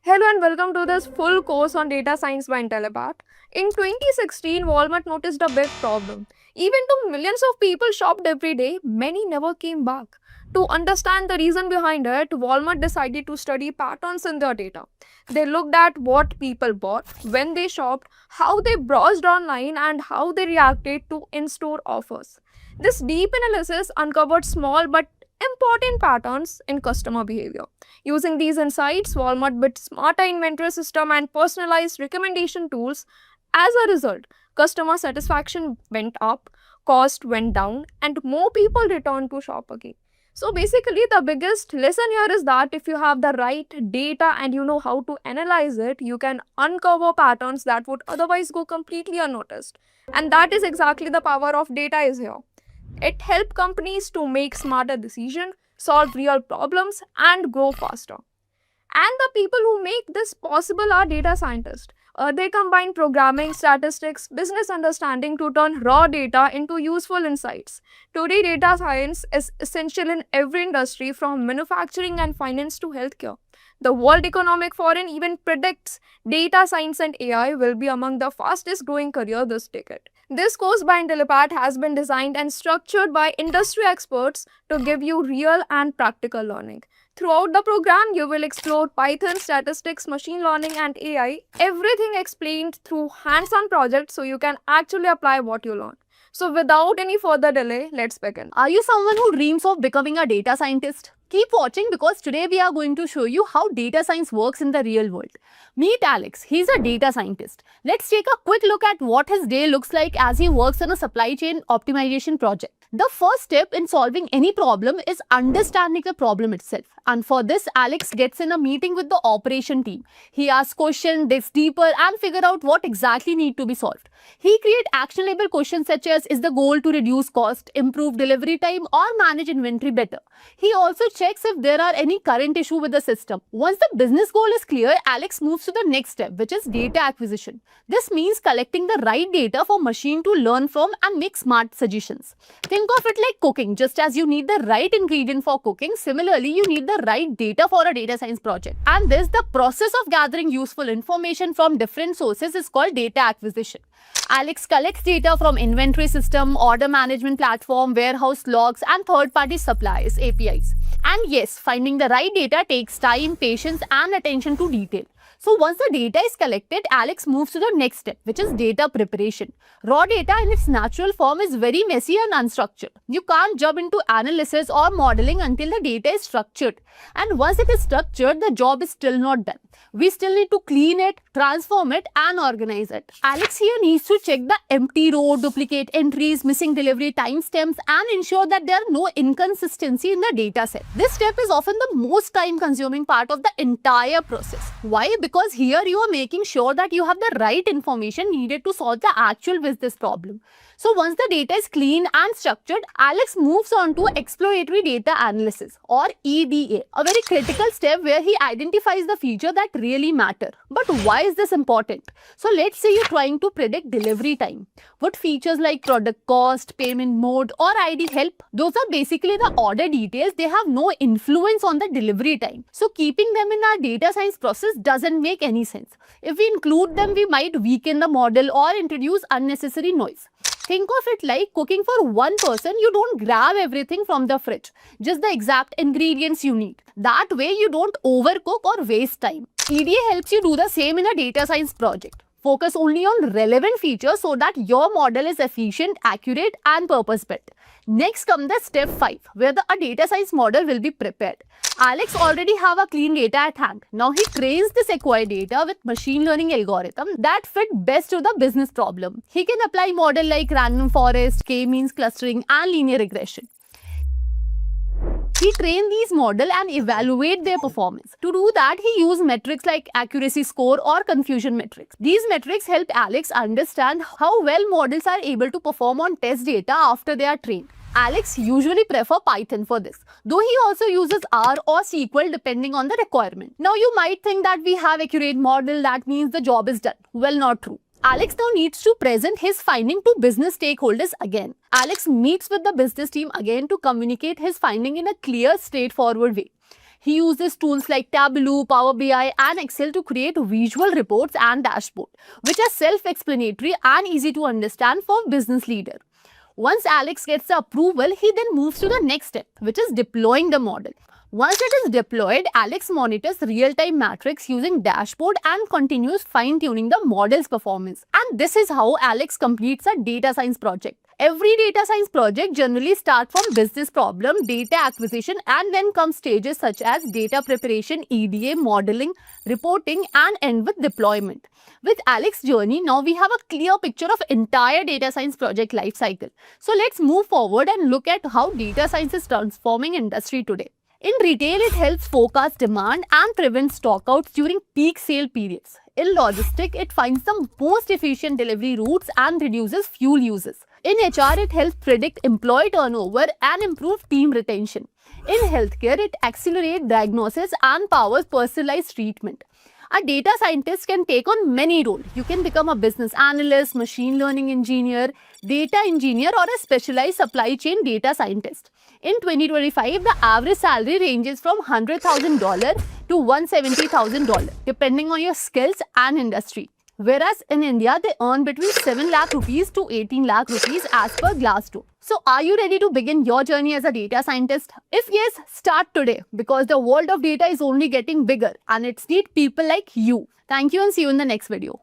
Hello and welcome to this full course on data science by Intellipaat. In 2016, Walmart noticed a big problem. Even though millions of people shopped every day, many never came back. To understand the reason behind it, Walmart decided to study patterns in their data. They looked at what people bought, when they shopped, how they browsed online, and how they reacted to in store offers. This deep analysis uncovered small but important patterns in customer behavior. Using these insights, Walmart built smarter inventory system and personalized recommendation tools. As a result, customer satisfaction went up, cost went down, and more people returned to shop again. So basically, the biggest lesson here is that if you have the right data and you know how to analyze it, you can uncover patterns that would otherwise go completely unnoticed. And that is exactly the power of data is here. It helps companies to make smarter decisions, solve real problems, and grow faster. And the people who make this possible are data scientists. They combine programming, statistics, business understanding to turn raw data into useful insights. Today, data science is essential in every industry from manufacturing and finance to healthcare. The World Economic Forum even predicts data science and AI will be among the fastest growing careers this decade. This course by Intellipaat has been designed and structured by industry experts to give you real and practical learning. Throughout the program, you will explore Python, statistics, machine learning, and AI, everything explained through hands-on projects so you can actually apply what you learn. So without any further delay, let's begin. Are you someone who dreams of becoming a data scientist? Keep watching because today we are going to show you how data science works in the real world. Meet Alex. He's a data scientist. Let's take a quick look at what his day looks like as he works on a supply chain optimization project. The first step in solving any problem is understanding the problem itself. And for this, Alex gets in a meeting with the operation team. He asks questions, digs deeper, and figure out what exactly need to be solved. He creates actionable questions such as, is the goal to reduce cost, improve delivery time, or manage inventory better? He also checks if there are any current issue with the system. Once the business goal is clear, Alex moves to the next step, which is data acquisition. This means collecting the right data for machine to learn from and make smart suggestions. Think of it like cooking. Just as you need the right ingredient for cooking, similarly, you need the right data for a data science project. And this, the process of gathering useful information from different sources is called data acquisition. Alex collects data from inventory system, order management platform, warehouse logs, and third-party suppliers, APIs. And yes, finding the right data takes time, patience, and attention to detail. So once the data is collected, Alex moves to the next step, which is data preparation. Raw data in its natural form is very messy and unstructured. You can't jump into analysis or modeling until the data is structured. And once it is structured, the job is still not done. We still need to clean it, transform it, and organize it. Alex here needs to check the empty row, duplicate entries, missing delivery timestamps, and ensure that there are no inconsistency in the data set. This step is often the most time-consuming part of the entire process. Why? Because here you are making sure that you have the right information needed to solve the actual business problem. So once the data is clean and structured, Alex moves on to exploratory data analysis or EDA, a very critical step where he identifies the feature that really matter. But why is this important? So let's say you're trying to predict delivery time. Would features like product cost, payment mode, or ID help? Those are basically the order details. They have no influence on the delivery time. So keeping them in our data science process doesn't make any sense. If we include them, we might weaken the model or introduce unnecessary noise. Think of it like cooking for one person. You don't grab everything from the fridge, just the exact ingredients you need. That way you don't overcook or waste time. EDA helps you do the same in a data science project. Focus only on relevant features so that your model is efficient, accurate, and purpose-built. Next comes the step 5, where a data science model will be prepared. Alex already have a clean data at hand. Now he trains this acquired data with machine learning algorithm that fit best to the business problem. He can apply model like random forest, k-means clustering, and linear regression. He trained these models and evaluate their performance. To do that, he used metrics like accuracy score or confusion metrics. These metrics help Alex understand how well models are able to perform on test data after they are trained. Alex usually prefers Python for this, though he also uses R or SQL depending on the requirement. Now you might think that we have accurate model, that means the job is done. Well, not true. Alex now needs to present his finding to business stakeholders again. Alex meets with the business team again to communicate his finding in a clear, straightforward way. He uses tools like Tableau, Power BI, and Excel to create visual reports and dashboards, which are self-explanatory and easy to understand for business leader. Once Alex gets the approval, he then moves to the next step, which is deploying the model. Once it is deployed, Alex monitors real-time metrics using dashboard and continues fine-tuning the model's performance. And this is how Alex completes a data science project. Every data science project generally starts from business problem, data acquisition, and then come stages such as data preparation, EDA, modeling, reporting, and end with deployment. With Alex's journey, now we have a clear picture of entire data science project lifecycle. So let's move forward and look at how data science is transforming industry today. In retail, it helps forecast demand and prevent stockouts during peak sale periods. In logistics, it finds the most efficient delivery routes and reduces fuel uses. In HR, it helps predict employee turnover and improve team retention. In healthcare, it accelerates diagnosis and powers personalized treatment. A data scientist can take on many roles. You can become a business analyst, machine learning engineer, data engineer, or a specialized supply chain data scientist. In 2025, the average salary ranges from $100,000 to $170,000 depending on your skills and industry. Whereas in India, they earn between 7 lakh rupees to 18 lakh rupees as per Glassdoor. So are you ready to begin your journey as a data scientist? If yes, start today because the world of data is only getting bigger and it's need people like you. Thank you and see you in the next video.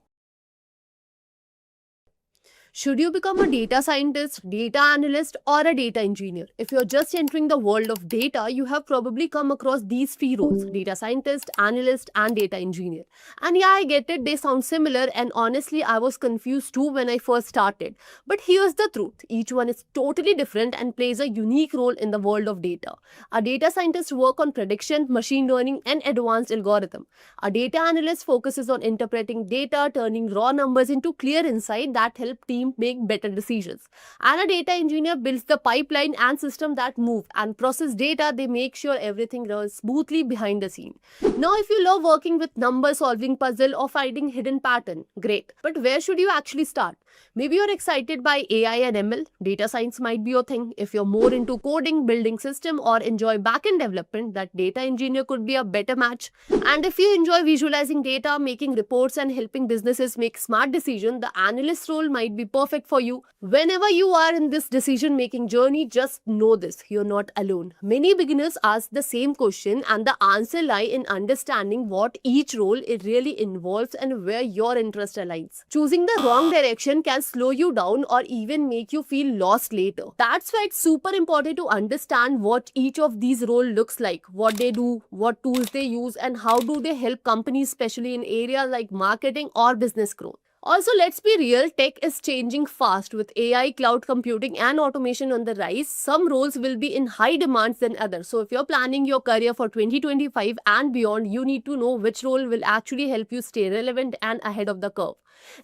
Should you become a data scientist, data analyst, or a data engineer? If you're just entering the world of data, you have probably come across these three roles: data scientist, analyst, and data engineer. And yeah, I get it, they sound similar, and honestly, I was confused too when I first started. But here's the truth: each one is totally different and plays a unique role in the world of data. A data scientist works on prediction, machine learning, and advanced algorithm. A data analyst focuses on interpreting data, turning raw numbers into clear insight that help teams make better decisions. And a data engineer builds the pipeline and system that move and process data. They make sure everything runs smoothly behind the scene. Now, if you love working with numbers, solving puzzle, or finding hidden pattern, great. But where should you actually start? Maybe you're excited by AI and ML. Data science might be your thing. If you're more into coding, building system, or enjoy backend development, that data engineer could be a better match. And if you enjoy visualizing data, making reports, and helping businesses make smart decisions, the analyst role might be perfect for you. Whenever you are in this decision-making journey, just know this: you're not alone. Many beginners ask the same question, and the answer lies in understanding what each role it really involves and where your interest aligns. Choosing the wrong direction can slow you down or even make you feel lost later. That's why it's super important to understand what each of these roles looks like, what they do, what tools they use, and how do they help companies, especially in areas like marketing or business growth. Also, let's be real, tech is changing fast. With AI, cloud computing, and automation on the rise, some roles will be in high demand than others. So if you're planning your career for 2025 and beyond, you need to know which role will actually help you stay relevant and ahead of the curve.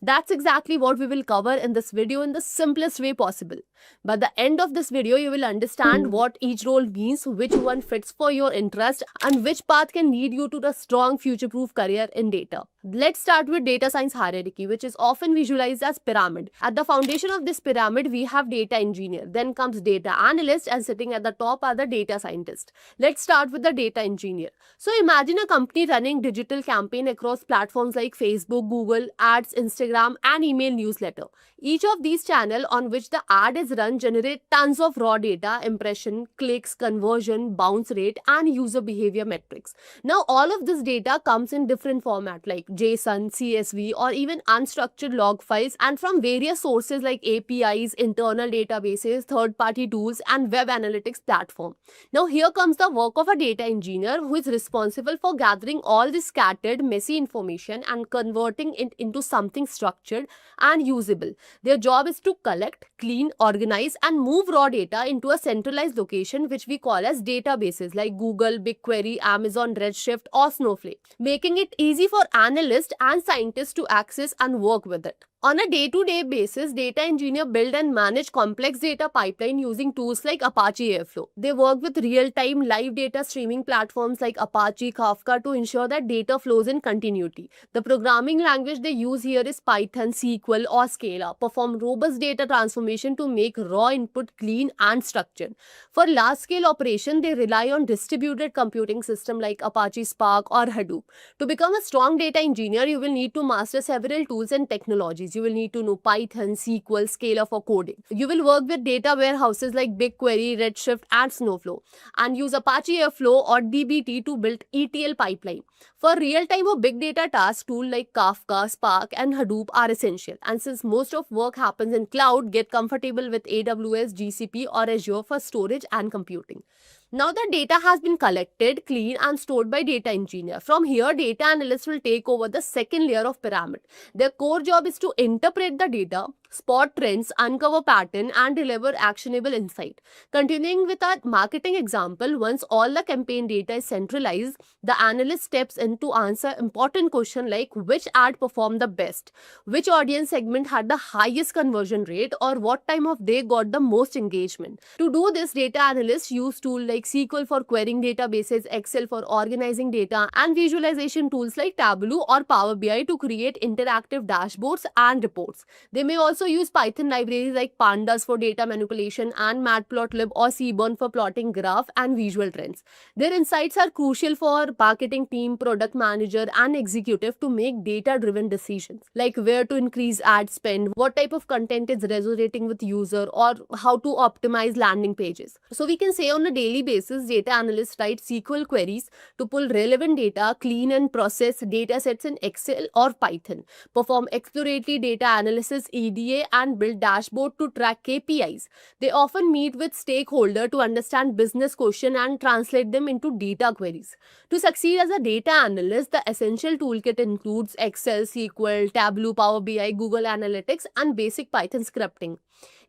That's exactly what we will cover in this video in the simplest way possible. By the end of this video, you will understand what each role means, which one fits for your interest, and which path can lead you to the strong future-proof career in data. Let's start with data science hierarchy, which is often visualized as pyramid. At the foundation of this pyramid, we have data engineer. Then comes data analyst, and sitting at the top are the data scientist. Let's start with the data engineer. So imagine a company running digital campaign across platforms like Facebook, Google, Ads, Instagram, and email newsletter. Each of these channels on which the ad is run generate tons of raw data: impression, clicks, conversion, bounce rate, and user behavior metrics. Now, all of this data comes in different format like JSON, CSV, or even unstructured log files, and from various sources like APIs, internal databases, third-party tools, and web analytics platform. Now, here comes the work of a data engineer who is responsible for gathering all this scattered, messy information and converting it into something structured and usable. Their job is to collect, clean, organize, and move raw data into a centralized location, which we call as databases like Google, BigQuery, Amazon Redshift, or Snowflake, making it easy for analysts and scientists to access and work with it. On a day-to-day basis, data engineers build and manage complex data pipeline using tools like Apache Airflow. They work with real-time live data streaming platforms like Apache Kafka to ensure that data flows in continuity. The programming language they use here is Python, SQL, or Scala. Perform robust data transformation to make raw input clean and structured. For large-scale operation, they rely on distributed computing system like Apache Spark or Hadoop. To become a strong data engineer, you will need to master several tools and technologies. You will need to know Python, SQL, Scala for coding. You will work with data warehouses like BigQuery, Redshift, and Snowflow, and use Apache Airflow or DBT to build ETL pipeline. For real-time or big data tasks, tools like Kafka, Spark, and Hadoop are essential. And since most of work happens in cloud, get comfortable with AWS, GCP, or Azure for storage and computing. Now the data has been collected, cleaned, and stored by data engineer. From here, data analysts will take over the second layer of pyramid. Their core job is to interpret the data, spot trends, uncover pattern, and deliver actionable insight. Continuing with our marketing example, once all the campaign data is centralized, the analyst steps in to answer important questions like which ad performed the best, which audience segment had the highest conversion rate, or what time of day got the most engagement. To do this, data analysts use tools like SQL for querying databases, Excel for organizing data, and visualization tools like Tableau or Power BI to create interactive dashboards and reports. They may also use Python libraries like Pandas for data manipulation and Matplotlib or Seaborn for plotting graph and visual trends. Their insights are crucial for marketing team, product manager, and executive to make data-driven decisions like where to increase ad spend, what type of content is resonating with user, or how to optimize landing pages. So we can say on a daily basis, data analysts write SQL queries to pull relevant data, clean and process data sets in Excel or Python, perform exploratory data analysis EDA, and build dashboard to track KPIs. They often meet with stakeholders to understand business questions and translate them into data queries. To succeed as a data analyst, the essential toolkit includes Excel, SQL, Tableau, Power BI, Google Analytics, and basic Python scripting.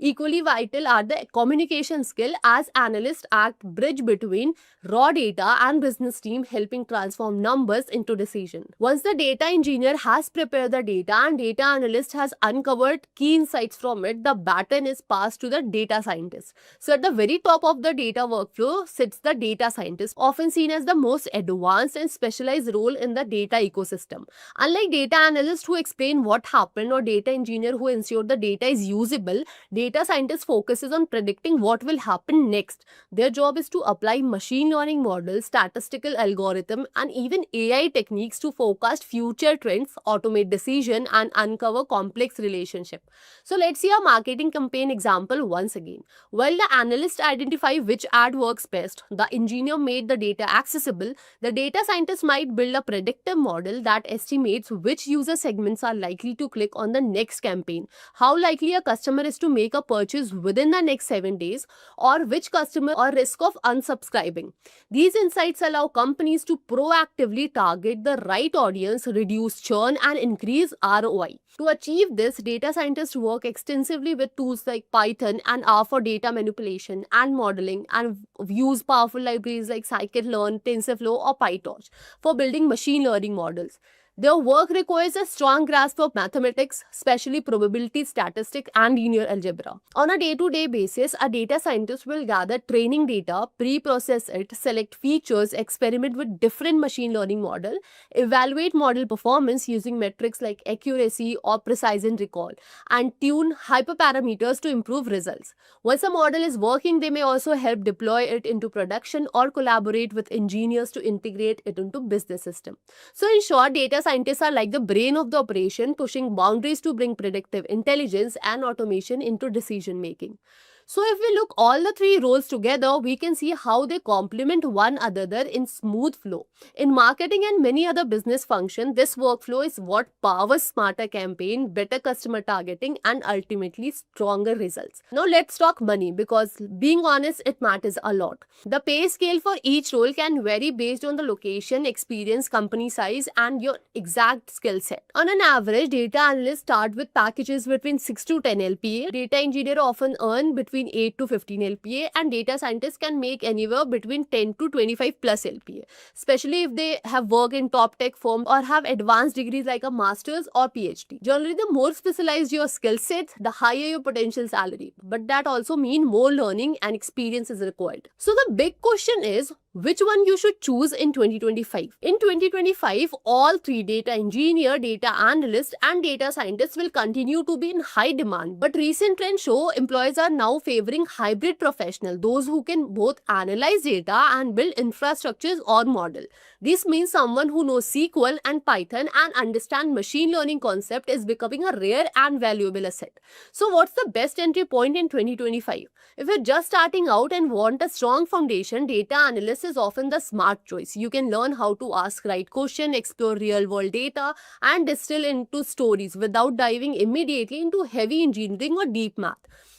Equally vital are the communication skill, as analysts act bridge between raw data and business team, helping transform numbers into decision. Once the data engineer has prepared the data and data analyst has uncovered key insights from it, the baton is passed to the data scientist. So at the very top of the data workflow sits the data scientist, often seen as the most advanced and specialized role in the data ecosystem. Unlike data analysts who explain what happened or data engineer who ensure the data is usable, data scientist focuses on predicting what will happen next. Their job is to apply machine learning models, statistical algorithm, and even AI techniques to forecast future trends, automate decision, and uncover complex relationship. So let's see a marketing campaign example once again. While the analyst identify which ad works best, the engineer made the data accessible, the data scientist might build a predictive model that estimates which user segments are likely to click on the next campaign, how likely a customer is to make a purchase within the next 7 days, or which customer are risk of unsubscribing. These insights allow companies to proactively target the right audience, reduce churn, and increase ROI. To achieve this, data scientists work extensively with tools like Python and R for data manipulation and modeling, and use powerful libraries like scikit-learn, TensorFlow, or PyTorch for building machine learning models. Their work requires a strong grasp of mathematics, especially probability, statistics, and linear algebra. On a day-to-day basis, a data scientist will gather training data, pre-process it, select features, experiment with different machine learning models, evaluate model performance using metrics like accuracy or precision recall, and tune hyperparameters to improve results. Once a model is working, they may also help deploy it into production or collaborate with engineers to integrate it into business system. So in short, data scientists are like the brain of the operation, pushing boundaries to bring predictive intelligence and automation into decision making. So if we look all the three roles together, we can see how they complement one another in smooth flow. In marketing and many other business functions, this workflow is what powers smarter campaign, better customer targeting, and ultimately stronger results. Now let's talk money, because being honest, it matters a lot. The pay scale for each role can vary based on the location, experience, company size, and your exact skill set. On an average, data analysts start with packages between 6 to 10 LPA. Data engineer often earn between between 8 to 15 LPA, and data scientists can make anywhere between 10 to 25 plus LPA, especially if they have worked in top tech firms or have advanced degrees like a master's or PhD. Generally, the more specialized your skill set, the higher your potential salary. But that also means more learning and experience is required. So the big question is, which one you should choose in 2025? In 2025, all three, data engineer, data analyst, and data scientists, will continue to be in high demand. But recent trends show employers are now favoring hybrid professionals, those who can both analyze data and build infrastructures or model. This means someone who knows SQL and Python and understand machine learning concept is becoming a rare and valuable asset. So what's the best entry point in 2025? If you're just starting out and want a strong foundation, data analyst is often the smart choice. You can learn how to ask right question, explore real world data, and distill into stories without diving immediately into heavy engineering or deep math.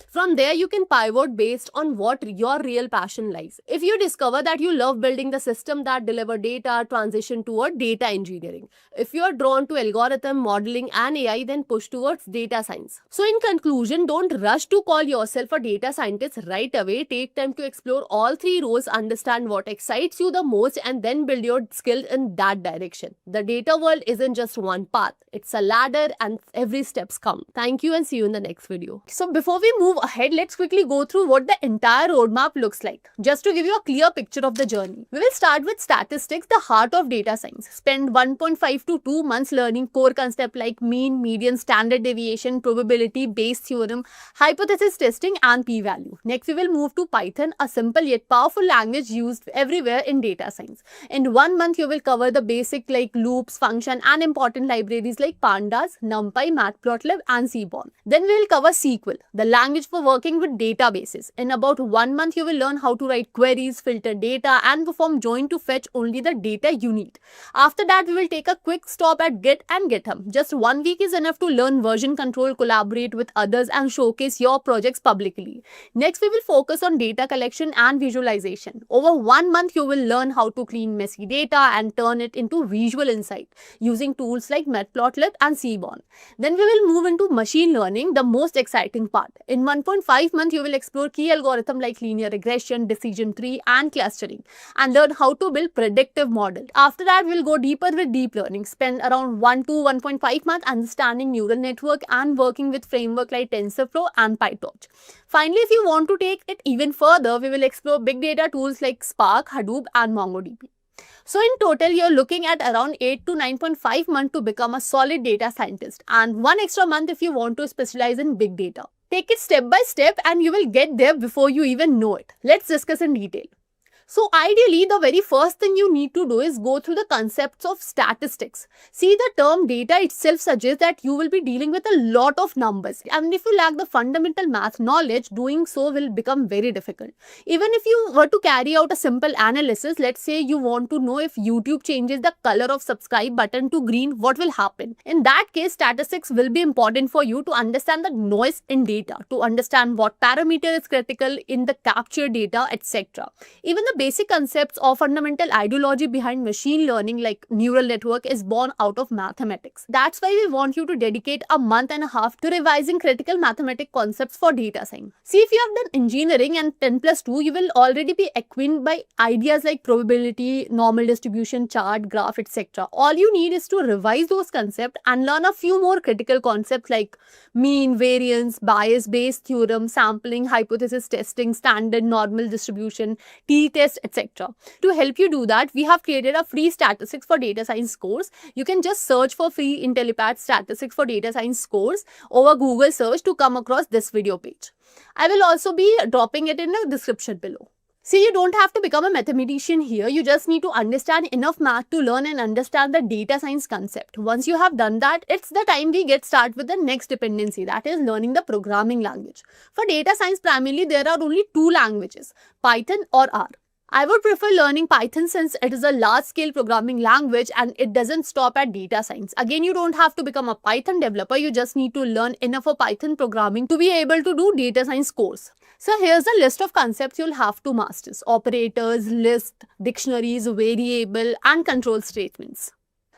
From there, you can pivot based on what your real passion lies. If you discover that you love building the system that deliver data, transition toward data engineering. If you are drawn to algorithm, modeling, and AI, then push towards data science. So in conclusion, don't rush to call yourself a data scientist right away. Take time to explore all three roles, understand what excites you the most, and then build your skill in that direction. The data world isn't just one path. It's a ladder and every steps count. Thank you and see you in the next video. So before we move ahead, let's quickly go through what the entire roadmap looks like, just to give you a clear picture of the journey. We will start with statistics, the heart of data science. Spend 1.5 to 2 months learning core concepts like mean, median, standard deviation, probability, Bayes theorem, hypothesis testing, and p-value. Next, we will move to Python, a simple yet powerful language used everywhere in data science. In 1 month, you will cover the basic like loops, function, and important libraries like Pandas, NumPy, Matplotlib, and Seaborn. Then we will cover SQL, the language for working with databases. In about 1 month, you will learn how to write queries, filter data, and perform join to fetch only the data you need. After that, we will take a quick stop at Git and GitHub. Just 1 week is enough to learn version control, collaborate with others, and showcase your projects publicly. Next, we will focus on data collection and visualization. Over 1 month, you will learn how to clean messy data and turn it into visual insight using tools like Matplotlib and Seaborn. Then we will move into machine learning, the most exciting part. In 1.5 months, you will explore key algorithms like linear regression, decision tree, and clustering, and learn how to build predictive models. After that, we will go deeper with deep learning. Spend around 1 to 1.5 months understanding neural network and working with frameworks like TensorFlow and PyTorch. Finally, if you want to take it even further, we will explore big data tools like Spark, Hadoop, and MongoDB. So in total, you're looking at around 8 to 9.5 months to become a solid data scientist, and 1 extra month if you want to specialize in big data. Take it step by step and you will get there before you even know it. Let's discuss in detail. So ideally, the very first thing you need to do is go through the concepts of statistics. See, the term data itself suggests that you will be dealing with a lot of numbers. And if you lack the fundamental math knowledge, doing so will become very difficult. Even if you were to carry out a simple analysis, let's say you want to know if YouTube changes the color of subscribe button to green, what will happen? In that case, statistics will be important for you to understand the noise in data, to understand what parameter is critical in the captured data, etc. Even the basic concepts of fundamental ideology behind machine learning like neural network is born out of mathematics. That's why we want you to dedicate a month and a half to revising critical mathematical concepts for data science. See, if you have done engineering and 10+2, you will already be acquainted by ideas like probability, normal distribution, chart, graph, etc. All you need is to revise those concepts and learn a few more critical concepts like mean, variance, bias, Bayes theorem, sampling, hypothesis testing, standard, normal distribution, t-test, etc. To help you do that, we have created a free statistics for data science course. You can just search for free Intellipaat statistics for data science course over Google search to come across this video page. I will also be dropping it in the description below. See, you don't have to become a mathematician here. You just need to understand enough math to learn and understand the data science concept. Once you have done that, it's the time we get started with the next dependency, that is learning the programming language. For data science, primarily there are only 2 languages, Python or R. I would prefer learning Python since it is a large-scale programming language and it doesn't stop at data science. Again, you don't have to become a Python developer. You just need to learn enough of Python programming to be able to do data science course. So here's a list of concepts you'll have to master: operators, list, dictionaries, variable, and control statements.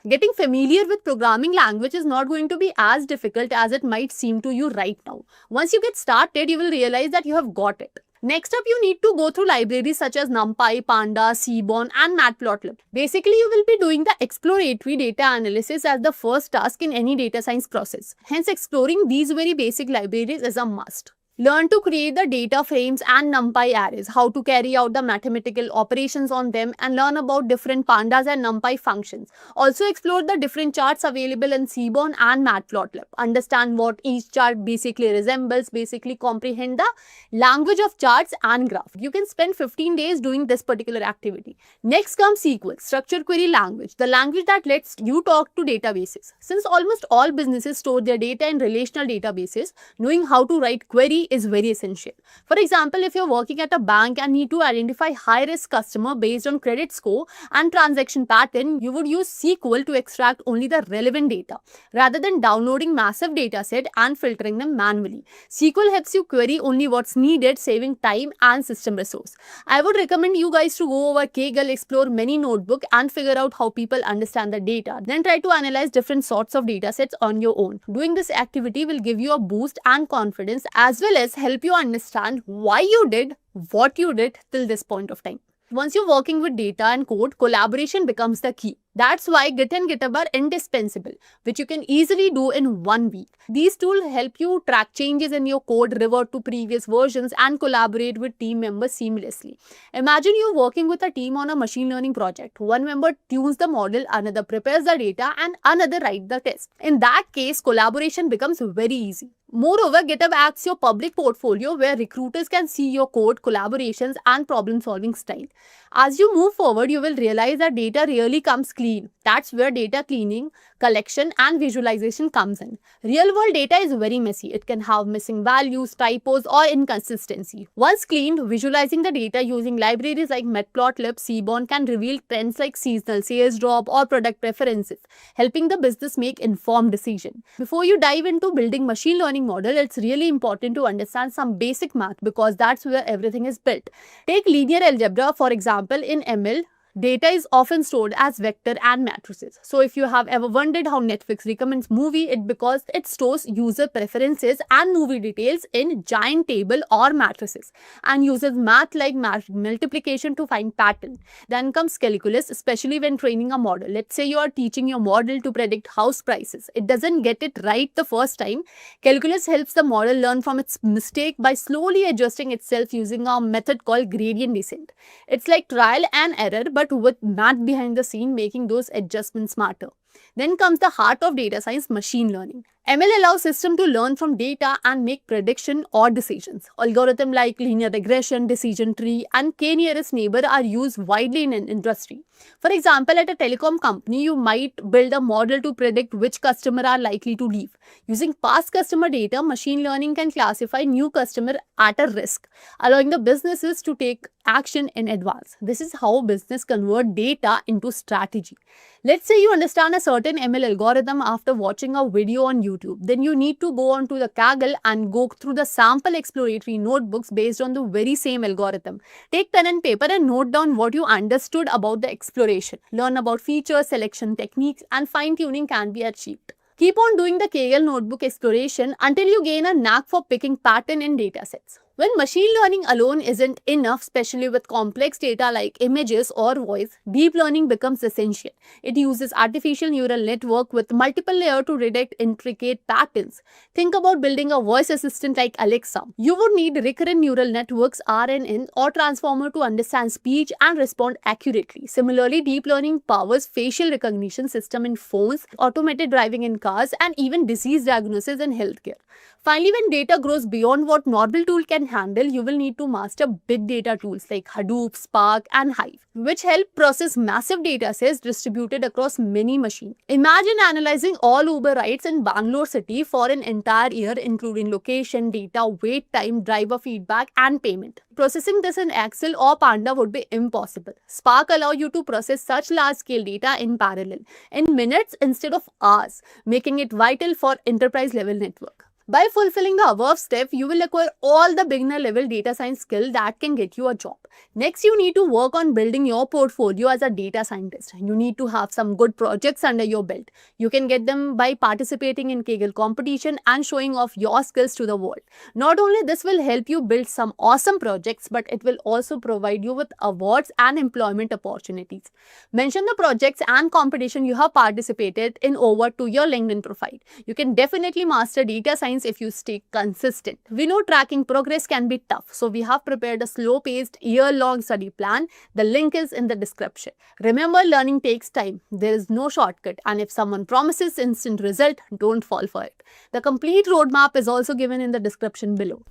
Getting familiar with programming language is not going to be as difficult as it might seem to you right now. Once you get started, you will realize that you have got it. Next up, you need to go through libraries such as NumPy, Pandas, Seaborn, and Matplotlib. Basically, you will be doing the exploratory data analysis as the first task in any data science process. Hence, exploring these very basic libraries is a must. Learn to create the data frames and NumPy arrays, how to carry out the mathematical operations on them, and learn about different Pandas and NumPy functions. Also explore the different charts available in Seaborn and Matplotlib. Understand what each chart basically resembles, basically comprehend the language of charts and graph. You can spend 15 days doing this particular activity. Next comes SQL, structured query language, the language that lets you talk to databases. Since almost all businesses store their data in relational databases, knowing how to write query is very essential. For example, if you're working at a bank and need to identify high-risk customer based on credit score and transaction pattern, you would use SQL to extract only the relevant data rather than downloading massive data set and filtering them manually. SQL helps you query only what's needed, saving time and system resource. I would recommend you guys to go over Kaggle, explore many notebook and figure out how people understand the data. Then try to analyze different sorts of data sets on your own. Doing this activity will give you a boost and confidence as well as help you understand why you did what you did till this point of time. Once you're working with data and code, collaboration becomes the key. That's why Git and GitHub are indispensable, which you can easily do in 1 week. These tools help you track changes in your code, revert to previous versions, and collaborate with team members seamlessly. Imagine you're working with a team on a machine learning project. One member tunes the model, another prepares the data, and another writes the test. In that case, collaboration becomes very easy. Moreover, GitHub acts your public portfolio where recruiters can see your code, collaborations, and problem-solving style. As you move forward, you will realize that data really comes clean. That's where data cleaning, collection, and visualization comes in. Real-world data is very messy. It can have missing values, typos, or inconsistency. Once cleaned, visualizing the data using libraries like Matplotlib, Seaborn can reveal trends like seasonal sales drop or product preferences, helping the business make informed decisions. Before you dive into building machine learning model, it's really important to understand some basic math because that's where everything is built. Take linear algebra, for example, in ML. Data is often stored as vector and matrices. So if you have ever wondered how Netflix recommends movie, it's because it stores user preferences and movie details in giant table or matrices and uses math like multiplication to find pattern. Then comes calculus, especially when training a model. Let's say you are teaching your model to predict house prices. It doesn't get it right the first time. Calculus helps the model learn from its mistake by slowly adjusting itself using a method called gradient descent. It's like trial and error, but with math behind the scene making those adjustments smarter. Then comes the heart of data science, machine learning. ML allows system to learn from data and make prediction or decisions. Algorithms like linear regression, decision tree, and k-nearest neighbor are used widely in an industry. For example, at a telecom company, you might build a model to predict which customer are likely to leave. Using past customer data, machine learning can classify new customer at a risk, allowing the businesses to take action in advance. This is how business convert data into strategy. Let's say you understand a certain ML algorithm after watching a video on YouTube. Then you need to go onto the Kaggle and go through the sample exploratory notebooks based on the very same algorithm. Take pen and paper and note down what you understood about the exploration. Learn about features, selection techniques, and fine-tuning can be achieved. Keep on doing the Kaggle notebook exploration until you gain a knack for picking pattern in datasets. When machine learning alone isn't enough, especially with complex data like images or voice, deep learning becomes essential. It uses artificial neural network with multiple layers to detect intricate patterns. Think about building a voice assistant like Alexa. You would need recurrent neural networks, RNN, or transformer to understand speech and respond accurately. Similarly, deep learning powers facial recognition system in phones, automated driving in cars, and even disease diagnosis in healthcare. Finally, when data grows beyond what normal tool can handle, you will need to master big data tools like Hadoop, Spark, and Hive, which help process massive data sets distributed across many machines. Imagine analyzing all Uber rides in Bangalore city for an entire year, including location, data, wait time, driver feedback, and payment. Processing this in Excel or Panda would be impossible. Spark allows you to process such large-scale data in parallel, in minutes instead of hours, making it vital for enterprise-level network. By fulfilling the above step, you will acquire all the beginner level data science skill that can get you a job. Next, you need to work on building your portfolio as a data scientist. You need to have some good projects under your belt. You can get them by participating in Kaggle competition and showing off your skills to the world. Not only this will help you build some awesome projects, but it will also provide you with awards and employment opportunities. Mention the projects and competition you have participated in over to your LinkedIn profile. You can definitely master data science if you stay consistent. We know tracking progress can be tough, so we have prepared a slow-paced, year-long study plan. The link is in the description. Remember, learning takes time. There is no shortcut, and if someone promises instant result, don't fall for it. The complete roadmap is also given in the description below.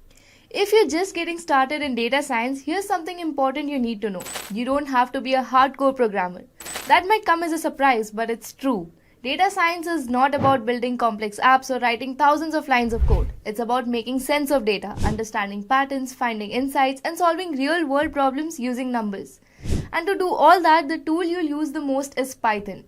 If you're just getting started in data science, here's something important you need to know. You don't have to be a hardcore programmer. That might come as a surprise, but it's true. Data science is not about building complex apps or writing thousands of lines of code. It's about making sense of data, understanding patterns, finding insights, and solving real world problems using numbers. And to do all that, the tool you'll use the most is Python.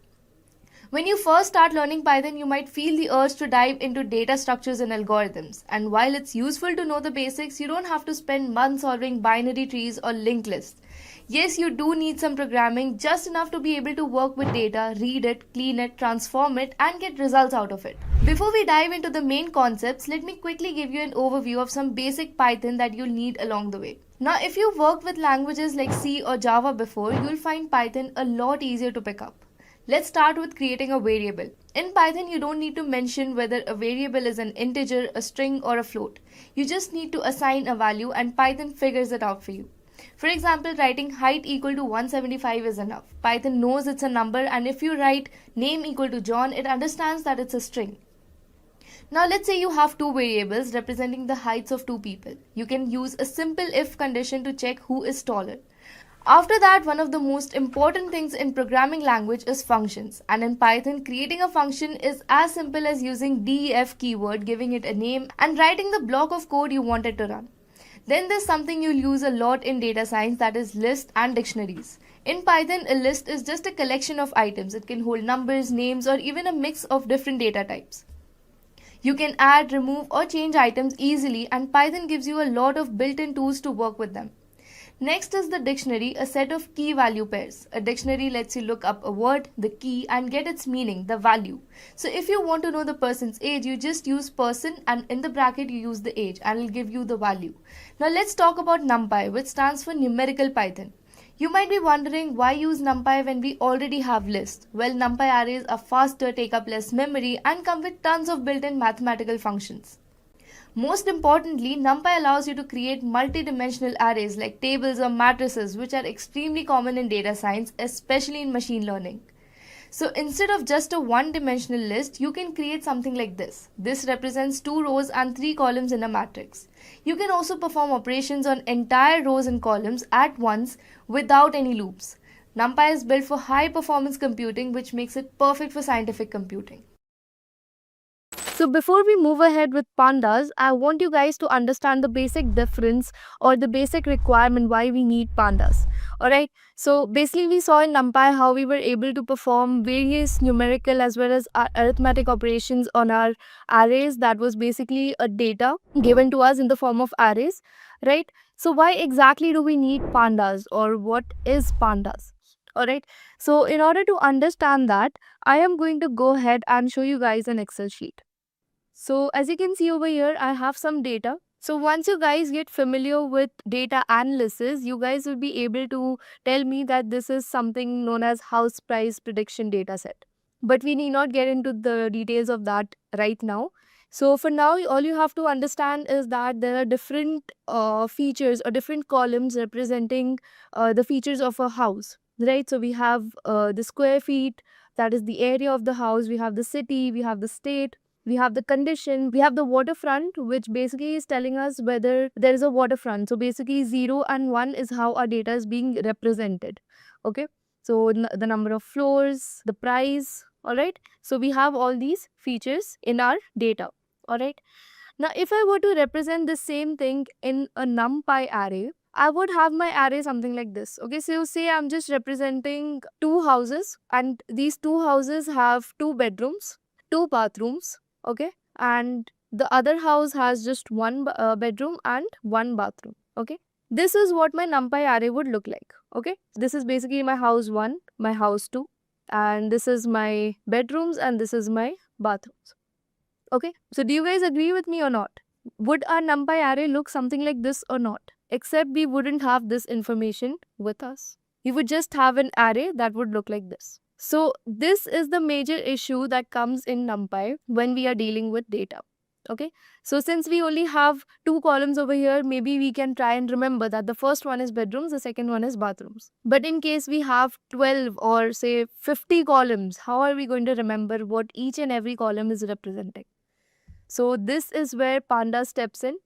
When you first start learning Python, you might feel the urge to dive into data structures and algorithms. And while it's useful to know the basics, you don't have to spend months solving binary trees or linked lists. Yes, you do need some programming, just enough to be able to work with data, read it, clean it, transform it, and get results out of it. Before we dive into the main concepts, let me quickly give you an overview of some basic Python that you'll need along the way. Now, if you've worked with languages like C or Java before, you'll find Python a lot easier to pick up. Let's start with creating a variable. In Python, you don't need to mention whether a variable is an integer, a string, or a float. You just need to assign a value and Python figures it out for you. For example, writing height equal to 175 is enough. Python knows it's a number, and if you write name equal to John, it understands that it's a string. Now let's say you have two variables representing the heights of two people. You can use a simple if condition to check who is taller. After that, one of the most important things in programming language is functions. And in Python, creating a function is as simple as using def keyword, giving it a name, and writing the block of code you want it to run. Then there's something you'll use a lot in data science, that is lists and dictionaries. In Python, a list is just a collection of items. It can hold numbers, names, or even a mix of different data types. You can add, remove, or change items easily, and Python gives you a lot of built-in tools to work with them. Next is the dictionary, a set of key value pairs. A dictionary lets you look up a word, the key, and get its meaning, the value. So if you want to know the person's age, you just use person and in the bracket you use the age and it'll give you the value. Now let's talk about NumPy, which stands for numerical Python. You might be wondering why use NumPy when we already have lists. Well, NumPy arrays are faster, take up less memory, and come with tons of built-in mathematical functions. Most importantly, NumPy allows you to create multi-dimensional arrays like tables or matrices, which are extremely common in data science, especially in machine learning. So instead of just a one-dimensional list, you can create something like this. This represents 2 rows and 3 columns in a matrix. You can also perform operations on entire rows and columns at once without any loops. NumPy is built for high-performance computing, which makes it perfect for scientific computing. So before we move ahead with pandas, I want you guys to understand the basic difference or the basic requirement why we need pandas. Alright, so basically we saw in NumPy how we were able to perform various numerical as well as arithmetic operations on our arrays. That was basically a data given to us in the form of arrays, right? So why exactly do we need pandas, or what is pandas? Alright, so in order to understand that, I am going to go ahead and show you guys an Excel sheet. So as you can see over here, I have some data. So once you guys get familiar with data analysis, you guys will be able to tell me that this is something known as house price prediction data set. But we need not get into the details of that right now. So for now, all you have to understand is that there are different features or different columns representing the features of a house, right? So we have the square feet, that is the area of the house. We have the city, we have the state, we have the condition, we have the waterfront, which basically is telling us whether there is a waterfront. So basically 0 and 1 is how our data is being represented. Okay, so the number of floors, the price. All right, so we have all these features in our data. All right, now if I were to represent the same thing in a NumPy array, I would have my array something like this. Okay, so say I'm just representing 2 houses, and these 2 houses have 2 bedrooms, 2 bathrooms, okay, and The other house has just one bedroom and one bathroom. Okay, this is what my NumPy array would look like. Okay, this is basically my house 1, my house 2, and this is my bedrooms and this is my bathrooms. Okay, so do you guys agree with me or not? Would our NumPy array look something like this or not? Except we wouldn't have this information with us. We would just have an array that would look like this. So this is the major issue that comes in NumPy when we are dealing with data. Okay, so since we only have 2 columns over here, maybe we can try and remember that the first one is bedrooms, the second one is bathrooms. But in case we have 12 or say 50 columns, how are we going to remember what each and every column is representing? So this is where Pandas steps in.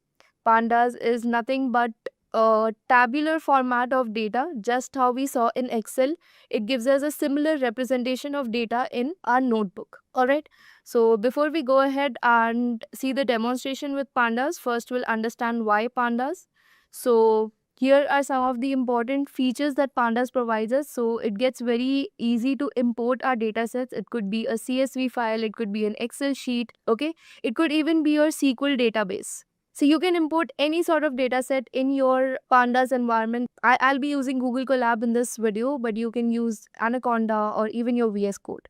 Pandas is nothing but a tabular format of data, just how we saw in Excel. It gives us a similar representation of data in our notebook. Alright, so before we go ahead and see the demonstration with Pandas, first we'll understand why Pandas. So here are some of the important features that Pandas provides us. So it gets very easy to import our data sets. It could be a CSV file, it could be an Excel sheet, okay? It could even be your SQL database. So you can import any sort of data set in your Pandas environment. I'll be using Google Colab in this video, but you can use Anaconda or even your VS Code,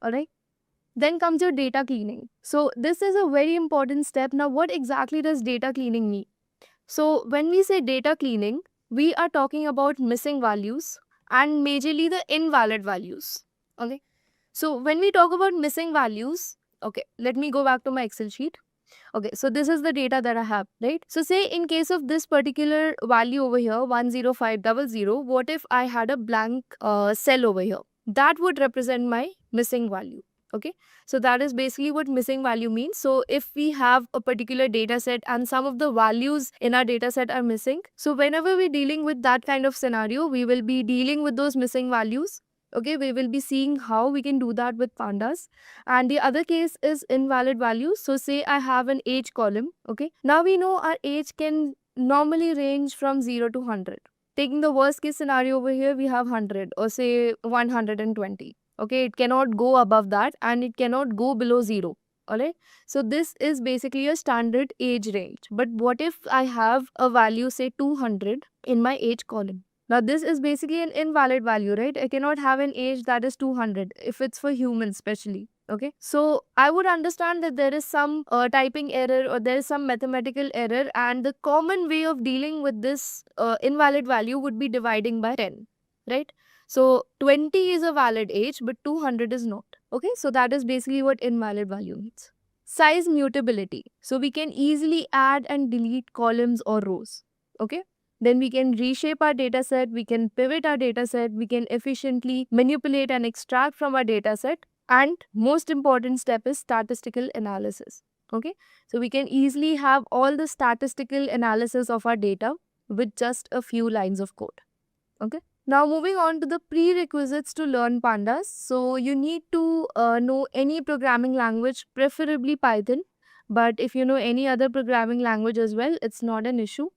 alright? Then comes your data cleaning. So this is a very important step. Now what exactly does data cleaning mean? So when we say data cleaning, we are talking about missing values and majorly the invalid values. Okay. So when we talk about missing values, okay, let me go back to my Excel sheet. Okay, so this is the data that I have, right? So say in case of this particular value over here, 10500, what if I had a blank cell over here? That would represent my missing value. Okay, so that is basically what missing value means. So if we have a particular data set and some of the values in our data set are missing, so whenever we're dealing with that kind of scenario, we will be dealing with those missing values. Okay, we will be seeing how we can do that with Pandas. And the other case is invalid values. So say I have an age column. Okay, now we know our age can normally range from 0 to 100. Taking the worst case scenario over here, we have 100 or say 120. Okay, it cannot go above that and it cannot go below 0. Alright, so this is basically a standard age range. But what if I have a value say 200 in my age column? Now this is basically an invalid value, right? I cannot have an age that is 200 if it's for humans especially. Okay, so I would understand that there is some typing error or there is some mathematical error, and the common way of dealing with this invalid value would be dividing by 10, right? So 20 is a valid age, but 200 is not. Okay, so that is basically what invalid value means. Size mutability. So we can easily add and delete columns or rows. Okay, then we can reshape our data set, we can pivot our data set, we can efficiently manipulate and extract from our data set. And most important step is statistical analysis. Okay, so we can easily have all the statistical analysis of our data with just a few lines of code. Okay, now moving on to the prerequisites to learn Pandas. So you need to know any programming language, preferably Python. But if you know any other programming language as well, it's not an issue.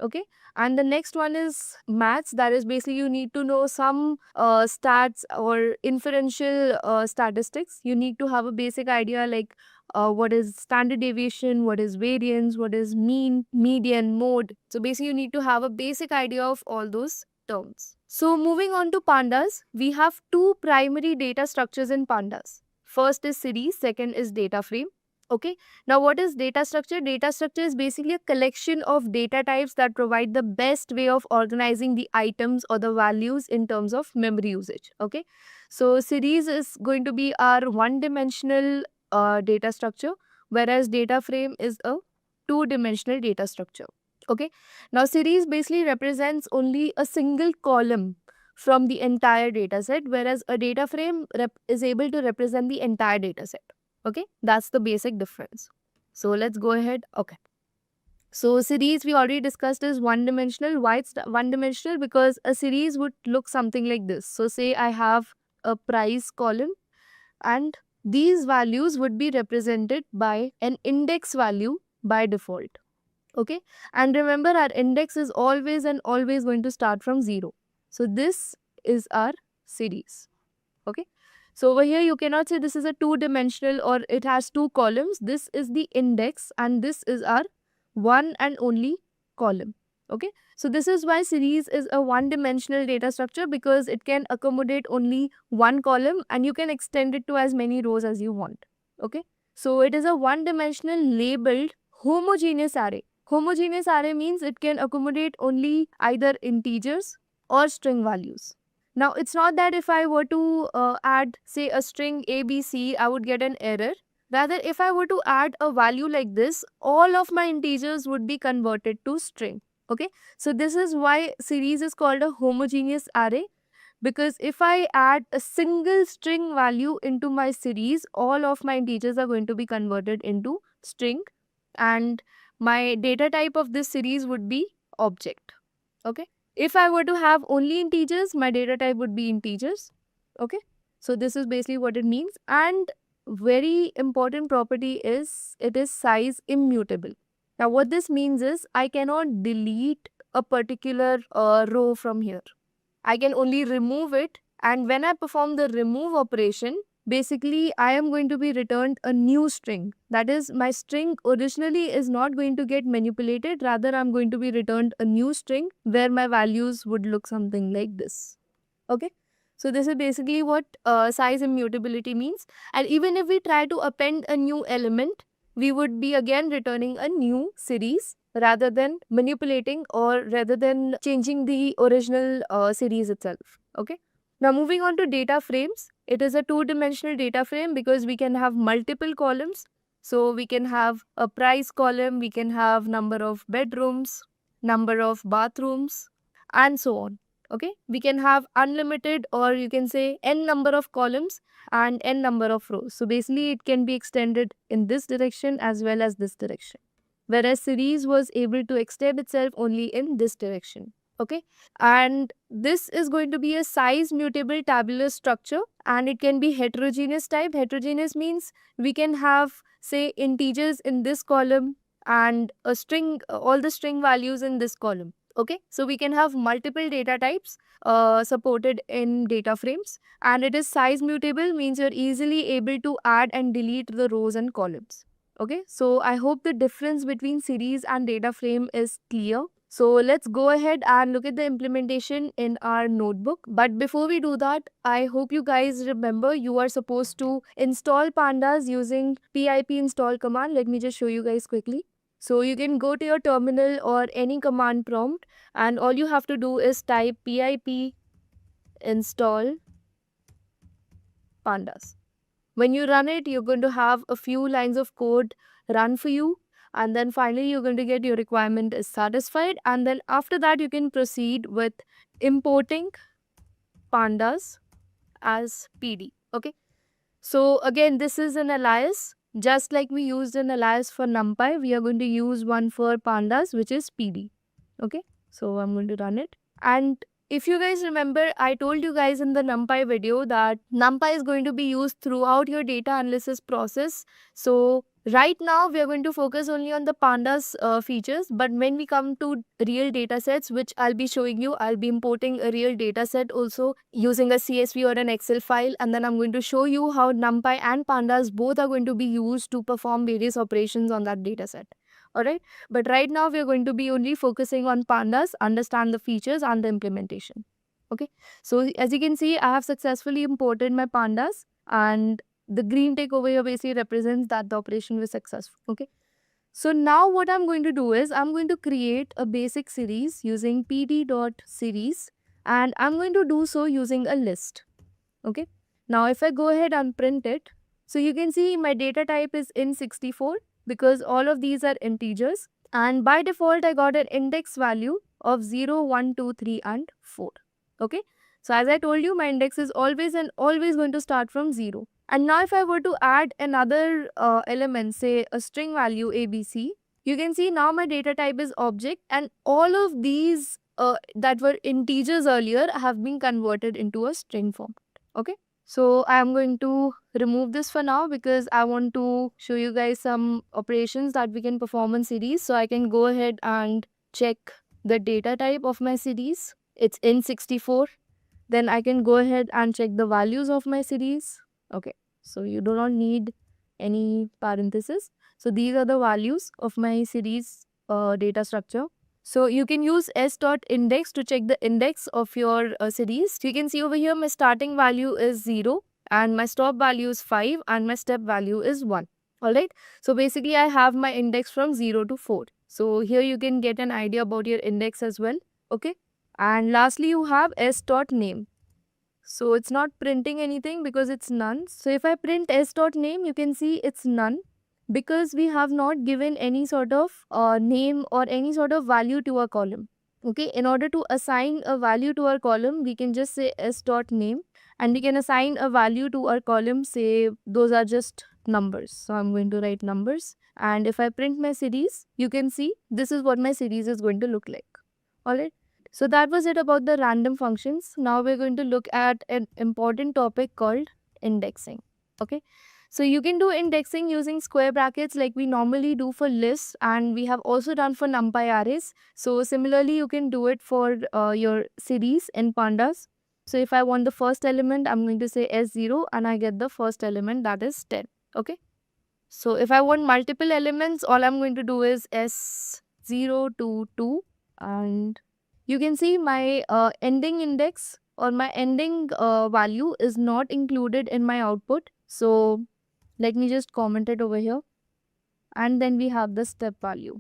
Okay, and the next one is maths. That is basically you need to know some stats or inferential statistics. You need to have a basic idea like what is standard deviation, what is variance, what is mean, median, mode. So basically you need to have a basic idea of all those terms. So moving on to Pandas, we have two primary data structures in Pandas. First is series, second is data frame. Okay, now what is data structure? Data structure is basically a collection of data types that provide the best way of organizing the items or the values in terms of memory usage. Okay, so series is going to be our one-dimensional data structure, whereas data frame is a two-dimensional data structure. Okay, now series basically represents only a single column from the entire data set, whereas a data frame is able to represent the entire data set. Okay, that's the basic difference. So let's go ahead. Okay, so series we already discussed is one-dimensional. Why it's one-dimensional? Because a series would look something like this. So say I have a price column and these values would be represented by an index value by default. Okay, and remember our index is always and always going to start from 0. So this is our series. Okay, So over here, you cannot say this is a two-dimensional or it has two columns. This is the index and this is our one and only column. Okay. So this is why series is a one-dimensional data structure, because it can accommodate only one column and you can extend it to as many rows as you want. Okay. So it is a one-dimensional labeled homogeneous array. Homogeneous array means it can accommodate only either integers or string values. Now, it's not that if I were to add, say, a string ABC, I would get an error. Rather, if I were to add a value like this, all of my integers would be converted to string. Okay, so this is why series is called a homogeneous array, because if I add a single string value into my series, all of my integers are going to be converted into string, and my data type of this series would be object. Okay. If I were to have only integers, my data type would be integers. Okay. So this is basically what it means. And very important property is it is size immutable. Now what this means is I cannot delete a particular row from here. I can only remove it, and when I perform the remove operation, basically I am going to be returned a new string. That is, my string originally is not going to get manipulated, rather I'm going to be returned a new string where my values would look something like this. Okay, so this is basically what size immutability means. And even if we try to append a new element, we would be again returning a new series rather than manipulating or rather than changing the original series itself. Okay. Now moving on to data frames. It is a two-dimensional data frame because we can have multiple columns. So we can have a price column, we can have number of bedrooms, number of bathrooms, and so on. Okay, we can have unlimited, or you can say n number of columns and n number of rows. So basically it can be extended in this direction as well as this direction, whereas series was able to extend itself only in this direction. Okay, and this is going to be a size mutable tabular structure, and it can be heterogeneous type. Heterogeneous means we can have, say, integers in this column and a string, all the string values in this column. Okay, so we can have multiple data types supported in data frames, and it is size mutable, means you're easily able to add and delete the rows and columns. Okay, so I hope the difference between series and data frame is clear. So let's go ahead and look at the implementation in our notebook. But before we do that, I hope you guys remember you are supposed to install Pandas using pip install command. Let me just show you guys quickly. So you can go to your terminal or any command prompt, and all you have to do is type pip install Pandas. When you run it, you're going to have a few lines of code run for you, and then finally you're going to get your requirement is satisfied, and then after that you can proceed with importing Pandas as PD. Okay, so again, this is an alias. Just like we used an alias for NumPy, we are going to use one for Pandas, which is PD. Okay, so I'm going to run it. And if you guys remember, I told you guys in the NumPy video that NumPy is going to be used throughout your data analysis process. So right now we are going to focus only on the Pandas features, but when we come to real data sets, which I'll be showing you, I'll be importing a real data set also using a CSV or an Excel file, and then I'm going to show you how NumPy and Pandas both are going to be used to perform various operations on that data set. Alright, but right now we are going to be only focusing on Pandas, understand the features and the implementation. Okay, so as you can see, I have successfully imported my Pandas, and the green tick over here basically represents that the operation was successful. Okay, so now what I'm going to do is I'm going to create a basic series using pd.series, and I'm going to do so using a list. Okay, now if I go ahead and print it, so you can see my data type is int64 because all of these are integers, and by default I got an index value of 0, 1, 2, 3 and 4. Okay, so as I told you, my index is always and always going to start from 0. And now if I were to add another element, say a string value ABC, you can see now my data type is object, and all of these that were integers earlier have been converted into a string form. Okay, so I am going to remove this for now because I want to show you guys some operations that we can perform in series. So I can go ahead and check the data type of my series. It's int64. Then I can go ahead and check the values of my series. Okay, so you do not need any parenthesis. So these are the values of my series data structure. So you can use s.index to check the index of your series. You can see over here my starting value is 0 and my stop value is 5 and my step value is 1. Alright, so basically I have my index from 0 to 4. So here you can get an idea about your index as well. Okay, and lastly you have s.name. So it's not printing anything because it's none. So if I print s.name, you can see it's none because we have not given any sort of name or any sort of value to a column. Okay, in order to assign a value to our column, we can just say s.name and we can assign a value to our column, say those are just numbers. So I'm going to write numbers, and if I print my series, you can see this is what my series is going to look like. Alright. So that was it about the random functions. Now we're going to look at an important topic called indexing. Okay. So you can do indexing using square brackets like we normally do for lists, and we have also done for NumPy arrays. So similarly, you can do it for your series in Pandas. So if I want the first element, I'm going to say S0 and I get the first element, that is 10. Okay. So if I want multiple elements, all I'm going to do is S0 to 2, and you can see my ending index or my ending value is not included in my output. So let me just comment it over here. And then we have the step value.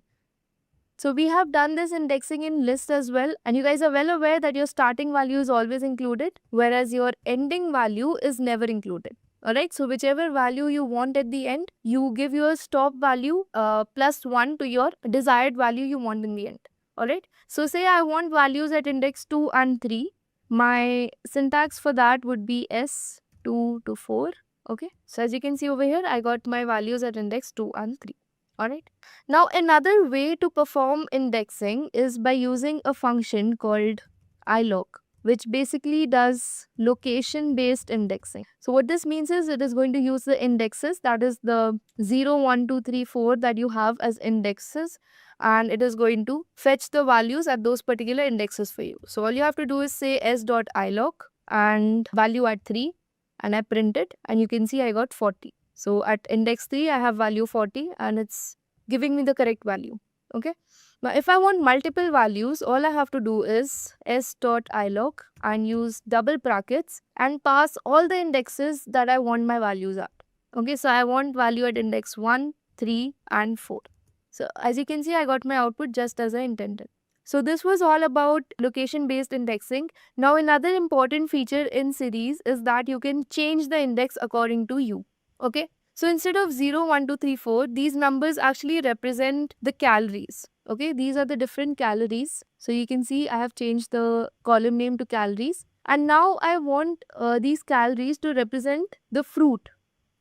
So we have done this indexing in list as well. And you guys are well aware that your starting value is always included, whereas your ending value is never included. Alright, so whichever value you want at the end, you give your stop value plus 1 to your desired value you want in the end. Alright, so say I want values at index 2 and 3. My syntax for that would be S2 to 4. Okay, so as you can see over here, I got my values at index 2 and 3. Alright. Now another way to perform indexing is by using a function called ilog, which basically does location based indexing. So what this means is it is going to use the indexes, that is the 0, 1, 2, 3, 4 that you have as indexes, and it is going to fetch the values at those particular indexes for you. So all you have to do is say s.ilog and value at 3, and I print it, and you can see I got 40. So at index 3, I have value 40 and it's giving me the correct value. Okay. Now if I want multiple values, all I have to do is s.ilog and use double brackets and pass all the indexes that I want my values at. Okay. So I want value at index 1, 3 and 4. So as you can see, I got my output just as I intended. So this was all about location-based indexing. Now another important feature in series is that you can change the index according to you. Okay. So instead of 0, 1, 2, 3, 4, these numbers actually represent the calories. Okay. These are the different calories. So you can see I have changed the column name to calories. And now I want these calories to represent the fruit.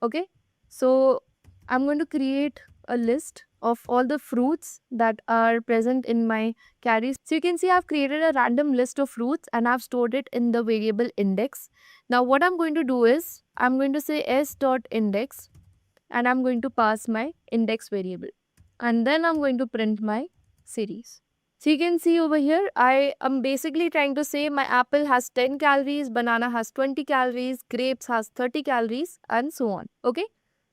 Okay. So I'm going to create a list of all the fruits that are present in my carries. So you can see I've created a random list of fruits and I've stored it in the variable index. Now what I'm going to do is I'm going to say s.index and I'm going to pass my index variable, and then I'm going to print my series. So you can see over here, I am basically trying to say my apple has 10 calories, banana has 20 calories, grapes has 30 calories and so on. Okay.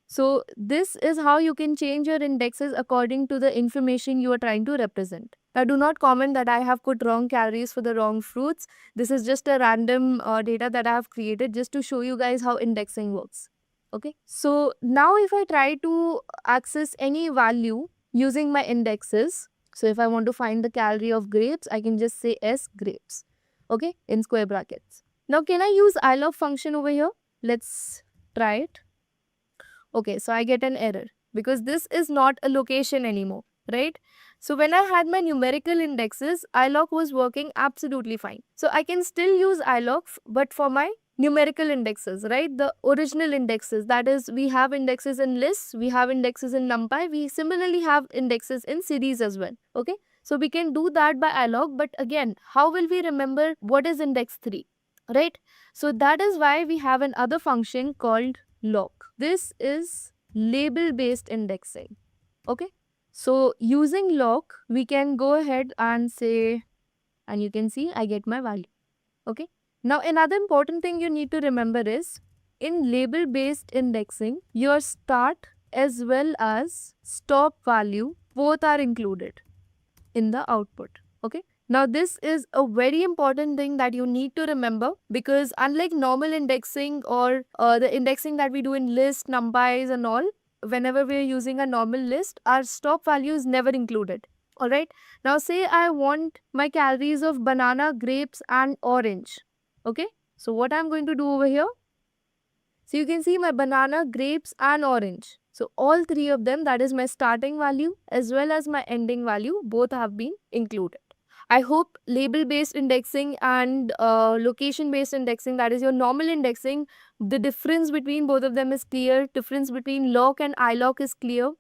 So this is how you can change your indexes according to the information you are trying to represent. Now do not comment that I have put wrong calories for the wrong fruits. This is just a random data that I have created just to show you guys how indexing works. Okay. So now if I try to access any value using my indexes, so if I want to find the calorie of grapes, I can just say s grapes. Okay, in square brackets. Now can I use ilog function over here? Let's try it. Okay, so I get an error because this is not a location anymore, right? So when I had my numerical indexes, ilog was working absolutely fine. So I can still use ilog, but for my numerical indexes, right? The original indexes, that is, we have indexes in lists, we have indexes in NumPy, we similarly have indexes in series as well, okay? So we can do that by ilog, but again, how will we remember what is index 3, right? So that is why we have another function called log. This is label based indexing. Okay. So using log, we can go ahead and say, and you can see I get my value. Okay. Now another important thing you need to remember is in label based indexing, your start as well as stop value both are included in the output. Okay. Now, this is a very important thing that you need to remember, because unlike normal indexing or the indexing that we do in list, numpys and all, whenever we're using a normal list, our stop value is never included. Alright. Now, say I want my calories of banana, grapes and orange. Okay. So, what I'm going to do over here? So, you can see my banana, grapes and orange. So, all three of them, that is my starting value as well as my ending value, both have been included. I hope label based indexing and location based indexing, that is your normal indexing, the difference between both of them is clear. Difference between lock and ilock is clear.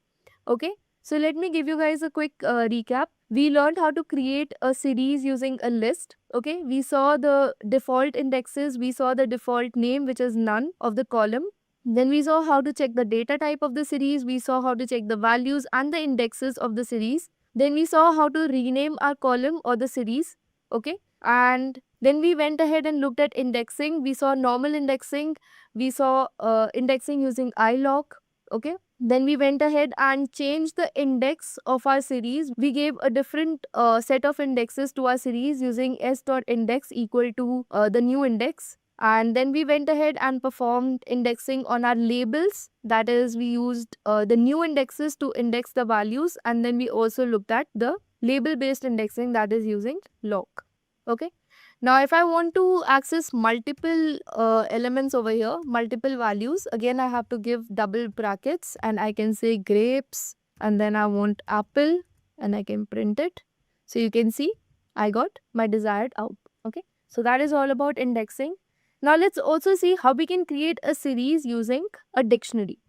Okay. So let me give you guys a quick recap. We learned how to create a series using a list. Okay. We saw the default indexes. We saw the default name, which is none of the column. Then we saw how to check the data type of the series. We saw how to check the values and the indexes of the series. Then we saw how to rename our column or the series. Okay. And then we went ahead and looked at indexing. We saw normal indexing. We saw indexing using ilock. Okay. Then we went ahead and changed the index of our series. We gave a different set of indexes to our series using s.index equal to the new index. And then we went ahead and performed indexing on our labels. That is, we used the new indexes to index the values. And then we also looked at the label based indexing, that is using lock. Okay. Now, if I want to access multiple elements over here, multiple values, again, I have to give double brackets and I can say grapes and then I want apple and I can print it. So you can see I got my desired output. Okay. So that is all about indexing. Now, let's also see how we can create a series using a dictionary.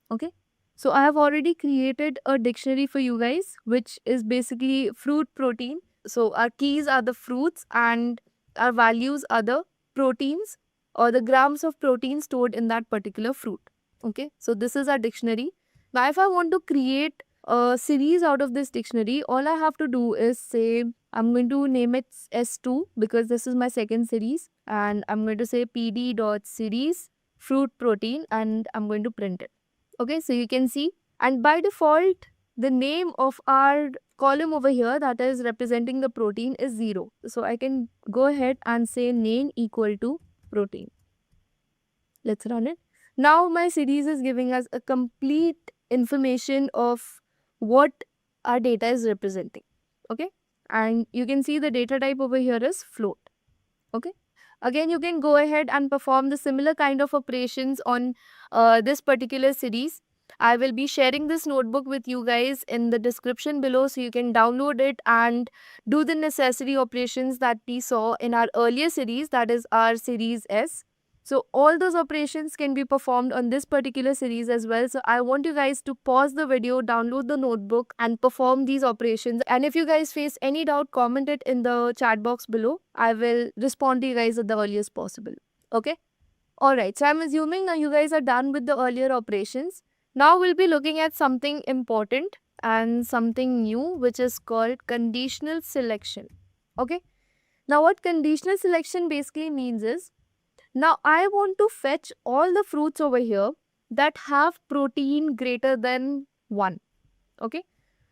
Okay. So I have already created a dictionary for you guys, which is basically fruit protein. So our keys are the fruits and our values are the proteins or the grams of protein stored in that particular fruit. Okay. So this is our dictionary. Now, if I want to create a series out of this dictionary, all I have to do is say, I'm going to name it S2 because this is my second series, and I'm going to say pd.series fruit protein and I'm going to print it. Okay, so you can see, and by default, the name of our column over here that is representing the protein is 0. So I can go ahead and say name equal to protein. Let's run it. Now my series is giving us a complete information of what our data is representing. Okay, and you can see the data type over here is float. Okay. Again, you can go ahead and perform the similar kind of operations on this particular series. I will be sharing this notebook with you guys in the description below so you can download it and do the necessary operations that we saw in our earlier series, that is our series S. So all those operations can be performed on this particular series as well. So I want you guys to pause the video, download the notebook and perform these operations. And if you guys face any doubt, comment it in the chat box below. I will respond to you guys at the earliest possible. Okay. Alright, so I'm assuming now you guys are done with the earlier operations. Now we'll be looking at something important and something new, which is called conditional selection. Okay. Now what conditional selection basically means is, now I want to fetch all the fruits over here that have protein greater than 1. Okay.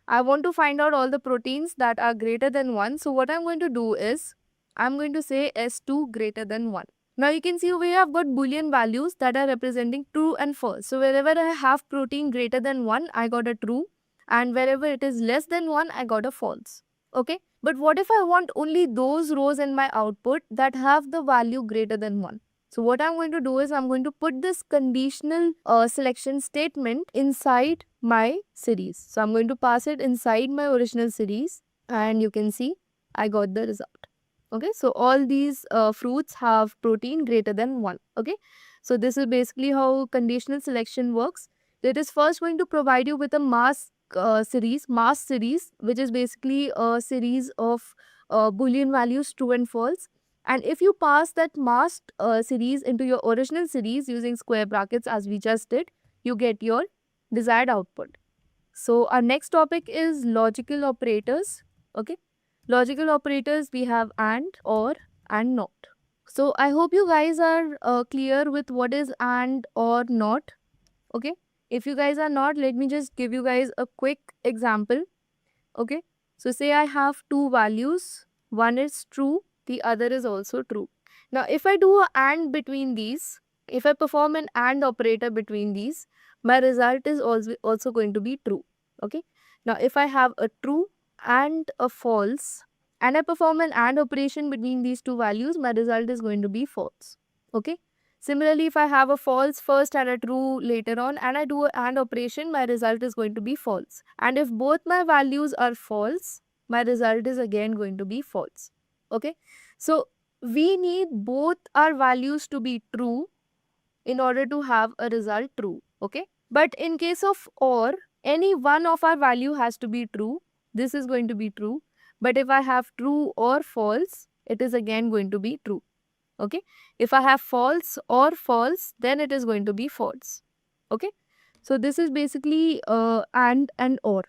I want to find out all the proteins that are greater than 1. So what I'm going to do is, I'm going to say S2 greater than 1. Now you can see over here I've got boolean values that are representing true and false. So wherever I have protein greater than 1, I got a true. And wherever it is less than 1, I got a false. Okay. But what if I want only those rows in my output that have the value greater than 1? So what I'm going to do is I'm going to put this conditional selection statement inside my series. So I'm going to pass it inside my original series and you can see I got the result. Okay, so all these fruits have protein greater than 1. Okay, so this is basically how conditional selection works. It is first going to provide you with a mask series, which is basically a series of boolean values true and false. And if you pass that masked series into your original series using square brackets as we just did, you get your desired output. So our next topic is logical operators. Okay. Logical operators, we have and, or, and not. So I hope you guys are clear with what is and or not. Okay. If you guys are not, let me just give you guys a quick example. Okay. So say I have two values. One is true, the other is also true. Now if I do a AND between these, if I perform an AND operator between these, my result is also going to be true. Okay. Now if I have a true and a false, and I perform an AND operation between these two values, my result is going to be false. Okay. Similarly, if I have a false first and a true later on, and I do an AND operation, my result is going to be false. And if both my values are false, my result is again going to be false. Okay. So we need both our values to be true in order to have a result true. Okay. But in case of OR, any one of our value has to be true. This is going to be true. But if I have true or false, it is again going to be true. Okay. If I have false or false, then it is going to be false. Okay. So this is basically and or.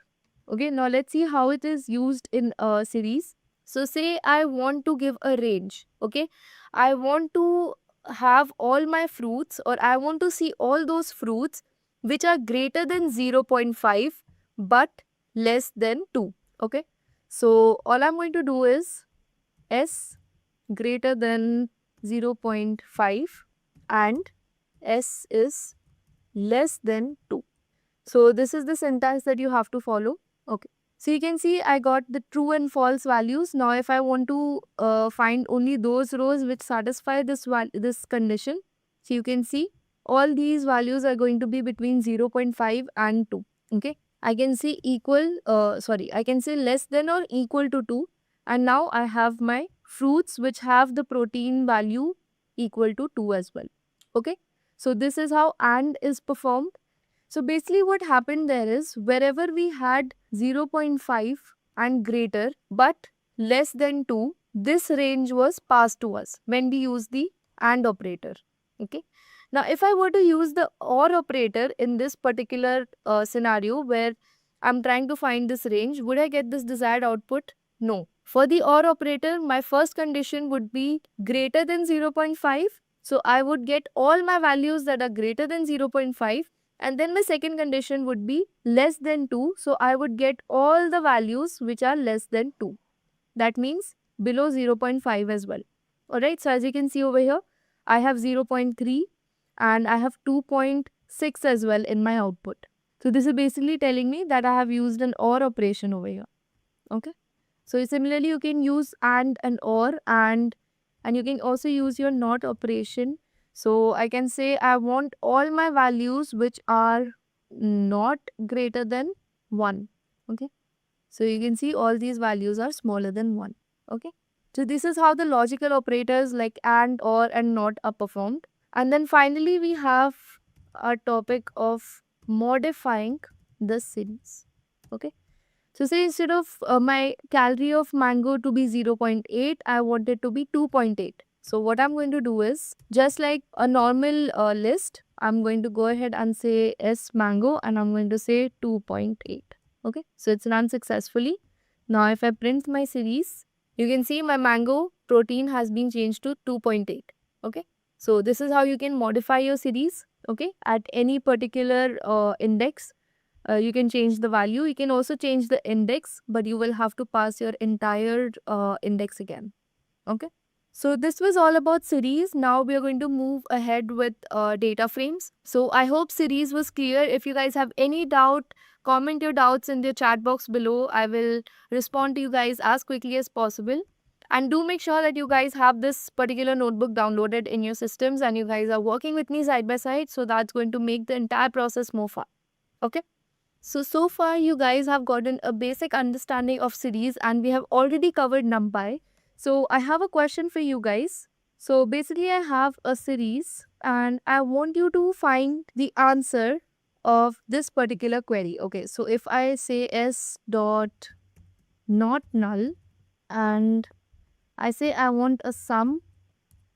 Okay. Now let's see how it is used in a series. So say I want to give a range. Okay. I want to have all my fruits, or I want to see all those fruits which are greater than 0.5 but less than 2. Okay. So all I'm going to do is S greater than 0.5 and S is less than 2. So this is the syntax that you have to follow. Okay. So you can see I got the true and false values. Now if I want to find only those rows which satisfy this condition, so you can see all these values are going to be between 0.5 and 2. Okay. I can say I can say less than or equal to 2. And now I have my fruits which have the protein value equal to 2 as well. Okay. So this is how AND is performed. So basically what happened there is wherever we had 0.5 and greater but less than 2, this range was passed to us when we use the AND operator. Okay. Now if I were to use the OR operator in this particular scenario where I'm trying to find this range, would I get this desired output? No. For the OR operator, my first condition would be greater than 0.5. So I would get all my values that are greater than 0.5. And then my second condition would be less than 2. So I would get all the values which are less than 2. That means below 0.5 as well. Alright, so as you can see over here, I have 0.3 and I have 2.6 as well in my output. So this is basically telling me that I have used an OR operation over here. Okay. So similarly, you can use AND and OR and you can also use your NOT operation. So I can say I want all my values which are not greater than 1. Okay. So you can see all these values are smaller than 1. Okay. So this is how the logical operators like AND, OR and NOT are performed. And then finally we have a topic of modifying the series. Okay. So say instead of my calorie of mango to be 0.8, I want it to be 2.8. So what I'm going to do is, just like a normal list, I'm going to go ahead and say S mango and I'm going to say 2.8. Okay, so it's run successfully. Now if I print my series, you can see my mango protein has been changed to 2.8. Okay, so this is how you can modify your series. Okay, at any particular index. You can change the value. You can also change the index, but you will have to pass your entire index again. Okay. So this was all about series. Now we are going to move ahead with data frames. So I hope series was clear. If you guys have any doubt, comment your doubts in the chat box below. I will respond to you guys as quickly as possible. And do make sure that you guys have this particular notebook downloaded in your systems and you guys are working with me side by side. So that's going to make the entire process more fun. Okay. So far you guys have gotten a basic understanding of series and we have already covered NumPy. So I have a question for you guys. So basically I have a series and I want you to find the answer of this particular query. Okay, so if I say s dot not null and I say I want a sum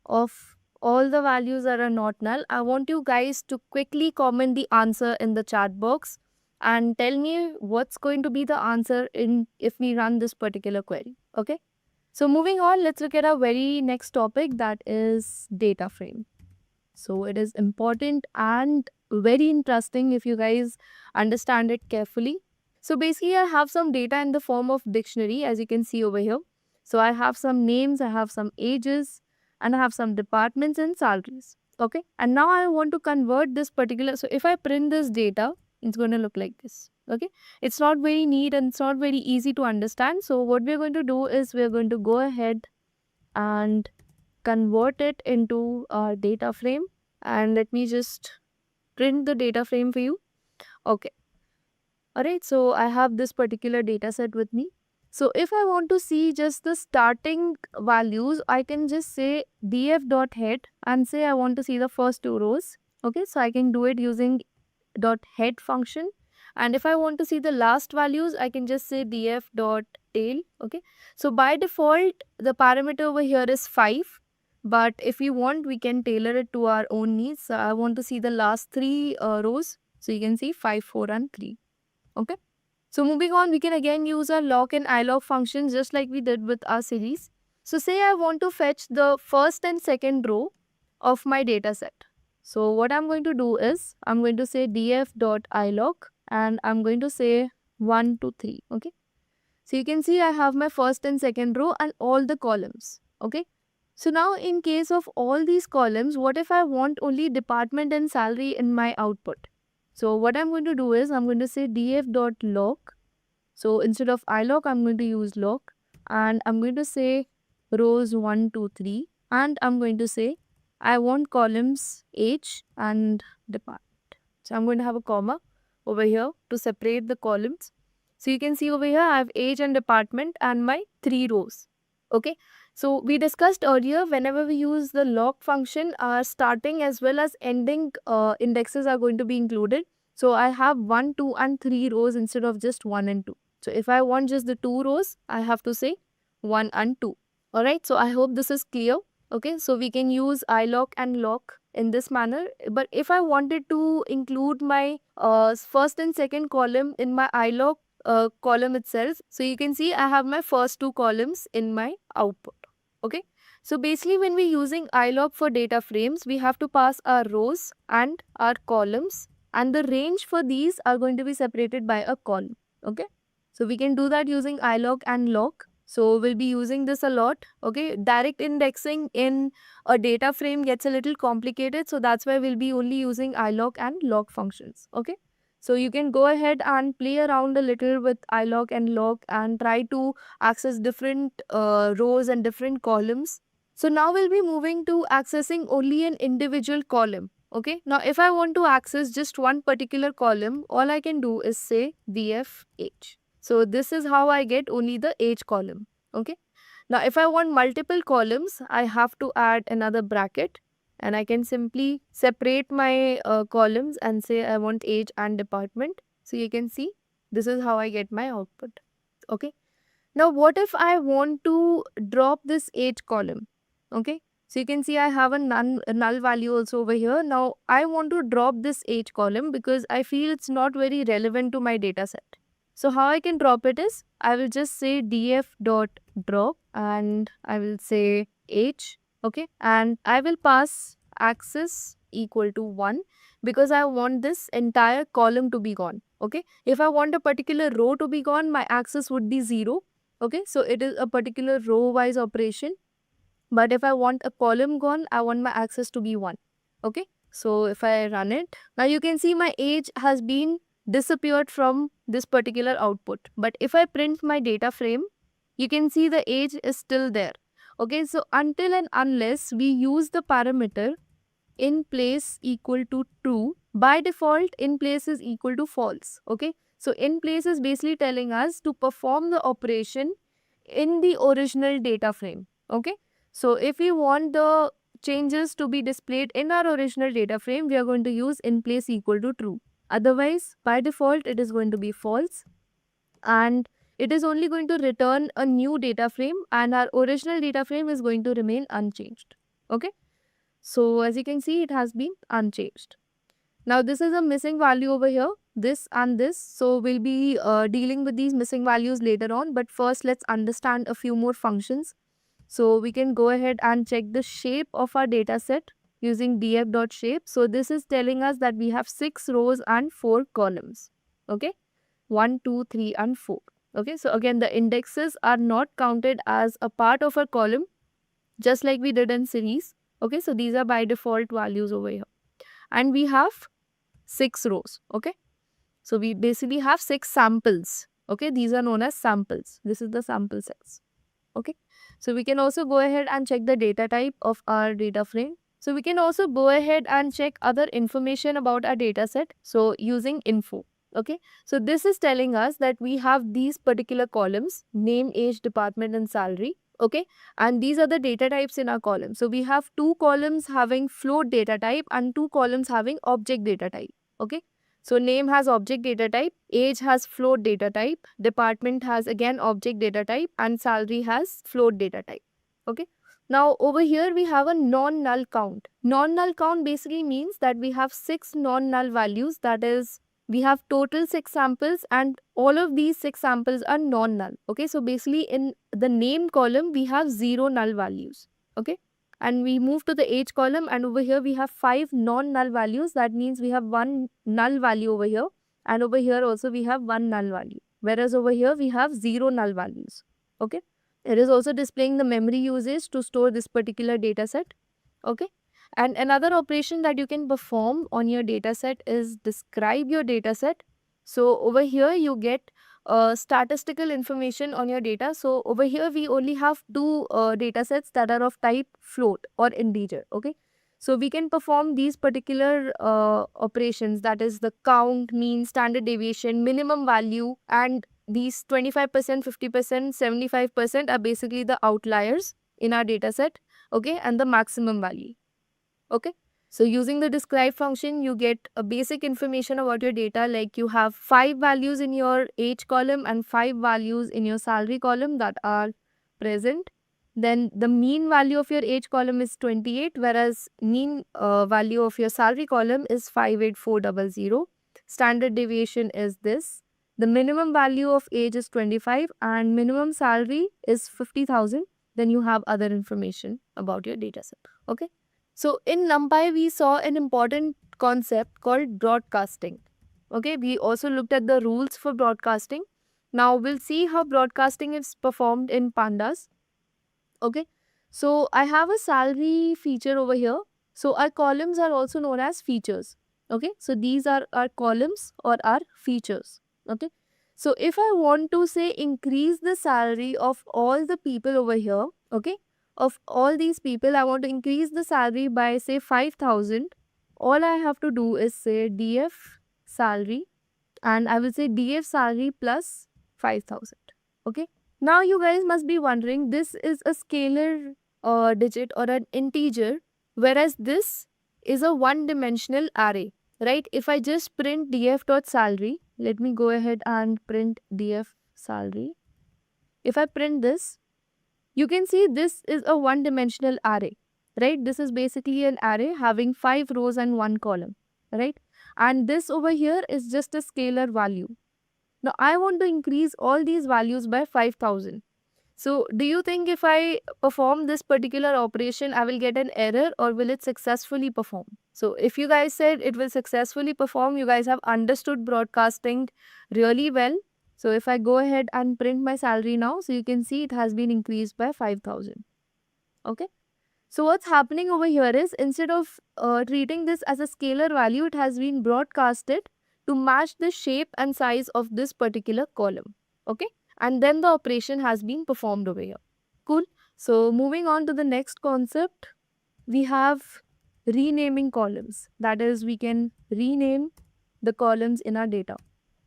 of all the values that are not null, I want you guys to quickly comment the answer in the chat box and tell me what's going to be the answer in if we run this particular query. Okay. So moving on, let's look at our very next topic, that is data frame. So it is important and very interesting if you guys understand it carefully. So basically I have some data in the form of dictionary, as you can see over here. So I have some names, I have some ages, and I have some departments and salaries. Okay. And now I want to convert this particular, so if I print this data, it's going to look like this. Okay. It's not very neat and it's not very easy to understand. So what we're going to do is we're going to go ahead and convert it into a data frame, and let me just print the data frame for you. Okay. Alright, so I have this particular data set with me. So if I want to see just the starting values, I can just say df.head and say I want to see the first two rows. Okay, so I can do it using .head function. And if I want to see the last values, I can just say df.tail. Okay, so by default the parameter over here is 5, but if we want we can tailor it to our own needs. So I want to see the last three rows, so you can see 5, 4 and 3. Okay, so moving on, we can again use our log and ilog functions just like we did with our series. So say I want to fetch the first and second row of my data set. So what I'm going to do is I'm going to say df.ilog and I'm going to say 1 to 3. Okay, so you can see I have my first and second row and all the columns. Okay, so now in case of all these columns, what if I want only department and salary in my output? So what I'm going to do is I'm going to say df.log. So instead of ilog, I'm going to use log, and I'm going to say rows 1, 2, 3, and I'm going to say I want columns age and department. So I'm going to have a comma over here to separate the columns. So you can see over here I have age and department and my 3 rows. Okay. So we discussed earlier, whenever we use the log function, our starting as well as ending indexes are going to be included. So I have 1, 2 and 3 rows instead of just 1 and 2. So if I want just the 2 rows, I have to say 1 and 2. Alright, so I hope this is clear. Okay, so we can use ilog and log in this manner. But if I wanted to include my first and second column in my ilog column itself, so you can see I have my first 2 columns in my output. Okay, so basically when we're using ilog for data frames, we have to pass our rows and our columns, and the range for these are going to be separated by a column. Okay, so we can do that using ilog and log. So we'll be using this a lot. Okay, direct indexing in a data frame gets a little complicated, so that's why we'll be only using ilog and log functions. Okay, so you can go ahead and play around a little with ilog and log and try to access different rows and different columns. So now we'll be moving to accessing only an individual column. Okay, now if I want to access just one particular column, all I can do is say df_age. So this is how I get only the age column. Okay, now if I want multiple columns, I have to add another bracket, and I can simply separate my columns and say I want age and department. So you can see this is how I get my output. Okay, now what if I want to drop this age column? Okay, so you can see I have a null value also over here. Now I want to drop this age column because I feel it's not very relevant to my data set. So how I can drop it is I will just say df.drop and I will say age. Okay, and I will pass axis equal to 1 because I want this entire column to be gone. Okay, if I want a particular row to be gone, my axis would be 0. Okay, so it is a particular row wise operation. But if I want a column gone, I want my axis to be 1. Okay, so if I run it, now you can see my age has been disappeared from this particular output. But if I print my data frame, you can see the age is still there. Okay, so until and unless we use the parameter in place equal to true, by default in place is equal to false. Okay, so in place is basically telling us to perform the operation in the original data frame. Okay, so if we want the changes to be displayed in our original data frame, we are going to use in place equal to true. Otherwise, by default, it is going to be false, and it is only going to return a new data frame, and our original data frame is going to remain unchanged. Okay, so as you can see, it has been unchanged. Now this is a missing value over here this and this. So we'll be dealing with these missing values later on. But first, let's understand a few more functions. So we can go ahead and check the shape of our data set using df.shape. So this is telling us that we have 6 rows and 4 columns. Okay, 1, 2, 3 and 4. Okay, so again the indexes are not counted as a part of a column, just like we did in series. Okay, so these are by default values over here. And we have 6 rows. Okay, so we basically have 6 samples. Okay, these are known as samples. This is the sample sets. Okay, so we can also go ahead and check the data type of our data frame. So we can also go ahead and check other information about our data set. So using info. Okay, so this is telling us that we have these particular columns: name, age, department and salary. Okay, and these are the data types in our column. So we have 2 columns having float data type and 2 columns having object data type. Okay, so name has object data type, age has float data type, department has again object data type and salary has float data type. Okay, now over here we have a non-null count. Non-null count basically means that we have 6 non-null values, that is we have total 6 samples and all of these 6 samples are non-null. Okay, so basically in the name column we have 0 null values. Okay, and we move to the age column and over here we have 5 non-null values. That means we have 1 null value over here and over here also we have 1 null value, whereas over here we have 0 null values. Okay, it is also displaying the memory usage to store this particular data set. Okay, and another operation that you can perform on your data set is describe your data set. So over here you get statistical information on your data. So over here we only have 2 data sets that are of type float or integer. Okay, so we can perform these particular operations, that is the count, mean, standard deviation, minimum value, and these 25%, 50%, 75% are basically the outliers in our data set. Okay, and the maximum value. Okay, so using the describe function, you get a basic information about your data, like you have 5 values in your age column and 5 values in your salary column that are present. Then the mean value of your age column is 28, whereas mean value of your salary column is 58400. Standard deviation is this. The minimum value of age is 25 and minimum salary is 50,000. Then you have other information about your data set. Okay. So in NumPy, we saw an important concept called broadcasting. Okay, we also looked at the rules for broadcasting. Now we'll see how broadcasting is performed in Pandas. Okay, so I have a salary feature over here. So our columns are also known as features. Okay, so these are our columns or our features. Okay, so if I want to say increase the salary of all the people over here, okay, of all these people, I want to increase the salary by say 5,000. All I have to do is say df salary and I will say df salary plus 5,000. Okay. Now you guys must be wondering, this is a scalar digit or an integer, whereas this is a one-dimensional array, right? If I just print df.salary, let me go ahead and print df salary. If I print this, you can see this is a one-dimensional array, right? This is basically an array having 5 rows and 1 column, right? And this over here is just a scalar value. Now I want to increase all these values by 5,000. So do you think if I perform this particular operation, I will get an error or will it successfully perform? So if you guys said it will successfully perform, you guys have understood broadcasting really well. So if I go ahead and print my salary now, so you can see it has been increased by 5,000. Okay. So what's happening over here is instead of treating this as a scalar value, it has been broadcasted to match the shape and size of this particular column. Okay. And then the operation has been performed over here. Cool. So moving on to the next concept, we have renaming columns. That is, we can rename the columns in our data.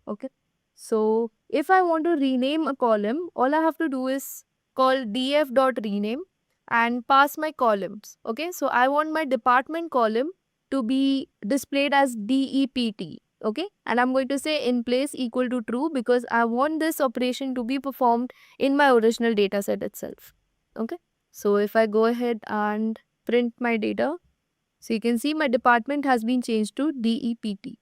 Okay. So if I want to rename a column, all I have to do is call df.rename and pass my columns. Okay. So I want my department column to be displayed as DEPT. Okay, and I'm going to say in place equal to true because I want this operation to be performed in my original data set itself. Okay, so if I go ahead and print my data, so you can see my department has been changed to DEPT.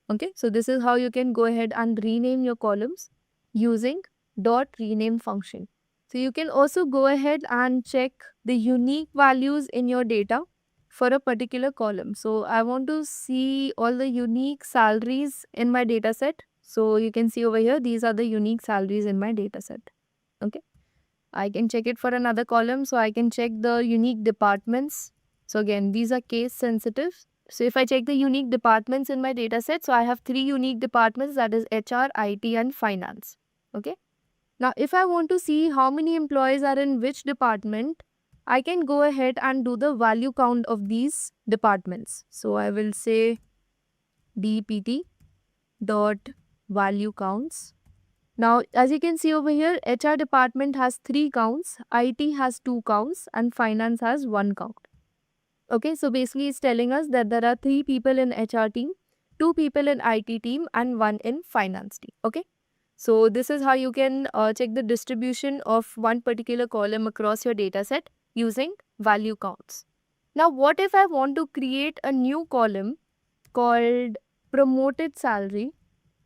Okay, so this is how you can go ahead and rename your columns using dot rename function. So you can also go ahead and check the unique values in your data for a particular column. So I want to see all the unique salaries in my data set. So you can see over here, these are the unique salaries in my data set. Okay. I can check it for another column. So I can check the unique departments. So again, these are case sensitive. So if I check the unique departments in my data set, so I have 3 unique departments, that is HR, IT and finance. Okay. Now, if I want to see how many employees are in which department, I can go ahead and do the value count of these departments. So I will say dpt dot value counts. Now, as you can see over here, HR department has 3 counts, IT has 2 counts and finance has 1 count. Okay, so basically it's telling us that there are 3 people in HR team, 2 people in IT team and 1 in finance team. Okay. So this is how you can check the distribution of one particular column across your data set using value counts. Now, what if I want to create a new column called promoted salary?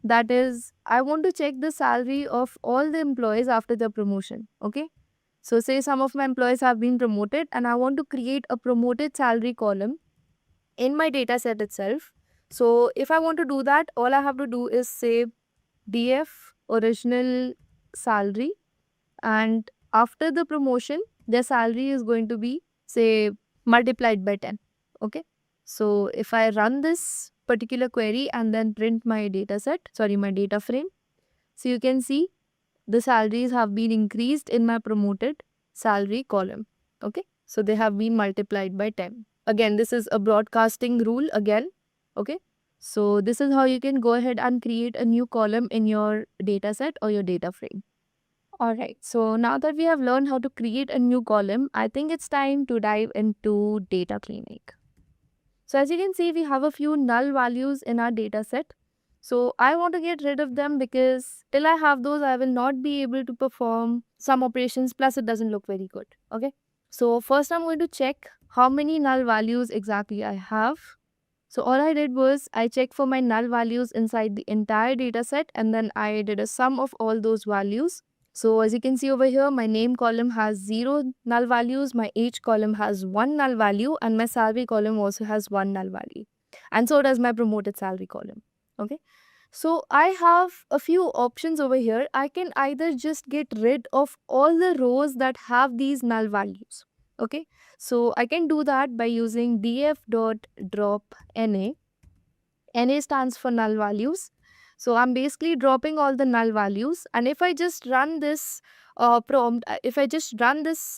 That is, I want to check the salary of all the employees after the promotion. Okay. So say some of my employees have been promoted and I want to create a promoted salary column in my data set itself. So if I want to do that, all I have to do is say df original salary, and after the promotion their salary is going to be say multiplied by 10. Okay, so if I run this particular query and then print my data frame, so you can see the salaries have been increased in my promoted salary column. Okay, so they have been multiplied by 10. Again, this is a broadcasting rule again. Okay, so this is how you can go ahead and create a new column in your data set or your data frame. Alright, so now that we have learned how to create a new column, I think it's time to dive into data cleaning. So as you can see, we have a few null values in our data set. So I want to get rid of them because till I have those, I will not be able to perform some operations, plus it doesn't look very good. Okay, so first I'm going to check how many null values exactly I have. So all I did was I checked for my null values inside the entire data set and then I did a sum of all those values. So as you can see over here, my name column has 0 null values, my age column has 1 null value and my salary column also has 1 null value. And so does my promoted salary column. Okay. So I have a few options over here. I can either just get rid of all the rows that have these null values. Okay. So I can do that by using df.drop na. Na stands for null values. So I'm basically dropping all the null values. And if I just run this prompt, if I just run this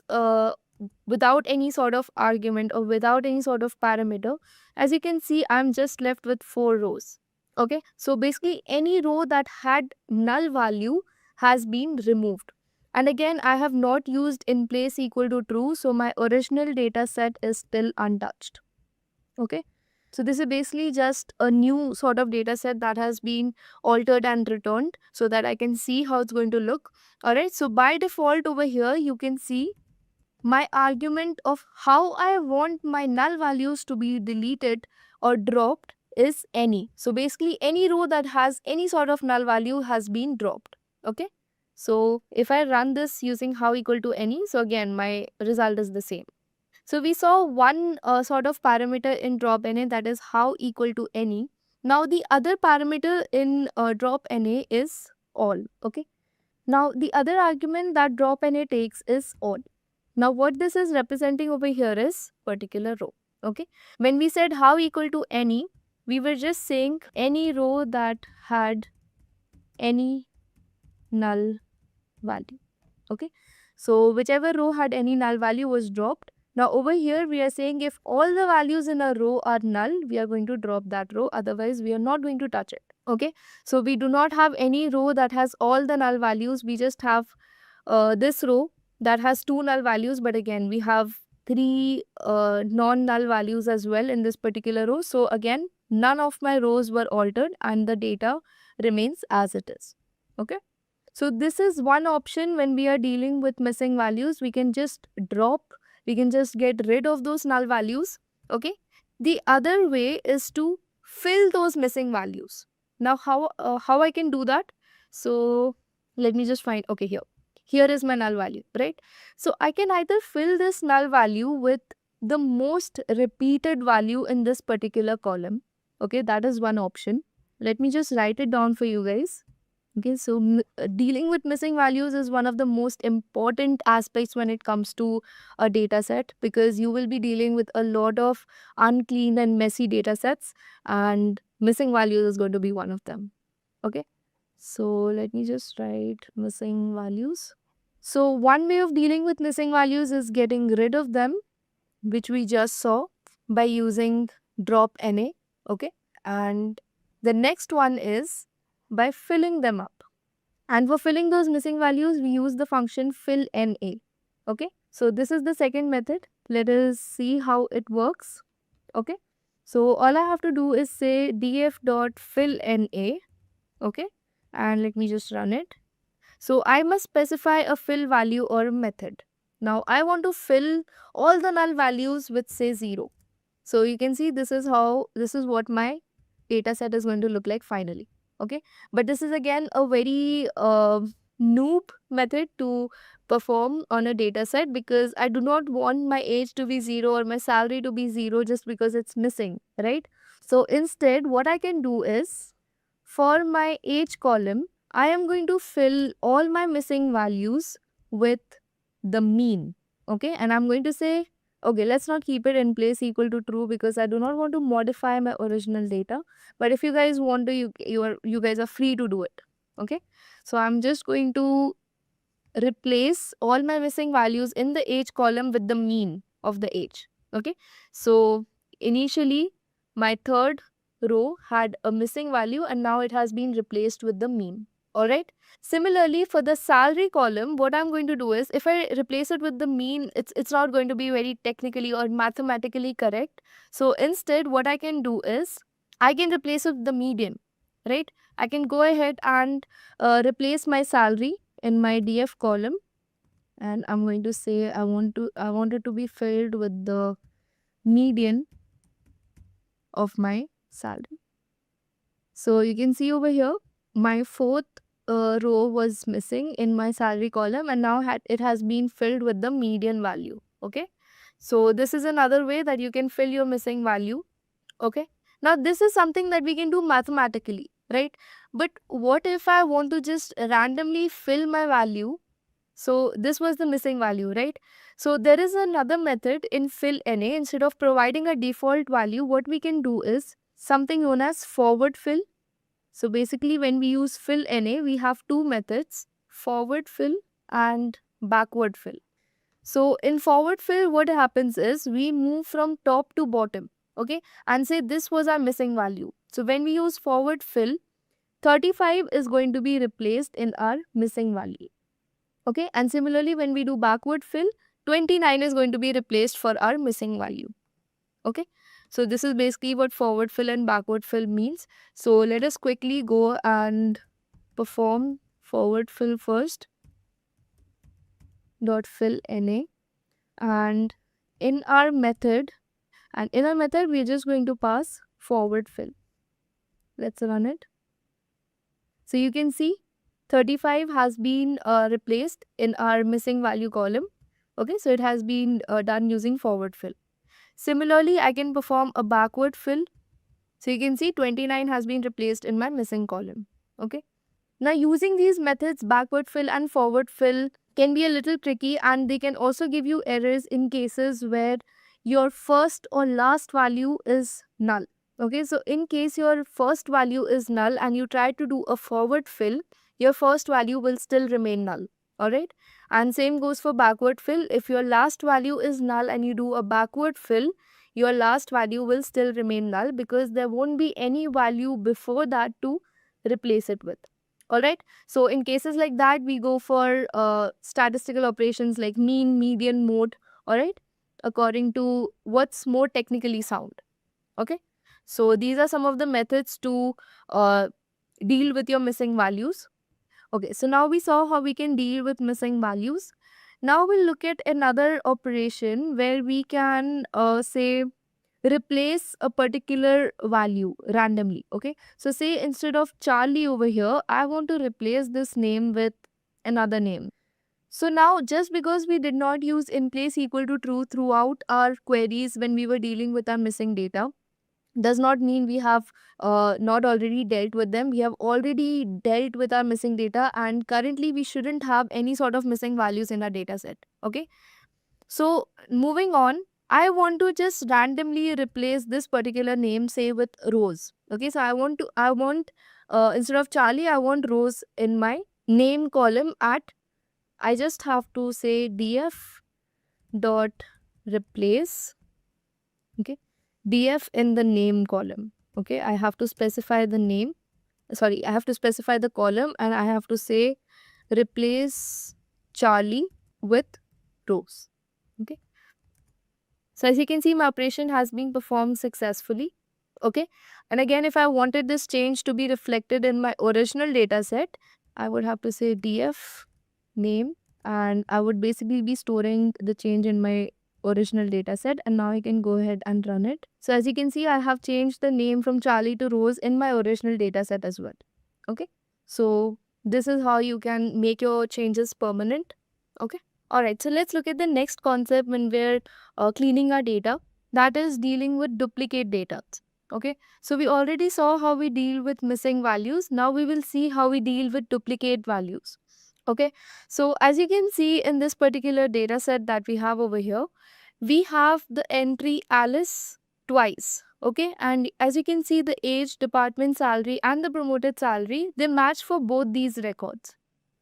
without any sort of argument or without any sort of parameter, as you can see, I'm just left with 4 rows. Okay, so basically any row that had null value has been removed. And again, I have not used in place equal to true, so my original data set is still untouched. Okay, so this is basically just a new sort of data set that has been altered and returned so that I can see how it's going to look. Alright, so by default over here, you can see my argument of how I want my null values to be deleted or dropped is any. So basically any row that has any sort of null value has been dropped. Okay, so if I run this using how equal to any, so again my result is the same. So we saw one sort of parameter in drop na, that is how equal to any. Now the other parameter in drop na is all. Okay, now the other argument that drop na takes is all. Now what this is representing over here is particular row. Okay, when we said how equal to any, we were just saying any row that had any null value. Okay, so whichever row had any null value was dropped. Now over here we are saying if all the values in a row are null, we are going to drop that row, otherwise we are not going to touch it. Okay, so we do not have any row that has all the null values, we just have this row that has 2 null values, but again we have 3 non-null values as well in this particular row. So again, none of my rows were altered and the data remains as it is. Okay, so this is one option when we are dealing with missing values. We can just get rid of those null values. Okay, the other way is to fill those missing values. Now how I can do that? So let me just find, okay, here is my null value, right? So I can either fill this null value with the most repeated value in this particular column. Okay, that is one option. Let me just write it down for you guys. Okay, so dealing with missing values is one of the most important aspects when it comes to a data set, because you will be dealing with a lot of unclean and messy data sets, and missing values is going to be one of them. Okay, so let me just write missing values. So one way of dealing with missing values is getting rid of them, which we just saw by using drop NA. Okay, and the next one is by filling them up. And for filling those missing values, we use the function fill NA. Okay, so this is the second method. Let us see how it works. Okay, so all I have to do is say df.fill_NA. Okay, and let me just run it. So I must specify a fill value or method. Now I want to fill all the null values with say 0. So you can see this is what my data set is going to look like finally. Okay, but this is again a very noob method to perform on a data set, because I do not want my age to be 0 or my salary to be 0 just because it's missing, right? So instead what I can do is, for my age column, I am going to fill all my missing values with the mean. Okay, and I'm going to say, okay, let's not keep it in place equal to true, because I do not want to modify my original data. But if you guys want to, you guys are free to do it. Okay, so I'm just going to replace all my missing values in the age column with the mean of the age. Okay, so initially my third row had a missing value, and now it has been replaced with the mean. All right. Similarly, for the salary column, what I'm going to do is, if I replace it with the mean, it's not going to be very technically or mathematically correct. So instead, what I can do is, I can replace it with the median, right? I can go ahead and replace my salary in my df column, and I'm going to say I want it to be filled with the median of my salary. So you can see over here, my fourth row was missing in my salary column, and now it has been filled with the median value. Okay, so this is another way that you can fill your missing value. Okay, now this is something that we can do mathematically, right? But what if I want to just randomly fill my value? So this was the missing value, right? So there is another method in fill NA. Instead of providing a default value, what we can do is something known as forward fill. So basically, when we use fill NA, we have two methods, forward fill and backward fill. So in forward fill, what happens is we move from top to bottom, okay, and say this was our missing value. So when we use forward fill, 35 is going to be replaced in our missing value. Okay, and similarly, when we do backward fill, 29 is going to be replaced for our missing value. Okay, so this is basically what forward fill and backward fill means. So let us quickly go and perform forward fill first. Dot fill NA, and in our method we're just going to pass forward fill. Let's run it. So you can see 35 has been replaced in our missing value column. Okay, so it has been done using forward fill. Similarly, I can perform a backward fill. So you can see 29 has been replaced in my missing column. Okay, now using these methods, backward fill and forward fill, can be a little tricky, and they can also give you errors in cases where your first or last value is null. Okay, so in case your first value is null and you try to do a forward fill, your first value will still remain null. Alright, and same goes for backward fill. If your last value is null and you do a backward fill, your last value will still remain null, because there won't be any value before that to replace it with. Alright, so in cases like that, we go for statistical operations like mean, median, mode, alright, according to what's more technically sound. Okay, so these are some of the methods to deal with your missing values. Okay, so now we saw how we can deal with missing values. Now we'll look at another operation where we can say replace a particular value randomly. Okay, so say instead of Charlie over here, I want to replace this name with another name. So now, just because we did not use in place equal to true throughout our queries when we were dealing with our missing data, does not mean we have not already dealt with them. We have already dealt with our missing data, and currently we shouldn't have any sort of missing values in our data set. Okay, so moving on, I want to just randomly replace this particular name, say with Rose. Okay, so I want instead of Charlie, I want Rose in my name column. At I just have to say df dot replace, okay, df in the name column. Okay, I have to specify the name, sorry, I have to specify the column, and I have to say replace Charlie with Rose. Okay, so as you can see, my operation has been performed successfully. Okay, and again, if I wanted this change to be reflected in my original data set, I would have to say df name, and I would basically be storing the change in my original data set. And now I can go ahead and run it. So as you can see, I have changed the name from Charlie to Rose in my original data set as well. Okay, so this is how you can make your changes permanent. Okay, all right, so let's look at the next concept when we're cleaning our data, that is dealing with duplicate data. Okay, so we already saw how we deal with missing values. Now we will see how we deal with duplicate values. Okay, so as you can see in this particular data set that we have over here, we have the entry Alice twice. Okay, and as you can see, the age, department salary, and the promoted salary, they match for both these records.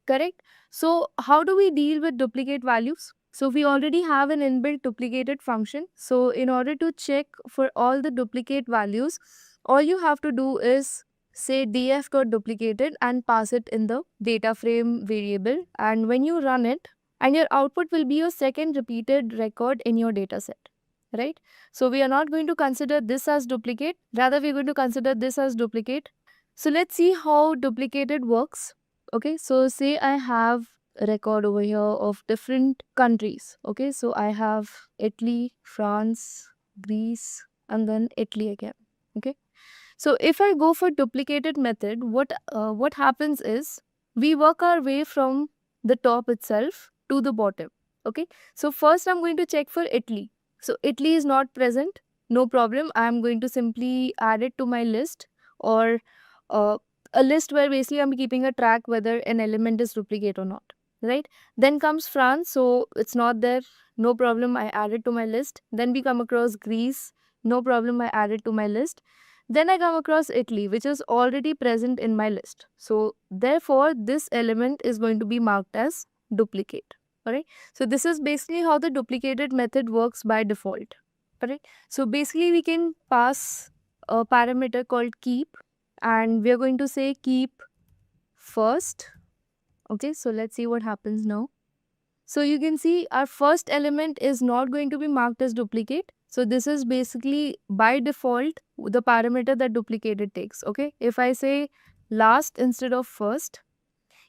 Correct? So how do we deal with duplicate values? So we already have an inbuilt duplicated function. So in order to check for all the duplicate values, all you have to do is say df got duplicated and pass it in the data frame variable. And when you run it, and your output will be your second repeated record in your data set. Right? So we are not going to consider this as duplicate. Rather, we're going to consider this as duplicate. So let's see how duplicated works. Okay, so say I have a record over here of different countries. Okay, so I have Italy, France, Greece, and then Italy again. Okay, so if I go for duplicated method, what happens is we work our way from the top itself to the bottom. Okay, so first I'm going to check for Italy. So Italy is not present, no problem. I'm going to simply add it to my list, or a list where basically I'm keeping a track whether an element is duplicate or not. Right? Then comes France, so it's not there, no problem. I add it to my list. Then we come across Greece, no problem. I add it to my list. Then I come across Italy, which is already present in my list. So therefore, this element is going to be marked as duplicate. Alright. So this is basically how the duplicated method works by default. Alright. So basically we can pass a parameter called keep, and we are going to say keep first. Okay. So let's see what happens now. So you can see our first element is not going to be marked as duplicate. So this is basically by default the parameter that duplicated takes. Okay, if I say last instead of first,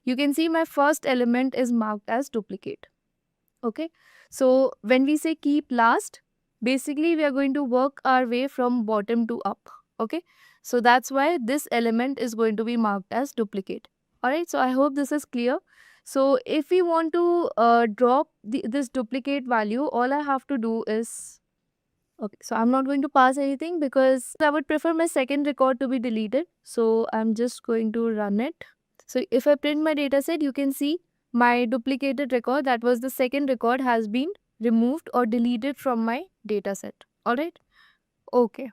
you can see my first element is marked as duplicate. Okay, so when we say keep last, basically we are going to work our way from bottom to up. Okay, so that's why this element is going to be marked as duplicate. Alright, so I hope this is clear. So if we want to drop this duplicate value, all I have to do is, okay, so I'm not going to pass anything because I would prefer my second record to be deleted. So I'm just going to run it. So if I print my data set, you can see my duplicated record, that was the second record, has been removed or deleted from my data set. Alright. Okay.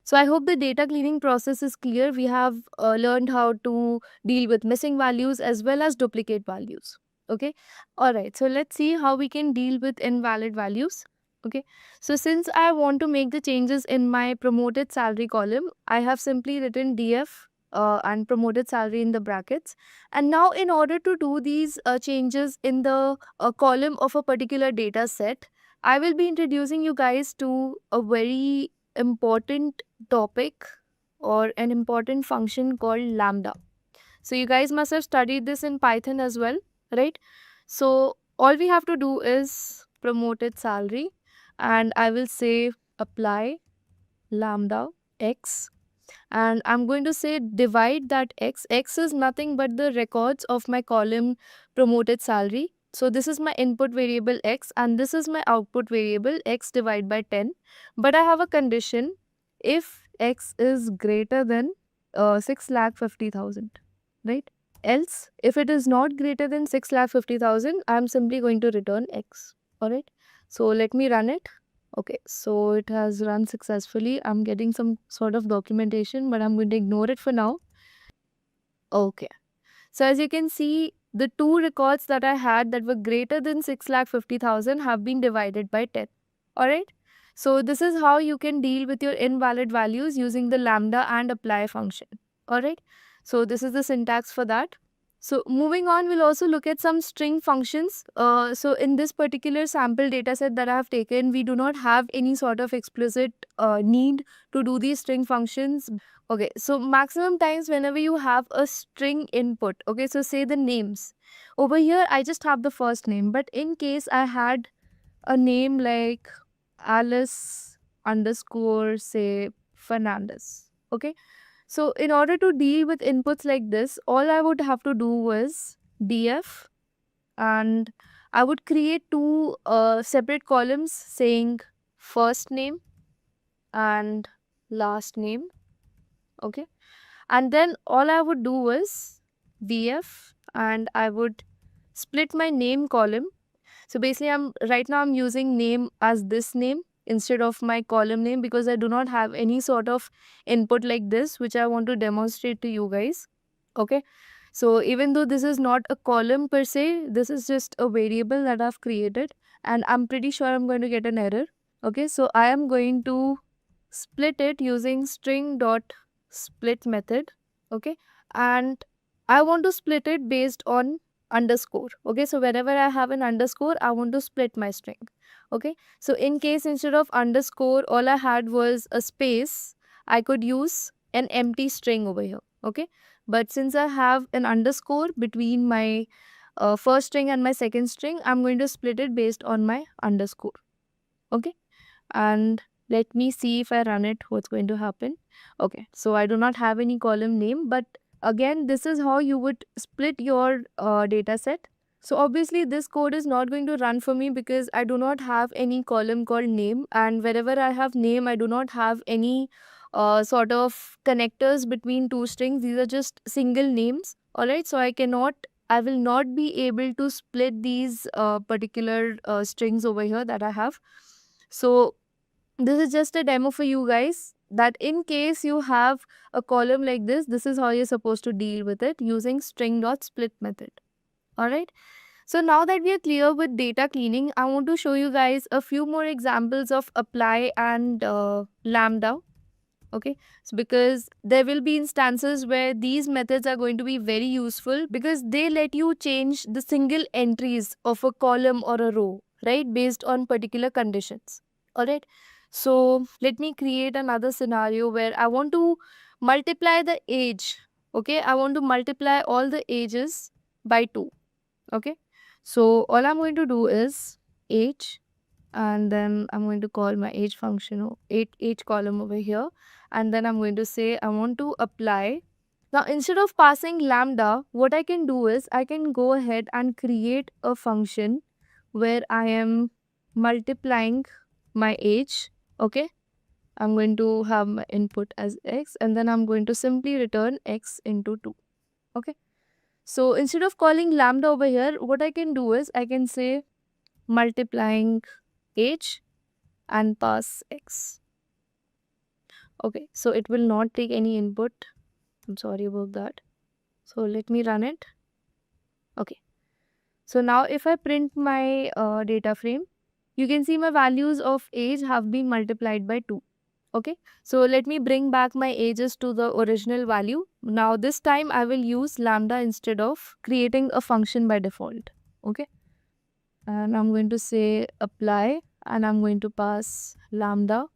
So I hope the data cleaning process is clear. We have learned how to deal with missing values as well as duplicate values. Okay. Alright. So let's see how we can deal with invalid values. Okay. So since I want to make the changes in my promoted salary column, I have simply written df and promoted salary in the brackets. And now in order to do these changes in the column of a particular data set, I will be introducing you guys to a very important topic or an important function called lambda. So you guys must have studied this in Python as well, right? So all we have to do is promoted salary, and I will say apply lambda x, and I'm going to say divide that x. X is nothing but the records of my column promoted salary. So this is my input variable x and this is my output variable x divided by 10. But I have a condition: if x is greater than 6,50,000, right? Else, if it is not greater than 6,50,000, I'm simply going to return x. Alright. So let me run it. Okay, so it has run successfully. I'm getting some sort of documentation, but I'm going to ignore it for now. Okay. So as you can see, the two records that I had that were greater than 6,50,000 have been divided by 10. Alright. So this is how you can deal with your invalid values using the lambda and apply function. Alright. So this is the syntax for that. So moving on, we'll also look at some string functions. So in this particular sample dataset that I have taken, we do not have any sort of explicit need to do these string functions. Okay, so maximum times whenever you have a string input, okay, so say the names. Over here, I just have the first name, but in case I had a name like Alice underscore, say, Fernandez, okay. So in order to deal with inputs like this, all I would have to do was df, and I would create two separate columns saying first name and last name, okay. And then all I would do was df, and I would split my name column. So basically right now I'm using name as this name instead of my column name because I do not have any sort of input like this which I want to demonstrate to you guys. Okay. So even though this is not a column per se, this is just a variable that I've created, and I'm pretty sure I'm going to get an error. Okay. So I am going to split it using string dot split method. Okay. And I want to split it based on underscore. Okay, so wherever I have an underscore, I want to split my string. Okay, so in case instead of underscore all I had was a space, I could use an empty string over here. Okay, but since I have an underscore between my first string and my second string, I'm going to split it based on my underscore. Okay, and let me see if I run it, what's going to happen. Okay, so I do not have any column name, but again, this is how you would split your data set. So obviously this code is not going to run for me because I do not have any column called name, and wherever I have name, I do not have any sort of connectors between two strings. These are just single names. Alright, so I will not be able to split these particular strings over here that I have. So this is just a demo for you guys, that in case you have a column like this is how you're supposed to deal with it using string.split method. Alright. So now that we are clear with data cleaning, I want to show you guys a few more examples of apply and lambda. Okay, so because there will be instances where these methods are going to be very useful because they let you change the single entries of a column or a row, right, based on particular conditions. All right, so let me create another scenario where I want to multiply the age. Okay, I want to multiply all the ages by 2. Okay, so all I'm going to do is age, and then I'm going to call my age function, age column over here, and then I'm going to say I want to apply. Now instead of passing lambda, what I can do is I can go ahead and create a function where I am multiplying my age. Okay, I'm going to have my input as x, and then I'm going to simply return x into 2. Okay, so instead of calling lambda over here, what I can do is I can say multiplying age and pass x. Okay, so it will not take any input. I'm sorry about that. So let me run it. Okay, so now if I print my data frame, you can see my values of age have been multiplied by 2. Okay, so let me bring back my ages to the original value. Now this time I will use lambda instead of creating a function by default. Okay, and I'm going to say apply, and I'm going to pass lambda,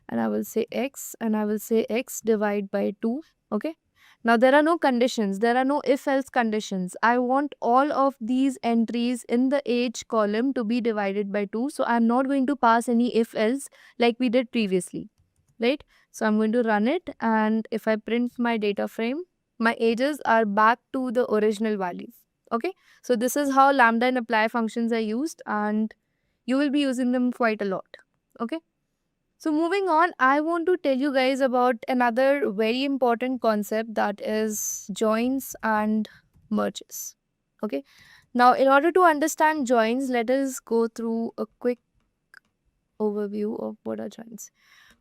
and I will say x, and I will say x divide by 2. Okay, now there are no conditions, there are no if else conditions. I want all of these entries in the age column to be divided by 2, so I'm not going to pass any if else like we did previously, right? So I'm going to run it, and if I print my data frame, my ages are back to the original values. Okay, so this is how lambda and apply functions are used, and you will be using them quite a lot. Okay, so moving on, I want to tell you guys about another very important concept, that is joins and merges. Okay, now in order to understand joins, let us go through a quick overview of what are joins.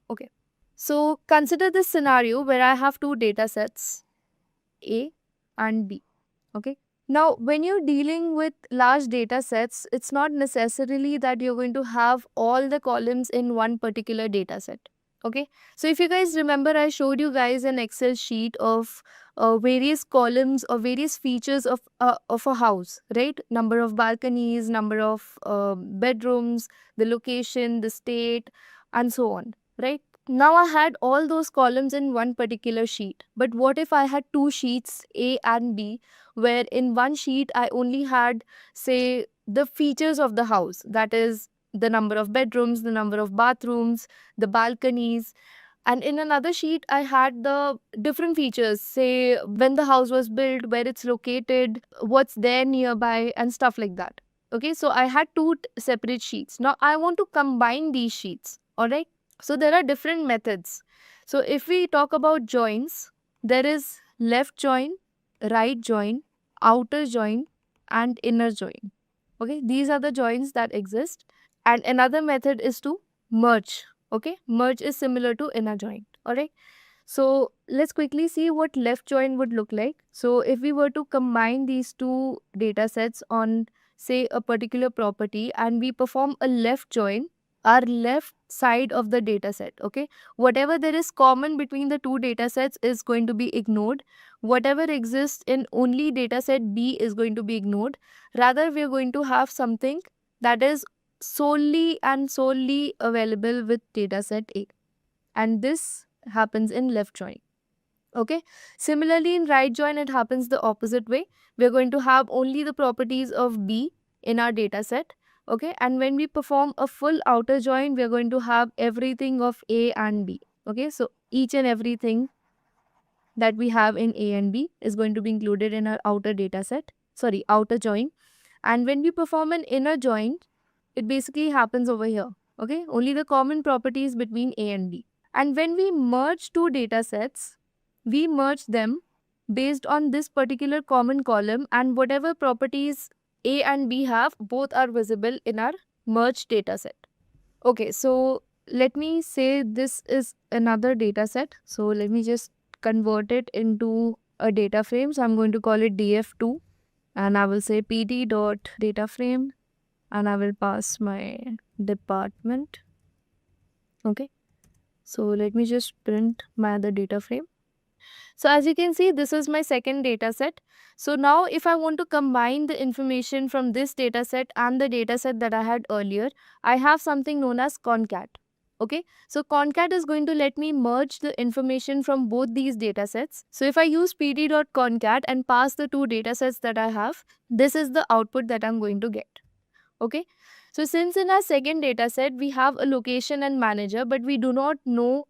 Okay, so consider this scenario where I have two data sets, A and B. Okay, now when you're dealing with large data sets, it's not necessarily that you're going to have all the columns in one particular data set. Okay, so if you guys remember, I showed you guys an Excel sheet of various columns or various features of a house, right? Number of balconies, number of bedrooms, the location, the state, and so on, right? Now I had all those columns in one particular sheet. But what if I had two sheets, A and B, where in one sheet I only had, say, the features of the house, that is, the number of bedrooms, the number of bathrooms, the balconies, and in another sheet I had the different features, say when the house was built, where it's located, what's there nearby, and stuff like that. Okay, so I had two separate sheets. Now I want to combine these sheets. All right, so there are different methods. So if we talk about joins, there is left join, right join, outer join, and inner join. Okay, these are the joins that exist. And another method is to merge. Okay, merge is similar to inner join. All right, so let's quickly see what left join would look like. So if we were to combine these two data sets on, say, a particular property, and we perform a left join, our left side of the data set, okay, whatever there is common between the two data sets is going to be ignored. Whatever exists in only data set B is going to be ignored. Rather, we are going to have something that is solely available with data set A, and this happens in left join. Okay, similarly in right join it happens the opposite way. We're going to have only the properties of B in our data set. Okay, and when we perform a full outer join, we're going to have everything of A and B. Okay, so each and everything that we have in A and B is going to be included in our outer data set, sorry, outer join. And when we perform an inner join, it basically happens over here. Okay, only the common properties between A and B. And when we merge two data sets, we merge them based on this particular common column, and whatever properties A and B have, both are visible in our merged data set. Okay, so let me say this is another data set. So let me just convert it into a data frame. So I'm going to call it df2, and I will say pd.data frame, and I will pass my department. Okay, so let me just print my other data frame. So as you can see, this is my second data set. So now if I want to combine the information from this data set and the data set that I had earlier, I have something known as concat. Okay, so concat is going to let me merge the information from both these data sets. So if I use pd.concat and pass the two data sets that I have, this is the output that I'm going to get. Okay, so since in our second data set we have a location and manager, but we do not know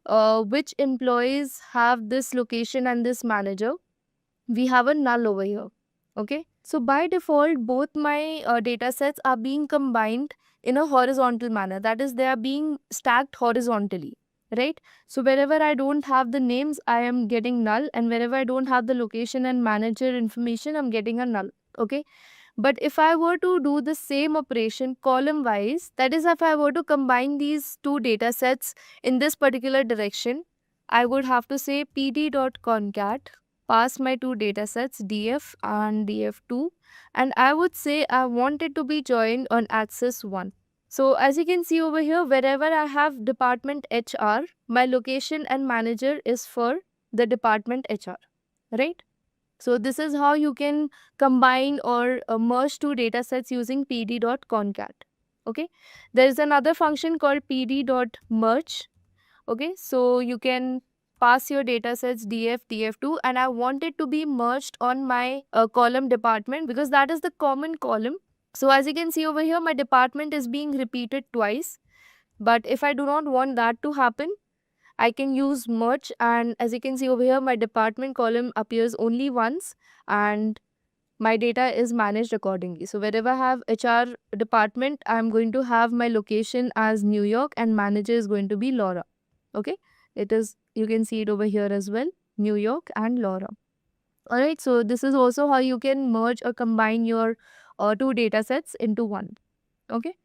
which employees have this location and this manager, we have a null over here. Okay, so by default both my data sets are being combined in a horizontal manner, that is, they are being stacked horizontally, right? So wherever I don't have the names, I am getting null, and wherever I don't have the location and manager information, I'm getting a null. Okay, but if I were to do the same operation column wise, that is, if I were to combine these two data sets in this particular direction, I would have to say pd.concat, pass my two data sets df and df2, and I would say I want it to be joined on axis 1. So as you can see over here, wherever I have department HR, my location and manager is for the department HR, right? So this is how you can combine or merge two data sets using pd.concat. Okay, there is another function called pd.merge. Okay, so you can pass your data sets df, df2, and I want it to be merged on my column department, because that is the common column. So as you can see over here, my department is being repeated twice. But if I do not want that to happen, I can use merge, and as you can see over here, my department column appears only once, and my data is managed accordingly. So wherever I have HR department, I'm going to have my location as New York and manager is going to be Laura. Okay, it is, you can see it over here as well, New York and Laura. All right, so this is also how you can merge or combine your two data sets into one. Okay.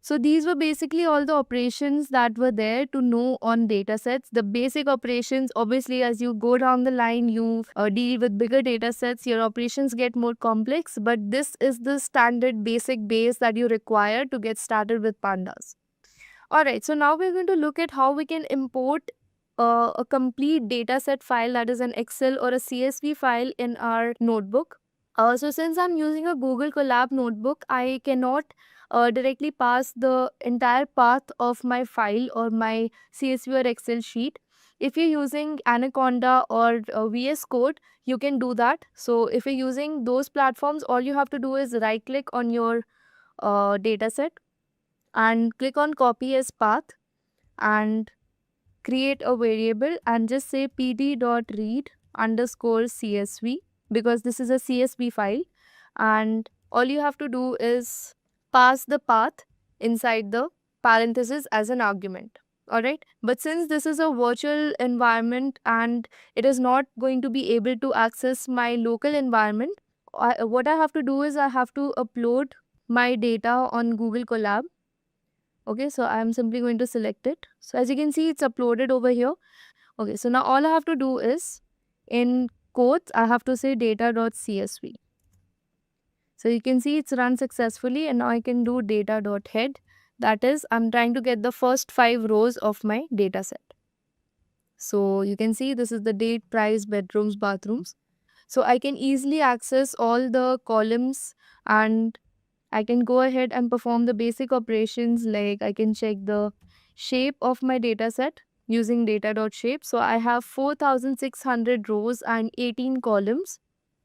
So these were basically all the operations that were there to know on data sets. The basic operations, obviously, as you go down the line, you deal with bigger data sets, your operations get more complex, but this is the standard basic base that you require to get started with Pandas. Alright, so now we're going to look at how we can import a complete data set file, that is an Excel or a CSV file, in our notebook. So since I'm using a Google Colab notebook, I cannot directly pass the entire path of my file or my CSV or Excel sheet. If you're using Anaconda or VS Code, you can do that. So if you're using those platforms, all you have to do is right click on your data set and click on copy as path and create a variable and just say pd.read underscore CSV, because this is a CSV file, and all you have to do is pass the path inside the parenthesis as an argument. Alright, but since this is a virtual environment and it is not going to be able to access my local environment, what I have to do is I have to upload my data on Google Colab. Okay, so I'm simply going to select it. So as you can see, it's uploaded over here. Okay, so now all I have to do is, in quotes, I have to say data.csv. So you can see it's run successfully, and now I can do data.head. That is, I'm trying to get the first 5 rows of my data set. So you can see this is the date, price, bedrooms, bathrooms. So I can easily access all the columns, and I can go ahead and perform the basic operations, like I can check the shape of my data set using data.shape. So I have 4,600 rows and 18 columns.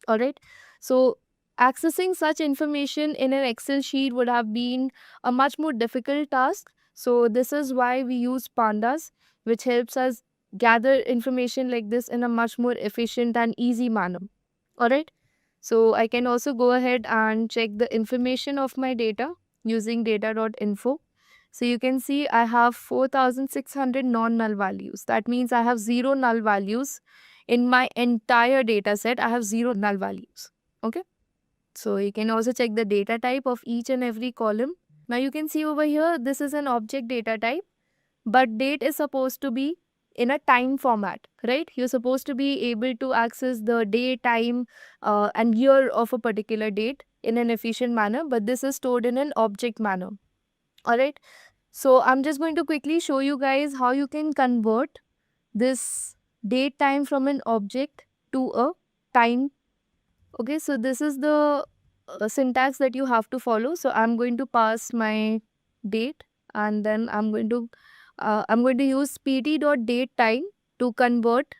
All right. So accessing such information in an Excel sheet would have been a much more difficult task. So this is why we use Pandas, which helps us gather information like this in a much more efficient and easy manner. All right. So I can also go ahead and check the information of my data using data.info. So you can see I have 4,600 non-null values. That means I have 0 null values in my entire data set. I have 0 null values. Okay. So you can also check the data type of each and every column. Now you can see over here, this is an object data type, but date is supposed to be in a time format, right? You're supposed to be able to access the day, time, and year of a particular date in an efficient manner, but this is stored in an object manner. All right. So I'm just going to quickly show you guys how you can convert this date time from an object to a time. Okay, so this is the syntax that you have to follow. So I'm going to pass my date, and then I'm going to use pt.datetime to convert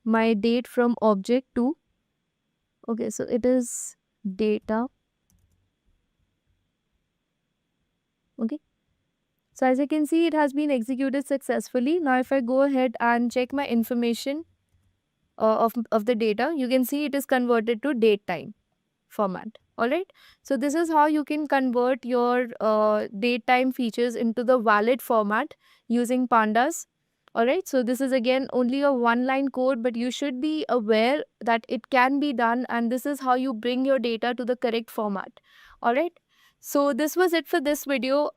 my date from object to, okay, so it is data. Okay, so as you can see, it has been executed successfully. Now if I go ahead and check my information of the data, you can see it is converted to date time format. All right, so this is how you can convert your date time features into the valid format using Pandas. All right, so this is again only a 1-line code, but you should be aware that it can be done, and this is how you bring your data to the correct format. All right, so this was it for this video.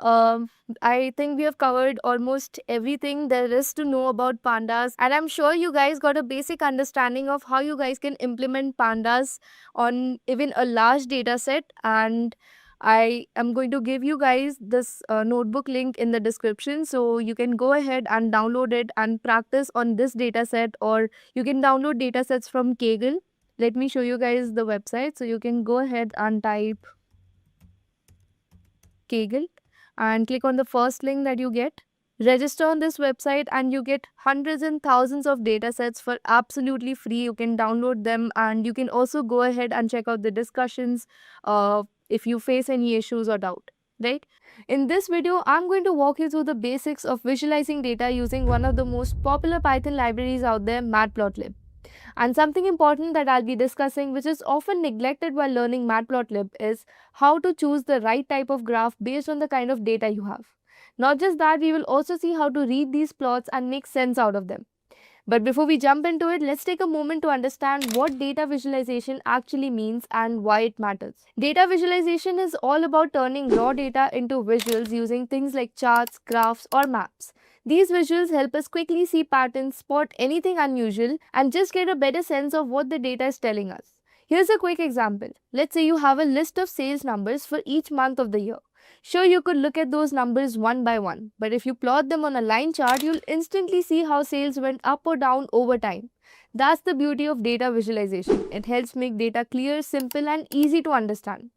I think we have covered almost everything there is to know about Pandas, and I'm sure you guys got a basic understanding of how you guys can implement Pandas on even a large data set. And I am going to give you guys this notebook link in the description, so you can go ahead and download it and practice on this data set, or you can download data sets from Kaggle. Let me show you guys the website. So you can go ahead and type Kaggle and click on the first link that you get. Register on this website and you get hundreds and thousands of data sets for absolutely free. You can download them, and you can also go ahead and check out the discussions if you face any issues or doubt. right? In this video, I'm going to walk you through the basics of visualizing data using one of the most popular Python libraries out there, Matplotlib. And something important that I'll be discussing, which is often neglected while learning Matplotlib, is how to choose the right type of graph based on the kind of data you have. Not just that, we will also see how to read these plots and make sense out of them. But before we jump into it, let's take a moment to understand what data visualization actually means and why it matters. Data visualization is all about turning raw data into visuals using things like charts, graphs, or maps. These visuals help us quickly see patterns, spot anything unusual, and just get a better sense of what the data is telling us. Here's a quick example. Let's say you have a list of sales numbers for each month of the year. Sure, you could look at those numbers one by one, but if you plot them on a line chart, you'll instantly see how sales went up or down over time. That's the beauty of data visualization. It helps make data clear, simple, and easy to understand.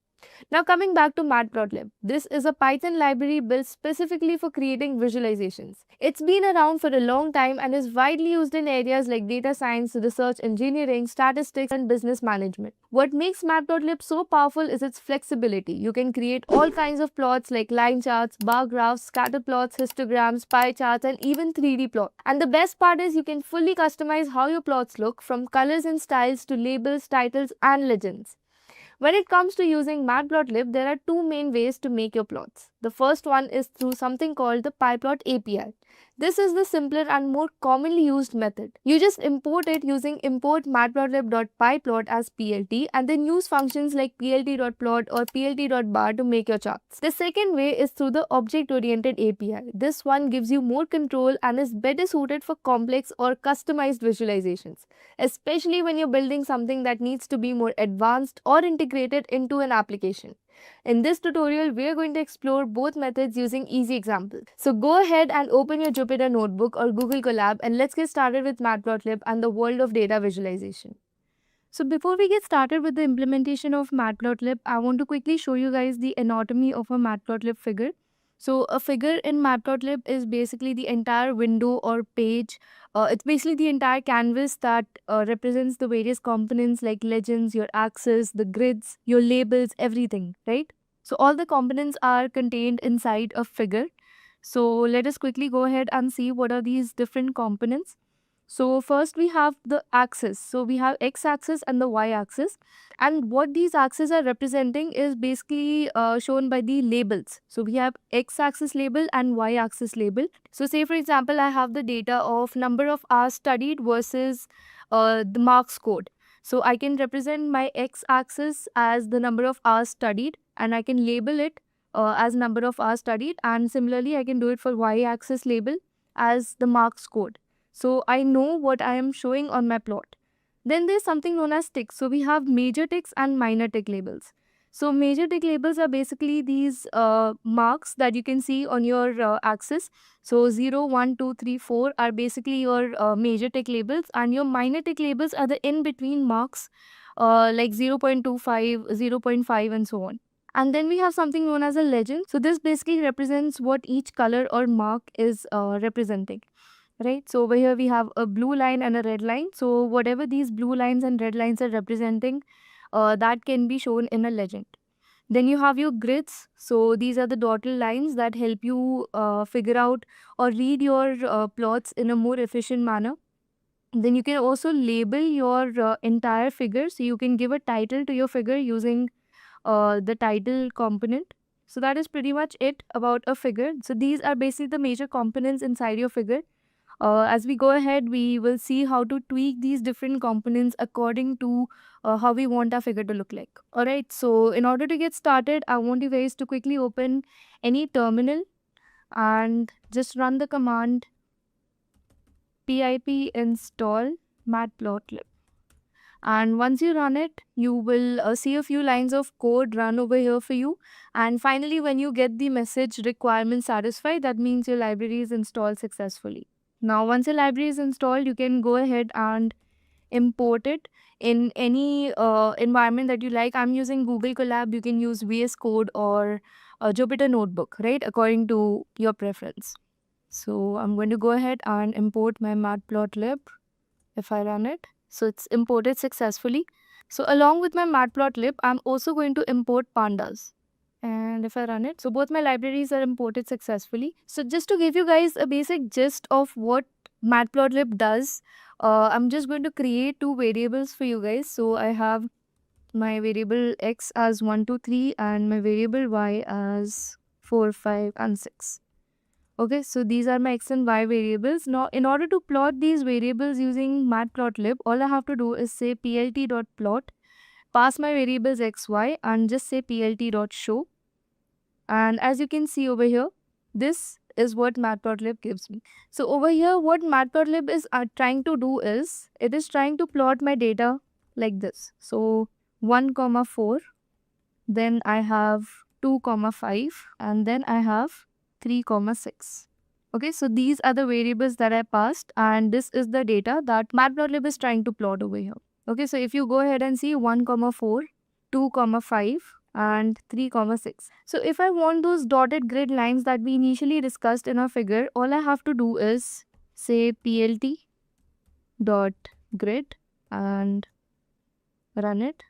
Now coming back to Matplotlib, this is a Python library built specifically for creating visualizations. It's been around for a long time and is widely used in areas like data science, research engineering, statistics, and business management. What makes Matplotlib so powerful is its flexibility. You can create all kinds of plots like line charts, bar graphs, scatter plots, histograms, pie charts, and even 3D plots. And the best part is you can fully customize how your plots look, from colors and styles to labels, titles, and legends. When it comes to using Matplotlib, there are two main ways to make your plots. The first one is through something called the PyPlot API. This is the simpler and more commonly used method. You just import it using import matplotlib.pyplot as PLT and then use functions like plt.plot or plt.bar to make your charts. The second way is through the object-oriented API. This one gives you more control and is better suited for complex or customized visualizations, especially when you're building something that needs to be more advanced or integrated into an application. In this tutorial, we are going to explore both methods using easy examples. So go ahead and open your Jupyter Notebook or Google Colab and let's get started with Matplotlib and the world of data visualization. So before we get started with the implementation of Matplotlib, I want to quickly show you guys the anatomy of a Matplotlib figure. So a figure in Matplotlib is basically the entire window or page. It's basically the entire canvas that represents the various components like legends, your axes, the grids, your labels, everything, right? So all the components are contained inside a figure. So let us quickly go ahead and see what are these different components. So first we have the axis. So we have x-axis and the y-axis. And what these axes are representing is basically shown by the labels. So we have x-axis label and y-axis label. So say for example, I have the data of number of hours studied versus the marks scored. So I can represent my x-axis as the number of hours studied and I can label it as number of hours studied, and similarly I can do it for y-axis label as the marks scored. So I know what I am showing on my plot. Then there's something known as ticks. So we have major ticks and minor tick labels. So major tick labels are basically these marks that you can see on your axis. So 0, 1, 2, 3, 4 are basically your major tick labels, and your minor tick labels are the in-between marks like 0.25, 0.5 and so on. And then we have something known as a legend. So this basically represents what each color or mark is representing. Right, so over here we have a blue line and a red line. So whatever these blue lines and red lines are representing, that can be shown in a legend. Then you have your grids. So these are the dotted lines that help you figure out or read your plots in a more efficient manner. Then you can also label your entire figure. So you can give a title to your figure using the title component. So that is pretty much it about a figure. So these are basically the major components inside your figure. As we go ahead, we will see how to tweak these different components according to how we want our figure to look like. Alright, so in order to get started, I want you guys to quickly open any terminal and just run the command pip install matplotlib. And once you run it, you will see a few lines of code run over here for you. And finally, when you get the message requirement satisfied, that means your library is installed successfully. Now, once your library is installed, you can go ahead and import it in any environment that you like. I'm using Google Colab. You can use VS Code or Jupyter Notebook, right? According to your preference. So I'm going to go ahead and import my Matplotlib if I run it. So it's imported successfully. So along with my Matplotlib, I'm also going to import Pandas. And if I run it, so both my libraries are imported successfully. So just to give you guys a basic gist of what Matplotlib does, I'm just going to create two variables for you guys. So I have my variable x as 1, 2, 3 and my variable y as 4, 5 and 6. Okay, so these are my x and y variables. Now, in order to plot these variables using Matplotlib, all I have to do is say plt.plot, pass my variables x, y and just say plt.show. And as you can see over here, this is what Matplotlib gives me. So over here, what Matplotlib is trying to do is, it is trying to plot my data like this. So 1, 4, then I have 2, 5, and then I have 3, 6. Okay, so these are the variables that I passed, and this is the data that Matplotlib is trying to plot over here. Okay, so if you go ahead and see 1, 4, 2, 5, and 3, 6. So if I want those dotted grid lines that we initially discussed in our figure, all I have to do is say plt dot grid and run it.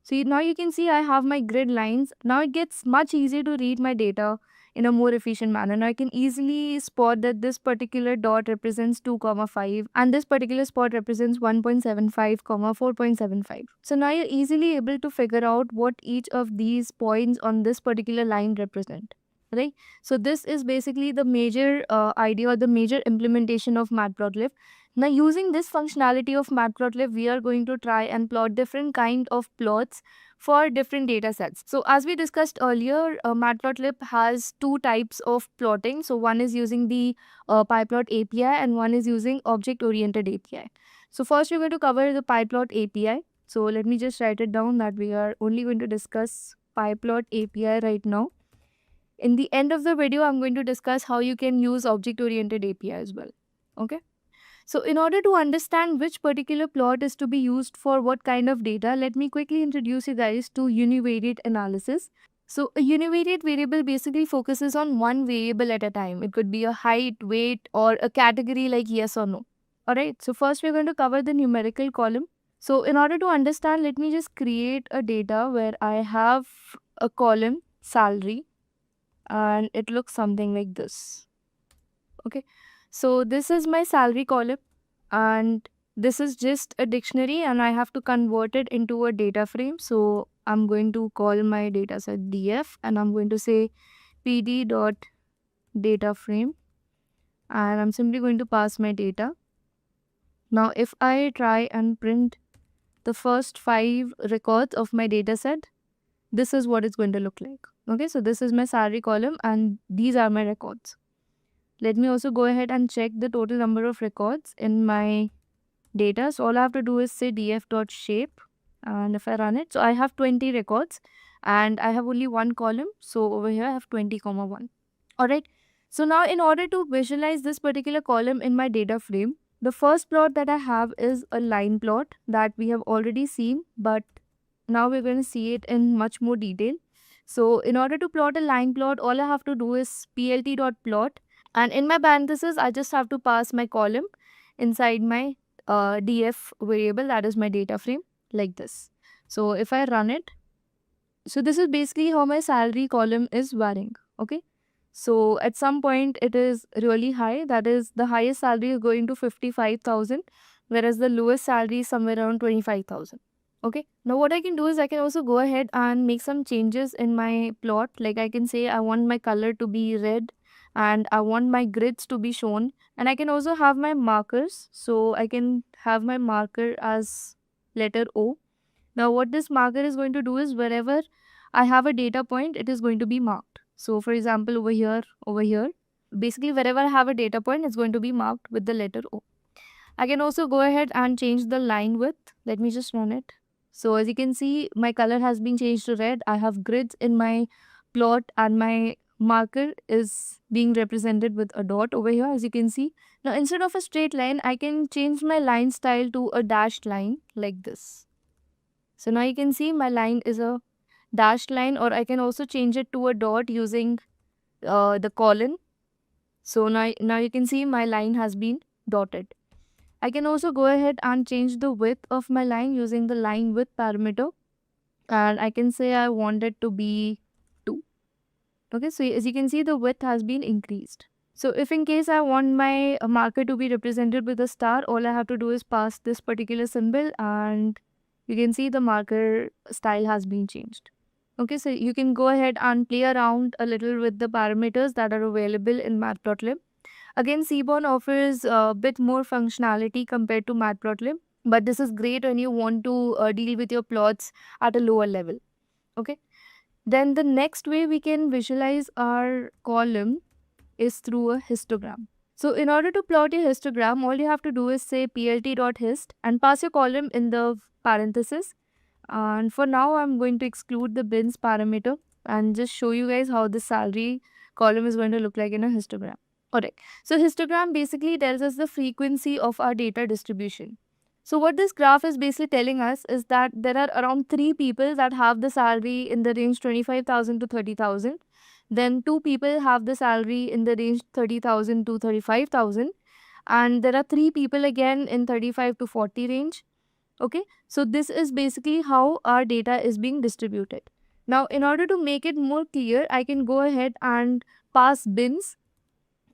So now you can see I have my grid lines. Now it gets much easier to read my data in a more efficient manner. Now I can easily spot that this particular dot represents 2, 5 and this particular spot represents 1.75, 4.75. So now you're easily able to figure out what each of these points on this particular line represent. Right? So this is basically the major idea or the major implementation of Matplotlib. Now using this functionality of Matplotlib, we are going to try and plot different kind of plots for different data sets. So as we discussed earlier, Matplotlib has two types of plotting. So one is using the PyPlot API and one is using object-oriented API. So first we're going to cover the PyPlot API. So let me just write it down that we are only going to discuss PyPlot API right now. In the end of the video, I'm going to discuss how you can use object-oriented API as well. Okay. So in order to understand which particular plot is to be used for what kind of data, let me quickly introduce you guys to univariate analysis. So a univariate variable basically focuses on one variable at a time. It could be a height, weight, or a category like yes or no. Alright, so first we're going to cover the numerical column. So in order to understand, let me just create a data where I have a column, salary, and it looks something like this. Okay, so this is my salary column and this is just a dictionary and I have to convert it into a data frame. So I'm going to call my data set df and I'm going to say pd dot data frame and I'm simply going to pass my data. Now if I try and print the first 5 records of my data set, this is what it's going to look like. Okay, so this is my salary column and these are my records. Let me also go ahead and check the total number of records in my data. So all I have to do is say df.shape and if I run it, so I have 20 records and I have only one column. So over here I have 20, 1. Alright, so now in order to visualize this particular column in my data frame, the first plot that I have is a line plot that we have already seen, but now we're going to see it in much more detail. So in order to plot a line plot, all I have to do is plt.plot and in my parentheses, I just have to pass my column inside my df variable, that is my data frame, like this. So if I run it, so this is basically how my salary column is varying. Okay, so at some point it is really high, that is the highest salary is going to 55,000, whereas the lowest salary is somewhere around 25,000. Okay, now what I can do is I can also go ahead and make some changes in my plot. Like I can say I want my color to be red and I want my grids to be shown, and I can also have my markers. So I can have my marker as letter O. Now what this marker is going to do is wherever I have a data point, it is going to be marked. So for example, over here, basically wherever I have a data point, it's going to be marked with the letter O. I can also go ahead and change the line width. Let me just run it. So as you can see, my color has been changed to red. I have grids in my plot and my marker is being represented with a dot over here, as you can see. Now instead of a straight line, I can change my line style to a dashed line like this. So now you can see my line is a dashed line, or I can also change it to a dot using the colon. So now you can see my line has been dotted. I can also go ahead and change the width of my line using the line width parameter. and I can say I want it to be 2. Okay, so as you can see, the width has been increased. So if in case I want my marker to be represented with a star, all I have to do is pass this particular symbol, and you can see the marker style has been changed. Okay, so you can go ahead and play around a little with the parameters that are available in Matplotlib. Again, Seaborn offers a bit more functionality compared to Matplotlib, but this is great when you want to deal with your plots at a lower level. Okay. Then the next way we can visualize our column is through a histogram. So in order to plot a histogram, all you have to do is say plt.hist and pass your column in the parenthesis. And for now, I'm going to exclude the bins parameter and just show you guys how the salary column is going to look like in a histogram. Alright, so histogram basically tells us the frequency of our data distribution. So what this graph is basically telling us is that there are around 3 people that have the salary in the range 25,000 to 30,000. Then 2 people have the salary in the range 30,000 to 35,000. And there are 3 people again in 35 to 40 range. Okay, so this is basically how our data is being distributed. Now, in order to make it more clear, I can go ahead and pass bins,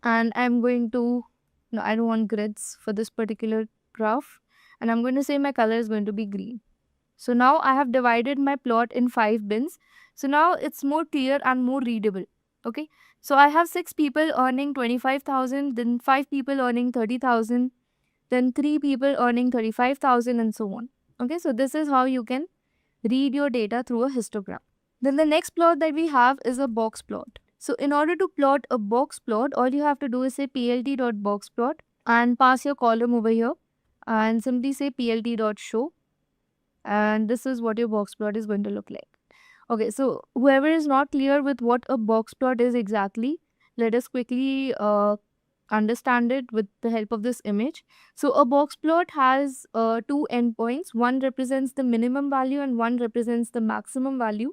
and I'm going to, no, I don't want grids for this particular graph, and I'm going to say my color is going to be green. So now I have divided my plot in 5 bins. So now it's more clear and more readable. Okay, so I have 6 people earning 25,000, then 5 people earning 30,000, then 3 people earning 35,000, and so on. Okay, so this is how you can read your data through a histogram. Then the next plot that we have is a box plot. So in order to plot a box plot, all you have to do is say plt.boxplot and pass your column over here and simply say plt.show, and this is what your box plot is going to look like. Okay, so whoever is not clear with what a box plot is exactly, let us quickly understand it with the help of this image. So a box plot has 2 endpoints. One represents the minimum value and one represents the maximum value.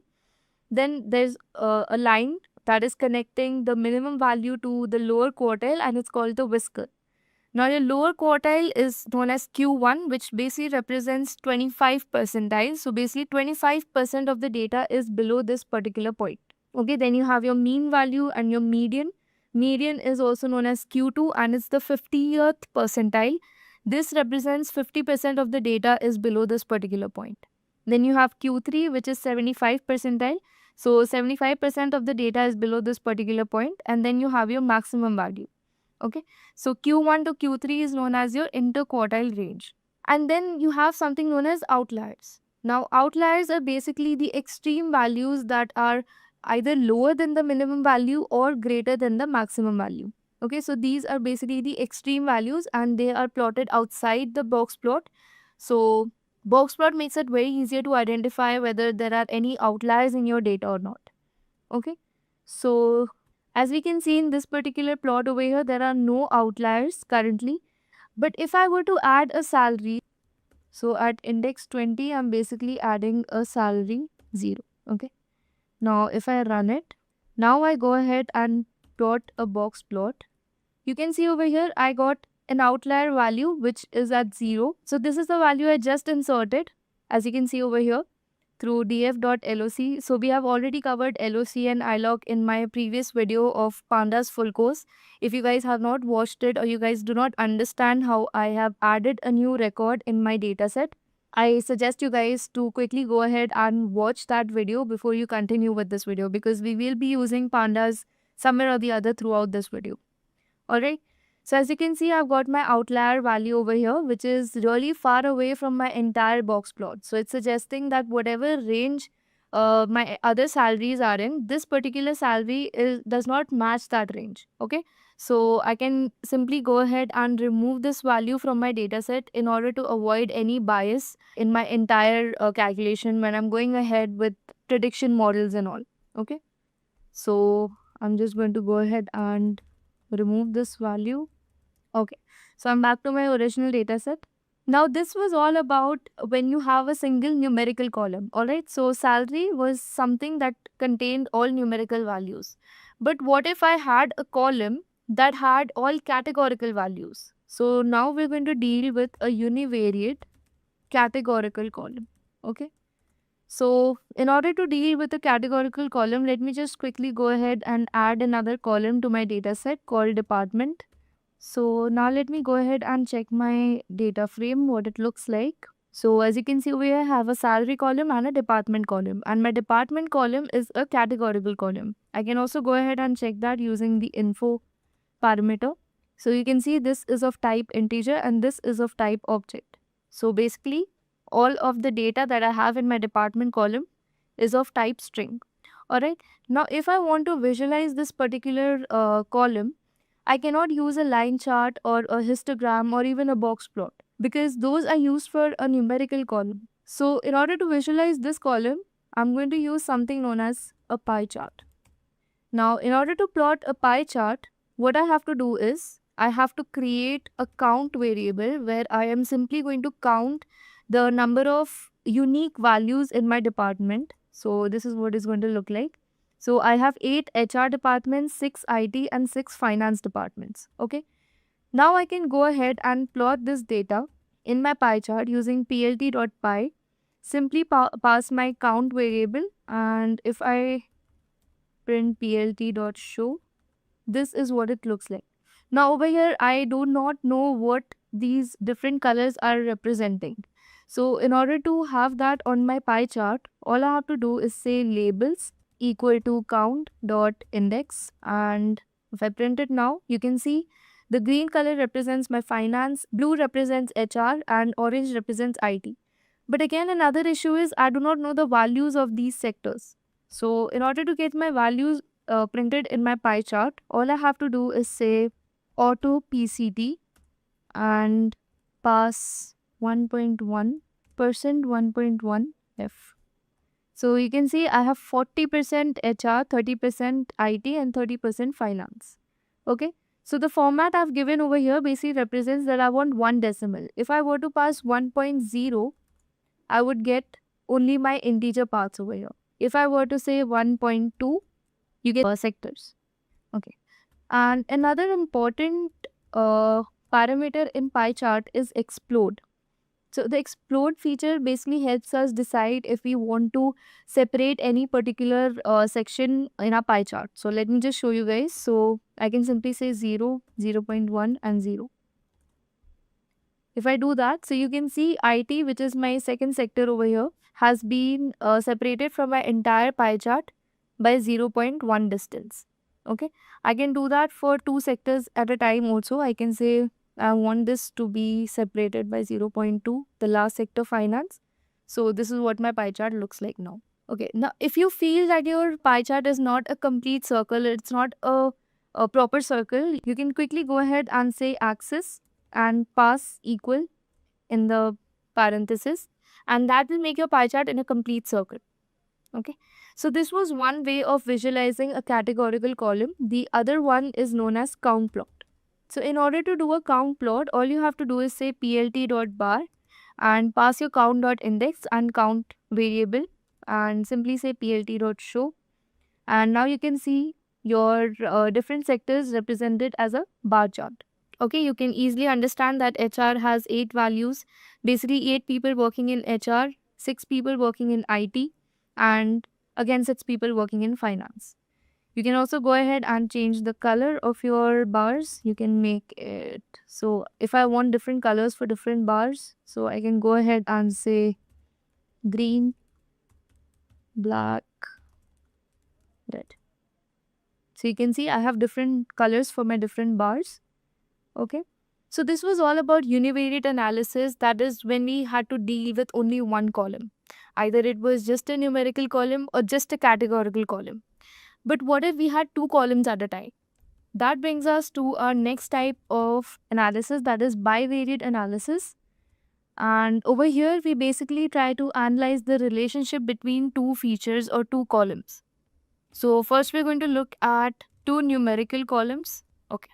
Then there's a line that is connecting the minimum value to the lower quartile, and it's called the whisker. Now your lower quartile is known as Q1, which basically represents 25 percentile. So basically 25% of the data is below this particular point. Okay, then you have your mean value and your median. Median is also known as Q2 and it's the 50th percentile. This represents 50% of the data is below this particular point. Then you have Q3, which is 75 percentile. So 75% of the data is below this particular point, and then you have your maximum value. Okay, so Q1 to Q3 is known as your interquartile range. And then you have something known as outliers. Now, outliers are basically the extreme values that are either lower than the minimum value or greater than the maximum value. Okay, so these are basically the extreme values and they are plotted outside the box plot. So, box plot makes it very easier to identify whether there are any outliers in your data or not. Okay, so as we can see in this particular plot over here, there are no outliers currently. But if I were to add a salary, so at index 20, I'm basically adding a salary 0. Okay. Now, if I run it, now I go ahead and plot a box plot. You can see over here, I got an outlier value which is at 0. So this is the value I just inserted, as you can see over here, through df.loc. So we have already covered LOC and ilog in my previous video of Pandas full course. If you guys have not watched it or you guys do not understand how I have added a new record in my dataset, I suggest you guys to quickly go ahead and watch that video before you continue with this video, because we will be using Pandas somewhere or the other throughout this video. Alright. So as you can see, I've got my outlier value over here, which is really far away from my entire box plot. So it's suggesting that whatever range my other salaries are in, this particular salary does not match that range. Okay. So I can simply go ahead and remove this value from my dataset in order to avoid any bias in my entire calculation when I'm going ahead with prediction models and all. Okay. So I'm just going to go ahead and remove this value. Okay, so I'm back to my original data set. Now this was all about when you have a single numerical column. Alright, so salary was something that contained all numerical values. But what if I had a column that had all categorical values? So now we're going to deal with a univariate categorical column. Okay, So in order to deal with a categorical column, let me just quickly go ahead and add another column to my data set called department. So now let me go ahead and check my data frame, what it looks like. So as you can see over here, I have a salary column and a department column, and my department column is a categorical column. I can also go ahead and check that using the info parameter. So you can see this is of type integer and this is of type object. So basically all of the data that I have in my department column is of type string. Alright, now if I want to visualize this particular column, I cannot use a line chart or a histogram or even a box plot because those are used for a numerical column. So in order to visualize this column, I'm going to use something known as a pie chart. Now in order to plot a pie chart, what I have to do is I have to create a count variable where I am simply going to count the number of unique values in my department. So this is what it's going to look like. So I have 8 HR departments, 6 IT and 6 finance departments. Okay. Now I can go ahead and plot this data in my pie chart using plt.py. Simply pass my count variable, and if I print plt.show, this is what it looks like. Now over here, I do not know what these different colors are representing. So in order to have that on my pie chart, all I have to do is say labels equal to count dot index, and if I print it now, you can see the green color represents my finance, blue represents HR, and orange represents IT. But again, another issue is I do not know the values of these sectors. So in order to get my values printed in my pie chart, all I have to do is say auto PCT and pass 1.1%, 1.1 F. So you can see I have 40% HR, 30% IT and 30% finance. Okay. So the format I've given over here basically represents that I want one decimal. If I were to pass 1.0, I would get only my integer parts over here. If I were to say 1.2, you get sectors. Okay. And another important parameter in pie chart is explode. So the explode feature basically helps us decide if we want to separate any particular section in our pie chart. So let me just show you guys. So I can simply say 0, 0.1 and 0. If I do that, so you can see IT, which is my second sector over here, has been separated from my entire pie chart by 0.1 distance. Okay, I can do that for 2 sectors at a time also. I can say I want this to be separated by 0.2, the last sector finance. So this is what my pie chart looks like now. Okay, now if you feel that your pie chart is not a complete circle, it's not a proper circle, you can quickly go ahead and say axis and pass equal in the parenthesis, and that will make your pie chart in a complete circle. Okay, so this was one way of visualizing a categorical column. The other one is known as count plot. So in order to do a count plot, all you have to do is say plt.bar and pass your count.index and count variable and simply say plt.show, and now you can see your different sectors represented as a bar chart. Okay, you can easily understand that HR has 8 values, basically 8 people working in HR, 6 people working in IT, and again 6 people working in finance. You can also go ahead and change the color of your bars. You can make it, so if I want different colors for different bars, so I can go ahead and say green, black, red. So you can see I have different colors for my different bars. Okay, so this was all about univariate analysis. That is when we had to deal with only one column. Either it was just a numerical column or just a categorical column. But what if we had 2 columns at a time? That brings us to our next type of analysis, that is bivariate analysis. And over here, we basically try to analyze the relationship between 2 features or 2 columns. So first we're going to look at 2 numerical columns. Okay.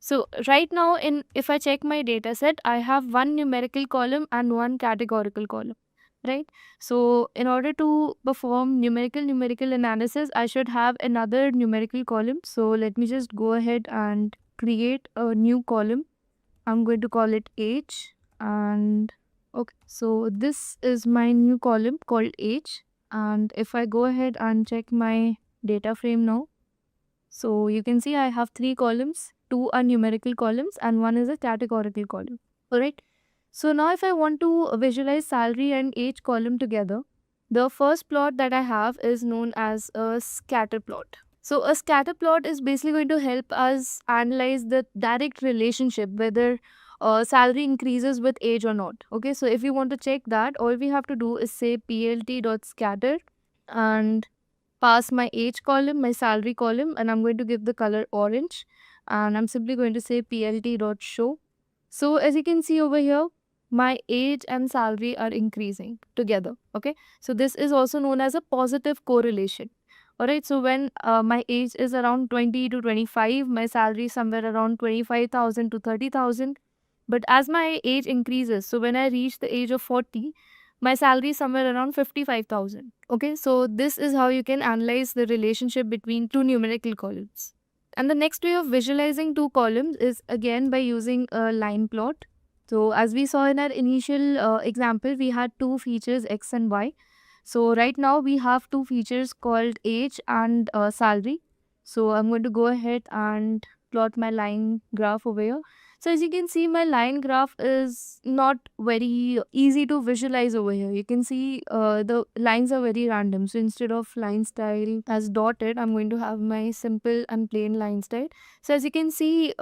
So right now, if I check my data set, I have 1 numerical column and 1 categorical column, right? So in order to perform numerical analysis, I should have another numerical column. So let me just go ahead and create a new column. I'm going to call it H, and okay, so this is my new column called H. And if I go ahead and check my data frame now, so you can see I have 3 columns, 2 are numerical columns and 1 is a categorical column. Alright. So now if I want to visualize salary and age column together, the first plot that I have is known as a scatter plot. So a scatter plot is basically going to help us analyze the direct relationship whether salary increases with age or not. Okay, so if you want to check that, all we have to do is say plt.scatter and pass my age column, my salary column, and I'm going to give the color orange, and I'm simply going to say plt.show. So as you can see over here, my age and salary are increasing together. Okay, so this is also known as a positive correlation. Alright, so when my age is around 20 to 25, my salary is somewhere around 25,000 to 30,000. But as my age increases, so when I reach the age of 40, my salary is somewhere around 55,000. Okay, so this is how you can analyze the relationship between two numerical columns. And the next way of visualizing two columns is again by using a line plot. So as we saw in our initial example, we had two features x and y. So right now we have two features called age and salary. So I'm going to go ahead and plot my line graph over here. So as you can see, my line graph is not very easy to visualize over here. You can see the lines are very random. So instead of line style as dotted, I'm going to have my simple and plain line style. So as you can see,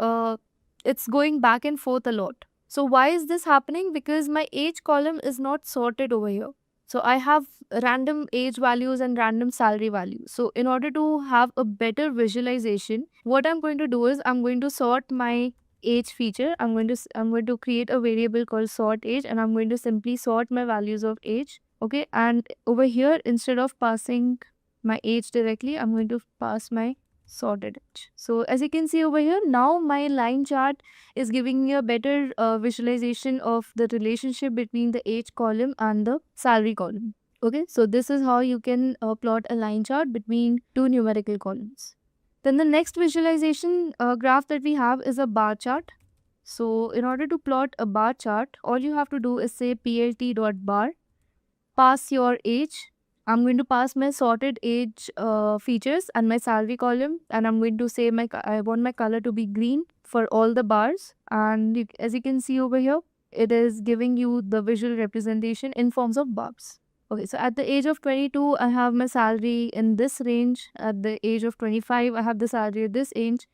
it's going back and forth a lot. So why is this happening? Because my age column is not sorted over here. So I have random age values and random salary values. So in order to have a better visualization, what I'm going to do is I'm going to sort my age feature. I'm going to create a variable called sort age, and I'm going to simply sort my values of age. Okay, and over here, instead of passing my age directly, I'm going to pass my sorted age. So as you can see over here, now my line chart is giving me a better visualization of the relationship between the age column and the salary column. Okay, so this is how you can plot a line chart between two numerical columns. Then the next visualization graph that we have is a bar chart. So in order to plot a bar chart, all you have to do is say plt.bar, pass your age. I'm going to pass my sorted age features and my salary column, and I'm going to say I want my color to be green for all the bars. And as you can see over here, it is giving you the visual representation in forms of bars. Okay, so at the age of 22, I have my salary in this range. At the age of 25, I have the salary at this range.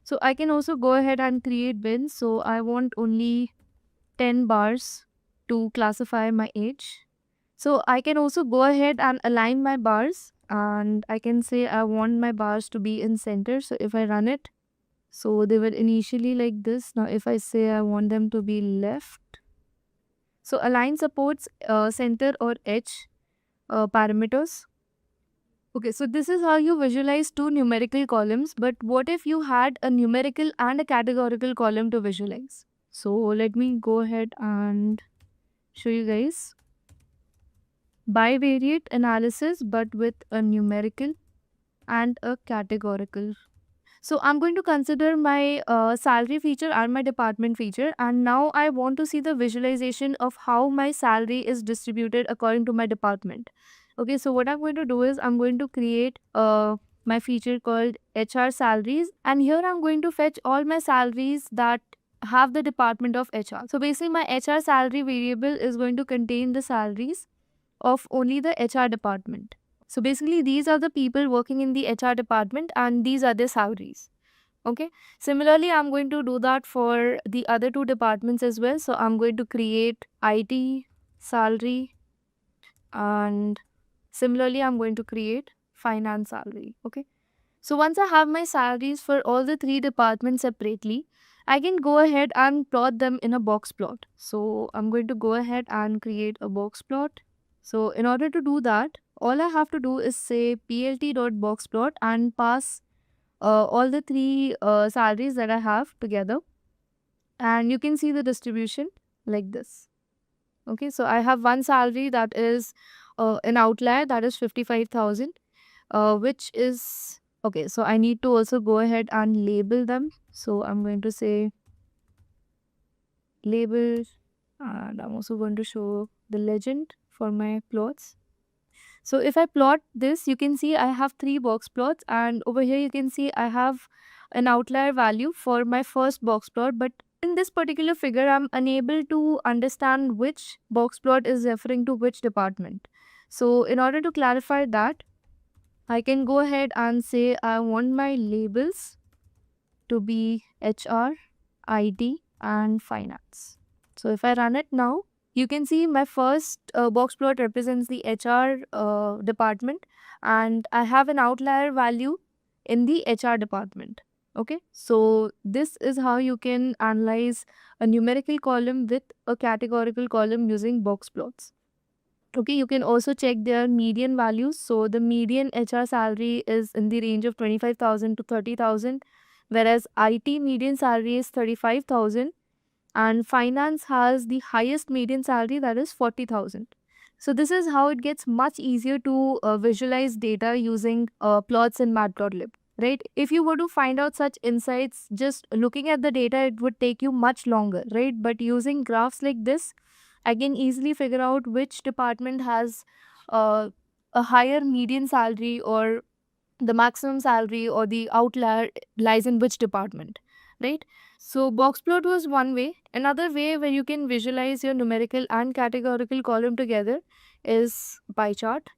So I can also go ahead and create bins. So I want only 10 bars to classify my age. So I can also go ahead and align my bars, and I can say I want my bars to be in center. So if I run it, so they were initially like this. Now if I say I want them to be left, so align supports center or edge parameters. Okay, so this is how you visualize two numerical columns, but what if you had a numerical and a categorical column to visualize? So let me go ahead and show you guys bivariate analysis, but with a numerical and a categorical. So I'm going to consider my salary feature and my department feature, and now I want to see the visualization of how my salary is distributed according to my department. Okay, so what I'm going to do is I'm going to create my feature called HR salaries, and here I'm going to fetch all my salaries that have the department of HR. So basically my HR salary variable is going to contain the salaries of only the HR department. So basically these are the people working in the HR department and these are their salaries. Okay. Similarly, I'm going to do that for the other two departments as well. So I'm going to create IT salary, and similarly I'm going to create finance salary. Okay. So once I have my salaries for all the three departments separately, I can go ahead and plot them in a box plot. So I'm going to go ahead and create a box plot. So in order to do that, all I have to do is say plt.boxplot and pass all the three salaries that I have together. And you can see the distribution like this. Okay, so I have one salary that is an outlier, that is 55,000, which is, okay, so I need to also go ahead and label them. So I'm going to say label, and I'm also going to show the legend for my plots. So if I plot this, you can see I have 3 box plots, and over here you can see I have an outlier value for my first box plot, but in this particular figure I'm unable to understand which box plot is referring to which department. So in order to clarify that, I can go ahead and say I want my labels to be HR, IT and finance. So if I run it now, you can see my first box plot represents the HR department, and I have an outlier value in the HR department. Okay, so this is how you can analyze a numerical column with a categorical column using box plots. Okay, you can also check their median values. So the median HR salary is in the range of 25,000 to 30,000, whereas IT median salary is 35,000, and finance has the highest median salary, that is 40,000. So this is how it gets much easier to visualize data using plots in Matplotlib, right? If you were to find out such insights just looking at the data, it would take you much longer, right? But using graphs like this, I can easily figure out which department has uh, a higher median salary, or the maximum salary, or the outlier lies in which department, right? So box plot was one way. Another way where you can visualize your numerical and categorical column together is pie chart.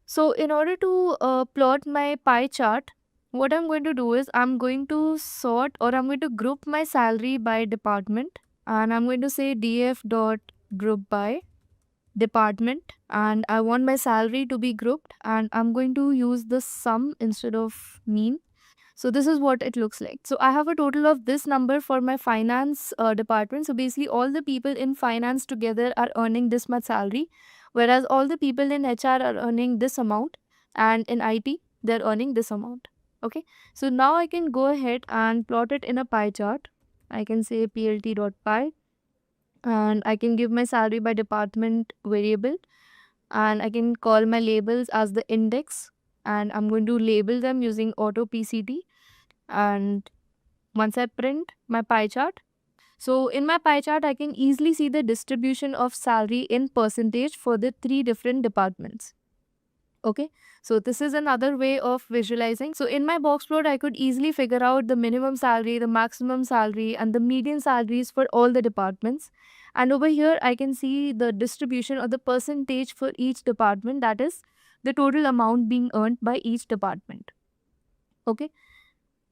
So in order to plot my pie chart, what I'm going to do is I'm going to sort, or I'm going to group my salary by department, and I'm going to say df dot group by department, and I want my salary to be grouped, and I'm going to use the sum instead of mean. So this is what it looks like. So I have a total of this number for my finance department. So basically all the people in finance together are earning this much salary, whereas all the people in HR are earning this amount, and in IT they're earning this amount. Okay, so now I can go ahead and plot it in a pie chart. I can say plt.py, and I can give my salary by department variable, and I can call my labels as the index, and I'm going to label them using auto PCT. And once I print my pie chart, so in my pie chart I can easily see the distribution of salary in percentage for the 3 different departments. Okay, so this is another way of visualizing. So in my box plot I could easily figure out the minimum salary, the maximum salary and the median salaries for all the departments, and over here I can see the distribution or the percentage for each department, that is the total amount being earned by each department. Okay,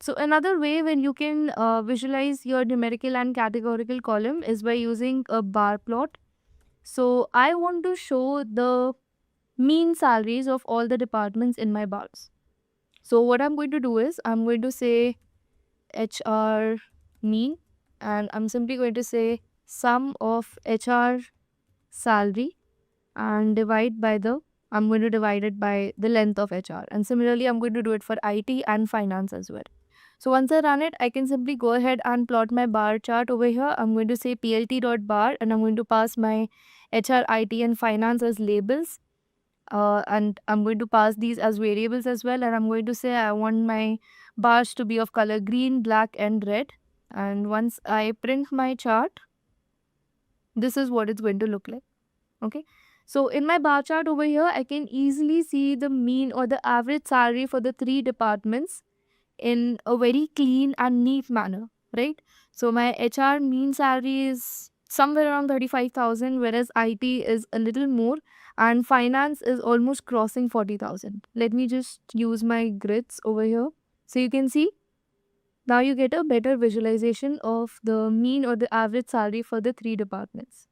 so another way when you can visualize your numerical and categorical column is by using a bar plot. So I want to show the mean salaries of all the departments in my bars. So what I'm going to do is I'm going to say HR mean, and I'm simply going to say sum of HR salary and I'm going to divide it by the length of HR, and similarly I'm going to do it for IT and finance as well. So once I run it, I can simply go ahead and plot my bar chart over here. I'm going to say plt.bar, and I'm going to pass my HR, IT and finance as labels. And I'm going to pass these as variables as well, and I'm going to say I want my bars to be of color green, black and red. And once I print my chart, this is what it's going to look like. Okay, so in my bar chart over here I can easily see the mean or the average salary for the 3 departments in a very clean and neat manner, right? So my HR mean salary is somewhere around 35,000, whereas IT is a little more, and finance is almost crossing 40,000. Let me just use my grids over here. So you can see now you get a better visualization of the mean or the average salary for the 3 departments.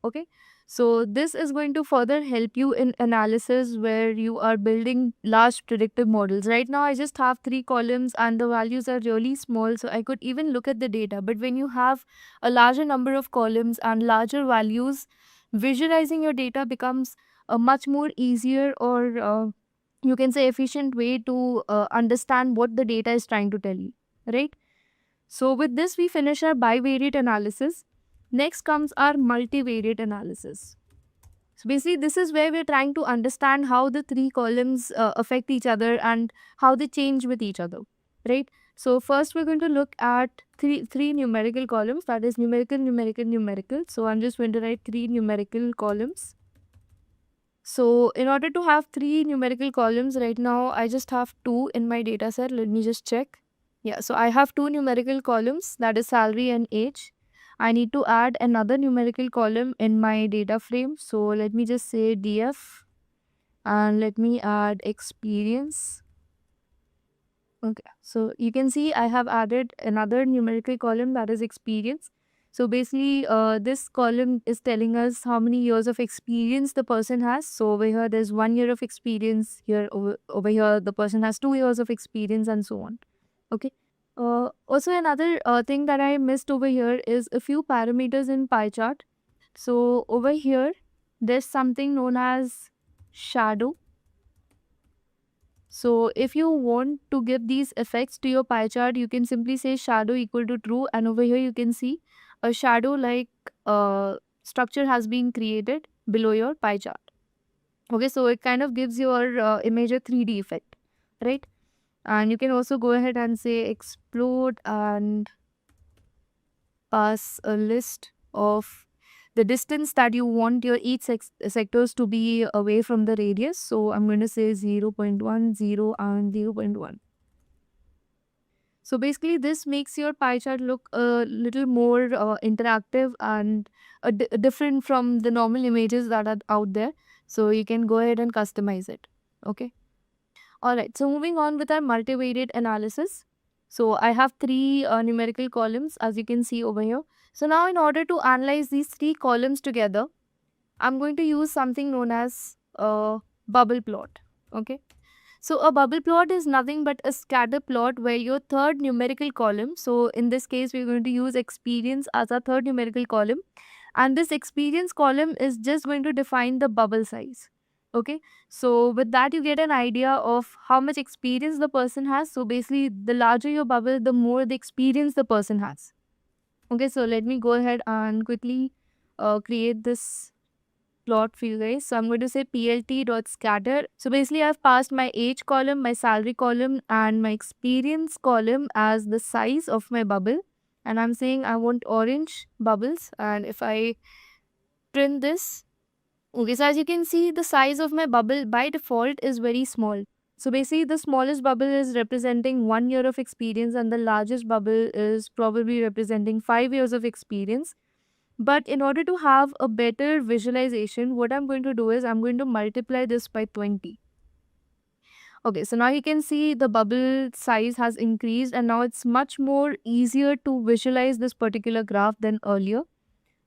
Okay, so this is going to further help you in analysis where you are building large predictive models. Right now I just have 3 columns and the values are really small, so I could even look at the data. But when you have a larger number of columns and larger values, visualizing your data becomes a much more easier, or you can say efficient way to understand what the data is trying to tell you, right? So with this we finish our bivariate analysis. Next comes our multivariate analysis. So basically this is where we're trying to understand how the 3 columns affect each other and how they change with each other, right? So first we're going to look at three numerical columns, that is numerical, numerical, numerical. So I'm just going to write 3 numerical columns. So in order to have 3 numerical columns right now, I just have 2 in my data set. Let me just check. Yeah, so I have 2 numerical columns, that is salary and age. I need to add another numerical column in my data frame. So let me just say df and let me add experience. Okay, so you can see I have added another numerical column, that is experience. So basically, this column is telling us how many years of experience the person has. So over here, there's 1 year of experience. Here, over here, the person has 2 years of experience, and so on. Okay. Also, another thing that I missed over here is a few parameters in pie chart. So over here, there's something known as shadow. So if you want to give these effects to your pie chart, you can simply say shadow equal to true, and over here you can see a shadow like structure has been created below your pie chart. Okay, so it kind of gives your image a 3D effect, right? And you can also go ahead and say explode and pass a list of the distance that you want your each sectors to be away from the radius. So I'm going to say 0.1, 0 and 0.1. So basically this makes your pie chart look a little more interactive and different from the normal images that are out there. So you can go ahead and customize it. Okay. Alright, so moving on with our multivariate analysis. So I have 3 numerical columns as you can see over here. So now in order to analyze these 3 columns together, I'm going to use something known as a bubble plot. Okay. So a bubble plot is nothing but a scatter plot where your third numerical column, so in this case we're going to use experience as our third numerical column, and this experience column is just going to define the bubble size. Okay, so with that you get an idea of how much experience the person has. So basically the larger your bubble, the more the experience the person has. Okay, so let me go ahead and quickly create this plot for you guys. So I'm going to say plt.scatter. So basically I've passed my age column, my salary column and my experience column as the size of my bubble. And I'm saying I want orange bubbles. And if I print this, okay, so as you can see, the size of my bubble by default is very small. So basically the smallest bubble is representing 1 year of experience and the largest bubble is probably representing 5 years of experience. But in order to have a better visualization, what I'm going to do is I'm going to multiply this by 20. Okay, so now you can see the bubble size has increased and now it's much more easier to visualize this particular graph than earlier.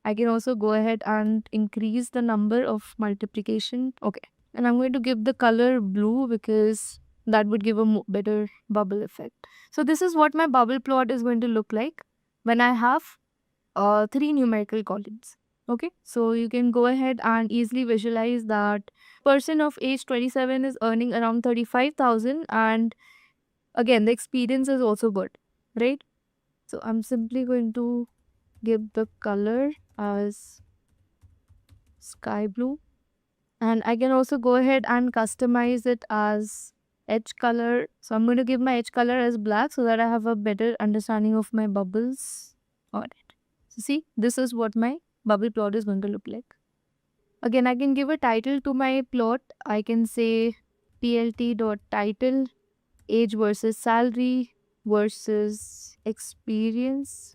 I can also go ahead and increase the number of multiplication. Okay, and I'm going to give the color blue because that would give a better bubble effect. So this is what my bubble plot is going to look like when I have 3 numerical columns. Okay, so you can go ahead and easily visualize that person of age 27 is earning around 35,000 and again the experience is also good, right? So I'm simply going to give the color as sky blue and I can also go ahead and customize it as edge color. So I'm going to give my edge color as black so that I have a better understanding of my bubbles. Alright. So see, this is what my bubble plot is going to look like. Again, I can give a title to my plot. I can say plt.title, age versus salary versus experience.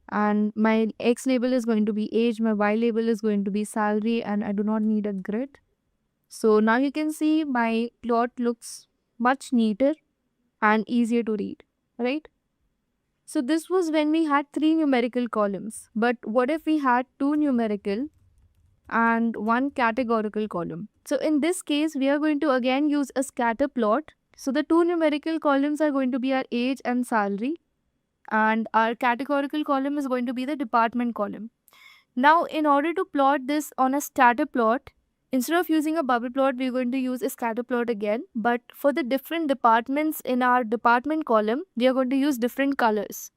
And my X label is going to be age, my Y label is going to be salary, and I do not need a grid. So now you can see my plot looks much neater and easier to read, right? So this was when we had 3 numerical columns. But what if we had 2 numerical and 1 categorical column? So in this case, we are going to again use a scatter plot. So the 2 numerical columns are going to be our age and salary. And our categorical column is going to be the department column. Now, in order to plot this on a scatter plot, instead of using a bubble plot, we're going to use a scatter plot again. But for the different departments in our department column, we are going to use different colors.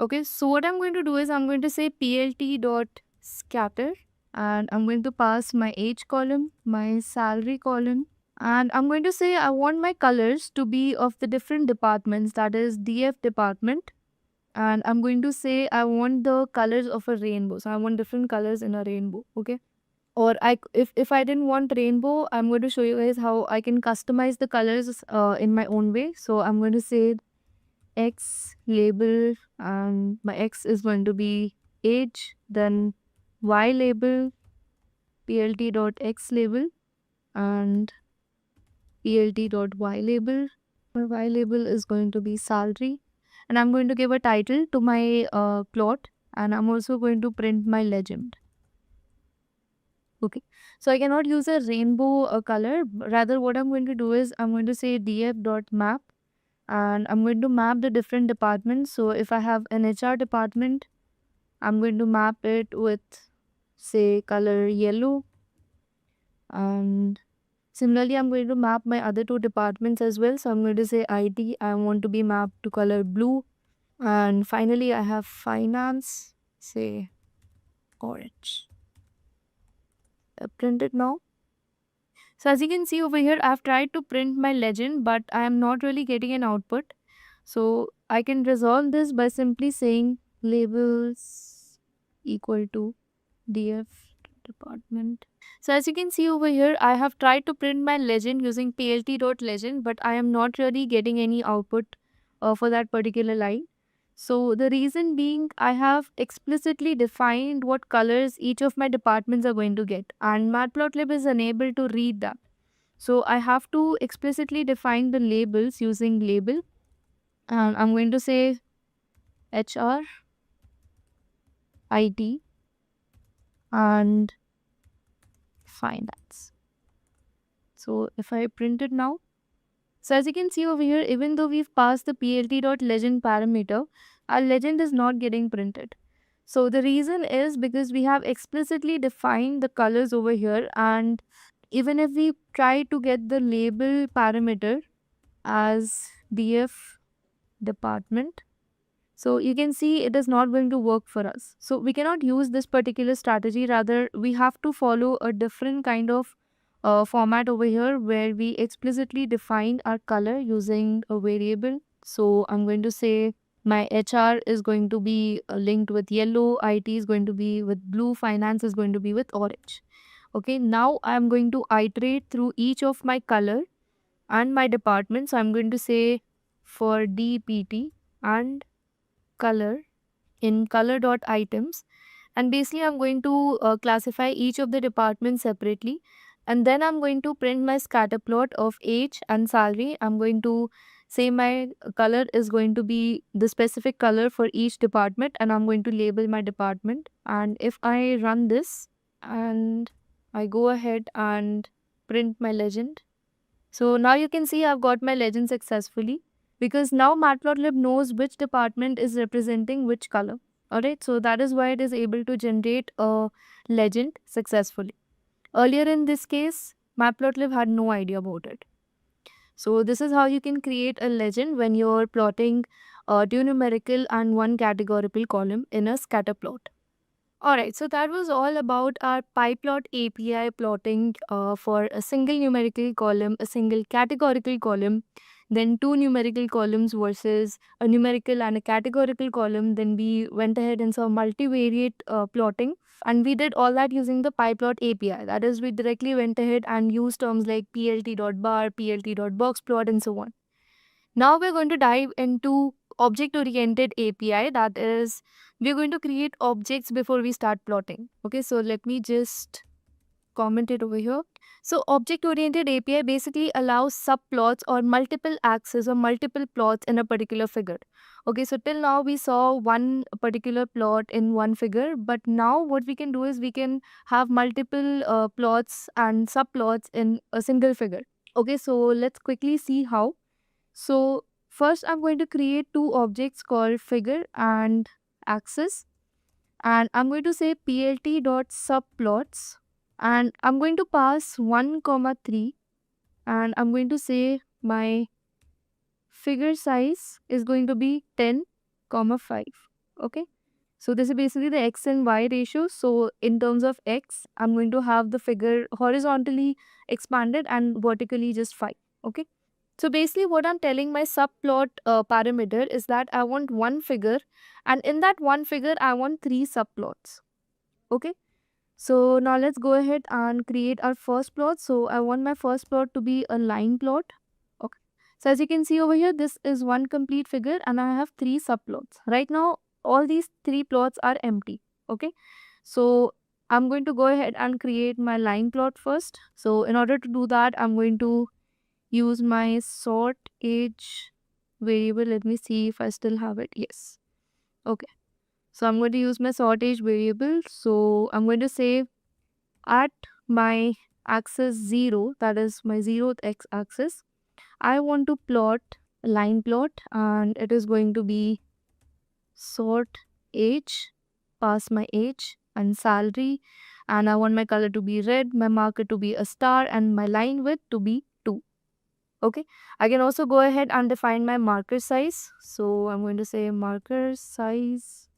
Okay, so what I'm going to do is I'm going to say plt.scatter and I'm going to pass my age column, my salary column, and I'm going to say I want my colors to be of the different departments, that is DF department. And I'm going to say I want the colors of a rainbow. So I want different colors in a rainbow. Okay. Or if I didn't want rainbow, I'm going to show you guys how I can customize the colors in my own way. So I'm going to say X label, and my X is going to be age, then Y label, plt.x label, and plt.y label. My Y label is going to be salary, and I'm going to give a title to my plot, and I'm also going to print my legend. Okay, so I cannot use a rainbow color. Rather, what I'm going to do is I'm going to say df.map, and I'm going to map the different departments. So if I have an HR department, I'm going to map it with, say, color yellow. And similarly, I'm going to map my other two departments as well. So I'm going to say IT, I want to be mapped to color blue. And finally, I have finance, say orange. Print it now. So as you can see over here, I've tried to print my legend, but I am not really getting an output. So I can resolve this by simply saying labels equal to df department. So as you can see over here, I have tried to print my legend using plt.legend, but I am not really getting any output for that particular line. So the reason being, I have explicitly defined what colors each of my departments are going to get, and Matplotlib is unable to read that. So I have to explicitly define the labels using label, and I'm going to say HR, IT, and finance. So if I print it now, so as you can see over here, even though we've passed the plt.legend parameter, our legend is not getting printed. So the reason is because we have explicitly defined the colors over here, and even if we try to get the label parameter as df department, so you can see it is not going to work for us. So we cannot use this particular strategy. Rather, we have to follow a different kind of format over here where we explicitly define our color using a variable. So I'm going to say my HR is going to be linked with yellow, IT is going to be with blue, finance is going to be with orange. Okay, now I'm going to iterate through each of my color and my department. So I'm going to say for DPT and color in color.items, and basically I'm going to classify each of the departments separately, and then I'm going to print my scatter plot of age and salary. I'm going to say my color is going to be the specific color for each department, and I'm going to label my department. And if I run this and I go ahead and print my legend, so now you can see I've got my legend successfully, because now Matplotlib knows which department is representing which color. Alright, so that is why it is able to generate a legend successfully. Earlier in this case, Matplotlib had no idea about it. So this is how you can create a legend when you're plotting two numerical and one categorical column in a scatter plot. Alright, so that was all about our PyPlot API plotting for a single numerical column, a single categorical column, then two numerical columns versus a numerical and a categorical column. Then we went ahead and saw multivariate plotting, and we did all that using the PyPlot API. That is, we directly went ahead and used terms like plt.bar, plt.boxplot, and so on. Now we're going to dive into object-oriented API. That is, we're going to create objects before we start plotting. Okay, so let me just comment it over here. So object-oriented API basically allows subplots or multiple axes or multiple plots in a particular figure. Okay, so till now we saw one particular plot in one figure, but now what we can do is we can have multiple plots and subplots in a single figure. Okay, so let's quickly see how. So first I'm going to create two objects called figure and axis, and I'm going to say plt.subplots, and I'm going to pass 1 comma 3, and I'm going to say my figure size is going to be 10 comma 5. Okay, so this is basically the x and y ratio. So in terms of x, I'm going to have the figure horizontally expanded and vertically just 5. Okay, so basically what I'm telling my subplot parameter is that I want one figure, and in that one figure I want three subplots. Okay, So now let's go ahead and create our first plot. So I want my first plot to be a line plot. Okay. So as you can see over here, this is one complete figure and I have 3 subplots. Right now, all these 3 plots are empty. Okay. So I'm going to go ahead and create my line plot first. So in order to do that, I'm going to use my sort age variable. Let me see if I still have it. Yes. Okay. So I'm going to use my sort age variable. So I'm going to say at my axis 0, that is my 0th x-axis, I want to plot a line plot and it is going to be sort age, pass my age and salary, and I want my color to be red, my marker to be a star, and my line width to be 2. Okay, I can also go ahead and define my marker size. So I'm going to say marker size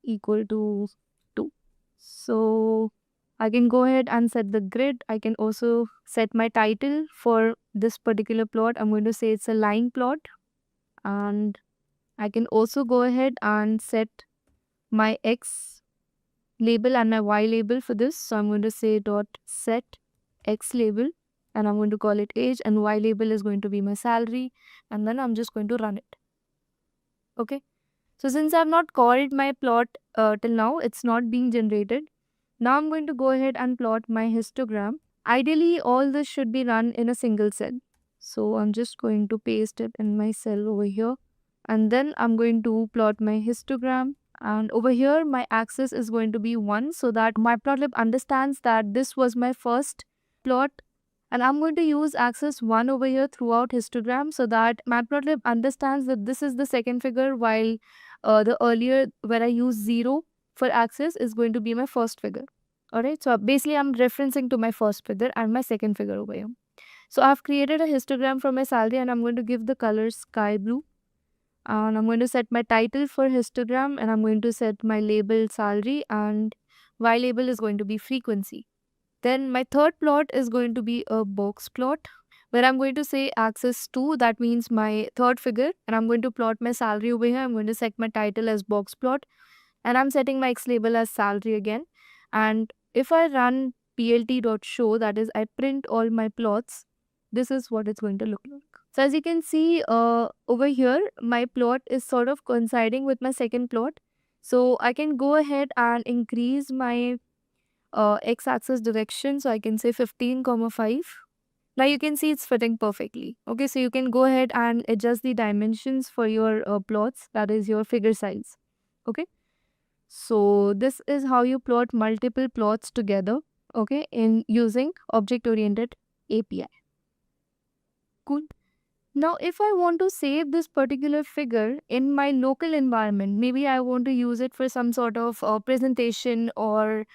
equal to 2. So I can go ahead and set the grid. I can also set my title for this particular plot. I'm going to say it's a line plot. And I can also go ahead and set my X label and my Y label for this. So I'm going to say dot set X label and I'm going to call it age, and Y label is going to be my salary, and then I'm just going to run it. Okay. So since I've not called my plot till now, it's not being generated. Now I'm going to go ahead and plot my histogram. Ideally, all this should be run in a single cell. So I'm just going to paste it in my cell over here. And then I'm going to plot my histogram. And over here, my axis is going to be 1 so that Matplotlib understands that this was my first plot. And I'm going to use axis 1 over here throughout histogram so that Matplotlib understands that this is the second figure, while the earlier where I use 0 for axis is going to be my first figure. Alright, so basically I'm referencing to my first figure and my second figure over here. So I've created a histogram for my salary and I'm going to give the color sky blue. And I'm going to set my title for histogram and I'm going to set my label salary, and Y label is going to be frequency. Then my third plot is going to be a box plot where I'm going to say axis 2, that means my third figure, and I'm going to plot my salary over here. I'm going to set my title as box plot and I'm setting my X label as salary again. And if I run plt.show, that is I print all my plots, this is what it's going to look like. So as you can see over here, my plot is sort of coinciding with my second plot. So I can go ahead and increase my x-axis direction. So I can say 15,5. Now you can see it's fitting perfectly. Okay, so you can go ahead and adjust the dimensions for your plots, that is your figure size. Okay, so this is how you plot multiple plots together, okay, in using object-oriented API. Cool. Now, if I want to save this particular figure in my local environment, maybe I want to use it for some sort of presentation or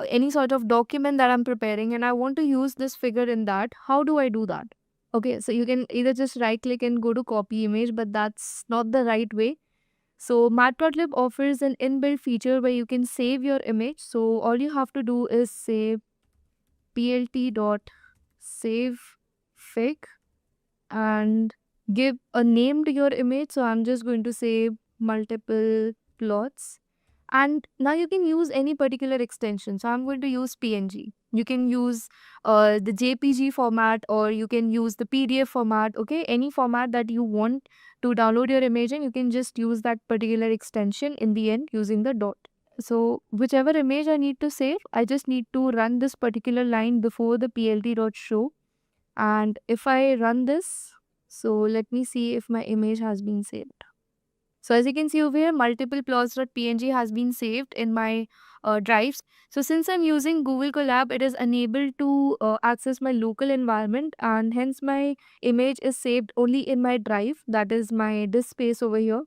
any sort of document that I'm preparing, and I want to use this figure in that, how do I do that? Okay, so you can either just right click and go to copy image, but that's not the right way. So Matplotlib offers an inbuilt feature where you can save your image. So all you have to do is say plt.savefig and give a name to your image. So I'm just going to say multiple plots. And now you can use any particular extension. So I'm going to use PNG. You can use the JPG format or you can use the PDF format. Okay, any format that you want to download your image in, you can just use that particular extension in the end using the dot. So whichever image I need to save, I just need to run this particular line before the plt.show. And if I run this, so let me see if my image has been saved. So as you can see over here, multiple plots.png has been saved in my drives. So since I'm using Google Colab, it is unable to access my local environment, and hence my image is saved only in my drive, that is my disk space over here.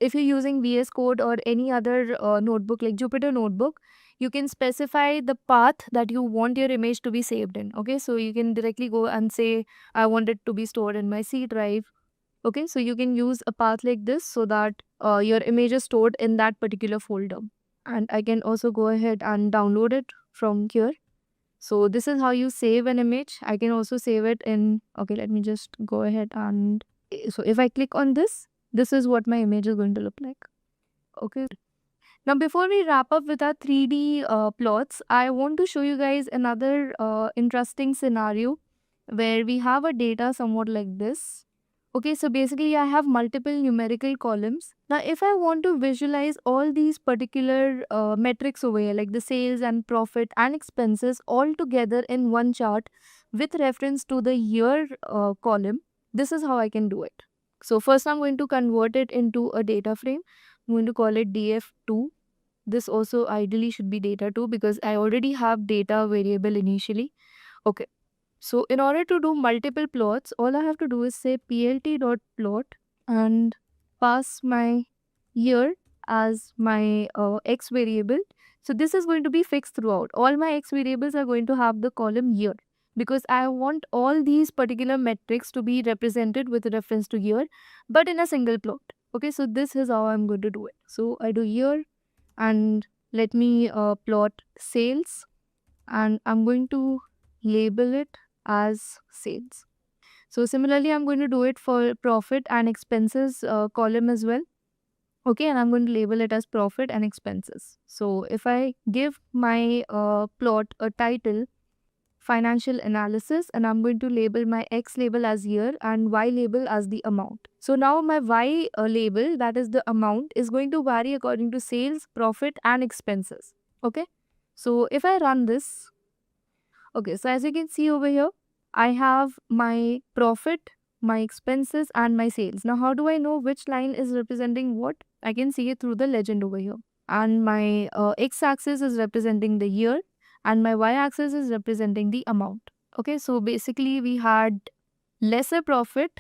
If you're using VS Code or any other notebook like Jupyter Notebook, you can specify the path that you want your image to be saved in. Okay, so you can directly go and say, I want it to be stored in my C drive. Okay, so you can use a path like this so that your image is stored in that particular folder. And I can also go ahead and download it from here. So this is how you save an image. I can also save it in, okay, let me just go ahead and, so if I click on this, this is what my image is going to look like. Okay. Now, before we wrap up with our 3D plots, I want to show you guys another interesting scenario where we have a data somewhat like this. Okay, so basically I have multiple numerical columns. Now, if I want to visualize all these particular metrics over here, like the sales and profit and expenses all together in one chart with reference to the year column, this is how I can do it. So first I'm going to convert it into a data frame. I'm going to call it df2. This also ideally should be data2 because I already have data variable initially. Okay. So in order to do multiple plots, all I have to do is say plt.plot and pass my year as my x variable. So this is going to be fixed throughout. All my x variables are going to have the column year because I want all these particular metrics to be represented with reference to year, but in a single plot. Okay, so this is how I'm going to do it. So I do year and let me plot sales, and I'm going to label it as sales. So similarly, I'm going to do it for profit and expenses column as well. Okay, and I'm going to label it as profit and expenses. So if I give my plot a title, financial analysis, and I'm going to label my X label as year and Y label as the amount. So now my Y label, that is the amount, is going to vary according to sales, profit and expenses. Okay. So if I run this, okay, so as you can see over here, I have my profit, my expenses and my sales. Now how do I know which line is representing what? I can see it through the legend over here. And my x-axis is representing the year and my y-axis is representing the amount. Okay, so basically we had lesser profit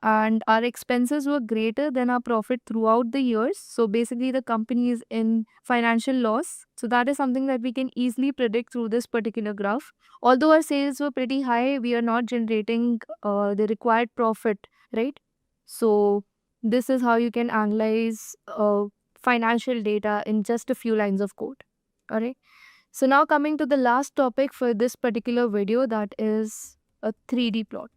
and our expenses were greater than our profit throughout the years. So basically the company is in financial loss. So that is something that we can easily predict through this particular graph. Although our sales were pretty high, we are not generating the required profit, right? So this is how you can analyze financial data in just a few lines of code. All right. So now coming to the last topic for this particular video, that is a 3D plot.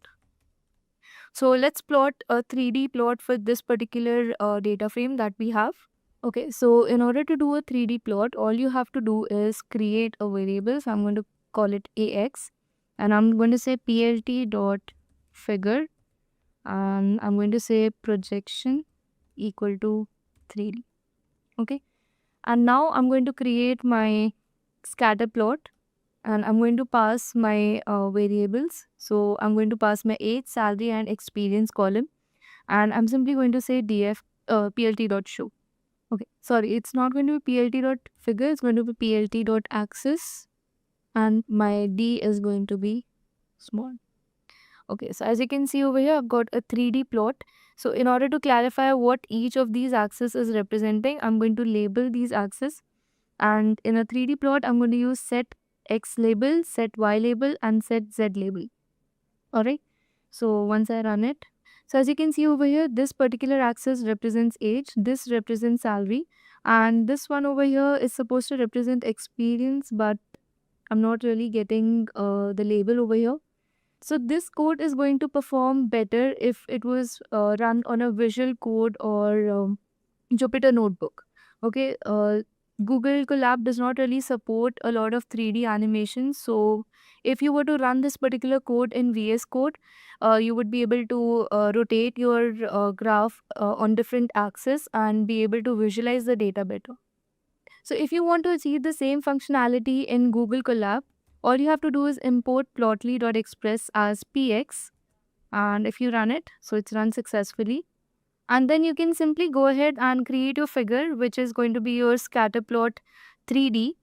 So let's plot a 3D plot for this particular data frame that we have. Okay, so in order to do a 3D plot, all you have to do is create a variable. So I'm going to call it AX and I'm going to say plt.figure and I'm going to say projection equal to 3D. Okay, and now I'm going to create my scatter plot and I'm going to pass my variables. So I'm going to pass my age, salary and experience column and I'm simply going to say df plt.show. Okay, sorry, it's not going to be plt.figure, it's going to be plt.axis and my d is going to be small. Okay, so as you can see over here, I've got a 3D plot. So in order to clarify what each of these axes is representing, I'm going to label these axes. And in a 3D plot, I'm going to use set X label, set Y label and set Z label. Alright, so once I run it, so as you can see over here, this particular axis represents age, this represents salary, and this one over here is supposed to represent experience, but I'm not really getting the label over here. So this code is going to perform better if it was run on a visual code or Jupyter notebook. Okay, Google Colab does not really support a lot of 3D animations. So if you were to run this particular code in VS Code, you would be able to rotate your graph on different axes and be able to visualize the data better. So if you want to achieve the same functionality in Google Colab, all you have to do is import plotly.express as px, and if you run it, so it's run successfully. And then you can simply go ahead and create your figure, which is going to be your scatter plot 3D.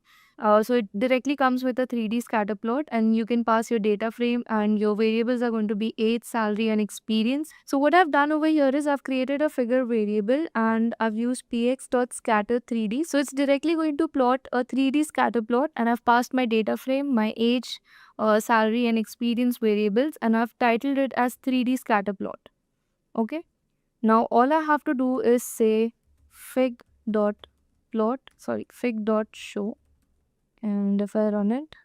So it directly comes with a 3D scatter plot and you can pass your data frame and your variables are going to be age, salary and experience. So what I've done over here is I've created a figure variable and I've used px.scatter3d. So it's directly going to plot a 3D scatter plot and I've passed my data frame, my age, salary and experience variables and I've titled it as 3D scatter plot. Okay. Now all I have to do is say fig.show and if I run it.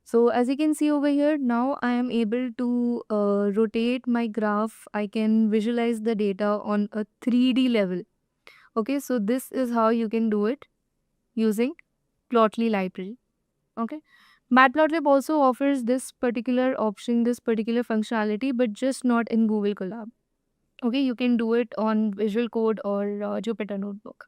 So as you can see over here, now I am able to rotate my graph. I can visualize the data on a 3D level. Okay, so this is how you can do it using Plotly library. Okay. Matplotlib also offers this particular option, this particular functionality, but just not in Google Colab. Okay, you can do it on Visual Code or Jupyter Notebook.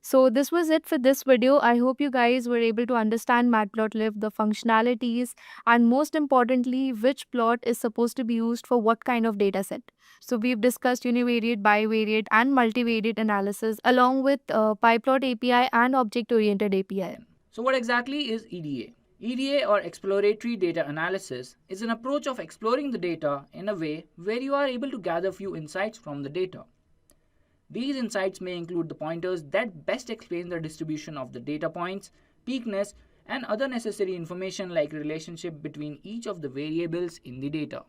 So this was it for this video. I hope you guys were able to understand Matplotlib, the functionalities, and most importantly, which plot is supposed to be used for what kind of data set. So we've discussed univariate, bivariate, and multivariate analysis along with PyPlot API and object-oriented API. So what exactly is EDA? EDA or exploratory data analysis is an approach of exploring the data in a way where you are able to gather few insights from the data. These insights may include the pointers that best explain the distribution of the data points, peakness, and other necessary information like relationship between each of the variables in the data.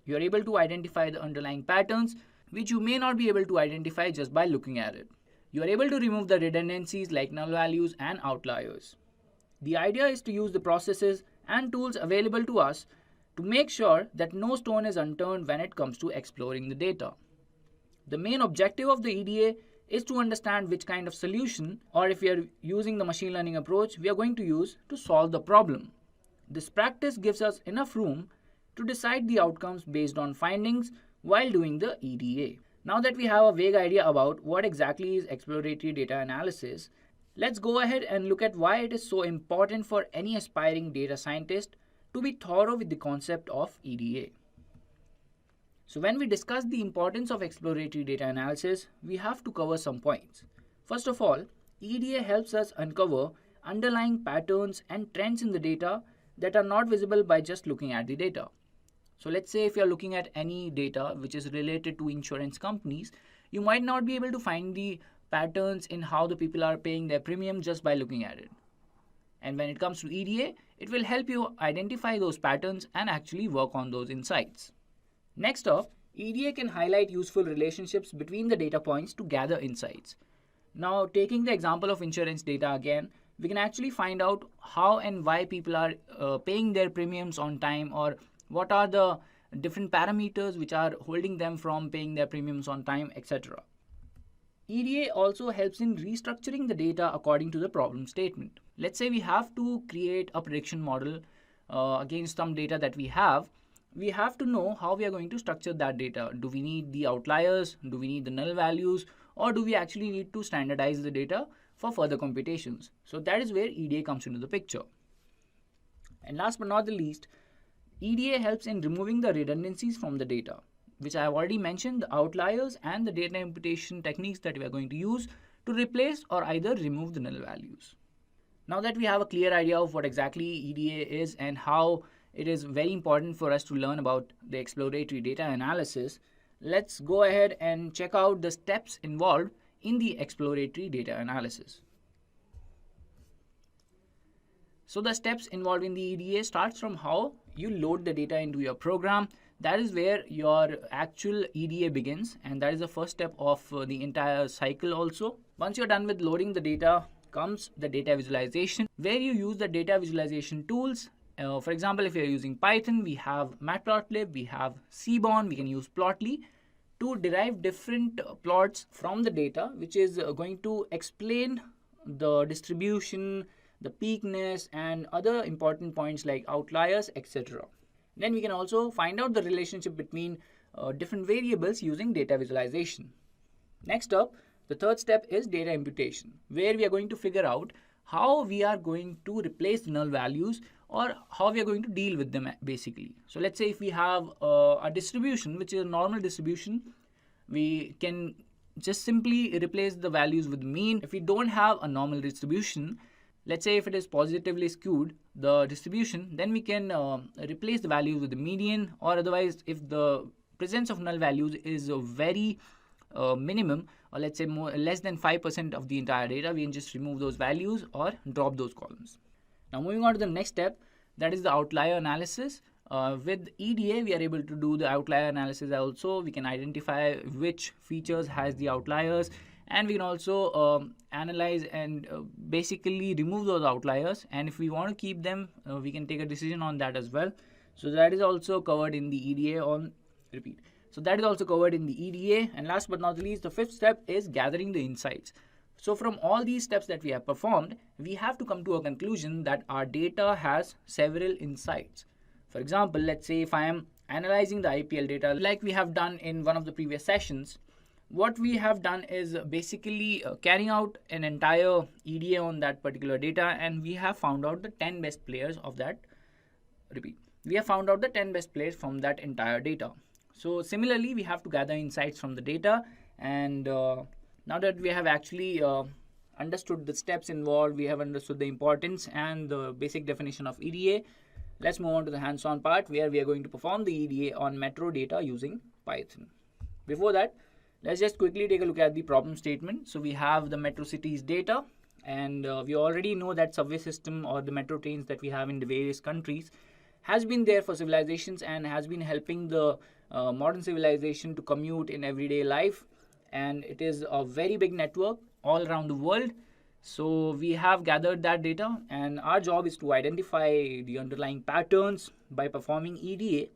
You are able to identify the underlying patterns which you may not be able to identify just by looking at it. You are able to remove the redundancies like null values and outliers. The idea is to use the processes and tools available to us to make sure that no stone is unturned when it comes to exploring the data. The main objective of the EDA is to understand which kind of solution, or if we are using the machine learning approach, we are going to use to solve the problem. This practice gives us enough room to decide the outcomes based on findings while doing the EDA. Now that we have a vague idea about what exactly is exploratory data analysis, let's go ahead and look at why it is so important for any aspiring data scientist to be thorough with the concept of EDA. So when we discuss the importance of exploratory data analysis, we have to cover some points. First of all, EDA helps us uncover underlying patterns and trends in the data that are not visible by just looking at the data. So let's say if you are looking at any data which is related to insurance companies, you might not be able to find the patterns in how the people are paying their premium just by looking at it. And when it comes to EDA, it will help you identify those patterns and actually work on those insights. Next up, EDA can highlight useful relationships between the data points to gather insights. Now, taking the example of insurance data again, we can actually find out how and why people are paying their premiums on time, or what are the different parameters which are holding them from paying their premiums on time, etc. EDA also helps in restructuring the data according to the problem statement. Let's say we have to create a prediction model against some data that we have. We have to know how we are going to structure that data. Do we need the outliers? Do we need the null values? Or do we actually need to standardize the data for further computations? So that is where EDA comes into the picture. And last but not the least, EDA helps in removing the redundancies from the data, which I have already mentioned, the outliers and the data imputation techniques that we are going to use to replace or either remove the null values. Now that we have a clear idea of what exactly EDA is and how it is very important for us to learn about the exploratory data analysis, let's go ahead and check out the steps involved in the exploratory data analysis. So the steps involved in the EDA starts from how you load the data into your program. That is where your actual EDA begins, and that is the first step of the entire cycle also. Once you're done with loading the data, comes the data visualization, where you use the data visualization tools. For example, if you're using Python, we have Matplotlib, we have Seaborn, we can use Plotly to derive different plots from the data, which is going to explain the distribution, the peakness, and other important points like outliers, etc. Then we can also find out the relationship between different variables using data visualization. Next up, the third step is data imputation, where we are going to figure out how we are going to replace the null values or how we are going to deal with them basically. So let's say if we have a distribution which is a normal distribution, we can just simply replace the values with mean. If we don't have a normal distribution, let's say if it is positively skewed, the distribution, then we can replace the values with the median, or otherwise if the presence of null values is very minimum, or let's say less than 5% of the entire data, we can just remove those values or drop those columns. Now moving on to the next step, that is the outlier analysis. With EDA, we are able to do the outlier analysis also. We can identify which features has the outliers, and we can also analyze and basically remove those outliers. And if we want to keep them, we can take a decision on that as well. So that is also covered in the EDA on repeat. So that is also covered in the EDA. And last but not least, the fifth step is gathering the insights. So from all these steps that we have performed, we have to come to a conclusion that our data has several insights. For example, let's say if I am analyzing the IPL data like we have done in one of the previous sessions, what we have done is basically carrying out an entire EDA on that particular data, and we have found out the 10 best players of that. Repeat. We have found out the 10 best players from that entire data. So similarly, we have to gather insights from the data, and now that we have actually understood the steps involved, we have understood the importance and the basic definition of EDA, let's move on to the hands-on part where we are going to perform the EDA on metro data using Python. Before that, let's just quickly take a look at the problem statement. So we have the metro cities data, and we already know that subway system or the metro trains that we have in the various countries has been there for civilizations and has been helping the modern civilization to commute in everyday life, and it is a very big network all around the world. So we have gathered that data, and our job is to identify the underlying patterns by performing EDA,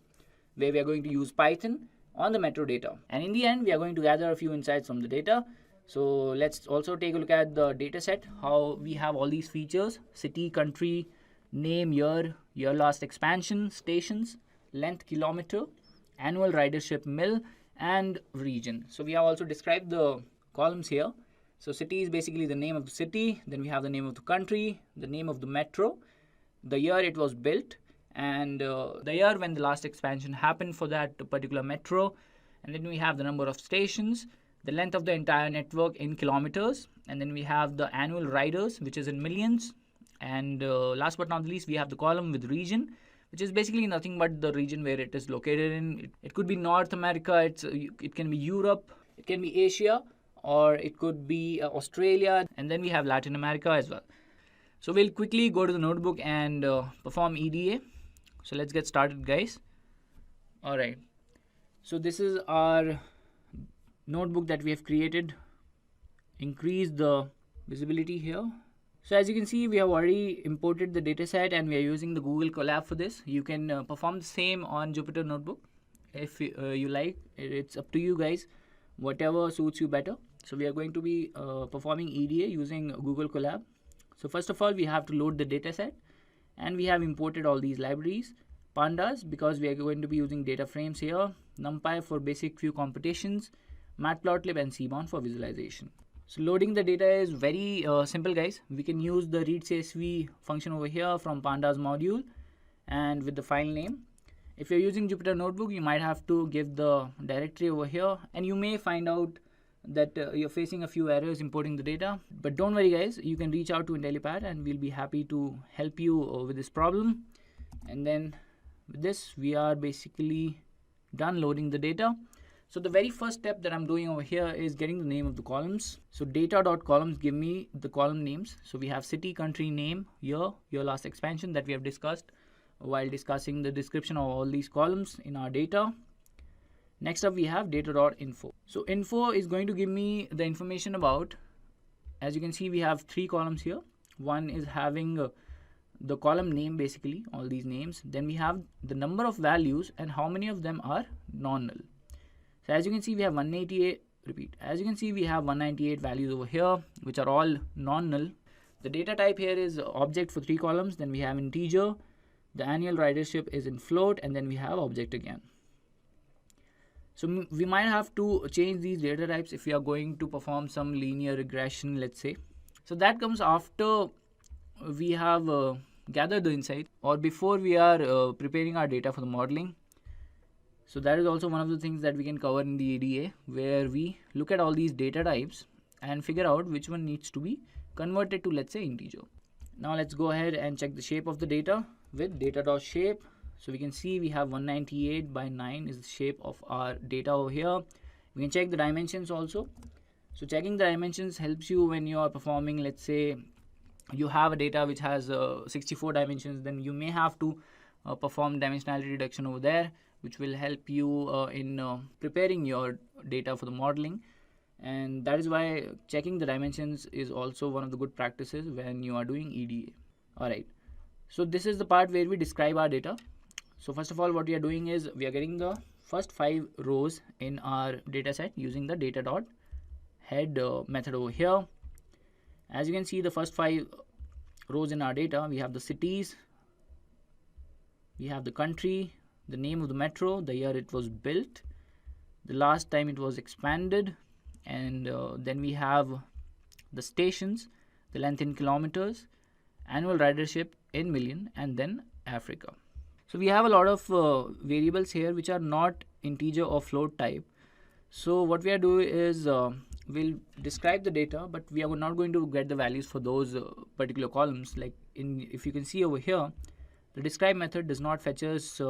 where we are going to use Python on the metro data. And in the end, we are going to gather a few insights from the data. So let's also take a look at the data set, how we have all these features: city, country, name, year last expansion, stations, length, kilometer, annual ridership, mil, and region. So we have also described the columns here. So city is basically the name of the city, then we have the name of the country, the name of the metro, the year it was built, and the year when the last expansion happened for that particular metro, and then we have the number of stations, the length of the entire network in kilometers, and then we have the annual riders, which is in millions, and last but not least, we have the column with region, which is basically nothing but the region where it is located in. It could be North America, it can be Europe, it can be Asia, or it could be Australia, and then we have Latin America as well. So we'll quickly go to the notebook and perform EDA. So let's get started, guys. All right. So this is our notebook that we have created. Increase the visibility here. So as you can see, we have already imported the dataset and we are using the Google Colab for this. You can perform the same on Jupyter Notebook if you like. It's up to you guys, whatever suits you better. So we are going to be performing EDA using Google Colab. So first of all, we have to load the dataset, and we have imported all these libraries. Pandas, because we are going to be using data frames here. NumPy for basic view computations. Matplotlib and Seaborn for visualization. So loading the data is very simple, guys. We can use the read.csv function over here from Pandas module and with the file name. If you're using Jupyter Notebook, you might have to give the directory over here, and you may find out that you're facing a few errors importing the data. But don't worry, guys, you can reach out to Intellipaat and we'll be happy to help you with this problem. And then with this, we are basically done loading the data. So the very first step that I'm doing over here is getting the name of the columns. So data.columns give me the column names. So we have city, country, name, year last expansion that we have discussed while discussing the description of all these columns in our data. Next up, we have data.info. So info is going to give me the information about, as you can see, we have 3 columns here. One is having the column name, basically all these names. Then we have the number of values and how many of them are non-null. So as you can see, we have 188, repeat, as you can see, we have 198 values over here, which are all non-null. The data type here is object for 3 columns. Then we have integer. The annual ridership is in float, and then we have object again. So we might have to change these data types if we are going to perform some linear regression, let's say. So that comes after we have gathered the insight, or before we are preparing our data for the modeling. So that is also one of the things that we can cover in the EDA, where we look at all these data types and figure out which one needs to be converted to, let's say, integer. Now let's go ahead and check the shape of the data with data.shape. So we can see we have 198 by 9 is the shape of our data over here. We can check the dimensions also. So checking the dimensions helps you when you are performing, let's say you have a data which has 64 dimensions, then you may have to perform dimensionality reduction over there, which will help you in preparing your data for the modeling. And that is why checking the dimensions is also one of the good practices when you are doing EDA. Alright, so this is the part where we describe our data. So first of all, what we are doing is we are getting the first 5 rows in our data set using the data.head method over here. As you can see, the first 5 rows in our data, we have the cities, we have the country, the name of the metro, the year it was built, the last time it was expanded, and then we have the stations, the length in kilometers, annual ridership in million, and then Africa. So we have a lot of variables here which are not integer or float type. So what we are doing is we'll describe the data, but we are not going to get the values for those particular columns. Like if you can see over here, the describe method does not fetch us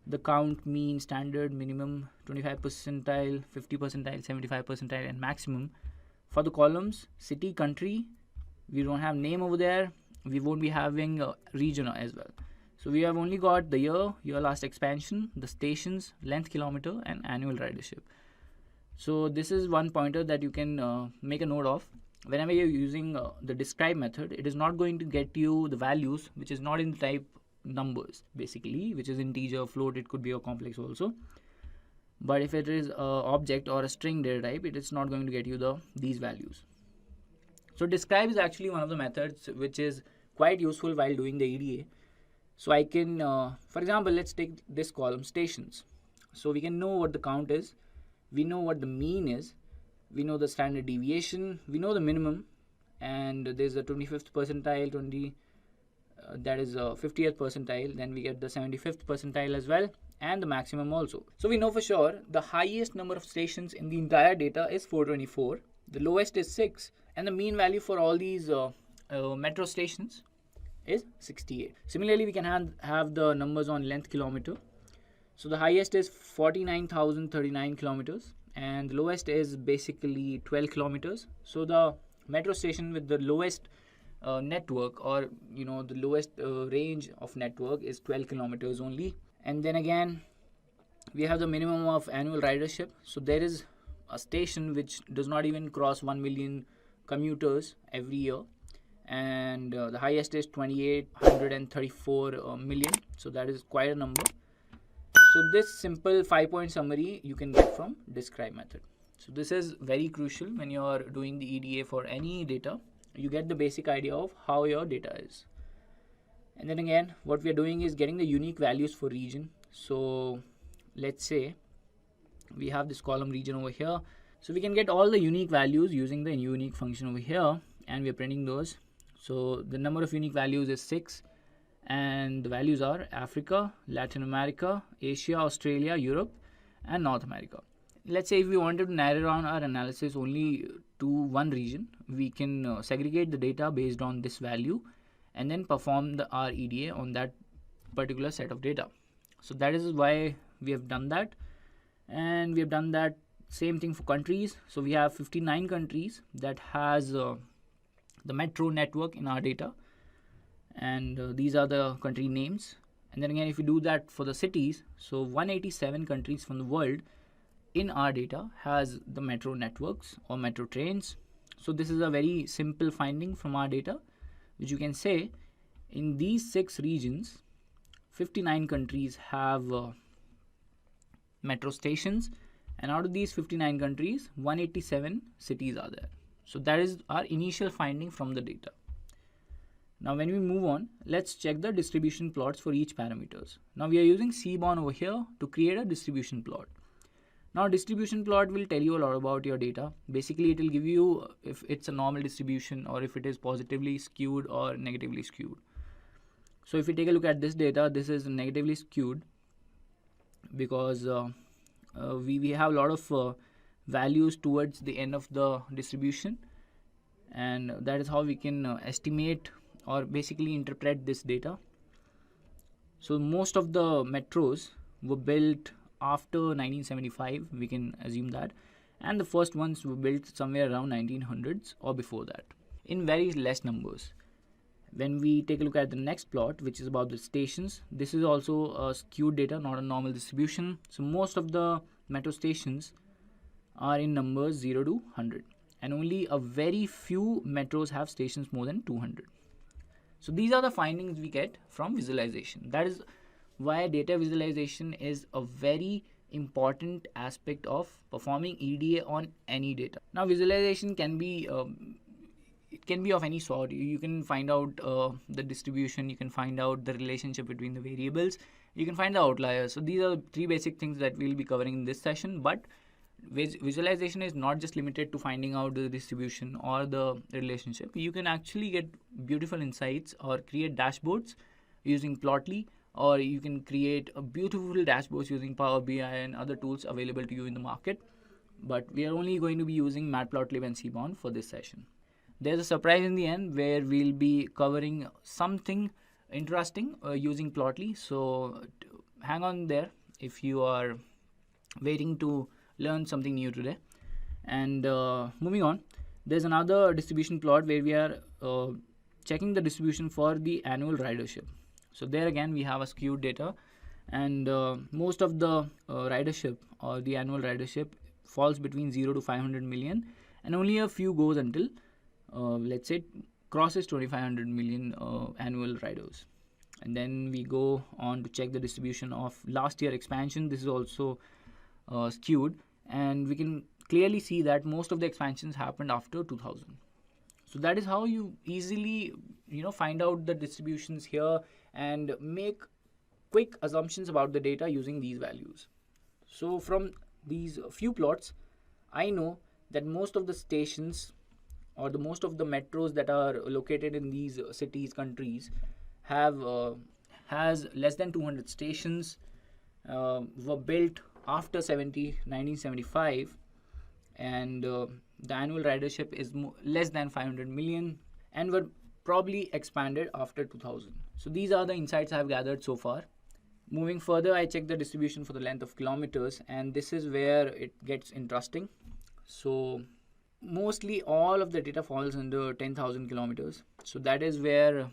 the count, mean, standard, minimum, 25 percentile, 50 percentile, 75 percentile, and maximum. For the columns, city, country, we don't have name over there. We won't be having region as well. So we have only got the year last expansion, the stations, length, kilometer, and annual ridership. So this is one pointer that you can make a note of. Whenever you're using the describe method, it is not going to get you the values which is not in the type numbers, basically, which is integer, float, it could be a complex also. But if it is a object or a string data type, it is not going to get you these values. So describe is actually one of the methods which is quite useful while doing the EDA. So I can, for example, let's take this column, stations. So we can know what the count is, we know what the mean is, we know the standard deviation, we know the minimum, and there's a 25th percentile, that is 50th percentile, then we get the 75th percentile as well, and the maximum also. So we know for sure the highest number of stations in the entire data is 424, the lowest is 6, and the mean value for all these metro stations is 68. Similarly, we can have the numbers on length, kilometer. So the highest is 49,039 kilometers, and the lowest is basically 12 kilometers. So the metro station with the lowest network, or the lowest range of network, is 12 kilometers only. And then again, we have the minimum of annual ridership. So there is a station which does not even cross 1 million commuters every year, and the highest is 2834 million. So that is quite a number. So this simple 5-point summary you can get from describe method. So this is very crucial when you are doing the EDA for any data. You get the basic idea of how your data is. And then again, what we are doing is getting the unique values for region. So let's say we have this column region over here. So we can get all the unique values using the unique function over here, and we are printing those. So the number of unique values is 6, and the values are Africa, Latin America, Asia, Australia, Europe, and North America. Let's say if we wanted to narrow down our analysis only to one region, we can segregate the data based on this value and then perform our EDA on that particular set of data. So that is why we have done that, and we have done that same thing for countries. So we have 59 countries that has the metro network in our data, and these are the country names. And then again, if we do that for the cities, so 187 countries from the world in our data has the metro networks or metro trains. So this is a very simple finding from our data, which you can say in these 6 regions, 59 countries have metro stations, and out of these 59 countries, 187 cities are there. So that is our initial finding from the data. Now when we move on, let's check the distribution plots for each parameters. Now we are using Seaborn over here to create a distribution plot. Now distribution plot will tell you a lot about your data. Basically it will give you if it's a normal distribution or if it is positively skewed or negatively skewed. So if we take a look at this data, this is negatively skewed because we have a lot of values towards the end of the distribution, and that is how we can estimate or basically interpret this data. So most of the metros were built after 1975, we can assume that, and the first ones were built somewhere around 1900s or before that in very less numbers. When we take a look at the next plot, which is about the stations, this is also a skewed data, not a normal distribution. So most of the metro stations are in numbers 0 to 100, and only a very few metros have stations more than 200. So these are the findings we get from visualization. That is why data visualization is a very important aspect of performing EDA on any data. Now visualization can be it can be of any sort. You can find out the distribution, you can find out the relationship between the variables, you can find the outliers. So these are three basic things that we'll be covering in this session. But visualization is not just limited to finding out the distribution or the relationship. You can actually get beautiful insights or create dashboards using Plotly, or you can create a beautiful dashboards using Power BI and other tools available to you in the market. But we are only going to be using Matplotlib and Seaborn for this session. There's a surprise in the end where we'll be covering something interesting using Plotly. So hang on there if you are waiting to learn something new today. And moving on, there's another distribution plot where we are checking the distribution for the annual ridership. So there again we have a skewed data, and most of the ridership or the annual ridership falls between 0 to 500 million, and only a few goes until let's say crosses 2500 million annual riders. And then we go on to check the distribution of last year expansion. This is also skewed, and we can clearly see that most of the expansions happened after 2000. So that is how you easily find out the distributions here and make quick assumptions about the data using these values. So from these few plots, I know that most of the stations or the most of the metros that are located in these cities, countries have has less than 200 stations, were built after 1975, and the annual ridership is less than 500 million, and were probably expanded after 2000. So these are the insights I have gathered so far. Moving further, I check the distribution for the length of kilometers, and this is where it gets interesting. So mostly all of the data falls under 10,000 kilometers. So that is where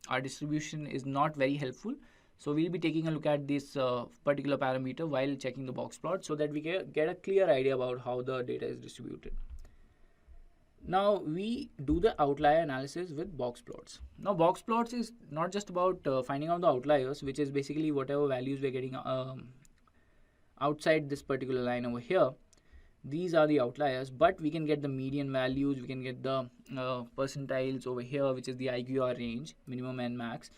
our distribution is not very helpful. So we'll be taking a look at this particular parameter while checking the box plot, so that we get a clear idea about how the data is distributed. Now we do the outlier analysis with box plots. Now box plots is not just about finding out the outliers, which is basically whatever values we're getting outside this particular line over here. These are the outliers, but we can get the median values, we can get the percentiles over here, which is the IQR range, minimum and max,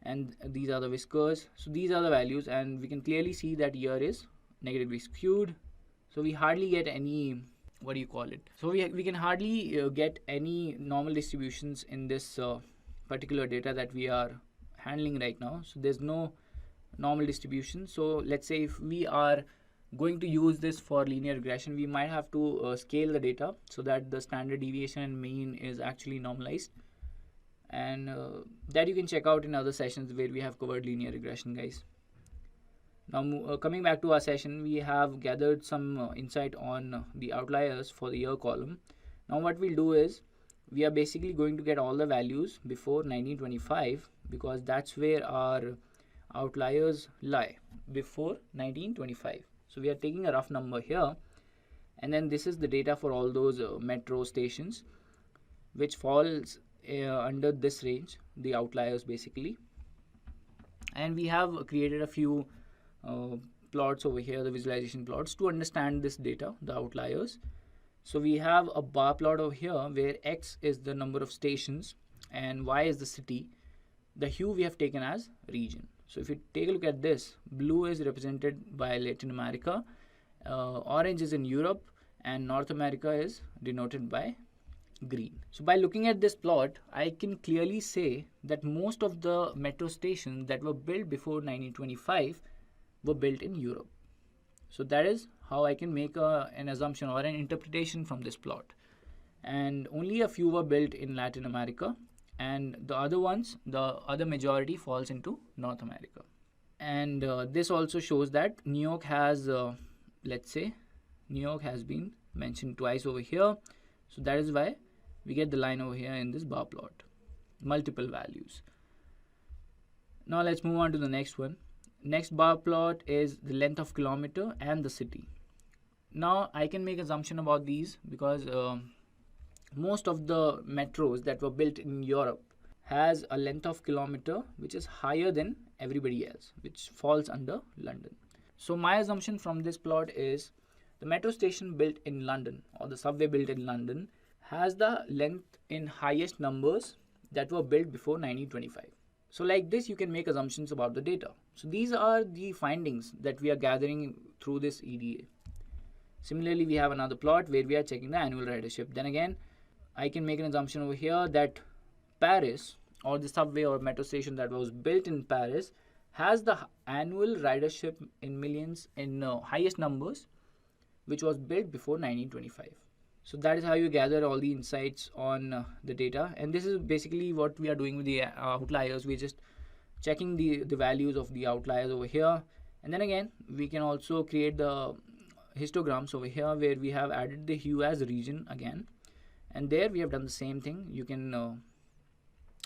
and these are the whiskers. So these are the values, and we can clearly see that year is negatively skewed. So we hardly get any, what do you call it? So we can hardly get any normal distributions in this particular data that we are handling right now. So there's no normal distribution. So let's say if we are going to use this for linear regression, we might have to scale the data so that the standard deviation and mean is actually normalized, and that you can check out in other sessions where we have covered linear regression, guys. Now coming back to our session, we have gathered some insight on the outliers for the year column. Now what we'll do is we are basically going to get all the values before 1925, because that's where our outliers lie, before 1925. So we are taking a rough number here, and then this is the data for all those metro stations which falls under this range, the outliers basically. And we have created a few plots over here, the visualization plots, to understand this data, the outliers. So we have a bar plot over here where X is the number of stations and Y is the city. The hue we have taken as region. So if you take a look at this, blue is represented by Latin America, orange is in Europe, and North America is denoted by green. So by looking at this plot, I can clearly say that most of the metro stations that were built before 1925 were built in Europe. So that is how I can make an assumption or an interpretation from this plot. And only a few were built in Latin America, and the other ones, the other majority falls into North America. And this also shows that New York has, let's say, New York has been mentioned twice over here. So that is why we get the line over here in this bar plot, multiple values. Now let's move on to the next one. Next bar plot is the length of kilometer and the city. Now I can make assumption about these because most of the metros that were built in Europe has a length of kilometer which is higher than everybody else, which falls under London. So my assumption from this plot is the metro station built in London or the subway built in London has the length in highest numbers that were built before 1925. So like this, you can make assumptions about the data. So these are the findings that we are gathering through this EDA. Similarly, we have another plot where we are checking the annual ridership. Then again, I can make an assumption over here that Paris, or the subway or metro station that was built in Paris, has the annual ridership in millions in highest numbers, which was built before 1925. So that is how you gather all the insights on the data, and this is basically what we are doing with the outliers. We're just checking the values of the outliers over here, and then again we can also create the histograms over here where we have added the hue as region again, and there we have done the same thing. You can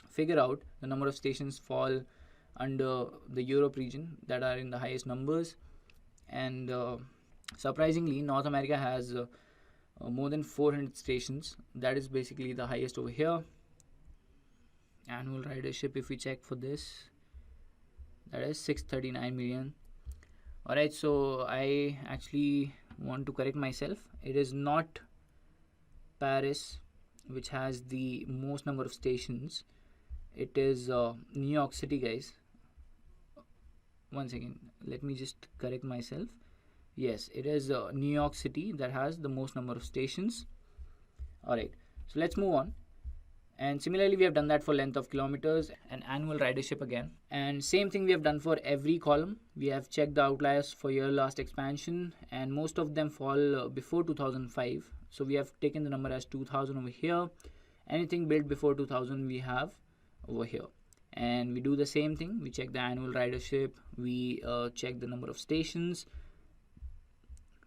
figure out the number of stations fall under the Europe region that are in the highest numbers, and surprisingly North America has more than 400 stations. That is basically the highest over here. Annual ridership, if we check for this, that is 639 million. Alright, so I actually want to correct myself. It is not Paris which has the most number of stations. It is New York City, guys. One second, let me just correct myself. Yes, it is New York City that has the most number of stations. Alright, so let's move on. And similarly, we have done that for length of kilometers and annual ridership again. And same thing we have done for every column. We have checked the outliers for year last expansion, and most of them fall before 2005. So we have taken the number as 2000 over here. Anything built before 2000 we have over here. And we do the same thing. We check the annual ridership. We check the number of stations.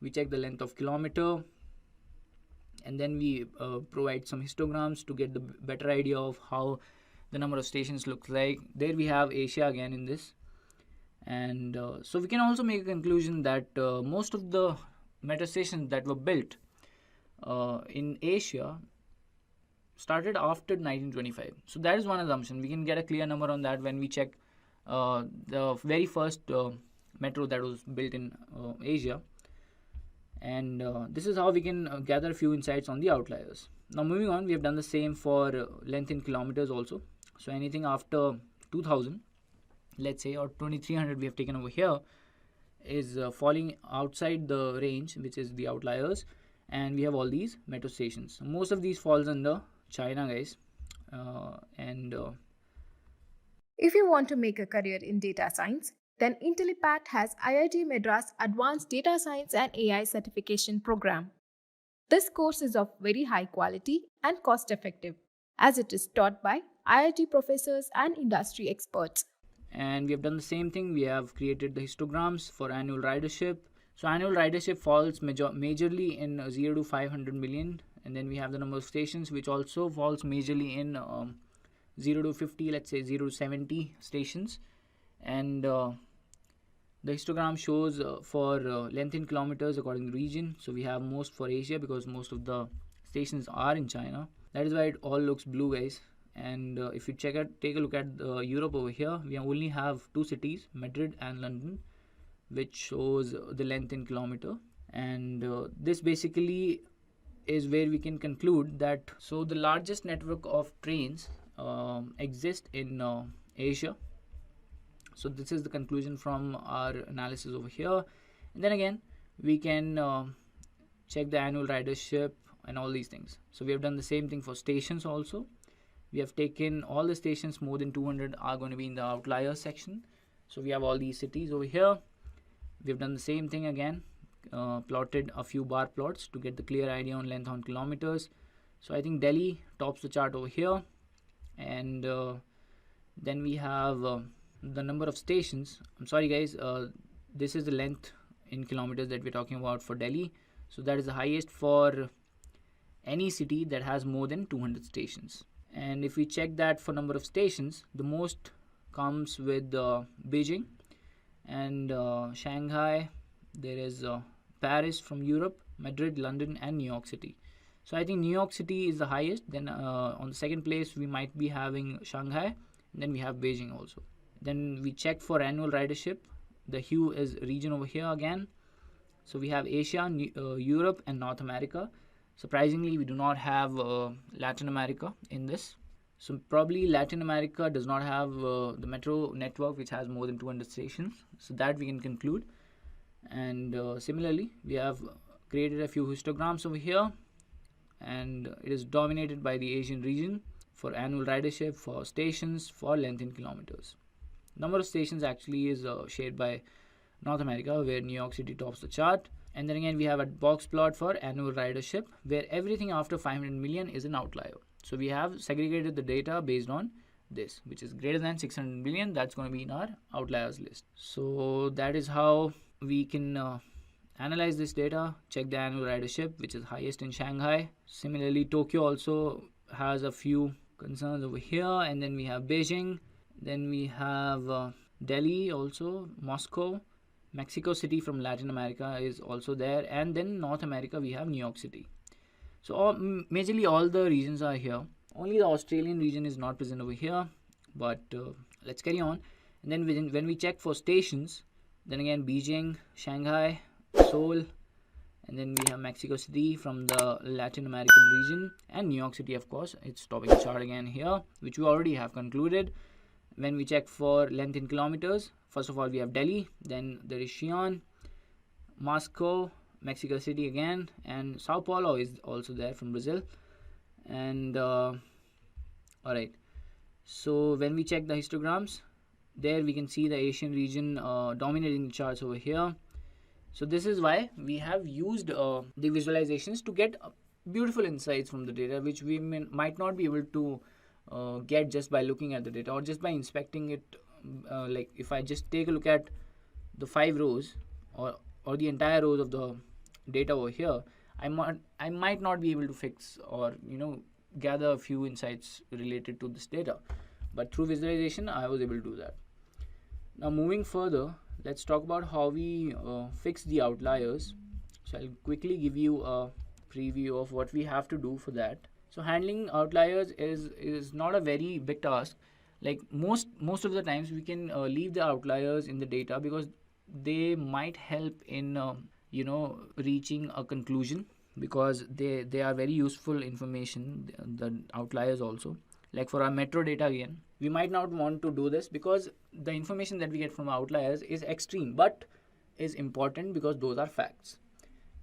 We check the length of kilometer, and then we provide some histograms to get the better idea of how the number of stations looks like. There we have Asia again in this, and so we can also make a conclusion that most of the metro stations that were built in Asia started after 1925. So that is one assumption. We can get a clear number on that when we check the very first metro that was built in Asia. And this is how we can gather a few insights on the outliers. Now moving on, we have done the same for length in kilometers also. So anything after 2000, let's say, or 2300 we have taken over here, is falling outside the range, which is the outliers, and we have all these metro stations. Most of these falls under China, guys. If you want to make a career in data science, then Intellipaat has IIT Madras Advanced Data Science and AI Certification Program. This course is of very high quality and cost effective, as it is taught by IIT professors and industry experts. And we have done the same thing. We have created the histograms for annual ridership. So annual ridership falls majorly in 0 to 500 million, and then we have the number of stations, which also falls majorly in 0 to 50, let's say 0 to 70 stations. And the histogram shows for length in kilometers according to region. So we have most for Asia because most of the stations are in China. That is why it all looks blue, guys. And if you take a look at Europe over here, we only have two cities, Madrid and London, which shows the length in kilometer. And this basically is where we can conclude that so the largest network of trains exist in Asia. So this is the conclusion from our analysis over here. And then again, we can check the annual ridership and all these things. So we have done the same thing for stations also. We have taken all the stations more than 200 are going to be in the outlier section. So we have all these cities over here. We have done the same thing again, plotted a few bar plots to get the clear idea on length on kilometers. So I think Delhi tops the chart over here. And then we have the number of stations. I'm sorry guys, this is the length in kilometers that we're talking about for Delhi. So that is the highest for any city that has more than 200 stations. And if we check that for number of stations, the most comes with Beijing and Shanghai. There is Paris from Europe, Madrid, London and New York City. So I think New York City is the highest. Then on the second place we might be having Shanghai, and then we have Beijing also. Then we check for annual ridership. The hue is region over here again. So we have Asia, Europe and North America. Surprisingly, we do not have Latin America in this. So probably Latin America does not have the metro network which has more than 200 stations. So that we can conclude. And similarly, we have created a few histograms over here, and it is dominated by the Asian region for annual ridership, for stations, for length in kilometers. Number of stations actually is shared by North America, where New York City tops the chart. And then again, we have a box plot for annual ridership, where everything after 500 million is an outlier. So we have segregated the data based on this, which is greater than 600 million. That's going to be in our outliers list. So that is how we can analyze this data, check the annual ridership, which is highest in Shanghai. Similarly, Tokyo also has a few concerns over here, and then we have Beijing, then we have Delhi also, Moscow, Mexico City from Latin America is also there, and then North America we have New York City. So majorly all the regions are here. Only the Australian region is not present over here, but let's carry on. And then when we check for stations, then again Beijing, Shanghai, Seoul, and then we have Mexico City from the Latin American region, and New York City, of course, it's topping the chart again here, which we already have concluded. When we check for length in kilometers, first of all we have Delhi, then there is Xi'an, Moscow, Mexico City again, and Sao Paulo is also there from Brazil. And alright, so when we check the histograms, there we can see the Asian region dominating the charts over here. So this is why we have used the visualizations to get beautiful insights from the data, which we might not be able to get just by looking at the data or just by inspecting it. Like if I just take a look at the 5 rows or the entire rows of the data over here, I might not be able to fix or gather a few insights related to this data, but through visualization I was able to do that. Now moving further, let's talk about how we fix the outliers. So I'll quickly give you a preview of what we have to do for that. So handling outliers is not a very big task. Like most of the times we can leave the outliers in the data because they might help in reaching a conclusion, because they are very useful information, the outliers also. Like for our metro data again, we might not want to do this because the information that we get from outliers is extreme but is important because those are facts.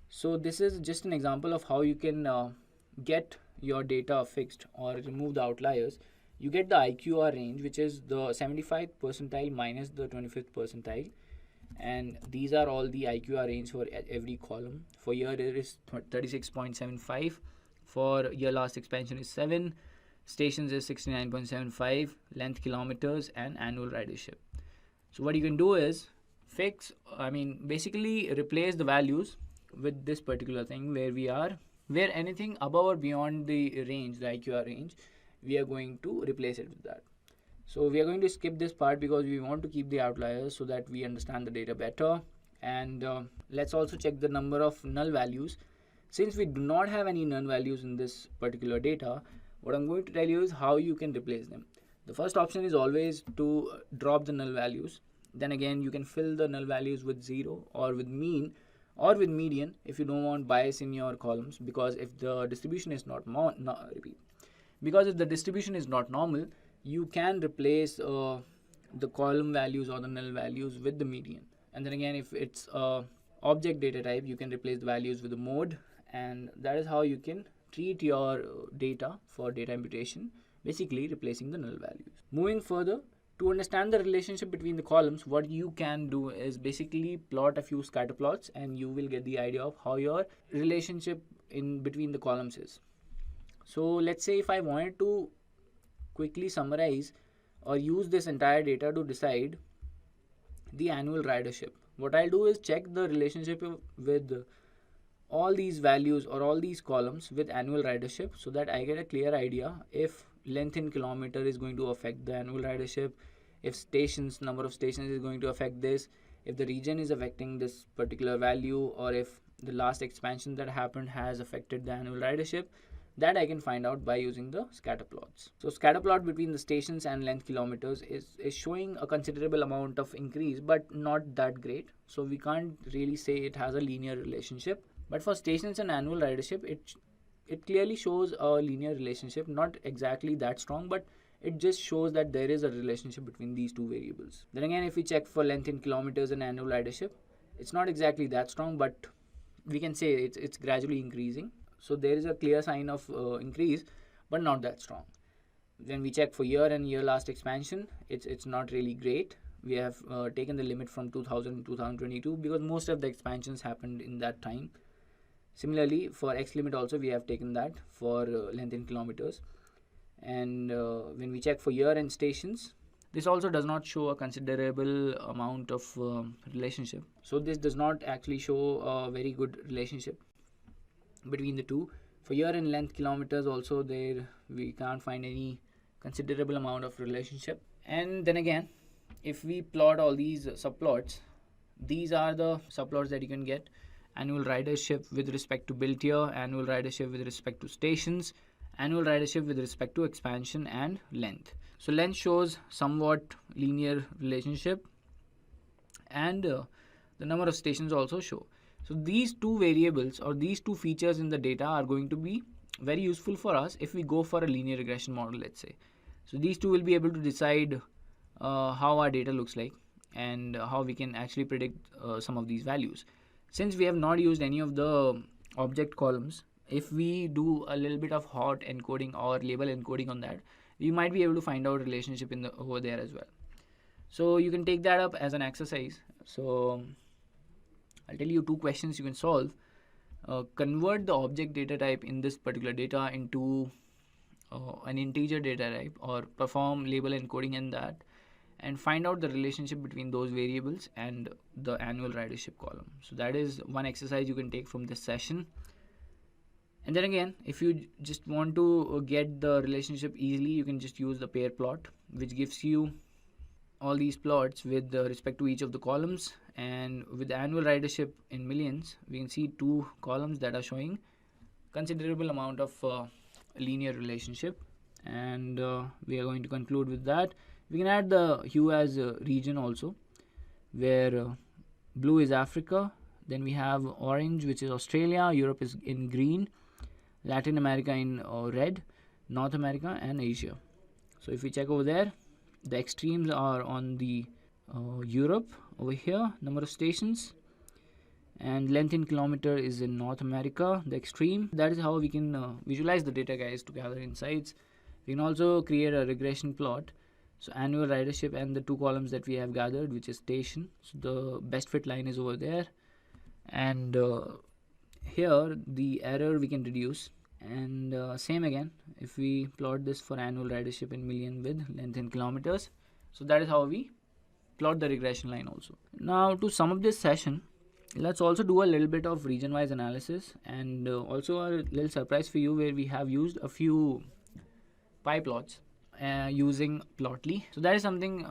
So this is just an example of how you can get your data fixed or remove the outliers. You get the IQR range, which is the 75th percentile minus the 25th percentile, and these are all the IQR range for every column. For year it is 36.75, for year last expansion is 7, stations is 69.75, length kilometers, and annual ridership. So what you can do is basically replace the values with this particular thing where anything above or beyond the range, the IQR range, we are going to replace it with that. So we are going to skip this part because we want to keep the outliers so that we understand the data better. And let's also check the number of null values. Since we do not have any null values in this particular data, what I'm going to tell you is how you can replace them. The first option is always to drop the null values. Then again, you can fill the null values with 0 or with mean or with median if you don't want bias in your columns, because if the distribution is not normal, you can replace the column values or the null values with the median. And then again, if it's object data type, you can replace the values with the mode, and that is how you can treat your data for data imputation, basically replacing the null values. Moving further, to understand the relationship between the columns, what you can do is basically plot a few scatter plots, and you will get the idea of how your relationship in between the columns is. So let's say if I wanted to quickly summarize or use this entire data to decide the annual ridership, what I'll do is check the relationship with all these values or all these columns with annual ridership, so that I get a clear idea if length in kilometer is going to affect the annual ridership, if number of stations is going to affect this, if the region is affecting this particular value, or if the last expansion that happened has affected the annual ridership. That I can find out by using the scatter plots. So scatter plot between the stations and length kilometers is showing a considerable amount of increase, but not that great. So we can't really say it has a linear relationship. But for stations and annual ridership, it clearly shows a linear relationship, not exactly that strong, but it just shows that there is a relationship between these two variables. Then again, if we check for length in kilometers and annual ridership, it's not exactly that strong, but we can say it's gradually increasing. So there is a clear sign of increase, but not that strong. When we check for year and year last expansion, it's not really great. We have taken the limit from 2000 to 2022 because most of the expansions happened in that time. Similarly, for X limit also we have taken that for length in kilometers. And when we check for year and stations, this also does not show a considerable amount of relationship. So this does not actually show a very good relationship between the two. For year and length kilometers also, there we can't find any considerable amount of relationship. And then again, if we plot all these subplots, these are the subplots that you can get: annual ridership with respect to built year, annual ridership with respect to stations, annual ridership with respect to expansion, and length. So length shows somewhat linear relationship, and the number of stations also show. So these two variables or these two features in the data are going to be very useful for us if we go for a linear regression model, let's say. So these two will be able to decide how our data looks like and how we can actually predict some of these values. Since we have not used any of the object columns, if we do a little bit of hot encoding or label encoding on that, we might be able to find out relationship over there as well. So you can take that up as an exercise. So I'll tell you two questions you can solve. Convert the object data type in this particular data into an integer data type, or perform label encoding in that, and find out the relationship between those variables and the annual ridership column. So that is one exercise you can take from this session. And then again, if you just want to get the relationship easily, you can just use the pair plot, which gives you all these plots with respect to each of the columns. And with the annual ridership in millions, we can see two columns that are showing considerable amount of linear relationship. And we are going to conclude with that. We can add the hue as a region also, where blue is Africa, then we have orange, which is Australia, Europe is in green, Latin America in red, North America and Asia. So if we check over there, the extremes are on the Europe over here, number of stations, and length in kilometer is in North America, the extreme. That is how we can visualize the data, guys, to gather insights. We can also create a regression plot. So annual ridership and the two columns that we have gathered, which is station. So the best fit line is over there, and here the error we can reduce. And same again, if we plot this for annual ridership in million with length in kilometers, so that is how we plot the regression line also. Now to sum up this session, let's also do a little bit of region wise analysis, and also a little surprise for you where we have used a few pie plots using Plotly. So that is something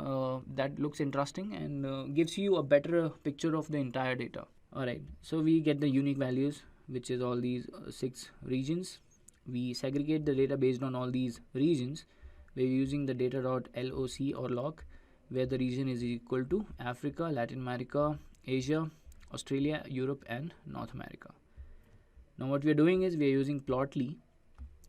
that looks interesting and gives you a better picture of the entire data. Alright, so we get the unique values, which is all these 6 regions. We segregate the data based on all these regions. We're using the data.loc or loc, where the region is equal to Africa, Latin America, Asia, Australia, Europe and North America. Now what we're doing is we're using Plotly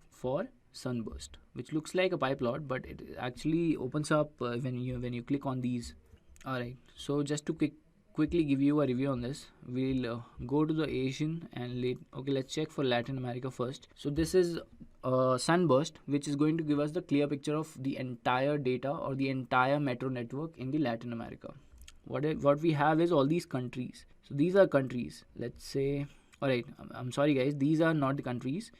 for sunburst, which looks like a pie plot, but it actually opens up when you click on these. Alright, so just to quickly give you a review on this, we'll go to the Asian and let's check for Latin America first. So this is sunburst, which is going to give us the clear picture of the entire data or the entire metro network in the Latin America. What we have is all these countries. So these are countries, let's say. Alright, I'm sorry guys, these are not the countries.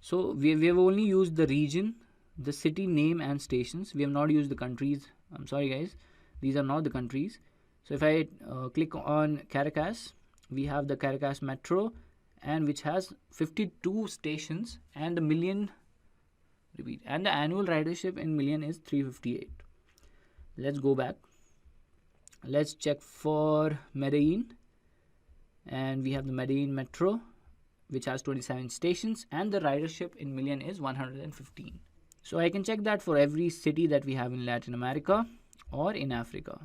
So we have only used the region, the city name and stations. We have not used the countries. I'm sorry guys, these are not the countries. So if I click on Caracas, we have the Caracas Metro, and which has 52 stations and the and the annual ridership in million is 358. Let's go back. Let's check for Medellin, and we have the Medellin Metro, which has 27 stations and the ridership in million is 115. So I can check that for every city that we have in Latin America or in Africa.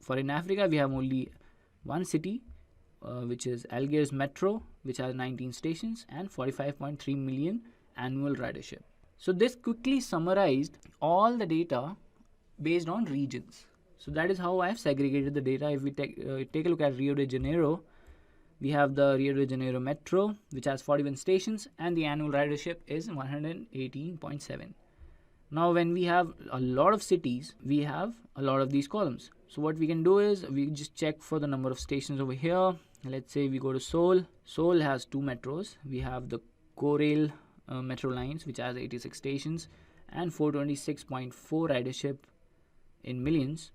For in Africa we have only one city, which is Algiers Metro, which has 19 stations and 45.3 million annual ridership. So this quickly summarized all the data based on regions. So that is how I have segregated the data. If we take a look at Rio de Janeiro, we have the Rio de Janeiro Metro, which has 41 stations and the annual ridership is 118.7. Now when we have a lot of cities, we have a lot of these columns. So what we can do is we just check for the number of stations over here. Let's say we go to Seoul. Seoul has 2 metros. We have the Korail metro lines, which has 86 stations and 426.4 ridership in millions.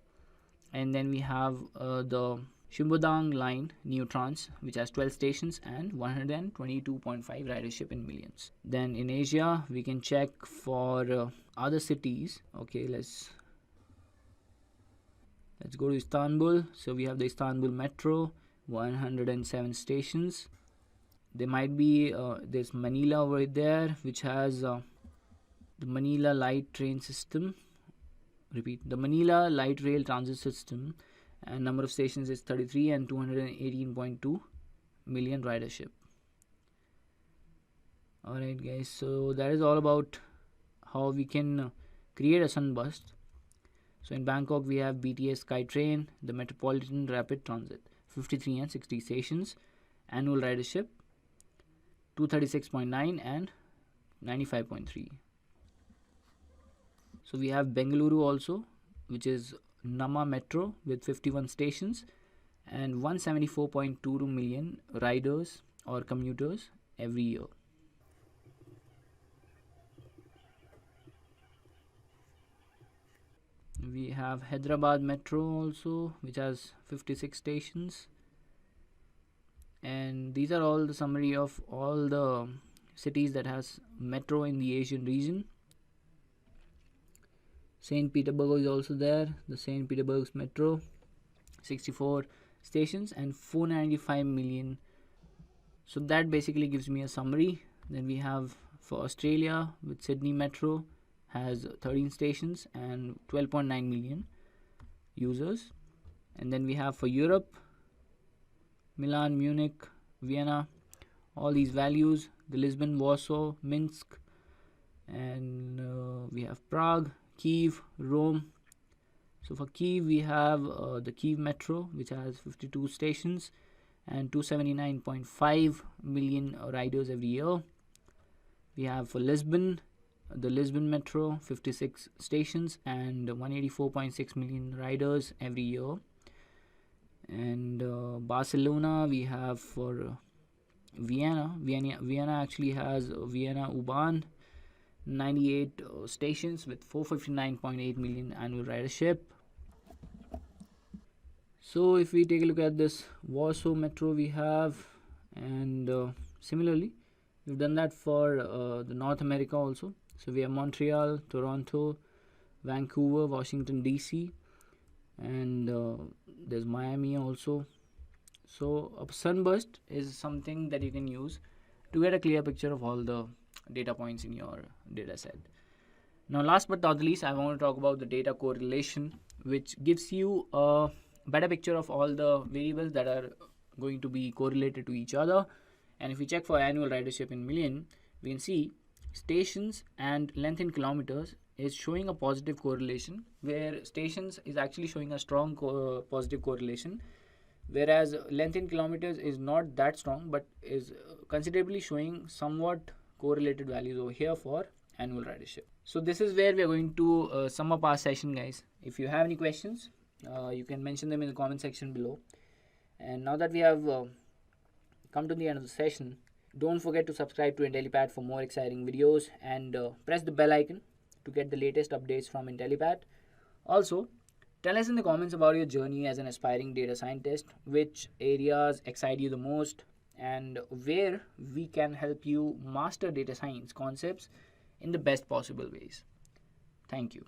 And then we have the Shimbodang line Neotrans, which has 12 stations and 122.5 ridership in millions. Then in Asia, we can check for other cities. Okay, let's go to Istanbul. So we have the Istanbul Metro, 107 stations. There might be there's Manila over there, which has the Manila Light Train System. Repeat, the Manila Light Rail Transit System, and number of stations is 33 and 218.2 million ridership. Alright guys, so that is all about how we can create a sunburst. So in Bangkok we have BTS SkyTrain, the Metropolitan Rapid Transit, 53 and 60 stations, annual ridership 236.9 and 95.3. So we have Bengaluru also, which is Nama Metro with 51 stations and 174.22 million riders or commuters every year. We have Hyderabad Metro also, which has 56 stations, and these are all the summary of all the cities that has metro in the Asian region. St. Petersburg is also there, the St. Petersburg's Metro, 64 stations and 495 million. So that basically gives me a summary. Then we have for Australia with Sydney Metro, has 13 stations and 12.9 million users. And then we have for Europe, Milan, Munich, Vienna, all these values, the Lisbon, Warsaw, Minsk, and we have Prague, Kiev, Rome. So for Kiev we have the Kiev Metro, which has 52 stations and 279.5 million riders every year. We have for Lisbon, the Lisbon Metro, 56 stations and 184.6 million riders every year. And Barcelona we have for Vienna actually has Vienna U-Bahn, 98 stations with 459.8 million annual ridership. So if we take a look at this Warsaw Metro we have, and similarly we've done that for the North America also. So we have Montreal, Toronto, Vancouver, Washington DC, and there's Miami also. So a sunburst is something that you can use to get a clear picture of all the data points in your data set. Now last but not least, I want to talk about the data correlation, which gives you a better picture of all the variables that are going to be correlated to each other. And if we check for annual ridership in million, we can see stations and length in kilometers is showing a positive correlation, where stations is actually showing a strong positive correlation, whereas length in kilometers is not that strong but is considerably showing somewhat correlated values over here for annual ridership. So this is where we are going to sum up our session, guys. If you have any questions, you can mention them in the comment section below. And now that we have come to the end of the session, don't forget to subscribe to Intellipaat for more exciting videos, and press the bell icon to get the latest updates from Intellipaat. Also, tell us in the comments about your journey as an aspiring data scientist, which areas excite you the most, and where we can help you master data science concepts in the best possible ways. Thank you.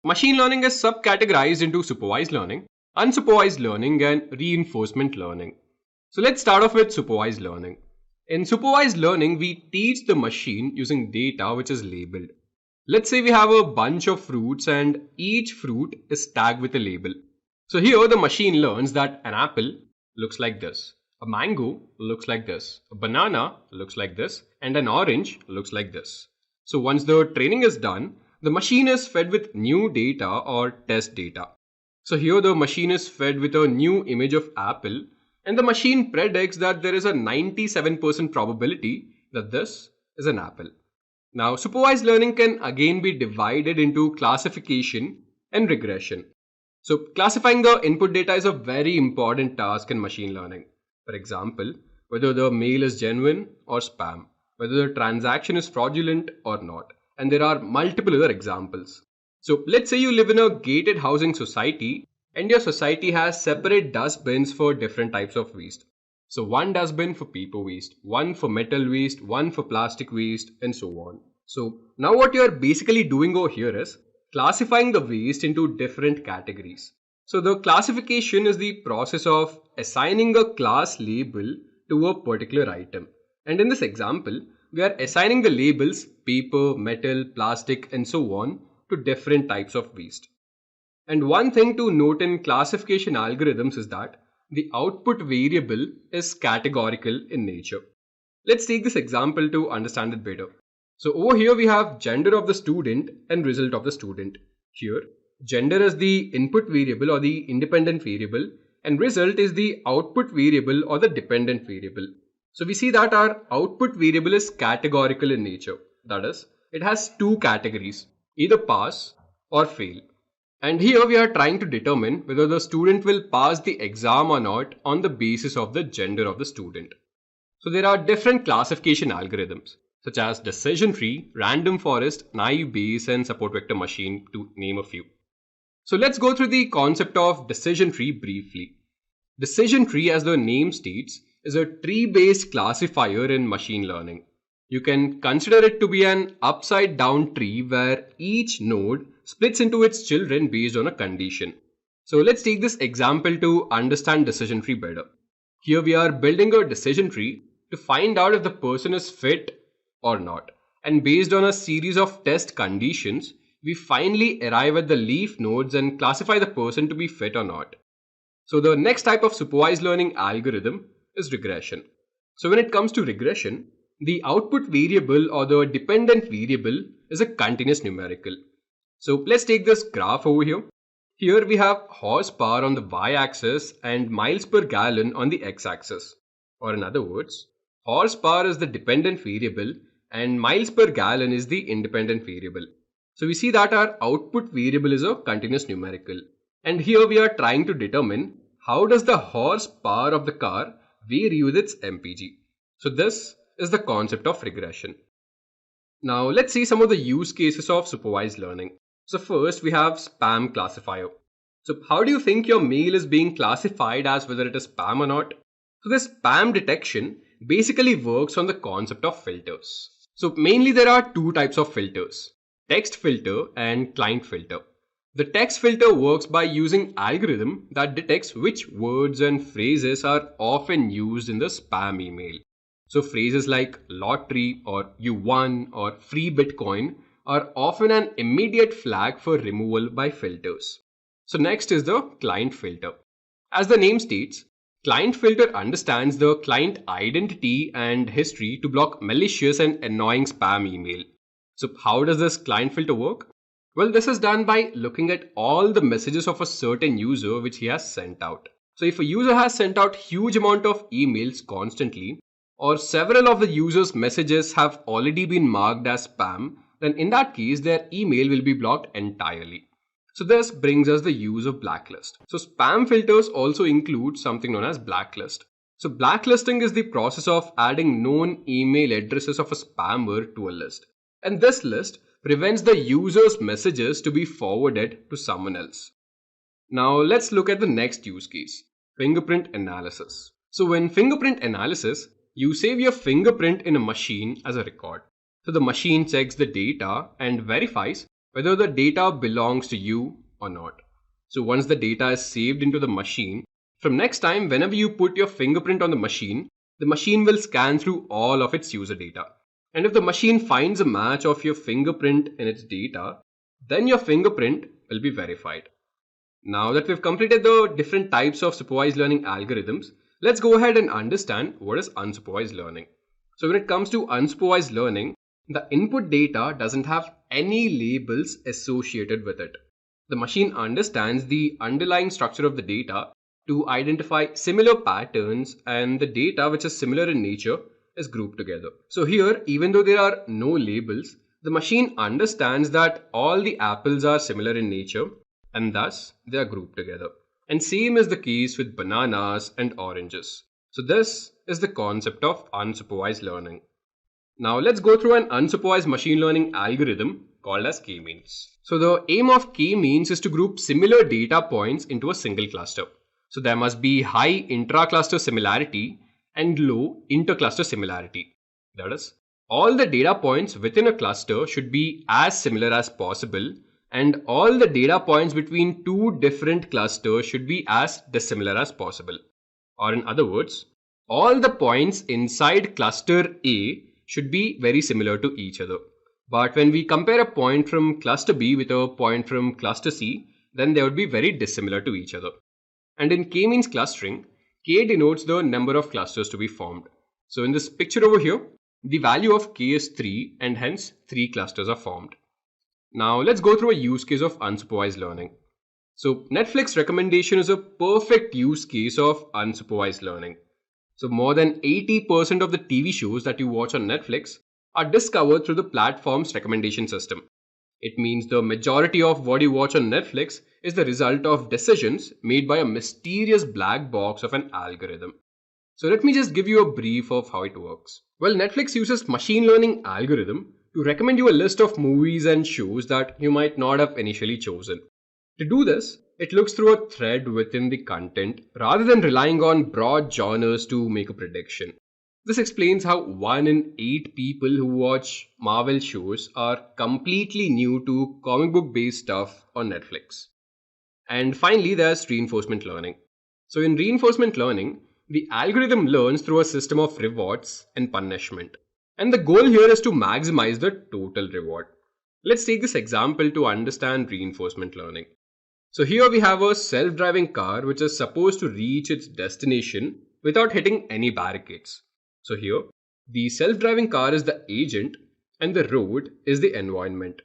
Machine learning is subcategorized into supervised learning, unsupervised learning, and reinforcement learning. So let's start off with supervised learning. In supervised learning, we teach the machine using data which is labeled. Let's say we have a bunch of fruits and each fruit is tagged with a label. So here the machine learns that an apple looks like this. A mango looks like this, a banana looks like this, and an orange looks like this. So once the training is done, the machine is fed with new data or test data. So here the machine is fed with a new image of apple, and the machine predicts that there is a 97% probability that this is an apple. Now, supervised learning can again be divided into classification and regression. So classifying the input data is a very important task in machine learning. For example, whether the mail is genuine or spam, whether the transaction is fraudulent or not. And there are multiple other examples. So let's say you live in a gated housing society and your society has separate dustbins for different types of waste. So one dustbin for paper waste, one for metal waste, one for plastic waste, and so on. So now what you're basically doing over here is classifying the waste into different categories. So the classification is the process of assigning a class label to a particular item. And in this example, we are assigning the labels paper, metal, plastic, and so on to different types of waste. And one thing to note in classification algorithms is that the output variable is categorical in nature. Let's take this example to understand it better. So over here we have gender of the student and result of the student. Here, gender is the input variable or the independent variable, and result is the output variable or the dependent variable. So we see that our output variable is categorical in nature. That is, it has two categories, either pass or fail. And here we are trying to determine whether the student will pass the exam or not on the basis of the gender of the student. So there are different classification algorithms such as decision tree, random forest, naive Bayes, and support vector machine, to name a few. So let's go through the concept of decision tree briefly. Decision tree, as the name states, is a tree-based classifier in machine learning. You can consider it to be an upside down tree where each node splits into its children based on a condition. So let's take this example to understand decision tree better. Here we are building a decision tree to find out if the person is fit or not. And based on a series of test conditions, we finally arrive at the leaf nodes and classify the person to be fit or not. So the next type of supervised learning algorithm is regression. So when it comes to regression, the output variable or the dependent variable is a continuous numerical. So let's take this graph over here. Here we have horsepower on the y-axis and miles per gallon on the x-axis. Or in other words, horsepower is the dependent variable and miles per gallon is the independent variable. So we see that our output variable is a continuous numerical. And here we are trying to determine how does the horsepower of the car vary with its MPG. So this is the concept of regression. Now let's see some of the use cases of supervised learning. So first we have spam classifier. So how do you think your mail is being classified as whether it is spam or not? So this spam detection basically works on the concept of filters. So mainly there are two types of filters, text filter and client filter. The text filter works by using algorithm that detects which words and phrases are often used in the spam email. So phrases like lottery or you won or free Bitcoin are often an immediate flag for removal by filters. So next is the client filter. As the name states, client filter understands the client identity and history to block malicious and annoying spam email. So how does this client filter work? Well, this is done by looking at all the messages of a certain user which he has sent out. So if a user has sent out huge amount of emails constantly, or several of the user's messages have already been marked as spam, then in that case their email will be blocked entirely. So this brings us the use of blacklist. So spam filters also include something known as blacklist. So blacklisting is the process of adding known email addresses of a spammer to a list. And this list prevents the user's messages to be forwarded to someone else. Now let's look at the next use case, fingerprint analysis. So in fingerprint analysis, you save your fingerprint in a machine as a record. So the machine checks the data and verifies whether the data belongs to you or not. So once the data is saved into the machine, from next time whenever you put your fingerprint on the machine will scan through all of its user data. And if the machine finds a match of your fingerprint in its data, then your fingerprint will be verified. Now that we've completed the different types of supervised learning algorithms, let's go ahead and understand what is unsupervised learning. So when it comes to unsupervised learning, the input data doesn't have any labels associated with it. The machine understands the underlying structure of the data to identify similar patterns, and the data which is similar in nature is grouped together. So here, even though there are no labels, the machine understands that all the apples are similar in nature and thus they are grouped together. And same is the case with bananas and oranges. So this is the concept of unsupervised learning. Now let's go through an unsupervised machine learning algorithm called as k-means. So the aim of k-means is to group similar data points into a single cluster. So there must be high intra-cluster similarity and low inter-cluster similarity. That is, all the data points within a cluster should be as similar as possible, and all the data points between two different clusters should be as dissimilar as possible. Or in other words, all the points inside cluster A should be very similar to each other. But when we compare a point from cluster B with a point from cluster C, then they would be very dissimilar to each other. And in k-means clustering, k denotes the number of clusters to be formed. So in this picture over here, the value of k is 3 and hence 3 clusters are formed. Now let's go through a use case of unsupervised learning. So Netflix recommendation is a perfect use case of unsupervised learning. So more than 80% of the TV shows that you watch on Netflix are discovered through the platform's recommendation system. It means the majority of what you watch on Netflix is the result of decisions made by a mysterious black box of an algorithm. So let me just give you a brief of how it works. Well, Netflix uses machine learning algorithm to recommend you a list of movies and shows that you might not have initially chosen. To do this, it looks through a thread within the content rather than relying on broad genres to make a prediction. This explains how 1 in 8 people who watch Marvel shows are completely new to comic book based stuff on Netflix. And finally, there's reinforcement learning. So in reinforcement learning, the algorithm learns through a system of rewards and punishment. And the goal here is to maximize the total reward. Let's take this example to understand reinforcement learning. So here we have a self-driving car which is supposed to reach its destination without hitting any barricades. So here, the self-driving car is the agent and the road is the environment.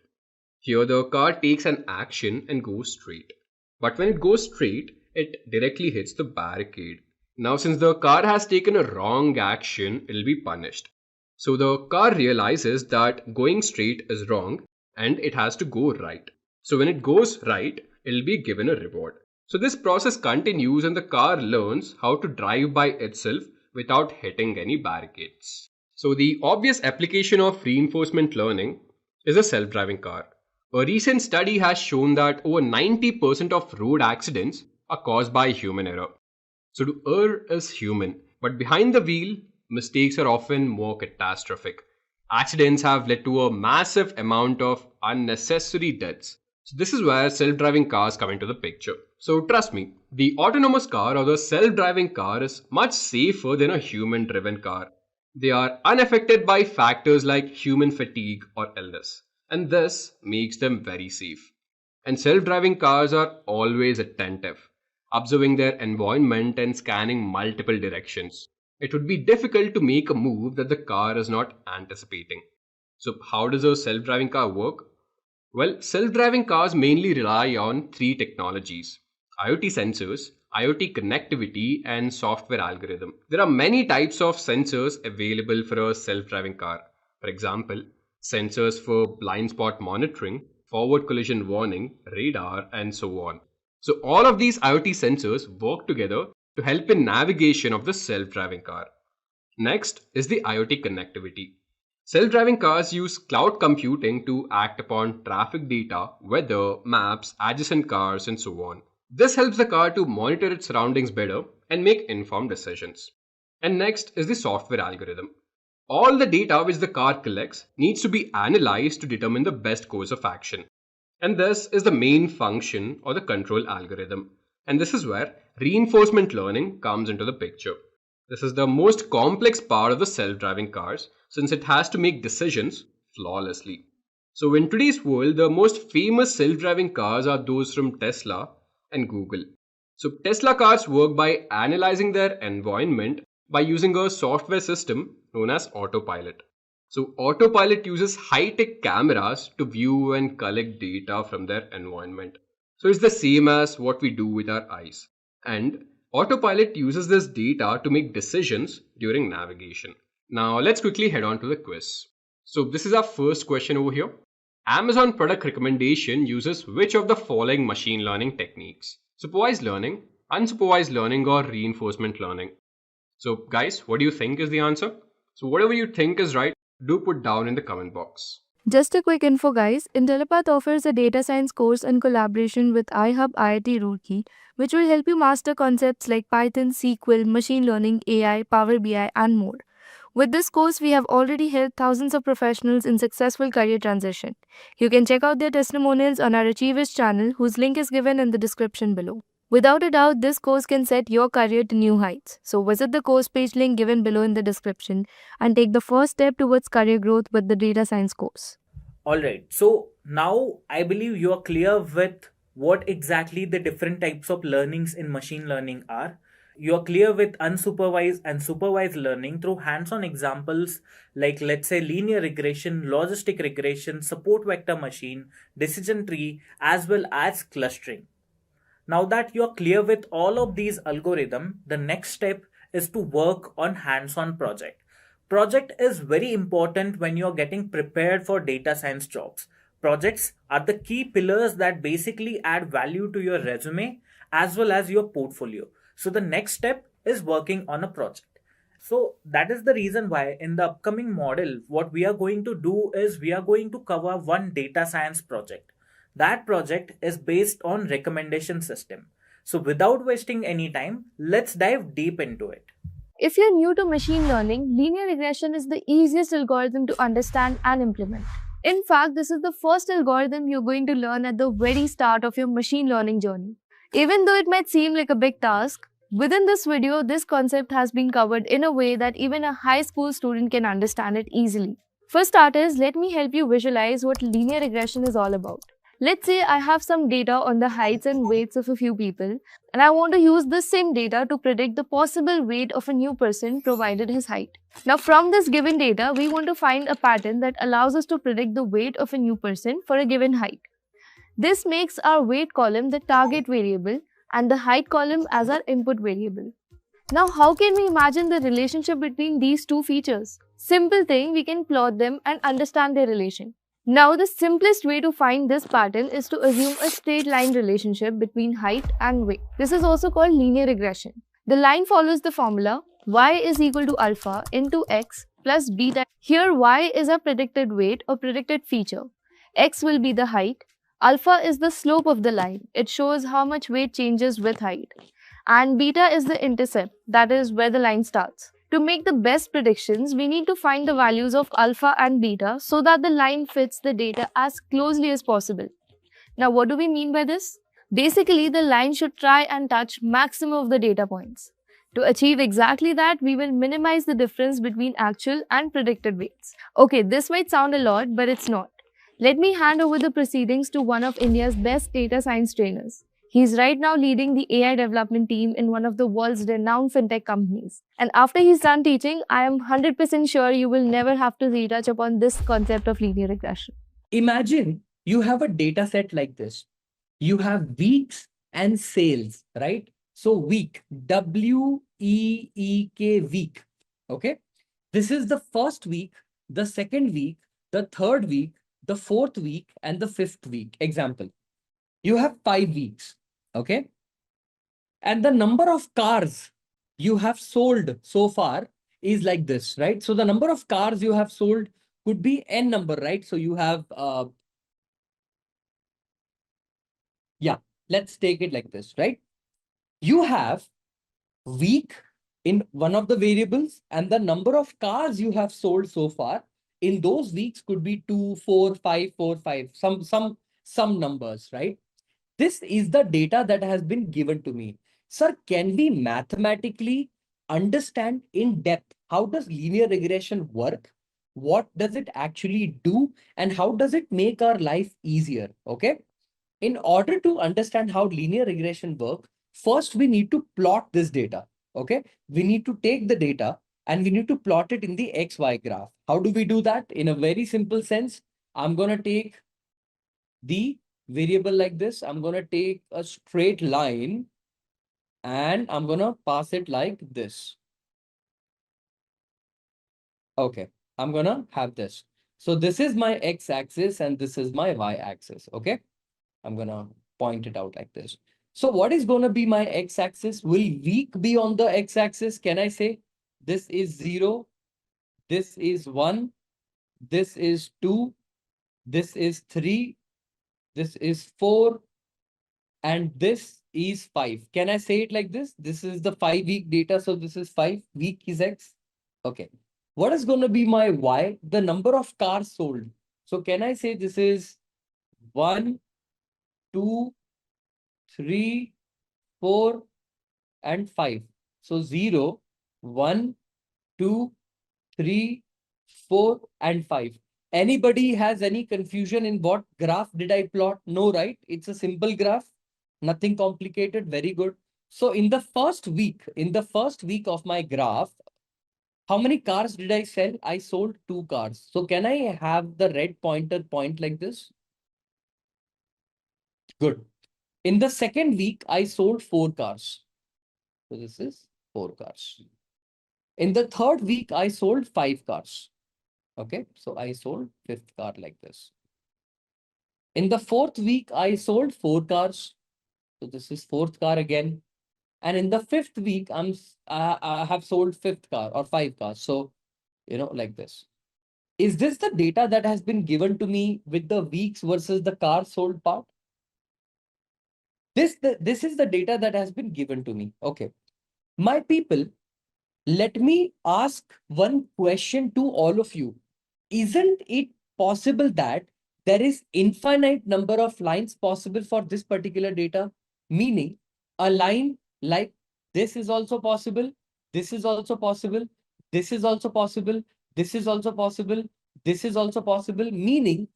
Here the car takes an action and goes straight. But when it goes straight, it directly hits the barricade. Now since the car has taken a wrong action, it will be punished. So the car realizes that going straight is wrong and it has to go right. So when it goes right, it will be given a reward. So this process continues and the car learns how to drive by itself without hitting any barricades. So the obvious application of reinforcement learning is a self-driving car. A recent study has shown that over 90% of road accidents are caused by human error. So to err is human, but behind the wheel, mistakes are often more catastrophic. Accidents have led to a massive amount of unnecessary deaths. So this is where self-driving cars come into the picture. So trust me, the autonomous car or the self-driving car is much safer than a human-driven car. They are unaffected by factors like human fatigue or illness, and this makes them very safe. And self-driving cars are always attentive, observing their environment and scanning multiple directions. It would be difficult to make a move that the car is not anticipating. So how does a self-driving car work? Well, self-driving cars mainly rely on 3 technologies: IoT sensors, IoT connectivity, and software algorithm. There are many types of sensors available for a self-driving car. For example, sensors for blind spot monitoring, forward collision warning, radar, and so on. So all of these IoT sensors work together to help in navigation of the self-driving car. Next is the IoT connectivity. Self-driving cars use cloud computing to act upon traffic data, weather, maps, adjacent cars, and so on. This helps the car to monitor its surroundings better and make informed decisions. And next is the software algorithm. All the data which the car collects needs to be analyzed to determine the best course of action. And this is the main function or the control algorithm. And this is where reinforcement learning comes into the picture. This is the most complex part of the self-driving cars since it has to make decisions flawlessly. So in today's world, the most famous self-driving cars are those from Tesla and Google. So Tesla cars work by analyzing their environment by using a software system known as autopilot. So autopilot uses high-tech cameras to view and collect data from their environment. So it's the same as what we do with our eyes. And autopilot uses this data to make decisions during navigation. Now let's quickly head on to the quiz. So this is our first question over here. Amazon product recommendation uses which of the following machine learning techniques? Supervised learning, unsupervised learning, or reinforcement learning? So guys, what do you think is the answer? So whatever you think is right, do put down in the comment box. Just a quick info, guys. Intellipaat offers a data science course in collaboration with iHub IIT Roorkee, which will help you master concepts like Python, SQL, machine learning, AI, Power BI, and more. With this course, we have already helped thousands of professionals in successful career transition. You can check out their testimonials on our Achievers channel, whose link is given in the description below. Without a doubt, this course can set your career to new heights. So visit the course page link given below in the description and take the first step towards career growth with the data science course. Alright, so now I believe you are clear with what exactly the different types of learnings in machine learning are. You are clear with unsupervised and supervised learning through hands-on examples like, let's say, linear regression, logistic regression, support vector machine, decision tree, as well as clustering. Now that you are clear with all of these algorithms, the next step is to work on hands-on project. Project is very important when you're getting prepared for data science jobs. Projects are the key pillars that basically add value to your resume as well as your portfolio. So the next step is working on a project. So that is the reason why in the upcoming model, what we are going to do is we are going to cover one data science project. That project is based on recommendation system. So without wasting any time, let's dive deep into it. If you're new to machine learning, linear regression is the easiest algorithm to understand and implement. In fact, this is the first algorithm you're going to learn at the very start of your machine learning journey. Even though it might seem like a big task, within this video, this concept has been covered in a way that even a high school student can understand it easily. For starters, let me help you visualize what linear regression is all about. Let's say I have some data on the heights and weights of a few people, and I want to use this same data to predict the possible weight of a new person provided his height. Now from this given data, we want to find a pattern that allows us to predict the weight of a new person for a given height. This makes our weight column the target variable and the height column as our input variable. Now how can we imagine the relationship between these two features? Simple thing, we can plot them and understand their relation. Now the simplest way to find this pattern is to assume a straight line relationship between height and weight. This is also called linear regression. The line follows the formula y is equal to alpha into x plus beta. Here y is a predicted weight or predicted feature. X will be the height. Alpha is the slope of the line. It shows how much weight changes with height. And beta is the intercept, that is where the line starts. To make the best predictions, we need to find the values of alpha and beta so that the line fits the data as closely as possible. Now, what do we mean by this? Basically, the line should try and touch maximum of the data points. To achieve exactly that, we will minimize the difference between actual and predicted weights. Okay, this might sound a lot, but it's not. Let me hand over the proceedings to one of India's best data science trainers. He's right now leading the AI development team in one of the world's renowned fintech companies. And after he's done teaching, I am 100% sure you will never have to retouch upon this concept of linear regression. Imagine you have a data set like this. You have weeks and sales, right? So week, W-E-E-K, week, okay? This is the first week, the second week, the third week, the fourth week, and the fifth week. Example, you have 5 weeks, okay? And the number of cars you have sold so far is like this, right? So the number of cars you have sold could be n number, right? So you have, let's take it like this, right? You have week in one of the variables and the number of cars you have sold so far in those weeks could be 2, 4, 5, 4, 5, some numbers, right? This is the data that has been given to me. Sir, can we mathematically understand in depth how does linear regression work? What does it actually do? And how does it make our life easier? Okay. In order to understand how linear regression works, First, we need to plot this data. Okay, we need to take the data and we need to plot it in the XY graph. How do we do that? In a very simple sense, I'm going to take the variable like this. I'm going to take a straight line and I'm going to pass it like this. Okay, I'm going to have this. So this is my x-axis and this is my y-axis. Okay, I'm going to point it out like this. So what is going to be my x-axis? Will week be on the x-axis? Can I say this is 0, this is 1, this is 2, this is 3, this is 4, and this is 5. Can I say it like this? This is the 5-week data. So this is 5, week is x. Okay. What is going to be my y? The number of cars sold. So can I say this is 1, 2, 3, 4, and 5. So 0, 1, 2, 3, 4, and 5. Anybody has any confusion in what graph did I plot? No, right? It's a simple graph. Nothing complicated. Very good. So in the first week of my graph, how many cars did I sell? I sold 2 cars. So can I have the red pointer point like this? Good. In the second week, I sold 4 cars. So this is 4 cars. In the third week, I sold 5 cars. Okay, so I sold 5th car like this. In the fourth week, I sold 4 cars. So this is 4th car again. And in the 5th week, I have sold 5th car or 5 cars. So, like this. Is this the data that has been given to me with the weeks versus the car sold part? This is the data that has been given to me. Okay. My people, let me ask one question to all of you. Isn't it possible that there is infinite number of lines possible for this particular data? Meaning a line like this is also possible, this is also possible, this is also possible, this is also possible, this is also possible, meaning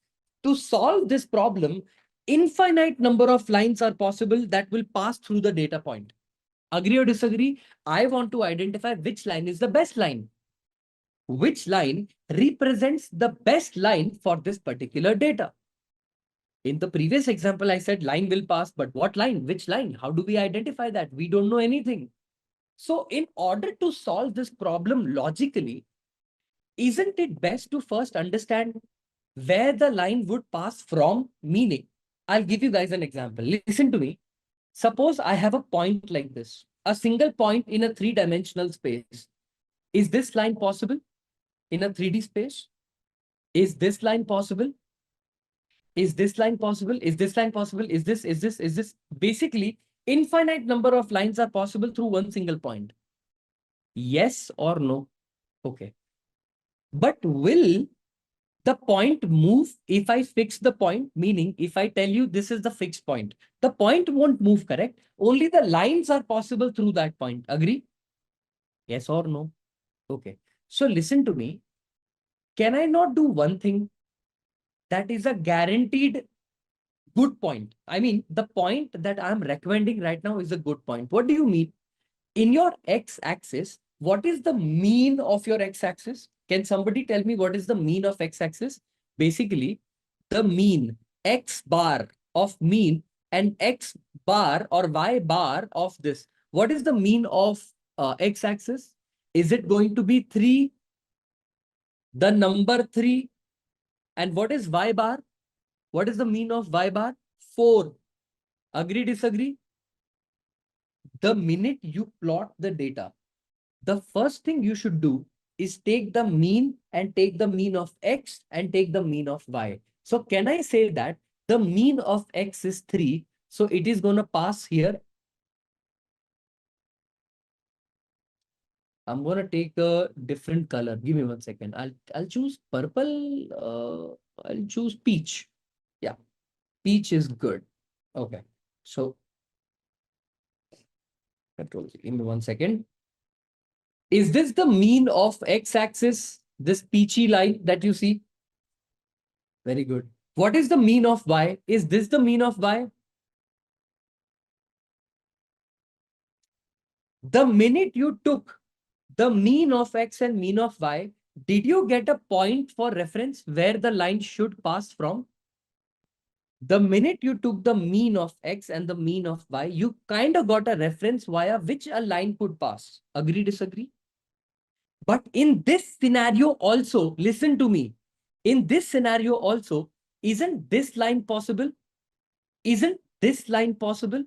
to solve this problem, infinite number of lines are possible that will pass through the data point. Agree or disagree? I want to identify which line is the best line. Which line represents the best line for this particular data? In the previous example, I said line will pass, but what line? Which line? How do we identify that? We don't know anything. So in order to solve this problem logically, isn't it best to first understand where the line would pass from? Meaning, I'll give you guys an example. Listen to me. Suppose I have a point like this, a single point in a 3-dimensional space. Is this line possible in a 3D space? Is this line possible? Is this line possible? Is this line possible? Is this? Basically, infinite number of lines are possible through one single point. Yes or no? Okay. But will the point move if I fix the point? Meaning, if I tell you this is the fixed point, the point won't move, correct? Only the lines are possible through that point. Agree? Yes or no? Okay. So listen to me. Can I not do one thing that is a guaranteed good point? I mean, the point that I'm recommending right now is a good point. What do you mean? In your x-axis, what is the mean of your x-axis? Can somebody tell me what is the mean of x-axis? Basically, the mean x bar of mean and x bar or y bar of this. What is the mean of x-axis? Is it going to be 3, the number 3? And what is y bar? What is the mean of y bar? 4. Agree, disagree? The minute you plot the data, the first thing you should do is take the mean and take the mean of x and take the mean of y. So can I say that the mean of x is 3? So it is going to pass here. I'm going to take a different color. Give me 1 second. I'll choose purple. I'll choose peach. Yeah, peach is good. Okay. So Control C. Give me 1 second. Is this the mean of x-axis? This peachy line that you see? Very good. What is the mean of y? Is this the mean of y? The minute you took the mean of X and mean of Y, did you get a point for reference where the line should pass from? The minute you took the mean of X and the mean of Y, you kind of got a reference via which a line could pass. Agree, disagree? But in this scenario also, listen to me. In this scenario also, isn't this line possible? Isn't this line possible?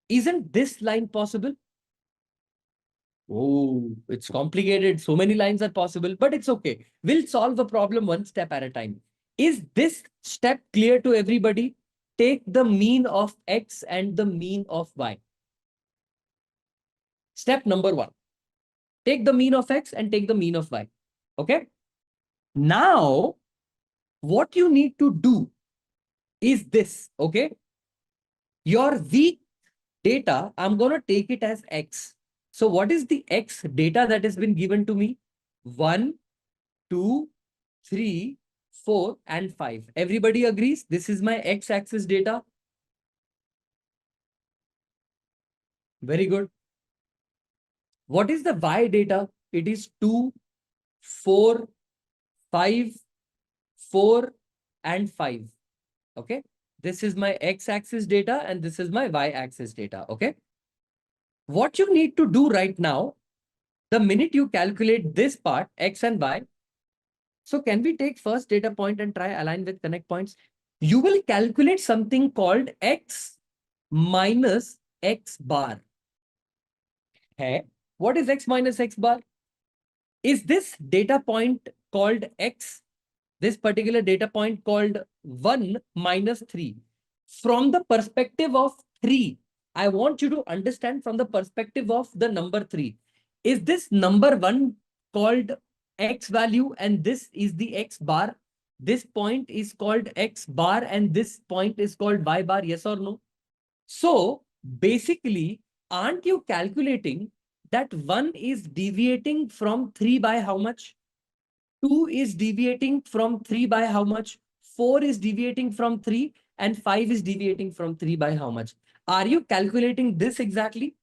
Isn't this line possible? Oh, it's complicated. So many lines are possible, but it's okay. We'll solve a problem one step at a time. Is this step clear to everybody? Take the mean of X and the mean of Y. Step number 1. Take the mean of X and take the mean of Y. Okay. Now, what you need to do is this. Okay. Your weak data, I'm going to take it as X. So what is the X data that has been given to me? 1, 2, 3, 4, and 5. Everybody agrees this is my X-axis data? Very good. What is the Y data? It is 2, 4, 5, 4, and 5. Okay. This is my X-axis data and this is my Y-axis data. Okay. What you need to do right now, the minute you calculate this part, X and Y, so can we take first data point and try align with connect points? You will calculate something called X minus X bar. Hey, what is X minus X bar? Is this data point called X? This particular data point called 1 minus 3. From the perspective of 3, I want you to understand from the perspective of the number 3. Is this number 1 called X value and this is the X bar? This point is called X bar and this point is called Y bar, yes or no? So basically, aren't you calculating that 1 is deviating from 3 by how much? 2 is deviating from 3 by how much? 4 is deviating from 3 and 5 is deviating from 3 by how much? Are you calculating this exactly?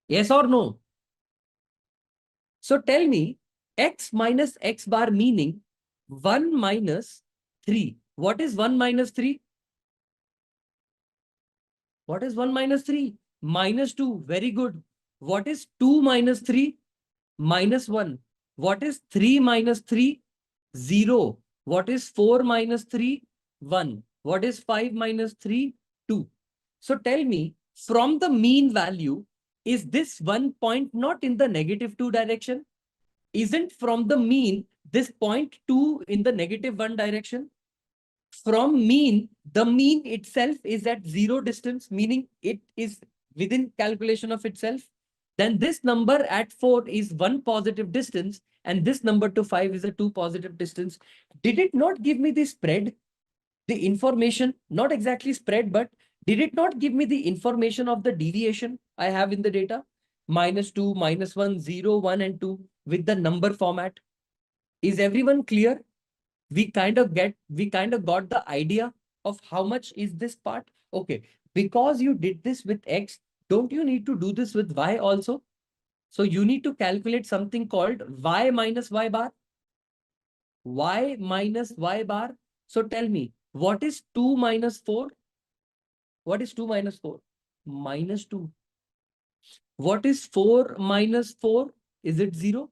Yes or no? So tell me, X minus X bar meaning 1 minus 3. What is 1 minus 3? What is 1 minus 3? Minus 2. Very good. What is 2 minus 3? Minus 1. What is 3 minus 3? 0. What is 4 minus 3? 1. What is 5 minus 3? 2. So tell me, from the mean value, is this 1 point not in the negative 2 direction? Isn't from the mean this point 2 in the negative 1 direction? From mean, the mean itself is at 0 distance, meaning it is within calculation of itself. Then this number at 4 is 1 positive distance and this number to 5 is a 2 positive distance. Did it not give me the spread? The information, not exactly spread, but did it not give me the information of the deviation I have in the data? Minus 2, minus 1, 0, 1, and 2 with the number format. Is everyone clear? We kind of got the idea of how much is this part. Okay, because you did this with X, don't you need to do this with Y also? So you need to calculate something called Y minus Y bar. Y minus Y bar. So tell me, what is 2 minus 4? What is 2 minus 4? Minus 2. What is 4 minus 4? Is it 0?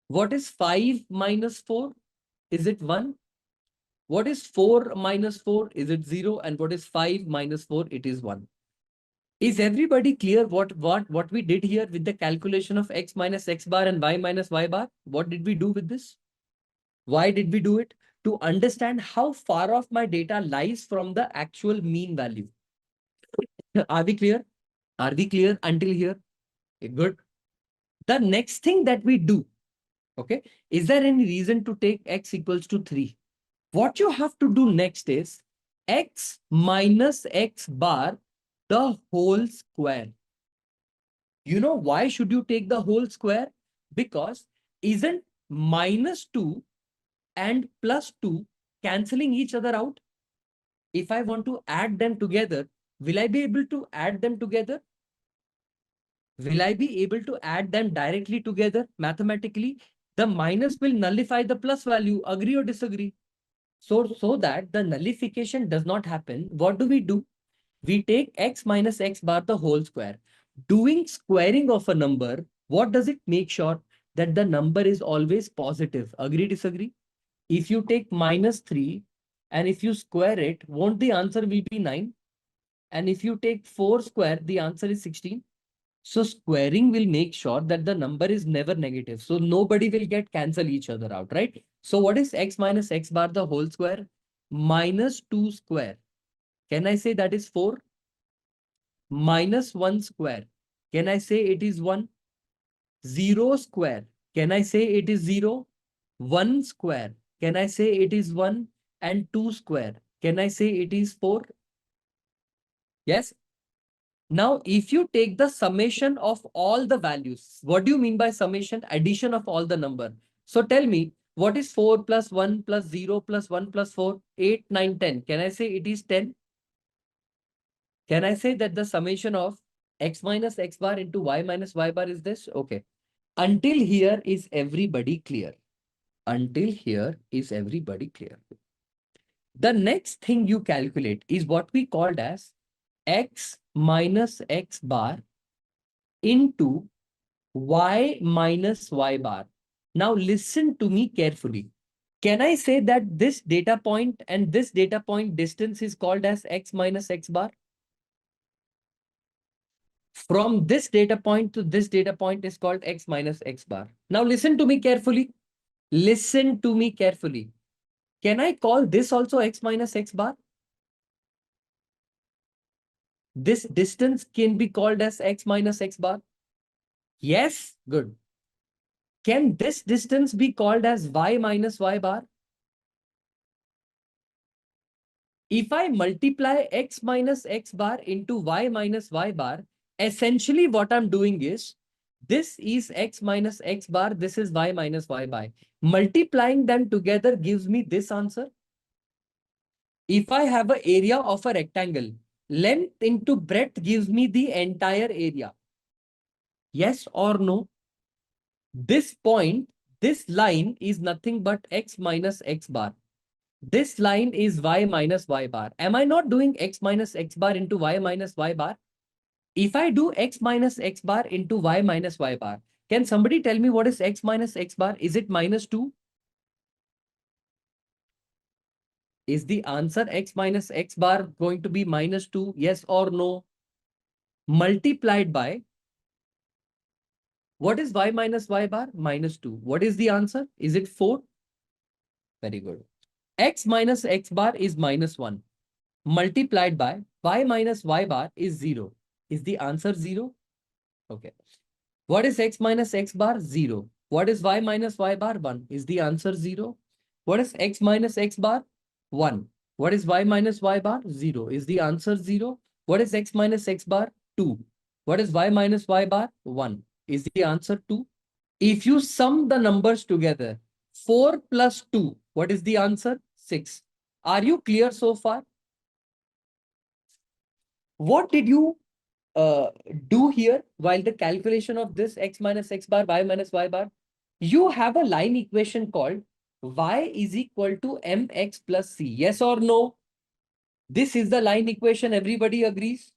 What is 5 minus 4? Is it 1? What is 4 minus 4? Is it 0? And what is 5 minus 4? It is 1. Is everybody clear what we did here with the calculation of X minus X bar and Y minus Y bar? What did we do with this? Why did we do it? To understand how far off my data lies from the actual mean value. Are we clear? Are we clear until here? Okay, good. The next thing that we do, okay, is there any reason to take X equals to 3? What you have to do next is X minus X bar, the whole square. You know why should you take the whole square? Because isn't minus 2 and plus 2 cancelling each other out? If I want to add them together, Will I be able to add them together? Will I be able to add them directly together mathematically? The minus will nullify the plus value. Agree or disagree? So that the nullification does not happen, what do? We take x minus x bar the whole square. Doing squaring of a number, what does it make sure? That the number is always positive. Agree, disagree? If you take minus 3 and if you square it, won't the answer will be 9? And if you take 4 square, the answer is 16. So squaring will make sure that the number is never negative. So nobody will get cancel each other out, right? So what is x minus x bar the whole square? Minus 2 square. Can I say that is 4? Minus 1 square. Can I say it is 1? 0 square. Can I say it is 0? 1 square. Can I say it is 1? And 2 square. Can I say it is 4? Yes? Now, if you take the summation of all the values, what do you mean by summation? Addition of all the number. So tell me, what is 4 plus 1 plus 0 plus 1 plus 4? 8, 9, 10. Can I say it is 10? Can I say that the summation of x minus x bar into y minus y bar is this? Okay. Until here is everybody clear. Until here is everybody clear. The next thing you calculate is what we called as x minus x bar into y minus y bar. Now listen to me carefully. Can I say that this data point and this data point distance is called as x minus x bar? From this data point to this data point is called x minus x bar. Now listen to me carefully. Listen to me carefully. Can I call this also x minus x bar? This distance can be called as x minus x bar. Yes, good. Can this distance be called as y minus y bar? If I multiply x minus x bar into y minus y bar, essentially what I'm doing is, this is x minus x bar, this is y minus y bar. Multiplying them together gives me this answer. If I have an area of a rectangle, length into breadth gives me the entire area. Yes or no? This point, this line is nothing but x minus x bar. This line is y minus y bar. Am I not doing x minus x bar into y minus y bar? If I do x minus x bar into y minus y bar, can somebody tell me what is x minus x bar? Is it minus 2? Is the answer x minus x bar going to be minus 2? Yes or no? Multiplied by, what is y minus y bar? Minus 2. What is the answer? Is it 4? Very good. X minus x bar is minus 1. Multiplied by y minus y bar is 0. Is the answer 0? Okay. What is x minus x bar? 0. What is y minus y bar? 1. Is the answer 0? What is x minus x bar? 1. What is y minus y bar? 0. Is the answer 0? What is x minus x bar? 2. What is y minus y bar? 1. Is the answer 2? If you sum the numbers together, 4 plus 2, what is the answer? 6. Are you clear so far? What did you do here while the calculation of this x minus x bar, y minus y bar? You have a line equation called y is equal to mx plus c. Yes or no? This is the line equation. Everybody agrees?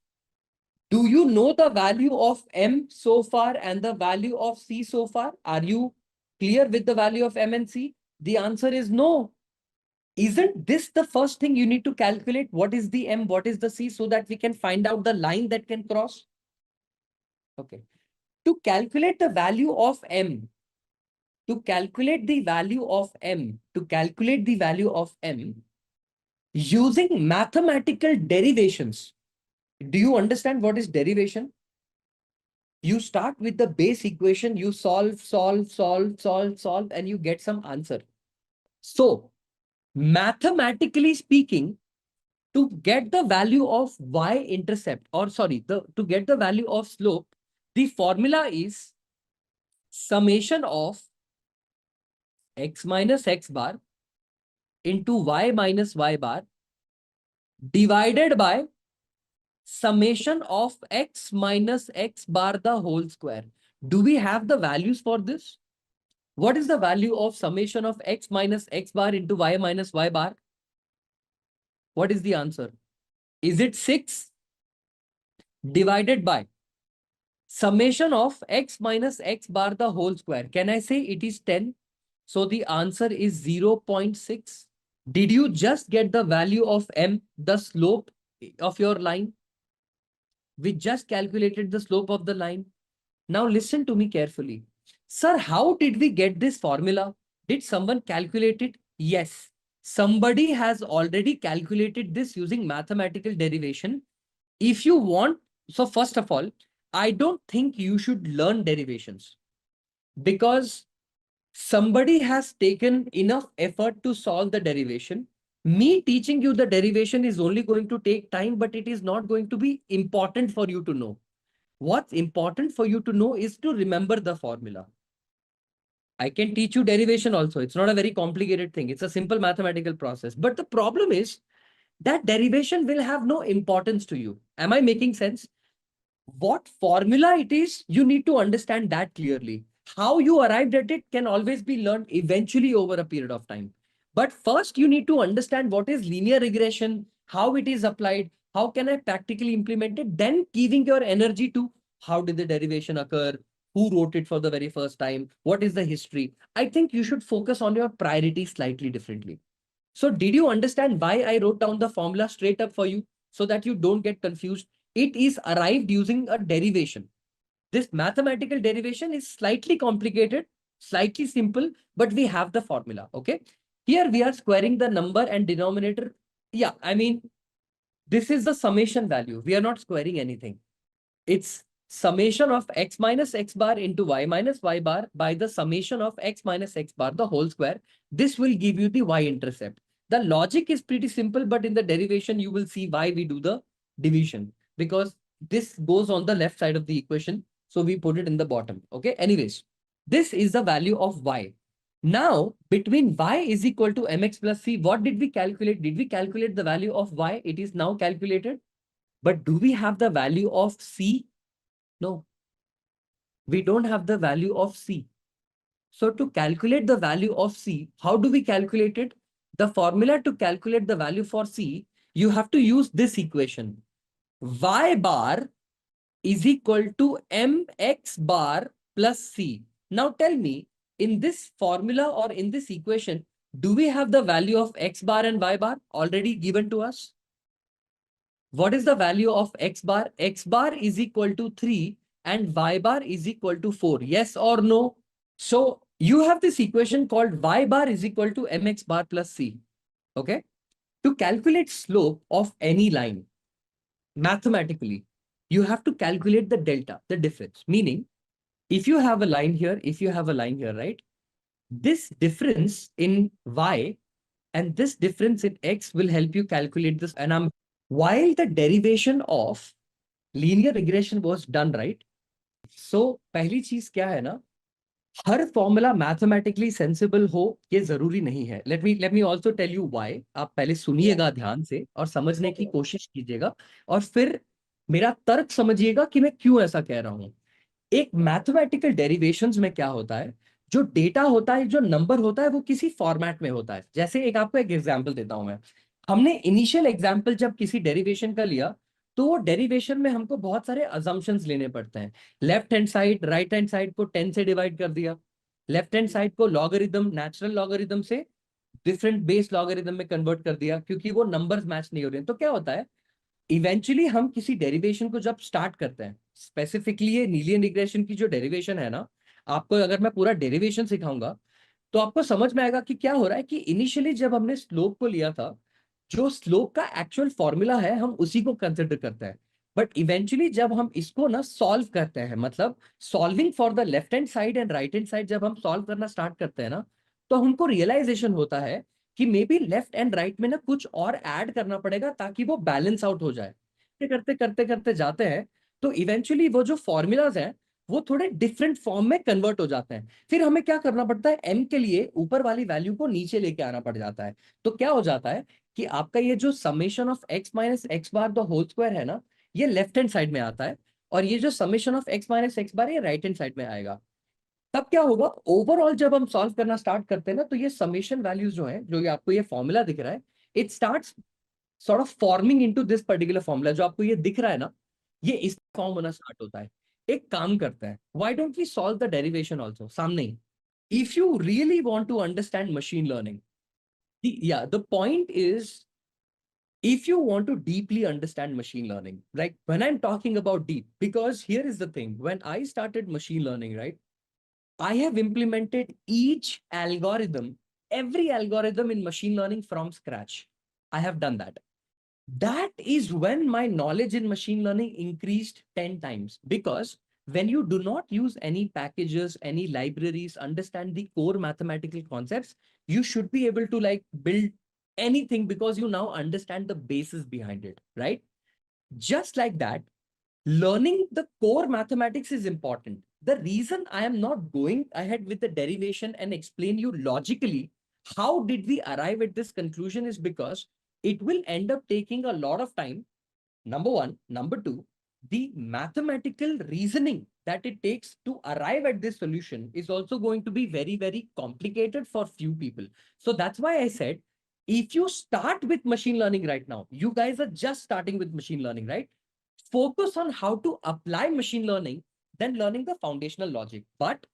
Do you know the value of m so far and the value of c so far? Are you clear with the value of m and c? The answer is no. Isn't this the first thing you need to calculate? What is the m, what is the c, so that we can find out the line that can cross? Okay. To calculate the value of m, to calculate the value of m, using mathematical derivations. Do you understand what is derivation? You start with the base equation, you solve, and you get some answer. So, mathematically speaking, to get the value of y-intercept, or sorry, to get the value of slope, the formula is summation of x minus x bar into y minus y bar divided by summation of x minus x bar the whole square. Do we have the values for this? What is the value of summation of x minus x bar into y minus y bar? What is the answer? Is it 6 divided by summation of x minus x bar the whole square? Can I say it is 10? So the answer is 0.6. Did you just get the value of m, the slope of your line? We just calculated the slope of the line. Now listen to me carefully. Sir, how did we get this formula? Did someone calculate it? Yes. Somebody has already calculated this using mathematical derivation. If you want, so first of all, I don't think you should learn derivations because somebody has taken enough effort to solve the derivation. Me teaching you the derivation is only going to take time, but it is not going to be important for you to know. What's important for you to know is to remember the formula. I can teach you derivation also. It's not a very complicated thing. It's a simple mathematical process. But the problem is that derivation will have no importance to you. Am I making sense? What formula it is, you need to understand that clearly. How you arrived at it can always be learned eventually over a period of time. But first, you need to understand what is linear regression, how it is applied, how can I practically implement it, then giving your energy to how did the derivation occur, who wrote it for the very first time, what is the history. I think you should focus on your priorities slightly differently. So did you understand why I wrote down the formula straight up for you so that you don't get confused? It is arrived using a derivation. This mathematical derivation is slightly complicated, slightly simple, but we have the formula, okay? Here we are squaring the number and denominator. Yeah, I mean, this is the summation value. We are not squaring anything. It's summation of x minus x bar into y minus y bar by the summation of x minus x bar, the whole square. This will give you the y-intercept. The logic is pretty simple, but in the derivation, you will see why we do the division because this goes on the left side of the equation. So we put it in the bottom. Okay. Anyways, this is the value of y. Now, between y is equal to mx plus c, what did we calculate? Did we calculate the value of y? It is now calculated. But do we have the value of c? No. We don't have the value of c. So to calculate the value of c, how do we calculate it? The formula to calculate the value for c, you have to use this equation. Y bar is equal to mx bar plus c. Now tell me, in this formula or in this equation, do we have the value of x bar and y bar already given to us? What is the value of x bar? X bar is equal to 3 and y bar is equal to 4. Yes or no? So you have this equation called y bar is equal to mx bar plus c. Okay. To calculate slope of any line, mathematically, you have to calculate the delta, the difference. Meaning, if you have a line here, if you have a line here, right? This difference in y and this difference in x will help you calculate this. And while the derivation of linear regression was done, right? So पहली चीज क्या है ना, हर formula mathematically sensible हो ये जरूरी नहीं है. Let me also tell you why. आप पहले सुनिएगा ध्यान से और समझने की कोशिश कीजिएगा और फिर मेरा तर्क समझिएगा कि मैं क्यों ऐसा कह रहा हूं. एक मैथमेटिकल डेरिवेशंस में क्या होता है, जो डेटा होता है, जो नंबर होता है, वो किसी फॉर्मेट में होता है. जैसे आपको एक एग्जांपल देता हूं मैं. हमने इनिशियल एग्जांपल जब किसी डेरिवेशन का लिया तो वो डेरिवेशन में हमको बहुत सारे अजम्पशंस लेने पड़ते हैं. Left hand side, right hand side को 10 से डिवाइड कर दिया. लेफ्ट हैंड साइड को लॉगरिथम, नेचुरल लॉगरिथम से डिफरेंट बेस लॉगरिथम में कन्वर्ट कर दिया क्योंकि वो नंबर्स मैच नहीं हो रहे हैं. तो क्या होता है, इवेंचुअली हम किसी डेरिवेशन को जब स्टार्ट करते हैं, स्पेसिफिकली ये लीनियर रिग्रेशन की जो डेरिवेशन है ना, आपको अगर मैं पूरा डेरिवेशन सिखाऊंगा तो आपको समझ में आएगा कि क्या हो रहा है. कि इनिशियली जब हमने स्लोप को लिया था, जो स्लोप का एक्चुअल फॉर्मूला है हम उसी को कंसिडर करते हैं. बट इवेंचुअली जब हम इसको ना सॉल्व करते हैं, मतलब solving for the left hand side and right hand side, जब हम सॉल्व करना स्टार्ट करते हैं ना, तो हमको रियलाइजेशन होता है कि may be left and right में ना कुछ और ऐड करना पड़ेगा ताकि वो बैलेंस आउट हो जाए. करते करते करते जाते हैं तो इवेंचुअली वो जो फॉर्मूलाज हैं वो थोड़े डिफरेंट फॉर्म में कन्वर्ट हो जाते हैं. फिर हमें क्या करना पड़ता है, m के लिए ऊपर वाली वैल्यू को नीचे लेके आना पड़ जाता है. तो क्या हो जाता है कि आपका ये जो summation of x minus x bar the whole square है ना, ये लेफ्ट हैंड साइड में आता है और ये जो summation of x minus x bar ये राइट हैंड साइड में आएगा। तब क्या होगा, ओवरऑल जब हम सॉल्व करना स्टार्ट करते हैं ना, तो ये समेशन वैल्यूज जो है, जो ये आपको ये फॉर्मूला दिख रहा है, it starts sort of forming into this particular formula. जो आपको ये दिख रहा है ना, ये इस फॉर्म होना स्टार्ट होता है। एक काम करता है, why don't we solve the derivation also सामने ही। If you really want to understand machine learning, yeah, the point is, if you want to deeply understand machine learning, like when I'm talking about deep, because here is the thing, when I started machine learning, right, I have implemented each algorithm, every algorithm in machine learning from scratch. I have done that. That is when my knowledge in machine learning increased 10 times, because when you do not use any packages, any libraries, understand the core mathematical concepts, you should be able to like build anything because you now understand the basis behind it, right? Just like that, learning the core mathematics is important. The reason I am not going ahead with the derivation and explain you logically how did we arrive at this conclusion is because it will end up taking a lot of time, number one. Number two, the mathematical reasoning that it takes to arrive at this solution is also going to be very, very complicated for few people. So that's why I said, if you start with machine learning right now, you guys are just starting with machine learning, right? Focus on how to apply machine learning, then learning the foundational logic. But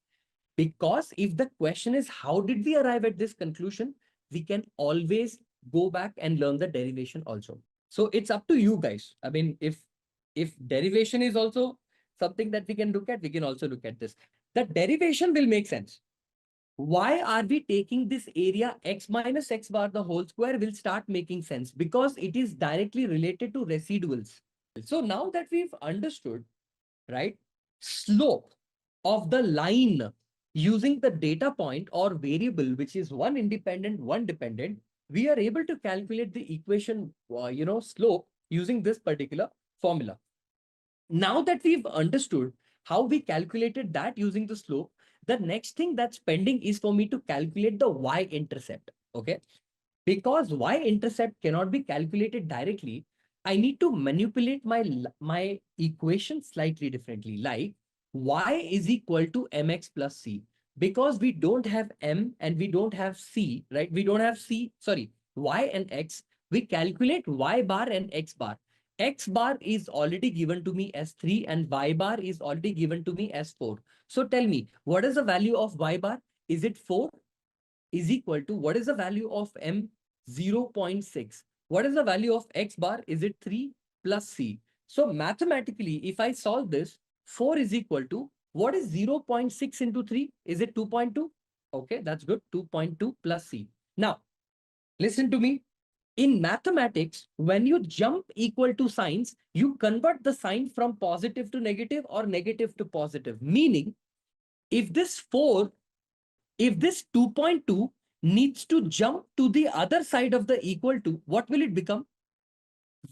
because if the question is, how did we arrive at this conclusion? We can always go back and learn the derivation also. So it's up to you guys. I mean, if derivation is also something that we can look at, we can also look at this. The derivation will make sense. Why are we taking this area x minus x bar the whole square will start making sense because it is directly related to residuals. So now that we've understood, right, slope of the line using the data point or variable, which is one independent, one dependent, we are able to calculate the equation, slope using this particular formula. Now that we've understood how we calculated that using the slope, the next thing that's pending is for me to calculate the y-intercept, okay? Because y-intercept cannot be calculated directly, I need to manipulate my equation slightly differently, like y is equal to mx plus c. Because we don't have m and we don't have c, right? We don't have c, sorry, y and x. We calculate y bar and x bar. X bar is already given to me as 3 and y bar is already given to me as 4. So tell me, what is the value of y bar? Is it 4? Is equal to, what is the value of m? 0.6. What is the value of x bar? Is it 3 plus c? So mathematically, if I solve this, 4 is equal to, what is 0.6 into 3? Is it 2.2? Okay, that's good. 2.2 plus c. Now, listen to me. In mathematics, when you jump equal to signs, you convert the sign from positive to negative or negative to positive. Meaning, if this 2.2 needs to jump to the other side of the equal to, what will it become?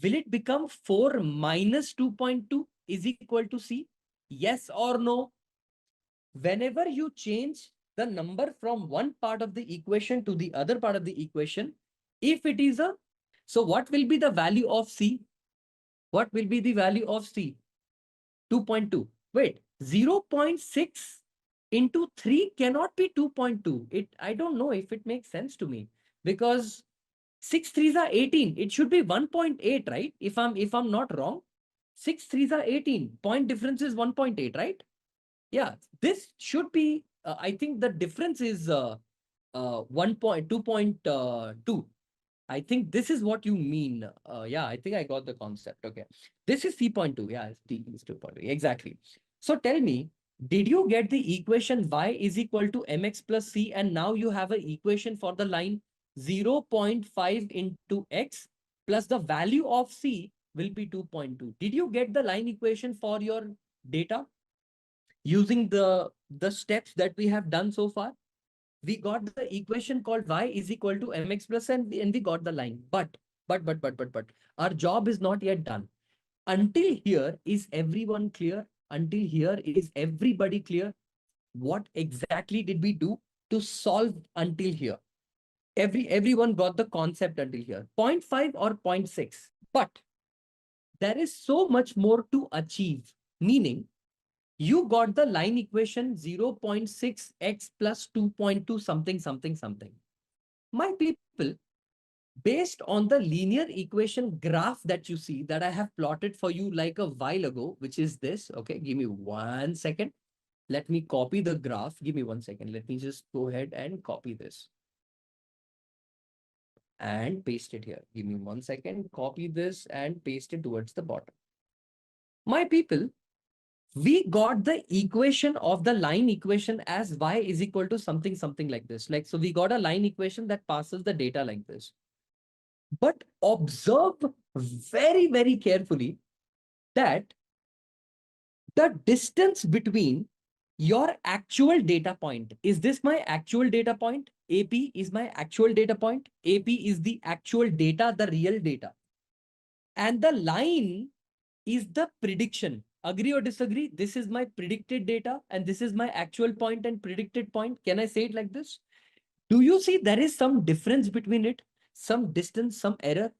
Will it become 4 minus 2.2 is equal to C? Yes or no? Whenever you change the number from one part of the equation to the other part of the equation, if it is a, so what will be the value of C? What will be the value of C? 2.2. Wait, 0.6 into 3 cannot be 2.2. I don't know if it makes sense to me, because 6 threes are 18. It should be 1.8, right? If I'm not wrong, 6 threes are 18. Point difference is 1.8, right? Yeah, this should be, I think the difference is 2.2. I think this is what you mean. Yeah, I think I got the concept. Okay. This is 3.2. Yeah, T is 2.2. Exactly. So tell me, did you get the equation y is equal to mx plus c? And now you have an equation for the line 0.5 into x plus the value of c will be 2.2. Did you get the line equation for your data using the steps that we have done so far? We got the equation called y is equal to mx plus n, and we got the line. But our job is not yet done. Until here, is everyone clear? Until here, is everybody clear? What exactly did we do to solve until here? Everyone got the concept until here. 0.5 or 0.6. But there is so much more to achieve. Meaning, you got the line equation 0.6x plus 2.2 something, something, something. My people, based on the linear equation graph that you see that I have plotted for you like a while ago, which is this. Okay, give me 1 second. Let me copy the graph. Give me 1 second. Let me just go ahead and copy this and paste it here. Give me 1 second. Copy this and paste it towards the bottom. My people, we got the equation of the line equation as y is equal to something, something like this. Like, so we got a line equation that passes the data like this. But observe very, very carefully that the distance between your actual data point, is this my actual data point? AP is my actual data point. AP is the actual data, the real data. And the line is the prediction. Agree or disagree? This is my predicted data and this is my actual point and predicted point. Can I say it like this? Do you see there is some difference between it? Some distance, some error?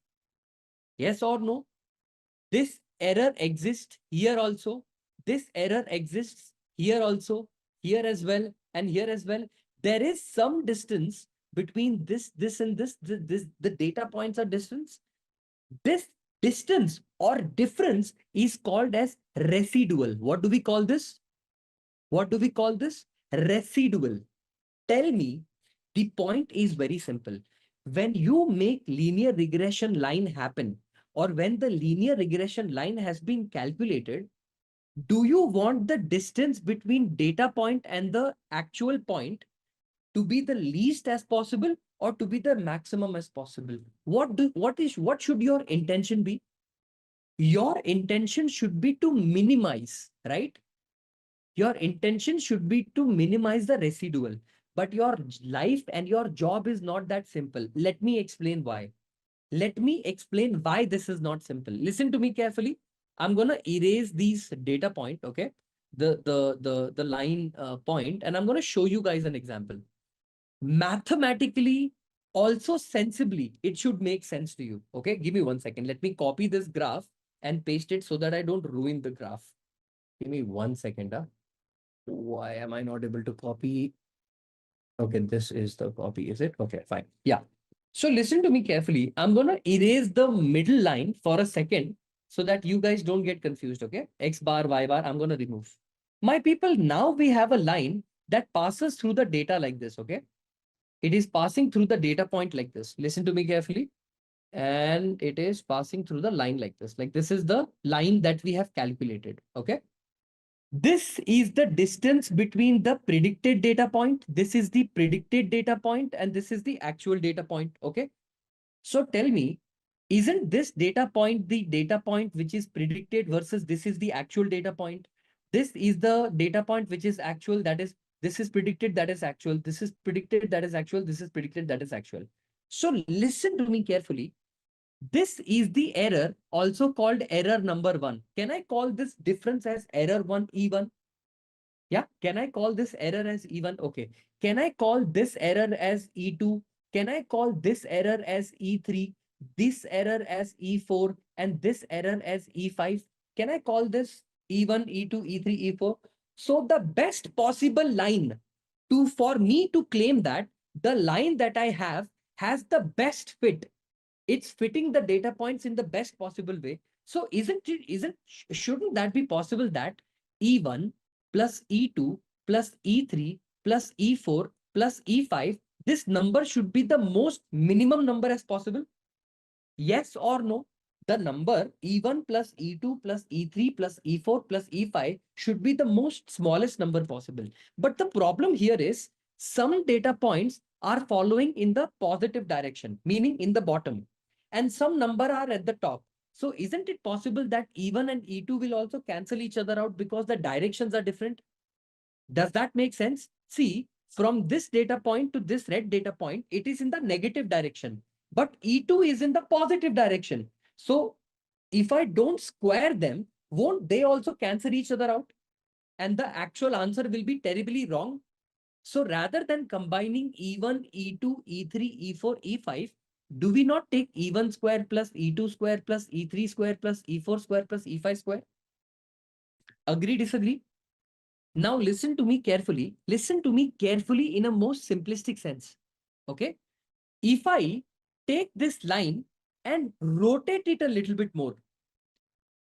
Yes or no? This error exists here also. This error exists here also, here as well, and here as well. There is some distance between this, and this. The data points are distance. This distance or difference is called as residual. What do we call this? What do we call this? Residual. Tell me, the point is very simple. When you make linear regression line happen, or when the linear regression line has been calculated, do you want the distance between data point and the actual point to be the least as possible or to be the maximum as possible? What should your intention be? Your intention should be to minimize, right? Your intention should be to minimize the residual, but your life and your job is not that simple. Let me explain why. Let me explain why this is not simple. Listen to me carefully. I'm going to erase these data point, okay? The line point, and I'm going to show you guys an example. Mathematically, also sensibly, it should make sense to you. Okay, give me 1 second. Let me copy this graph and paste it so that I don't ruin the graph. Give me 1 second. Why am I not able to copy? Okay, this is the copy, is it? Okay, fine. Yeah. So listen to me carefully. I'm going to erase the middle line for a second so that you guys don't get confused, okay? X bar, Y bar, I'm going to remove. My people, now we have a line that passes through the data like this, okay? It is passing through the data point like this. Listen to me carefully. And it is passing through the line like this. Like this is the line that we have calculated, okay? This is the distance between the predicted data point. This is the predicted data point, and this is the actual data point, okay? So tell me, isn't this data point the data point which is predicted versus this is the actual data point? This is the data point which is actual, that is, this is predicted, that is actual, this is predicted, that is actual, this is predicted, that is actual. So listen to me carefully. This is the error, also called error number 1. Can I call this difference as error 1 E1? Yeah, can I call this error as E1? Okay. Can I call this error as E2? Can I call this error as E3, this error as E4, and this error as E5? Can I call this E1, E2, E3, E4? So the best possible line for me to claim that the line that I have has the best fit. It's fitting the data points in the best possible way. So shouldn't that be possible that E1 plus E2 plus E3 plus E4 plus E5, this number should be the most minimum number as possible? Yes or no? The number E1 plus E2 plus E3 plus E4 plus E5 should be the most smallest number possible. But the problem here is some data points are following in the positive direction, meaning in the bottom, and some number are at the top. So isn't it possible that E1 and E2 will also cancel each other out because the directions are different? Does that make sense? See, from this data point to this red data point, it is in the negative direction, but E2 is in the positive direction. So if I don't square them, won't they also cancel each other out? And the actual answer will be terribly wrong. So rather than combining E1, E2, E3, E4, E5, do we not take E1 square plus E2 square plus E3 square plus E4 square plus E5 square? Agree, disagree? Now listen to me carefully. Listen to me carefully in a most simplistic sense. Okay. If I take this line and rotate it a little bit more,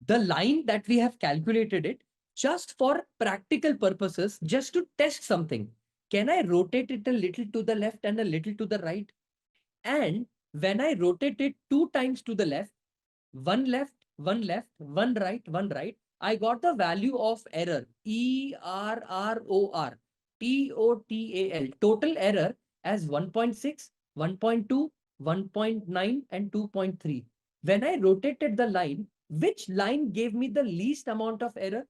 the line that we have calculated it just for practical purposes, just to test something. Can I rotate it a little to the left and a little to the right? And when I rotate it 2 times to the left, one left, one right, I got the value of error, ERROR, TOTAL, total error as 1.6, 1.2, 1.9, and 2.3. When I rotated the line, which line gave me the least amount of error?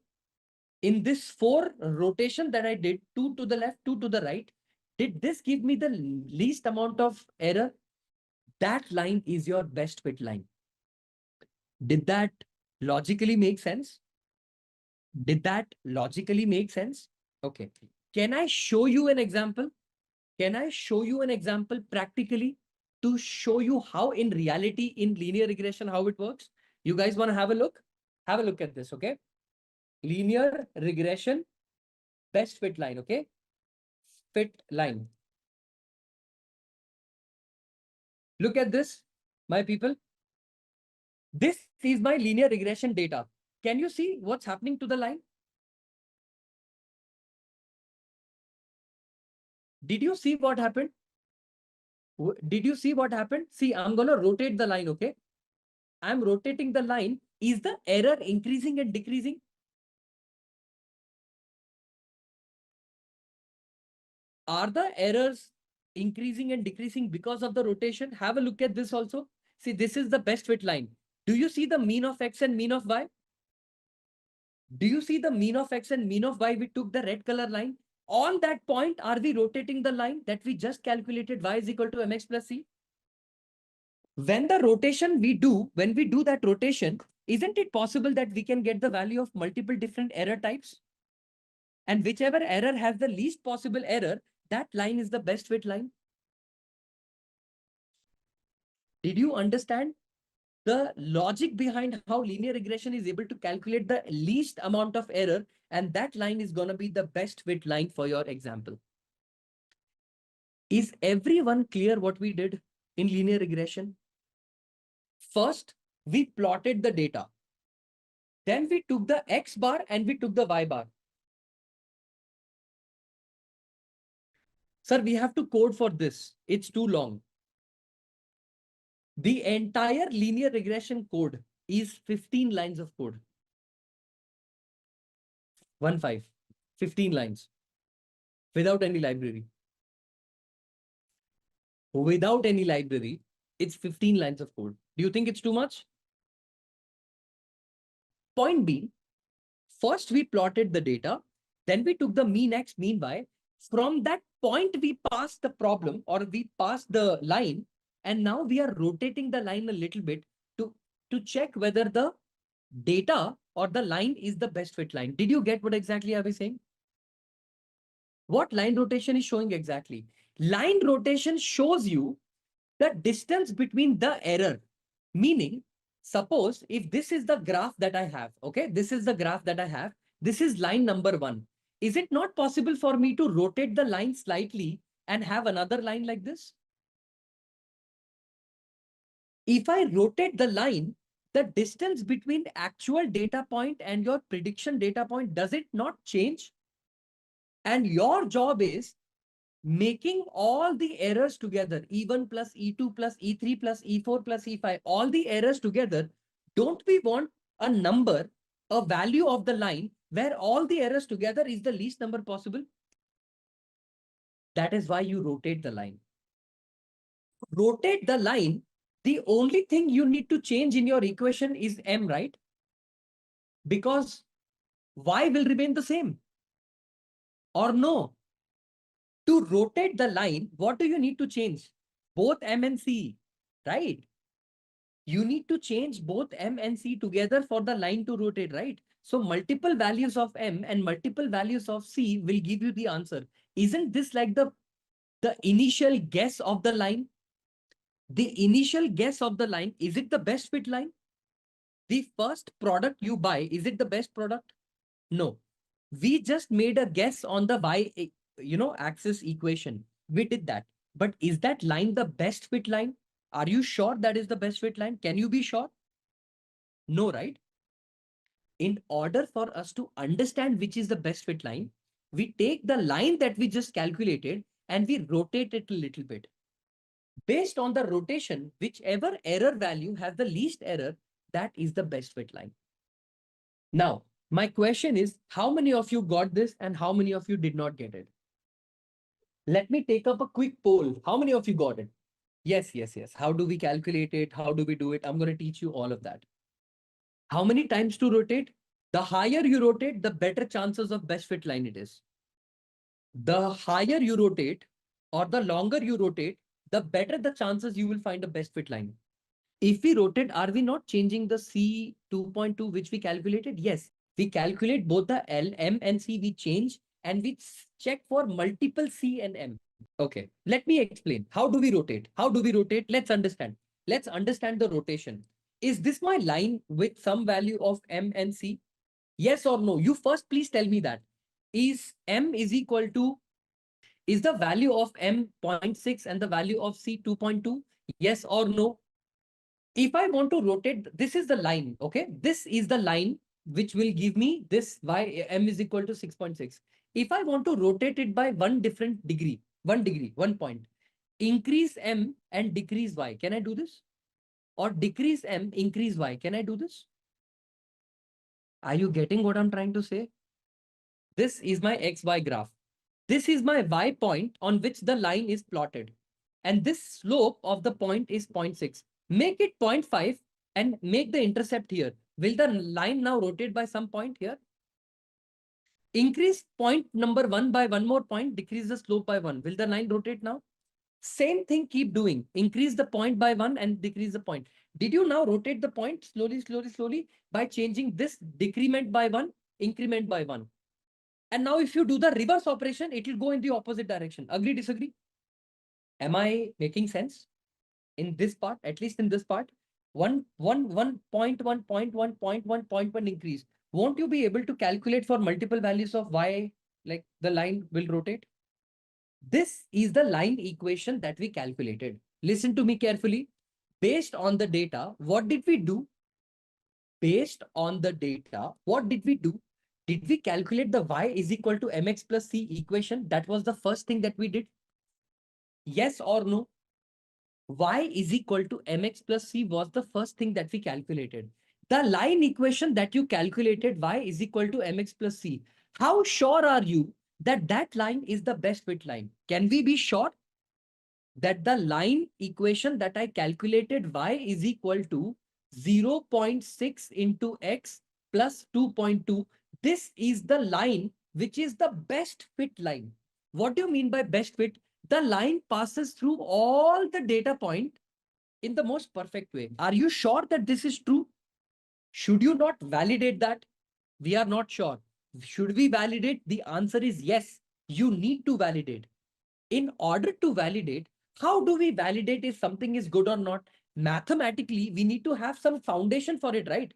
In this 4 rotation that I did, 2 to the left, 2 to the right, did this give me the least amount of error? That line is your best fit line. Did that logically make sense? Did that logically make sense? Okay. Can I show you an example? Can I show you an example practically to show you how in reality in linear regression, how it works? You guys want to have a look? Have a look at this, okay? Linear regression, best fit line, okay? Fit line. Look at this, my people. This is my linear regression data. Can you see what's happening to the line? Did you see what happened? Did you see what happened? See, I'm going to rotate the line, okay? I'm rotating the line. Is the error increasing and decreasing? Are the errors increasing and decreasing because of the rotation? Have a look at this also. See, this is the best fit line. Do you see the mean of X and mean of Y? Do you see the mean of X and mean of Y? We took the red color line. On that point, are we rotating the line that we just calculated Y is equal to mx plus c? When the rotation when we do that rotation, isn't it possible that we can get the value of multiple different error types? And whichever error has the least possible error, that line is the best fit line. Did you understand the logic behind how linear regression is able to calculate the least amount of error? And that line is going to be the best fit line for your example. Is everyone clear what we did in linear regression? First, we plotted the data. Then we took the X bar and we took the Y bar. Sir, we have to code for this. It's too long. The entire linear regression code is 15 lines of code. 15 lines. Without any library. Without any library, it's 15 lines of code. Do you think it's too much? Point being, first we plotted the data, then we took the mean X, mean Y. From that point, we passed the problem or we passed the line, and now we are rotating the line a little bit to check whether the data or the line is the best fit line. Did you get what exactly I was saying? What line rotation is showing exactly? Line rotation shows you the distance between the error. Meaning, suppose if this is the graph that I have, okay, this is the graph that I have, this is line number 1. Is it not possible for me to rotate the line slightly and have another line like this? If I rotate the line, the distance between actual data point and your prediction data point, does it not change? And your job is making all the errors together, E1 plus E2 plus E3 plus E4 plus E5, all the errors together. Don't we want a number, a value of the line where all the errors together is the least number possible? That is why you rotate the line. Rotate the line. The only thing you need to change in your equation is M, right? Because Y will remain the same. Or no? To rotate the line, what do you need to change? Both M and C, right? You need to change both M and C together for the line to rotate, right? So multiple values of M and multiple values of C will give you the answer. Isn't this like the initial guess of the line? The initial guess of the line, is it the best fit line? The first product you buy, is it the best product? No. We just made a guess on the axis equation. We did that. But is that line the best fit line? Are you sure that is the best fit line? Can you be sure? No, right? In order for us to understand which is the best fit line, we take the line that we just calculated and we rotate it a little bit. Based on the rotation, whichever error value has the least error, that is the best fit line. Now, my question is, how many of you got this and how many of you did not get it? Let me take up a quick poll. How many of you got it? Yes, yes, yes. How do we calculate it? How do we do it? I'm going to teach you all of that. How many times to rotate? The higher you rotate, the better chances of best fit line it is. The higher you rotate or the longer you rotate, the better the chances you will find a best fit line. If we rotate, are we not changing the C 2.2 which we calculated? Yes, we calculate both the L, M and C, we change and we check for multiple C and M. Okay, let me explain. How do we rotate? How do we rotate? Let's understand. Let's understand the rotation. Is this my line with some value of M and C? Yes or no? You first please tell me that. Is M is equal to, is the value of M 0.6 and the value of C 2.2? Yes or no? If I want to rotate, this is the line, okay? This is the line which will give me this y M is equal to 6.6. If I want to rotate it by one degree, 1 point, increase M and decrease Y, can I do this? Or decrease M, increase Y, can I do this? Are you getting what I'm trying to say? This is my XY graph. This is my Y point on which the line is plotted. And this slope of the point is 0.6. Make it 0.5 and make the intercept here. Will the line now rotate by some point here? Increase point number 1 by one more point, decrease the slope by 1. Will the line rotate now? Same thing, keep doing. Increase the point by 1 and decrease the point. Did you now rotate the point slowly, slowly, slowly by changing this decrement by 1, increment by 1? And now if you do the reverse operation, it will go in the opposite direction. Agree, disagree? Am I making sense? In this part, at least in this part, 1.1 increase. Won't you be able to calculate for multiple values of y, like the line will rotate? This is the line equation that we calculated. Listen to me carefully. Based on the data, what did we do? Based on the data, what did we do? Did we calculate the y is equal to mx plus c equation? That was the first thing that we did. Yes or no? Y is equal to mx plus c was the first thing that we calculated. The line equation that you calculated, y is equal to mx plus c. How sure are you that that line is the best fit line? Can we be sure that the line equation that I calculated, y is equal to 0.6 into x plus 2.2, this is the line which is the best fit line? What do you mean by best fit? The line passes through all the data point in the most perfect way. Are you sure that this is true? Should you not validate that? We are not sure. Should we validate? The answer is yes. You need to validate. In order to validate, how do we validate if something is good or not? Mathematically, we need to have some foundation for it, right?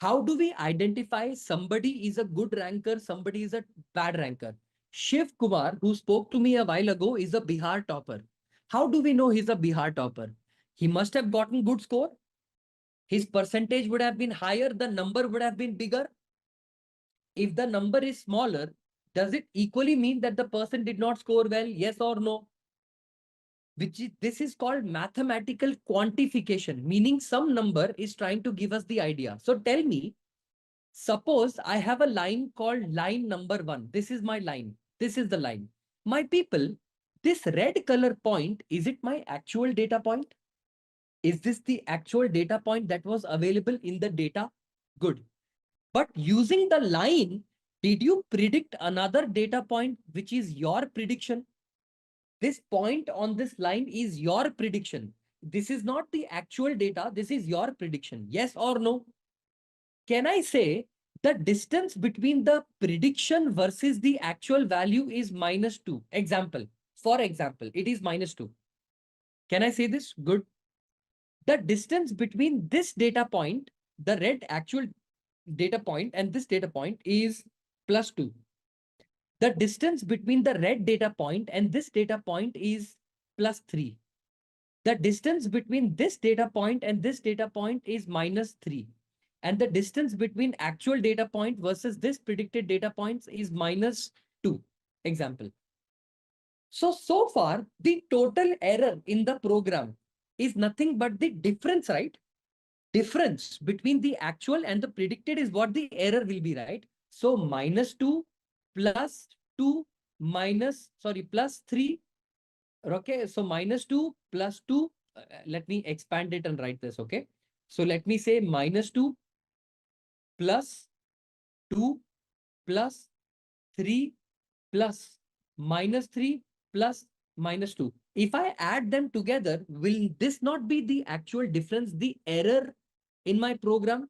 How do we identify somebody is a good ranker, somebody is a bad ranker? Shiv Kumar, who spoke to me a while ago, is a Bihar topper. How do we know he's a Bihar topper? He must have gotten good score. His percentage would have been higher. The number would have been bigger. If the number is smaller, does it equally mean that the person did not score well? Yes or no? This is called mathematical quantification, meaning some number is trying to give us the idea. So tell me, suppose I have a line called line number 1. This is my line. This is the line. My people, this red color point, is it my actual data point? Is this the actual data point that was available in the data? Good. But using the line, did you predict another data point, which is your prediction? This point on this line is your prediction. This is not the actual data. This is your prediction. Yes or no? Can I say the distance between the prediction versus the actual value is -2? Example. For example, it is -2. Can I say this? Good. The distance between this data point, the red actual data point, and this data point is +2. The distance between the red data point and this data point is +3. The distance between this data point and this data point is -3. And the distance between actual data point versus this predicted data points is -2. Example. So far, the total error in the program is nothing but the difference, right? Difference between the actual and the predicted is what the error will be, right? So -2 plus 2 plus 3. Okay, so -2 plus 2. Let me expand it and write this, okay? So let me say -2 plus 2 plus 3 plus -3 plus -2. If I add them together, will this not be the actual difference, the error in my program?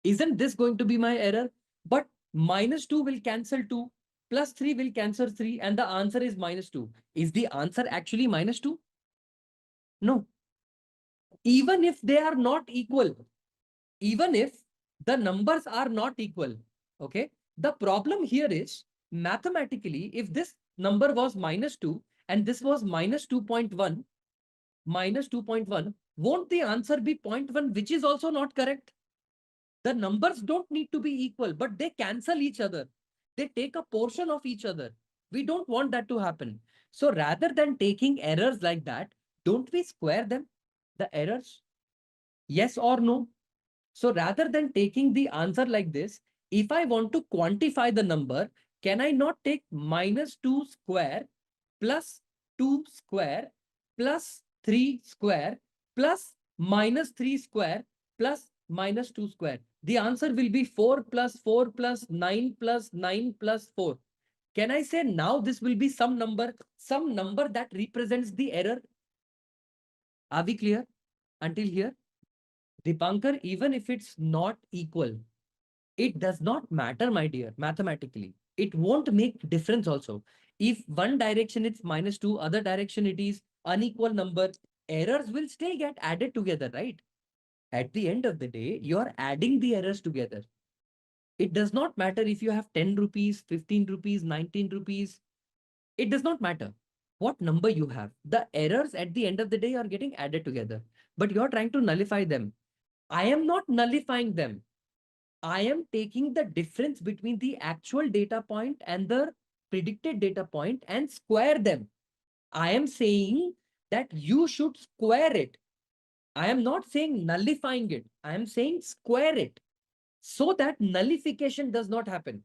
Isn't this going to be my error? But -2 will cancel 2, plus 3 will cancel 3, and the answer is -2. Is the answer actually -2? No. Even if they are not equal, even if the numbers are not equal, okay? The problem here is mathematically, if this number was -2 and this was -2.1, won't the answer be 0.1, which is also not correct? The numbers don't need to be equal, but they cancel each other. They take a portion of each other. We don't want that to happen. So rather than taking errors like that, don't we square them, the errors? Yes or no? So rather than taking the answer like this, if I want to quantify the number, can I not take -2 square plus 2 square plus 3 square plus -3 square plus -2 square? The answer will be 4 plus 4 plus 9 plus 9 plus 4. Can I say now this will be some number that represents the error? Are we clear until here? Dipankar, even if it's not equal, it does not matter, my dear, mathematically. It won't make difference also. If one direction it's -2, other direction it is unequal number, errors will still get added together, right? At the end of the day, you're adding the errors together. It does not matter if you have 10 rupees, 15 rupees, 19 rupees. It does not matter what number you have. The errors at the end of the day are getting added together, but you're trying to nullify them. I am not nullifying them. I am taking the difference between the actual data point and the predicted data point and square them. I am saying that you should square it. I am not saying nullifying it. I am saying square it so that nullification does not happen.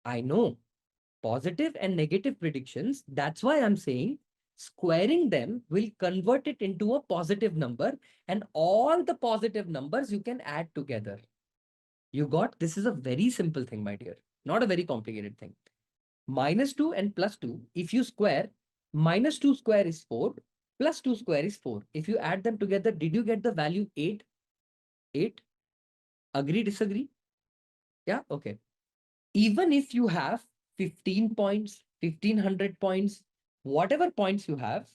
I know positive and negative predictions. That's why I'm saying squaring them will convert it into a positive number, and all the positive numbers you can add together. You got, this is a very simple thing, my dear, not a very complicated thing. -2 and +2, if you square, -2 square is 4, +2 square is 4. If you add them together, did you get the value 8? 8? Agree, disagree? Yeah, okay. Even if you have 15 points, 1500 points, whatever points you have,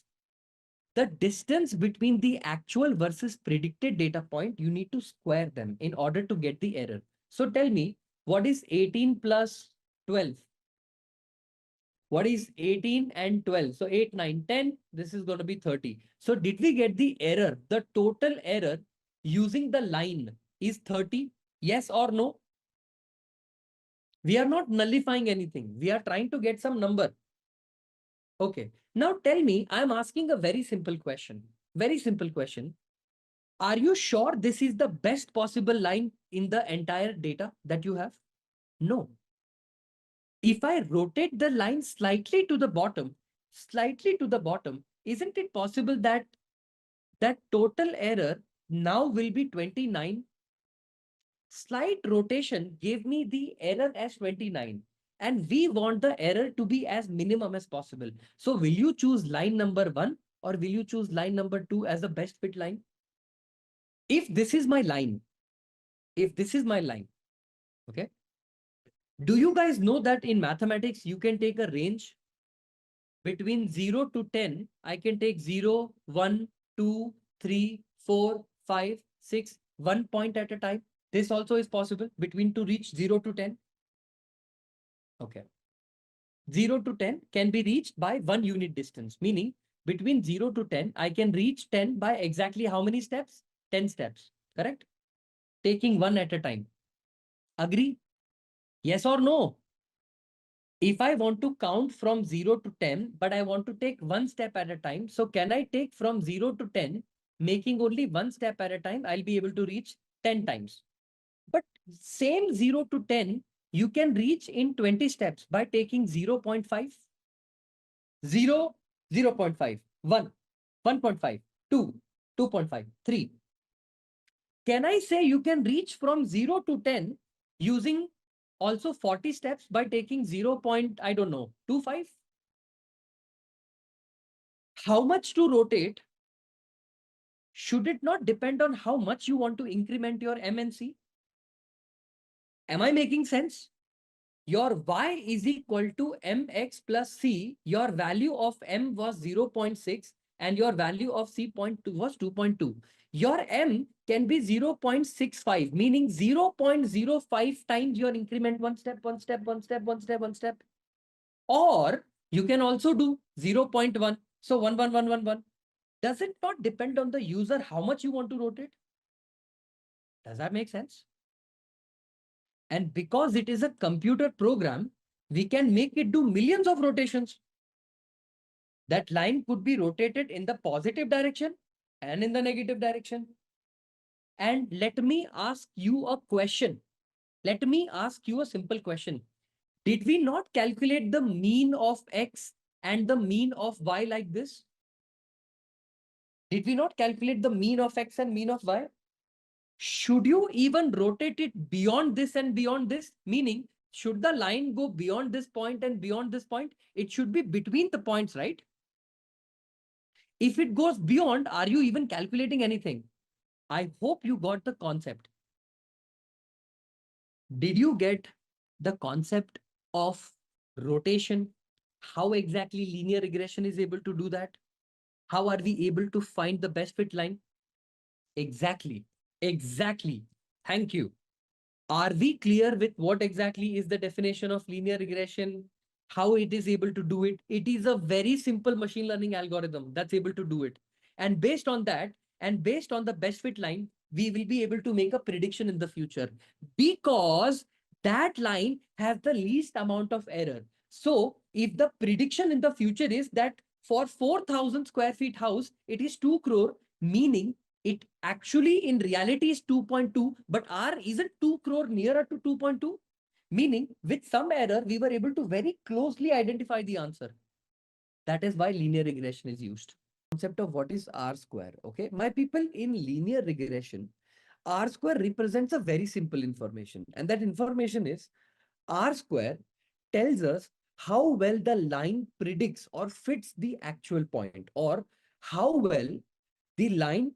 the distance between the actual versus predicted data point, you need to square them in order to get the error. So tell me, what is 18 plus 12? What is 18 and 12? So 8, 9, 10. This is going to be 30. So did we get the error? The total error using the line is 30. Yes or no? We are not nullifying anything. We are trying to get some number. Okay. Now tell me, I'm asking a very simple question. Very simple question. Are you sure this is the best possible line in the entire data that you have? No. If I rotate the line slightly to the bottom, isn't it possible that that total error now will be 29? Slight rotation gave me the error as 29. And we want the error to be as minimum as possible. So will you choose line number 1 or will you choose line number 2 as the best fit line? If this is my line, okay. Do you guys know that in mathematics, you can take a range? between 0 to 10, I can take 0, 1, 2, 3, 4, 5, 6, 1 point at a time. This also is possible between to reach 0 to 10. Okay. 0 to 10 can be reached by 1 unit distance, meaning between 0 to 10, I can reach 10 by exactly how many steps? 10 steps, correct? Taking one at a time. Agree? Yes or no? If I want to count from 0 to 10, but I want to take one step at a time, so can I take from 0 to 10, making only one step at a time, I'll be able to reach 10 times. But same 0 to 10, you can reach in 20 steps by taking 0 0.5, 0, 0 0.5, 1, 1.5, 2, 2.5, 3. Can I say you can reach from 0 to 10 using also 40 steps by taking 0. I don't know, 25? How much to rotate? Should it not depend on how much you want to increment your MNC? Am I making sense? Your y is equal to mx plus c. Your value of m was 0.6 and your value of c point 2 was 2.2. Your m can be 0.65, meaning 0.05 times your increment one step, one step, one step, one step, one step. Or you can also do 0.1. So 1, 1, 1, 1, 1. Does it not depend on the user how much you want to rotate? Does that make sense? And because it is a computer program, we can make it do millions of rotations. That line could be rotated in the positive direction and in the negative direction. And let me ask you a question. Let me ask you a simple question. Did we not calculate the mean of x and the mean of y like this? Did we not calculate the mean of x and mean of y? Should you even rotate it beyond this and beyond this? Meaning, should the line go beyond this point and beyond this point? It should be between the points, right? If it goes beyond, are you even calculating anything? I hope you got the concept. Did you get the concept of rotation? How exactly linear regression is able to do that? How are we able to find the best fit line? Exactly. Exactly. Thank you. Are we clear with what exactly is the definition of linear regression? How it is able to do it? It is a very simple machine learning algorithm that's able to do it. And based on that, and based on the best fit line, we will be able to make a prediction in the future because that line has the least amount of error. So if the prediction in the future is that for 4,000 square feet house, it is 2 crore, meaning it actually in reality is 2.2, but R isn't 2 crore nearer to 2.2, meaning with some error, we were able to very closely identify the answer. That is why linear regression is used. Concept of what is R square. Okay, my people, in linear regression, R square represents a very simple information, and that information is R square tells us how well the line predicts or fits the actual point, or how well the line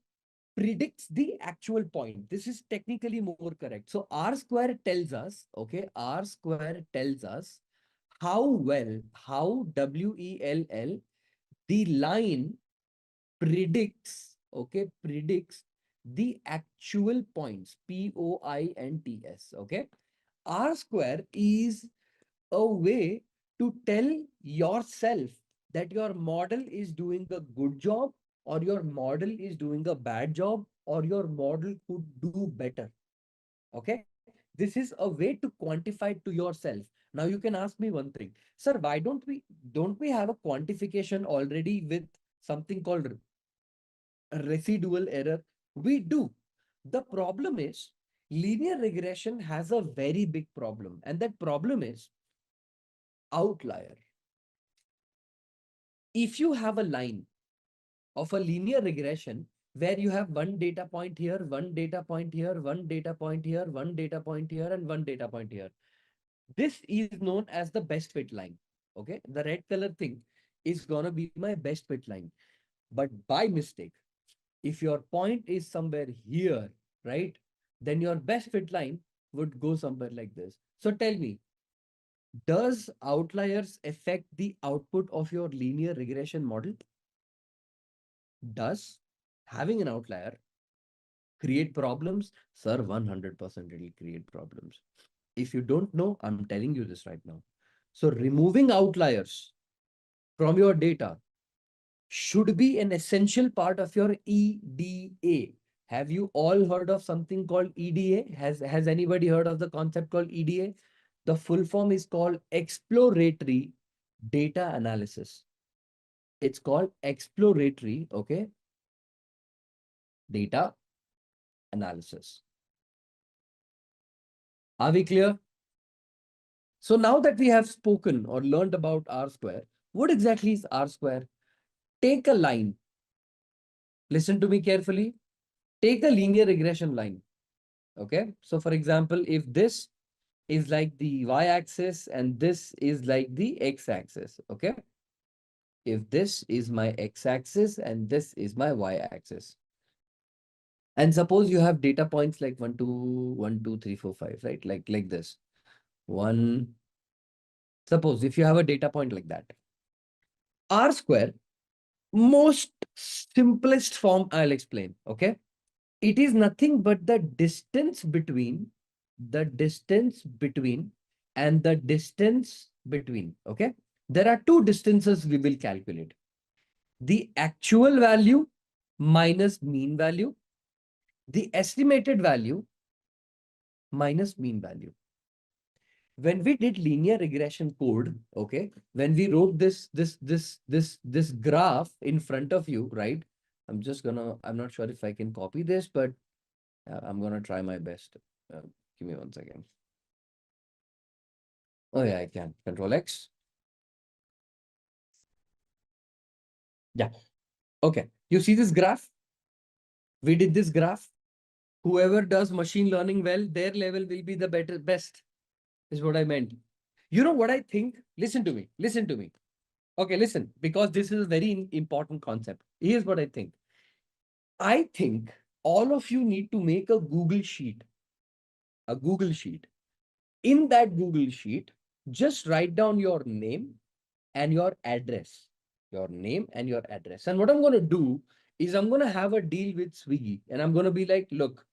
predicts the actual point. This is technically more correct. So R square tells us, okay, R square tells us how well, how WELL, the line predicts, okay, predicts the actual points, POINTS, okay. R square is a way to tell yourself that your model is doing a good job or your model is doing a bad job or your model could do better. Okay. This is a way to quantify it to yourself. Now you can ask me one thing, sir, why don't we have a quantification already with something called residual error? We do. The problem is linear regression has a very big problem, and that problem is outlier. If you have a line of a linear regression where you have one data point here, one data point here, one data point here, one data point here, and one data point here, this is known as the best fit line. Okay, the red color thing is gonna be my best fit line. But by mistake, if your point is somewhere here, right, then your best fit line would go somewhere like this. So tell me, Does outliers affect the output of your linear regression model? Does having an outlier create problems? Sir, 100% it will create problems. If you don't know, I'm telling you this right now. So removing outliers from your data should be an essential part of your EDA. Have you all heard of something called EDA? Has anybody heard of the concept called EDA? The full form is called exploratory data analysis. It's called exploratory, okay, data analysis. Are we clear? So now that we have spoken or learned about R square, what exactly is R square? Take a line. Listen to me carefully. Take a linear regression line. Okay. So for example, if this is like the y-axis and this is like the x-axis. Okay. If this is my x-axis and this is my y-axis. And suppose you have data points like 1, 2, 1, 2, 3, 4, 5, right? Like this. Suppose if you have a data point like that. R square, most simplest form I'll explain. Okay. It is nothing but the distance between and the distance between. Okay. There are two distances we will calculate. The actual value minus mean value, the estimated value minus mean value. When we did linear regression code, okay, when we wrote this graph in front of you, right? I'm not sure if I can copy this, but I'm gonna try my best. Give me 1 second. Oh yeah, I can. Control X. Yeah. Okay. You see this graph? We did this graph. Whoever does machine learning well, their level will be the best, is what I meant. You know what I think? Listen to me. Listen to me. Okay, listen, because this is a very important concept. Here's what I think. I think all of you need to make a Google sheet. A Google sheet. In that Google sheet, just write down your name and your address. Your name and your address. And what I'm going to do is I'm going to have a deal with Swiggy. And I'm going to be like, look,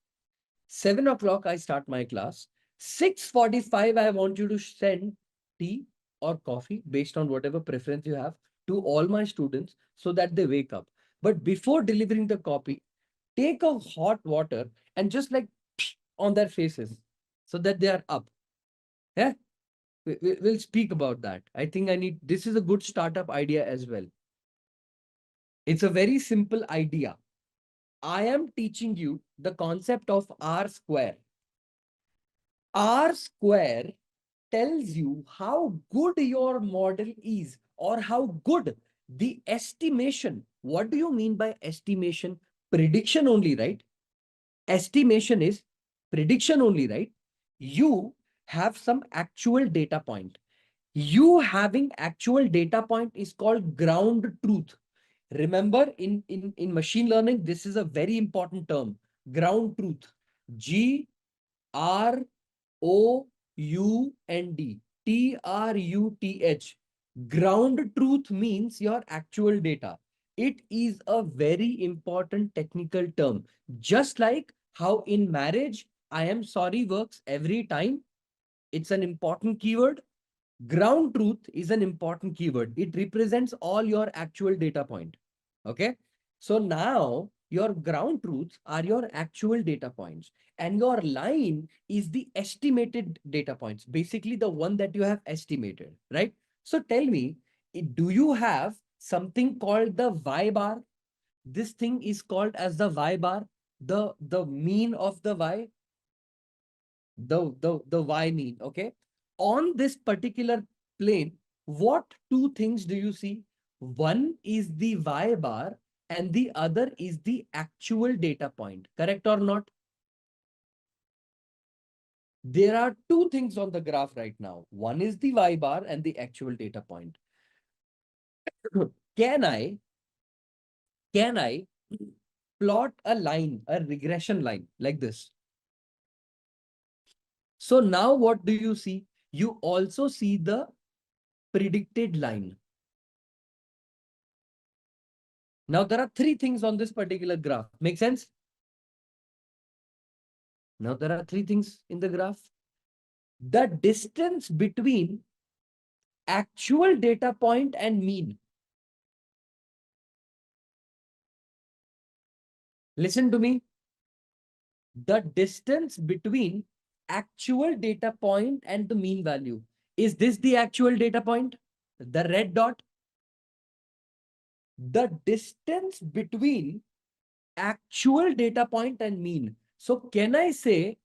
7 o'clock I start my class. 6:45 I want you to send tea or coffee based on whatever preference you have to all my students so that they wake up. But before delivering the copy, take a hot water and just like on their faces so that they are up. Yeah. We'll speak about that. I think this is a good startup idea as well. It's a very simple idea. I am teaching you the concept of R square. R square tells you how good your model is or how good the estimation. What do you mean by estimation? Prediction only, right? Estimation is prediction only, right? You have some actual data point. You having actual data point is called ground truth. Remember, in machine learning, this is a very important term. Ground truth. GROUND. TRUTH. Ground truth means your actual data. It is a very important technical term. Just like how in marriage, I am sorry works every time. It's an important keyword. Ground truth is an important keyword. It represents all your actual data point. Okay. So now your ground truths are your actual data points and your line is the estimated data points, basically the one that you have estimated, right? So tell me, do you have something called the Y bar? This thing is called as the Y bar, the mean of the Y, the Y mean, okay? On this particular plane, what two things do you see? One is the Y bar and the other is the actual data point, correct or not? There are two things on the graph right now. One is the Y bar and the actual data point. Can I plot a line, a regression line like this? So now what do you see? you also see the predicted line. Now there are three things on this particular graph. Make sense? Now there are three things in the graph. The distance between actual data point and mean. Listen to me. The distance between actual data point and the mean value. Is this the actual data point? The red dot? The distance between actual data point and mean. So can I say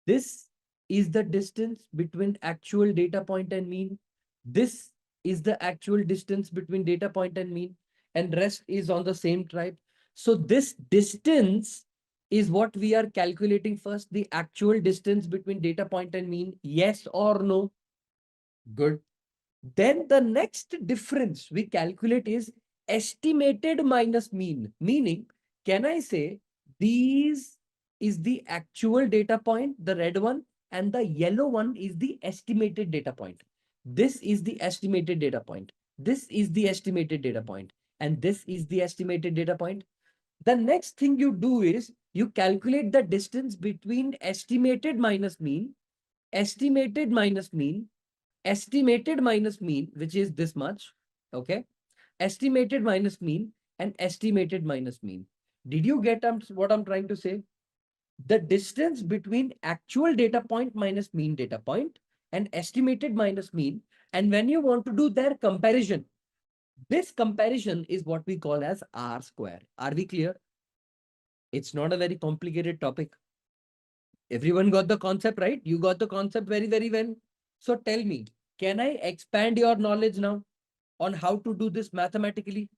this is the distance between actual data point and mean? This is the actual distance between data point and mean, and rest is on the same tribe. So this distance is what we are calculating first, the actual distance between data point and mean. Yes or no? Good. Then the next difference we calculate is estimated minus mean. Meaning, can I say these is the actual data point, the red one, and the yellow one is the estimated data point. This is the estimated data point. This is the estimated data point. And this is the estimated data point. The next thing you do is you calculate the distance between estimated minus mean, estimated minus mean, estimated minus mean, which is this much. Okay. Estimated minus mean and estimated minus mean. Did you get what I'm trying to say? The distance between actual data point minus mean data point and estimated minus mean. And when you want to do their comparison, this comparison is what we call as R square. Are we clear? It's not a very complicated topic. Everyone got the concept, right? You got the concept very, very well. So tell me, can I expand your knowledge now on how to do this mathematically?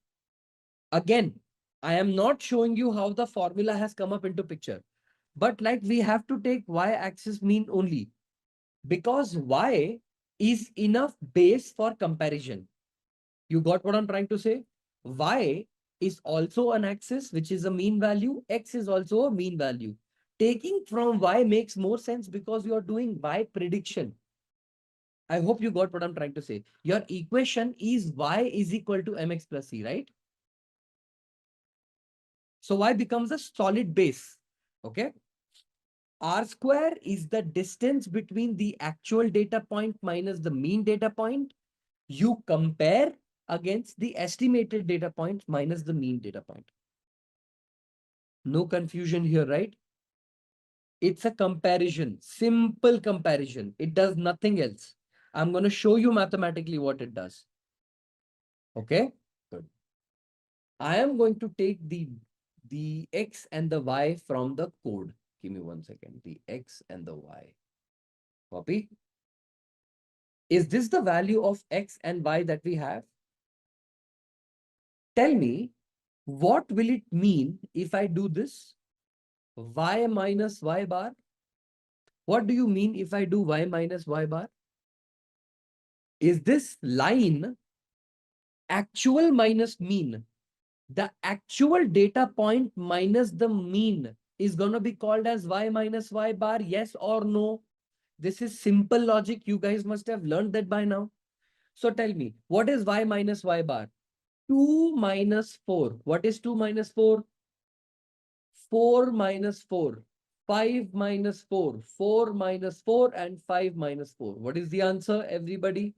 Again, I am not showing you how the formula has come up into picture, but like we have to take y-axis mean only because y is enough base for comparison. You got what I'm trying to say? Y is also an axis, which is a mean value. X is also a mean value. Taking from y makes more sense because you are doing y prediction. I hope you got what I'm trying to say. Your equation is y is equal to mx plus c, right? So y becomes a solid base. Okay. R square is the distance between the actual data point minus the mean data point. You compare against the estimated data point minus the mean data point. No confusion here, right? It's a comparison, simple comparison. It does nothing else. I'm going to show you mathematically what it does. Okay, good. I am going to take the X and the Y from the code. Give me 1 second. The X and the Y. Copy. Is this the value of X and Y that we have? Tell me, what will it mean if I do this? Y minus Y bar. What do you mean if I do Y minus Y bar? Is this line actual minus mean? The actual data point minus the mean is going to be called as Y minus Y bar, yes or no? This is simple logic. You guys must have learned that by now. So tell me, what is Y minus Y bar? 2 minus 4. What is 2 minus 4? 4 minus 4. 5 minus 4. 4 minus 4 and 5 minus 4. What is the answer, everybody?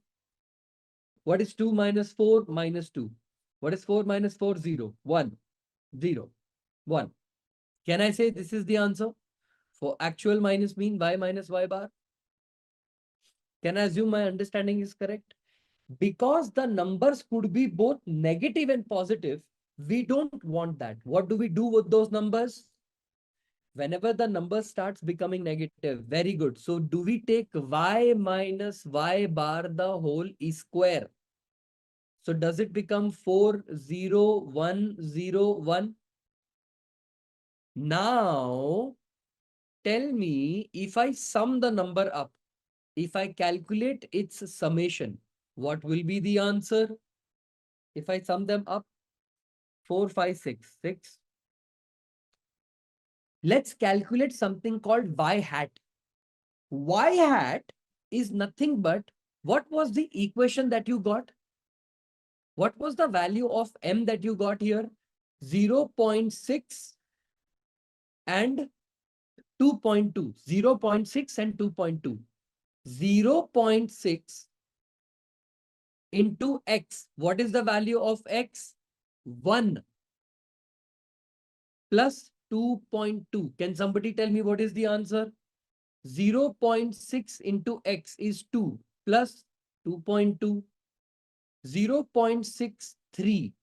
What is 2 minus 4 minus 2? What is 4 minus 4? 0. 1. 0. 1. Can I say this is the answer for actual minus mean Y minus Y bar? Can I assume my understanding is correct? Because the numbers could be both negative and positive, we don't want that. What do we do with those numbers? Whenever the number starts becoming negative, very good. So do we take Y minus Y bar the whole square? So does it become 4, 0, 1, 0, 1? Now, tell me if I sum the number up, if I calculate its summation, what will be the answer? If I sum them up, 4, 5, 6, 6. Let's calculate something called Y hat. Y hat is nothing but, what was the equation that you got? What was the value of m that you got here? 0.6 and 2.2. 0.6 and 2.2. 0.6 into x. What is the value of x? 1 plus 2.2. Can somebody tell me what is the answer? 0.6 into x is 2 plus 2.2. 0.63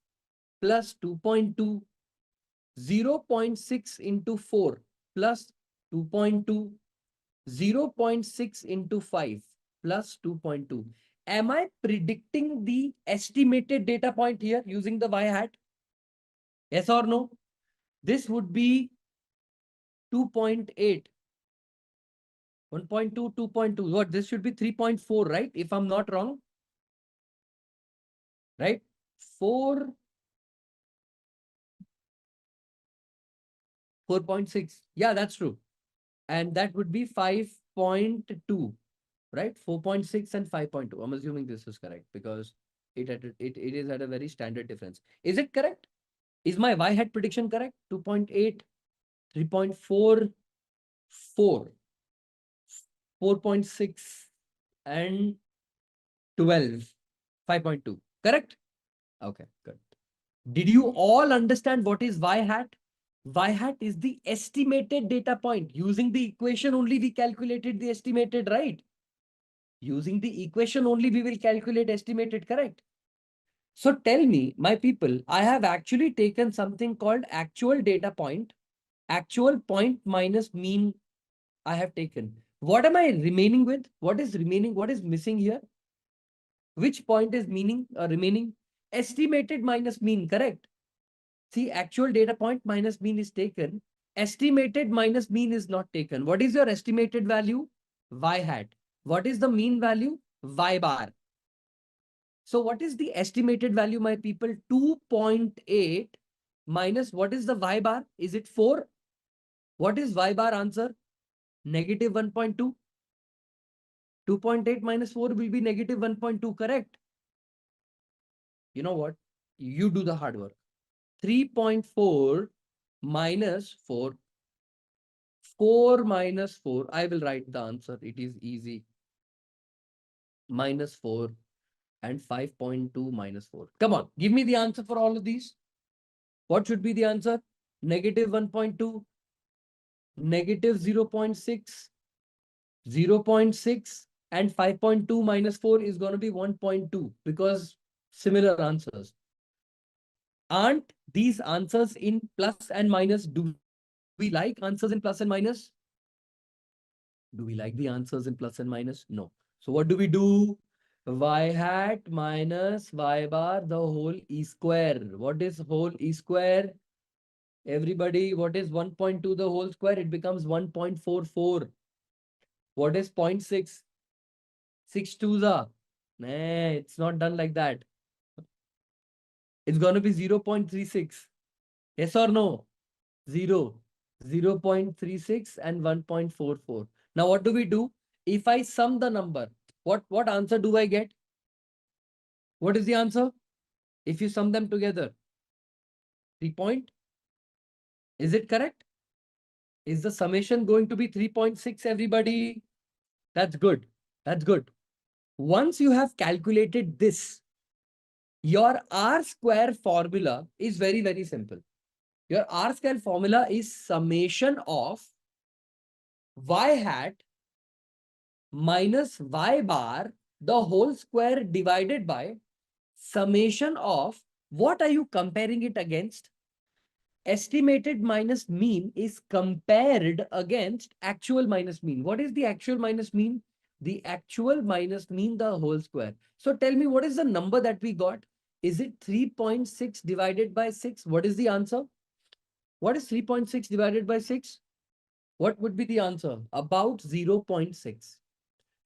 plus 2.2. 0.6 into 4 plus 2.2. 0.6 into 5 plus 2.2. Am I predicting the estimated data point here using the y hat? Yes or no? This would be 2.8. 1.2, 2.2. What? This should be 3.4, right? If I'm not wrong. Right? 4. 4.6. Yeah, that's true. And that would be 5.2, right? 4.6 and 5.2. I'm assuming this is correct because it is at a very standard difference. Is it correct? Is my y hat prediction correct? 2.8, 3.4, 4, 4.6, and 12, 5.2. Correct? Okay, good. Did you all understand what is y hat? Y hat is the estimated data point. Using the equation only we calculated the estimated, right? Using the equation only we will calculate estimated, correct? So tell me, my people, I have actually taken something called actual data point, actual point minus mean I have taken. What am I remaining with? What is remaining? What is missing here? Which point is remaining? Estimated minus mean, correct? See, actual data point minus mean is taken. Estimated minus mean is not taken. What is your estimated value? Y hat. What is the mean value? Y bar. So what is the estimated value, my people? 2.8 minus what is the y bar? Is it 4? What is y bar answer? Negative 1.2. 2.8 minus 4 will be negative 1.2, correct? You know what? You do the hard work. 3.4 minus 4. 4 minus 4. I will write the answer. It is easy. Minus 4 and 5.2 minus 4. Come on, give me the answer for all of these. What should be the answer? Negative 1.2, negative 0.6, 0.6, and 5.2 minus 4 is going to be 1.2 because similar answers. Aren't these answers in plus and minus? Do we like answers in plus and minus? Do we like the answers in plus and minus? No. So what do we do? Y hat minus y bar the whole e square. What is whole e square? Everybody, what is 1.2 the whole square? It becomes 1.44. What is 0.6? 6 twos are. Nah, it's not done like that. It's going to be 0.36. Yes or no? 0. 0.36 and 1.44. Now what do we do? If I sum the number, what answer do I get? What is the answer? If you sum them together, 3 point. Is it correct? Is the summation going to be 3.6, everybody? That's good. That's good. Once you have calculated this, your R square formula is very, very simple. Your R square formula is summation of y hat minus y bar the whole square divided by summation of, what are you comparing it against? Estimated minus mean is compared against actual minus mean. What is the actual minus mean? The actual minus mean the whole square. So tell me, what is the number that we got? Is it 3.6 divided by 6? What is the answer? What is 3.6 divided by 6? What would be the answer? About 0.6.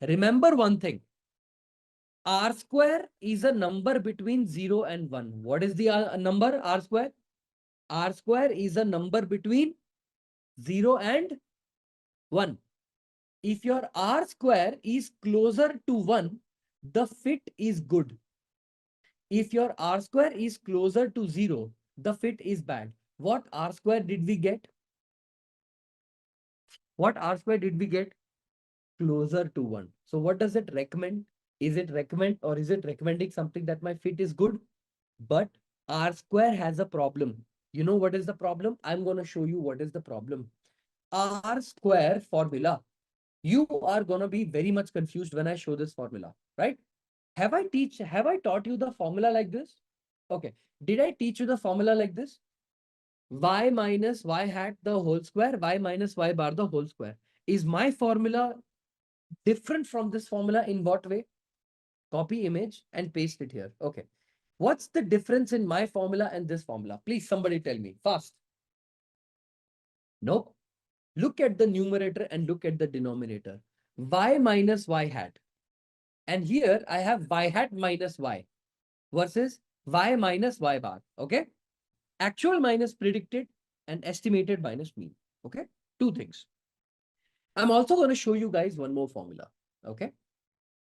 Remember one thing. R square is a number between 0 and 1. What is the number R square? R square is a number between 0 and 1. If your R square is closer to 1, the fit is good. If your R square is closer to 0, the fit is bad. What R square did we get? What R square did we get? Closer to 1. So what does it recommend? Is it recommend or is it recommending something that my fit is good? But R square has a problem. You know what is the problem? I'm going to show you what is the problem. R square formula. You are going to be very much confused when I show this formula, right? Have I taught you the formula like this? Okay. Did I teach you the formula like this? Y minus y hat the whole square, y minus y bar the whole square. Is my formula different from this formula in what way? Copy image and paste it here. Okay. What's the difference in my formula and this formula? Please, somebody tell me fast. Nope. Look at the numerator and look at the denominator. Y minus y hat. And here I have y hat minus y versus y minus y bar. Okay. Actual minus predicted and estimated minus mean. Okay. Two things. I'm also going to show you guys one more formula. Okay.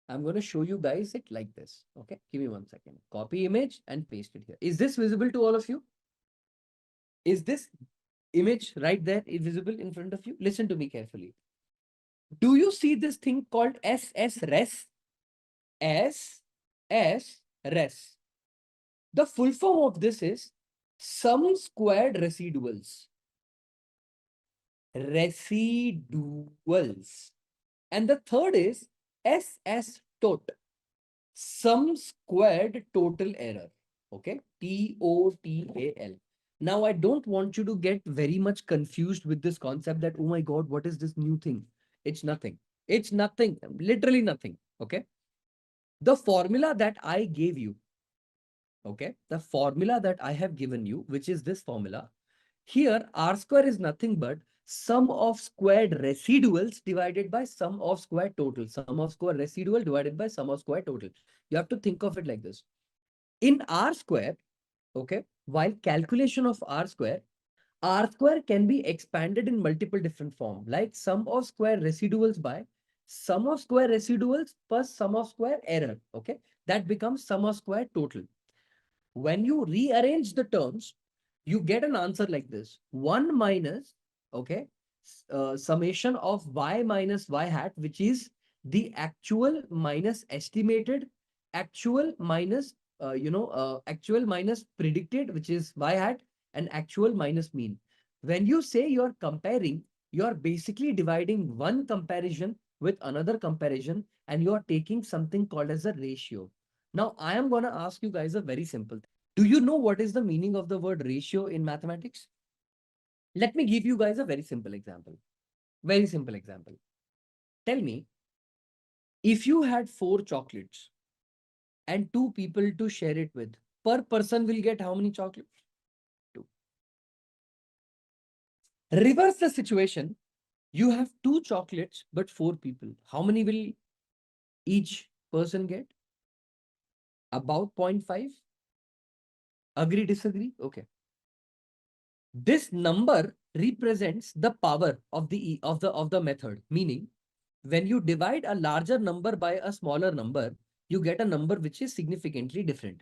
I'm going to show you guys it like this. Okay. Give me 1 second. Copy image and paste it here. Is this visible to all of you? Is this image right there visible in front of you? Listen to me carefully. Do you see this thing called SSRes? SSRes. The full form of this is sum squared residuals. Residuals. And the third is SS tot. Sum squared total error. Okay. TOTAL. Now, I don't want you to get very much confused with this concept that, oh my God, what is this new thing? It's nothing. It's nothing. Literally nothing. Okay. The formula that I gave you. Okay. The formula that I have given you, which is this formula. Here, R square is nothing but sum of squared residuals divided by sum of squared total. Sum of square residual divided by sum of squared total. You have to think of it like this. In R square, okay, while calculation of R square can be expanded in multiple different forms, like sum of square residuals by sum of square residuals plus sum of square error. Okay, that becomes sum of square total. When you rearrange the terms, you get an answer like this. 1 minus, okay, summation of y minus y hat, which is the actual minus estimated, actual minus, actual minus predicted, which is y hat, and actual minus mean. When you say you're comparing, you're basically dividing one comparison with another comparison, and you're taking something called as a ratio. Now, I am going to ask you guys a very simple thing. Do you know what is the meaning of the word ratio in mathematics? Let me give you guys a very simple example. Very simple example. Tell me, if you had 4 chocolates and 2 people to share it with, per person will get how many chocolates? 2. Reverse the situation. You have 2 chocolates, but 4 people. How many will each person get? About 0.5. Agree, disagree? Okay. This number represents the power of the method. Meaning, when you divide a larger number by a smaller number, you get a number which is significantly different.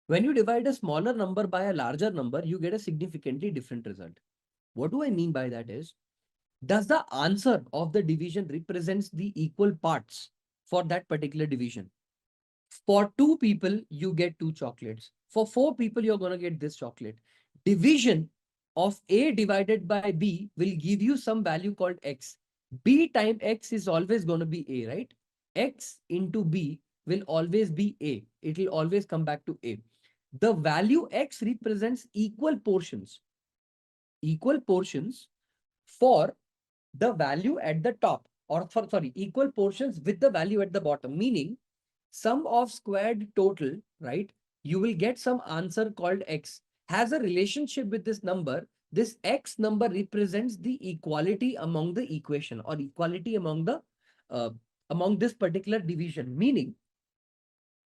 When you divide a smaller number by a larger number, you get a significantly different result. What do I mean by that is, does the answer of the division represents the equal parts for that particular division? For 2 people, you get 2 chocolates. For 4 people, you're going to get this chocolate. Division of A divided by B will give you some value called X. B times X is always going to be A, right? X into B will always be A. It will always come back to A. The value X represents equal portions. Equal portions for the value at the top, or equal portions with the value at the bottom, meaning sum of squared total, right? You will get some answer called X. Has a relationship with this number. This X number represents the equality among the equation, or equality among the among this particular division. Meaning,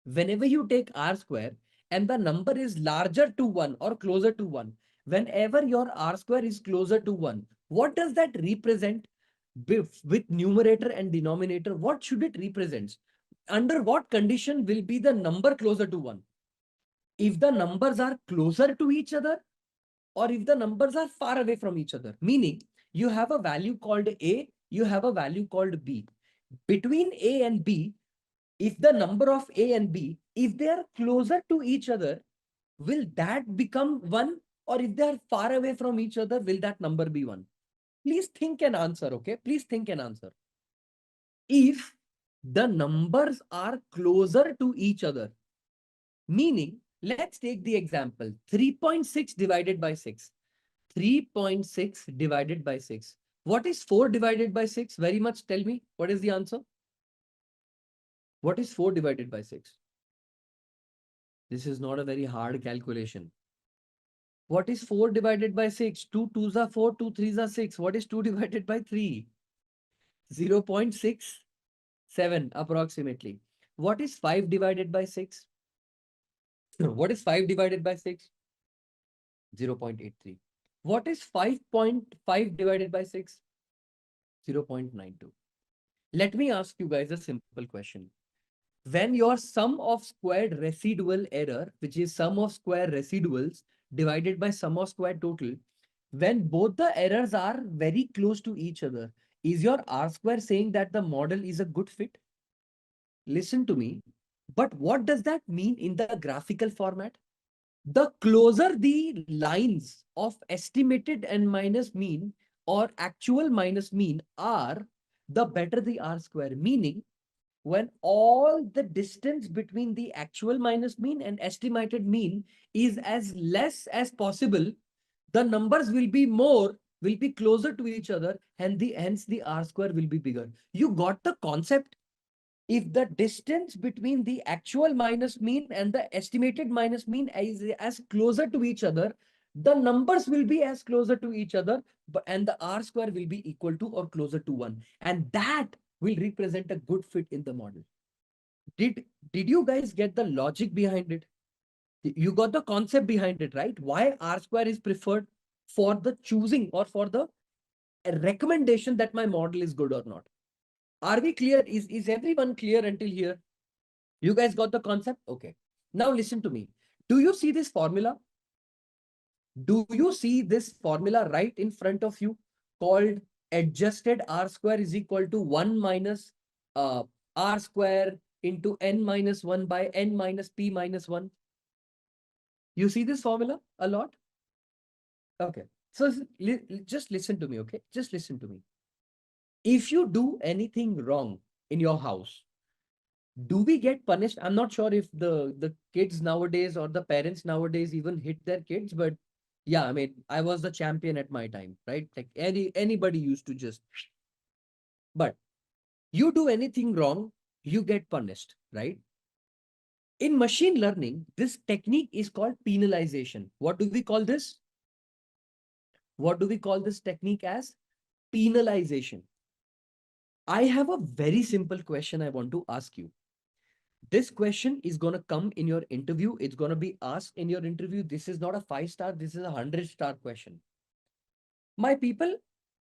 whenever you take R square and the number is larger to 1 or closer to 1, whenever your R square is closer to 1, what does that represent? with numerator and denominator, what should it represent? Under what condition will be the number closer to 1? If the numbers are closer to each other, or if the numbers are far away from each other, meaning you have a value called A, you have a value called B. Between A and B, if the number of A and B, if they are closer to each other, will that become 1? Or if they are far away from each other, will that number be 1? Please think and answer, okay? Please think and answer. If the numbers are closer to each other, meaning, let's take the example 3.6 divided by 6. 3.6 divided by 6. What is 4 divided by 6? Very much tell me. What is the answer? What is 4 divided by 6? This is not a very hard calculation. What is 4 divided by 6? 2 2s are 4, 2 3s are 6. What is 2 divided by 3? 0.67 approximately. What is 5 divided by 6? What is 5 divided by 6? 0.83. What is 5.5 divided by 6? 0.92. Let me ask you guys a simple question. When your sum of squared residual error, which is sum of square residuals divided by sum of square total, when both the errors are very close to each other, is your R square saying that the model is a good fit? Listen to me. But what does that mean in the graphical format? The closer the lines of estimated n minus mean or actual minus mean are, the better the R square. Meaning, when all the distance between the actual minus mean and estimated mean is as less as possible, the numbers will be closer to each other, and hence the R square will be bigger. You got the concept? If the distance between the actual minus mean and the estimated minus mean is as closer to each other, the numbers will be as closer to each other, and the R square will be equal to or closer to 1. And that will represent a good fit in the model. Did you guys get the logic behind it? You got the concept behind it, right? Why R square is preferred for the choosing or for the recommendation that my model is good or not. Are we clear? Is everyone clear until here? You guys got the concept? Okay. Now listen to me. Do you see this formula? Do you see this formula right in front of you called adjusted R square is equal to 1 minus R square into n minus 1 by n minus p minus 1? You see this formula a lot? Okay. So just listen to me, okay? Just listen to me. If you do anything wrong in your house, do we get punished? I'm not sure if the kids nowadays or the parents nowadays even hit their kids, but yeah, I mean, I was the champion at my time, right? Like anybody used to just, but you do anything wrong, you get punished, right? In machine learning, this technique is called penalization. What do we call this? What do we call this technique as? Penalization. I have a very simple question I want to ask you. This question is going to come in your interview. It's going to be asked in your interview. This is not a 5-star. This is a 100-star question. My people,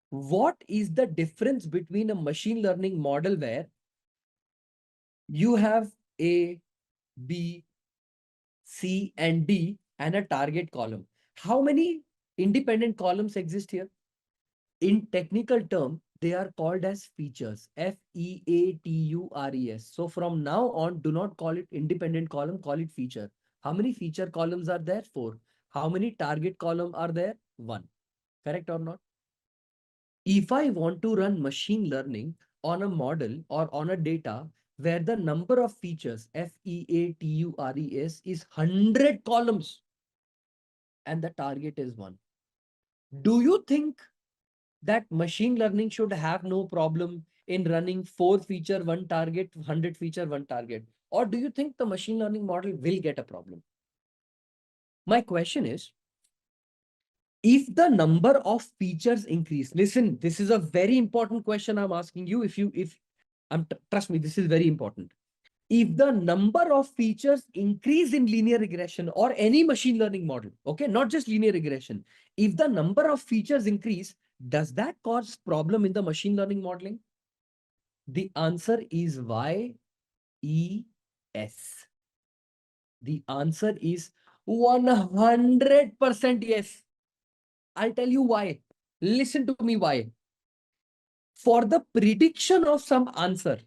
what is the difference between a machine learning model where you have A, B, C, and D and a target column? How many independent columns exist here? In technical term, they are called as features. Features. So from now on, do not call it independent column, call it feature. How many feature columns are there? 4. How many target column are there? 1. Correct or not? If I want to run machine learning on a model or on a data where the number of features, features, is 100 columns and the target is 1. Do you think that machine learning should have no problem in running 4 feature, 1 target, 100 feature, 1 target? Or do you think the machine learning model will get a problem? My question is, if the number of features increase, listen, this is a very important question I'm asking you. Trust me, this is very important. If the number of features increase in linear regression or any machine learning model, okay, not just linear regression, if the number of features increase, Does that cause problem in the machine learning modeling? The answer is yes. The answer is 100% yes. I'll tell you why. Listen to me why. For the prediction of some answer,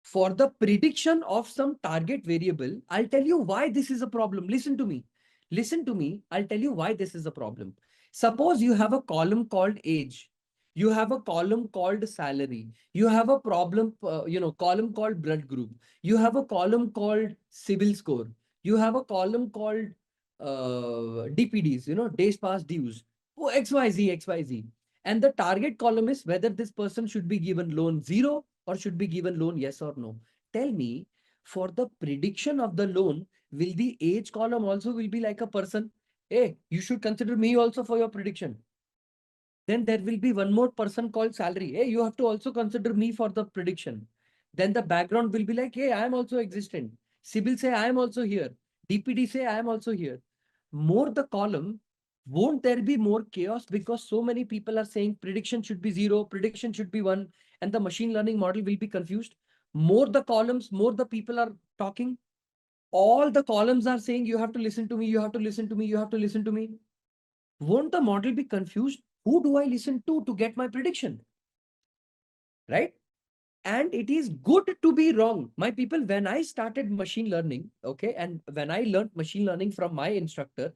for the prediction of some target variable, I'll tell you why this is a problem. Listen to me. Listen to me. I'll tell you why this is a problem. Suppose you have a column called age. You have a column called salary. You have a column called blood group. You have a column called civil score. You have a column called DPDs, days past dues. Oh, XYZ, XYZ. And the target column is whether this person should be given loan 0 or should be given loan yes or no. Tell me, for the prediction of the loan, will the age column also will be like a person? Hey, you should consider me also for your prediction. Then there will be one more person called salary. Hey, you have to also consider me for the prediction. Then the background will be like, hey, I am also existent. Sybil say, I am also here. DPD say, I am also here. More the column, won't there be more chaos because so many people are saying prediction should be 0, prediction should be 1, and the machine learning model will be confused. More the columns, more the people are talking. All the columns are saying, you have to listen to me, you have to listen to me, you have to listen to me. Won't the model be confused? Who do I listen to get my prediction? Right? And it is good to be wrong. My people, when I started machine learning, okay, and when I learned machine learning from my instructor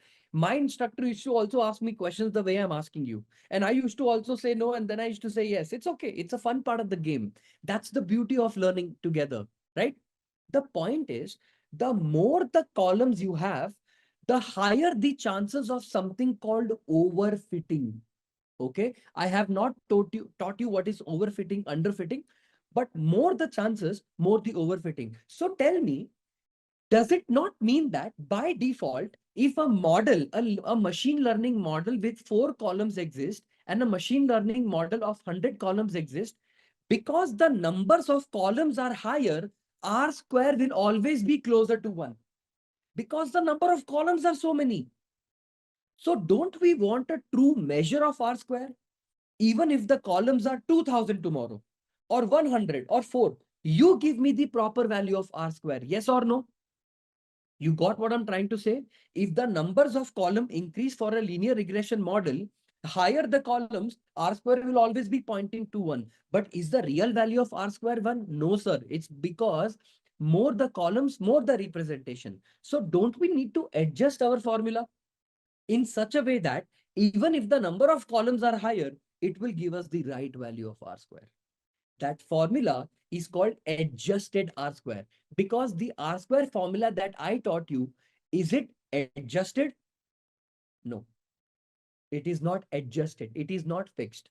used to also ask me questions the way I'm asking you. And I used to also say no, and then I used to say yes. It's okay. It's a fun part of the game. That's the beauty of learning together, right? The point is, the more the columns you have, the higher the chances of something called overfitting. Okay, I have not taught you what is overfitting, underfitting, but more the chances, more the overfitting. So tell me, does it not mean that by default, if a model, a machine learning model with 4 columns exists and a machine learning model of 100 columns exist, because the numbers of columns are higher, R square will always be closer to 1 because the number of columns are so many. So don't we want a true measure of R square? Even if the columns are 2000 tomorrow or 100 or 4, you give me the proper value of R square. Yes or no? You got what I'm trying to say? If the numbers of column increase for a linear regression model, higher the columns, R square will always be pointing to 1. But is the real value of R square 1? No, sir. It's because more the columns, more the representation. So don't we need to adjust our formula in such a way that even if the number of columns are higher, it will give us the right value of R square. That formula is called adjusted R square because the R square formula that I taught you, is it adjusted? No, it is not adjusted. It is not fixed.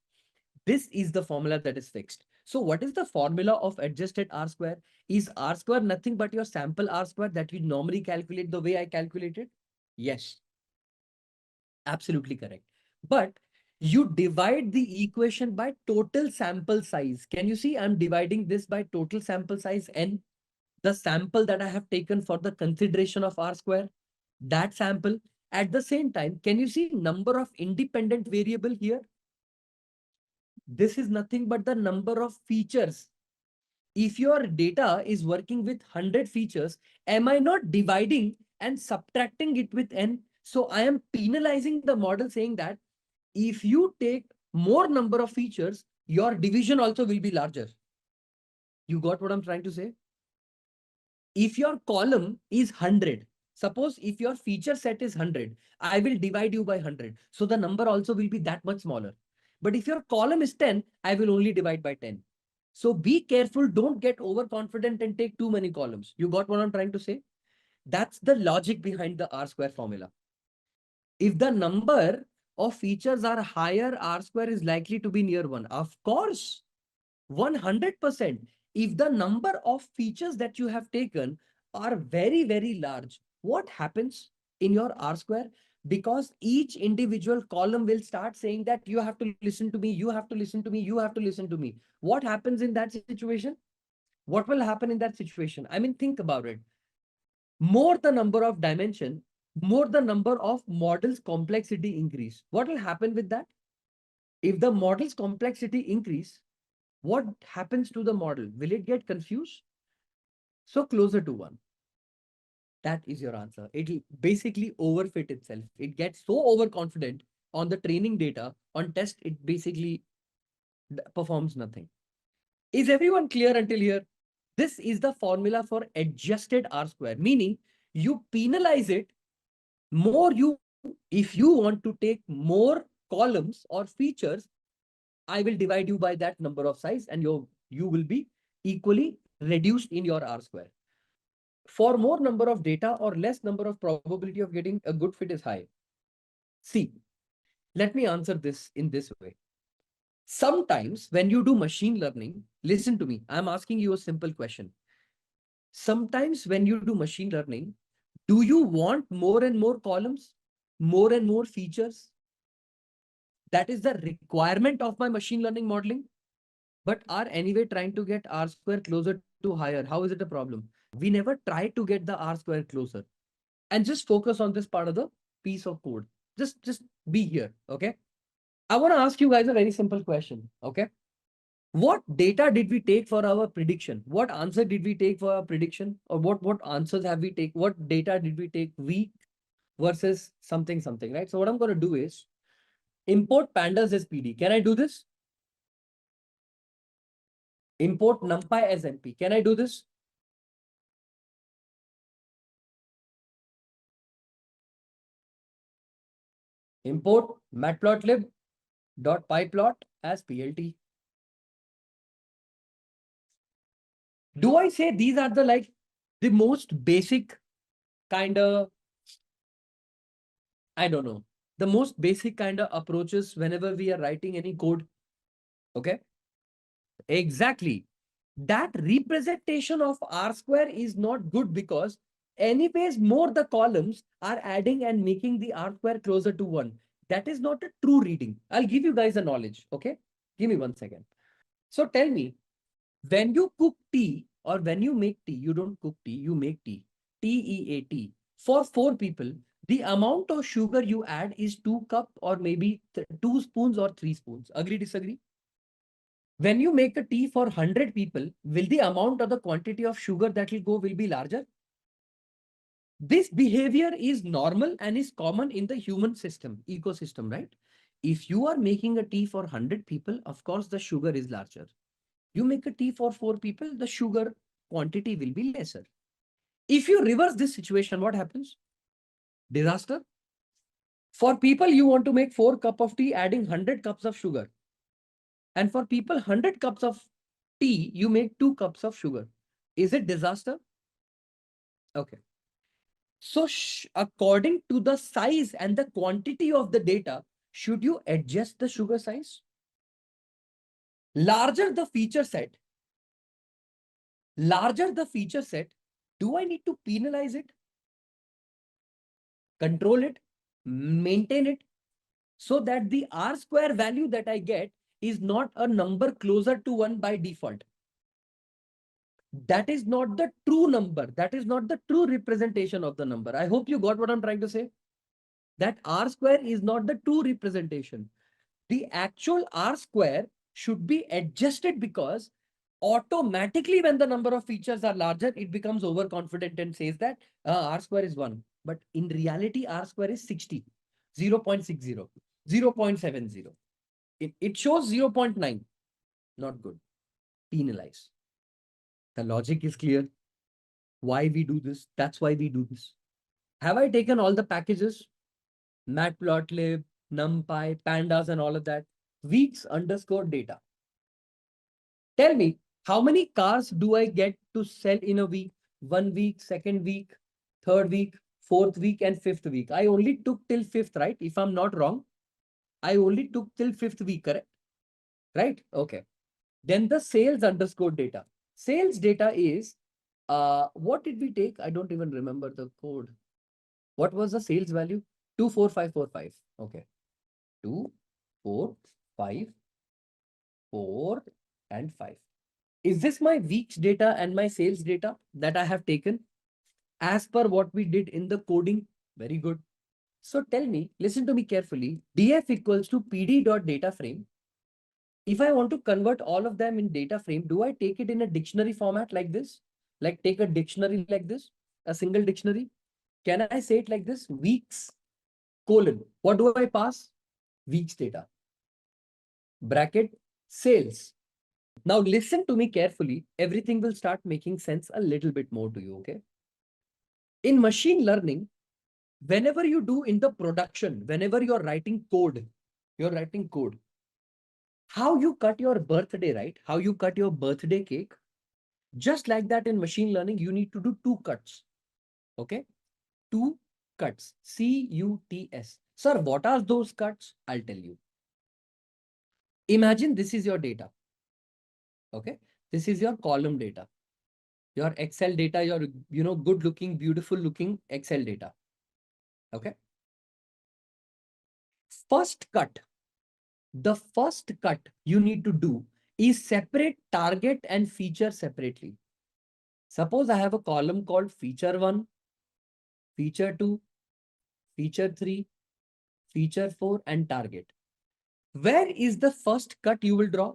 This is the formula that is fixed. So what is the formula of adjusted R square? Is R square nothing but your sample R square that you normally calculate the way I calculated? Yes, absolutely correct. But you divide the equation by total sample size. Can you see I'm dividing this by total sample size n? The sample that I have taken for the consideration of R square, that sample. At the same time, can you see number of independent variable here? This is nothing but the number of features. If your data is working with 100 features, am I not dividing and subtracting it with n? So I am penalizing the model saying that if you take more number of features, your division also will be larger. You got what I'm trying to say? If your column is 100, suppose if your feature set is 100, I will divide you by 100. So the number also will be that much smaller. But if your column is 10, I will only divide by 10. So be careful. Don't get overconfident and take too many columns. You got what I'm trying to say? That's the logic behind the R square formula. If the number of features are higher, R square is likely to be near 1. Of course, 100%. If the number of features that you have taken are very, very large, what happens in your R square? Because each individual column will start saying that you have to listen to me, you have to listen to me, you have to listen to me. What happens in that situation? What will happen in that situation? I mean, think about it. More the number of dimension, more the number of models complexity increase. What will happen with that? If the model's complexity increase, what happens to the model? Will it get confused? So closer to 1. That is your answer. It'll basically overfit itself. It gets so overconfident on the training data. On test, it basically performs nothing. Is everyone clear until here? This is the formula for adjusted R square, meaning you penalize it more. If you want to take more columns or features, I will divide you by that number of size and you will be equally reduced in your R square. For more number of data or less number of probability of getting a good fit is high. See, let me answer this in this way. Sometimes when you do machine learning, listen to me, I'm asking you a simple question. Sometimes when you do machine learning, do you want more and more columns, more and more features? That is the requirement of my machine learning modeling, but are anyway trying to get R square closer to higher. How is it a problem? We never try to get the R square closer. And just focus on this part of the piece of code. Just be here, okay? I want to ask you guys a very simple question, okay? What data did we take for our prediction? What answer did we take for our prediction? Or what answers have we take? What data did we take week versus something, right? So what I'm going to do is import pandas as PD. Can I do this? Import NumPy as NP. Can I do this? Import matplotlib.pyplot as PLT. Do I say these are the most basic kind of, I don't know, the most basic kind of approaches whenever we are writing any code? Okay. Exactly. That representation of R square is not good because anyways, more the columns are adding and making the R square closer to 1. That is not a true reading. I'll give you guys a knowledge. Okay. Give me 1 second. So tell me, when you cook tea or when you make tea, you don't cook tea, you make tea. TEAT. For 4 people, the amount of sugar you add is 2 cup or maybe 2 spoons or 3 spoons. Agree, disagree? When you make a tea for 100 people, will the amount or the quantity of sugar that will go will be larger? This behavior is normal and is common in the human system, ecosystem, right? If you are making a tea for 100 people, of course, the sugar is larger. You make a tea for 4 people, the sugar quantity will be lesser. If you reverse this situation, what happens? Disaster. For people, you want to make 4 cups of tea, adding 100 cups of sugar. And for people, 100 cups of tea, you make 2 cups of sugar. Is it disaster? Okay. So according to the size and the quantity of the data, should you adjust the sugar size? Larger the feature set, do I need to penalize it, control it, maintain it, so that the R square value that I get is not a number closer to 1 by default? That is not the true number. That is not the true representation of the number. I hope you got what I'm trying to say. That R square is not the true representation. The actual R square should be adjusted because automatically when the number of features are larger, it becomes overconfident and says that R square is 1. But in reality, R square is 60, 0.60, 0.70. It shows 0.9. Not good. Penalize. The logic is clear. Why we do this? That's why we do this. Have I taken all the packages? Matplotlib, NumPy, Pandas, and all of that. Weeks underscore data. Tell me, how many cars do I get to sell in a week? 1 week, 2nd week, 3rd week, 4th week, and 5th week. I only took till 5th, right? If I'm not wrong, I only took till 5th week, correct? Right? Okay. Then the sales underscore data. Sales data is, what did we take? I don't even remember the code. What was the sales value? 24545. Okay. 2, 4, 5, 4, and 5. Is this my weeks data and my sales data that I have taken as per what we did in the coding? Very good. So tell me, listen to me carefully. df equals to pd dot data frame. If I want to convert all of them in data frame, do I take it in a dictionary format like this? Like take a dictionary like this, a single dictionary? Can I say it like this? Weeks, colon. What do I pass? Weeks data. Bracket, sales. Now listen to me carefully. Everything will start making sense a little bit more to you, okay? In machine learning, whenever you do in the production, whenever you're writing code, how you cut your birthday, right? How you cut your birthday cake. Just like that in machine learning, you need to do two cuts. Okay? Two cuts. C-U-T-S. Sir, what are those cuts? I'll tell you. Imagine this is your data. Okay? This is your column data. Your Excel data, your good looking, beautiful looking Excel data. Okay? The first cut you need to do is separate target and feature separately. Suppose I have a column called feature 1, feature 2, feature 3, feature 4, and target. Where is the first cut you will draw?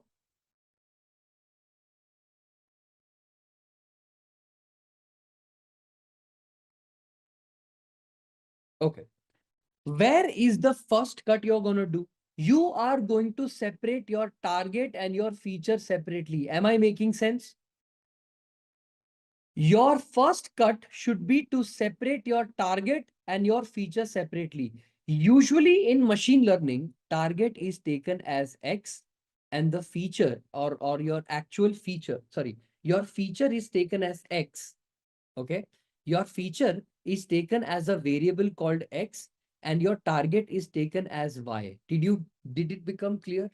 Okay. Where is the first cut you're going to do? You are going to separate your target and your feature separately. Am I making sense? Your first cut should be to separate your target and your feature separately. Usually in machine learning, target is taken as X and the feature or your actual feature, sorry, your feature is taken as X. Okay. Your feature is taken as a variable called X and your target is taken as Y. Did it become clear?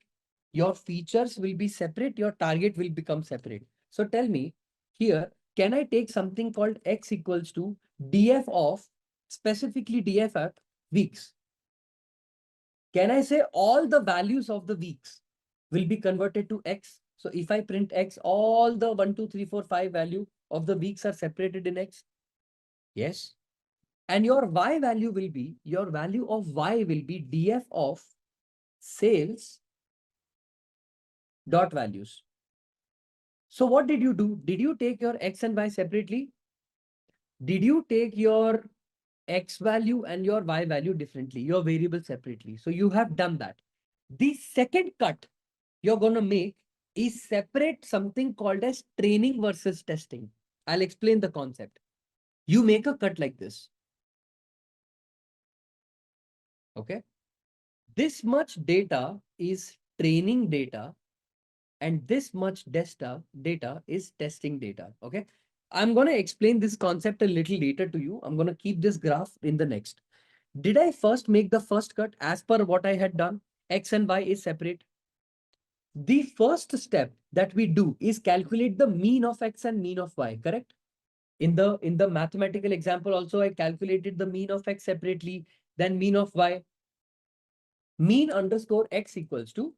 Your features will be separate, your target will become separate. So tell me here, can I take something called X equals to df of, specifically df at weeks? Can I say all the values of the weeks will be converted to X? So if I print X, all the 1, 2, 3, 4, 5 value of the weeks are separated in X. Yes. And your Y value will be, your value of Y will be df of sales dot values. So what did you do? Did you take your X and Y separately? Did you take your X value and your Y value differently, your variable separately? So you have done that. The second cut you're going to make is separate something called as training versus testing. I'll explain the concept. You make a cut like this. Okay. This much data is training data and this much data is testing data. Okay. I'm going to explain this concept a little later to you. I'm going to keep this graph in the next. Did I first make the first cut as per what I had done? X and Y is separate. The first step that we do is calculate the mean of X and mean of Y, correct? In the mathematical example also, I calculated the mean of X separately, then mean of Y. Mean underscore X equals to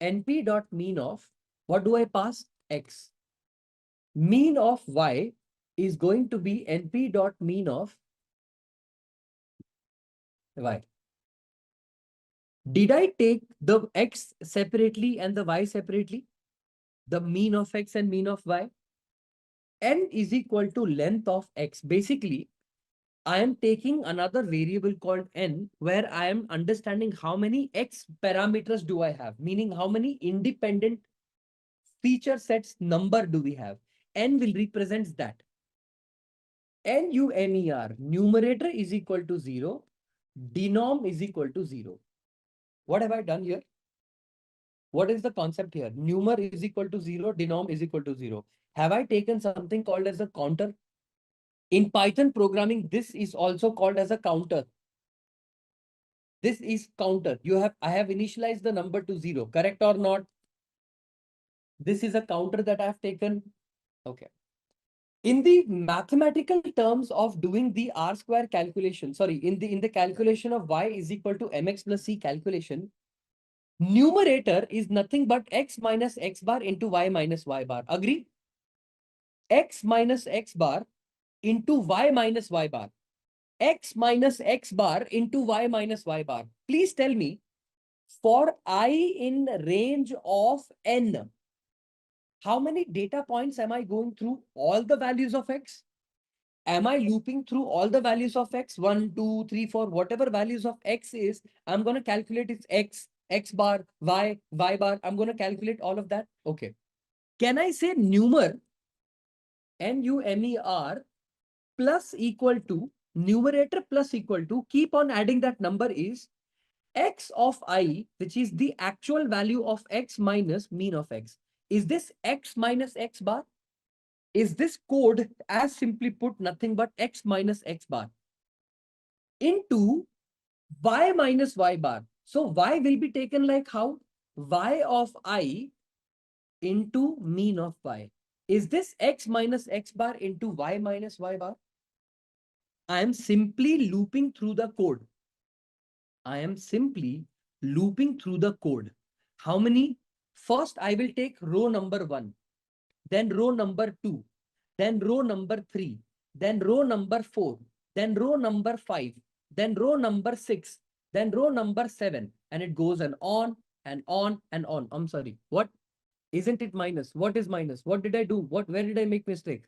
NP dot mean of, what do I pass? X. Mean of Y is going to be NP dot mean of Y. Did I take the X separately and the Y separately? The mean of X and mean of Y? N is equal to length of X. Basically, I am taking another variable called N where I am understanding how many X parameters do I have, meaning how many independent feature sets number do we have. N will represent that. NUMER, numerator is equal to 0, denom is equal to 0. What have I done here? What is the concept here? Numer is equal to 0, denom is equal to 0. Have I taken something called as a counter? In Python programming, this is also called as a counter. This is counter. I have initialized the number to 0, correct or not? This is a counter that I have taken. Okay. In the mathematical terms of doing the R square calculation, sorry, in the calculation of Y is equal to mx plus c calculation, numerator is nothing but x minus x bar into y minus y bar. Agree? X minus x bar into y minus y bar. x minus x bar into y minus y bar. Please tell me, for I in range of n, how many data points am I going through? All the values of x? Am I looping through all the values of x? 1, 2, 3, 4, whatever values of x is, I'm going to calculate its x, x bar, y, y bar. I'm going to calculate all of that. Okay. Can I say numer, numer, plus equal to, numerator plus equal to, keep on adding that number is x of I, which is the actual value of x minus mean of x. Is this x minus x bar? Is this code, as simply put, nothing but x minus x bar into y minus y bar? So y will be taken like how? Y of I into mean of y. Is this x minus x bar into y minus y bar? I am simply looping through the code. I am simply looping through the code. How many? First, I will take row number 1, then row number 2, then row number 3, then row number 4, then row number 5, then row number 6, then row number 7, and it goes on and on and on. I'm sorry. What? Isn't it minus? What is minus? What did I do? Where did I make mistake?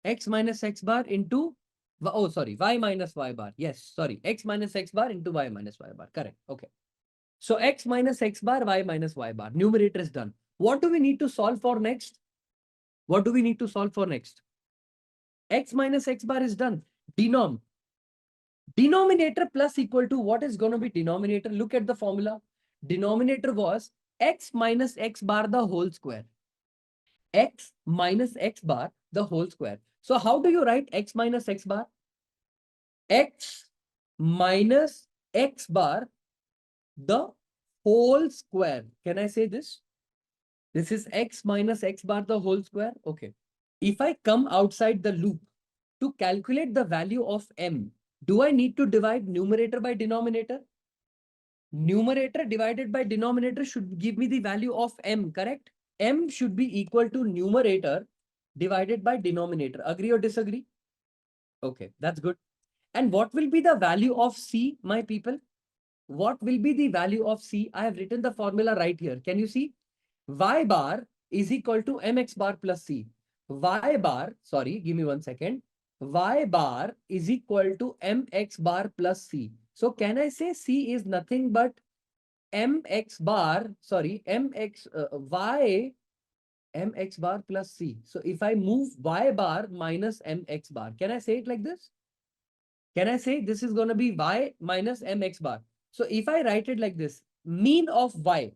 X minus x bar into, oh, sorry, y minus y bar. Yes, sorry. X minus x bar into y minus y bar. Correct. Okay. So x minus x bar, y minus y bar. Numerator is done. What do we need to solve for next? What do we need to solve for next? X minus x bar is done. Denominator plus equal to, what is going to be denominator? Look at the formula. Denominator was x minus x bar the whole square. X minus x bar the whole square. So how do you write x minus x bar? X minus x bar the whole square. Can I say this? This is x minus x bar the whole square. Okay. If I come outside the loop to calculate the value of m, do I need to divide numerator by denominator? Numerator divided by denominator should give me the value of m, correct? M should be equal to numerator divided by denominator. Agree or disagree? Okay, that's good. And what will be the value of C, my people? What will be the value of C? I have written the formula right here. Can you see? Y bar is equal to mx bar plus C. Y bar, sorry, give me 1 second. Y bar is equal to mx bar plus C. So can I say C is nothing but mx bar, sorry, y mx bar plus C. So if I move y bar minus mx bar, can I say it like this? Can I say this is going to be y minus mx bar? So if I write it like this, mean of y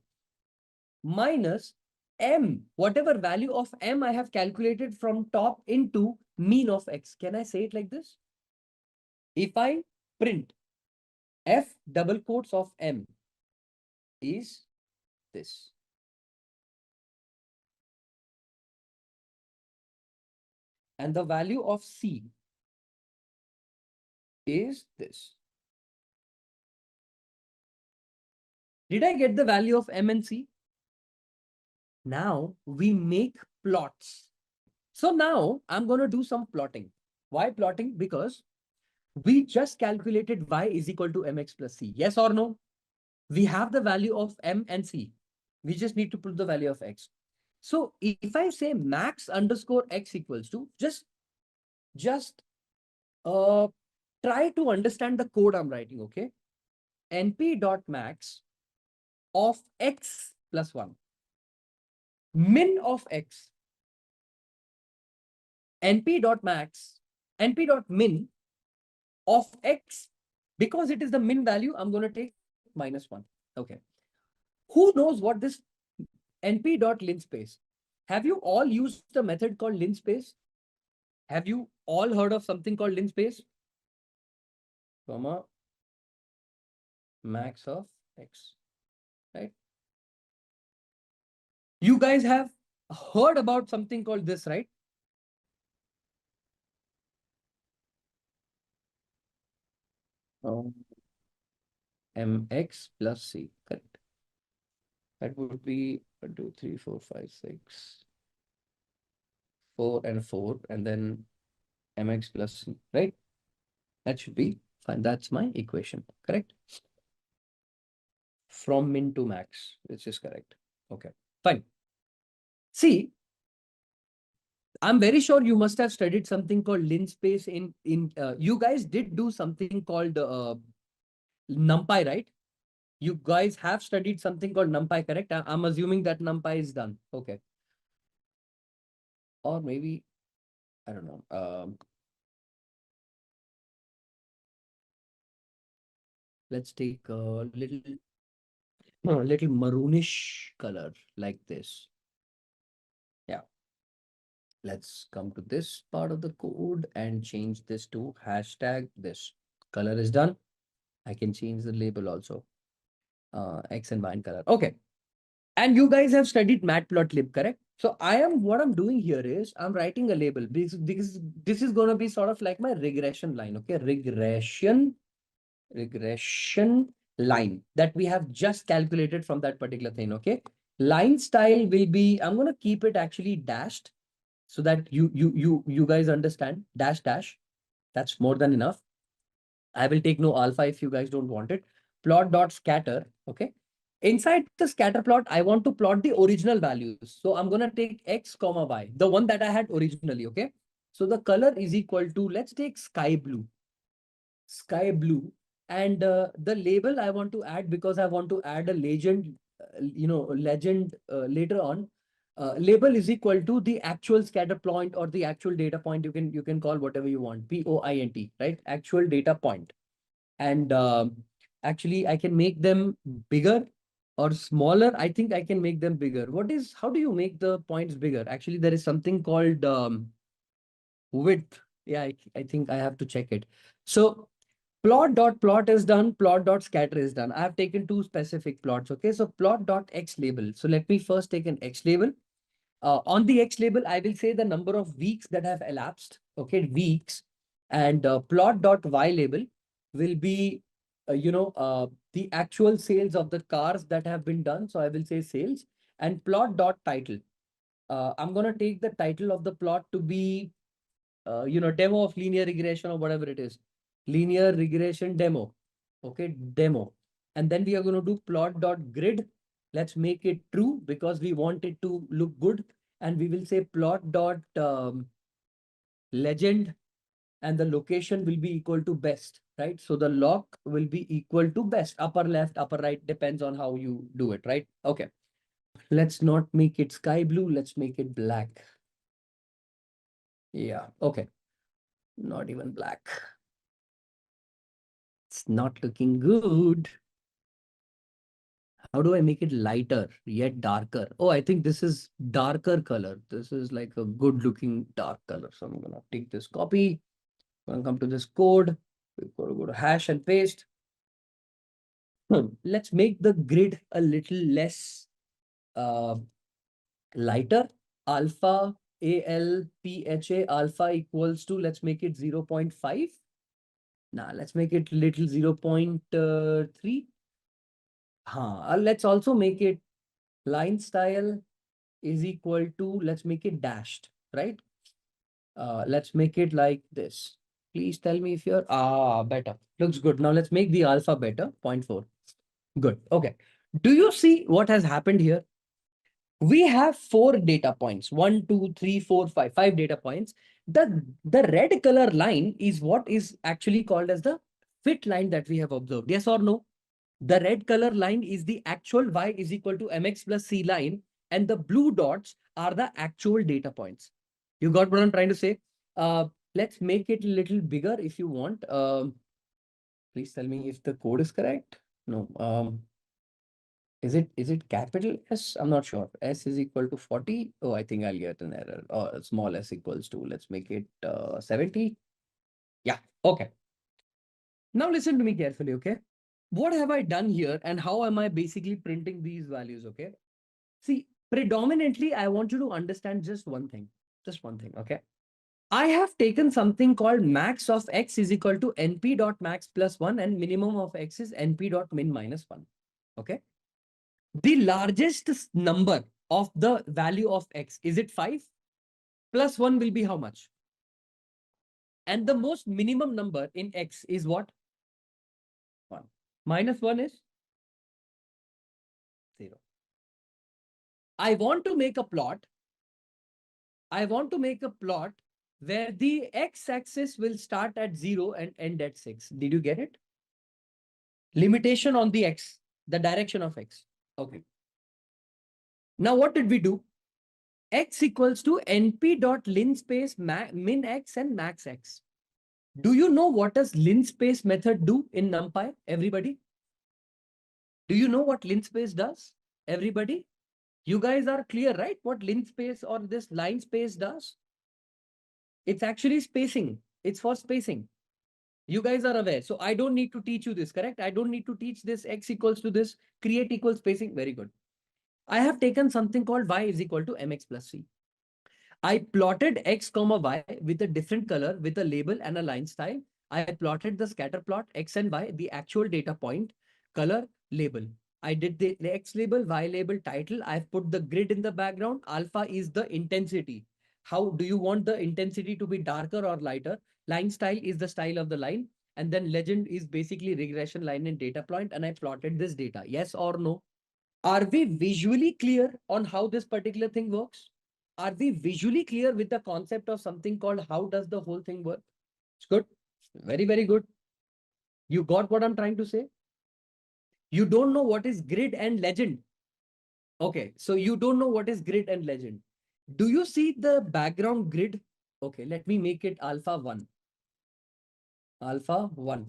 minus m, whatever value of m I have calculated from top into mean of x. Can I say it like this? If I print f double quotes of m is this. And the value of C is this. Did I get the value of M and C? Now we make plots. So now I'm going to do some plotting. Why plotting? Because we just calculated y is equal to mx plus c. Yes or no? We have the value of m and c. We just need to put the value of x. So if I say max underscore x equals to, just try to understand the code I'm writing, okay? np.max of x plus 1. Min of x. np.max, np.min of x. Because it is the min value, I'm going to take minus 1. Okay. Who knows what this np.linspace? Have you all used the method called linspace? Have you all heard of something called linspace? Comma max of x, right? You guys have heard about something called this, right? Mx plus c, correct. That would be 1, 2, 3, 4, 5, 6, 4 and 4, and then mx plus c, right? That should be fine. That's my equation, correct? From min to max, which is correct. Okay, fine. See, I'm very sure you must have studied something called linspace you guys did do something called NumPy, right? You guys have studied something called NumPy, correct? I'm assuming that NumPy is done. Okay. Or maybe, I don't know. Let's take a little maroonish color like this. Yeah. Let's come to this part of the code and change this to hashtag this. Color is done. I can change the label also. X and Y color. Okay. And you guys have studied Matplotlib, correct? So what I'm doing here is I'm writing a label because this is going to be sort of like my regression line. Okay. Regression line that we have just calculated from that particular thing. Okay. Line style will be, I'm going to keep it actually dashed so that you guys understand dash. That's more than enough. I will take no alpha if you guys don't want it. Plot dot scatter. Okay. Inside the scatter plot, I want to plot the original values. So I'm going to take X comma Y, the one that I had originally. Okay. So the color is equal to, let's take sky blue. And the label I want to add, because I want to add a legend, later on. Label is equal to the actual scatter point or the actual data point. You can call whatever you want. POINT, right? Actual data point. And actually, I can make them bigger or smaller. I think I can make them bigger. How do you make the points bigger? Actually, there is something called width. Yeah, I think I have to check it. So plot is done, plot dot scatter is done. I have taken two specific plots. Okay, so plot dot X label. So let me first take an X label. On the X label, I will say the number of weeks that have elapsed. Okay, weeks. And plot dot Y label will be, the actual sales of the cars that have been done. So I will say sales. And plot dot title. I'm going to take the title of the plot to be, demo of linear regression or whatever it is. Linear regression demo. Okay, demo. And then we are going to do plot dot grid. Let's make it true because we want it to look good. And we will say plot dot legend, and the location will be equal to best, right? So the lock will be equal to best. Upper left, upper right, depends on how you do it, right? Okay. Let's not make it sky blue. Let's make it black. Yeah. Okay. Not even black. It's not looking good. How do I make it lighter yet darker? Oh, I think this is darker color. This is like a good looking dark color. So I'm going to take this copy. I'm going to come to this code. We've got to go to hash and paste. Let's make the grid a little less lighter. Alpha ALPHA alpha equals to, let's make it 0.5. Now let's make it little 0.3. Let's also make it line style is equal to, let's make it dashed, right? Let's make it like this. Please tell me if you're, better. Looks good. Now let's make the alpha better, 0.4. Good. Okay. Do you see what has happened here? We have 4 data points, 1, 2, 3, 4, 5, 5 data points. The red color line is what is actually called as the fit line that we have observed. Yes or no? The red color line is the actual y is equal to mx plus c line, and the blue dots are the actual data points. You got what I'm trying to say? Let's make it a little bigger if you want. Please tell me if the code is correct. No. Is it capital S? I'm not sure. S is equal to 40. Oh, I think I'll get an error. Small s equals to, let's make it 70. Yeah, okay. Now listen to me carefully, okay? What have I done here and how am I basically printing these values, okay? See, predominantly, I want you to understand just one thing, okay? I have taken something called max of x is equal to np dot max plus 1 and minimum of x is np dot min minus 1, okay? The largest number of the value of x, is it 5? Plus 1 will be how much? And the most minimum number in X is what? 1. Minus 1 is 0. I want to make a plot. I want to make a plot where the X-axis will start at 0 and end at 6. Did you get it? Limitation on the X, the direction of X. Okay. Now what did we do? X equals to np.linspace min X and max X. Do you know what does linspace method do in NumPy? Everybody? Do you know what linspace does? Everybody? You guys are clear, right? What linspace or this line space does? It's actually spacing. It's for spacing. You guys are aware. So I don't need to teach you this, correct? I don't need to teach this X equals to this, create equal spacing. Very good. I have taken something called Y is equal to mx plus c. I plotted X comma Y with a different color, with a label and a line style. I plotted the scatter plot X and Y, the actual data point, color, label. I did the X label, Y label, title. I've put the grid in the background. Alpha is the intensity. How do you want the intensity to be darker or lighter? Line style is the style of the line. And then legend is basically regression line and data point. And I plotted this data. Yes or no? Are we visually clear on how this particular thing works? Are we visually clear with the concept of something called how does the whole thing work? It's good. Very, very good. You got what I'm trying to say? You don't know what is grid and legend. Okay, so you don't know what is grid and legend. Do you see the background grid? Okay, let me make it alpha 1. Alpha 1.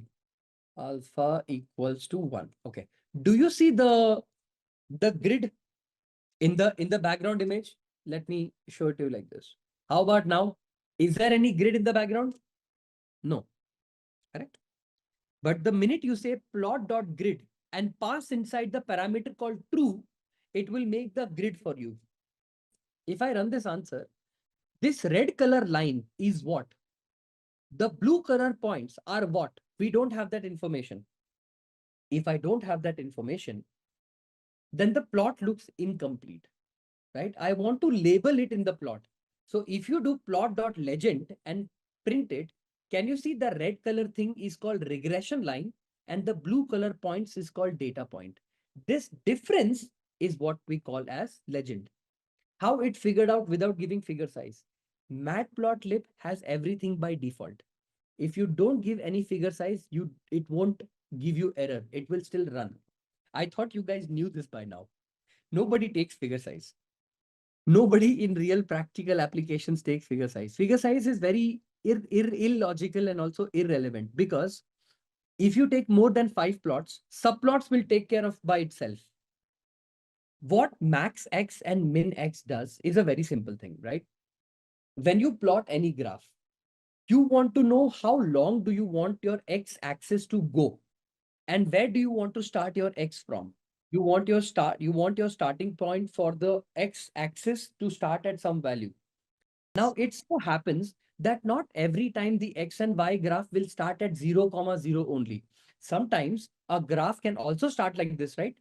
Alpha equals to 1. Okay. Do you see the grid in the background image? Let me show it to you like this. How about now? Is there any grid in the background? No. Correct. But the minute you say plot.grid and pass inside the parameter called true, it will make the grid for you. If I run this answer, this red color line is what? The blue color points are what? We don't have that information. If I don't have that information, then the plot looks incomplete, right? I want to label it in the plot. So if you do plot.legend and print it, can you see the red color thing is called regression line and the blue color points is called data point. This difference is what we call as legend. How it figured out without giving figure size. Matplotlib has everything by default. If you don't give any figure size, it won't give you error. It will still run. I thought you guys knew this by now. Nobody takes figure size. Nobody in real practical applications takes figure size. Figure size is very illogical and also irrelevant because if you take more than 5 plots, subplots will take care of by itself. What max X and min X does is a very simple thing, right? When you plot any graph, you want to know how long do you want your X axis to go and where do you want to start your X from? You want your starting point for the X axis to start at some value. Now it so happens that not every time the X and Y graph will start at 0, 0 only. Sometimes a graph can also start like this, right?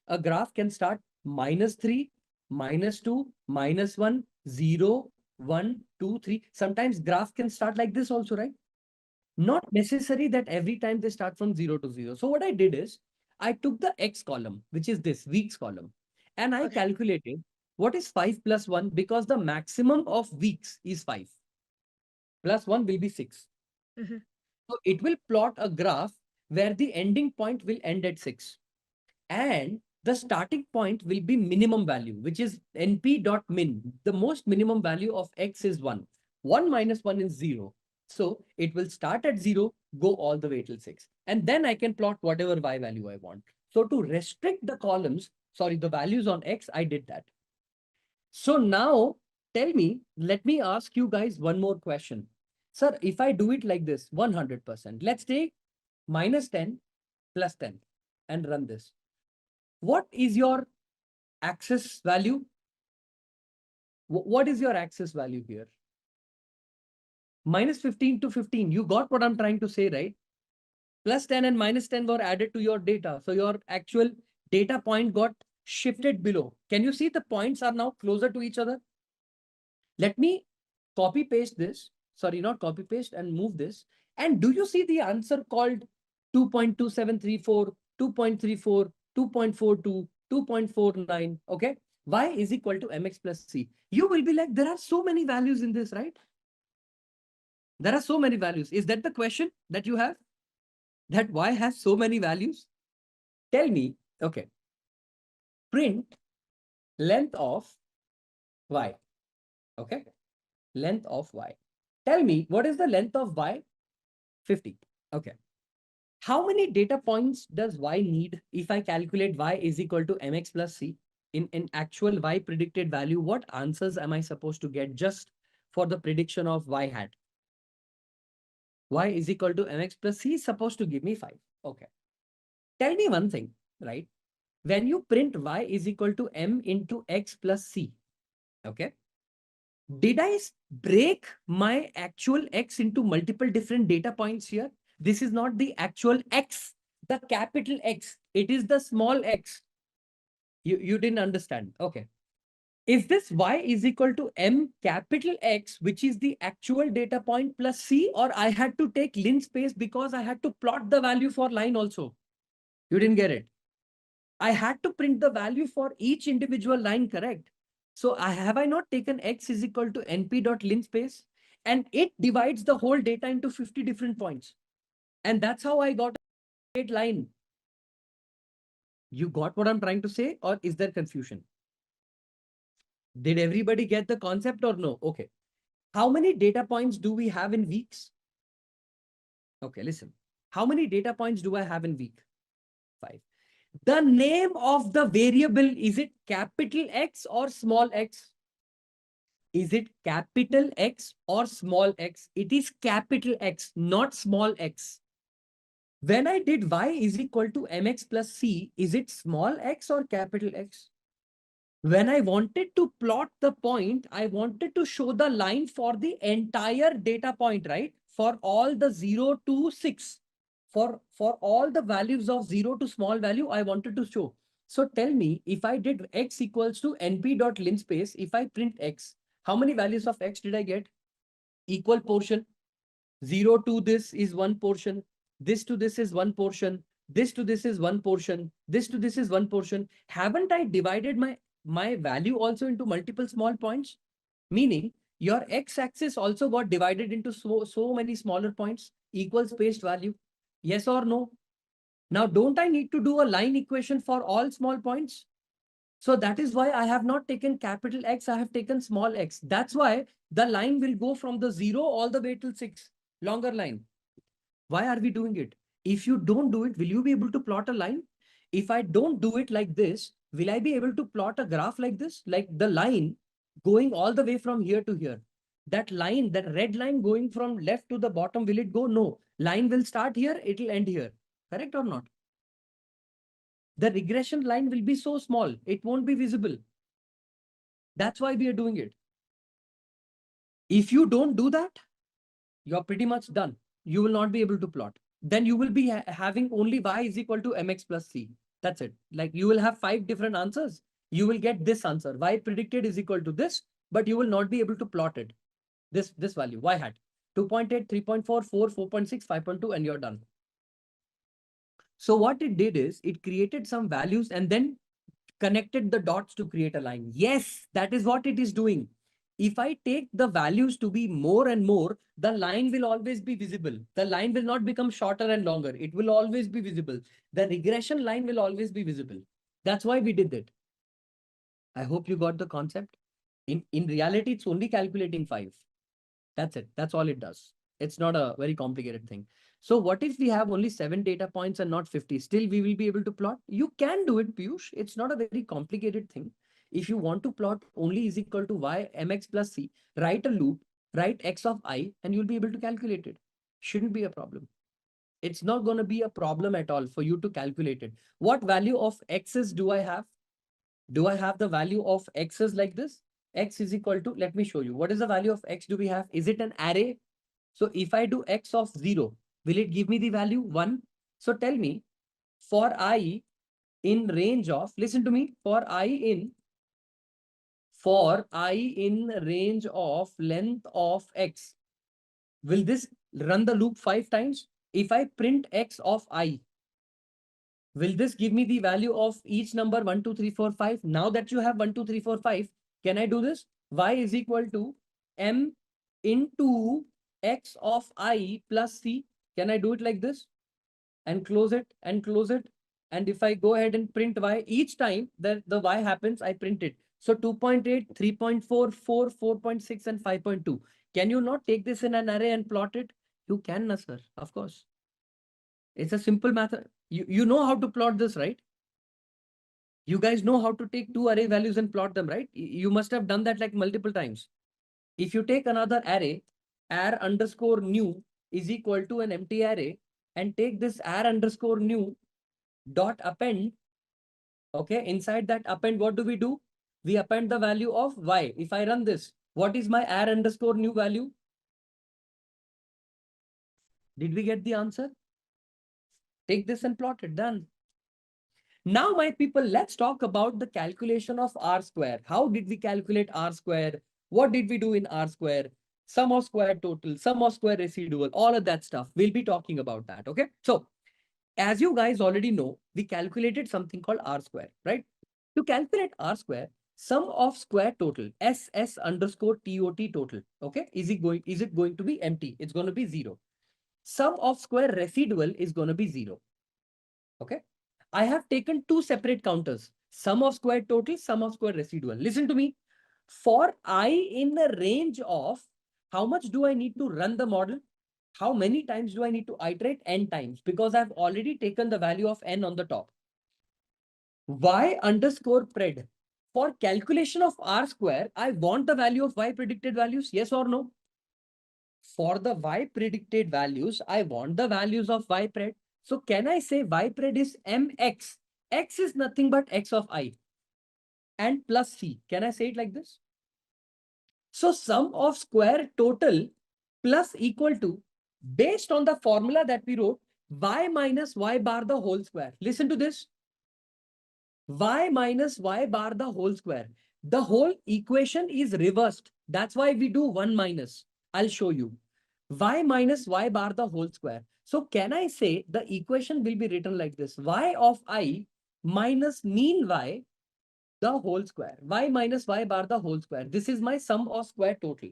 A graph can start -3, -2, -1, 0, 1, 2, 3. Sometimes graph can start like this also, right? Not necessary that every time they start from 0 to 0. So what I did is I took the X column, which is this weeks column, and I calculated what is 5 plus 1 because the maximum of weeks is 5. Plus 1 will be 6. So it will plot a graph where the ending point will end at 6. And the starting point will be minimum value, which is np.min. The most minimum value of X is 1. 1 minus 1 is 0. So it will start at 0, go all the way till 6. And then I can plot whatever Y value I want. So to restrict the columns, the values on X, I did that. So now tell me, let me ask you guys one more question. Sir, if I do it like this, 100%, let's take -10 plus 10 and run this. What is your axis value? What is your axis value here? -15 to 15. You got what I'm trying to say, right? Plus 10 and -10 were added to your data. So your actual data point got shifted below. Can you see the points are now closer to each other? Let me copy paste this sorry, not copy paste, and move this. And do you see the answer called 2.2734, 2.34, 2.42, 2.49? Okay. Y is equal to mx plus c. You will be like, there are so many values in this, right? There are so many values. Is that the question that you have? That y has so many values? Tell me, okay, print length of y. Okay. Length of y. Tell me, what is the length of y? 50. Okay. How many data points does y need if I calculate y is equal to mx plus c? In actual y predicted value, what answers am I supposed to get just for the prediction of y hat? Y is equal to mx plus c is supposed to give me 5. Okay. Tell me one thing, right? When you print y is equal to m into x plus c, okay? Did I break my actual x into multiple different data points here? This is not the actual x, the capital X. It is the small x. You didn't understand. Okay. Is this y is equal to m capital X, which is the actual data point plus c, or I had to take linspace because I had to plot the value for line also? You didn't get it. I had to print the value for each individual line, correct? So have I not taken x is equal to np dot linspace, and it divides the whole data into 50 different points. And that's how I got a straight line. You got what I'm trying to say, or is there confusion? Did everybody get the concept or no? Okay. How many data points do we have in weeks? Okay, listen. How many data points do I have in week? 5. The name of the variable, is it capital X or small x? Is it capital X or small x? It is capital X, not small x. When I did y is equal to mx plus c, is it small x or capital X? When I wanted to plot the point, I wanted to show the line for the entire data point, right? For all the 0 to 6. For all the values of 0 to small value, I wanted to show. So tell me, if I did x equals to np dot linspace, if I print x, how many values of x did I get? Equal portion. 0 to this is one portion. This to this is one portion. This to this is one portion. This to this is one portion. Haven't I divided my value also into multiple small points? Meaning your x-axis also got divided into so many smaller points, equal spaced value. Yes or no? Now, don't I need to do a line equation for all small points? So that is why I have not taken capital X, I have taken small x. That's why the line will go from the 0 all the way till 6. Longer line. Why are we doing it? If you don't do it, will you be able to plot a line? If I don't do it like this, will I be able to plot a graph like this? Like the line going all the way from here to here. That line, that red line going from left to the bottom, will it go? No. Line will start here, it will end here. Correct or not? The regression line will be so small, it won't be visible. That's why we are doing it. If you don't do that, you're pretty much done. You will not be able to plot. Then you will be having only y is equal to mx plus c. That's it. Like you will have 5 different answers. You will get this answer. Y predicted is equal to this, but you will not be able to plot it. This value, y hat. 2.8, 3.4, 4, 4.6, 5.2, and you're done. So what it did is it created some values and then connected the dots to create a line. Yes, that is what it is doing. If I take the values to be more and more, the line will always be visible. The line will not become shorter and longer. It will always be visible. The regression line will always be visible. That's why we did it. I hope you got the concept. In reality, it's only calculating 5. That's it. That's all it does. It's not a very complicated thing. So what if we have only 7 data points and not 50? Still, we will be able to plot. You can do it, Piyush. It's not a very complicated thing. If you want to plot only is equal to y mx plus c, write a loop, write x of I, and you'll be able to calculate it. Shouldn't be a problem. It's not going to be a problem at all for you to calculate it. What value of x's do I have? Do I have the value of x's like this? X is equal to, let me show you. What is the value of x do we have? Is it an array? So if I do x of 0, will it give me the value 1? So tell me, for I in range of, listen to me, for I in range of length of x, Will this run the loop 5 times? If I print x of I, will this give me the value of each number 1, 2, 3, 4, 5? Now that you have 1, 2, 3, 4, 5, can I do this? Y is equal to m into x of I plus c. Can I do it like this? And close it and close it. And if I go ahead and print y, each time that the y happens, I print it. So 2.8, 3.4, 4, 4.6, and 5.2. Can you not take this in an array and plot it? You can, na, sir. Of course. It's a simple method. You know how to plot this, right? You guys know how to take two array values and plot them, right? You must have done that like multiple times. If you take another array, ar underscore new is equal to an empty array, and take this ar underscore new dot append. Okay, inside that append, what do? We append the value of y. If I run this, what is my ar underscore new value? Did we get the answer? Take this and plot it. Done. Now, my people, let's talk about the calculation of R square. How did we calculate R square? What did we do in R square? Sum of square total, sum of square residual, all of that stuff. We'll be talking about that. Okay. So, as you guys already know, we calculated something called R square, right? To calculate R square, sum of square total, SS underscore TOT total. Okay. Is it going to be empty? It's going to be 0. Sum of square residual is going to be 0. Okay. I have taken two separate counters, sum of square total, sum of square residual. Listen to me. For I in the range of how much do I need to run the model? How many times do I need to iterate? N times, because I've already taken the value of n on the top. Y underscore pred. For calculation of R square, I want the value of Y predicted values. Yes or no? For the Y predicted values, I want the values of Y pred. So can I say Y pred is mx? X is nothing but x of I and plus c. Can I say it like this? So sum of square total plus equal to, based on the formula that we wrote, y minus y bar the whole square. Listen to this. Y minus y bar the whole square. The whole equation is reversed. That's why we do 1 minus. I'll show you. Y minus y bar the whole square. So can I say the equation will be written like this? Y of I minus mean y the whole square. Y minus y bar the whole square. This is my sum of square total.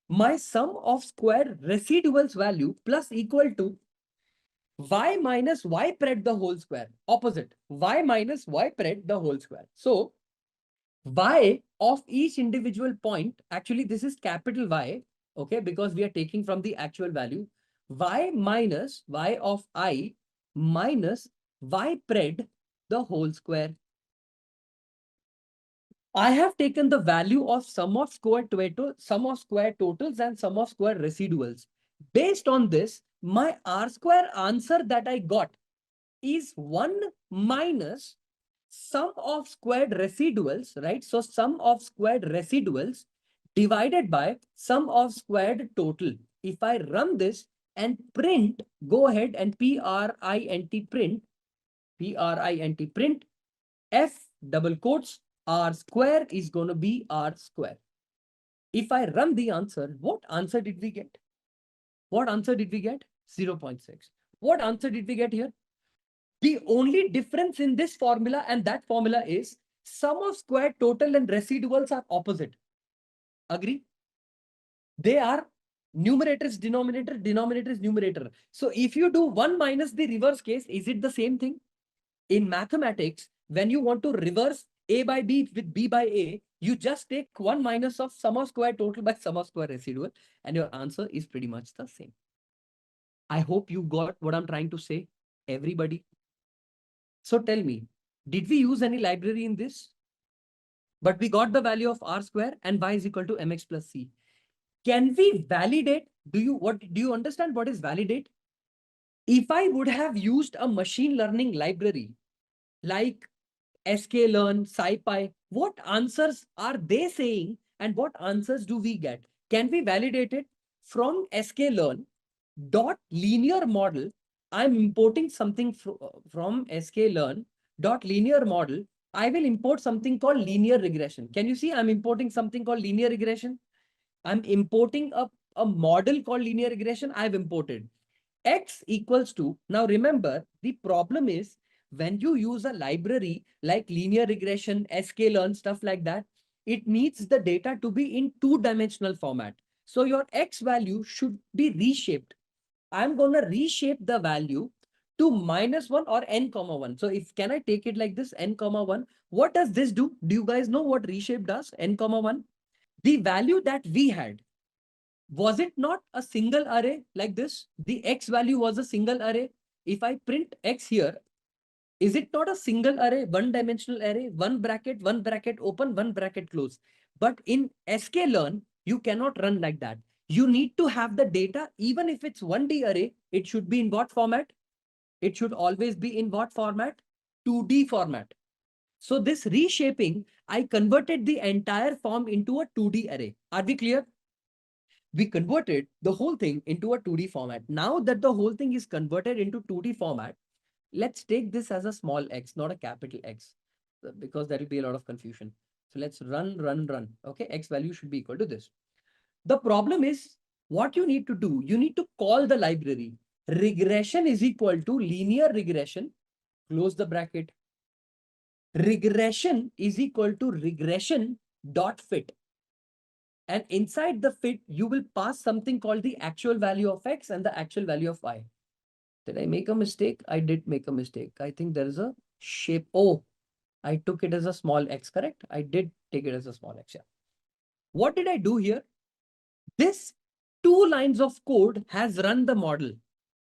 My sum of square residuals value plus equal to y minus y pred the whole square. Opposite. Y minus y pred the whole square. So y of each individual point, actually this is capital Y, okay, because we are taking from the actual value. Y minus y of I minus y pred the whole square. I have taken the value of sum of square totals and sum of square residuals. Based on this, my R square answer that I got is 1 minus sum of squared residuals, right? So sum of squared residuals divided by sum of squared total. If I run this and print, go ahead and print, F double quotes, R square is going to be R square. If I run the answer, what answer did we get? What answer did we get? 0.6. What answer did we get here? The only difference in this formula and that formula is sum of square total and residuals are opposite. Agree? They are numerator is denominator, denominator is numerator. So if you do 1 minus the reverse case, is it the same thing? In mathematics, when you want to reverse A by B with B by A, you just take 1 minus of sum of square total by sum of square residual, and your answer is pretty much the same. I hope you got what I'm trying to say, everybody. So tell me, did we use any library in this? But we got the value of R square and Y is equal to mx plus c. Can we validate? Do you understand what is validate? If I would have used a machine learning library like sklearn, scipy, what answers are they saying and what answers do we get? Can we validate it? From sklearn dot linear model, I'm importing something from sklearn dot linear model. I will import something called linear regression. Can you see I'm importing something called linear regression? I'm importing a a model called linear regression I've imported. X equals to, now remember, the problem is when you use a library like linear regression, sklearn, stuff like that, it needs the data to be in two-dimensional format. So your X value should be reshaped. I'm going to reshape the value to -1 or n,1. So if can I take it like this, n,1? What does this do? Do you guys know what reshape does? N,1. The value that we had, was it not a single array like this? The X value was a single array. If I print X here, is it not a single array, one-dimensional array, one bracket open, one bracket close? But in sklearn, you cannot run like that. You need to have the data, even if it's 1D array, it should be in what format? It should always be in what format? 2D format. So this reshaping, I converted the entire form into a 2D array. Are we clear? We converted the whole thing into a 2D format. Now that the whole thing is converted into 2D format, let's take this as a small x, not a capital X, because there will be a lot of confusion. So let's run. Okay, X value should be equal to this. The problem is what you need to do. You need to call the library. Regression is equal to linear regression. Close the bracket. Regression is equal to regression dot fit. And inside the fit, you will pass something called the actual value of X and the actual value of Y. Did I make a mistake? I did make a mistake. I think there is a shape. Oh, I took it as a small x, correct? I did take it as a small x. Yeah. What did I do here? This 2 lines of code has run the model.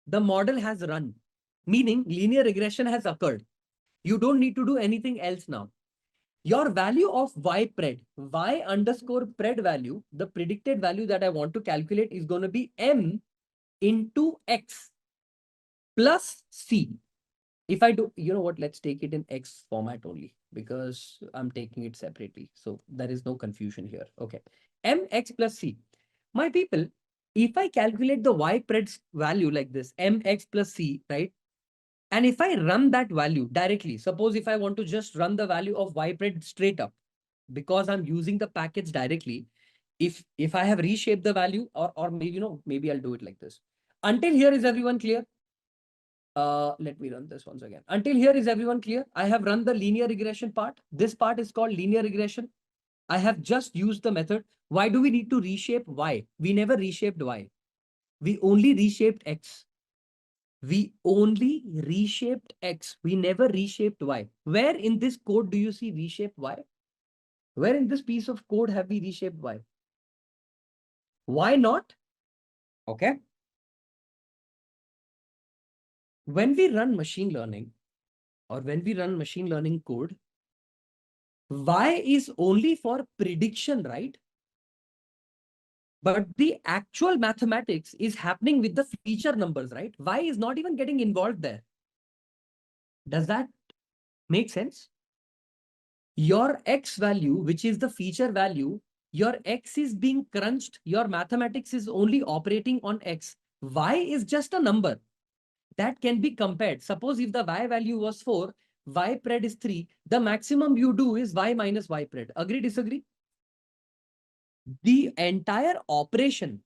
The model has run, meaning linear regression has occurred. You don't need to do anything else now. Your value of y pred, y underscore pred value, the predicted value that I want to calculate is going to be m into x plus c. If I do, you know what, let's take it in X format only because I'm taking it separately. So there is no confusion here. Okay. Mx plus C. My people, if I calculate the Y pred value like this, Mx plus C, right? And if I run that value directly, suppose if I want to just run the value of Y pred straight up, because I'm using the package directly, if I have reshaped the value or maybe, you know, maybe I'll do it like this. Until here, is everyone clear? Let me run this once again. Until here, is everyone clear? I have run the linear regression part. This part is called linear regression. I have just used the method. Why do we need to reshape Y? We never reshaped Y. We only reshaped X. We only reshaped X. We never reshaped Y. Where in this code do you see reshape Y? Where in this piece of code have we reshaped Y? Why not? Okay. When we run machine learning or when we run machine learning code, Y is only for prediction, right? But the actual mathematics is happening with the feature numbers, right? Y is not even getting involved there. Does that make sense? Your X value, which is the feature value, your X is being crunched. Your mathematics is only operating on X. Y is just a number that can be compared. Suppose if the Y value was 4, Y pred is 3, the maximum you do is Y minus Y pred. Agree, disagree? The entire operation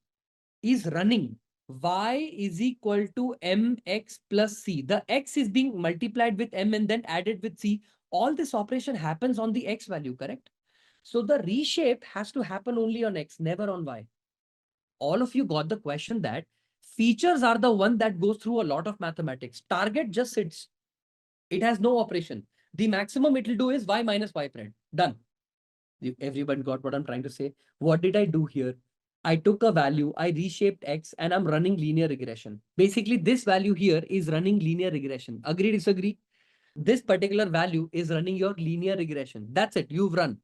is running. Y is equal to mx plus c. The x is being multiplied with m and then added with c. All this operation happens on the x value, correct? So the reshape has to happen only on x, never on y. All of you got the question that features are the one that goes through a lot of mathematics. Target just sits. It has no operation. The maximum it will do is y minus y pred. Done. Everyone got what I'm trying to say? What did I do here? I took a value, I reshaped X and I'm running linear regression. Basically, this value here is running linear regression. Agree, disagree? This particular value is running your linear regression. That's it. You've run.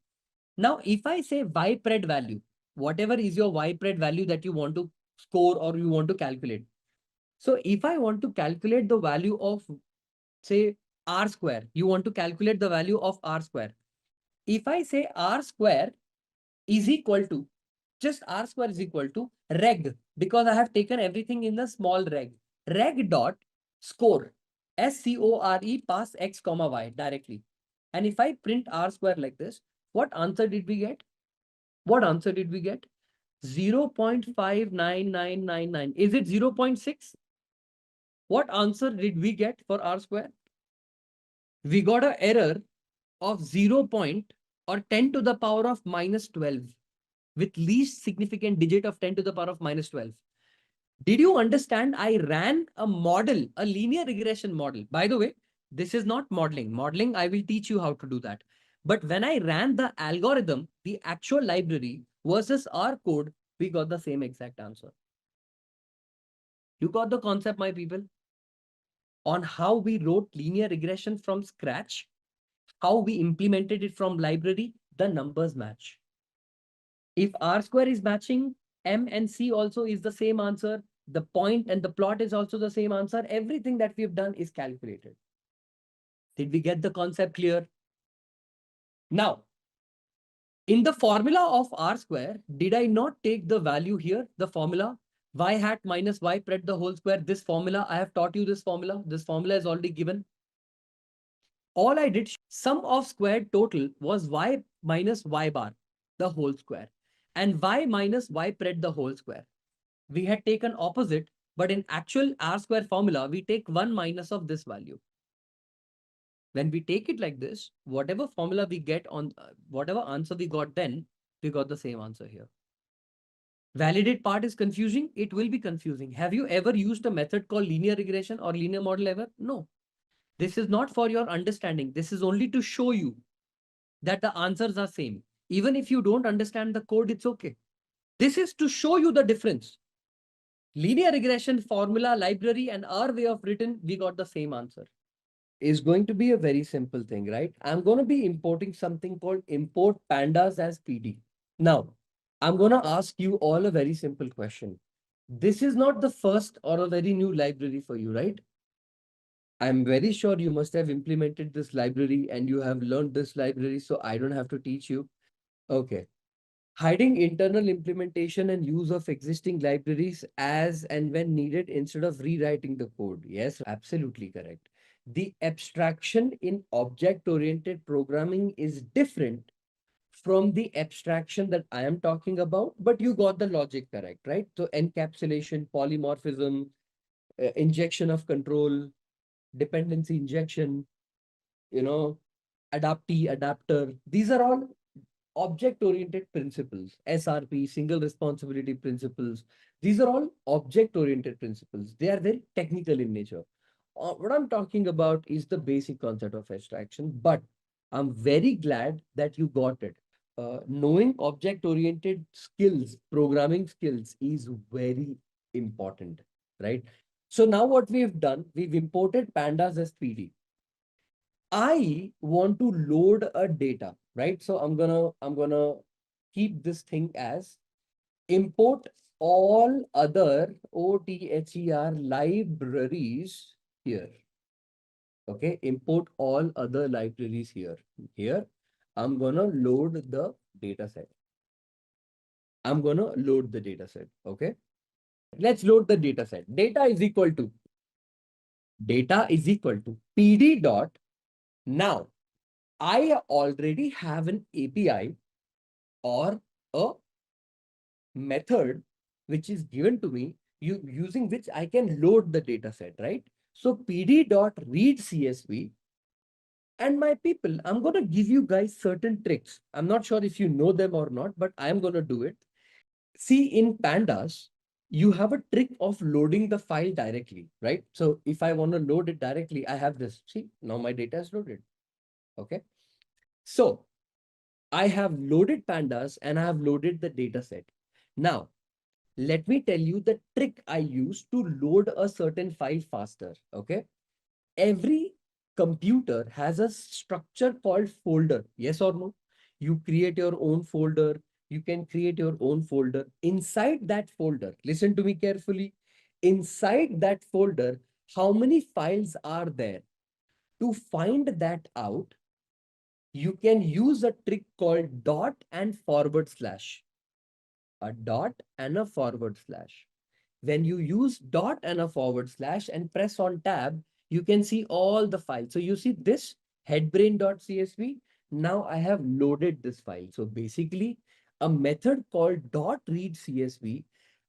Now, if I say y pred value, whatever is your y pred value that you want to score or you want to calculate. So if I want to calculate the value of, say, r square, you want to calculate the value of r square. If I say r square is equal to, just r square is equal to reg, because I have taken everything in the small reg. Reg dot score, score, pass x comma y directly. And if I print r square like this, what answer did we get? What answer did we get? 0.59999. Is it 0.6? What answer did we get for R square? We got an error of 0 point or 10 to the power of minus 12 with least significant digit of 10 to the power of minus 12. Did you understand? I ran a model, a linear regression model. By the way, this is not modeling. Modeling, I will teach you how to do that. But when I ran the algorithm, the actual library versus our code, we got the same exact answer. You got the concept, my people, on how we wrote linear regression from scratch, how we implemented it from library, the numbers match. If R square is matching, M and C also is the same answer. The point and the plot is also the same answer. Everything that we've done is calculated. Did we get the concept clear? Now, in the formula of R square, did I not take the value here, the formula? Y hat minus Y pred the whole square. This formula, I have taught you this formula. This formula is already given. All I did, sum of squared total was Y minus Y bar, the whole square. And Y minus Y pred the whole square. We had taken opposite, but in actual R square formula, we take 1 minus of this value. When we take it like this, whatever formula we get on whatever answer we got then, we got the same answer here. Validate part is confusing. It will be confusing. Have you ever used a method called linear regression or linear model ever? No. This is not for your understanding. This is only to show you that the answers are same. Even if you don't understand the code, it's okay. This is to show you the difference. Linear regression formula, library, and our way of written, we got the same answer. Is going to be a very simple thing, right? I'm going to be importing something called import pandas as PD. Now, I'm going to ask you all a very simple question. This is not the first or a very new library for you, right? I'm very sure you must have implemented this library and you have learned this library, so I don't have to teach you. Okay. Hiding internal implementation and use of existing libraries as and when needed instead of rewriting the code. Yes, absolutely correct. The abstraction in object-oriented programming is different from the abstraction that I am talking about, but you got the logic correct, right? So encapsulation, polymorphism, injection of control, dependency injection, adaptee, adapter. These are all object-oriented principles, SRP, single responsibility principles. These are all object-oriented principles. They are very technical in nature. What I'm talking about is the basic concept of abstraction, but I'm very glad that you got it. Knowing object-oriented skills, programming skills is very important, right? So now what we've done, we've imported pandas as PD. I want to load a data, right? So I'm gonna keep this thing as import all other OTHER libraries here. Okay, import all other libraries here. Here, I'm gonna load the data set. I'm gonna load the data set. Okay, let's load the data set. Data is equal to PD dot. Now, I already have an API or a method which is given to me using which I can load the data set, right? So pd.read CSV. And my people, I'm going to give you guys certain tricks. I'm not sure if you know them or not, but I'm going to do it. See, in Pandas, you have a trick of loading the file directly, right? So if I want to load it directly, I have this. See, now my data is loaded. Okay. So I have loaded pandas and I have loaded the data set. Now, let me tell you the trick I use to load a certain file faster. Okay. Every computer has a structure called folder. Yes or no? You create your own folder. You can create your own folder. Inside that folder, listen to me carefully. Inside that folder, how many files are there? To find that out, you can use a trick called dot and forward slash. A dot and a forward slash. When you use dot and a forward slash and press on tab, you can see all the files. So you see this headbrain.csv. Now I have loaded this file. So basically, a method called dot read CSV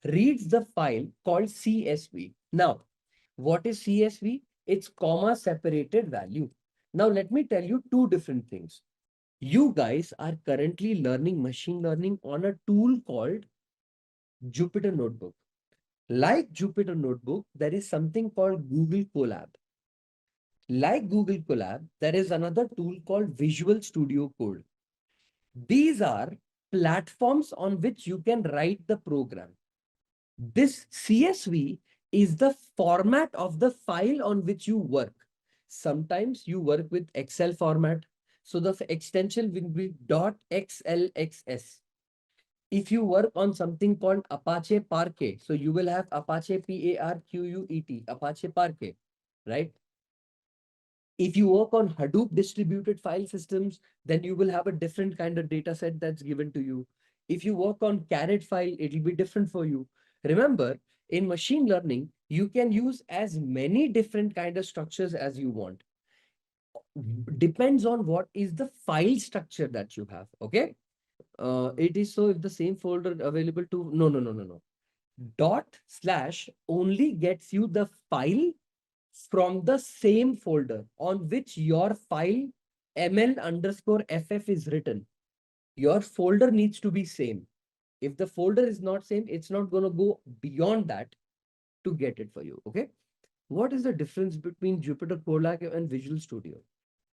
reads the file called CSV. Now, what is CSV? It's comma separated value. Now, let me tell you two different things. You guys are currently learning machine learning on a tool called Jupyter Notebook. Like Jupyter Notebook, there is something called Google Colab. Like Google Colab, there is another tool called Visual Studio Code. These are platforms on which you can write the program. This CSV is the format of the file on which you work. Sometimes you work with Excel format. So the extension will be .xlxs. If you work on something called Apache Parquet, so you will have Apache Parquet, Apache Parquet, right? If you work on Hadoop distributed file systems, then you will have a different kind of data set that's given to you. If you work on Carrot file, it'll be different for you. Remember, in machine learning, you can use as many different kind of structures as you want. Depends on what is the file structure that you have, okay? It is so if the same folder available to, no. // only gets you the file from the same folder on which your file ml_ff is written. Your folder needs to be same. If the folder is not same, it's not going to go beyond that to get it for you. Okay. What is the difference between Jupyter Colab and Visual Studio?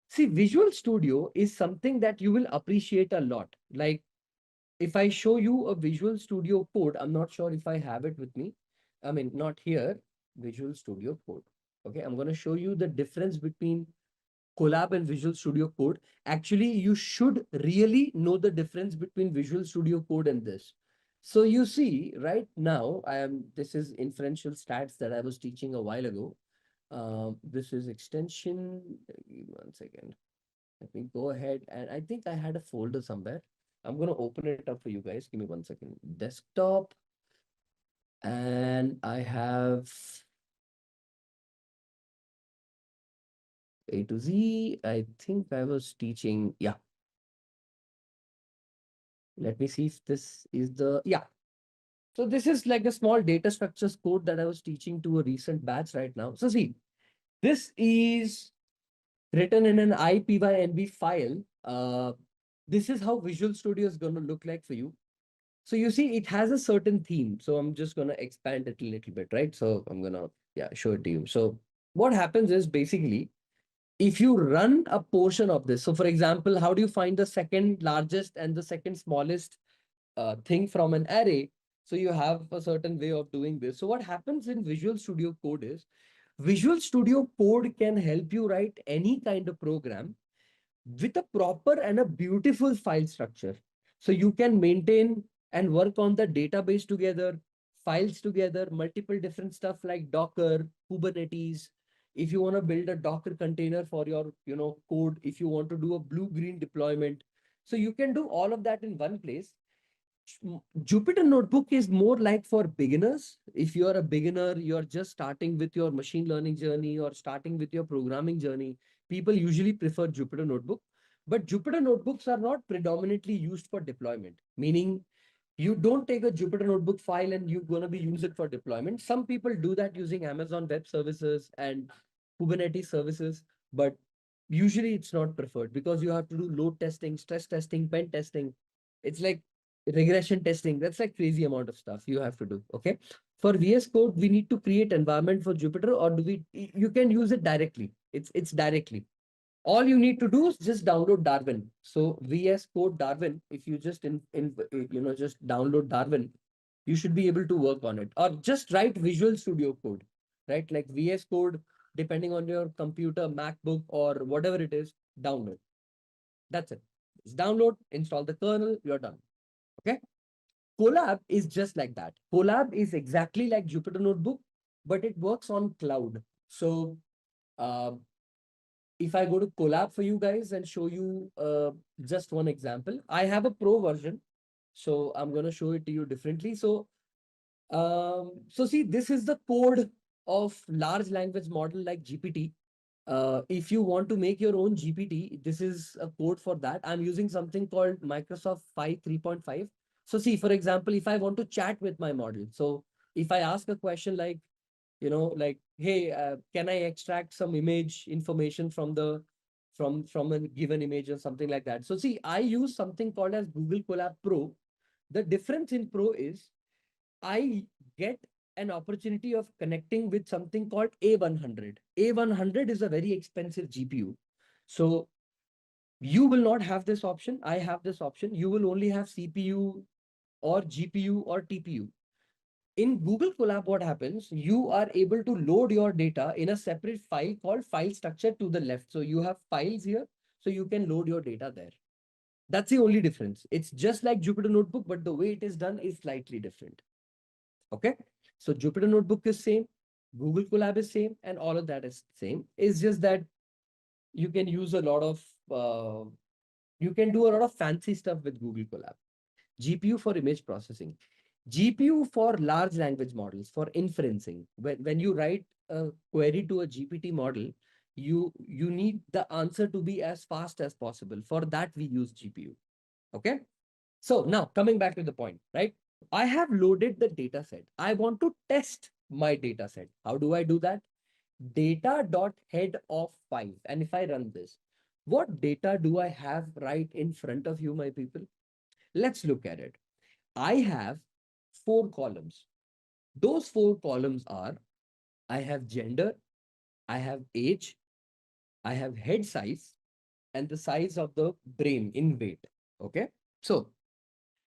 See, Visual Studio is something that you will appreciate a lot. Like if I show you a Visual Studio code, I'm not sure if I have it with me. I mean, not here, Visual Studio code. Okay, I'm going to show you the difference between Colab and Visual Studio Code. Actually, you should really know the difference between Visual Studio Code and this. So you see, right now, this is inferential stats that I was teaching a while ago. This is extension. Give me 1 second. Let me go ahead, and I think I had a folder somewhere. I'm going to open it up for you guys. Give me 1 second. Desktop. And I have A to Z. I think I was teaching. Yeah. Let me see if this is the, yeah. So this is like a small data structures code that I was teaching to a recent batch right now. So see, this is written in an IPYNB file. This is how Visual Studio is going to look like for you. So you see, it has a certain theme. So I'm just going to expand it a little bit, right? So I'm going to, yeah, show it to you. So what happens is basically, if you run a portion of this, so for example, how do you find the second largest and the second smallest thing from an array? So you have a certain way of doing this. So what happens in Visual Studio Code is, Visual Studio Code can help you write any kind of program with a proper and a beautiful file structure. So you can maintain and work on the database together, files together, multiple different stuff like Docker, Kubernetes. If you want to build a Docker container for your, code, if you want to do a blue-green deployment, so you can do all of that in one place. Jupyter Notebook is more like for beginners. If you're a beginner, you're just starting with your machine learning journey or starting with your programming journey, people usually prefer Jupyter Notebook. But Jupyter Notebooks are not predominantly used for deployment, meaning you don't take a Jupyter Notebook file and you're going to be use it for deployment. Some people do that using Amazon Web Services and Kubernetes services, but usually it's not preferred because you have to do load testing, stress testing, pen testing. It's like regression testing. That's like crazy amount of stuff you have to do. Okay. For VS Code, we need to create environment for Jupyter, or you can use it directly. It's directly. All you need to do is just download Darwin. So VS Code Darwin, if you just just download Darwin, you should be able to work on it, or just write Visual Studio Code, right? Like VS Code, depending on your computer, MacBook, or whatever it is, download. That's it. Just download, install the kernel, you're done. Okay. Colab is just like that. Colab is exactly like Jupyter Notebook, but it works on cloud. So if I go to Colab for you guys and show you just one example, I have a pro version. So I'm going to show it to you differently. So see, this is the code of large language model like GPT. If you want to make your own GPT, this is a code for that. I'm using something called Microsoft 5 3.5. So see, for example, if I want to chat with my model, so if I ask a question like, like, hey, can I extract some image information from the from a given image or something like that? So see, I use something called as Google Colab Pro. The difference in Pro is I get an opportunity of connecting with something called A100. A100 is a very expensive GPU. So you will not have this option. I have this option. You will only have CPU or GPU or TPU. In Google Colab, what happens? You are able to load your data in a separate file called file structure to the left. So you have files here, so you can load your data there. That's the only difference. It's just like Jupyter Notebook, but the way it is done is slightly different. Okay. So Jupyter Notebook is same, Google Colab is same, and all of that is same. It's just that you can use a lot of, you can do a lot of fancy stuff with Google Colab. GPU for image processing, GPU for large language models, for inferencing. When you write a query to a GPT model, you need the answer to be as fast as possible. For that, we use GPU. Okay. So now coming back to the point, right? I have loaded the data set. I want to test my data set. How do I do that? Data.head of 5. And if I run this, what data do I have right in front of you, my people? Let's look at it. I have 4 columns. Those 4 columns are, I have gender, I have age, I have head size, and the size of the brain in weight. Okay. So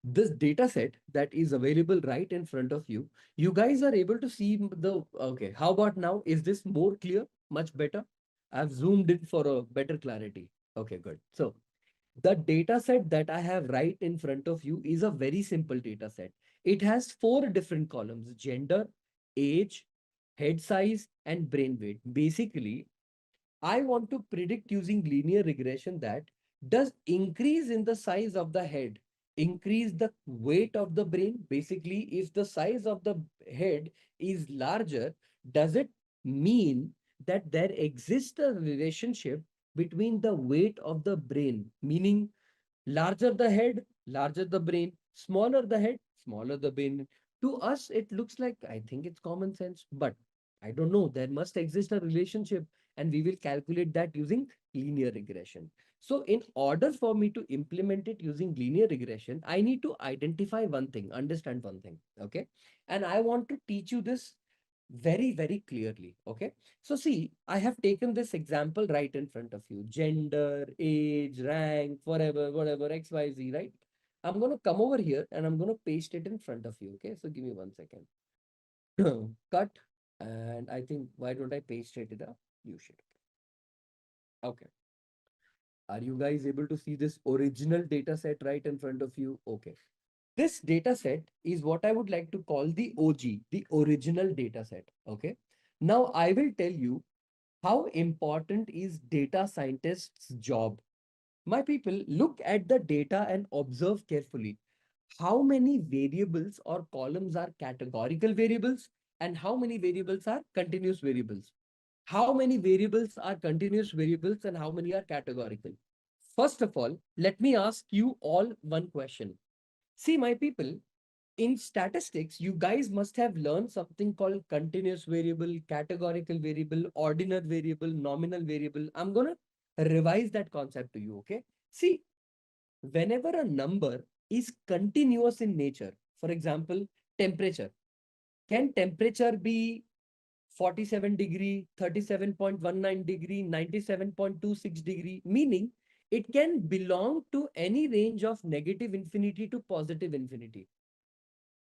this data set that is available right in front of you, you guys are able to see the, okay, how about now? Is this more clear? Much better? I've zoomed in for a better clarity. Okay, good. So the data set that I have right in front of you is a very simple data set. It has 4 different columns: gender, age, head size, and brain weight. Basically, I want to predict using linear regression that does increase in the size of the head increase the weight of the brain? Basically, if the size of the head is larger, does it mean that there exists a relationship between the weight of the brain, meaning larger the head, larger the brain, smaller the head, smaller the brain? To us, it looks like, I think it's common sense, but I don't know. There must exist a relationship, and we will calculate that using linear regression. So in order for me to implement it using linear regression, I need to identify one thing, understand one thing. Okay. And I want to teach you this very, very clearly. Okay. So see, I have taken this example right in front of you: gender, age, rank, whatever, X, Y, Z, right? I'm going to come over here and I'm going to paste it in front of you. Okay. So give me 1 second. Cut. And I think, why don't I paste it in a view sheet? Okay. Are you guys able to see this original data set right in front of you? Okay. This data set is what I would like to call the OG, the original data set. Okay. Now I will tell you how important is data scientist's job. My people, look at the data and observe carefully. How many variables or columns are categorical variables and how many variables are continuous variables? How many variables are continuous variables and how many are categorical? First of all, let me ask you all one question. See, my people, in statistics, you guys must have learned something called continuous variable, categorical variable, ordinal variable, nominal variable. I'm going to revise that concept to you. Okay. See, whenever a number is continuous in nature, for example, temperature, can temperature be 47 degree, 37.19 degree, 97.26 degree, meaning it can belong to any range of negative infinity to positive infinity.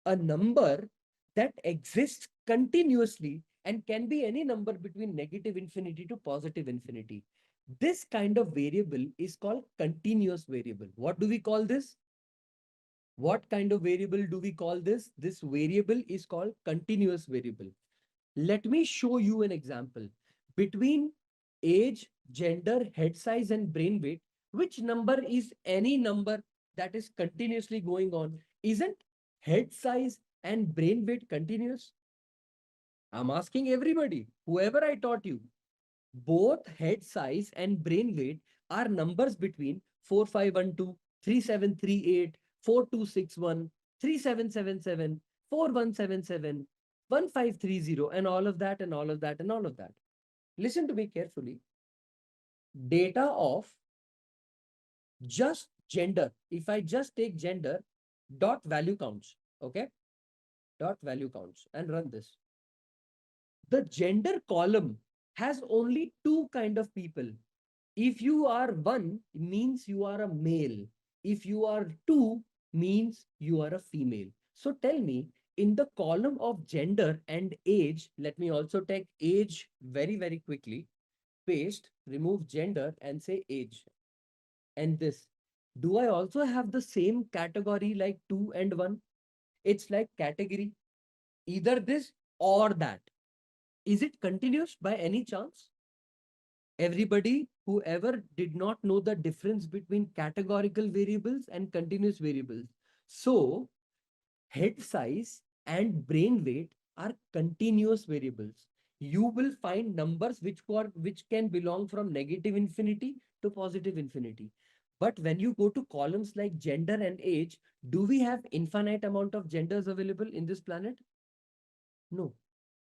A number that exists continuously and can be any number between negative infinity to positive infinity. This kind of variable is called continuous variable. What do we call this? What kind of variable do we call this? This variable is called continuous variable. Let me show you an example. Between age, gender, head size, and brain weight, which number is any number that is continuously going on? Isn't head size and brain weight continuous? I'm asking everybody, whoever I taught you, both head size and brain weight are numbers between 4512, 3738, 4261, 3777, 4177, 1530, and all of that, and all of that, and all of that. Listen to me carefully. Data of just gender. If I just take gender, dot value counts. Okay. Dot value counts and run this. The gender column has only two kind of people. If you are one, it means you are a male. If you are two, means you are a female. So tell me, in the column of gender and age, let me also take age very, very quickly. Paste, remove gender and say age. And this. Do I also have the same category like 2 and 1? It's like category. Either this or that. Is it continuous by any chance? Everybody, whoever did not know the difference between categorical variables and continuous variables. So, head size and brain weight are continuous variables. You will find numbers which can belong from negative infinity to positive infinity. But when you go to columns like gender and age, do we have infinite amount of genders available in this planet? No.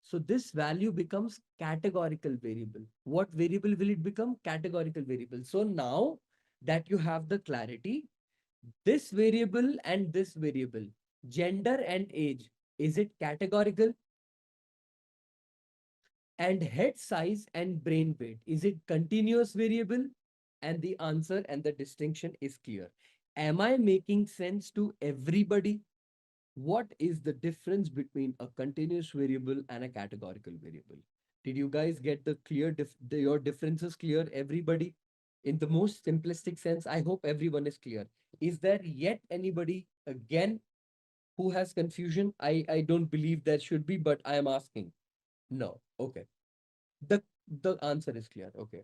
So this value becomes categorical variable. What variable will it become? Categorical variable. So now that you have the clarity, this variable and this variable, gender and age, is it categorical? And head size and brain weight, is it continuous variable? And the answer and the distinction is clear. Am I making sense to everybody? What is the difference between a continuous variable and a categorical variable? Did you guys get the clear, your differences clear, everybody? In the most simplistic sense, I hope everyone is clear. Is there yet anybody again who has confusion? I don't believe there should be, but I am asking. No. Okay. The answer is clear. Okay.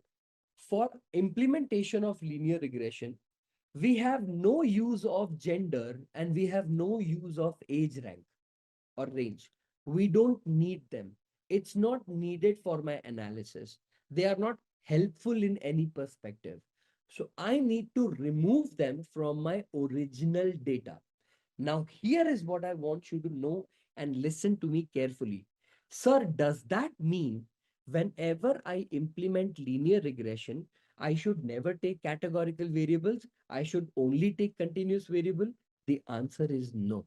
For implementation of linear regression, we have no use of gender and we have no use of age rank or range. We don't need them. It's not needed for my analysis. They are not helpful in any perspective. So I need to remove them from my original data. Now, here is what I want you to know and listen to me carefully. Sir, does that mean whenever I implement linear regression, I should never take categorical variables? I should only take continuous variable? The answer is no.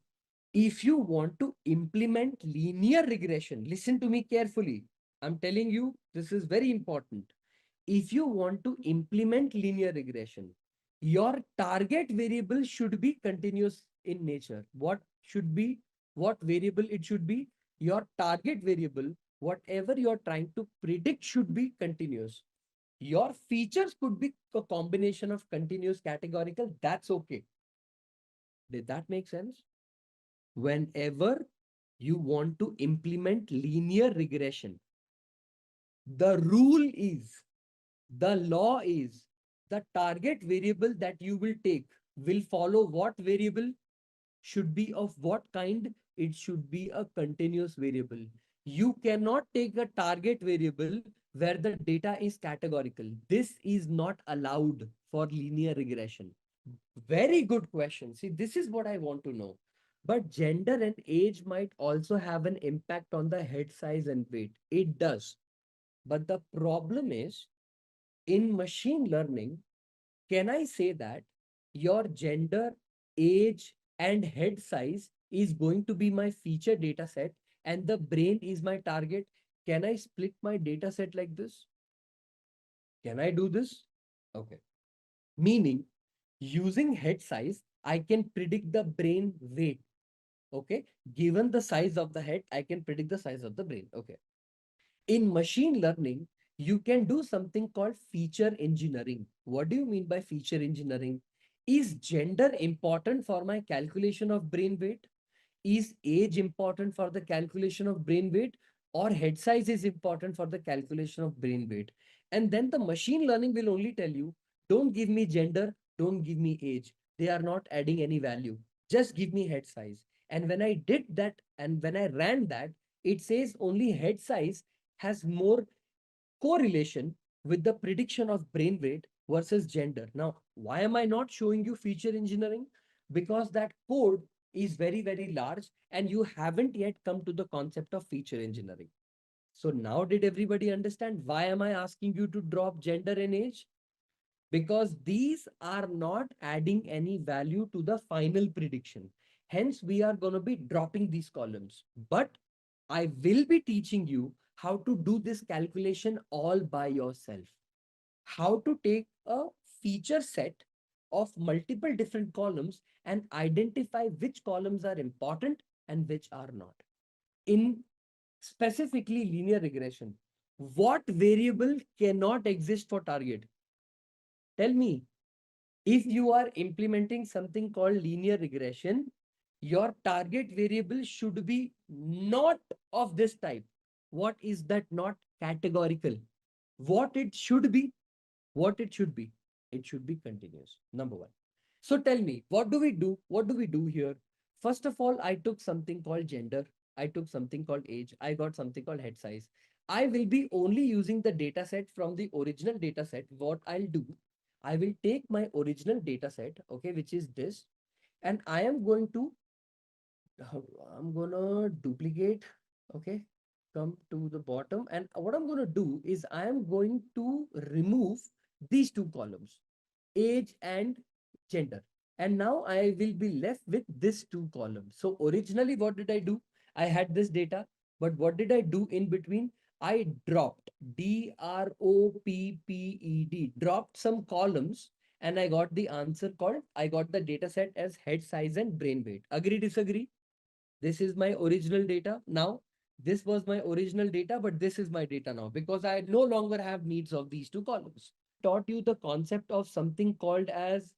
If you want to implement linear regression, listen to me carefully. I'm telling you, this is very important. If you want to implement linear regression, your target variable should be continuous in nature. What should be, what variable it should be? Your target variable, whatever you're trying to predict, should be continuous. Your features could be a combination of continuous, categorical. That's okay. Did that make sense? Whenever you want to implement linear regression, the rule is, the law is, the target variable that you will take will follow what variable? Should be of what kind? It should be a continuous variable. You cannot take a target variable where the data is categorical. This is not allowed for linear regression. Very good question. See, this is what I want to know. But gender and age might also have an impact on the head size and weight. It does. But the problem is, in machine learning, can I say that your gender, age, and head size is going to be my feature data set and the brain is my target? Can I split my data set like this? Can I do this? Okay. Meaning, using head size, I can predict the brain weight. Okay. Given the size of the head, I can predict the size of the brain. Okay. In machine learning, you can do something called feature engineering. What do you mean by feature engineering? Is gender important for my calculation of brain weight? Is age important for the calculation of brain weight? Or head size is important for the calculation of brain weight? And then the machine learning will only tell you, don't give me gender, don't give me age. They are not adding any value. Just give me head size. And when I did that and when I ran that, it says only head size has more correlation with the prediction of brain weight versus gender. Now, why am I not showing you feature engineering? because that code is very, very large and you haven't yet come to the concept of feature engineering. So now did everybody understand why am I asking you to drop gender and age? Because these are not adding any value to the final prediction. Hence, we are going to be dropping these columns. But I will be teaching you how to do this calculation all by yourself. How to take a feature set of multiple different columns and identify which columns are important and which are not. In specifically linear regression, what variable cannot exist for target? Tell me, if you are implementing something called linear regression, your target variable should be not of this type. What is that not? Categorical. What it should be? What it should be? It should be continuous. Number one. So tell me, what do we do? What do we do here? First of all, I took something called gender. I took something called age. I got something called head size. I will be only using the data set from the original data set. What I'll do, I will take my original data set, okay, which is this, and I am going to, I'm gonna duplicate, okay, come to the bottom. And what I'm going to do is I am going to remove these two columns, age and gender. And now I will be left with this two columns. So originally, what did I do? I had this data, but what did I do in between? I dropped dropped, dropped some columns, and I got the answer called, I got the data set as head size and brain weight. Agree, disagree? This is my original data. Now, this was my original data, but this is my data now because I no longer have needs of these two columns. Taught you the concept of something called as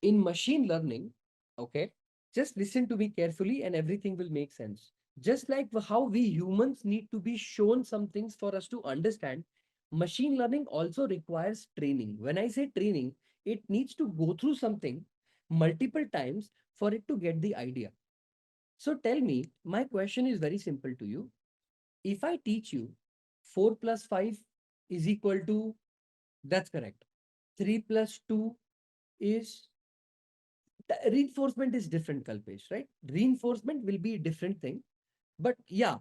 in machine learning. Okay, just listen to me carefully and everything will make sense. Just like how we humans need to be shown some things for us to understand, machine learning also requires training. When I say training, it needs to go through something multiple times for it to get the idea. So tell me, my question is very simple to you. If I teach you 4 plus 5 is equal to, that's correct. 3 plus 2 is, reinforcement is different, Kalpesh, right? Reinforcement will be a different thing. But yeah,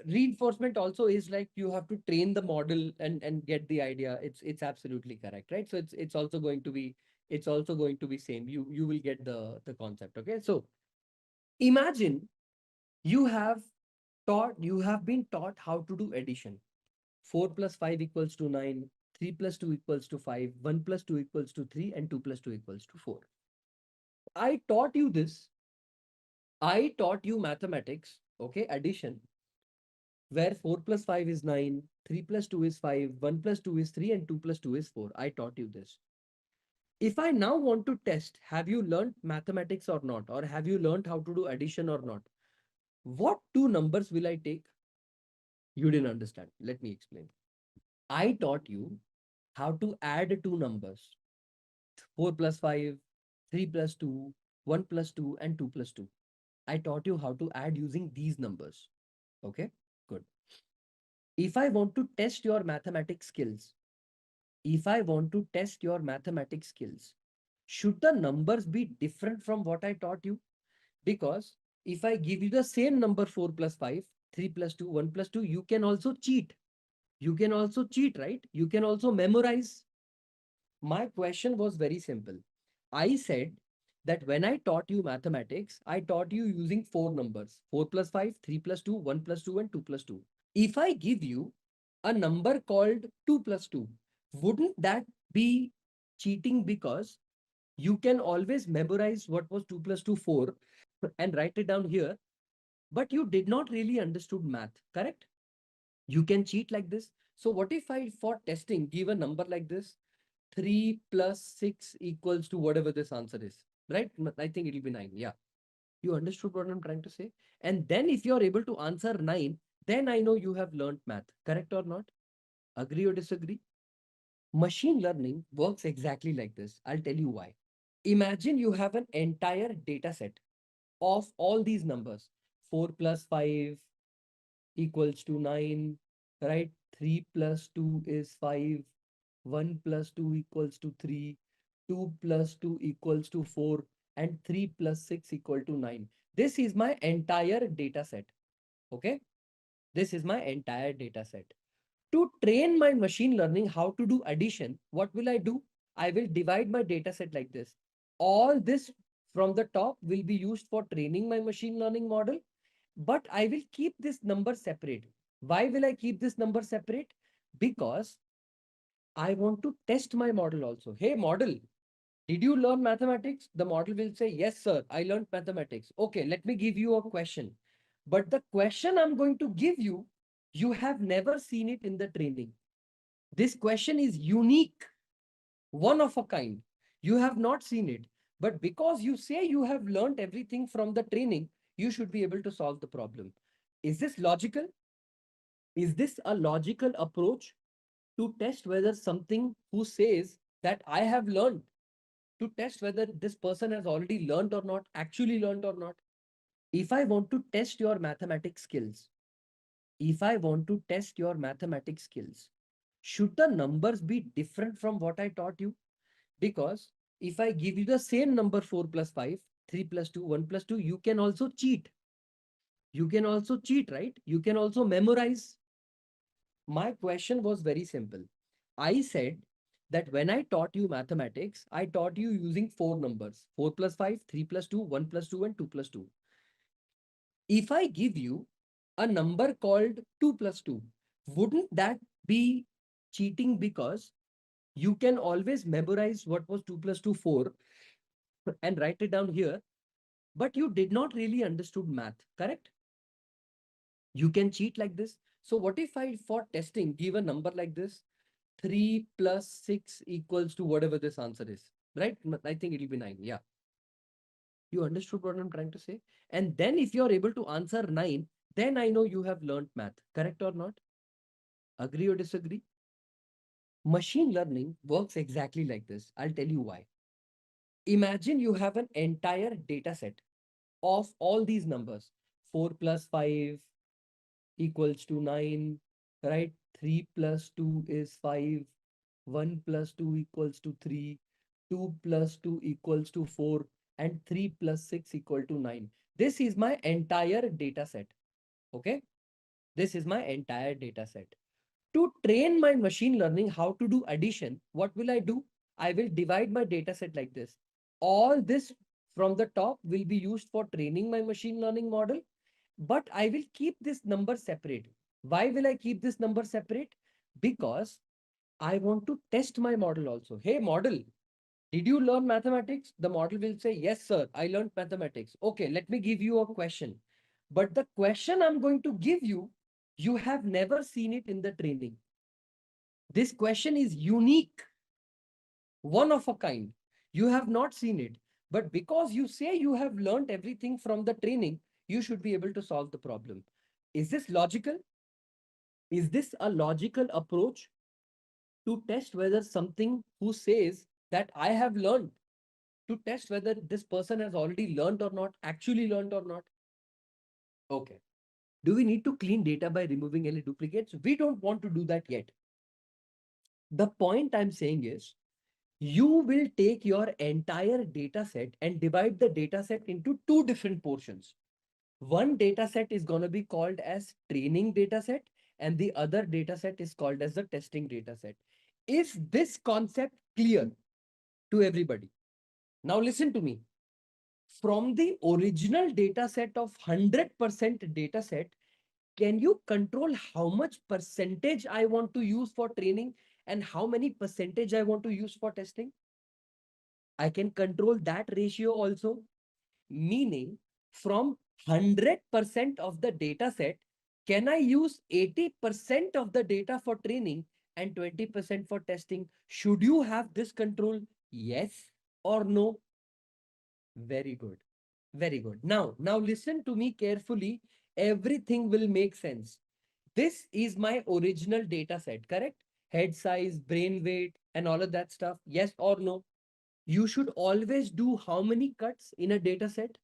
reinforcement also is like you have to train the model and get the idea. It's absolutely correct, right? So it's also going to be, it's also going to be same. You will get the concept. Okay. So imagine you have you have been taught how to do addition. 4 plus 5 equals to 9, 3 plus 2 equals to 5, 1 plus 2 equals to 3, and 2 plus 2 equals to 4. I taught you this. I taught you mathematics, okay, addition, where 4 plus 5 is 9, 3 plus 2 is 5, 1 plus 2 is 3, and 2 plus 2 is 4. I taught you this. If I now want to test, have you learned mathematics or not? Or have you learned how to do addition or not? What two numbers will I take? You didn't understand. Let me explain. I taught you how to add two numbers, 4 plus 5, 3 plus 2, 1 plus 2, and 2 plus 2. I taught you how to add using these numbers. Okay, good. If I want to test your mathematics skills, if I want to test your mathematics skills, should the numbers be different from what I taught you? Because if I give you the same number 4 plus 5, 3 plus 2, 1 plus 2, you can also cheat. You can also cheat, right? You can also memorize. My question was very simple. I said that when I taught you mathematics, I taught you using four numbers, 4 plus 5, 3 plus 2, 1 plus 2, and 2 plus 2. If I give you a number called 2 plus 2, wouldn't that be cheating? Because you can always memorize what was 2 plus 2, 4 and write it down here, but you did not really understood math, correct? You can cheat like this. So what if I, for testing, give a number like this, 3 plus 6 equals to whatever this answer is, right? I think it'll be 9. Yeah. You understood what I'm trying to say? And then if you're able to answer 9, then I know you have learned math, correct or not? Agree or disagree? Machine learning works exactly like this. I'll tell you why. Imagine you have an entire data set of all these numbers. 4 plus 5 equals to 9, right? 3 plus 2 is 5. 1 plus 2 equals to 3. 2 plus 2 equals to 4. and 3 plus 6 equal to 9. This is my entire data set. Okay. This is my entire data set. To train my machine learning how to do addition, what will I do? I will divide my data set like this. All this from the top will be used for training my machine learning model, but I will keep this number separate. Why will I keep this number separate? Because I want to test my model also. Hey, model, did you learn mathematics? The model will say, yes, sir, I learned mathematics. Okay, let me give you a question. But the question I'm going to give you, you have never seen it in the training. This question is unique, one of a kind. You have not seen it. But because you say you have learned everything from the training, you should be able to solve the problem. Is this logical? Is this a logical approach to test whether something who says that I have learned, to test whether this person has already learned or not, actually learned or not? If I want to test your mathematics skills, if I want to test your mathematics skills, should the numbers be different from what I taught you? Because if I give you the same number 4 plus 5, 3 plus 2, 1 plus 2, you can also cheat. You can also cheat, right? You can also memorize. My question was very simple. I said that when I taught you mathematics, I taught you using 4 numbers, 4 plus 5, 3 plus 2, 1 plus 2, and 2 plus 2. If I give you a number called 2 plus 2, wouldn't that be cheating? Because you can always memorize what was 2 plus 2, 4, and write it down here, but you did not really understood math, correct? You can cheat like this. So what if I, for testing, give a number like this, 3 plus 6 equals to whatever this answer is, right? I think it'll be 9. Yeah. You understood what I'm trying to say? And then if you're able to answer 9, then I know you have learned math, correct or not? Agree or disagree? Machine learning works exactly like this. I'll tell you why. Imagine you have an entire data set of all these numbers. 4 plus 5 equals to 9, right? 3 plus 2 is 5. 1 plus 2 equals to 3. 2 plus 2 equals to 4. And 3 plus 6 equal to 9. This is my entire data set. Okay? This is my entire data set. To train my machine learning how to do addition, what will I do? I will divide my data set like this. All this from the top will be used for training my machine learning model, but I will keep this number separate. Why will I keep this number separate? Because I want to test my model also. Hey, model, did you learn mathematics? The model will say, yes, sir, I learned mathematics. Okay, let me give you a question. But the question I'm going to give you, you have never seen it in the training. This question is unique, one of a kind. You have not seen it. But because you say you have learned everything from the training, you should be able to solve the problem. Is this logical? Is this a logical approach to test whether something who says that I have learned, to test whether this person has already learned or not, actually learned or not? Okay. Do we need to clean data by removing any duplicates? We don't want to do that yet. The point I'm saying is, you will take your entire data set and divide the data set into 2 different portions. One data set is going to be called as training data set, and the other data set is called as the testing data set. Is this concept clear to everybody? Now listen to me. From the original data set of 100% data set, can you control how much percentage I want to use for training and how many percentage I want to use for testing? I can control that ratio also, meaning from 100% of the data set, can I use 80% of the data for training and 20% for testing? Should you have this control? Yes or no? Very good. Very good. Now listen to me carefully. Everything will make sense. This is my original data set, correct? Head size, brain weight, and all of that stuff. Yes or no? You should always do how many cuts in a data set?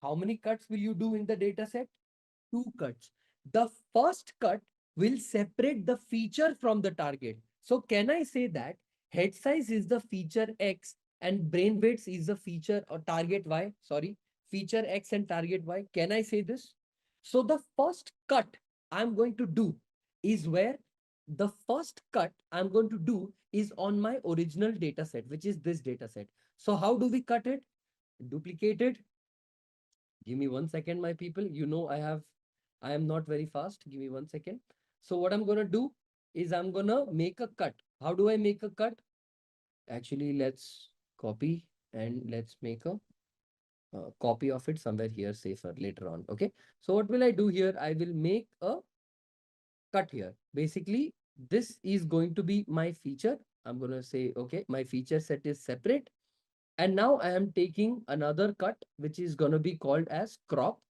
How many cuts will you do in the data set? 2 cuts. The first cut will separate the feature from the target. So can I say that head size is the feature X and brain weights is the feature or target Y, sorry, feature X and target Y. Can I say this? So the first cut I'm going to do is where the first cut I'm going to do is on my original data set, which is this data set. So how do we cut it? Duplicate it. Give me 1 second, my people. You know, I am not very fast. Give me 1 second. So what I'm going to do is I'm going to make a cut. How do I make a cut? Actually, let's copy and let's make a copy of it somewhere here safer later on. Okay. So what will I do here? I will make a cut here. Basically, this is going to be my feature. I'm going to say, okay, my feature set is separate. And now I am taking another cut, which is going to be called as crop,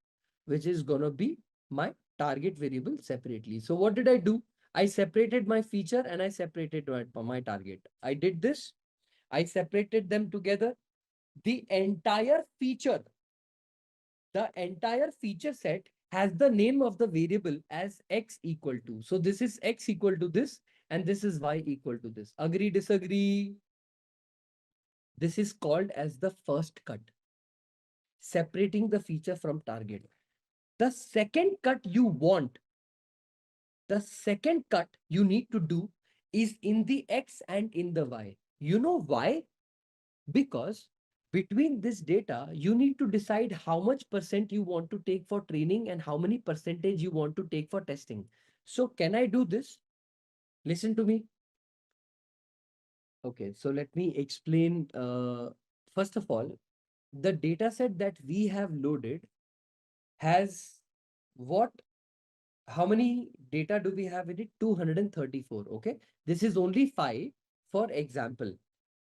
which is going to be my target variable separately. So what did I do? I separated my feature and I separated my target. I did this. I separated them together. The entire feature set has the name of the variable as x equal to. So this is x equal to this, and this is y equal to this. Agree, disagree? This is called as the first cut, separating the feature from target. The second cut you need to do is in the x and in the y. You know why? Because between this data, you need to decide how much percent you want to take for training and how many percentage you want to take for testing. So can I do this? Listen to me. Okay, so let me explain. First of all, the data set that we have loaded has what? How many data do we have in it? 234. Okay, this is only 5 for example.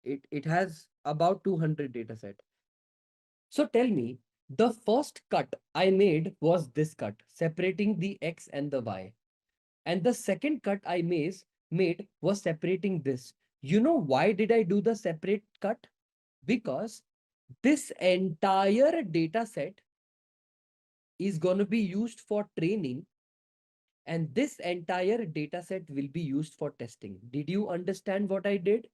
It has about 200 data set. So tell me, the first cut I made was this cut, separating the x and the y. And the second cut I made was separating this. You know why did I do the separate cut? Because this entire data set is going to be used for training, and this entire data set will be used for testing. Did you understand what I did?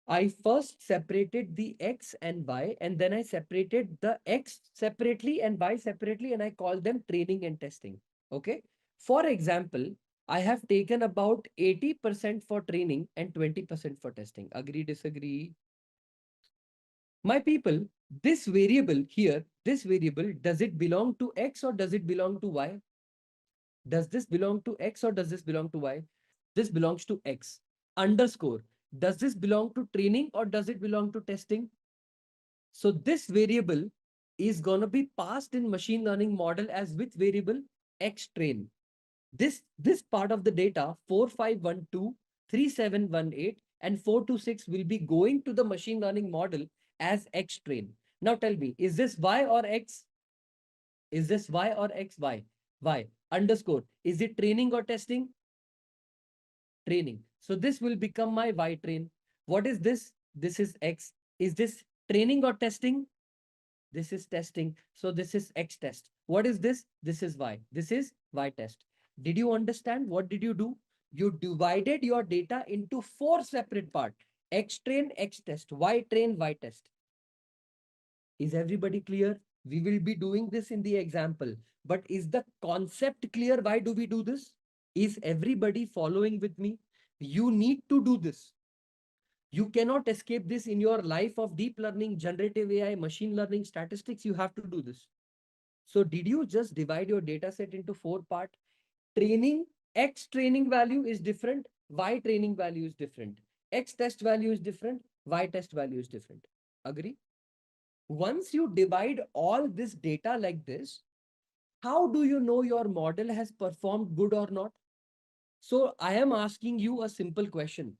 I first separated the x and y, and then I separated the x separately and y separately, and I called them training and testing. Okay. For example, I have taken about 80% for training and 20% for testing. Agree, disagree? My people, this variable here, this variable, does it belong to x or does it belong to y? Does this belong to x or does this belong to y? This belongs to x. Underscore. Does this belong to training or does it belong to testing? So this variable is going to be passed in machine learning model as which variable? X train. This part of the data 4512, 3718 and 426 will be going to the machine learning model as X train. Now tell me, is this Y or X? Is this Y or X? Y. Y. Underscore. Is it training or testing? Training. So this will become my Y train. What is this? This is X. Is this training or testing? This is testing. So this is X test. What is this? This is Y. This is Y test. Did you understand? What did you do? You divided your data into 4 separate parts. X train, X test, Y train, Y test. Is everybody clear? We will be doing this in the example. But is the concept clear? Why do we do this? Is everybody following with me? You need to do this. You cannot escape this in your life of deep learning, generative AI, machine learning, statistics. You have to do this. So did you just divide your data set into 4 parts? Training, X training value is different, Y training value is different. X test value is different, Y test value is different. Agree? Once you divide all this data like this, how do you know your model has performed good or not? So I am asking you a simple question.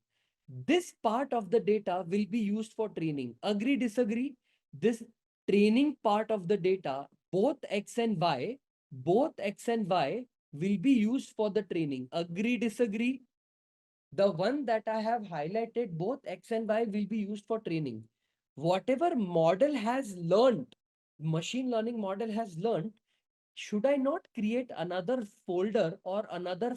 This part of the data will be used for training. Agree, disagree? This training part of the data, both X and Y will be used for the training. Agree, disagree? The one that I have highlighted, both X and Y will be used for training. Whatever model has learned, machine learning model has learned, should I not create another folder or another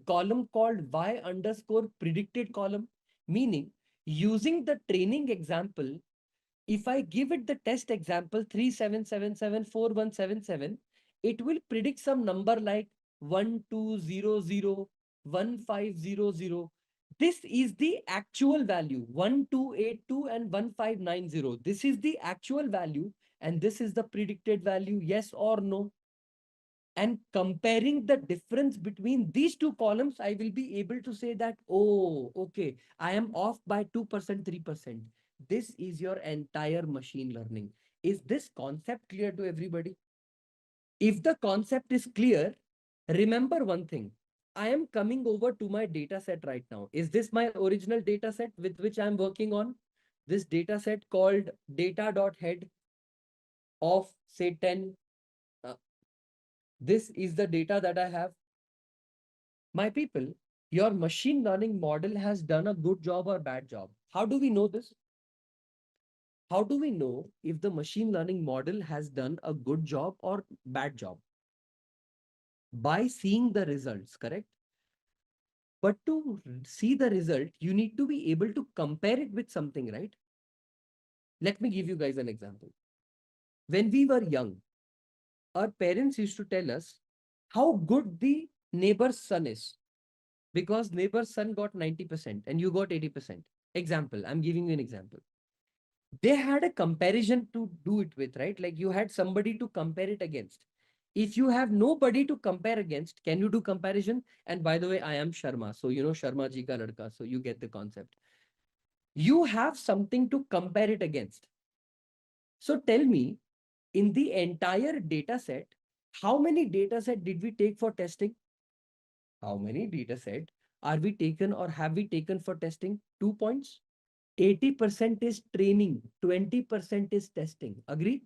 column called y underscore predicted column? Meaning, using the training example, if I give it the test example 37774177, it will predict some number like 12001500. This is the actual value 1282 and 1590. This is the actual value and this is the predicted value, yes or no. And comparing the difference between these two columns, I will be able to say that, oh, okay, I am off by 2%, 3%. This is your entire machine learning. Is this concept clear to everybody? If the concept is clear, remember one thing. I am coming over to my data set right now. Is this my original data set with which I'm working on? This data set called data.head of say 10. This is the data that I have. My people, your machine learning model has done a good job or bad job. How do we know this? How do we know if the machine learning model has done a good job or bad job? By seeing the results, correct? But to see the result, you need to be able to compare it with something, right? Let me give you guys an example. When we were young, our parents used to tell us how good the neighbor's son is, because neighbor's son got 90% and you got 80%. Example, I'm giving you an example. They had a comparison to do it with, right? Like you had somebody to compare it against. If you have nobody to compare against, can you do comparison? And by the way, I am Sharma. So, you know, Sharma ji ka ladka. So you get the concept. You have something to compare it against. So tell me, in the entire data set, how many data set did we take for testing? How many data set are we taken or have we taken for testing? 2 points. 80% is training, 20% is testing. Agree?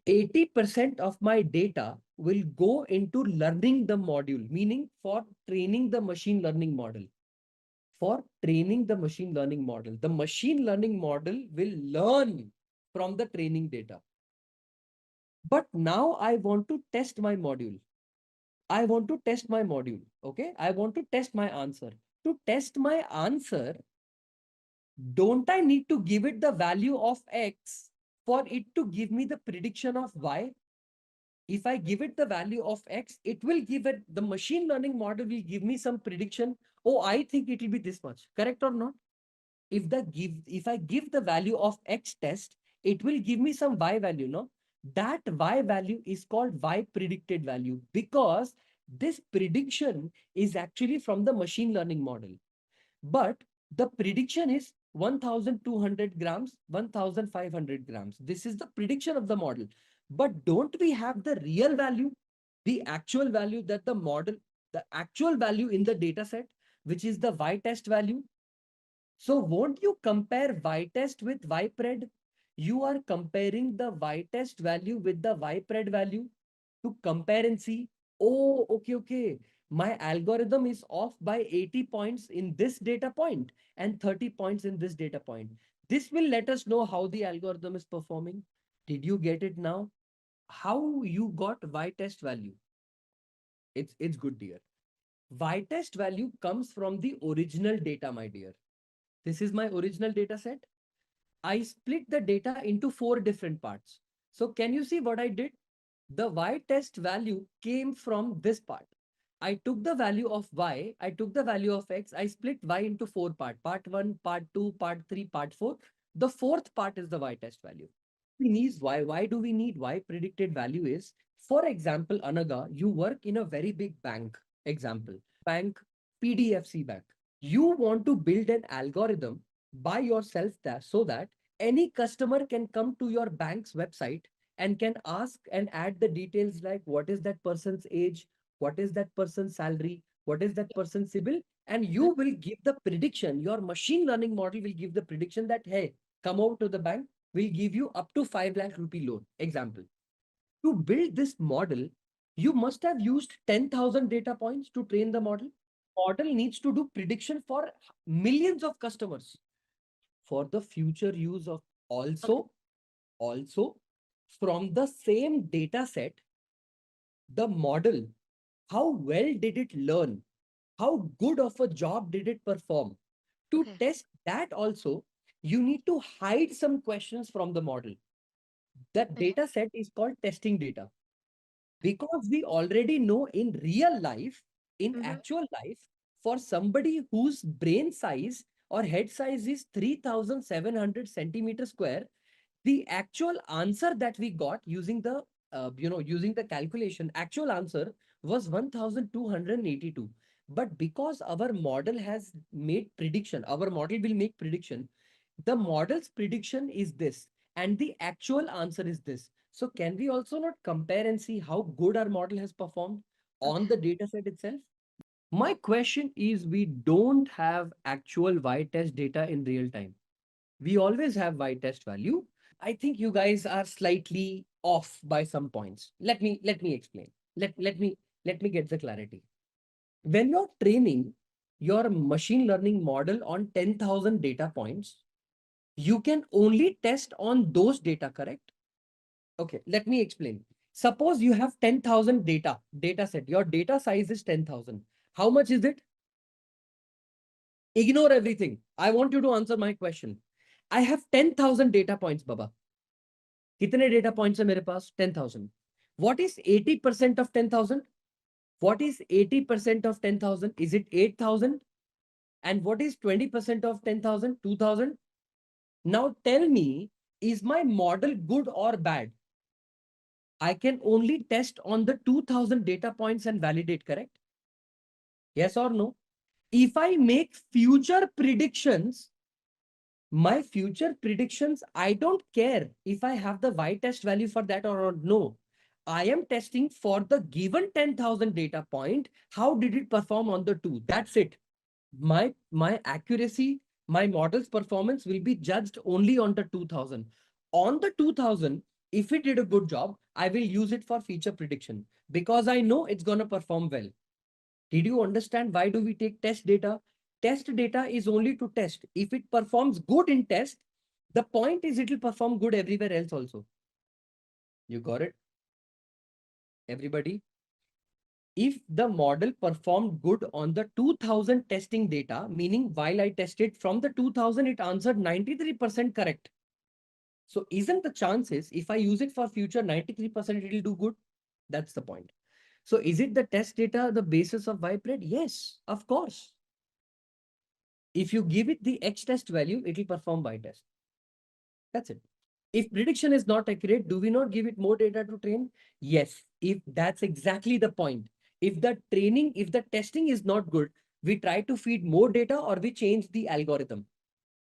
80% of my data will go into learning the module, meaning for training the machine learning model. For training the machine learning model. The machine learning model will learn from the training data. But now I want to test my module. I want to test my module. Okay. I want to test my answer. To test my answer, don't I need to give it the value of X for it to give me the prediction of Y? If I give it the value of X, it will give it, the machine learning model will give me some prediction. Oh, I think it will be this much. Correct or not? If I give the value of X test, it will give me some Y value, no? That Y value is called Y predicted value because this prediction is actually from the machine learning model. But the prediction is 1200 grams, 1500 grams. This is the prediction of the model. But don't we have the real value, the actual value that the model, the actual value in the data set, which is the Y test value? So won't you compare Y test with Y pred? You are comparing the Y test value with the Y pred value to compare and see, oh, okay. My algorithm is off by 80 points in this data point and 30 points in this data point. This will let us know how the algorithm is performing. Did you get it now? How you got Y test value? It's good, dear. Y test value comes from the original data, my dear. This is my original data set. I split the data into 4 different parts. So can you see what I did? The Y test value came from this part. I took the value of Y, I took the value of X, I split Y into 4 parts. Part 1, part 2, part 3, part 4. The 4th part is the Y test value. We need Y. Why do we need Y predicted value is, for example, Anaga, you work in a very big bank. Example, bank, PDFC bank. You want to build an algorithm by yourself there so that any customer can come to your bank's website and can ask and add the details like what is that person's age, what is that person's salary, what is that person's CIBIL, and you will give the prediction. Your machine learning model will give the prediction that, hey, come over to the bank, we'll give you up to 5 lakh rupee loan. Example. To build this model, you must have used 10,000 data points to train the model. Model needs to do prediction for millions of customers for the future use of also from the same data set, the model, how well did it learn? How good of a job did it perform? To test that also you need to hide some questions from the model. That data set is called testing data. Because we already know in real life, in actual life, for somebody whose brain size or head size is 3,700 centimeter square, the actual answer that we got using the using the calculation, actual answer was 1,282. But because our model has made prediction, our model will make prediction, the model's prediction is this and the actual answer is this. So can we also not compare and see how good our model has performed on the data set itself? My question is, we don't have actual y-test data in real time. We always have y-test value. I think you guys are slightly off by some points. Let me explain. Let me get the clarity. When you're training your machine learning model on 10,000 data points, you can only test on those data, correct? Okay, let me explain. Suppose you have 10,000 data set. Your data size is 10,000. How much is it? Ignore everything. I want you to answer my question. I have 10,000 data points, Baba. कितने data points है मेरे पास? 10,000. What is 80% of 10,000? What is 80% of 10,000? Is it 8,000? And what is 20% of 10,000? 2,000? Now tell me, is my model good or bad? I can only test on the 2,000 data points and validate, correct? Yes or no? If I make future predictions, my future predictions, I don't care if I have the y-test value for that or not. No, I am testing for the given 10,000 data point. How did it perform on the two? That's it. My accuracy, my model's performance will be judged only on the 2,000. On the 2,000, if it did a good job, I will use it for feature prediction because I know it's going to perform well. Did you understand why do we take test data? Test data is only to test. If it performs good in test, the point is it will perform good everywhere else also. You got it? Everybody? If the model performed good on the 2000 testing data, meaning while I tested from the 2000, it answered 93% correct. So isn't the chances if I use it for future 93% it will do good? That's the point. So is it the test data the basis of YPRED? Yes, of course. If you give it the X test value, it will perform Y test. That's it. If prediction is not accurate, do we not give it more data to train? Yes, if that's exactly the point. If the testing is not good, we try to feed more data or we change the algorithm.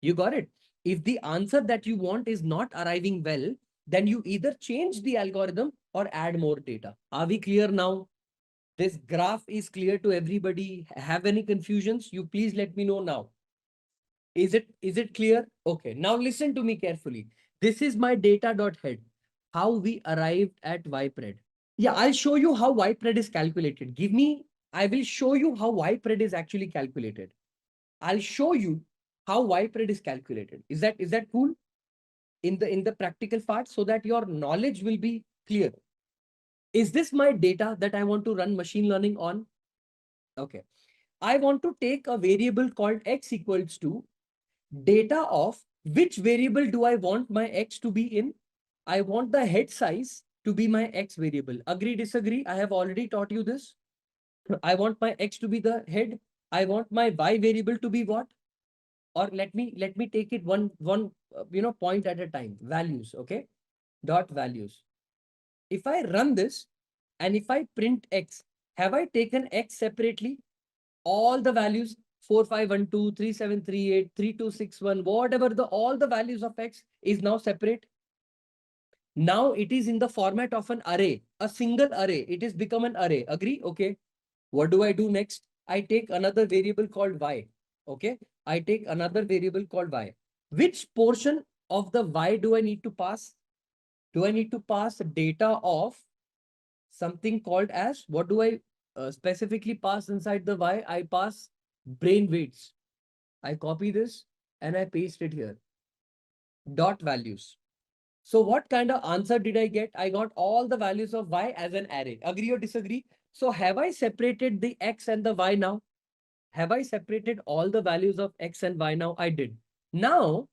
You got it? If the answer that you want is not arriving well, then you either change the algorithm or add more data. Are we clear now? This graph is clear to everybody. Have any confusions? You please let me know now. Is it clear? Okay, now listen to me carefully. This is my data.head. How we arrived at YPRED. Yeah, I'll show you how YPRED is calculated. I will show you how YPRED is actually calculated. I'll show you how YPRED is calculated. Is that cool? In the practical part, so that your knowledge will be clear. Is this my data that I want to run machine learning on? Okay. I want to take a variable called x equals to data of which variable do I want my x to be in? I want the head size to be my x variable. Agree, disagree? I have already taught you this. I want my x to be the head. I want my y variable to be what? Or let me take it one point at a time. Values, okay? Dot values. If I run this and if I print x, have I taken x separately? All the values 4512, 3738, 3261, whatever all the values of x is now separate. Now it is in the format of an array, a single array. It has become an array. Agree? Okay. What do I do next? I take another variable called y. Okay. I take another variable called y. Which portion of the y do I need to pass? Do I need to pass data of something called as, what do I specifically pass inside the y? I pass brain weights. I copy this and I paste it here. Dot values. So what kind of answer did I get? I got all the values of y as an array. Agree or disagree? So have I separated the x and the y now? Have I separated all the values of x and y now? I did. Now,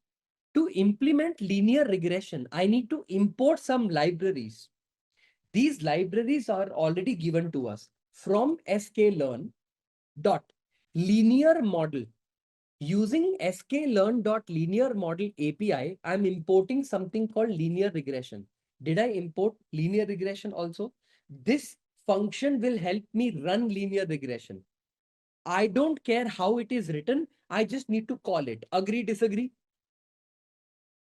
to implement linear regression, I need to import some libraries. These libraries are already given to us from sklearn dot linear model. Using sklearn dot linear model API, I'm importing something called linear regression. Did I import linear regression also? This function will help me run linear regression. I don't care how it is written. I just need to call it. Agree, disagree?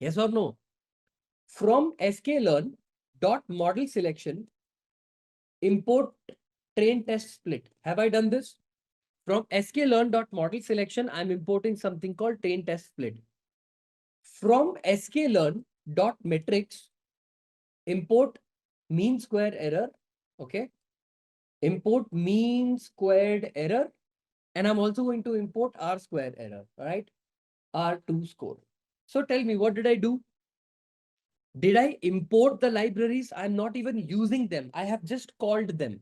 Yes or no? From sklearn dot model selection, import train test split. Have I done this? From sklearn dot model selection, I'm importing something called train test split. From sklearn dot metrics, import mean square error. Okay. Import mean squared error. And I'm also going to import R square error, right? R2 score. So tell me, what did I do? Did I import the libraries? I'm not even using them. I have just called them.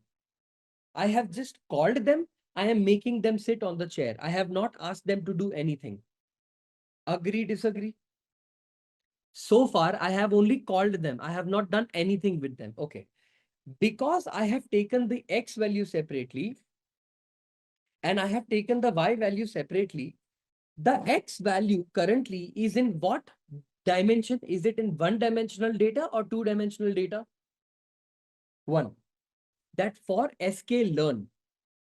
I have just called them. I am making them sit on the chair. I have not asked them to do anything. Agree, disagree? So far, I have only called them. I have not done anything with them. Okay. Because I have taken the X value separately and I have taken the Y value separately, the X value currently is in what dimension? Is it in one-dimensional data or two-dimensional data? One. That for sklearn,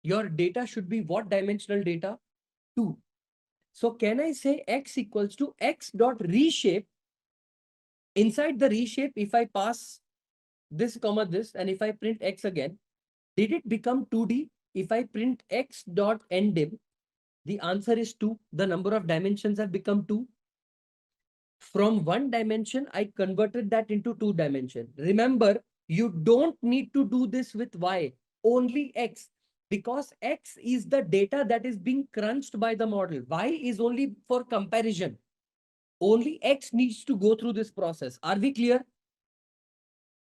your data should be what dimensional data? 2. So can I say X equals to X dot reshape? Inside the reshape, if I pass this comma this, and if I print X again, did it become 2D? If I print X dot ndim, the answer is 2. The number of dimensions have become 2. From one dimension, I converted that into 2 dimension. Remember, you don't need to do this with Y, only X, because X is the data that is being crunched by the model. Y is only for comparison. Only X needs to go through this process. Are we clear?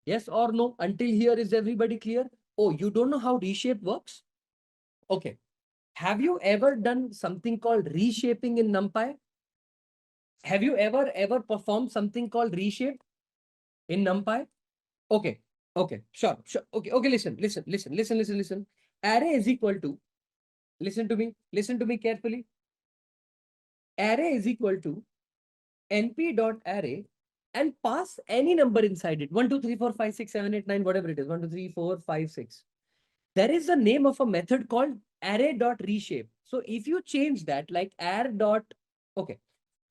Yes or no? Until here, is everybody clear? Oh, you don't know how reshape works? Okay. Have you ever done something called reshaping in NumPy? Have you ever performed something called reshape in NumPy? Okay. Okay. Sure. Sure. Okay. Okay. Listen. Array is equal to, listen to me. Listen to me carefully. Array is equal to np.array and pass any number inside it. 1, 2, 3, 4, 5, 6, 7, 8, 9, whatever it is. 1, 2, 3, 4, 5, 6. There is a name of a method called array.reshape. So if you change that like okay.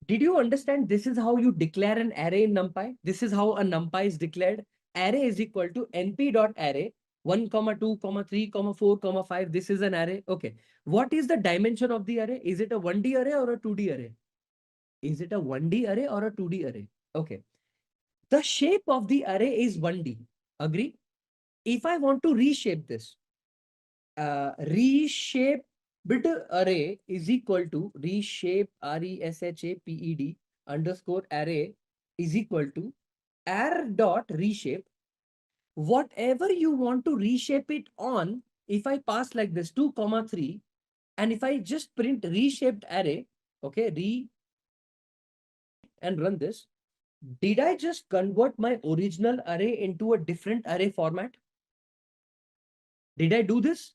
Did you understand this is how you declare an array in NumPy? This is how a NumPy is declared. Array is equal to np.array 1, 2, 3, 4, 5. This is an array. Okay. What is the dimension of the array? Is it a 1D array or a 2D array? Is it a 1D array or a 2D array? Okay. The shape of the array is 1D. Agree? If I want to reshape this, reshape bit array is equal to reshape RESHAPED underscore array is equal to r reshape. Whatever you want to reshape it on, if I pass like this 2, 3, and if I just print reshaped array, okay, and run this, did I just convert my original array into a different array format? Did I do this?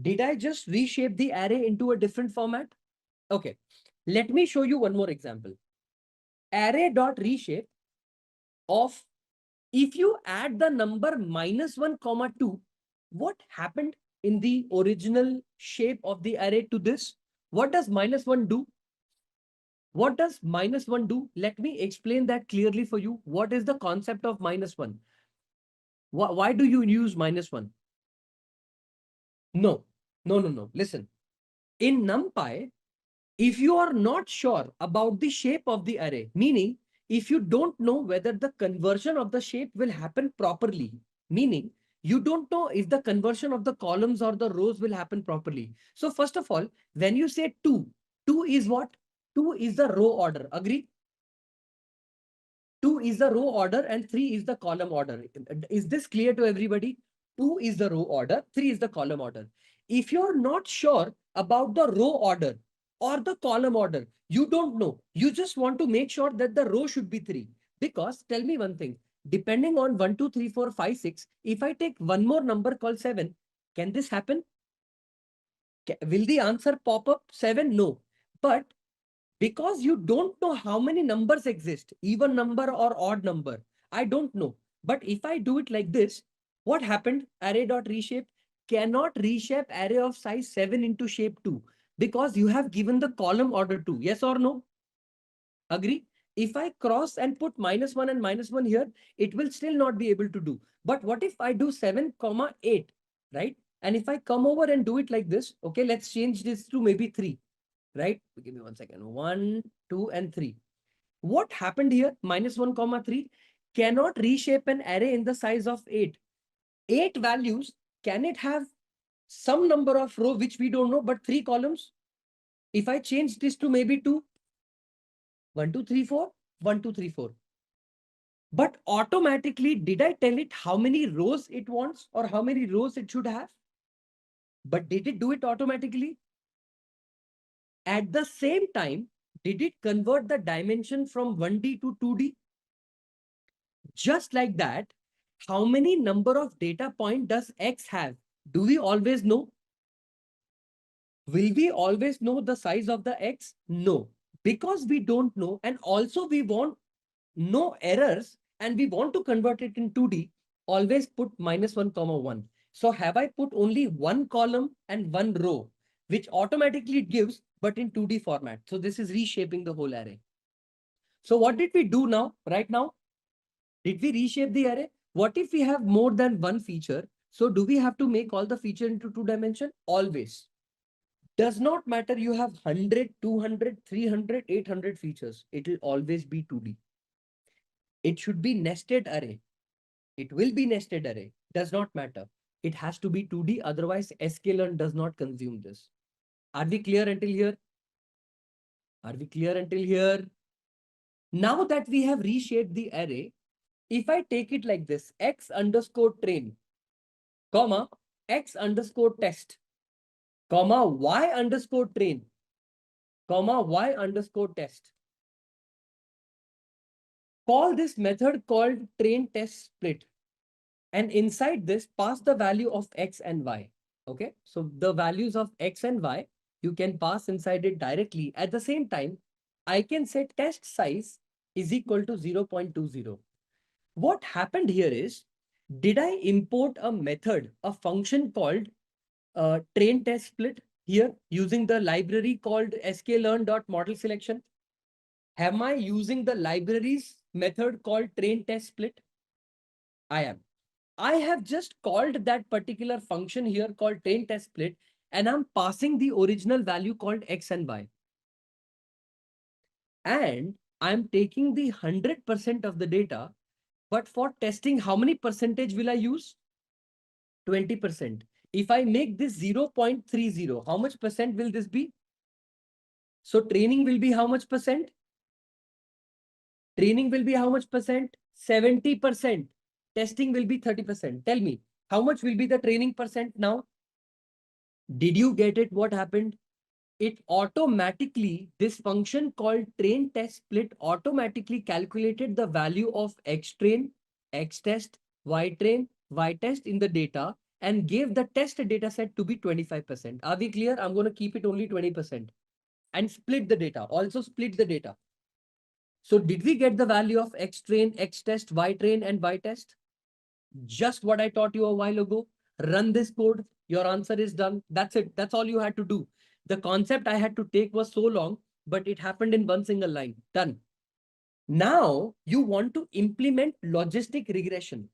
Did I just reshape the array into a different format? Okay, let me show you one more example. Array.reshape of, if you add the number -1, 2, what happened in the original shape of the array to this? What does -1 do? What does -1 do? Let me explain that clearly for you. What is the concept of -1? Why do you use -1? No. Listen. In NumPy, if you are not sure about the shape of the array, meaning if you don't know whether the conversion of the shape will happen properly, meaning you don't know if the conversion of the columns or the rows will happen properly. So first of all, when you say 2, 2 is what? 2 is the row order. Agree? 2 is the row order and 3 is the column order. Is this clear to everybody? 2 is the row order, 3 is the column order. If you're not sure about the row order, or the column order. You don't know. You just want to make sure that the row should be 3. Because tell me one thing, depending on 1, 2, 3, 4, 5, 6, if I take one more number called 7, can this happen? Will the answer pop up 7? No. But because you don't know how many numbers exist, even number or odd number, I don't know. But if I do it like this, what happened? Array.reshape cannot reshape array of size 7 into shape 2 because you have given the column order 2. Yes or no? Agree? If I cross and put -1 and -1 here, it will still not be able to do. But what if I do 7, 8, right? And if I come over and do it like this, okay, let's change this to maybe 3, right? Give me 1 second. 1, 2, and 3. What happened here? -1, 3 cannot reshape an array in the size of 8. 8 values, can it have some number of row which we don't know, but 3 columns? If I change this to maybe 2, 1, 2, 3, 4, 1, 2, 3, 4. But automatically, did I tell it how many rows it wants or how many rows it should have? But did it do it automatically? At the same time, did it convert the dimension from 1D to 2D? Just like that, how many number of data point does X have? Do we always know? Will we always know the size of the X? No, because we don't know. And also we want no errors and we want to convert it in 2D, always put -1, 1. So have I put only one column and one row, which automatically it gives, but in 2D format. So this is reshaping the whole array. So what did we do now, right now? Did we reshape the array? What if we have more than one feature? So do we have to make all the feature into 2 dimension? Always. Does not matter you have 100, 200, 300, 800 features. It will always be 2D. It should be nested array. It will be nested array. Does not matter. It has to be 2D. Otherwise, sklearn does not consume this. Are we clear until here? Are we clear until here? Now that we have reshaped the array, if I take it like this, x underscore train, comma, x underscore test, comma, y underscore train, comma, y underscore test. Call this method called train test split. And inside this, pass the value of x and y. Okay, so the values of x and y, you can pass inside it directly. At the same time, I can say test size is equal to 0.20. What happened here is, did I import a method, a function called train test split here using the library called sklearn.model_selection? Am I using the library's method called train test split? I am. I have just called that particular function here called train test split, and I'm passing the original value called x and y. And I'm taking the 100% of the data, but for testing, how many percentage will I use? 20%. If I make this 0.30, how much percent will this be? So training will be how much percent? Training will be how much percent? 70%. Testing will be 30%. Tell me, how much will be the training percent now? Did you get it? What happened? It automatically, this function called train test split automatically calculated the value of x train, x test, y train, y test in the data and gave the test data set to be 25%. Are we clear? I'm going to keep it only 20% and split the data. Also split the data. So did we get the value of x train, x test, y train and y test? Just what I taught you a while ago. Run this code. Your answer is done. That's it. That's all you had to do. The concept I had to take was so long, but it happened in one single line. Done. Now you want to implement logistic regression.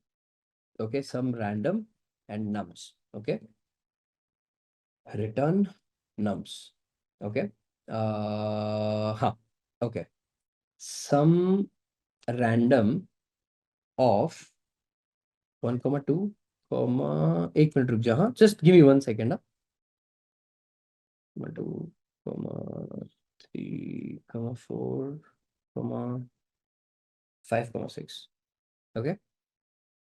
Okay, some random and nums. Okay. Return nums. Okay. Okay. Some random of 1, 2, 1 minute रुक जा हाँ just give me 1 second 1, 2, 3, 4, 5, 6. Okay.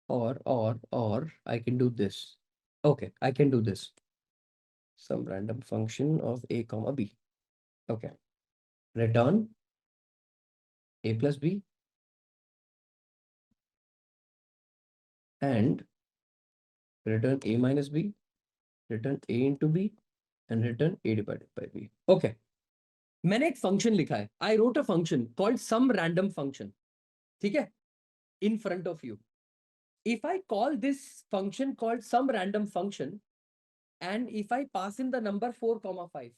Or I can do this. Okay, I can do this. Some random function of a, b. Okay. Return A plus B and return A minus B, return A into B and return A divided by B. Okay. मैंने एक function लिखा है. I wrote a function called some random function. ठीक है? In front of you. If I call this function called some random function and if I pass in the number 4, 5,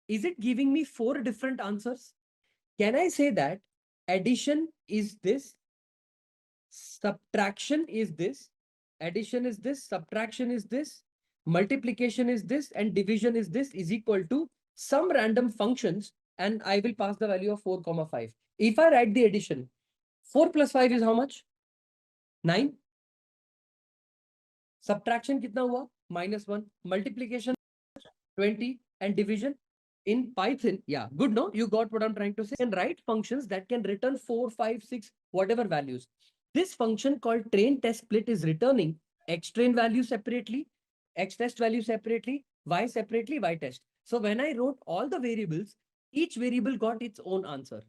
is it giving me 4 different answers? Can I say that addition is this, subtraction is this, addition is this, subtraction is this, multiplication is this, and division is this is equal to some random functions, and I will pass the value of 4, 5. If I write the addition, 4 plus 5 is how much? 9. Subtraction kitna hua? -1. Multiplication 20 and division in Python. Yeah, good. No, you got what I'm trying to say. And write functions that can return 4, 5, 6, whatever values. This function called train test split is returning x train value separately, x test value separately, y separately, y test. So when I wrote all the variables, each variable got its own answer.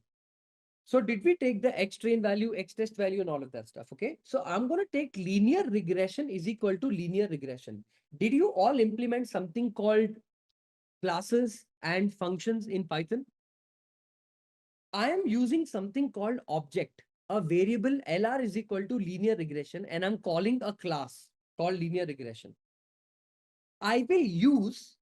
So did we take the x train value, x test value, and all of that stuff? Okay. So I'm going to take linear regression is equal to linear regression. Did you all implement something called classes and functions in Python? I am using something called object, a variable LR is equal to linear regression, and I'm calling a class called linear regression. I will use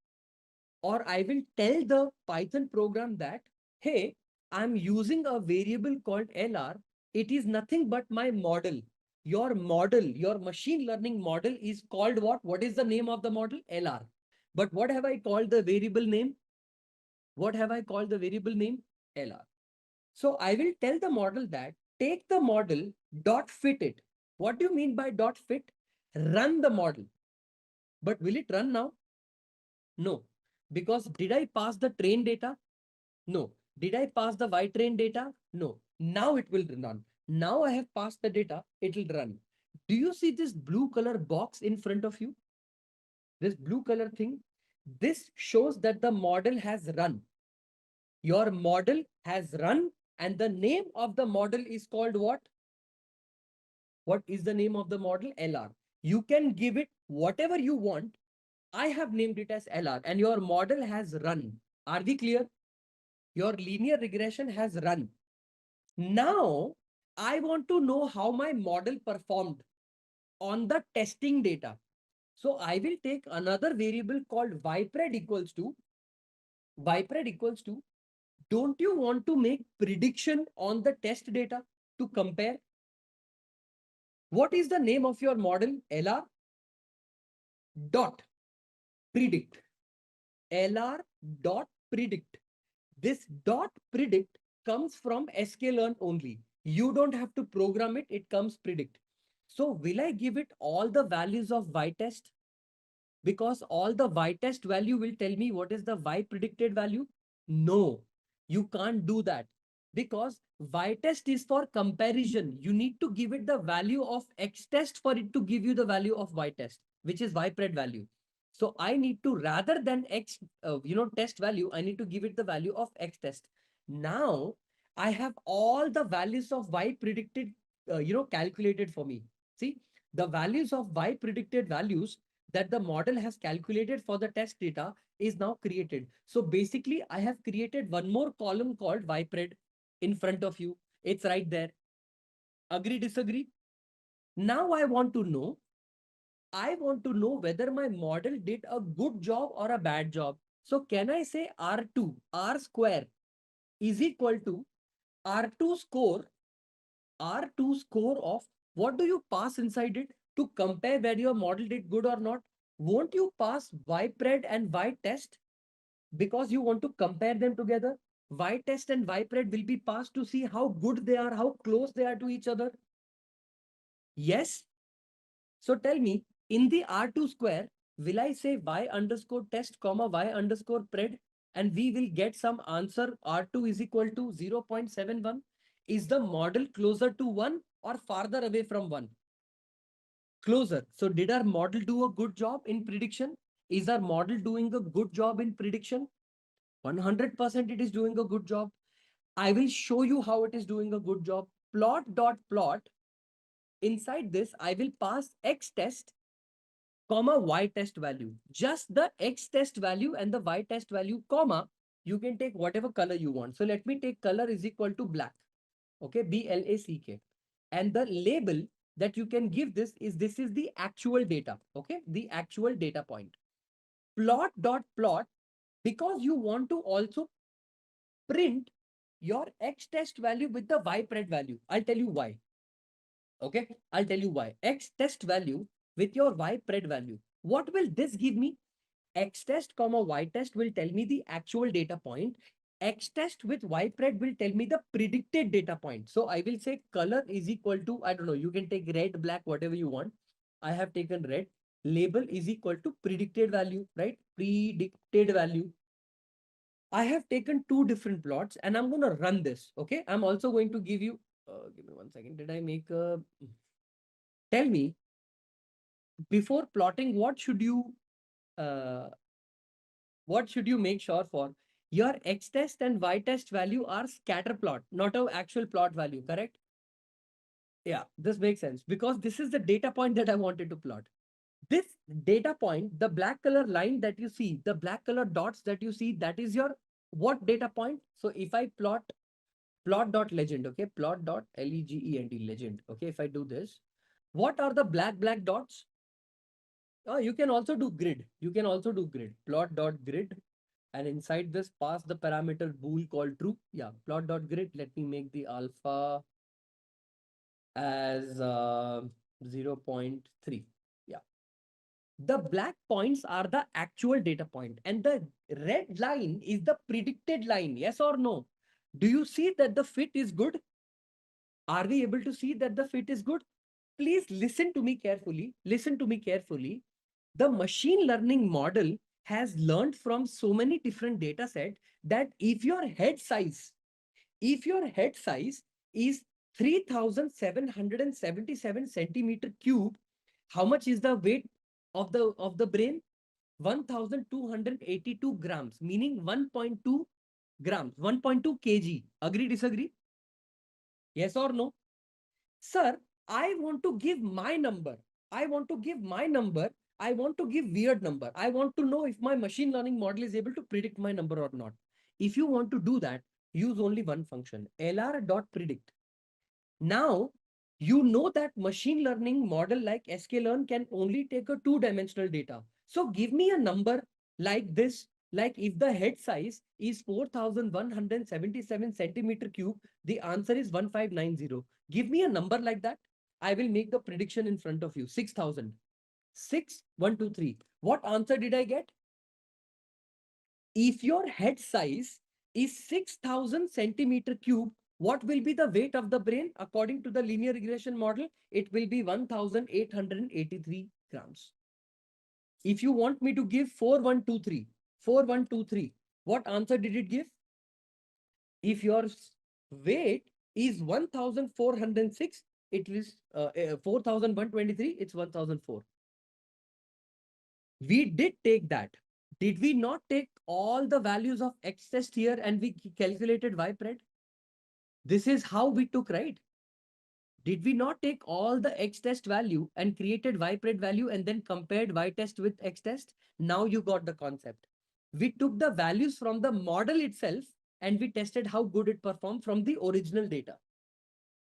or I will tell the Python program that, hey, I'm using a variable called LR. It is nothing but my model. Your model, your machine learning model is called what? What is the name of the model? LR. But what have I called the variable name? What have I called the variable name? LR. So I will tell the model that take the model, dot fit it. What do you mean by dot fit? Run the model. But will it run now? No. Because did I pass the train data? No. Did I pass the Y train data? No. Now it will run. Now I have passed the data, it will run. Do you see this blue color box in front of you? This blue color thing? This shows that the model has run. Your model has run, and the name of the model is called what? What is the name of the model? LR. You can give it whatever you want. I have named it as LR, and your model has run. Are we clear? Your linear regression has run. Now, I want to know how my model performed on the testing data. So I will take another variable called ypred equals to, don't you want to make prediction on the test data to compare? What is the name of your model? LR dot predict. LR dot predict. This dot predict comes from sklearn only. You don't have to program it. It comes predict. So will I give it all the values of y test? Because all the y test value will tell me what is the y predicted value. No, you can't do that, because y test is for comparison. You need to give it the value of x test for it to give you the value of y test, which is y pred value. So I need to, rather than x test value, I need to give it the value of x test. Now I have all the values of y predicted calculated for me. See, the values of y predicted values that the model has calculated for the test data is now created. So basically, I have created one more column called ypred in front of you. It's right there. Agree, disagree? Now I want to know whether my model did a good job or a bad job. So can I say R2, R square is equal to R2 score of what do you pass inside it to compare whether your model did good or not? Won't you pass ypred and y test because you want to compare them together? Y test and ypred will be passed to see how good they are, how close they are to each other. Yes. So tell me, in the R2 square, will I say y underscore test comma y underscore pred, and we will get some answer R2 is equal to 0.71? Is the model closer to 1 or farther away from 1? Closer. So did our model do a good job in prediction? Is our model doing a good job in prediction? 100% it is doing a good job. I will show you how it is doing a good job. Plot. Inside this, I will pass X test, comma, Y test value. Just the X test value and the Y test value, comma, you can take whatever color you want. So let me take color is equal to black. Okay, BLACK. And the label that you can give this is the actual data. Okay, the actual data point. Plot, because you want to also print your X test value with the Y pred value. I'll tell you why. Okay, I'll tell you why. X test value with your Y pred value. What will this give me? X test comma Y test will tell me the actual data point. X test with Y pred will tell me the predicted data point. So I will say color is equal to, I don't know, you can take red, black, whatever you want. I have taken red. Label is equal to predicted value, right? Predicted value. I have taken two different plots and I'm going to run this. Okay. I'm also going to give you, give me 1 second. Did I make a, tell me before plotting, what should you make sure for? Your X test and Y test value are scatter plot, not an actual plot value, correct? Yeah, this makes sense because this is the data point that I wanted to plot. This data point, the black color line that you see, the black color dots that you see, that is your what data point? So if I plot.legend, okay, plot.legend legend. Okay, if I do this, what are the black dots? Oh, you can also do grid. You can also do grid. Plot.grid. And inside this, pass the parameter bool called true. Yeah, plot.grid. Let me make the alpha as 0.3. Yeah. The black points are the actual data point and the red line is the predicted line. Yes or no? Do you see that the fit is good? Are we able to see that the fit is good? Please listen to me carefully. Listen to me carefully. The machine learning model has learned from so many different data sets that if your head size is 3,777 centimeter cube, how much is the weight of the brain? 1,282 grams, meaning 1.2 grams, 1.2 kg. Agree, disagree? Yes or no? Sir, I want to give my number. I want to give weird number. I want to know if my machine learning model is able to predict my number or not. If you want to do that, use only one function, lr.predict. Now, you know that machine learning model like sklearn can only take a two-dimensional data. So give me a number like this, like if the head size is 4,177 centimeter cube, the answer is 1590. Give me a number like that. I will make the prediction in front of you. 6,000. 6, 1, 2, 3. What answer did I get? If your head size is 6,000 centimeter cube, what will be the weight of the brain? According to the linear regression model, it will be 1,883 grams. If you want me to give 4123, what answer did it give? If your weight is 1,406, it is 4,123, it's 1,004. We did take that. Did we not take all the values of X test here and we calculated Y pred? This is how we took, right? Did we not take all the X test value and created Y pred value and then compared Y test with X test? Now you got the concept. We took the values from the model itself and we tested how good it performed from the original data.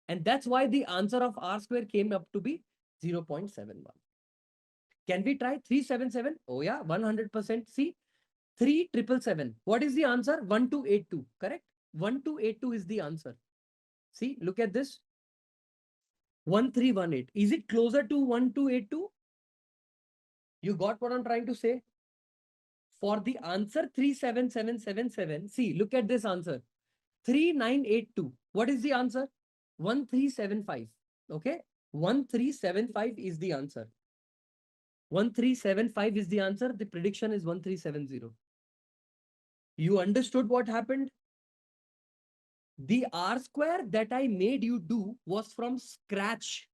And that's why the answer of R square came up to be 0.71. Can we try 377? Oh yeah, 100%. See, 3777. What is the answer? 1282, correct? 1282 is the answer. See, look at this. 1318. Is it closer to 1282? You got what I'm trying to say? For the answer 37777, see, look at this answer. 3982. What is the answer? 1375. Okay? 1375 is the answer. 1375 is the answer. The prediction is 1370. You understood what happened? The R square that I made you do was from scratch.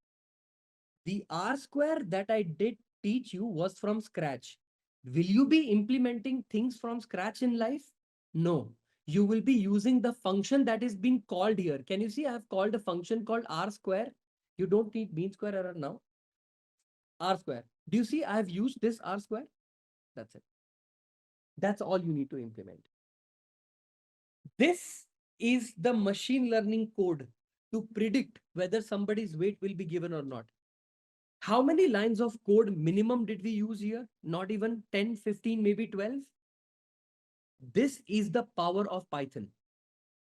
The R square that I did teach you was from scratch. Will you be implementing things from scratch in life? No, you will be using the function that is being called here. Can you see I have called a function called r square? You don't need mean square error now. R square. Do you see I have used this R square? That's it. That's all you need to implement. This is the machine learning code to predict whether somebody's weight will be given or not. How many lines of code minimum did we use here? Not even 10, 15, maybe 12. This is the power of Python.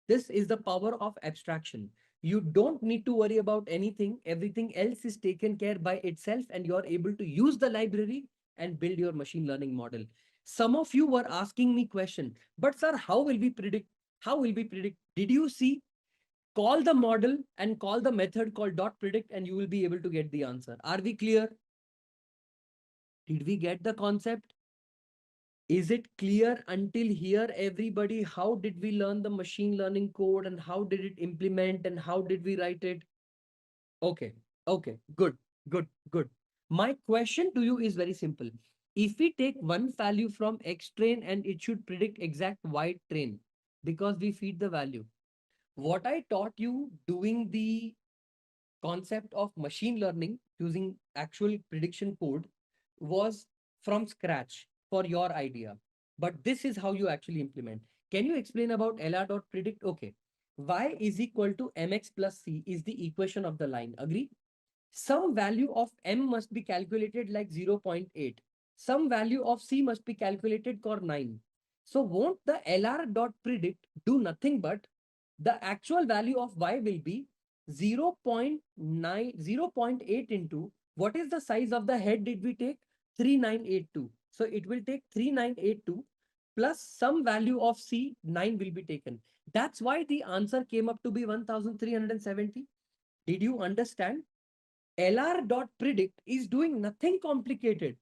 This is the power of abstraction. You don't need to worry about anything. Everything else is taken care by itself, and you're able to use the library and build your machine learning model. Some of you were asking me question, but sir, how will we predict? How will we predict? Did you see? Call the model and call the method called dot predict, and you will be able to get the answer. Are we clear? Did we get the concept? Is it clear until here, everybody? How did we learn the machine learning code and how did it implement and how did we write it? Okay, okay, good, good, good. My question to you is very simple. If we take one value from X train and it should predict exact Y train because we feed the value. What I taught you doing the concept of machine learning using actual prediction code was from scratch for your idea. But this is how you actually implement. Can you explain about lr.predict? Okay. Y is equal to mx plus c is the equation of the line. Agree? Some value of m must be calculated like 0.8. Some value of c must be calculated for 9. So won't the lr.predict do nothing but the actual value of y will be 0.9, 0.8 into what is the size of the head did we take? 3982. So it will take 3982 plus some value of C, 9 will be taken. That's why the answer came up to be 1370. Did you understand? lr.predict is doing nothing complicated.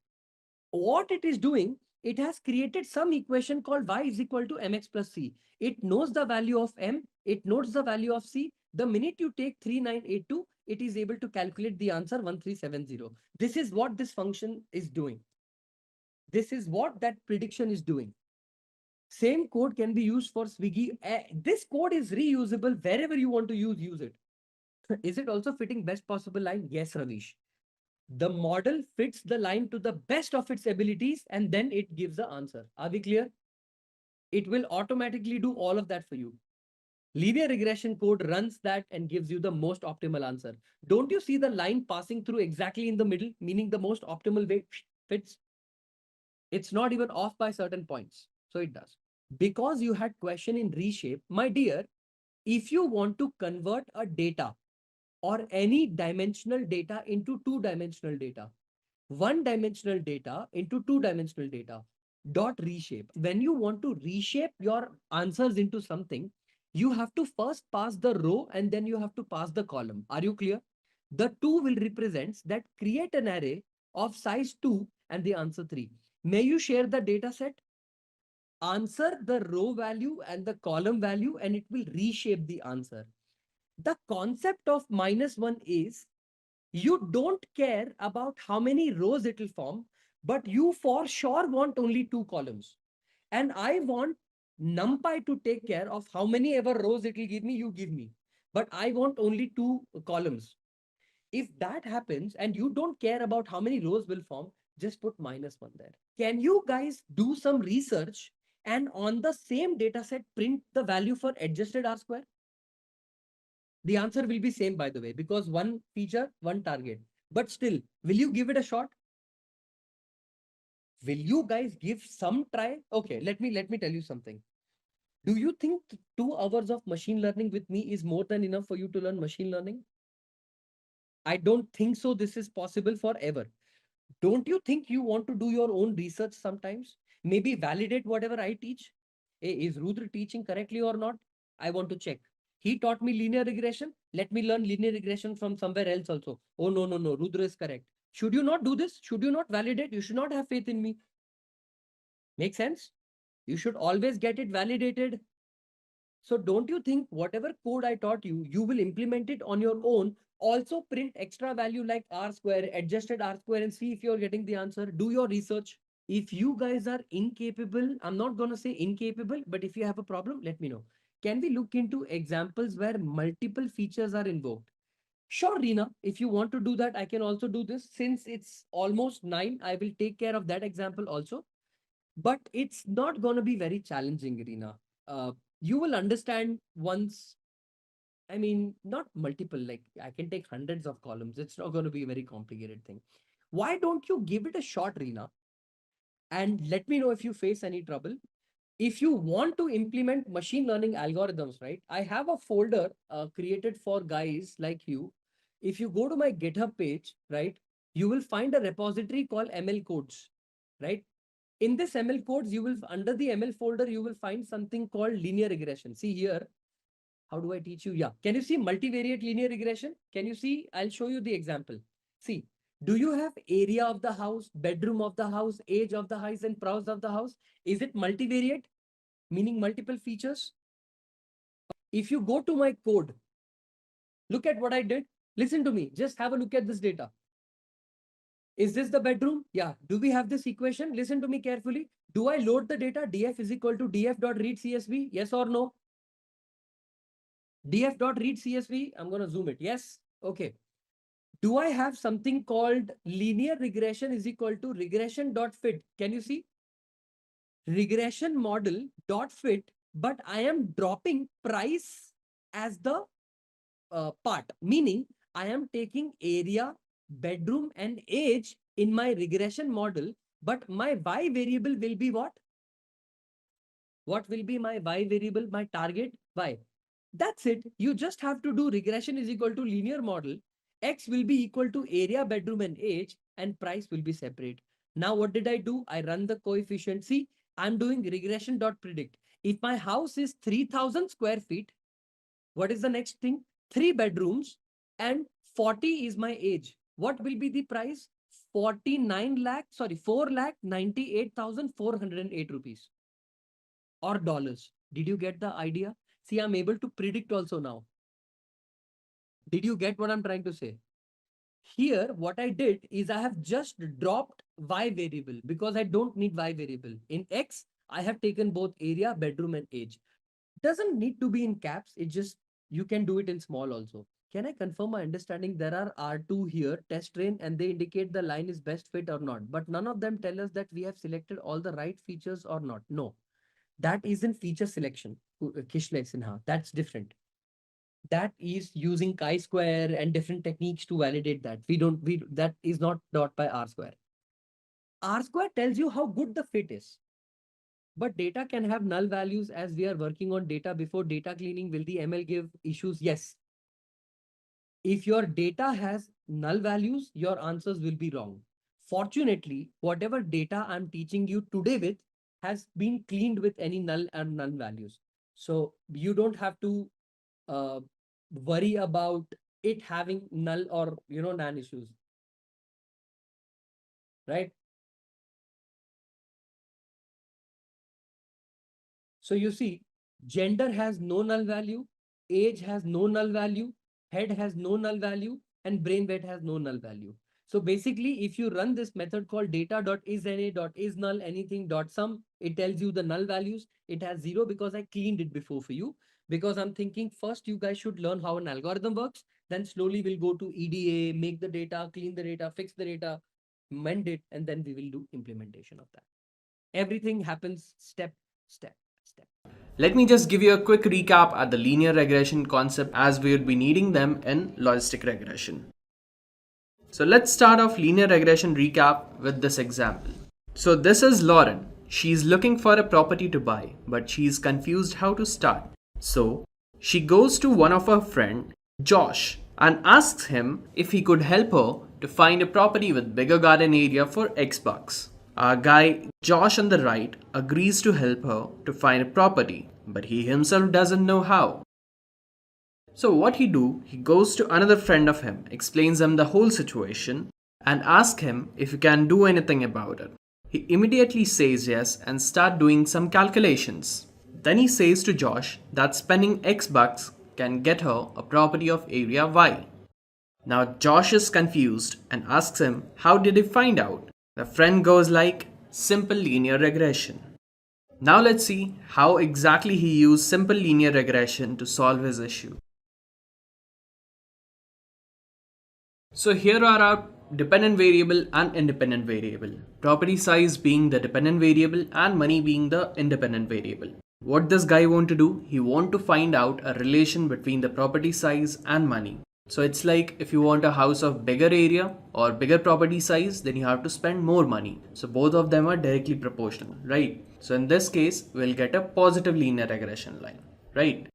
What it is doing, it has created some equation called y is equal to mx plus c. It knows the value of m, it knows the value of c. The minute you take 3982, it is able to calculate the answer 1370. This is what this function is doing. This is what that prediction is doing. Same code can be used for Swiggy. This code is reusable wherever you want to use it. Is it also fitting best possible line? Yes, Ravish. The model fits the line to the best of its abilities and then it gives the answer. Are we clear? It will automatically do all of that for you. Linear regression code runs that and gives you the most optimal answer. Don't you see the line passing through exactly in the middle, meaning the most optimal way fits? It's not even off by certain points. So it does. Because you had question in reshape, my dear, if you want to convert a data or any dimensional data into two-dimensional data, one-dimensional data into two-dimensional data, dot reshape. When you want to reshape your answers into something, you have to first pass the row and then you have to pass the column. Are you clear? The two will represent that create an array of size 2 and the answer 3. May you share the data set? Answer the row value and the column value and it will reshape the answer. The concept of -1 is you don't care about how many rows it will form, but you for sure want only 2 columns. And I want NumPy to take care of how many ever rows it will give me, you give me. But I want only 2 columns. If that happens and you don't care about how many rows will form, just put -1 there. Can you guys do some research and on the same data set print the value for adjusted R square? The answer will be same, by the way, because one feature, one target. But still, will you give it a shot? Will you guys give some try? Okay, let me tell you something. Do you think 2 hours of machine learning with me is more than enough for you to learn machine learning? I don't think so. This is possible forever. Don't you think you want to do your own research sometimes? Maybe validate whatever I teach. Hey, is Rudra teaching correctly or not? I want to check. He taught me linear regression. Let me learn linear regression from somewhere else also. Oh, no, no, no. Rudra is correct. Should you not do this? Should you not validate? You should not have faith in me. Make sense? You should always get it validated. So don't you think whatever code I taught you, you will implement it on your own. Also print extra value like R square, adjusted R square and see if you're getting the answer. Do your research. If you guys are incapable, I'm not going to say incapable, but if you have a problem, let me know. Can we look into examples where multiple features are invoked? Sure, Reena, if you want to do that, I can also do this. Since it's almost 9, I will take care of that example also. But it's not going to be very challenging, Reena. You will understand once. I mean, not multiple, like I can take hundreds of columns. It's not going to be a very complicated thing. Why don't you give it a shot, Reena? And let me know if you face any trouble. If you want to implement machine learning algorithms, right? I have a folder created for guys like you. If you go to my GitHub page, right, you will find a repository called ML codes, right? In this ML codes, you will, under the ML folder, you will find something called linear regression. See here, how do I teach you? Yeah. Can you see multivariate linear regression? Can you see? I'll show you the example. See, do you have area of the house, bedroom of the house, age of the house, and price of the house? Is it multivariate, meaning multiple features? If you go to my code, look at what I did. Listen to me. Just have a look at this data. Is this the bedroom? Yeah. Do we have this equation? Listen to me carefully. Do I load the data? df is equal to df.read CSV? Yes or no? df.read CSV. I'm going to zoom it. Yes. Okay. Do I have something called linear regression is equal to regression.fit? Can you see? Regression model dot fit, but I am dropping price as the part, meaning I am taking area, bedroom, and age in my regression model, but my y variable will be what? What will be my y variable? My target y. That's it. You just have to do regression is equal to linear model. X will be equal to area, bedroom, and age, and price will be separate. Now, what did I do? I run the coefficient. See, I'm doing regression.predict. If my house is 3000 square feet, what is the next thing? 3 bedrooms and 40 is my age. What will be the price? 4,98,408 rupees or dollars. Did you get the idea? See, I'm able to predict also now. Did you get what I'm trying to say? Here, what I did is I have just dropped y variable because I don't need y variable. In X, I have taken both area, bedroom, and age. Doesn't need to be in caps. It just, you can do it in small also. Can I confirm my understanding? There are R2 here, test train, and they indicate the line is best fit or not. But none of them tell us that we have selected all the right features or not. No, that isn't feature selection. Kishle Sinha, that's different. That is using chi-square and different techniques to validate that. That is not taught by R-square. R-square tells you how good the fit is. But data can have null values as we are working on data before data cleaning. Will the ML give issues? Yes. If your data has null values, your answers will be wrong. Fortunately, whatever data I'm teaching you today with has been cleaned with any null and none values. So you don't have to worry about it having null or non issues, right? So you see, gender has no null value, age has no null value, head has no null value, and brain weight has no null value. So basically, if you run this method called data.isNA.isNull anything.sum, it tells you the null values. It has 0 because I cleaned it before for you. Because I'm thinking first you guys should learn how an algorithm works. Then slowly we'll go to EDA, make the data, clean the data, fix the data, mend it, and then we will do implementation of that. Everything happens step. Let me just give you a quick recap at the linear regression concept as we would be needing them in logistic regression. So let's start off linear regression recap with this example. So this is Lauren. She's looking for a property to buy, but she's confused how to start. So she goes to one of her friend, Josh, and asks him if he could help her to find a property with bigger garden area for X bucks. Our guy Josh on the right agrees to help her to find a property, but he himself doesn't know how. So what he do, he goes to another friend of him, explains him the whole situation and asks him if he can do anything about it. He immediately says yes and start doing some calculations. Then he says to Josh that spending X bucks can get her a property of area Y. Now Josh is confused and asks him how did he find out. The friend goes like, simple linear regression. Now let's see how exactly he used simple linear regression to solve his issue. So here are our dependent variable and independent variable. Property size being the dependent variable and money being the independent variable. What this guy want to do? He want to find out a relation between the property size and money. So it's like if you want a house of bigger area or bigger property size, then you have to spend more money. So both of them are directly proportional, right? So in this case, we'll get a positive linear regression line, right?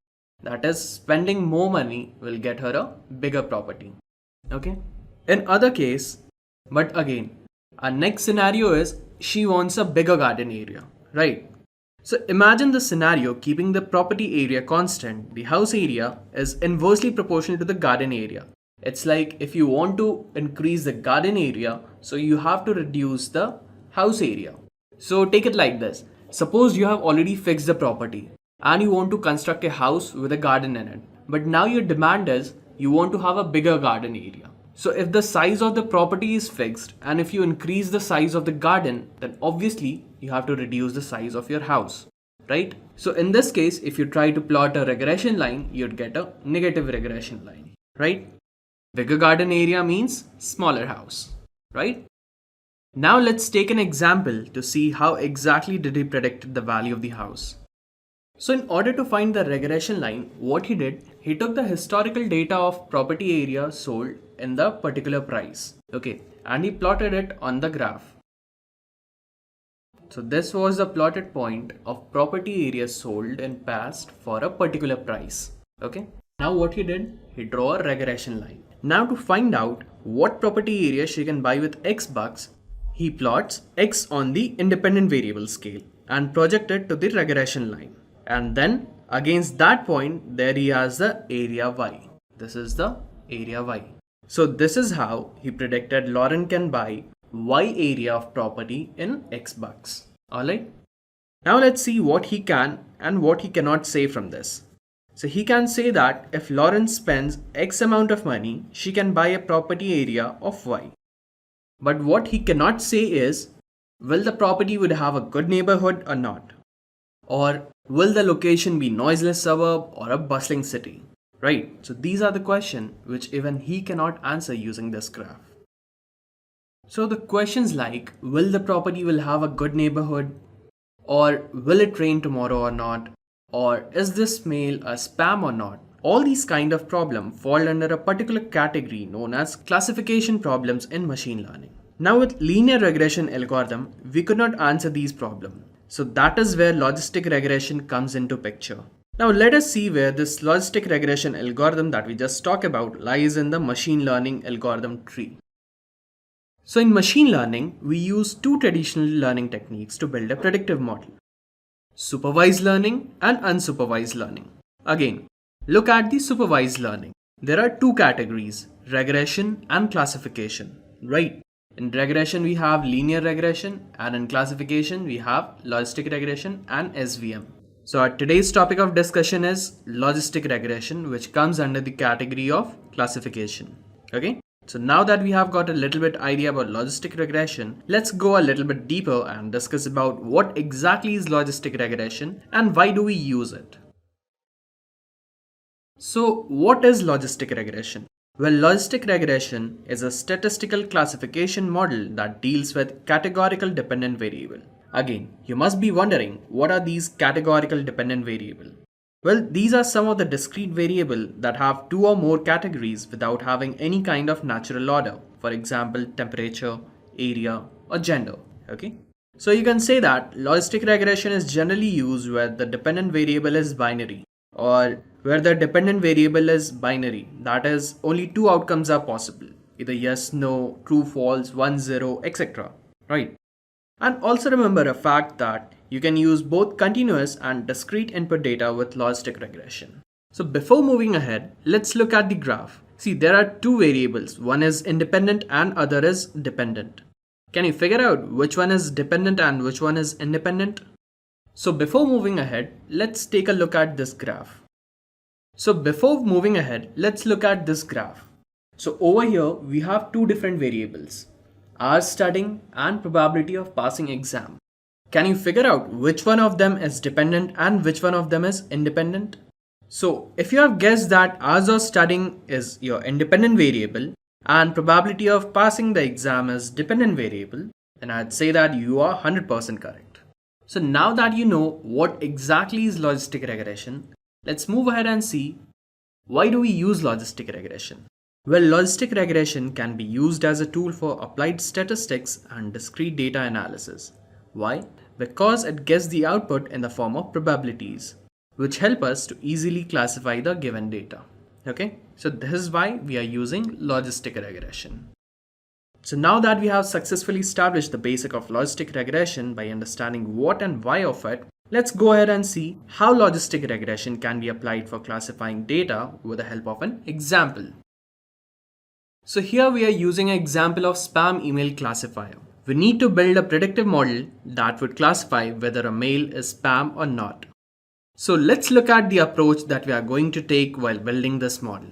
That is, spending more money will get her a bigger property. Okay. In other case, but again, our next scenario is she wants a bigger garden area, right? So imagine the scenario keeping the property area constant. The house area is inversely proportional to the garden area. It's like if you want to increase the garden area, so you have to reduce the house area. So take it like this. Suppose you have already fixed the property and you want to construct a house with a garden in it. But now your demand is you want to have a bigger garden area. So if the size of the property is fixed and if you increase the size of the garden, then obviously you have to reduce the size of your house, right? So in this case, if you try to plot a regression line, you'd get a negative regression line, right? Bigger garden area means smaller house, right? Now let's take an example to see how exactly did he predict the value of the house. So in order to find the regression line, what he did, he took the historical data of property area sold in the particular price, okay, and he plotted it on the graph. So this was the plotted point of property area sold in past for a particular price, okay. Now what he did, he drew a regression line. Now to find out what property area she can buy with X bucks, he plots X on the independent variable scale and project it to the regression line. And then against that point, there he has the area Y. This is the area Y. So this is how he predicted Lauren can buy Y area of property in X bucks. Alright. Now let's see what he can and what he cannot say from this. So he can say that if Lauren spends X amount of money, she can buy a property area of Y. But what he cannot say is, will the property would have a good neighborhood or not? Or will the location be noiseless suburb or a bustling city? Right, so these are the questions which even he cannot answer using this graph. So the questions like, will the property will have a good neighborhood? Or will it rain tomorrow or not? Or is this mail a spam or not? All these kind of problems fall under a particular category known as classification problems in machine learning. Now with linear regression algorithm, we could not answer these problems. So that is where logistic regression comes into picture. Now let us see where this logistic regression algorithm that we just talked about lies in the machine learning algorithm tree. So in machine learning, we use two traditional learning techniques to build a predictive model: supervised learning and unsupervised learning. Again, look at the supervised learning. There are two categories, regression and classification, right? In regression, we have linear regression, and in classification, we have logistic regression and SVM. So our today's topic of discussion is logistic regression, which comes under the category of classification. Okay. So now that we have got a little bit idea about logistic regression, let's go a little bit deeper and discuss about what exactly is logistic regression and why do we use it. So what is logistic regression? Well, logistic regression is a statistical classification model that deals with categorical dependent variable. Again, you must be wondering, what are these categorical dependent variable? Well, these are some of the discrete variable that have two or more categories without having any kind of natural order. For example, temperature, area, or gender. Okay. So you can say that logistic regression is generally used where the dependent variable is binary, or where the dependent variable is binary. That is, only two outcomes are possible, either yes, no, true, false, 1, 0, etc. Right. And also remember a fact that you can use both continuous and discrete input data with logistic regression. So before moving ahead, let's look at the graph. See, there are two variables. One is independent and other is dependent. Can you figure out which one is dependent and which one is independent? So before moving ahead, let's take a look at this graph. So over here we have two different variables. are studying and probability of passing exam. Can you figure out which one of them is dependent and which one of them is independent? So if you have guessed that hours of studying is your independent variable and probability of passing the exam is dependent variable, then I'd say that you are 100% correct. So now that you know what exactly is logistic regression, let's move ahead and see why do we use logistic regression. Well, logistic regression can be used as a tool for applied statistics and discrete data analysis. Why? Because it gets the output in the form of probabilities, which help us to easily classify the given data. Okay, so this is why we are using logistic regression. So now that we have successfully established the basic of logistic regression by understanding what and why of it, let's go ahead and see how logistic regression can be applied for classifying data with the help of an example. So here we are using an example of spam email classifier. We need to build a predictive model that would classify whether a mail is spam or not. So let's look at the approach that we are going to take while building this model.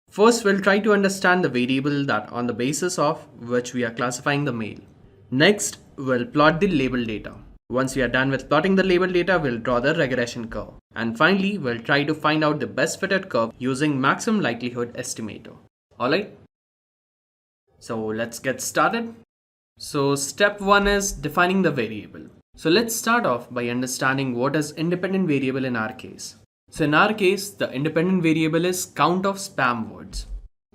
First, we'll try to understand the variable that on the basis of which we are classifying the mail. Next, we'll plot the label data. Once we are done with plotting the label data, we'll draw the regression curve. And finally, we'll try to find out the best fitted curve using maximum likelihood estimator. Alright? So let's get started. So step 1 is defining the variable. So let's start off by understanding what is independent variable in our case. So in our case, the independent variable is count of spam words.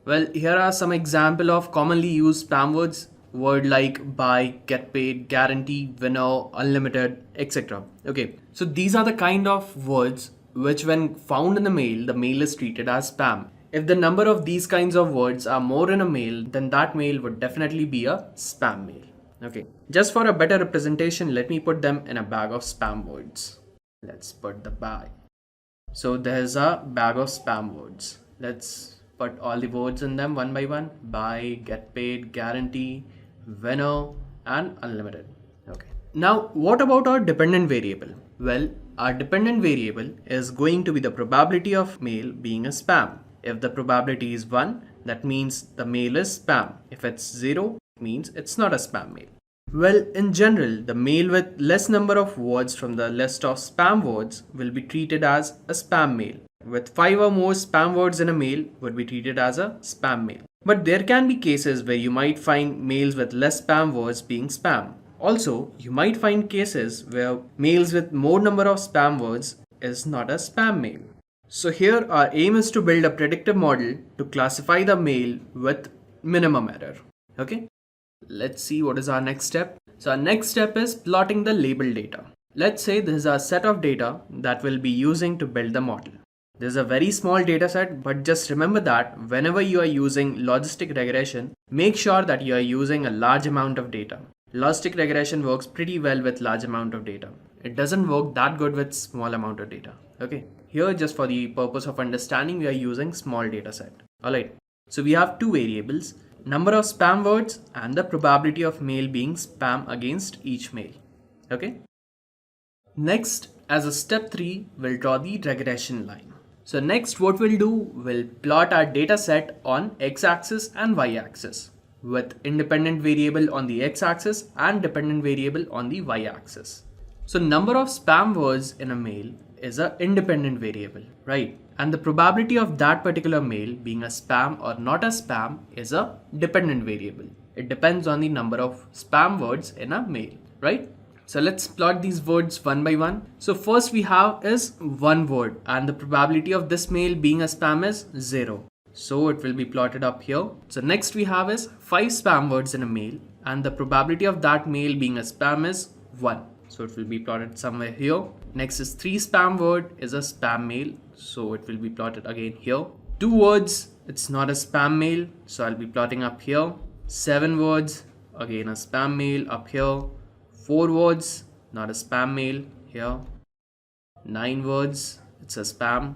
Well, here are some examples of commonly used spam words. Word like buy, get paid, guarantee, winner, unlimited, etc. Okay, so these are the kind of words which when found in the mail is treated as spam. If the number of these kinds of words are more in a mail, then that mail would definitely be a spam mail. Okay, just for a better representation, let me put them in a bag of spam words. Let's put the bag. So there's a bag of spam words. Let's put all the words in them one by one. Buy, get paid, guarantee, winner, and unlimited. Okay. Now, what about our dependent variable? Well, our dependent variable is going to be the probability of mail being a spam. If the probability is 1, that means the mail is spam. If it's 0, it means it's not a spam mail. Well, in general, the mail with less number of words from the list of spam words will be treated as a spam mail. With 5 or more spam words in a mail would be treated as a spam mail. But there can be cases where you might find mails with less spam words being spam. Also, you might find cases where mails with more number of spam words is not a spam mail. So here our aim is to build a predictive model to classify the mail with minimum error. Okay. Let's see what is our next step. So our next step is plotting the label data. Let's say this is our set of data that we'll be using to build the model. This is a very small data set, but just remember that whenever you are using logistic regression, make sure that you are using a large amount of data. Logistic regression works pretty well with large amount of data. It doesn't work that good with small amount of data. Okay. Here, just for the purpose of understanding, we are using small data set. Alright. So we have two variables. Number of spam words and the probability of mail being spam against each mail. Okay. Next, as a step 3, we'll draw the regression line. So next what we'll do, we'll plot our data set on x-axis and y-axis with independent variable on the x-axis and dependent variable on the y-axis. So number of spam words in a mail is an independent variable, right? And the probability of that particular mail being a spam or not a spam is a dependent variable. It depends on the number of spam words in a mail, right? So let's plot these words one by one. So first we have is one word and the probability of this mail being a spam is 0. So it will be plotted up here. So next we have is 5 spam words in a mail and the probability of that mail being a spam is 1. So it will be plotted somewhere here. Next is 3 spam word is a spam mail. So it will be plotted again here. 2 words, it's not a spam mail. So I'll be plotting up here. 7 words, again a spam mail up here. 4 words, not a spam mail here. 9 words, it's a spam.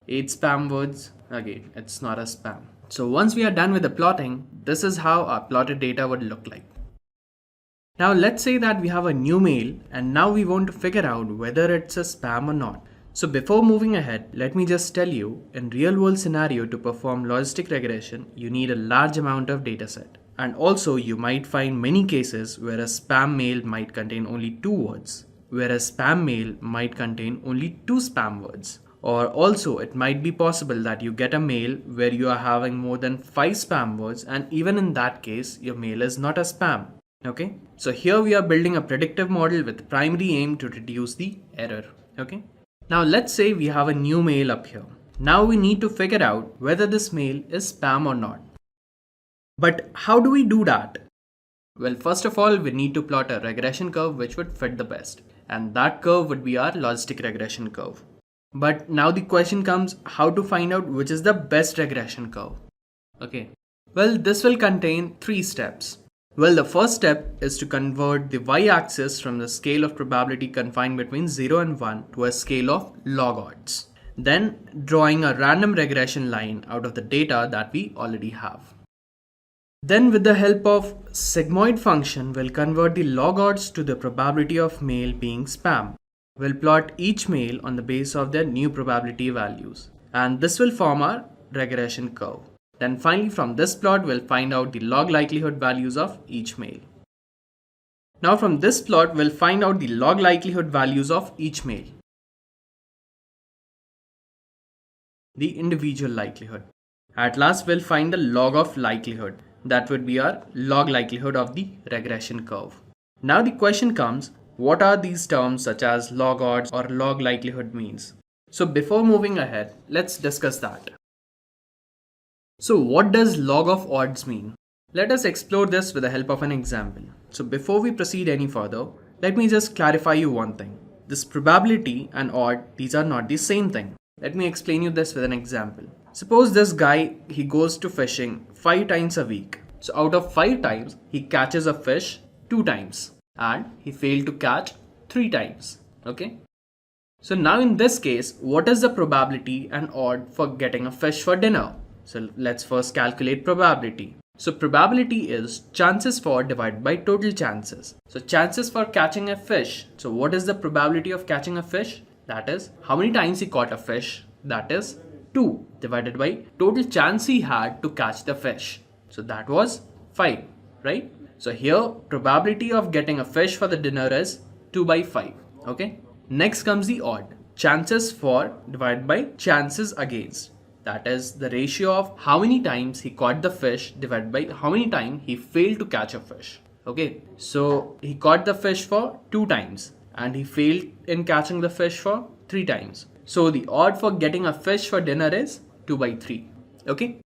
8 spam words, again, it's not a spam. So once we are done with the plotting, this is how our plotted data would look like. Now let's say that we have a new mail and now we want to figure out whether it's a spam or not. So before moving ahead, let me just tell you, in real world scenario to perform logistic regression, you need a large amount of data set. And also you might find many cases where a spam mail might contain only 2 words, where a spam mail might contain only 2 spam words. Or also it might be possible that you get a mail where you are having more than 5 spam words, and even in that case your mail is not a spam. Okay, so here we are building a predictive model with primary aim to reduce the error. Okay, now let's say we have a new mail up here. Now we need to figure out whether this mail is spam or not. But how do we do that? Well, first of all, we need to plot a regression curve which would fit the best, and that curve would be our logistic regression curve. But now the question comes, how to find out which is the best regression curve? Okay, well, this will contain 3 steps. Well, the first step is to convert the y-axis from the scale of probability confined between 0 and 1 to a scale of log odds. Then drawing a random regression line out of the data that we already have. Then with the help of sigmoid function, we'll convert the log odds to the probability of mail being spam. We'll plot each mail on the base of their new probability values, and this will form our regression curve. Then finally from this plot we'll find out the log likelihood values of each mail. Now from this plot we'll find out the log likelihood values of each mail, the individual likelihood. At last we'll find the log of likelihood, that would be our log likelihood of the regression curve. Now the question comes, what are these terms such as log odds or log likelihood means? So before moving ahead, let's discuss that. So what does log of odds mean? Let us explore this with the help of an example. So before we proceed any further, let me just clarify you one thing. This probability and odd, these are not the same thing. Let me explain you this with an example. Suppose this guy, he goes to fishing 5 times a week. So out of 5 times, he catches a fish 2 times. And he failed to catch 3 times. Okay. So now in this case, what is the probability and odd for getting a fish for dinner? So let's first calculate probability. So probability is chances for divided by total chances. So chances for catching a fish. So what is the probability of catching a fish? That is how many times he caught a fish. That is 2 divided by total chance he had to catch the fish. So that was 5, right? So here probability of getting a fish for the dinner is 2 by 5. Okay. Next comes the odd. Chances for divided by chances against. That is the ratio of how many times he caught the fish divided by how many times he failed to catch a fish. Okay. So he caught the fish for 2 times and he failed in catching the fish for 3 times. So the odd for getting a fish for dinner is 2 by 3. Okay.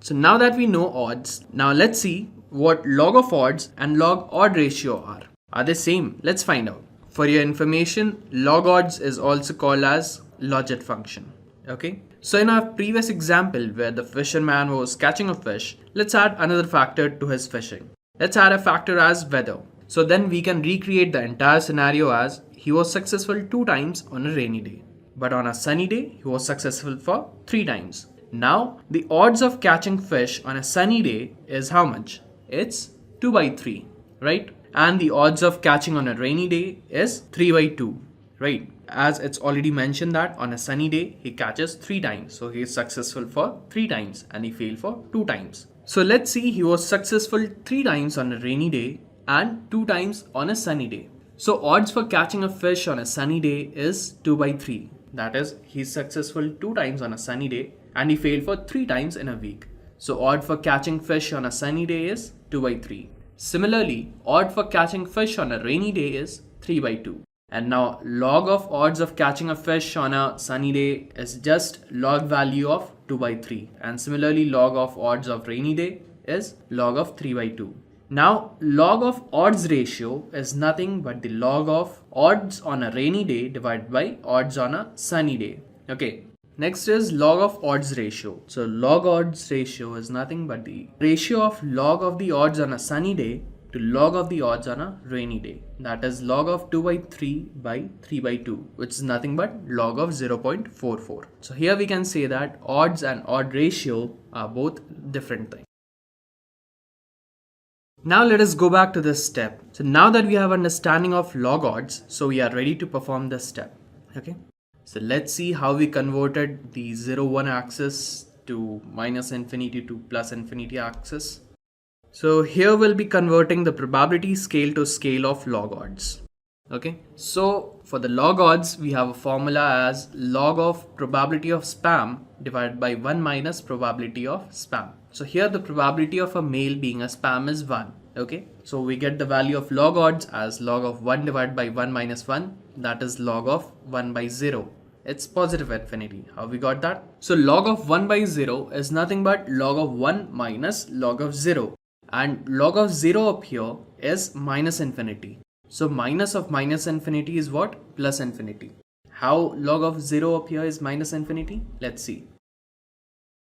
So now that we know odds, now let's see what log of odds and log odd ratio are. Are they same? Let's find out. For your information, log odds is also called as logit function. Okay. So in our previous example where the fisherman was catching a fish, let's add another factor to his fishing. Let's add a factor as weather. So then we can recreate the entire scenario as he was successful 2 times on a rainy day. But on a sunny day, he was successful for 3 times. Now the odds of catching fish on a sunny day is how much? It's 2 by 3, right? And the odds of catching on a rainy day is 3 by 2, right? As it's already mentioned that on a sunny day, he catches 3 times. So he is successful for 3 times and he failed for 2 times. So let's see, he was successful 3 times on a rainy day and 2 times on a sunny day. So odds for catching a fish on a sunny day is 2 by 3. That is, he's successful 2 times on a sunny day and he failed for 3 times in a week. So odd for catching fish on a sunny day is 2 by 3. Similarly, odd for catching fish on a rainy day is 3 by 2. And now log of odds of catching a fish on a sunny day is just log value of 2 by 3. And similarly, log of odds of rainy day is log of 3 by 2. Now log of odds ratio is nothing but the log of odds on a rainy day divided by odds on a sunny day. Okay. Next is log of odds ratio. So log odds ratio is nothing but the ratio of log of the odds on a sunny day to log of the odds on a rainy day. That is log of 2 by 3 by 3 by 2, which is nothing but log of 0.44. So here we can say that odds and odd ratio are both different things. Now let us go back to this step. So now that we have understanding of log odds, so we are ready to perform this step. Okay. So let's see how we converted the 0, 1 axis to minus infinity to plus infinity axis. So here we'll be converting the probability scale to scale of log odds. Okay, so for the log odds, we have a formula as log of probability of spam divided by 1 minus probability of spam. So here the probability of a mail being a spam is 1. Okay, so we get the value of log odds as log of 1 divided by 1 minus 1, that is log of 1 by 0. It's positive infinity. How we got that? So log of 1 by 0 is nothing but log of 1 minus log of 0. And log of 0 up here is minus infinity. So minus of minus infinity is what? Plus infinity. How log of 0 up here is minus infinity? Let's see.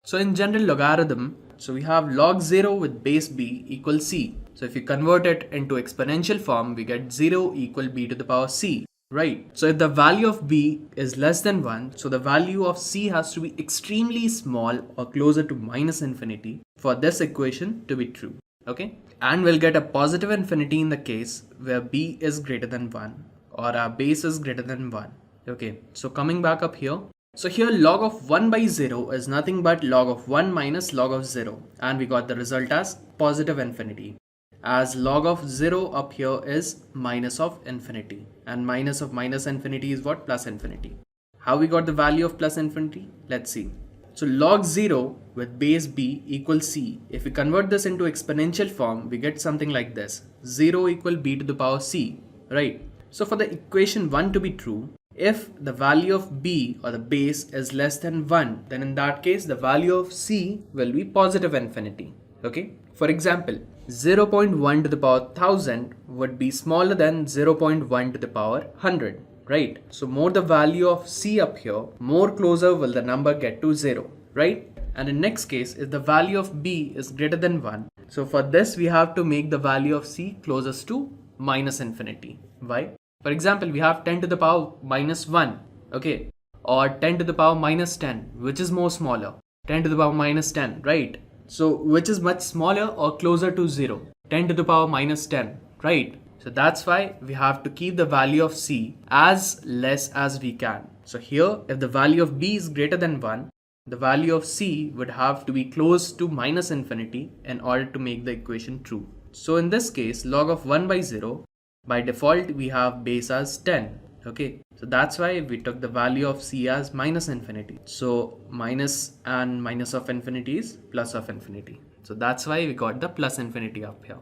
So in general logarithm, so we have log 0 with base b equals c. So if you convert it into exponential form, we get 0 equal b to the power c. Right. So if the value of b is less than 1, so the value of c has to be extremely small or closer to minus infinity for this equation to be true. Okay. And we'll get a positive infinity in the case where b is greater than 1 or our base is greater than 1. Okay. So coming back up here. So here log of 1 by 0 is nothing but log of 1 minus log of 0. And we got the result as positive infinity. As log of 0 up here is minus of infinity, and minus of minus infinity is what? Plus infinity. How we got the value of plus infinity? Let's see. So log 0 with base b equals c. If we convert this into exponential form, we get something like this. 0 equal b to the power c, right? So for the equation 1 to be true, if the value of b or the base is less than 1, then in that case the value of c will be positive infinity. Okay. For example, 0.1 to the power 1000 would be smaller than 0.1 to the power 100, right? So more the value of c up here, more closer will the number get to 0, right? And in next case, if the value of b is greater than 1, so for this we have to make the value of c closest to minus infinity. Why? For example, we have 10 to the power minus 1, okay? Or 10 to the power minus 10, which is more smaller. 10 to the power minus 10, right? So which is much smaller or closer to 0? 10 to the power minus 10, right? So that's why we have to keep the value of c as less as we can. So here, if the value of b is greater than 1, the value of c would have to be close to minus infinity in order to make the equation true. So in this case, log of 1 by 0, by default we have base as 10. Okay, so that's why we took the value of c as minus infinity. So minus and minus of infinity is plus of infinity. So that's why we got the plus infinity up here.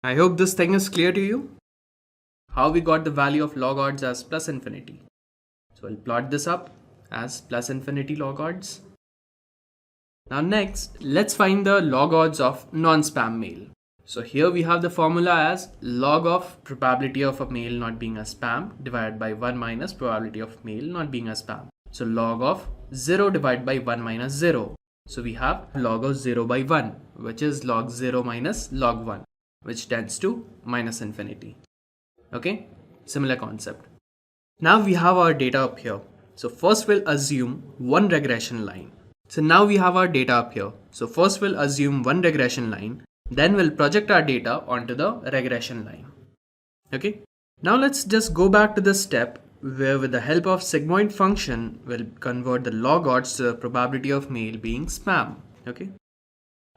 I hope this thing is clear to you. How we got the value of log odds as plus infinity. So we'll plot this up as plus infinity log odds. Now next, let's find the log odds of non-spam mail. So here we have the formula as log of probability of a mail not being a spam divided by 1 minus probability of mail not being a spam. So log of 0 divided by 1 minus 0. So we have log of 0 by 1, which is log 0 minus log 1, which tends to minus infinity. Okay, similar concept. Now we have our data up here. So first we'll assume one regression line. So now we have our data up here. So first we'll assume one regression line. Then we'll project our data onto the regression line. Okay. Now let's just go back to the step where with the help of sigmoid function, we'll convert the log odds to the probability of mail being spam. Okay.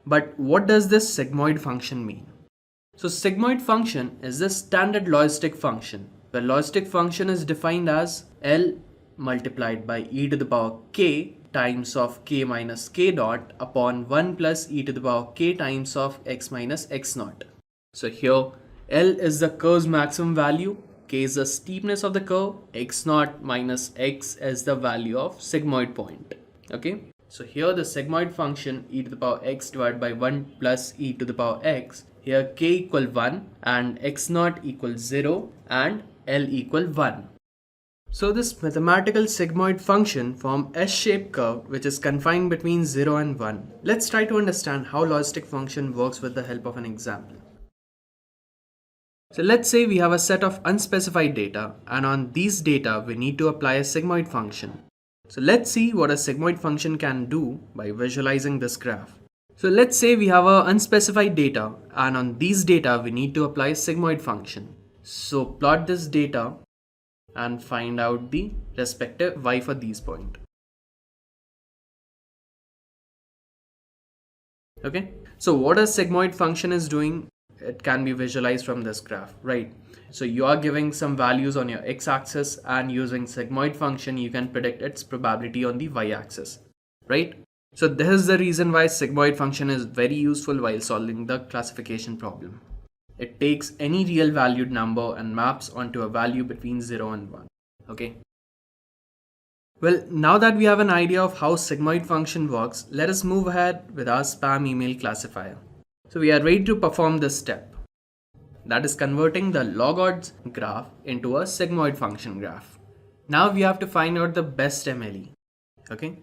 But what does this sigmoid function mean? So sigmoid function is the standard logistic function. The logistic function is defined as L multiplied by e to the power k times of k minus k dot upon 1 plus e to the power k times of x minus x naught. So here L is the curve's maximum value, k is the steepness of the curve, x naught minus x is the value of sigmoid point. Okay, so here the sigmoid function e to the power x divided by 1 plus e to the power x, here k equal 1 and x naught equals 0 and L equal 1. So this mathematical sigmoid function forms S-shaped curve which is confined between 0 and 1. Let's try to understand how logistic function works with the help of an example. So let's say we have a set of unspecified data and on these data we need to apply a sigmoid function. So let's see what a sigmoid function can do by visualizing this graph. So let's say we have a unspecified data and on these data we need to apply a sigmoid function. So plot this data and find out the respective y for these points. Okay, So what a sigmoid function is doing, it can be visualized from this graph, right? So you are giving some values on your x-axis, and using sigmoid function you can predict its probability on the y-axis, right? So this is the reason why sigmoid function is very useful while solving the classification problem. It takes any real valued number and maps onto a value between 0 and 1. Okay. Well, now that we have an idea of how sigmoid function works, let us move ahead with our spam email classifier. So we are ready to perform this step. That is converting the log odds graph into a sigmoid function graph. Now we have to find out the best MLE. Okay.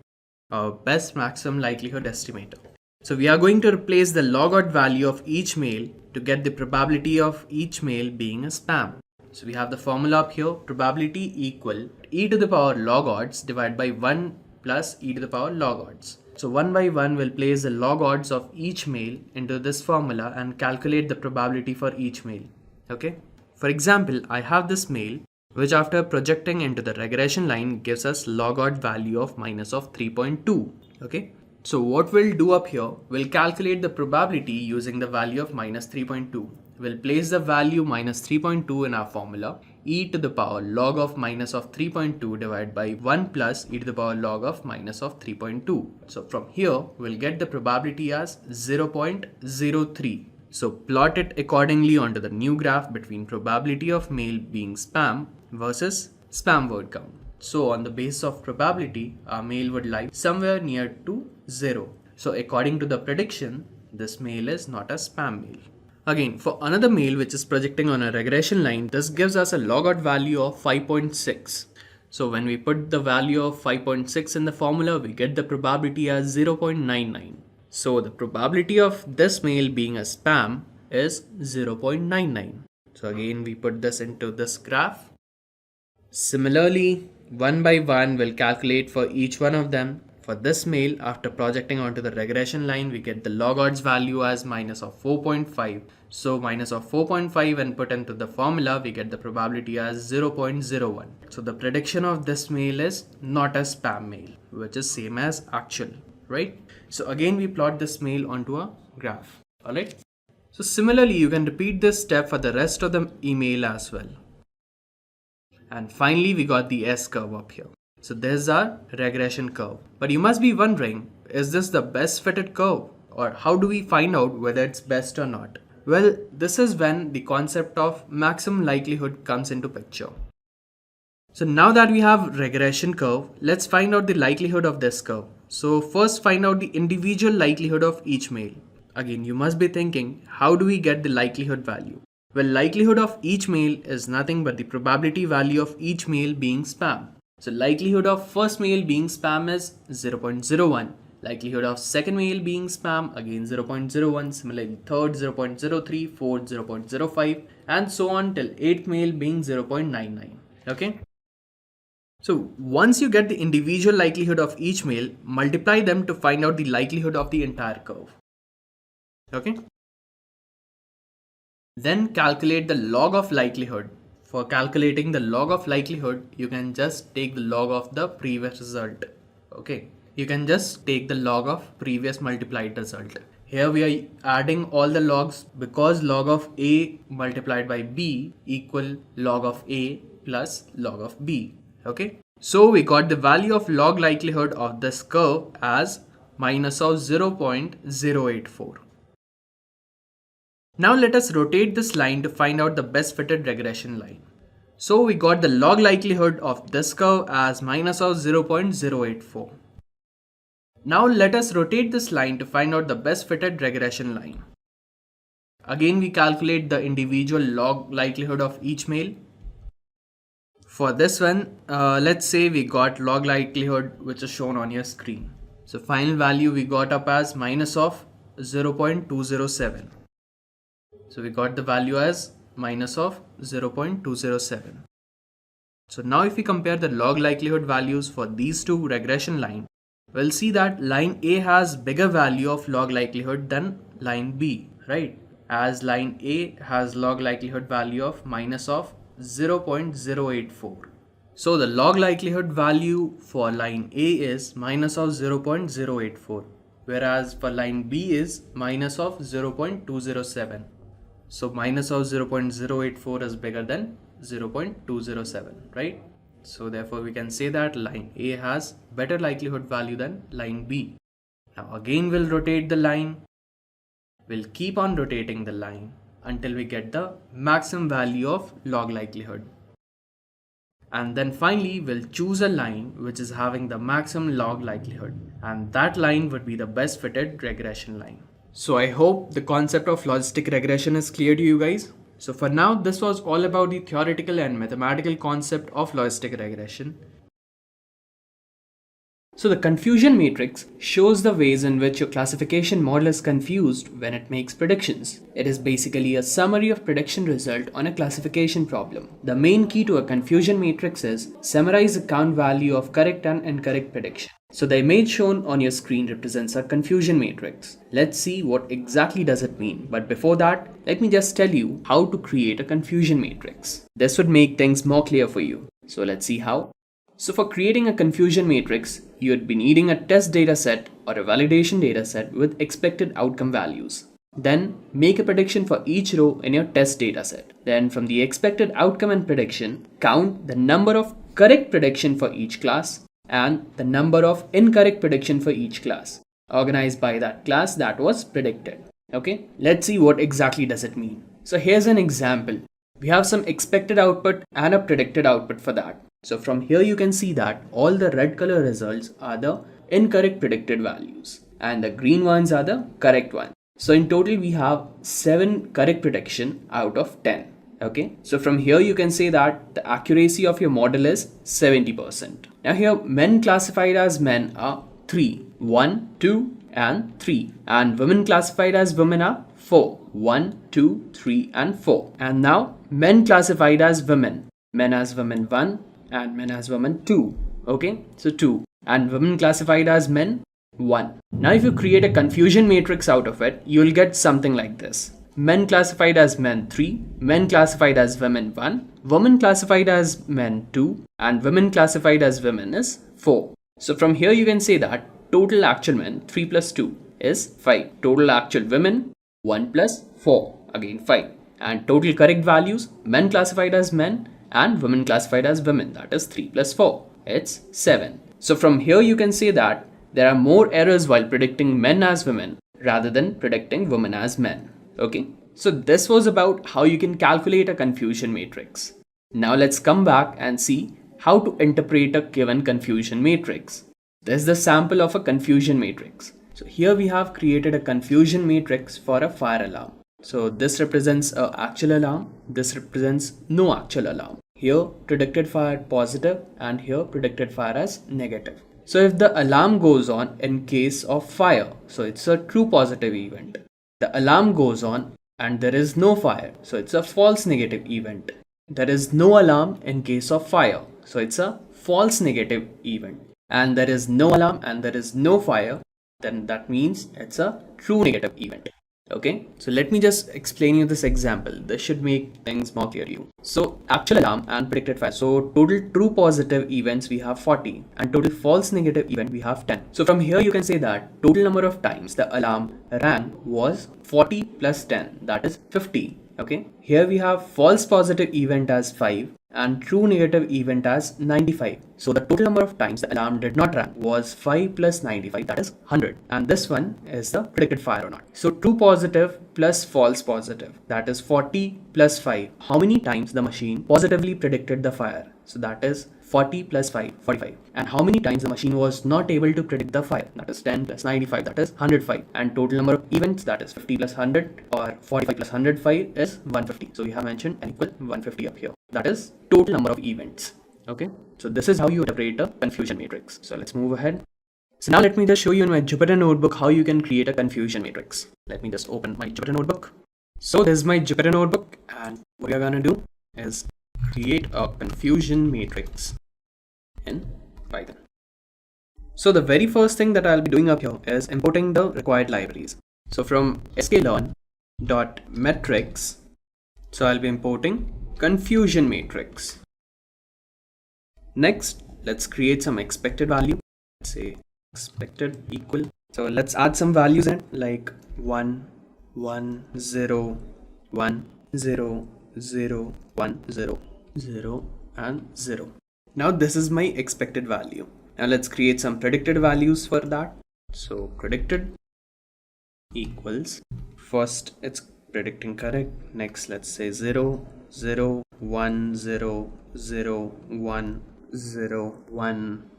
Our best maximum likelihood estimator. So we are going to replace the log odd value of each mail to get the probability of each mail being a spam. So we have the formula up here, probability equal e to the power log odds divided by 1 plus e to the power log odds. So 1 by 1 will place the log odds of each mail into this formula and calculate the probability for each mail. Okay. For example, I have this mail which after projecting into the regression line gives us log odd value of minus of 3.2. Okay. So what we'll do up here, we'll calculate the probability using the value of minus 3.2. We'll place the value minus 3.2 in our formula, e to the power log of minus of 3.2 divided by 1 plus e to the power log of minus of 3.2. So from here, we'll get the probability as 0.03. So plot it accordingly onto the new graph between probability of mail being spam versus spam word count. So on the basis of probability, our mail would lie somewhere near to 0. So according to the prediction, this mail is not a spam mail. Again, for another mail which is projecting on a regression line, this gives us a log odd value of 5.6. So when we put the value of 5.6 in the formula, we get the probability as 0.99. So the probability of this mail being a spam is 0.99. So again, we put this into this graph. Similarly, 1 by 1 will calculate for each one of them. For this mail, after projecting onto the regression line, we get the log odds value as minus of 4.5. So minus of 4.5 when put into the formula, we get the probability as 0.01. So the prediction of this mail is not a spam mail, which is same as actual, right? So again, we plot this mail onto a graph, alright? So similarly, you can repeat this step for the rest of the email as well. And finally, we got the S curve up here. So this is our regression curve. But you must be wondering, is this the best fitted curve? Or how do we find out whether it's best or not? Well, this is when the concept of maximum likelihood comes into picture. So now that we have regression curve, let's find out the likelihood of this curve. So first find out the individual likelihood of each mail. Again, you must be thinking, how do we get the likelihood value? Well, likelihood of each mail is nothing but the probability value of each mail being spam. So likelihood of first mail being spam is 0.01. Likelihood of second mail being spam, again 0.01. Similarly, third 0.03, fourth 0.05, and so on till 8th mail being 0.99. Okay. So once you get the individual likelihood of each mail, multiply them to find out the likelihood of the entire curve. Okay. Then calculate the log of likelihood. For calculating the log of likelihood, you can just take the log of the previous result. Okay. You can just take the log of previous multiplied result. Here we are adding all the logs because log of A multiplied by B equal log of A plus log of B. Okay. So we got the value of log likelihood of this curve as minus of 0.084. Now let us rotate this line to find out the best fitted regression line. So we got the log likelihood of this curve as minus of 0.084. Now let us rotate this line to find out the best fitted regression line. Again, we calculate the individual log likelihood of each mail. For this one, let's say we got log likelihood which is shown on your screen. So final value we got up as minus of 0.207. So we got the value as minus of 0.207. So now if we compare the log likelihood values for these two regression lines, we'll see that line A has bigger value of log likelihood than line B, right? As line A has log likelihood value of minus of 0.084. So the log likelihood value for line A is minus of 0.084. whereas for line B is minus of 0.207. So minus of 0.084 is bigger than 0.207, right? So therefore we can say that line A has better likelihood value than line B. Now again we'll rotate the line. We'll keep on rotating the line until we get the maximum value of log likelihood. And then finally we'll choose a line which is having the maximum log likelihood, and that line would be the best fitted regression line. So I hope the concept of logistic regression is clear to you guys. So for now, this was all about the theoretical and mathematical concept of logistic regression. So the confusion matrix shows the ways in which your classification model is confused when it makes predictions. It is basically a summary of prediction result on a classification problem. The main key to a confusion matrix is summarize the count value of correct and incorrect prediction. So the image shown on your screen represents a confusion matrix. Let's see what exactly does it mean. But before that, let me just tell you how to create a confusion matrix. This would make things more clear for you. So let's see how. So for creating a confusion matrix, you would be needing a test dataset or a validation dataset with expected outcome values. Then make a prediction for each row in your test dataset. Then from the expected outcome and prediction, count the number of correct prediction for each class and the number of incorrect prediction for each class, organized by that class that was predicted. Okay, let's see what exactly does it mean. So here's an example. We have some expected output and a predicted output for that. So from here you can see that all the red color results are the incorrect predicted values and the green ones are the correct ones. So in total we have 7 correct prediction out of 10. Okay, so from here you can say that the accuracy of your model is 70%. Now here men classified as men are 3, 1, 2 and 3, and women classified as women are 4, 1, 2, 3 and 4. And now men classified as women, men as women 1 and men as women 2. Okay, so 2, and women classified as men 1. Now if you create a confusion matrix out of it, you will get something like this. Men classified as men 3, men classified as women 1, women classified as men 2 and women classified as women is 4. So from here you can say that total actual men 3 plus 2 is 5, total actual women 1 plus 4 again 5, and total correct values men classified as men and women classified as women, that is 3 plus 4, it's 7. So from here you can say that there are more errors while predicting men as women rather than predicting women as men. Okay, so this was about how you can calculate a confusion matrix. Now let's come back and see how to interpret a given confusion matrix. This is the sample of a confusion matrix. So here we have created a confusion matrix for a fire alarm. So this represents an actual alarm, this represents no actual alarm. Here predicted fire positive and here predicted fire as negative. So if the alarm goes on in case of fire, so it's a true positive event. The alarm goes on and there is no fire, so it's a false negative event. There is no alarm in case of fire, so it's a false negative event. And there is no alarm and there is no fire, then that means it's a true negative event. Okay, so let me just explain you this example. This should make things more clear to you. So actual alarm and predicted fire. So total true positive events we have 40 and total false negative event we have 10. So from here you can say that total number of times the alarm rang was 40 plus 10, that is 50. Okay, here we have false positive event as 5 and true negative event as 95. So the total number of times the alarm did not ring was 5 plus 95, that is 100. And this one is the predicted fire or not. So true positive plus false positive, that is 40 plus 5. How many times the machine positively predicted the fire? So that is 40 plus 5, 45. And how many times the machine was not able to predict the fire? That is 10 plus 95, that is 105. And total number of events, that is 50 plus 100 or 45 plus 105 is 150. So we have mentioned n equal 150 up here. That is total number of events. Okay, so this is how you interpret a confusion matrix. So let's move ahead. So now let me just show you in my Jupyter notebook how you can create a confusion matrix. Let me just open my Jupyter notebook. So this is my Jupyter notebook, and what you're gonna do is create a confusion matrix in Python. So the very first thing that I'll be doing up here is importing the required libraries. So from sklearn.metrics, so I'll be importing confusion matrix. Next, let's create some expected value. Let's say expected equal So let's add some values in, like 1, 1, 0, 1, 0, 0, 1, 0, 0, and 0. Now this is my expected value. Now let's create some predicted values for that. So predicted equals, first it's predicting correct. Next, let's say 0, 0, 1, 0, 0, 1, 0, 1.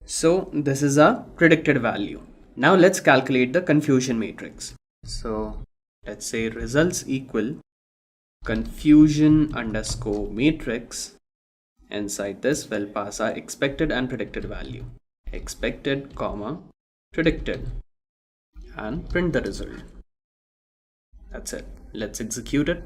So this is a predicted value. Now let's calculate the confusion matrix. So let's say results equal confusion underscore matrix. Inside this, we'll pass our expected and predicted value. Expected, comma, predicted, and print the result. That's it. Let's execute it.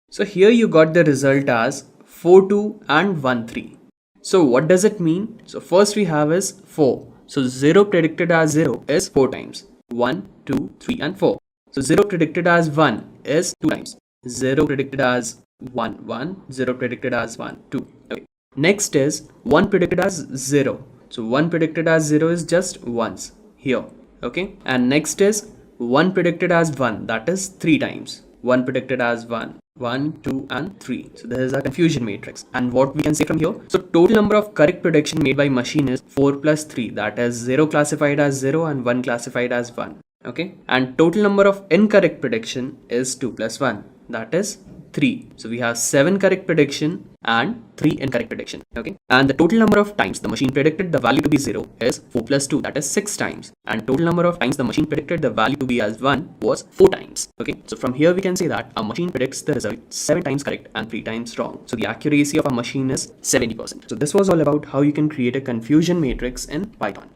So here you got the result as 4, 2 and 1, 3. So what does it mean? So first we have is 4. So 0 predicted as 0 is 4 times. 1, 2, 3 and 4. So 0 predicted as 1 is 2 times. 0 predicted as 1, 1. 0 predicted as 1, 2. Okay. Next is 1 predicted as 0. So 1 predicted as 0 is just once here. Okay. And next is 1 predicted as 1, that is 3 times. 1 predicted as 1, 1, 2 and 3. So this is a confusion matrix. And what we can say from here, so total number of correct prediction made by machine is 4 plus 3, that is 0 classified as 0 and 1 classified as 1. Okay. And total number of incorrect prediction is 2 plus 1, that is 3. So we have 7 correct prediction and 3 incorrect prediction. Okay. And the total number of times the machine predicted the value to be 0 is 4 plus 2, that is 6 times. And total number of times the machine predicted the value to be as 1 was 4 times. Okay. So from here we can say that a machine predicts the result 7 times correct and 3 times wrong. So the accuracy of a machine is 70%. So this was all about how you can create a confusion matrix in Python.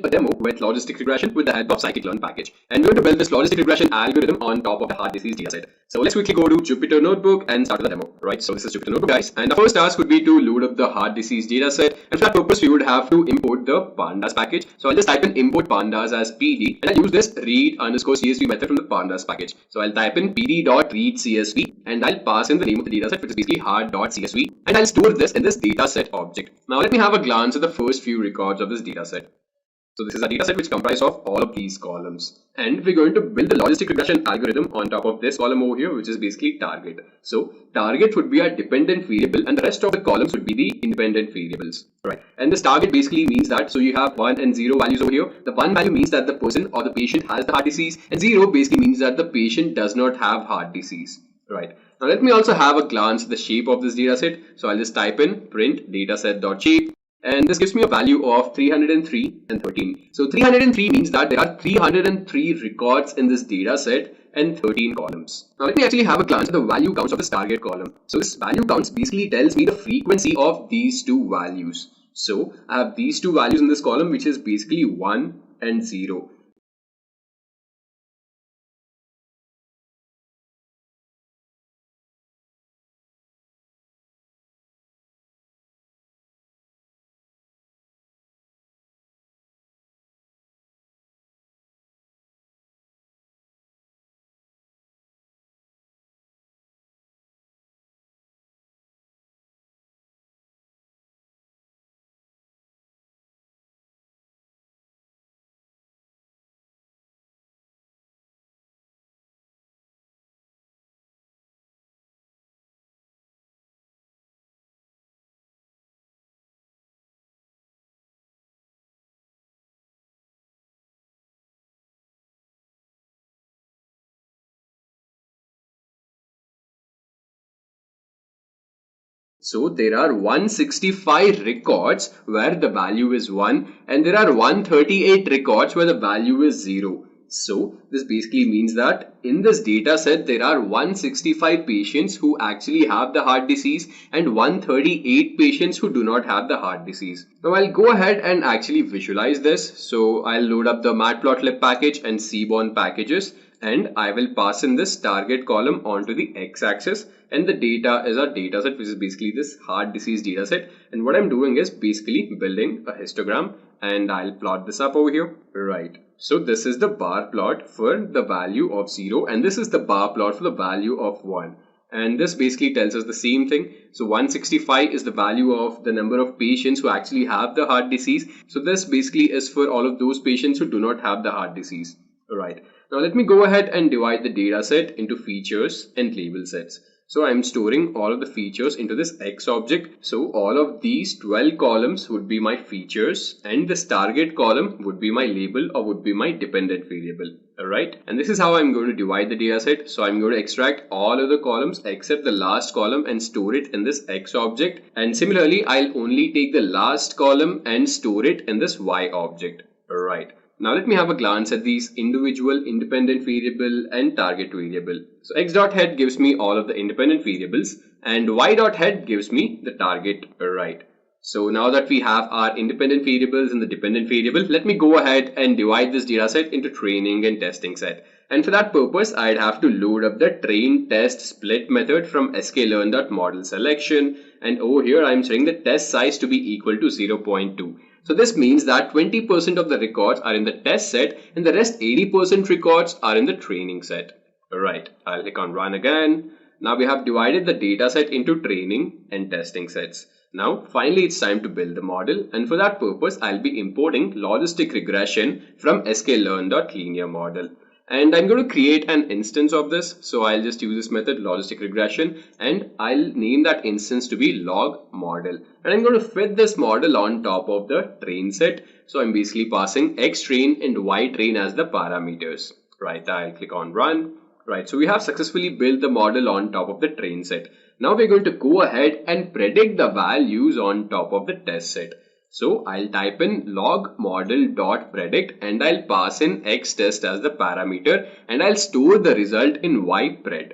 A demo with Logistic Regression with the help of scikit-learn package, and we're going to build this Logistic Regression algorithm on top of the hard disease dataset. So let's quickly go to Jupyter Notebook and start with the demo. Right, so this is Jupyter Notebook, guys, and the first task would be to load up the hard disease dataset, and for that purpose we would have to import the Pandas package. So I'll just type in import Pandas as pd, and I'll use this read_csv method from the Pandas package. So I'll type in pd.readcsv, and I'll pass in the name of the dataset, which is basically hard.csv, and I'll store this in this dataset object. Now let me have a glance at the first few records of this dataset. So this is a dataset which comprises of all of these columns, and we're going to build the logistic regression algorithm on top of this column over here, which is basically target. So target would be a dependent variable and the rest of the columns would be the independent variables, right? And this target basically means that, so you have 1 and 0 values over here. The 1 value means that the person or the patient has the heart disease, and 0 basically means that the patient does not have heart disease, right? Now let me also have a glance at the shape of this dataset. So I'll just type in print dataset.shape. And this gives me a value of 303 and 13. So 303 means that there are 303 records in this data set and 13 columns. Now let me actually have a glance at the value counts of this target column. So this value counts basically tells me the frequency of these two values. So I have these two values in this column, which is basically 1 and 0. So there are 165 records where the value is 1, and there are 138 records where the value is 0. So this basically means that in this data set there are 165 patients who actually have the heart disease and 138 patients who do not have the heart disease. Now I'll go ahead and actually visualize this. So I'll load up the Matplotlib package and Seaborn packages, and I will pass in this target column onto the x-axis, and the data is our dataset, which is basically this heart disease dataset. And what I'm doing is basically building a histogram, and I'll plot this up over here. Right. So this is the bar plot for the value of 0, and this is the bar plot for the value of 1. And this basically tells us the same thing. So 165 is the value of the number of patients who actually have the heart disease. So this basically is for all of those patients who do not have the heart disease. Alright. Now let me go ahead and divide the data set into features and label sets. So I'm storing all of the features into this X object. So all of these 12 columns would be my features, and this target column would be my label or would be my dependent variable. Alright, and this is how I'm going to divide the data set. So I'm going to extract all of the columns except the last column and store it in this X object. And similarly, I'll only take the last column and store it in this Y object. Alright. Now let me have a glance at these individual independent variable and target variable. So x.head gives me all of the independent variables and y.head gives me the target. Right. So now that we have our independent variables and the dependent variable, let me go ahead and divide this data set into training and testing set. And for that purpose, I'd have to load up the train test split method from sklearn.model selection. And over here, I'm setting the test size to be equal to 0.2. So this means that 20% of the records are in the test set and the rest 80% records are in the training set. Alright, I'll click on run again. Now we have divided the data set into training and testing sets. Now finally it's time to build the model, and for that purpose I'll be importing Logistic Regression from sklearn.linear model. And I'm going to create an instance of this. So I'll just use this method Logistic Regression and I'll name that instance to be log model. And I'm going to fit this model on top of the train set. So I'm basically passing x train and y train as the parameters. Right, I'll click on run. Right, so we have successfully built the model on top of the train set. Now we're going to go ahead and predict the values on top of the test set. So I'll type in log model.predict and I'll pass in xtest as the parameter and I'll store the result in ypred.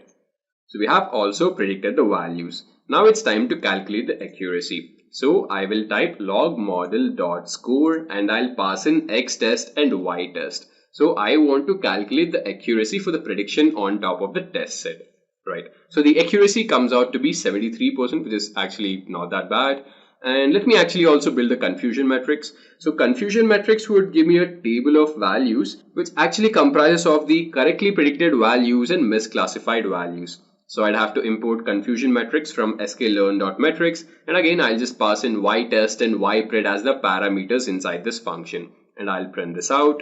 So we have also predicted the values. Now it's time to calculate the accuracy. So I will type log model.score and I'll pass in xtest and ytest. So I want to calculate the accuracy for the prediction on top of the test set. Right. So the accuracy comes out to be 73%, which is actually not that bad. And let me actually also build the confusion matrix. So confusion matrix would give me a table of values which actually comprises of the correctly predicted values and misclassified values. So I'd have to import confusion matrix from sklearn.metrics, and again I'll just pass in ytest and ypred as the parameters inside this function, and I'll print this out.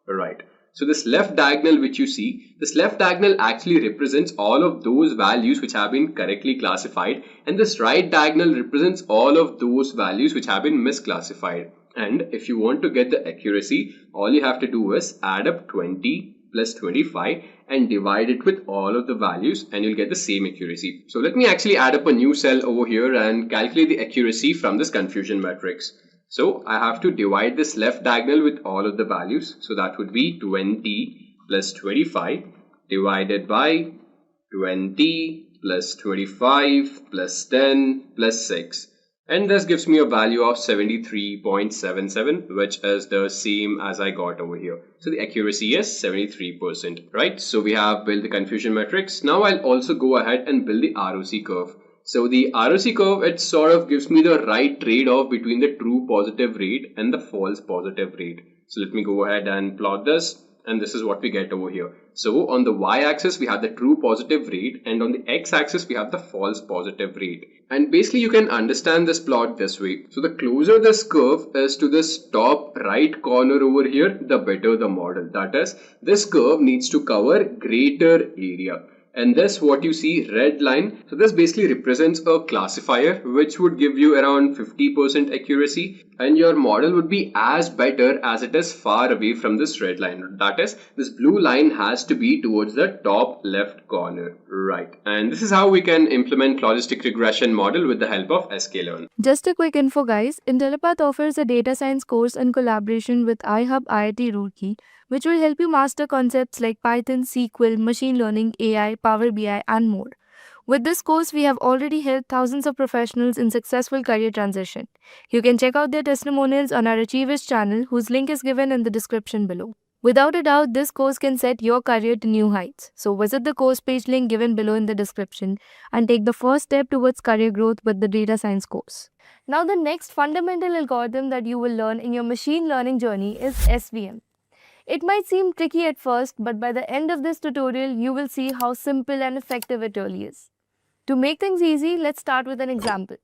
Right. So this left diagonal which you see, this left diagonal actually represents all of those values which have been correctly classified, and this right diagonal represents all of those values which have been misclassified. And if you want to get the accuracy, all you have to do is add up 20 plus 25 and divide it with all of the values and you'll get the same accuracy. So let me actually add up a new cell over here and calculate the accuracy from this confusion matrix. So I have to divide this left diagonal with all of the values. So that would be 20 plus 25 divided by 20 plus 25 plus 10 plus 6. And this gives me a value of 73.77, which is the same as I got over here. So the accuracy is 73%, right? So we have built the confusion matrix. Now I'll also go ahead and build the ROC curve. So the ROC curve, it sort of gives me the right trade-off between the true positive rate and the false positive rate. So let me go ahead and plot this, and this is what we get over here. So on the y-axis we have the true positive rate, and on the x-axis we have the false positive rate. And basically you can understand this plot this way. So the closer this curve is to this top right corner over here, the better the model. That is, this curve needs to cover greater area. And this, what you see, red line, so this basically represents a classifier which would give you around 50% accuracy, and your model would be as better as it is far away from this red line. That is, this blue line has to be towards the top left corner, right? And this is how we can implement logistic regression model with the help of sklearn. Just a quick info guys, Intellipaat offers a data science course in collaboration with iHub IIT Roorkee, which will help you master concepts like Python, SQL, machine learning, AI, Power BI, and more. With this course, we have already helped thousands of professionals in successful career transition. You can check out their testimonials on our Achievers channel, whose link is given in the description below. Without a doubt, this course can set your career to new heights. So visit the course page link given below in the description and take the first step towards career growth with the data science course. Now, the next fundamental algorithm that you will learn in your machine learning journey is SVM. It might seem tricky at first, but by the end of this tutorial, you will see how simple and effective it really is. To make things easy, let's start with an example.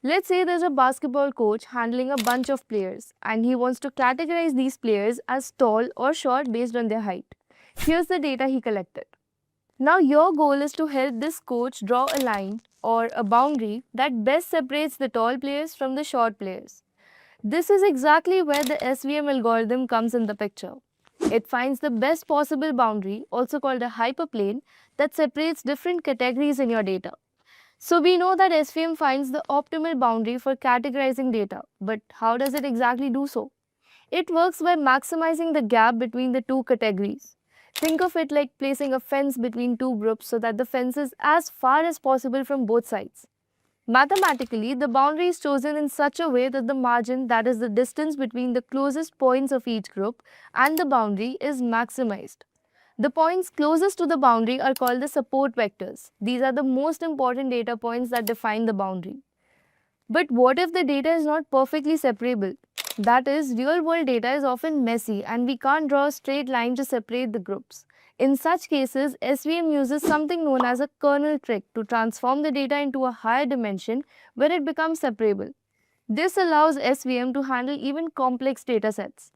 Let's say there's a basketball coach handling a bunch of players and he wants to categorize these players as tall or short based on their height. Here's the data he collected. Now, your goal is to help this coach draw a line or a boundary that best separates the tall players from the short players. This is exactly where the SVM algorithm comes in the picture. It finds the best possible boundary, also called a hyperplane, that separates different categories in your data. So we know that SVM finds the optimal boundary for categorizing data, but how does it exactly do so? It works by maximizing the gap between the two categories. Think of it like placing a fence between two groups so that the fence is as far as possible from both sides. Mathematically, the boundary is chosen in such a way that the margin, that is the distance between the closest points of each group, and the boundary is maximized. The points closest to the boundary are called the support vectors. These are the most important data points that define the boundary. But what if the data is not perfectly separable? That is, real world data is often messy and we can't draw a straight line to separate the groups. In such cases, SVM uses something known as a kernel trick to transform the data into a higher dimension where it becomes separable. This allows SVM to handle even complex data sets.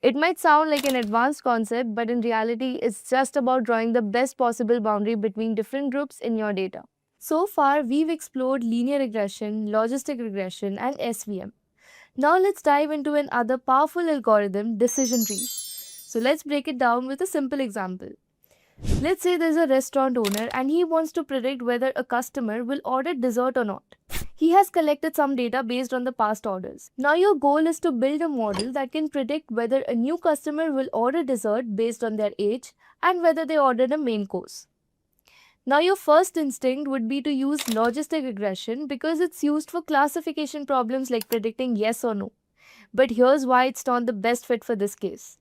It might sound like an advanced concept, but in reality, it's just about drawing the best possible boundary between different groups in your data. So far, we've explored linear regression, logistic regression, and SVM. Now let's dive into another powerful algorithm, decision trees. So let's break it down with a simple example. Let's say there's a restaurant owner and he wants to predict whether a customer will order dessert or not. He has collected some data based on the past orders. Now your goal is to build a model that can predict whether a new customer will order dessert based on their age and whether they ordered a main course. Now your first instinct would be to use logistic regression because it's used for classification problems like predicting yes or no. But here's why it's not the best fit for this case.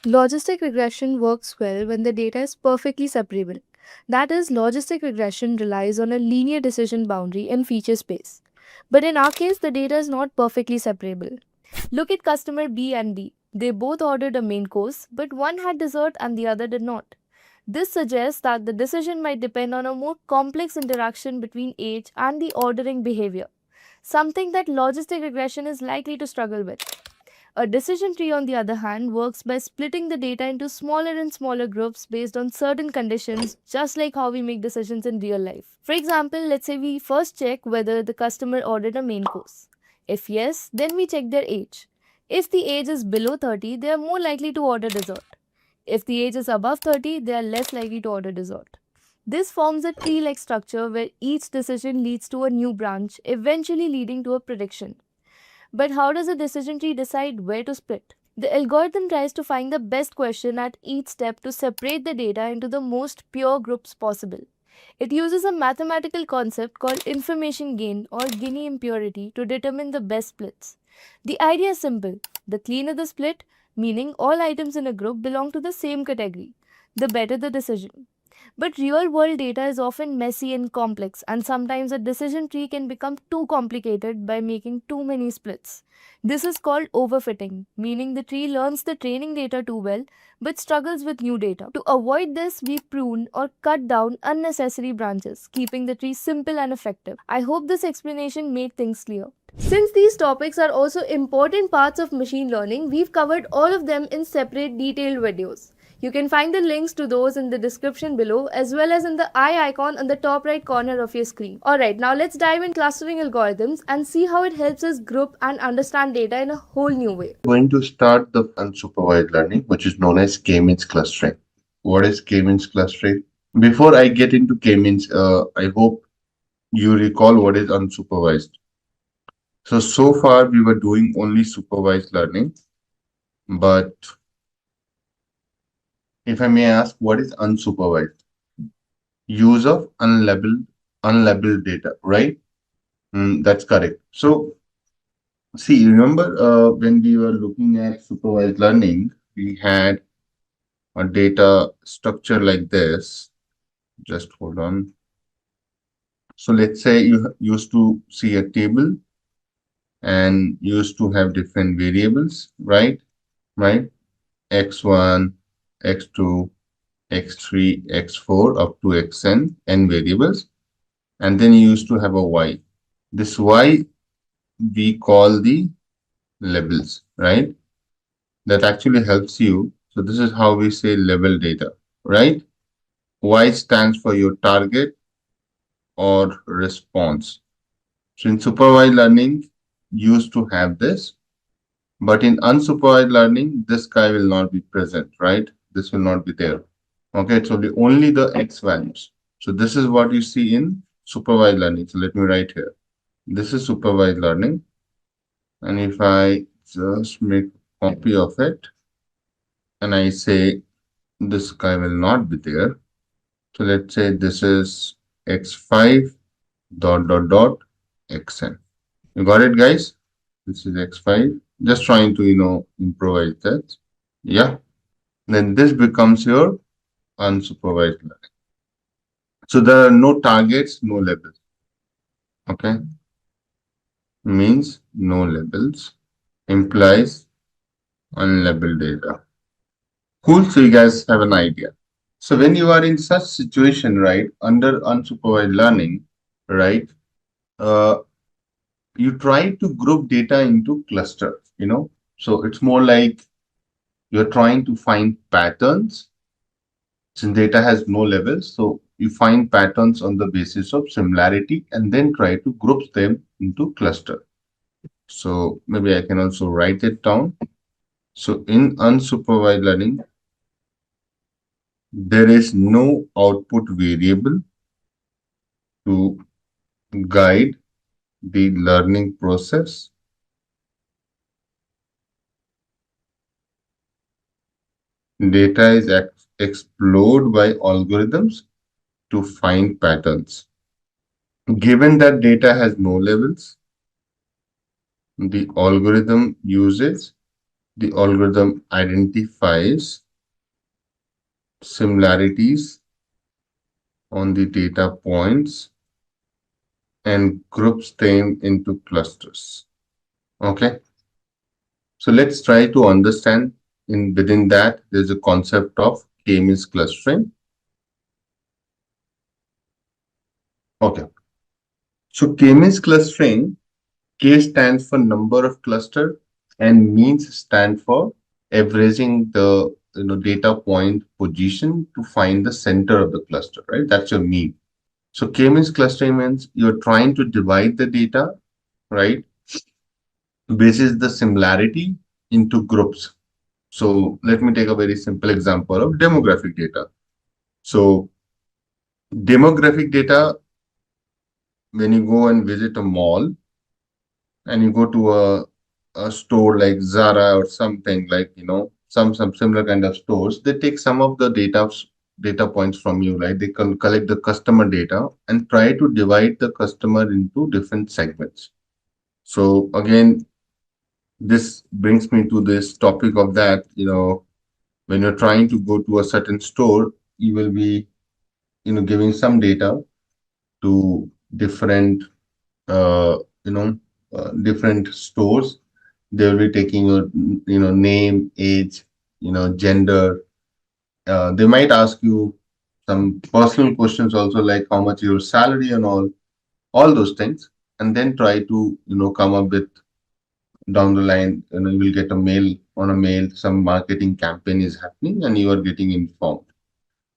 Logistic regression works well when the data is perfectly separable. That is, logistic regression relies on a linear decision boundary and feature space. But in our case, the data is not perfectly separable. Look at customer B and D. They both ordered a main course, but one had dessert and the other did not. This suggests that the decision might depend on a more complex interaction between age and the ordering behavior, something that logistic regression is likely to struggle with. A decision tree, on the other hand, works by splitting the data into smaller and smaller groups based on certain conditions, just like how we make decisions in real life. For example, let's say we first check whether the customer ordered a main course. If yes, then we check their age. If the age is below 30, they are more likely to order dessert. If the age is above 30, they are less likely to order dessert. This forms a tree-like structure where each decision leads to a new branch, eventually leading to a prediction. But how does a decision tree decide where to split? The algorithm tries to find the best question at each step to separate the data into the most pure groups possible. It uses a mathematical concept called information gain or Gini impurity to determine the best splits. The idea is simple. The cleaner the split, meaning all items in a group belong to the same category, the better the decision. But real-world data is often messy and complex, and sometimes a decision tree can become too complicated by making too many splits. This is called overfitting, meaning the tree learns the training data too well but struggles with new data. To avoid this, we prune or cut down unnecessary branches, keeping the tree simple and effective. I hope this explanation made things clear. Since these topics are also important parts of machine learning, we've covered all of them in separate detailed videos. You can find the links to those in the description below as well as in the eye icon on the top right corner of your screen. Alright, now let's dive in clustering algorithms and see how it helps us group and understand data in a whole new way. Going to start the unsupervised learning, which is known as k-means clustering. What is k-means clustering? Before I get into k-means, I hope you recall what is unsupervised. So far we were doing only supervised learning, but if I may ask, what is unsupervised? Use of unlabeled data, right? That's correct. So, see, remember when we were looking at supervised learning, we had a data structure like this. Just hold on. So let's say you used to see a table and used to have different variables, right? Right? X1, X2, X3, X4 up to Xn, n variables. and then you used to have a y. This y we call the labels, right? That actually helps you. So this is how we say level data, right? Y stands for your target or response. So in supervised learning, you used to have this, but in unsupervised learning, this guy will not be present, right? This will not be there. Okay, it's only the x values. So this is what you see in supervised learning. So let me write here. This is supervised learning. And if I just make a copy of it and I say this guy will not be there. So let's say this is x5 dot dot dot xn. You got it, guys? This is x5. Just trying to, improvise that. Yeah. Then this becomes your unsupervised learning. So there are no targets, no labels. Okay. Means no labels. Implies unlabeled data. Cool. So you guys have an idea. So when you are in such situation, right, under unsupervised learning, right, you try to group data into clusters, So it's more like you're trying to find patterns. Since data has no levels, so you find patterns on the basis of similarity and then try to group them into cluster. So maybe I can also write it down. So in unsupervised learning, there is no output variable to guide the learning process. Data is explored by algorithms to find patterns. Given that data has no levels, the algorithm identifies similarities on the data points and groups them into clusters. Okay. So let's try to understand within that there's a concept of k-means clustering. Okay. So k-means clustering, K stands for number of cluster and means stand for averaging the data point position to find the center of the cluster, right? That's your mean. So k-means clustering means you're trying to divide the data, right? Basis the similarity into groups. So let me take a very simple example of demographic data. So demographic data, when you go and visit a mall and you go to a store like Zara or something like, some similar kind of stores, they take some of the data points from you, right? They can collect the customer data and try to divide the customer into different segments. So again, this brings me to this topic of that, when you're trying to go to a certain store, you will be, giving some data to different, different stores. They will be taking your, name, age, gender. They might ask you some personal questions also, like how much your salary and all those things, and then try to, come up with down the line, you will get a mail on a mail, some marketing campaign is happening and you are getting informed,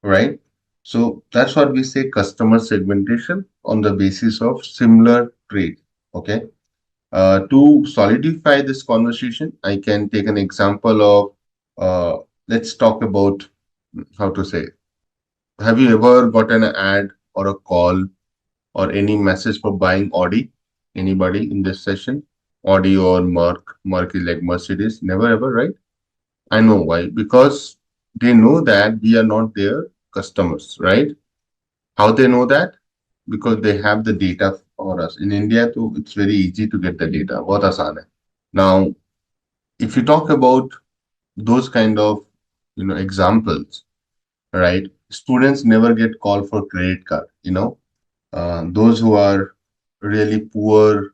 right? So that's what we say customer segmentation on the basis of similar trade. Okay. To solidify this conversation, I can take an example of, let's talk about how to say, have you ever gotten an ad or a call or any message for buying Audi? Anybody in this session? Audi or Merc? Merc is like Mercedes. Never ever, right? I know why. Because they know that we are not their customers, right? How they know that? Because they have the data for us. In India, too, it's very easy to get the data. बहुत आसान है. Now, if you talk about those kind of examples, right? Students never get called for credit card. Those who are really poor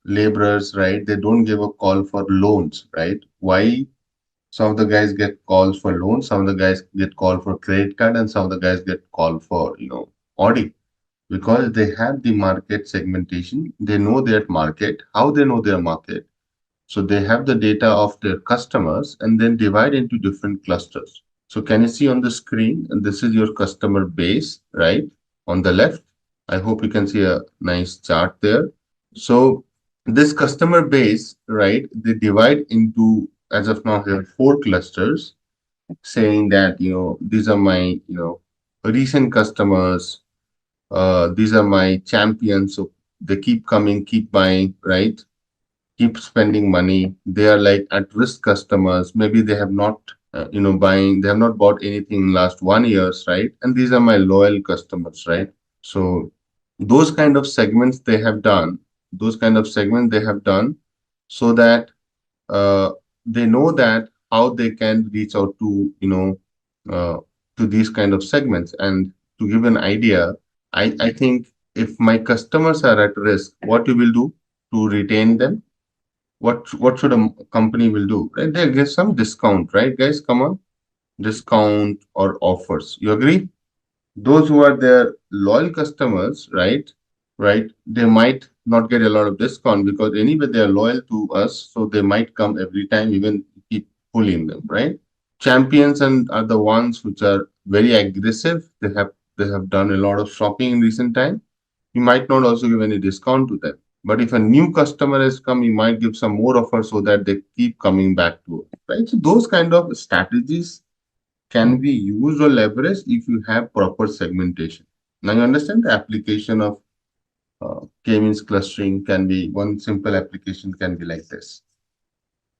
laborers, right? They don't give a call for loans, right? Why? Some of the guys get calls for loans, some of the guys get called for credit card, and some of the guys get called for Audi. because they have the market segmentation. They know their market. How they know their market? So they have the data of their customers and then divide into different clusters. So can you see on the screen? And this is your customer base, right? On the left. I hope you can see a nice chart there. So this customer base, right? They divide into, as of now, here 4 clusters, saying that, these are my, recent customers. These are my champions. So they keep coming, keep buying, right? Keep spending money. They are like at-risk customers. Maybe they have not, they have not bought anything in last 1 year, right? And these are my loyal customers, right? So those kind of segments they have done, so that they know that how they can reach out to, to these kind of segments. And to give an idea, I think if my customers are at risk, what you will do to retain them? What should a company will do, right? They'll get some discount, right, guys? Come on, discount or offers. You agree? Those who are their loyal customers, right, they might not get a lot of discount because anyway they are loyal to us, so they might come every time, even keep pulling them, right? Champions and are the ones which are very aggressive. They have done a lot of shopping in recent time. You might not also give any discount to them. But if a new customer has come, you might give some more offer so that they keep coming back to it, right? So those kind of strategies can be used or leveraged if you have proper segmentation. Now you understand the application of k-means clustering can be, one simple application can be like this.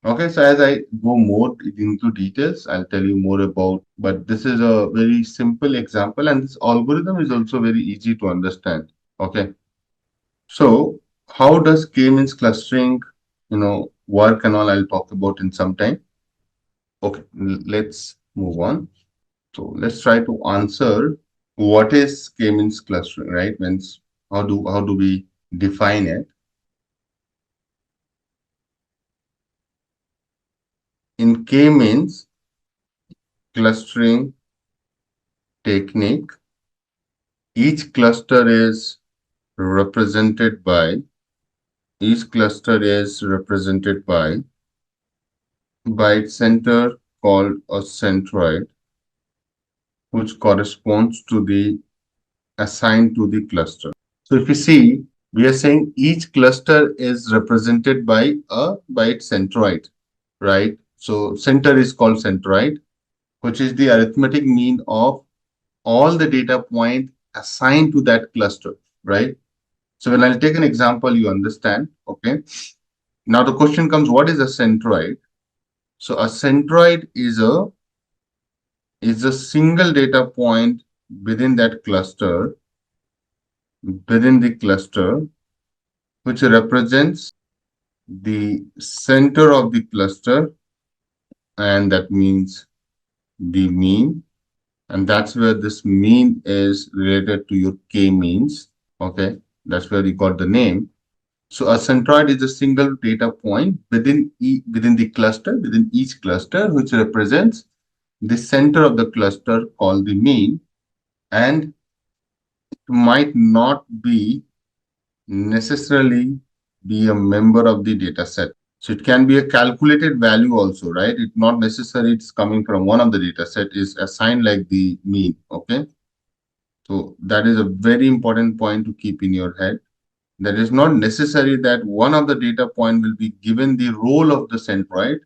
Okay, so as I go more into details, I'll tell you more about, but this is a very simple example and this algorithm is also very easy to understand. Okay. So how does k-means clustering, work and all, I'll talk about in some time. Okay, let's move on. So let's try to answer what is k-means clustering, right? Means how do we define it? In k-means clustering technique, each cluster is represented by its center called a centroid, which corresponds to the assigned to the cluster. So if you see, we are saying each cluster is represented by its centroid, right? So center is called centroid, which is the arithmetic mean of all the data point assigned to that cluster, right? So when I'll take an example, you understand, okay? Now the question comes, what is a centroid? So a centroid is a single data point within that cluster, which represents the center of the cluster, and that means the mean, and that's where this mean is related to your k-means. Okay, that's where you got the name. So a centroid is a single data point within the cluster, within each cluster, which represents the center of the cluster called the mean, and it might not be necessarily be a member of the data set. So it can be a calculated value also, right? It's not necessary it's coming from one of the data set, is assigned like the mean, okay? So that is a very important point to keep in your head. That is not necessary that one of the data point will be given the role of the centroid.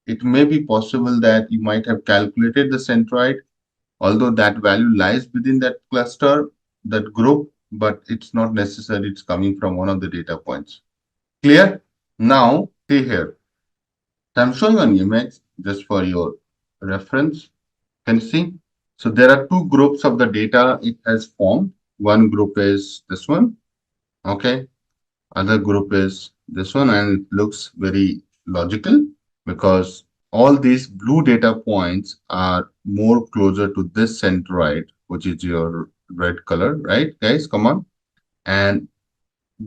It may be possible that you might have calculated the centroid, although that value lies within that cluster, that group, but it's not necessary it's coming from one of the data points. Clear? Now, see here. I'm showing an image just for your reference. Can you see? So there are two groups of the data it has formed. One group is this one. Okay. Other group is this one, and it looks very logical because all these blue data points are more closer to this centroid, which is your red color, right, guys? Come on. And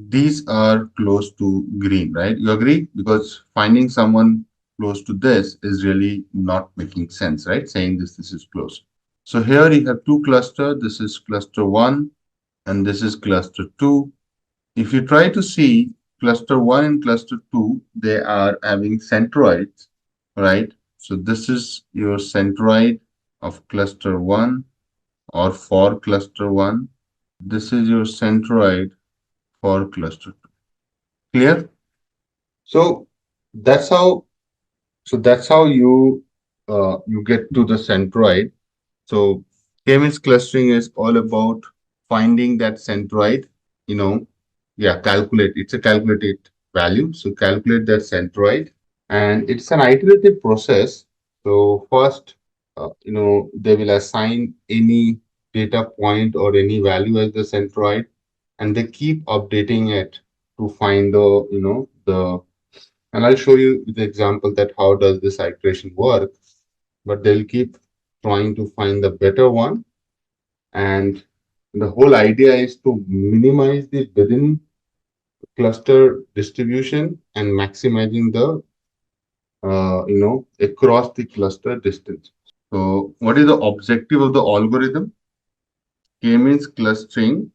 these are close to green, right? You agree? Because finding someone close to this is really not making sense, right? Saying this is close. So here you have two clusters. This is cluster 1 and this is cluster 2. If you try to see cluster 1 and cluster 2, they are having centroids, right? So this is your centroid of cluster 1 or for cluster 1. This is your centroid for cluster 2. Clear? So that's how you get to the centroid. So K-means clustering is all about finding that centroid, calculate. It's a calculated value. So calculate that centroid, and it's an iterative process. So first, they will assign any data point or any value as the centroid, and they keep updating it to find and I'll show you the example that how does this iteration work, but they'll keep trying to find the better one. And the whole idea is to minimize the within cluster distribution and maximizing the across the cluster distance. So what is the objective of the algorithm? K-means clustering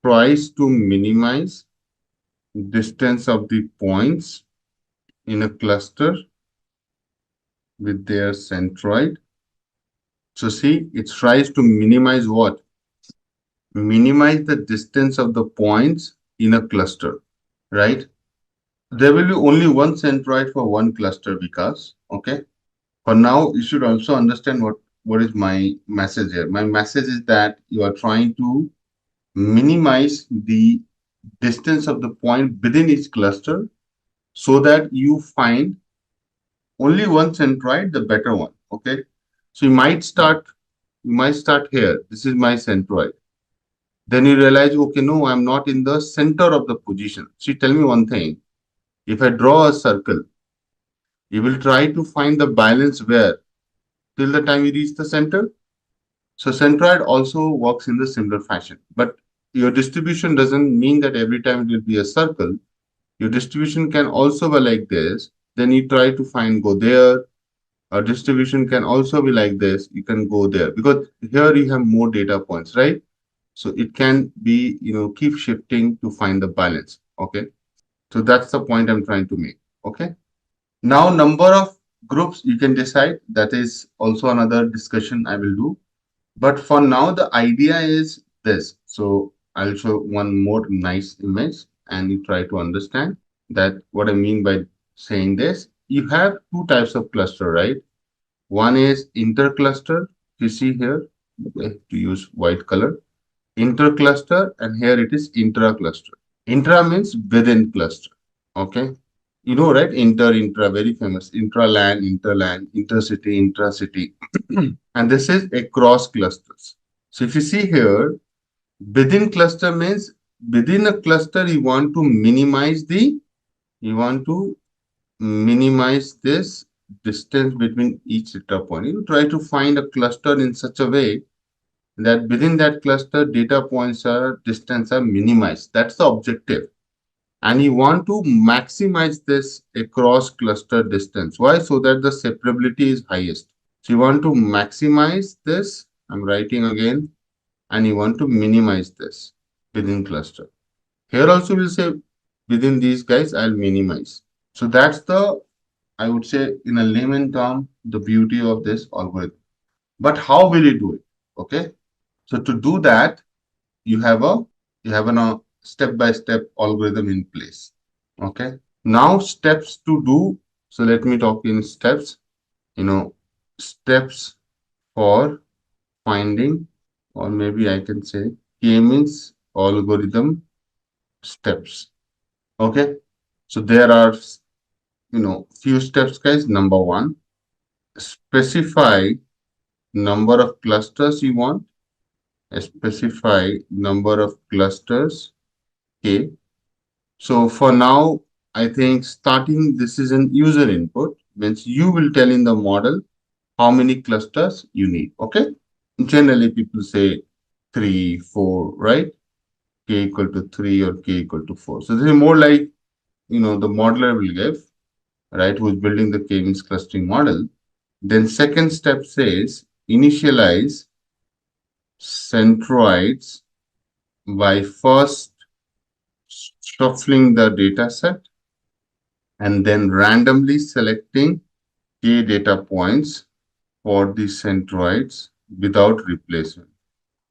tries to minimize distance of the points in a cluster with their centroid. So see, it tries to minimize what? Minimize the distance of the points in a cluster, right? There will be only one centroid for one cluster, because, okay? For now, you should also understand what is my message here. My message is that you are trying to minimize the distance of the point within each cluster so that you find only one centroid, the better one, okay? So you might start here. This is my centroid. Then you realize, okay, no, I'm not in the center of the position. So tell me one thing. If I draw a circle, you will try to find the balance where? Till the time you reach the center. So centroid also works in the similar fashion. But your distribution doesn't mean that every time it will be a circle. Your distribution can also be like this. Then you try to go there. Our distribution can also be like this. You can go there, because here you have more data points, right? So it can be, keep shifting to find the balance. Okay. So that's the point I'm trying to make. Okay. Now, number of groups you can decide. That is also another discussion I will do. But for now, the idea is this. So I'll show one more nice image and you try to understand that what I mean by saying this. You have two types of cluster, right? One is intercluster. You see here, to use white color. Intercluster, and here it is intra-cluster. Intra means within cluster. Okay. You know, right? Intra, very famous. Intra-LAN, interLAN, intercity, intracity. And this is across clusters. So if you see here, within cluster means within a cluster, you want to minimize this distance between each data point. You try to find a cluster in such a way that within that cluster, data points distance are minimized. That's the objective. And you want to maximize this across cluster distance. Why? So that the separability is highest. So you want to maximize this. I'm writing again. And you want to minimize this within cluster. Here also we'll say within these guys, I'll minimize. So that's I would say in a layman term, the beauty of this algorithm. But how will you do it? Okay. So to do that, you have a step-by-step algorithm in place. Okay. Now steps to do. So let me talk in steps. Steps for finding, or maybe I can say K-means algorithm steps. Okay. So there are few steps, guys. Number one, specify number of clusters you want. Specify number of clusters. Okay. So for now, I think starting this is an user input, means you will tell in the model how many clusters you need. Okay. Generally, people say 3, 4, right? K equal to 3 or K equal to 4. So this is more like, the modeler will give, right? Who's building the K-means clustering model. Then second step says initialize centroids by first shuffling the data set and then randomly selecting k data points for the centroids without replacement.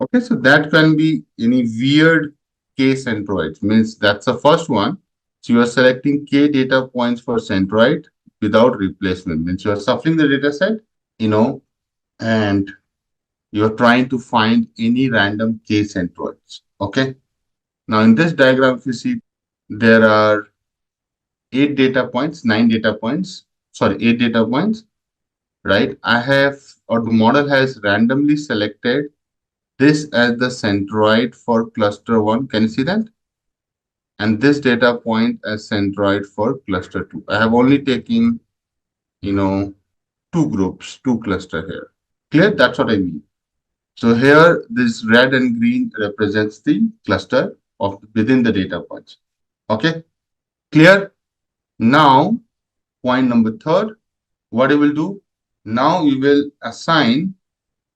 Okay, so that can be any weird k centroids, means that's the first one. So you are selecting k data points for centroid without replacement, means you are shuffling the data set, and you're trying to find any random k centroids. Okay. Now in this diagram, if you see, there are 8 data points, 9 data points, sorry, 8 data points, right? The model has randomly selected this as the centroid for cluster 1. Can you see that? And this data point as centroid for cluster 2. I have only taken, two groups, two cluster here. Clear? That's what I mean. So here, this red and green represents the cluster of within the data points. Okay, clear? Now, point number third, what you will do? Now you will assign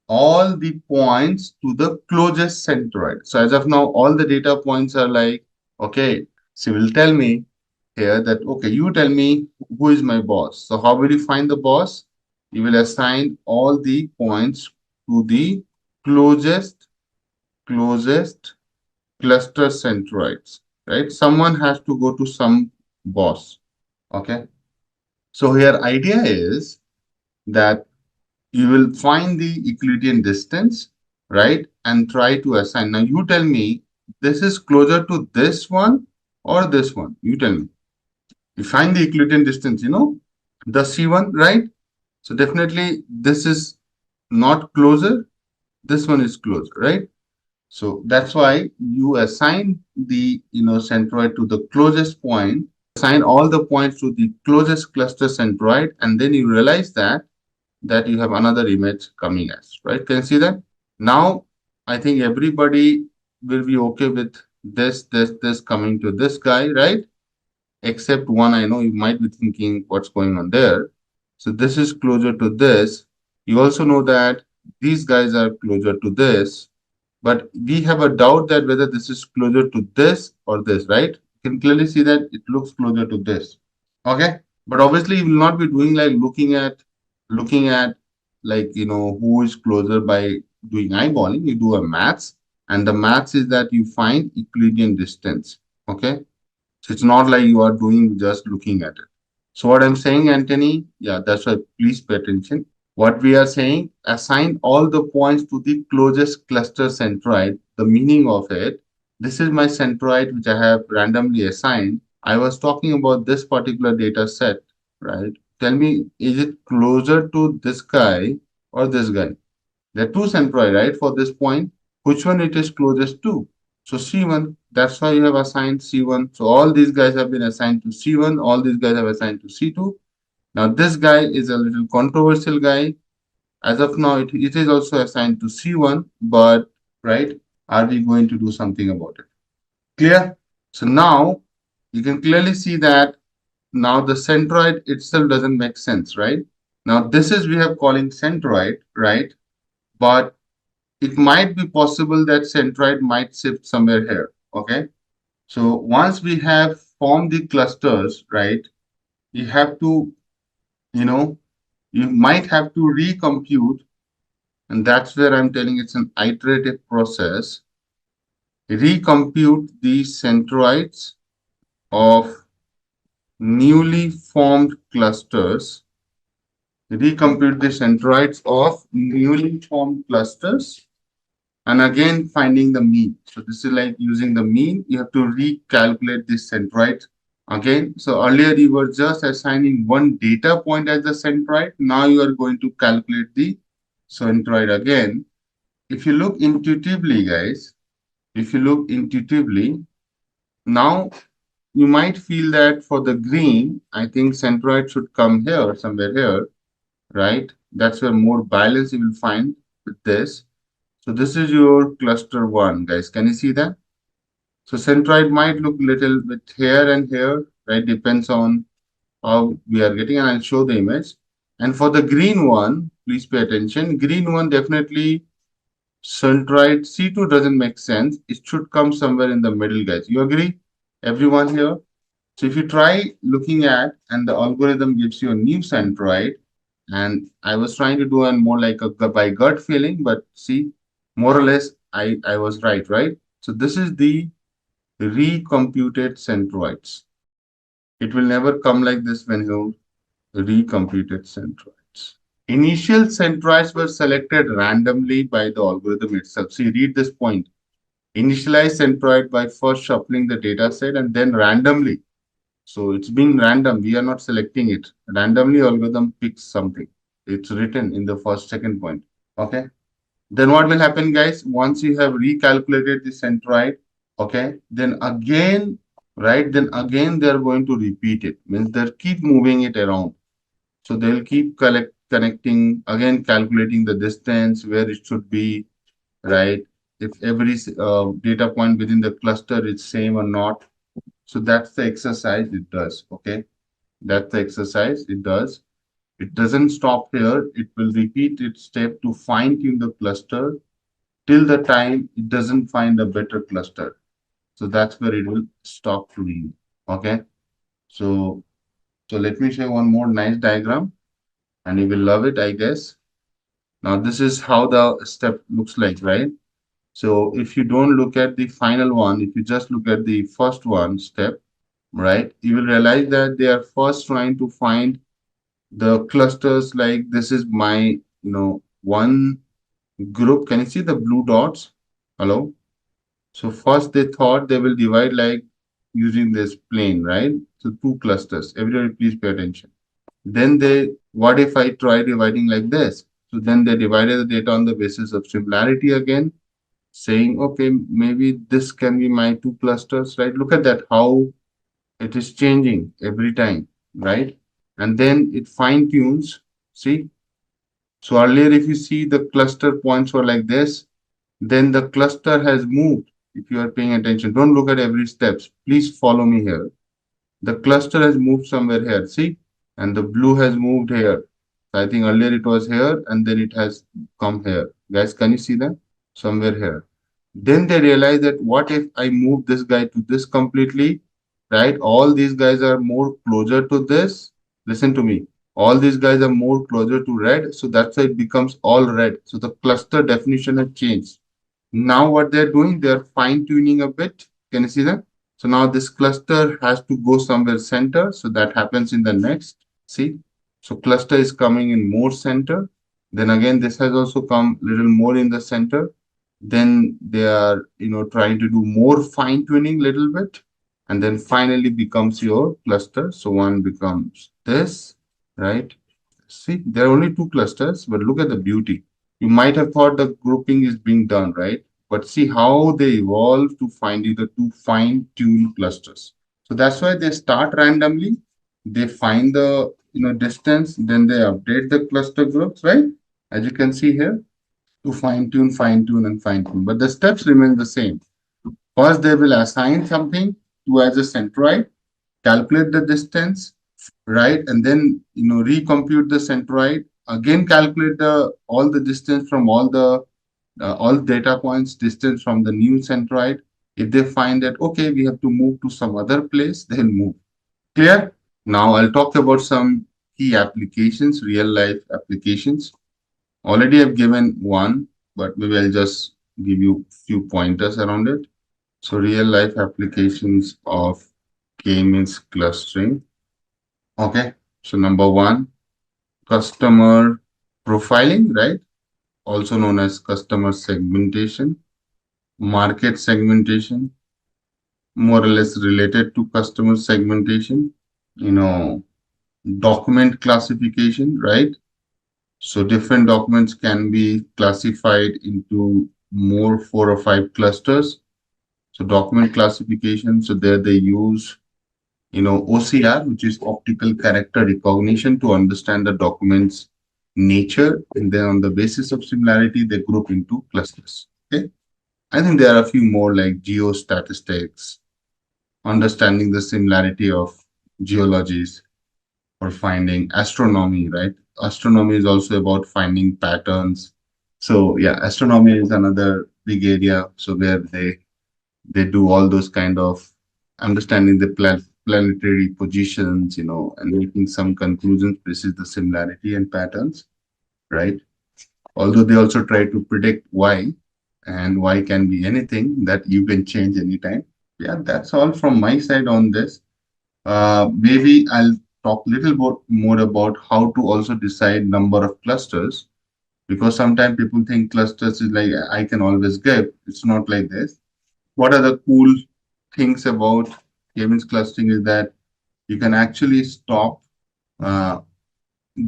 all the points to the closest centroid. So as of now, all the data points are like, okay, so you will tell me here that, okay, you tell me who is my boss. So how will you find the boss? You will assign all the points to the closest cluster centroids, right? Someone has to go to some boss. Okay. So here idea is that you will find the Euclidean distance, right? And try to assign. Now you tell me this is closer to this one or this one. You tell me. You find the Euclidean distance, the C1, right? So definitely this is not closer. This one is closer, right? So that's why you assign the centroid to the closest point, assign all the points to the closest cluster centroid, and then you realize that you have another image coming as, right? Can you see that? Now, I think everybody will be okay with this coming to this guy, right? Except one, I know you might be thinking what's going on there. So this is closer to this. You also know that these guys are closer to this, but we have a doubt that whether this is closer to this or this, right? You can clearly see that it looks closer to this. Okay. But obviously you will not be doing like looking at like, who is closer by doing eyeballing. You do a maths, and the maths is that you find Euclidean distance. Okay. So it's not like you are doing just looking at it. So what I'm saying, Anthony, yeah, that's why please pay attention. What we are saying, assign all the points to the closest cluster centroid. The meaning of it, this is my centroid which I have randomly assigned. I was talking about this particular data set, right? Tell me, is it closer to this guy or this guy? There are two centroid, right, for this point. Which one it is closest to? So C1, that's why you have assigned C1. So all these guys have been assigned to C1. All these guys have assigned to C2. Now this guy is a little controversial guy. As of now, it is also assigned to C1, but, right, are we going to do something about it? Clear? So now you can clearly see that now the centroid itself doesn't make sense, right? Now this is we have calling centroid, right? But it might be possible that centroid might shift somewhere here. Okay. So once we have formed the clusters, right, you have to, you might have to recompute, and that's where I'm telling it's an iterative process. Recompute the centroids of newly formed clusters. Recompute the centroids of newly formed clusters, and again finding the mean. So this is like using the mean. You have to recalculate this centroid again. So earlier you were just assigning one data point as the centroid. Now you are going to calculate the centroid again. If you look intuitively, guys, now you might feel that for the green, I think centroid should come here, somewhere here, right? That's where more balance you will find with this. So this is your cluster 1, guys. Can you see that? So centroid might look little bit here and here, right? Depends on how we are getting, and I'll show the image. And for the green one, please pay attention. Green one definitely centroid C2 doesn't make sense. It should come somewhere in the middle, guys. You agree? Everyone here? So if you try looking at, and the algorithm gives you a new centroid, and I was trying to do a more like a by gut feeling, but see, more or less, I was right? So this is the recomputed centroids. It will never come like this when you recomputed centroids. Initial centroids were selected randomly by the algorithm itself. See, read this point. Initialize centroid by first shuffling the data set and then randomly. So it's being random. We are not selecting it. Randomly, algorithm picks something. It's written in the first, second point. Okay. Then what will happen, guys? Once you have recalculated the centroid, okay, then again, right? Then again, they're going to repeat it. Means they'll keep moving it around. So they'll keep connecting, again, calculating the distance, where it should be, right? If every data point within the cluster is same or not. So that's the exercise it does, okay? That's the exercise it does. It doesn't stop here. It will repeat its step to fine tune the cluster till the time it doesn't find a better cluster. So that's where it will stop doing, okay? So let me show you one more nice diagram and you will love it, I guess. Now this is how the step looks like, right? So if you don't look at the final one, if you just look at the first one step, right, you will realize that they are first trying to find the clusters. Like this is my, one group. Can you see the blue dots? Hello? So first they thought they will divide like using this plane, right? So two clusters. Everybody please pay attention. Then what if I try dividing like this? So then they divided the data on the basis of similarity again, saying, okay, maybe this can be my two clusters, right? Look at that, how it is changing every time, right? And then it fine tunes, see? So earlier, if you see the cluster points were like this, then the cluster has moved. If you are paying attention, don't look at every steps. Please follow me here. The cluster has moved somewhere here, see? And the blue has moved here. So I think earlier it was here and then it has come here. Guys, can you see that? Somewhere here. Then they realize that what if I move this guy to this completely, right? All these guys are more closer to this. Listen to me. All these guys are more closer to red. So that's why it becomes all red. So the cluster definition has changed. Now what they're doing, they're fine tuning a bit. Can you see that? So now this cluster has to go somewhere center. So that happens in the next. See? So cluster is coming in more center. Then again, this has also come little more in the center. Then they are, trying to do more fine tuning little bit. And then finally becomes your cluster. So one becomes this, right? See, there are only two clusters, but look at the beauty. You might have thought the grouping is being done, right? But see how they evolve to find you the two fine-tuned clusters. So that's why they start randomly. They find the distance, then they update the cluster groups, right? As you can see here, to fine-tune, fine-tune, and fine-tune. But the steps remain the same. First, they will assign something to as a centroid, calculate the distance, right? And then recompute the centroid, again calculate all the distance from all data points, distance from the new centroid. If they find that okay, we have to move to some other place, they'll move. Clear? Now I'll talk about some key applications, real life applications. Already I've given one, but maybe I'll just give you a few pointers around it. So real life applications of K-means clustering. Okay, so number one, customer profiling, right? Also known as customer segmentation, market segmentation, more or less related to customer segmentation, document classification, right? So different documents can be classified into more 4 or 5 clusters. So document classification, so there they use OCR, which is optical character recognition, to understand the document's nature. And then on the basis of similarity, they group into clusters. Okay. I think there are a few more like geostatistics, understanding the similarity of geologies, or finding astronomy, right? Astronomy is also about finding patterns So yeah, astronomy is another big area. So where they do all those kind of understanding the planetary positions, and making some conclusions based on the similarity and patterns, right? Although they also try to predict why, and why can be anything that you can change anytime. Yeah, that's all from my side on this. Maybe I'll talk a little bit more about how to also decide number of clusters, because sometimes people think clusters is like I can always get. It's not like this. What are the cool things about K-means clustering is that you can actually stop uh,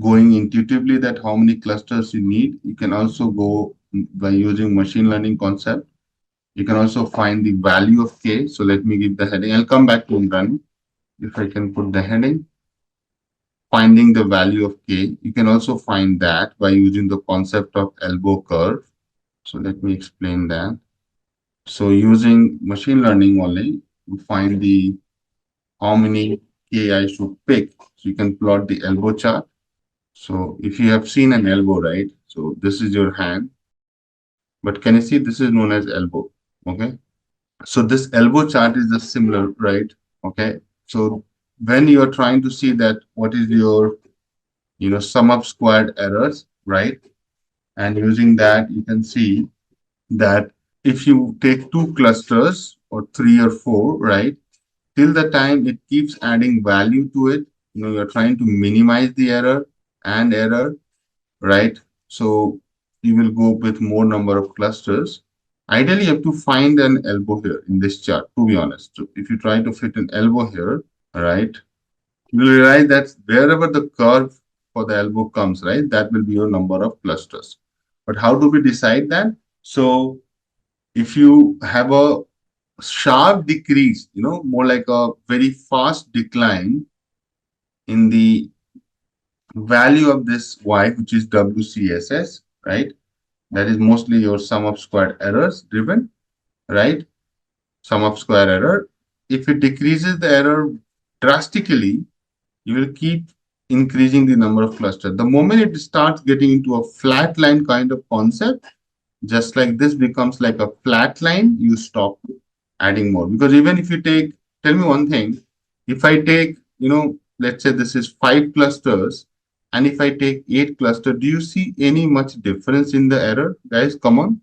going intuitively that how many clusters you need. You can also go by using machine learning concept. You can also find the value of K. So let me give the heading. I'll come back to run if I can put the heading. Finding the value of K. You can also find that by using the concept of elbow curve. So let me explain that. So using machine learning only, you find the how many K I should pick. So you can plot the elbow chart. So if you have seen an elbow, right? So this is your hand, but can you see this is known as elbow? Okay. So this elbow chart is just similar, right? Okay. So when you are trying to see that what is your, sum of squared errors, right? And using that, you can see that if you take two clusters or three or four, right? Till the time it keeps adding value to it, you're trying to minimize the error, right? So you will go with more number of clusters. Ideally, you have to find an elbow here in this chart, to be honest. So if you try to fit an elbow here, right, you will realize that wherever the curve for the elbow comes, right, that will be your number of clusters. But how do we decide that? So if you have a sharp decrease, more like a very fast decline in the value of this y, which is WCSS, right? That is mostly your sum of squared errors driven, right? Sum of square error. If it decreases the error drastically, you will keep increasing the number of clusters. The moment it starts getting into a flat line kind of concept, just like this becomes like a flat line, you stop adding more. Because even if you take, tell me one thing, if I take, let's say this is 5 clusters, and if I take 8 clusters, do you see any much difference in the error? Guys, come on.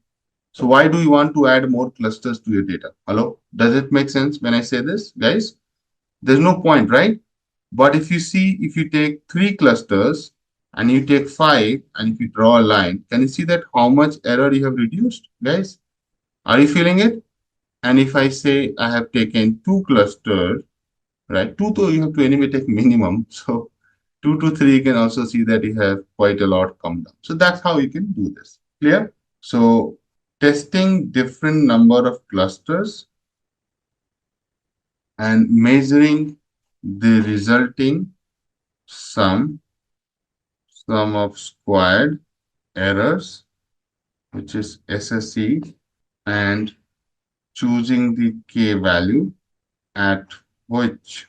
So why do you want to add more clusters to your data? Hello? Does it make sense when I say this, guys? There's no point, right? But if you see, if you take 3 clusters and you take 5 and if you draw a line, can you see that how much error you have reduced, guys? Are you feeling it? And if I say I have taken 2 clusters, right? 2 to you have to anyway take minimum. So 2 to 3, you can also see that you have quite a lot come down. So that's how you can do this. Clear? So testing different number of clusters and measuring the resulting sum of squared errors, which is SSE, and choosing the K value at which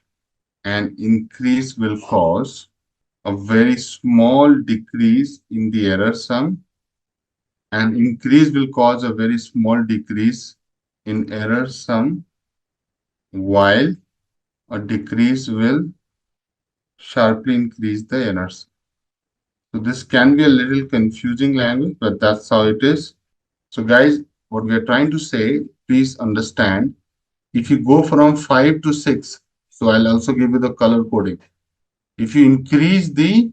an increase will cause a very small decrease in the error sum. An increase will cause a very small decrease in error sum, while a decrease will sharply increase the error sum. So this can be a little confusing language, but that's how it is. So guys, what we are trying to say, please understand, if you go from 5 to 6, so I'll also give you the color coding. If you increase K,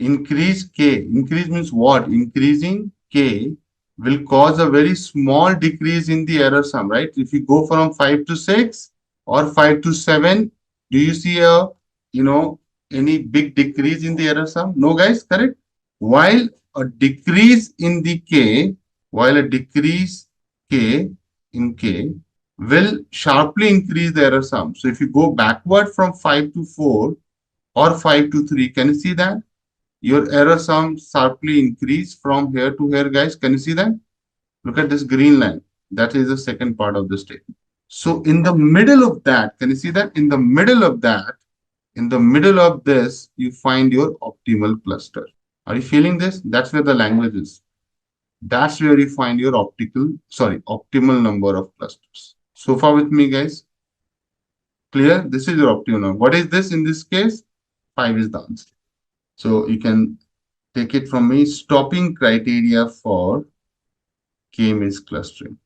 increase means what? Increasing K will cause a very small decrease in the error sum, right? If you go from 5 to 6 or 5 to 7, do you see any big decrease in the error sum? No, guys, correct? While a decrease in the K, while a decrease K in K will sharply increase the error sum. So if you go backward from 5 to 4 or 5 to 3, can you see that? Your error sum sharply increase from here to here, guys. Can you see that? Look at this green line. That is the second part of the statement. So in the middle of that, can you see that? In the middle of that, in the middle of this, you find your optimal cluster. Are you feeling this? That's where the language is. That's where you find your optimal number of clusters. So far with me, guys? Clear? This is your optimal number. What is this in this case? 5 is the answer. So you can take it from me. Stopping criteria for k-means clustering.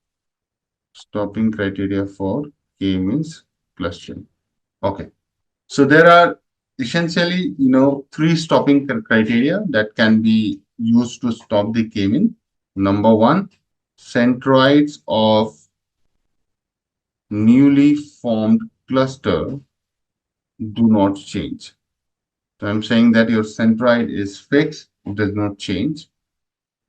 Stopping criteria for k-means clustering. Okay. So there are essentially, 3 stopping criteria that can be used to stop the k-means. Number 1, centroids of newly formed cluster do not change. So I'm saying that your centroid is fixed, it does not change.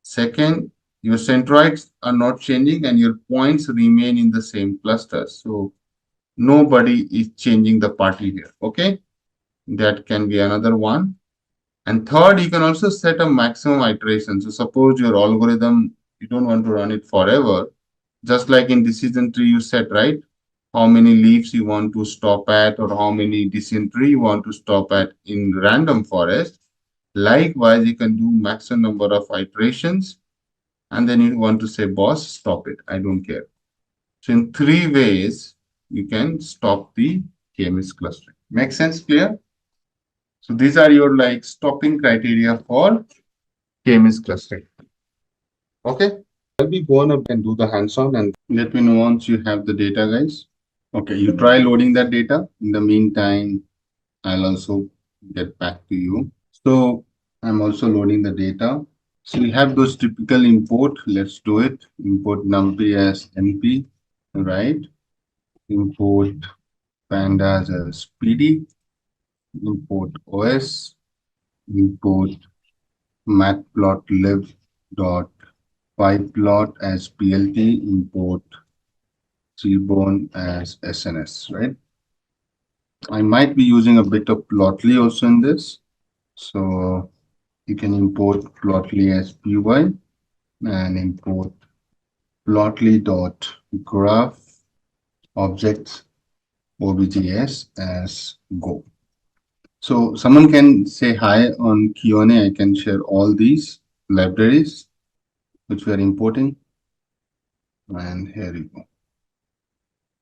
Second, your centroids are not changing and your points remain in the same cluster. So nobody is changing the party here. Okay, that can be another one. And third, you can also set a maximum iteration. So suppose your algorithm, you don't want to run it forever. Just like in decision tree, you set, right? How many leaves you want to stop at or how many decision tree you want to stop at in random forest. Likewise, you can do maximum number of iterations and then you want to say, boss, stop it. I don't care. So in 3 ways, you can stop the k-means clustering. Make sense? Clear? So these are your stopping criteria for k-means clustering. Okay. I'll be going up and do the hands-on and let me know once you have the data, guys. Okay, you try loading that data. In the meantime, I'll also get back to you. So I'm also loading the data. So we have those typical import. Let's do it. Import NumPy as NP, right? Import Pandas as PD. Import OS. Import Matplotlib dot pyplot as PLT. Import Seaborn as SNS, right? I might be using a bit of Plotly also in this. So you can import Plotly as py and import plotly.graph objects objs as go. So someone can say hi on Q&A. I can share all these libraries which we are importing. And here you go.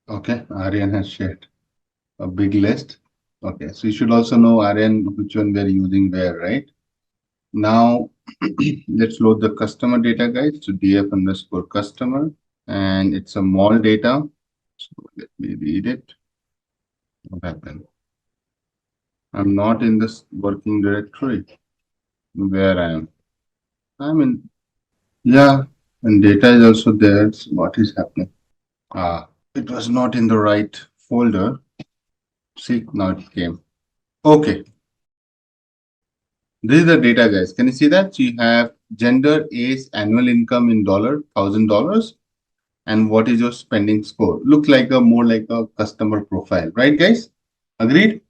Okay, Aryan has shared a big list. Okay, so you should also know, Aryan, which one we are using where, right? Now, let's load the customer data, guys. So df underscore customer, and it's a mall data. So let me read it. What happened? I'm not in this working directory where I am. I'm in, yeah, and data is also there. So what is happening? It was not in the right folder. See, now it came. Okay. This is the data, guys. Can you see that? So you have gender, age, annual income in $1,000, and what is your spending score? Look like more like a customer profile, right, guys? Agreed?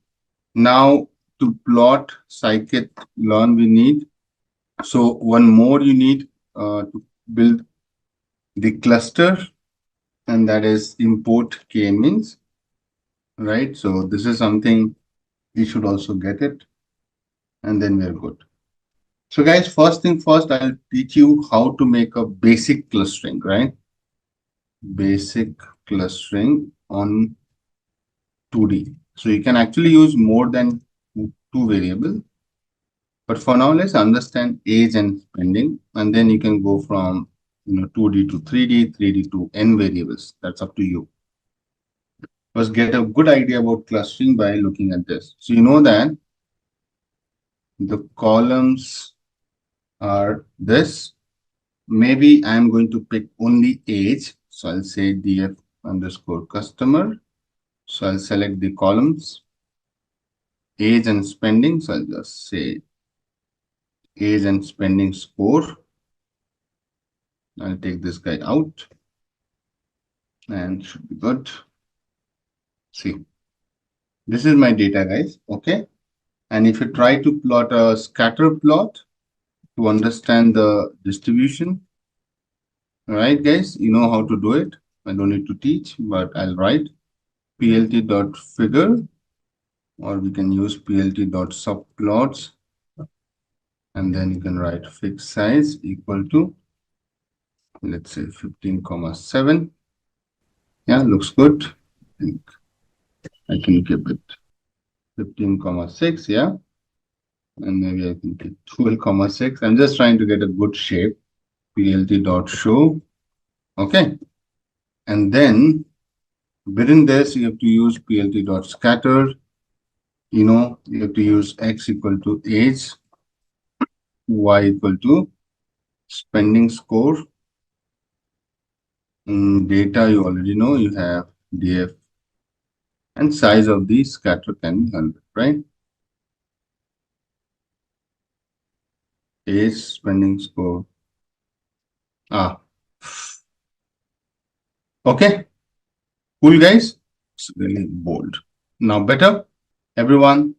Now to plot scikit-learn we need. So one more you need to build the cluster, and that is import k-means, right? So this is something we should also get it, and then we're good. So guys, first thing first, I'll teach you how to make a basic clustering, right? Basic clustering on 2D. So you can actually use more than 2 variables. But for now, let's understand age and spending, and then you can go from 2D to 3D, 3D to n variables. That's up to you. First, get a good idea about clustering by looking at this. So you know that the columns are this. Maybe I'm going to pick only age. So I'll say df underscore customer. So I'll select the columns, age and spending. So I'll just say age and spending score. I'll take this guy out and should be good. See, this is my data, guys. Okay. And if you try to plot a scatter plot to understand the distribution, all right, guys, you know how to do it. I don't need to teach, but I'll write plt.figure, or we can use plt.subplots, and then you can write fixed size equal to let's say 15,7. Yeah, looks good. I think I can give it 15,6. Yeah, and maybe I can take 12,6. I'm just trying to get a good shape. plt.show. Okay, and then within this you have to use plt.scatter. You have to use x equal to age, y equal to spending score. Data you already know, you have df, and size of the scatter can be 100, right? Age, spending score. Okay, cool guys. It's really bold. Now better, everyone.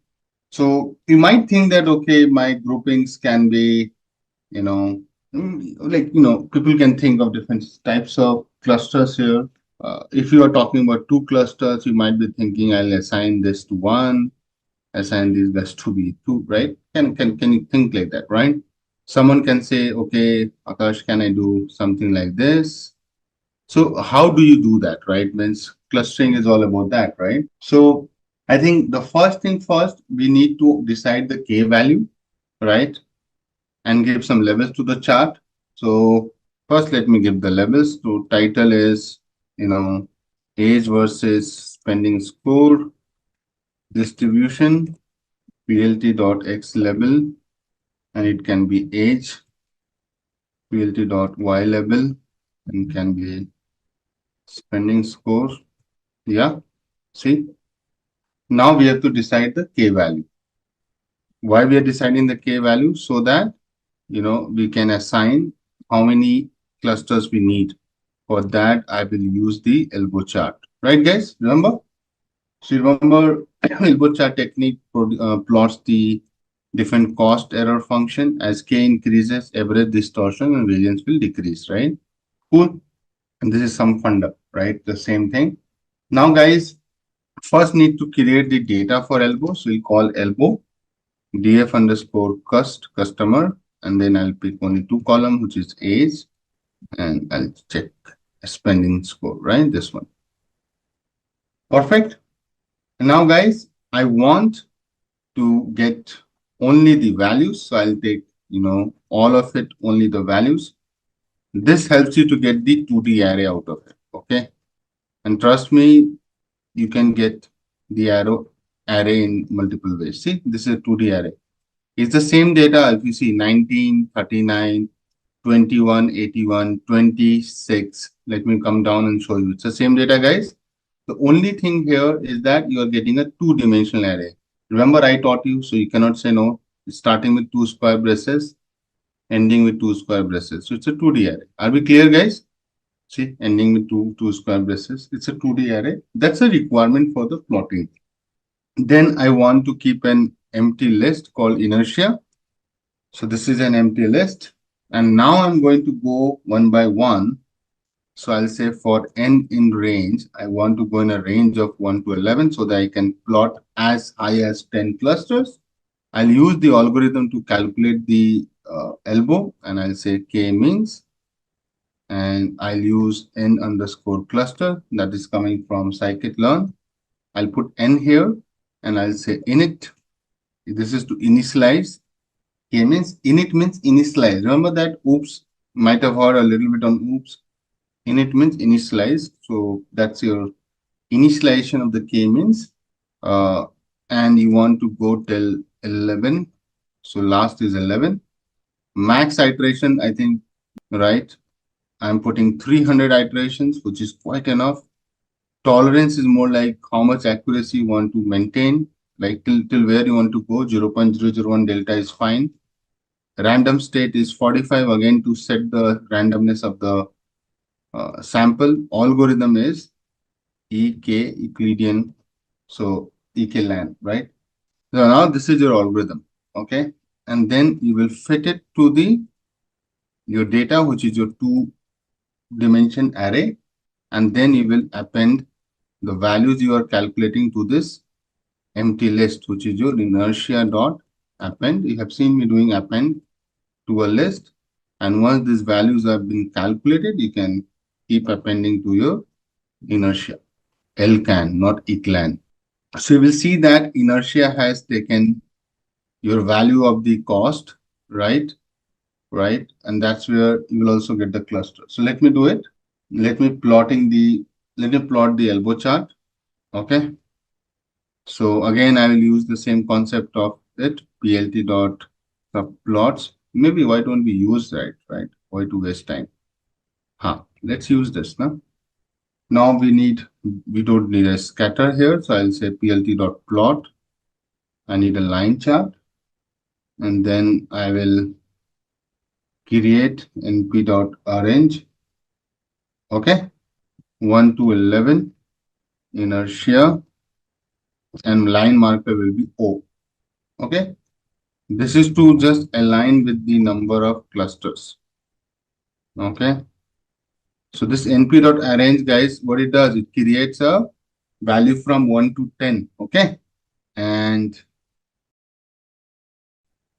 So you might think that, okay, my groupings can be, people can think of different types of clusters here. If you are talking about two clusters, you might be thinking, I'll assign this to one, assign these guys to be two, right? Can you think like that, right? Someone can say, okay, Akash, can I do something like this? So how do you do that, right? Means clustering is all about that, right? So I think the first thing first, we need to decide the k value, right? And give some levels to the chart. So first, let me give the levels. So title is, age versus spending score, distribution, plt.x level, and it can be age, plt.y level, and can be spending score. Yeah, see. Now we have to decide the k value. Why we are deciding the k value? So that, we can assign how many clusters we need. For that, I will use the elbow chart. Right, guys? Remember? So remember, elbow chart technique plots the different cost error function. As k increases, average distortion and variance will decrease, right? Cool. And this is some funda, right? The same thing. Now, guys, first need to create the data for elbow. So we'll call elbow df underscore customer, and then I'll pick only two column, which is age, and I'll check spending score, right? This one. Perfect. And now, guys, I want to get only the values. So I'll take, all of it, only the values. This helps you to get the 2D array out of it. Okay. And trust me, you can get the array in multiple ways. See, this is a 2D array. It's the same data. If you see 19, 39, 21, 81, 26. Let me come down and show you. It's the same data, guys. The only thing here is that you are getting a two-dimensional array. Remember, I taught you, so you cannot say no. It's starting with 2 square braces, ending with 2 square braces. So it's a 2D array. Are we clear, guys? See, ending with two square braces. It's a 2D array. That's a requirement for the plotting. Then I want to keep an empty list called inertia. So this is an empty list. And now I'm going to go one by one. So I'll say for n in range, I want to go in a range of 1 to 11 so that I can plot as high as 10 clusters. I'll use the algorithm to calculate the elbow, and I'll say k means, and I'll use n underscore cluster that is coming from scikit-learn. I'll put n here, and I'll say init. This is to initialize. K means init means initialize. Remember that oops, might have heard a little bit on oops. Init means initialize. So that's your initialization of the k means. And you want to go till 11. So last is 11. Max iteration, I think, right? I'm putting 300 iterations, which is quite enough. Tolerance is more like how much accuracy you want to maintain, like till where you want to go. 0.001 delta is fine. Random state is 45, again, to set the randomness of the sample. Algorithm is EK, Euclidean, so EK-LAN, right? So now this is your algorithm, okay? And then you will fit it to your data, which is your 2-dimension array, and then you will append the values you are calculating to this empty list, which is your inertia dot append. You have seen me doing append to a list. And once these values have been calculated, you can keep appending to your inertia. LCAN, not ECLAN. So you will see that inertia has taken your value of the cost, right? Right. And that's where you will also get the cluster. So let me do it. Let me plot the elbow chart. Okay. So again, I will use the same concept of it, plt dot subplots. Maybe why don't we use that, right? Why to waste time? Let's use this now. Now we don't need a scatter here. So I'll say plt dot plot. I need a line chart. And then I will create np dot arrange. Okay. 1 to 11 inertia and line marker will be O. Okay. This is to just align with the number of clusters. Okay. So this np.arrange, guys, what it does, it creates a value from 1 to 10. Okay. And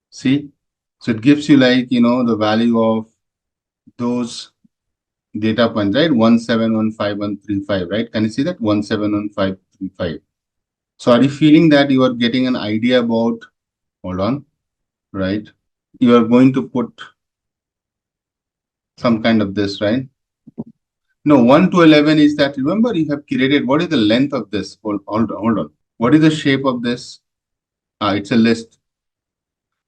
see, so it gives you like, the value of those data points, right? 1715135, right? Can you see that? 1715135. So are you feeling that you are getting an idea about, hold on, right? You are going to put some kind of this, right? No, 1 to 11 is that, remember, you have created, what is the length of this? Hold on. What is the shape of this? It's a list.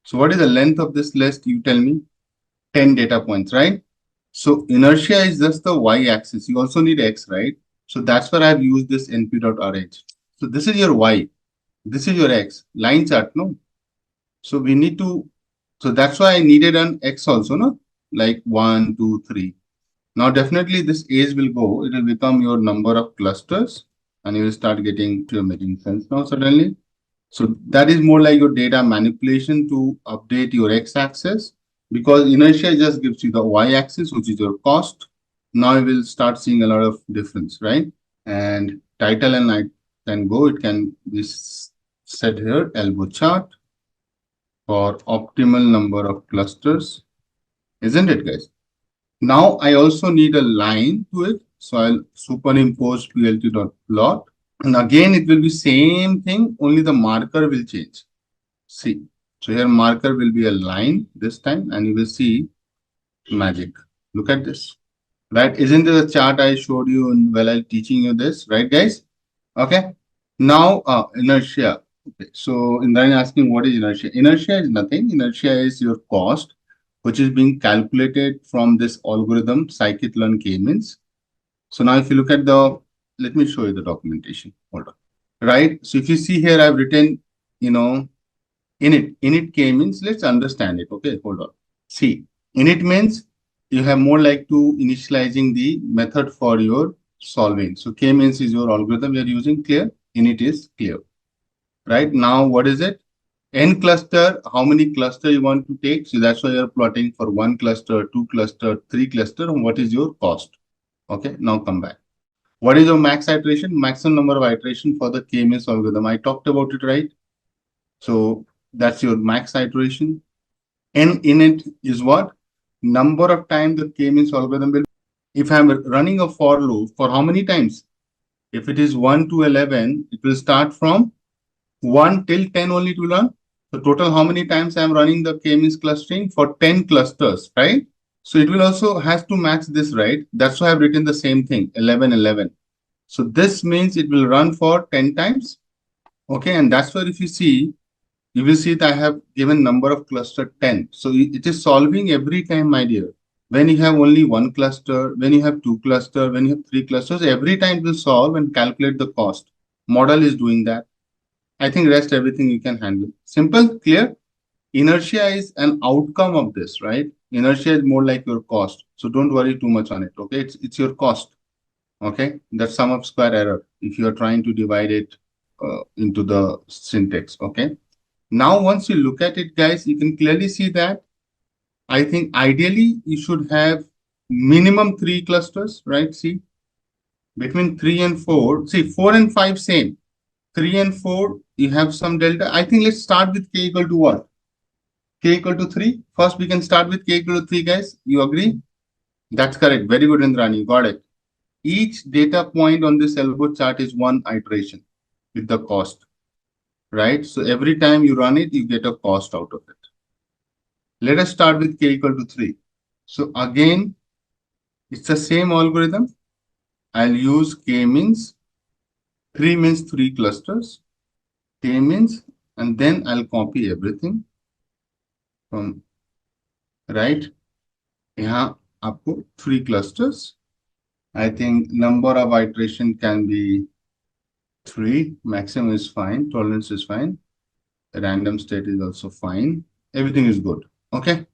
So what is the length of this list? You tell me. 10 data points, right? So inertia is just the y-axis. You also need x, right? So that's where I've used this np.rh. So this is your y. This is your x. Line chart, no? So we need to, so that's why I needed an x also, no? Like 1, 2, 3. Now, definitely this age will go. It will become your number of clusters and you will start getting to making sense now suddenly. So that is more like your data manipulation to update your x-axis because inertia just gives you the y-axis, which is your cost. Now you will start seeing a lot of difference, right? And title and I can go. It can be set here, elbow chart for optimal number of clusters. Isn't it, guys? Now I also need a line to it. So I'll superimpose plt.plot. And again, it will be same thing, only the marker will change. See, so here marker will be a line this time and you will see magic. Look at this, right? Isn't this a chart I showed you while I'm teaching you this, right, guys? Okay. Now, inertia. Okay. So Indrani asking what is inertia? Inertia is nothing. Inertia is your cost, which is being calculated from this algorithm, scikit-learn k-means. So now if you look at let me show you the documentation. Hold on. Right. So if you see here, I've written, init k-means, let's understand it. Okay, hold on. See, init means you have more like to initializing the method for your solving. So k-means is your algorithm you're using, clear? Init is clear. Right now, what is it? N cluster, how many cluster you want to take? So that's why you're plotting for 1 cluster, 2 cluster, 3 cluster, and what is your cost? Okay, now come back. What is your max iteration? Maximum number of iteration for the k-means algorithm. I talked about it, right? So that's your max iteration. N init is what? Number of times the k-means algorithm will. If I'm running a for loop, for how many times? If it is 1 to 11, it will start from 1 till 10 only to run. So total how many times I'm running the k-means clustering? For 10 clusters, right? So it will also has to match this, right? That's why I've written the same thing, 11, 11. So this means it will run for 10 times. Okay, and that's where if you see, you will see that I have given number of cluster 10. So it is solving every time, my dear. When you have only 1 cluster, when you have 2 cluster, when you have 3 clusters, every time it will solve and calculate the cost. Model is doing that. I think rest everything you can handle. Simple, clear? Inertia is an outcome of this, right? Inertia is more like your cost. So don't worry too much on it, okay? It's your cost, okay? That's sum of square error if you are trying to divide it into the syntax, okay? Now, once you look at it, guys, you can clearly see that I think ideally you should have minimum 3 clusters, right? See, between 3 and 4, see 4 and 5 same. 3 and 4, you have some delta. I think let's start with k equal to what? K equal to 3. First, we can start with K equal to 3, guys. You agree? That's correct. Very good, Indrani. You got it. Each data point on this elbow chart is one iteration with the cost, right? So every time you run it, you get a cost out of it. Let us start with K equal to 3. So again, it's the same algorithm. I'll use K means 3 means 3 clusters. K means, and then I'll copy everything from right. यहाँ आपको 3 clusters. I think number of iteration can be 3. Maximum is fine. Tolerance is fine. Random state is also fine. Everything is good. Okay.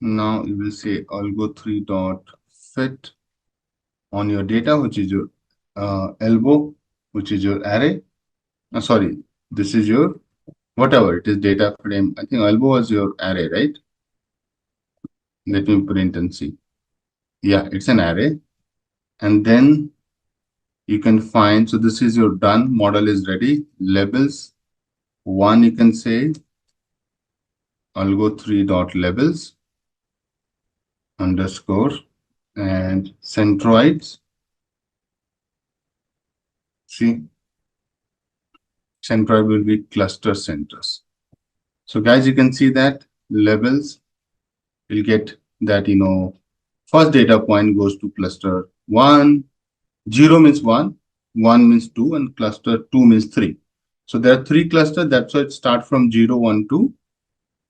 Now you will say algo3 dot fit on your data, which is your elbow, which is your array. Sorry, this is your whatever it is data frame. I think elbow was your array, right? Let me print and see. Yeah, it's an array. And then you can find, so this is your done, model is ready. Labels, one you can say algo3 dot labels underscore and centroids. See, centroid will be cluster centers. So guys, you can see that labels will get that, first data point goes to cluster 1, 0 means 1, 1 means 2, and cluster 2 means 3. So there are 3 clusters, that's why it starts from 0, 1, 2.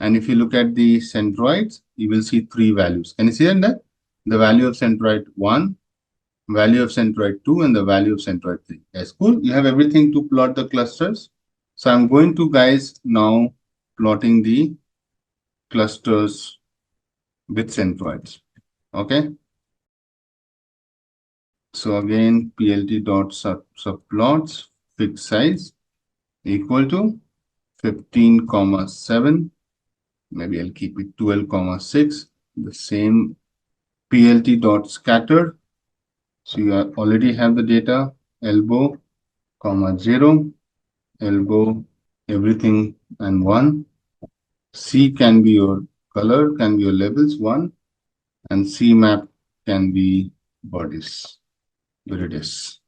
And if you look at the centroids, you will see 3 values. Can you see that? The value of centroid 1, value of centroid 2, and the value of centroid 3. Yes, cool. You have everything to plot the clusters. So I'm going to, guys, now plotting the clusters with centroids. Okay. So again, plt dot subplots fixed size equal to 15,7. Maybe I'll keep it 12,6. The same plt dot scattered. So you already have the data elbow, 0, elbow, everything, and 1. C can be your color, can be your labels, 1, and C map can be bodies, viridius,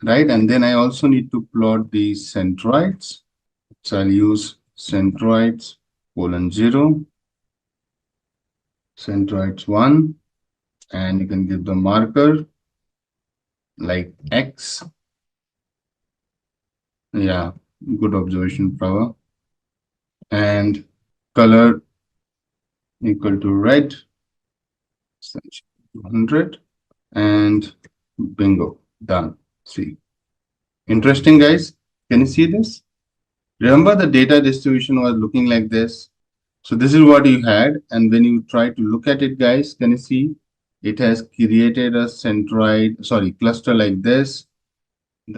right? And then I also need to plot the centroids. So I'll use centroids :0, centroids 1, and you can give the marker like X. Yeah, good observation, Prava. And color equal to red, 200, and bingo, done. See, interesting, guys. Can you see this? Remember the data distribution was looking like this. So this is what you had, and when you try to look at it, guys, can you see it has created a centroid, cluster like this.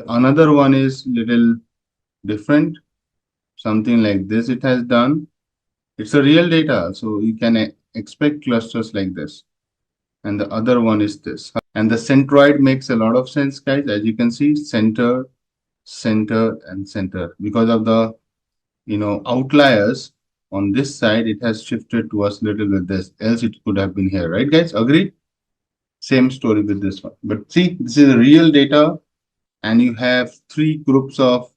Another one is little different, something like this it has done. It's a real data, so you can expect clusters like this. And the other one is this. And the centroid makes a lot of sense, guys. As you can see, center, center, and center. Because of the, outliers on this side, it has shifted to us little with this. Else it could have been here, right, guys? Agreed? Same story with this one. But see, this is a real data, and you have 3 groups of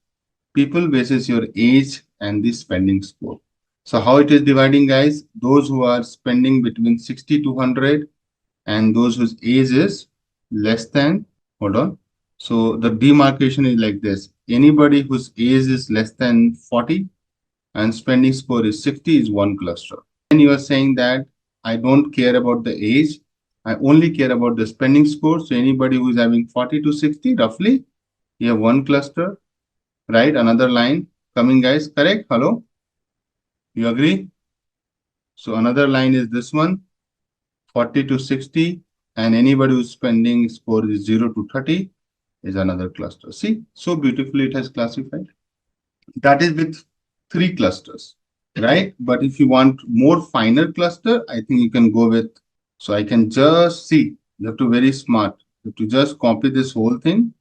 people basis your age and the spending score. So how it is dividing, guys? Those who are spending between 60 to 100 and those whose age is less than, hold on. So the demarcation is like this. Anybody whose age is less than 40 and spending score is 60 is one cluster. And you are saying that I don't care about the age. I only care about the spending score. So anybody who is having 40 to 60, roughly, you have one cluster, right? Another line coming, guys, correct? Hello? You agree? So another line is this one, 40 to 60, and anybody who's spending score is 0 to 30 is another cluster. See, so beautifully it has classified. That is with 3 clusters, right? But if you want more finer cluster, I think you can go with, so I can just see, you have to be very smart. You have to just copy this whole thing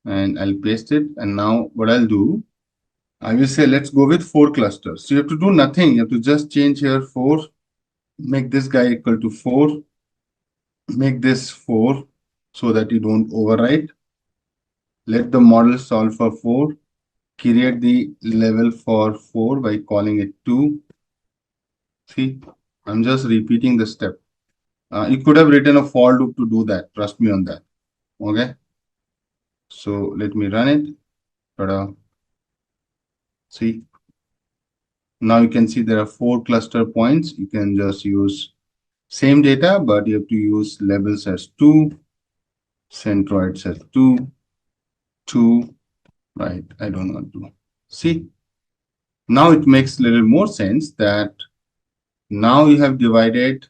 and I'll paste it. And now what I'll do, I will say let's go with 4 clusters. So you have to do nothing. You have to just change here 4, make this guy equal to 4, make this 4 so that you don't overwrite. Let the model solve for 4, create the level for 4 by calling it 2. See, I'm just repeating the step. You could have written a for loop to do that. Trust me on that. Okay. So let me run it. Ta-da. See, now you can see there are 4 cluster points. You can just use same data, but you have to use labels as 2, centroids as 2, 2, right? I don't want to. See, now it makes a little more sense that now you have divided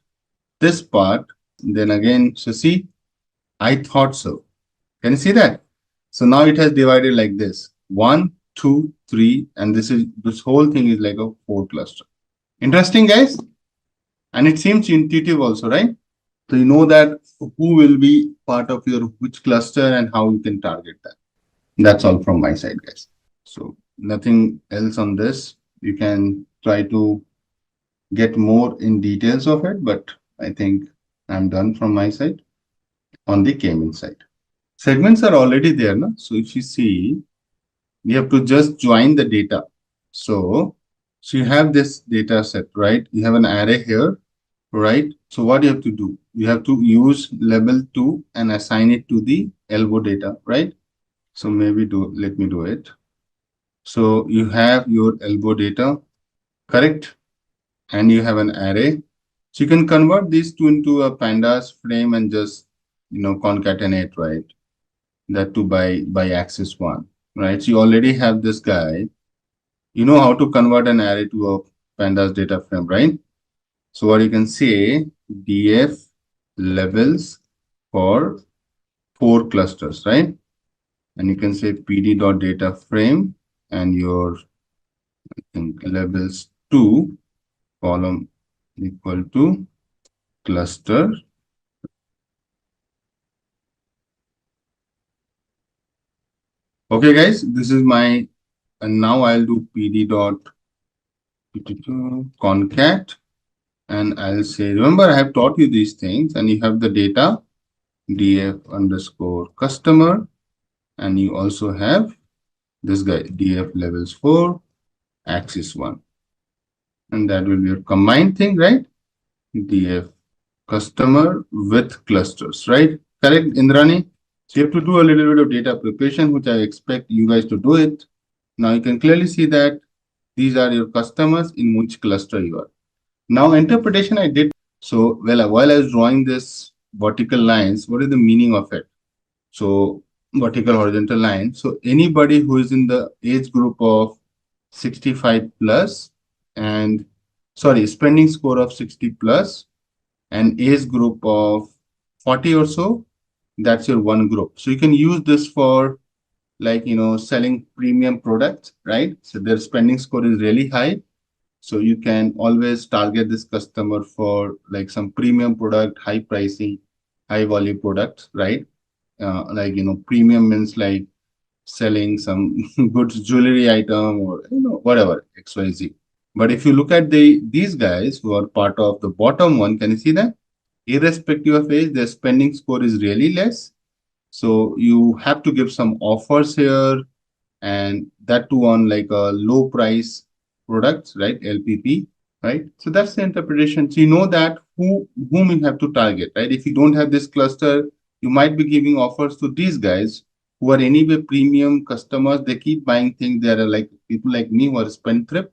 this part. Then again, so see, I thought so. Can you see that? So now it has divided like this: 1, 2, 3, and this whole thing is like a 4 cluster. Interesting, guys? And it seems intuitive also, right? So you know that who will be part of your which cluster and how you can target that. That's all from my side, guys. So nothing else on this. You can try to get more in details of it, but I think I'm done from my side on the K-means side. Segments are already there, no? So if you see, you have to just join the data. So you have this data set, right? You have an array here, right? So what you have to do? You have to use label 2 and assign it to the elbow data, right? So maybe let me do it. So you have your elbow data, correct? And you have an array. So you can convert these two into a pandas frame and just, concatenate, right? That to by axis 1, right? So you already have this guy. You know how to convert an array to a pandas data frame, right? So what you can say, df levels for 4 clusters, right? And you can say pd.data frame and your levels 2 column equal to cluster. Okay, guys, this is my, and now I'll do pd dot concat, and I'll say, remember I have taught you these things, and you have the data df underscore customer, and you also have this guy df levels 4 axis 1, and that will be your combined thing, right? df customer with clusters, right? Correct, Indrani? So you have to do a little bit of data preparation, which I expect you guys to do it. Now you can clearly see that these are your customers in which cluster you are. Now interpretation I did. So while I was drawing this vertical lines, what is the meaning of it? So vertical horizontal line. So anybody who is in the age group of 65 plus and spending score of 60 plus and age group of 40 or so, that's your one group. So you can use this for selling premium products, right? So their spending score is really high. So you can always target this customer for like some premium product, high pricing, high volume products, right? Premium means like selling some goods, jewelry item or whatever, XYZ. But if you look at these guys who are part of the bottom one, can you see that? Irrespective of age, their spending score is really less. So you have to give some offers here, and that too on like a low price products, right? LPP, right? So that's the interpretation. So you know that whom you have to target, right? If you don't have this cluster, you might be giving offers to these guys who are anyway premium customers. They keep buying things. They are like people like me who are spendthrift.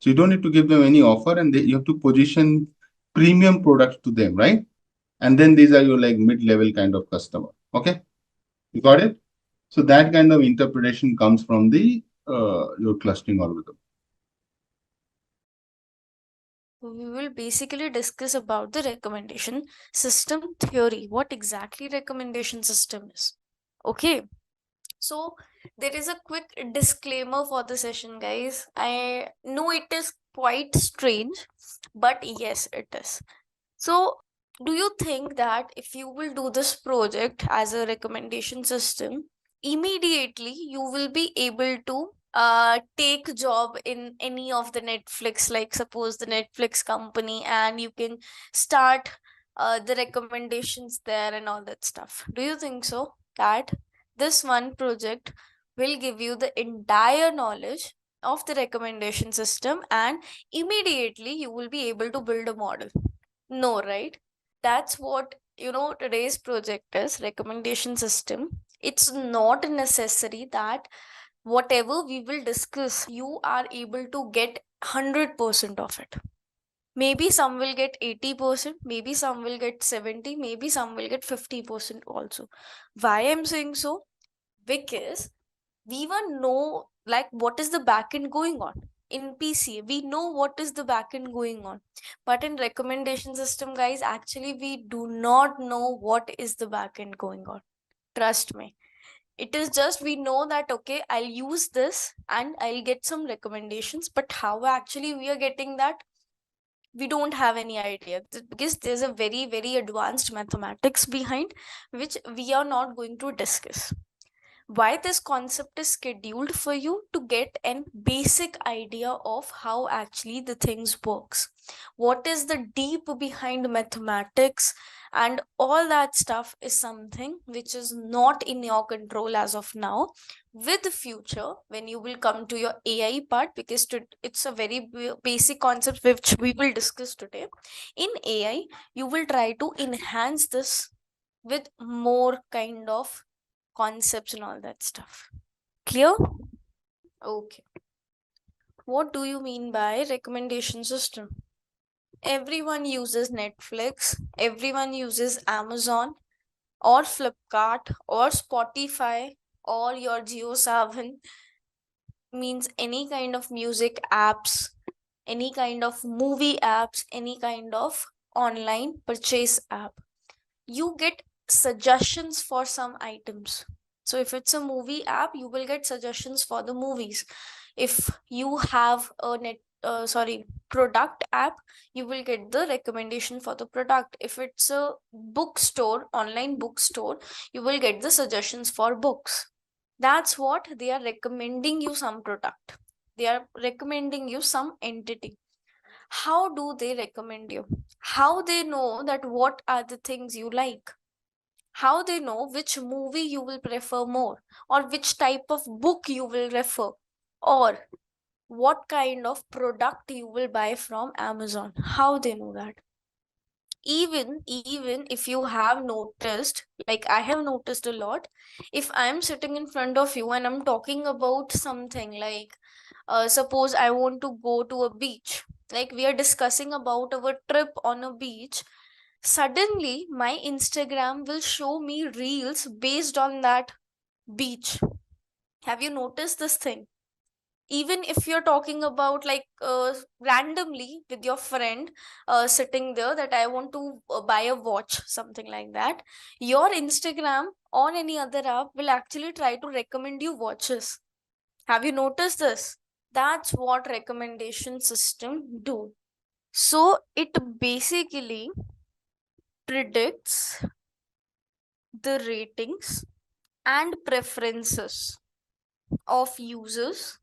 So you don't need to give them any offer, and you have to position premium products to them, right? And then these are your like mid-level kind of customer. Okay, you got it? So that kind of interpretation comes from the your clustering algorithm. We will basically discuss about the recommendation system theory. What exactly recommendation system is? Okay. So there is a quick disclaimer for the session, guys. I know it is quite strange, but yes, it is. So, do you think that if you will do this project as a recommendation system, immediately you will be able to take job in any of the Netflix, like suppose the Netflix company, and you can start the recommendations there and all that stuff. Do you think so that this one project will give you the entire knowledge of the recommendation system and immediately you will be able to build a model? No, right? That's what, today's project is recommendation system. It's not necessary that whatever we will discuss, you are able to get 100% of it. Maybe some will get 80%, maybe some will get 70, maybe some will get 50% also. Why I'm saying so? Because we even know like what is the backend going on. In PC, we know what is the backend going on. But in recommendation system, guys, actually we do not know what is the backend going on. Trust me. It is just we know that okay, I'll use this and I'll get some recommendations, but how actually we are getting that, we don't have any idea, because there's a very very advanced mathematics behind which we are not going to discuss. Why this concept is scheduled for you to get an basic idea of how actually the things works, what is the deep behind mathematics, and all that stuff is something which is not in your control as of now. With the future, when you will come to your AI part, because it's a very basic concept which we will discuss today. In AI, you will try to enhance this with more kind of concepts and all that stuff. Clear? Okay. What do you mean by recommendation system? Everyone uses Netflix, everyone uses Amazon or Flipkart or Spotify or your Jio7, means any kind of music apps, any kind of movie apps, any kind of online purchase app. You get suggestions for some items. So if it's a movie app, you will get suggestions for the movies. If you have a product app, you will get the recommendation for the product. If it's a bookstore, online bookstore, you will get the suggestions for books. That's what they are recommending you, some product. They are recommending you some entity. How do they recommend you? How they know that what are the things you like? How they know which movie you will prefer more, or which type of book you will refer, or what kind of product you will buy from Amazon? How they know that? Even if you have noticed, like I have noticed a lot, if I'm sitting in front of you and I'm talking about something like suppose I want to go to a beach, like we are discussing about our trip on a beach, suddenly my Instagram will show me reels based on that beach. Have you noticed this thing? Even if you're talking about like randomly with your friend sitting there, that I want to buy a watch, something like that, your Instagram or any other app will actually try to recommend you watches. Have you noticed this? That's what recommendation system do. So it basically predicts the ratings and preferences of users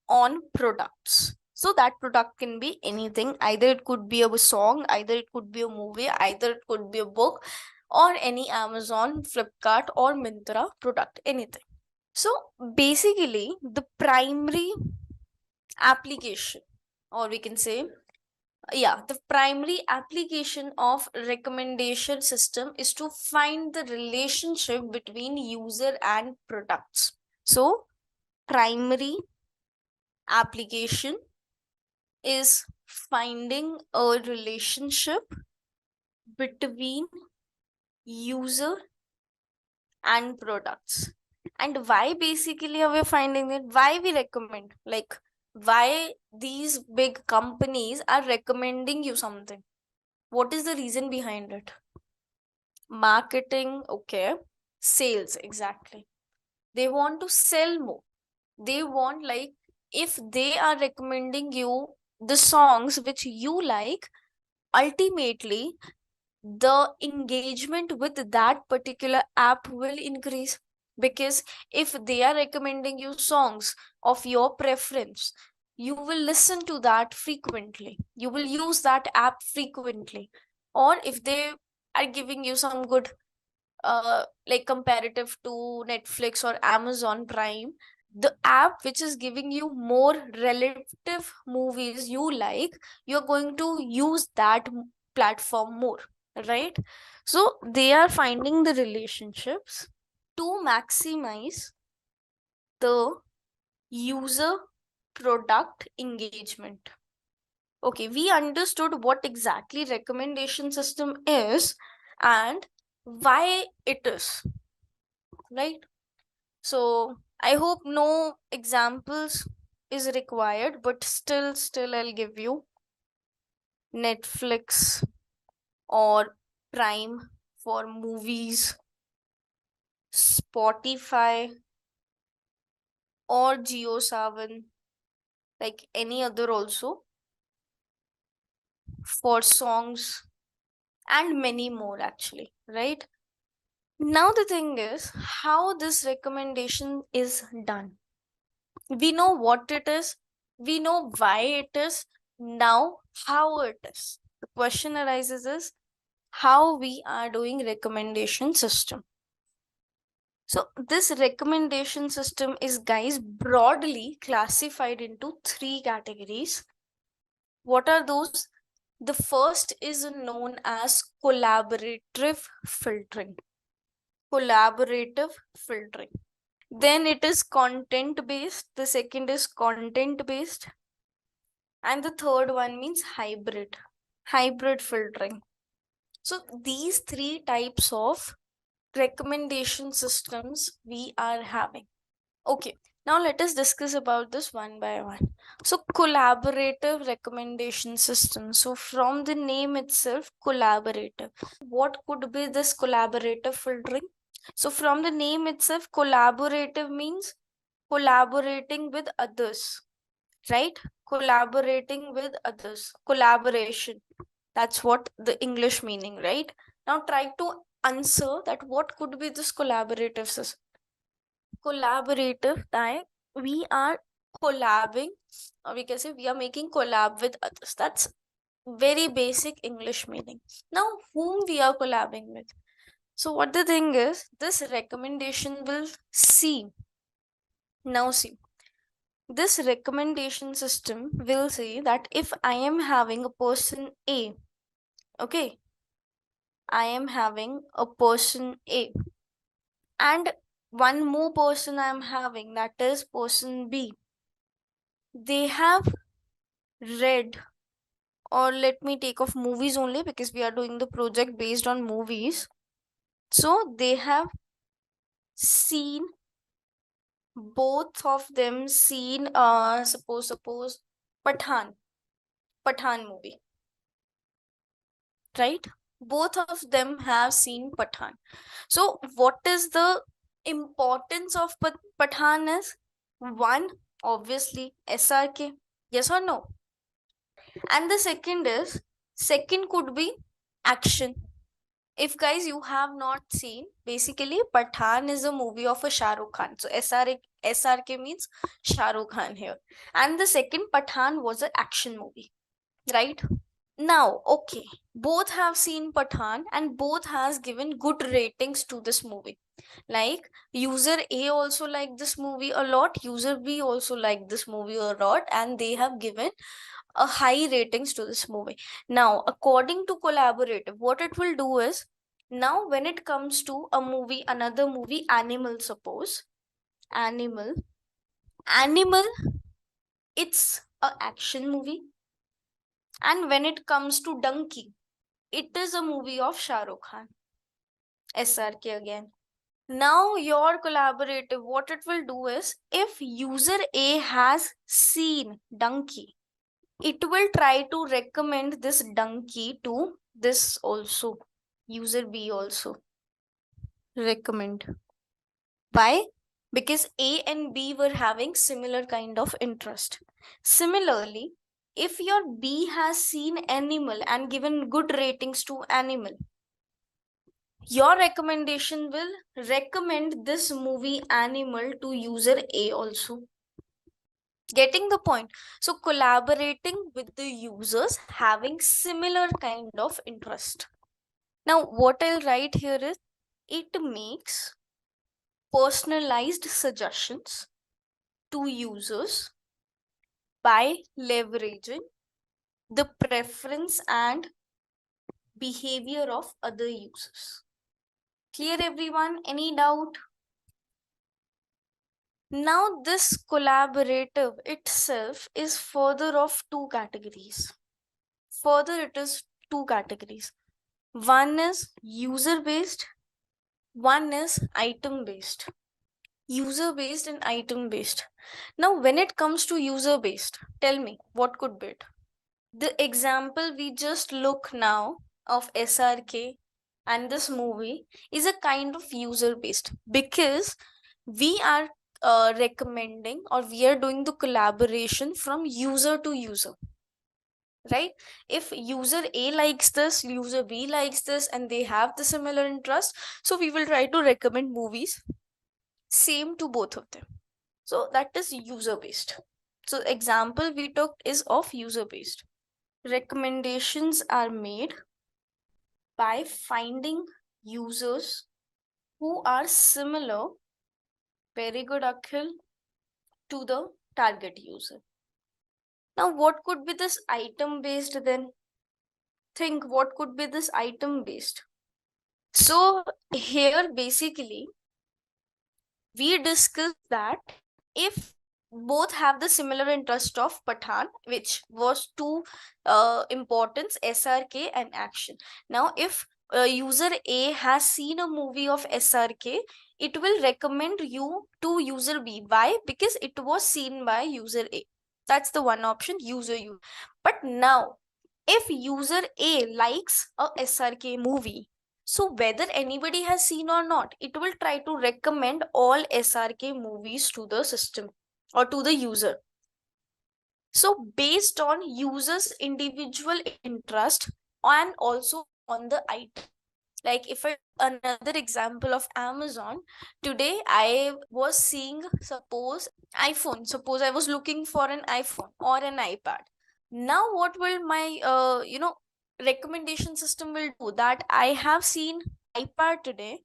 on products. So that product can be anything. Either it could be a song, either it could be a movie, either it could be a book, or any Amazon, Flipkart, or Myntra product, anything. So basically, the primary application, or we can say, the primary application of recommendation system is to find the relationship between user and products. So primary application is finding a relationship between user and products. And why basically are we finding it? Why we recommend? Like, why these big companies are recommending you something? What is the reason behind it? Marketing, okay. Sales, exactly. They want to sell more. They want, like, if they are recommending you the songs which you like, ultimately the engagement with that particular app will increase. because if they are recommending you songs of your preference, you will listen to that frequently, you will use that app frequently. Or if they are giving you some good like comparative to Netflix or Amazon Prime, the app which is giving you more relative movies you like, you're going to use that platform more, right? So they are finding the relationships to maximize the user product engagement. Okay, we understood what exactly recommendation system is and why it is, right? So I hope no examples is required, but still I'll give you Netflix or Prime for movies, Spotify or JioSaavn, like any other also, for songs and many more actually, right? Now the thing is how this recommendation is done. We know what it is, we know why it is, now how it is. The question arises is how we are doing recommendation system. So this recommendation system is, guys, broadly classified into three categories. What are those? The first is known as collaborative filtering. Collaborative filtering. Then it is content based. The second is content based. And the third one means hybrid. Hybrid filtering. So these three types of recommendation systems we are having. Okay, now let us discuss about this one by one. So collaborative recommendation system. So from the name itself, collaborative. What could be this collaborative filtering? So from the name itself, collaborative means collaborating with others, right? Collaborating with others. Collaboration. That's what the English meaning, right? Now try to answer that what could be this collaborative system. Collaborative that we are collabing, or we can say we are making collab with others. That's very basic English meaning. Now whom we are collabing with? So what the thing is, this recommendation will see. Now see, this recommendation system will say that if I am having a person A, okay, I am having a person A, and one more person I am having, that is person B. They have read, or let me take off movies only because we are doing the project based on movies. So they have seen, both of them seen suppose Pathan movie, right? Both of them have seen Pathan. So what is the importance of Pathan is? One, obviously SRK, yes or no? And the second could be action. If guys you have not seen, basically Pathan is a movie of a Shah Rukh Khan. So SRK means Shah Rukh Khan here. And the second Pathan was an action movie, right? Now, okay, both have seen Pathan and both has given good ratings to this movie. Like user A also liked this movie a lot, user B also liked this movie a lot, and they have given a high ratings to this movie. Now, according to collaborative, what it will do is, now when it comes to a movie, another movie, Animal, suppose, Animal, it's a action movie. And when it comes to Donkey, it is a movie of Shah Rukh Khan. SRK again. Now your collaborative, what it will do is, if user A has seen Donkey, it will try to recommend this Donkey to this also, user B also. Recommend. Why? Because A and B were having similar kind of interest. Similarly, if your B has seen Animal and given good ratings to Animal, your recommendation will recommend this movie animal to user A also. Getting the point? So collaborating with the users having similar kind of interest. Now what I'll write here is, it makes personalized suggestions to users by leveraging the preference and behavior of other users. Clear everyone? Any doubt? Now this collaborative itself is further of two categories. Further it is two categories. One is user based, one is item based. User based and item based. Now when it comes to user based, tell me what could be it? The example we just look now of SRK and this movie is a kind of user based, because we are recommending, or we are doing the collaboration from user to user, right? If user A likes this, user B likes this, and they have the similar interest, so we will try to recommend movies same to both of them. So that is user based. So example we took is of user based. Recommendations are made by finding users who are similar, very good Akhil, to the target user. Now what could be this item based then? Think what could be this item based. So here basically we discussed that if both have the similar interest of Pathan, which was two importance, SRK and action. Now if user A has seen a movie of SRK, it will recommend you to user B. Why? Because it was seen by user A. That's the one option, user U. But now if user A likes a SRK movie, so whether anybody has seen or not, it will try to recommend all SRK movies to the system or to the user. So based on users' individual interest and also on the item. Like if another example of Amazon, today I was seeing, suppose I was looking for an iPhone or an iPad. Now what will my recommendation system will do? That I have seen iPad today,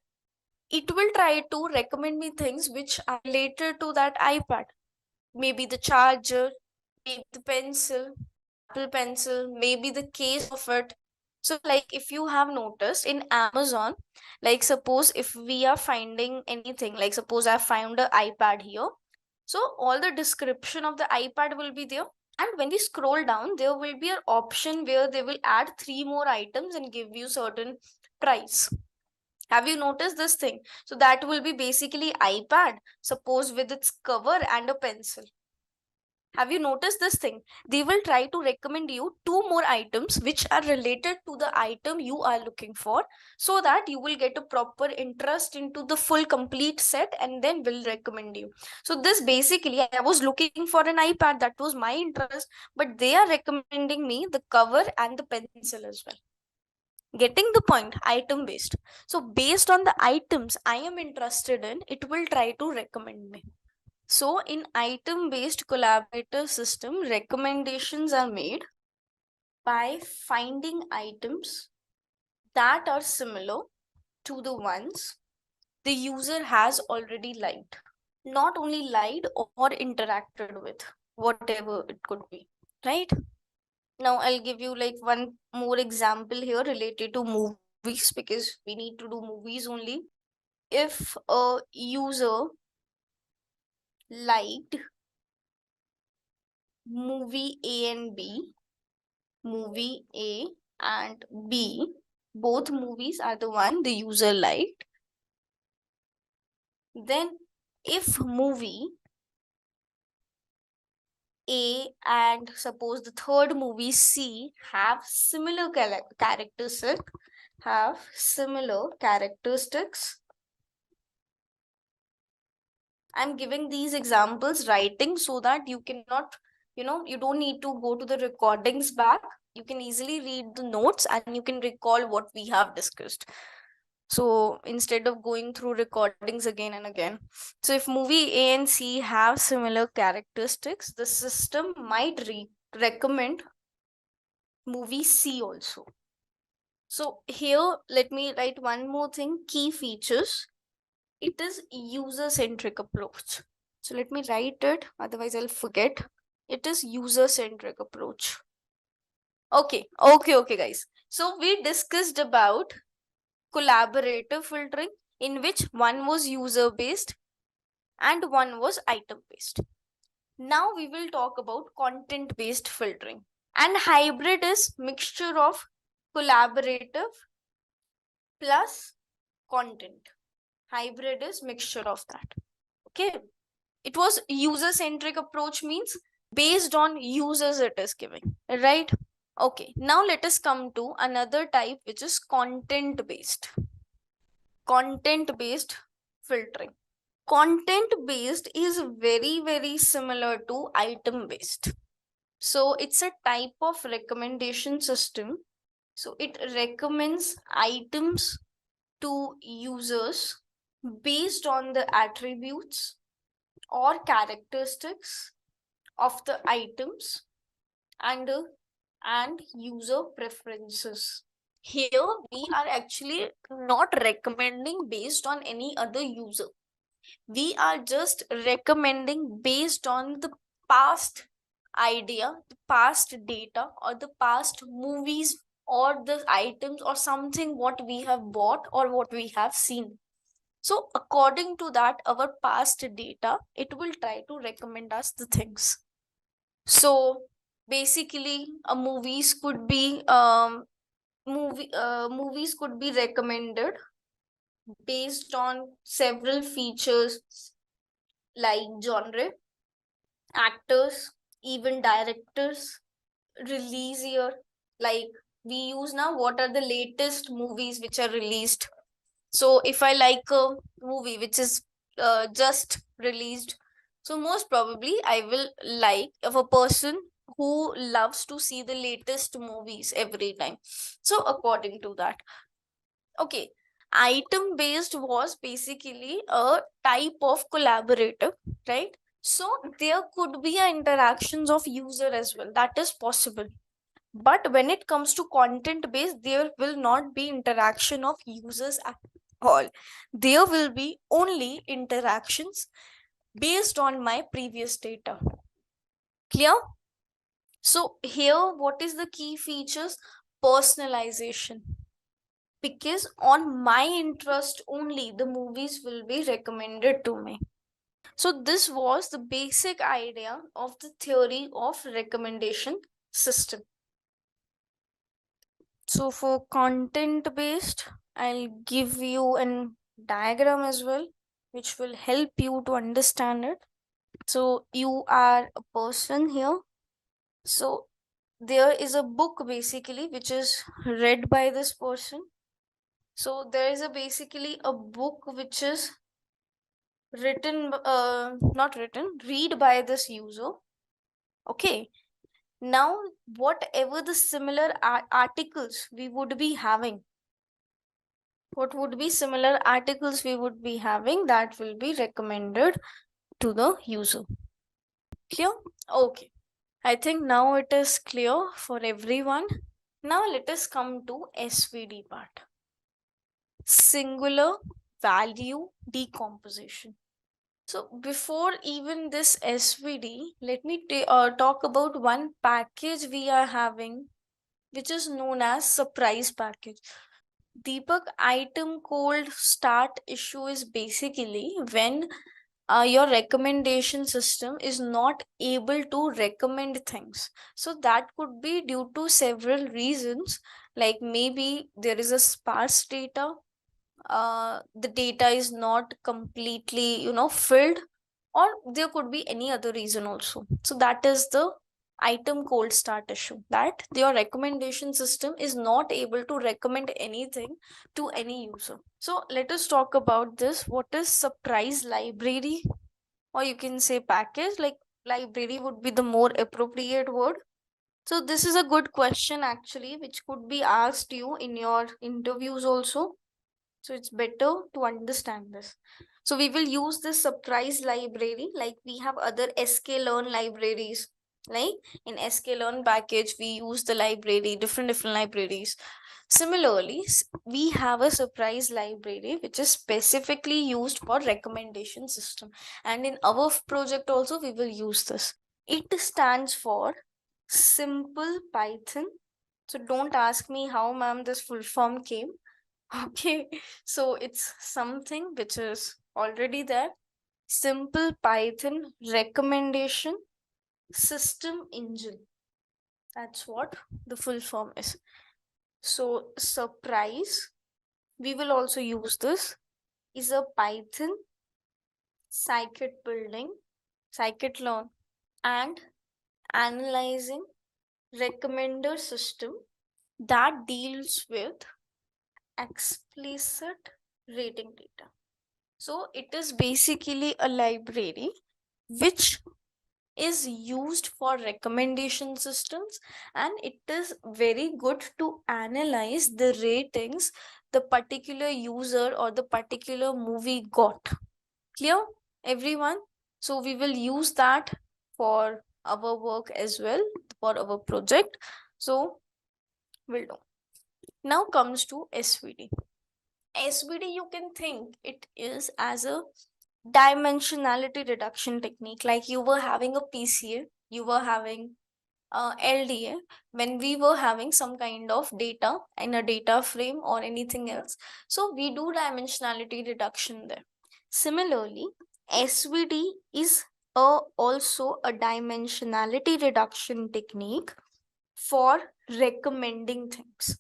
it will try to recommend me things which are related to that iPad. Maybe the charger, maybe the pencil, Apple pencil, maybe the case of it. So like if you have noticed in Amazon, like suppose if we are finding anything, like suppose I found an iPad here. So all the description of the iPad will be there. And when we scroll down, there will be an option where they will add 3 more items and give you certain price. Have you noticed this thing? So that will be basically iPad, suppose with its cover and a pencil. Have you noticed this thing? They will try to recommend you 2 more items which are related to the item you are looking for, so that you will get a proper interest into the full complete set and then will recommend you. So this basically, I was looking for an iPad, that was my interest, but they are recommending me the cover and the pencil as well. Getting the point? Item based. So based on the items I am interested in, it will try to recommend me. So in item-based collaborative system, recommendations are made by finding items that are similar to the ones the user has already liked. Not only liked or interacted with, whatever it could be, right? Now I'll give you like one more example here related to movies, because we need to do movies only. If a user liked movie A and B, movie A and B, both movies are the one the user liked, then if movie A and suppose the third movie C have similar characteristics, I'm giving these examples writing so that you cannot, you don't need to go to the recordings back. You can easily read the notes and you can recall what we have discussed. So instead of going through recordings again and again. So if movie A and C have similar characteristics, the system might recommend movie C also. So here, let me write one more thing, key features. It is user-centric approach. So let me write it, otherwise I'll forget. It is user-centric approach. Okay, guys. So we discussed about collaborative filtering, in which one was user-based and one was item-based. Now we will talk about content-based filtering. And hybrid is mixture of collaborative plus content. Hybrid is mixture of that. Okay. It was user-centric approach, means based on users it is giving, right? Okay. Now let us come to another type, which is content-based. Content-based filtering. Content-based is very similar to item-based. So it's a type of recommendation system. So it recommends items to users based on the attributes or characteristics of the items and user preferences. Here we are actually not recommending based on any other user. We are just recommending based on the past idea, the past data, or the past movies, or the items, or something what we have bought or what we have seen. So according to that, our past data, it will try to recommend us the things. So basically, movies could be movies could be recommended based on several features like genre, actors, even directors, release year. Like we use now, what are the latest movies which are released. So if I like a movie which is just released, so most probably I will like, if a person who loves to see the latest movies every time. So according to that. Okay. Item based was basically a type of collaborative, right? So there could be interactions of user as well. That is possible. But when it comes to content based, there will not be interaction of users at all. There will be only interactions based on my previous data. Clear? So here, what is the key features? Personalization. Because on my interest only, the movies will be recommended to me. So this was the basic idea of the theory of recommendation system. So for content based, I'll give you a diagram as well, which will help you to understand it. So you are a person here. So there is a book basically which is read by this person. So there is basically a book which is written, not written, read by this user. Okay. Now, whatever the similar articles we would be having, what would be similar articles we would be having, that will be recommended to the user. Clear? Okay. I think now it is clear for everyone. Now let us come to SVD part. Singular value decomposition. So before even this SVD, let me talk about one package we are having, which is known as surprise package. Deepak, item cold start issue is basically when your recommendation system is not able to recommend things. So that could be due to several reasons, like maybe there is a sparse data, the data is not completely filled, or there could be any other reason also. So that is the item cold start issue, that your recommendation system is not able to recommend anything to any user. So let us talk about this. What is surprise library, or you can say package? Like library would be the more appropriate word. So this is a good question actually, which could be asked you in your interviews also. So it's better to understand this. So we will use this surprise library, like we have other sklearn libraries. Like in sklearn package, we use the library, different libraries. Similarly, we have a surprise library which is specifically used for recommendation system. And in our project also, we will use this. It stands for Simple Python. So don't ask me how, ma'am, this full form came. Okay, so it's something which is already there. Simple Python recommendation system engine. That's what the full form is. So surprise, we will also use this, is a Python scikit-learn and analyzing recommender system that deals with explicit rating data. So it is basically a library which is used for recommendation systems, and it is very good to analyze the ratings the particular user or the particular movie got. Clear, everyone? So we will use that for our work as well, for our project. So we'll do. Now comes to SVD. SVD, you can think it is as a dimensionality reduction technique. Like you were having a PCA, you were having LDA, when we were having some kind of data in a data frame or anything else. So we do dimensionality reduction there. Similarly, SVD is also a dimensionality reduction technique for recommending things.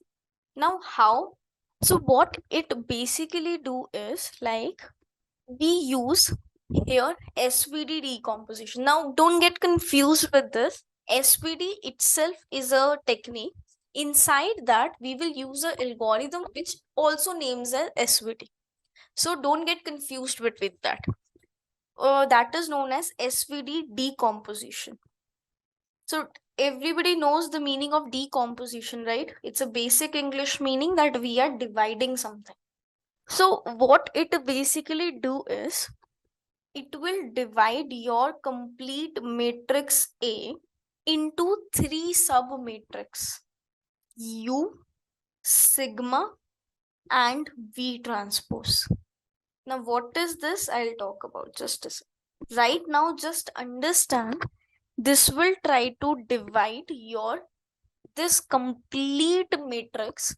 Now, how? So what it basically do is, like, we use here SVD decomposition. Now don't get confused with this. SVD itself is a technique. Inside that we will use an algorithm which also names as SVD. So don't get confused with that. That is known as SVD decomposition. So everybody knows the meaning of decomposition, right? It's a basic English meaning that we are dividing something. So what it basically do is, it will divide your complete matrix A into 3 sub matrix: U, sigma, and V transpose. Now what is this? I'll talk about just a second. Right now, just understand, this will try to divide your this complete matrix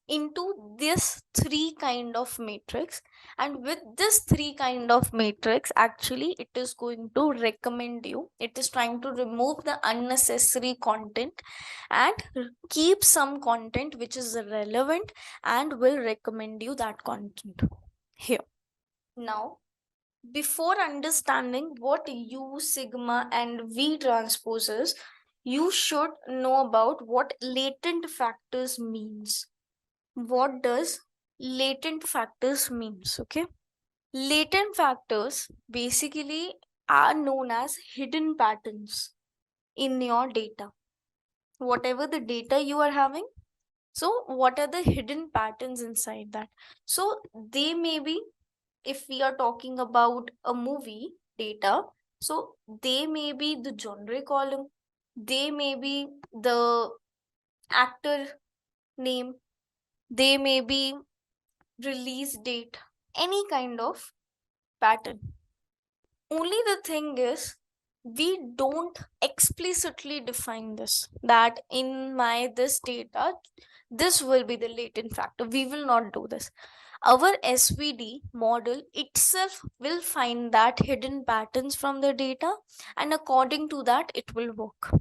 into this 3 kind of matrix, and with this 3 kind of matrix, actually it is going to recommend you, it is trying to remove the unnecessary content and keep some content which is relevant and will recommend you that content here. Now, before understanding what U, sigma, and V transpose is, you should know about what latent factors means. What does latent factors means? Okay, latent factors basically are known as hidden patterns in your data. Whatever the data you are having, so what are the hidden patterns inside that? So they may be, if we are talking about a movie data, so they may be the genre column, they may be the actor name, they may be release date, any kind of pattern. Only the thing is, we don't explicitly define this, that in my this data, this will be the latent factor. We will not do this. Our SVD model itself will find that hidden patterns from the data, and according to that, it will work.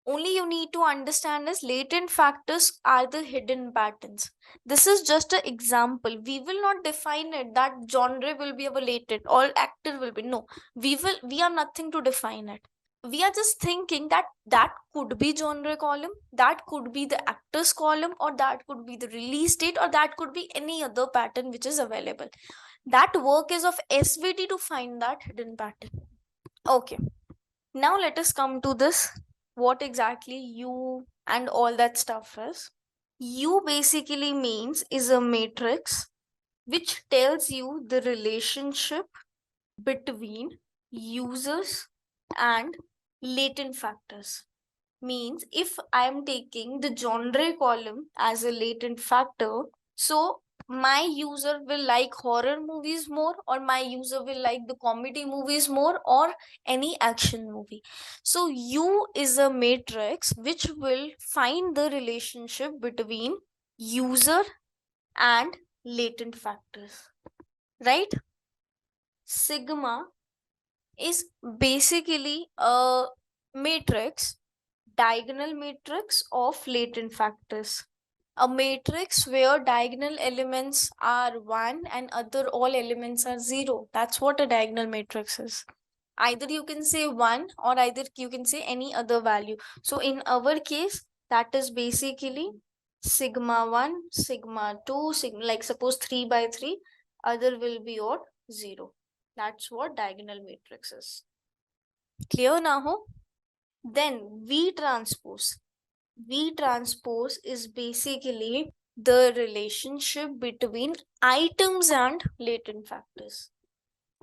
Only you need to understand is latent factors are the hidden patterns. This is just an example. We will not define it that genre will be our latent or actor will be. No, we are nothing to define it. We are just thinking that that could be genre column, that could be the actors column, or that could be the release date, or that could be any other pattern which is available. That work is of SVD to find that hidden pattern. Okay, now let us come to this, what exactly U and all that stuff is. U basically means is a matrix which tells you the relationship between users and latent factors. Means if I am taking the genre column as a latent factor, so my user will like horror movies more, or my user will like the comedy movies more, or any action movie. So U is a matrix which will find the relationship between user and latent factors, right? Sigma is basically a matrix, diagonal matrix of latent factors. A matrix where diagonal elements are 1 and other all elements are 0. That's what a diagonal matrix is. Either you can say 1 or either you can say any other value. So in our case, that is basically sigma 1, sigma 2, sigma, like suppose 3 by 3, other will be odd 0. That's what diagonal matrix is. Clear now? Ho? Then V transpose. V transpose is basically the relationship between items and latent factors.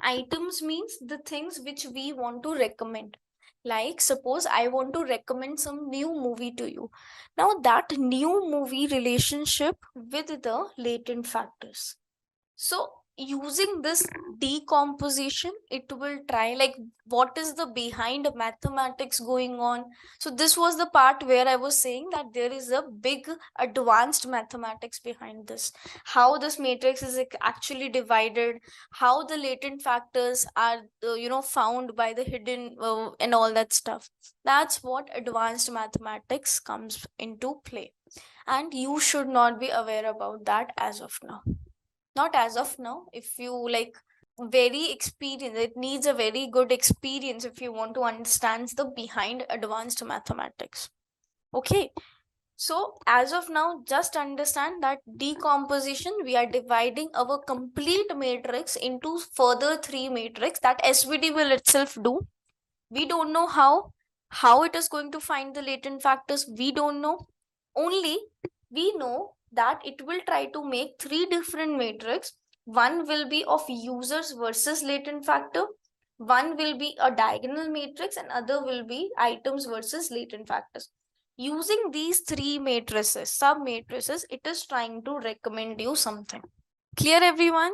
Items means the things which we want to recommend. Like suppose I want to recommend some new movie to you. Now that new movie relationship with the latent factors. So using this decomposition, it will try like what is the behind mathematics going on. So this was the part where I was saying that there is a big advanced mathematics behind this. How this matrix is actually divided, how the latent factors are found by the hidden and all that stuff. That's what advanced mathematics comes into play. And you should not be aware about that as of now. Not as of now. If you like very experienced, it needs a very good experience if you want to understand the behind advanced mathematics. Okay, so as of now, just understand that decomposition, we are dividing our complete matrix into further 3 matrix that SVD will itself do. We don't know how it is going to find the latent factors. We don't know. Only we know that it will try to make 3 different matrix. One will be of users versus latent factor, one will be a diagonal matrix, and other will be items versus latent factors. Using these 3 matrices, sub matrices, it is trying to recommend you something. Clear, everyone?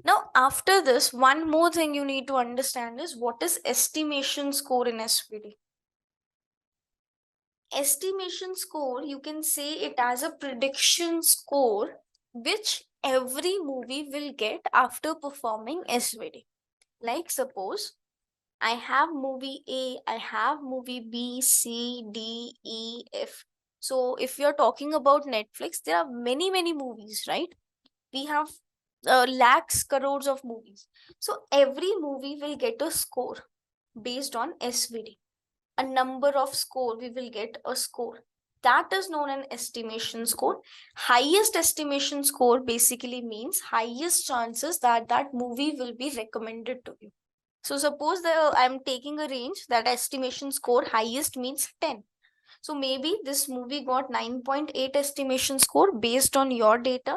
Now after this, one more thing you need to understand is what is estimation score in SVD. Estimation score, you can say it as a prediction score which every movie will get after performing SVD. Like suppose I have movie A, I have movie B, C, D, E, F. So if you're talking about Netflix, there are many movies, right? We have lakhs, crores of movies. So every movie will get a score based on SVD. A number of score, we will get a score. That is known as estimation score. Highest estimation score basically means highest chances that that movie will be recommended to you. So suppose that I'm taking a range that estimation score highest means 10. So maybe this movie got 9.8 estimation score based on your data.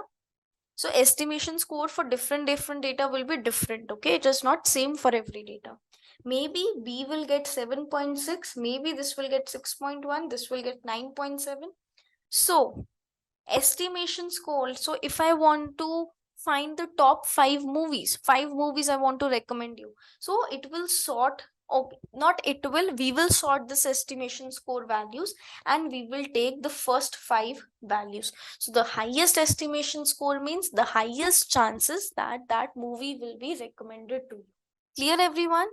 So estimation score for different data will be different. Okay, it is not same for every data. Maybe B will get 7.6, maybe this will get 6.1, this will get 9.7. So estimation score, so if I want to find the top 5 movies I want to recommend you, so it will sort, okay, not it will, we will sort this estimation score values and we will take the first 5 values. So the highest estimation score means the highest chances that that movie will be recommended to you. Clear, everyone?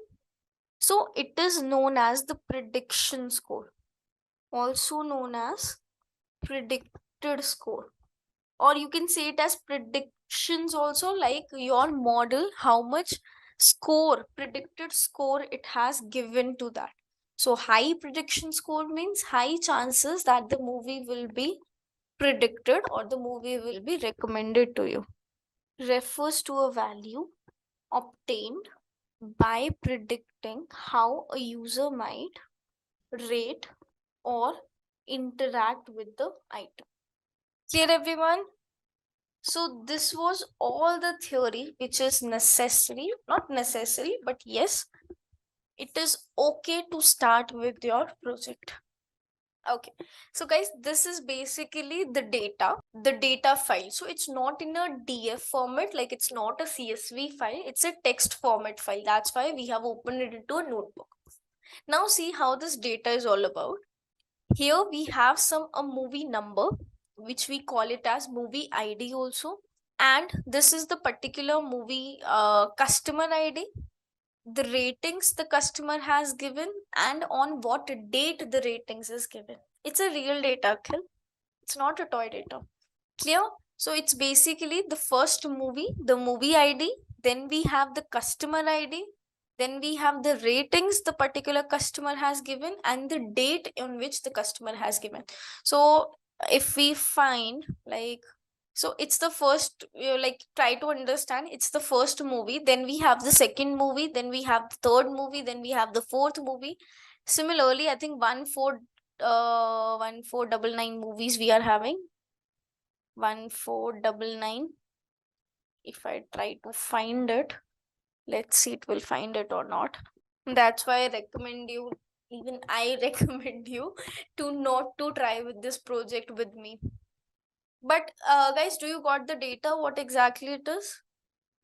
So it is known as the prediction score, also known as predicted score, or you can say it as predictions also, like your model, how much score, predicted score it has given to that. So high prediction score means high chances that the movie will be predicted or the movie will be recommended to you. Refers to a value obtained by predicting how a user might rate or interact with the item. Clear, everyone? So this was all the theory which is necessary, not necessary, but yes, it is okay to start with your project. Okay, so guys, this is basically the data file. So it's not in a DF format, like it's not a CSV file, it's a text format file. That's why we have opened it into a notebook. Now see how this data is all about. Here we have a movie number, which we call it as movie ID also. And this is the particular movie customer ID, the ratings the customer has given, and on what date the ratings is given. It's a real data, Akhil. It's not a toy data. Clear? So it's basically the first movie, the movie ID, then we have the customer ID, then we have the ratings the particular customer has given, and the date on which the customer has given. So if we find like, so it's the first, like try to understand, it's the first movie, then we have the second movie, then we have the third movie, then we have the fourth movie. Similarly, I think 1499 movies we are having. 1499. If I try to find it, let's see it will find it or not. That's why I recommend you, even I recommend you to not to try with this project with me. But guys, do you got the data what exactly it is?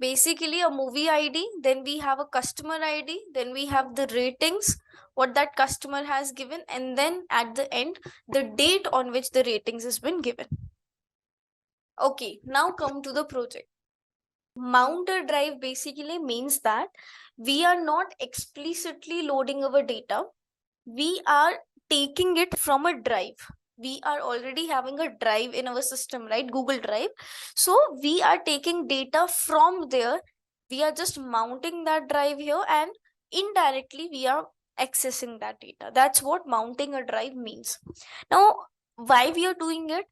Basically a movie ID, then we have a customer ID, then we have the ratings what that customer has given, and then at the end the date on which the ratings has been given. Okay, now come to the project. Mount a drive basically means that we are not explicitly loading our data, we are taking it from a drive. We are already having a drive in our system, right? Google Drive. So we are taking data from there. We are just mounting that drive here, and indirectly we are accessing that data. That's what mounting a drive means. Now, why we are doing it?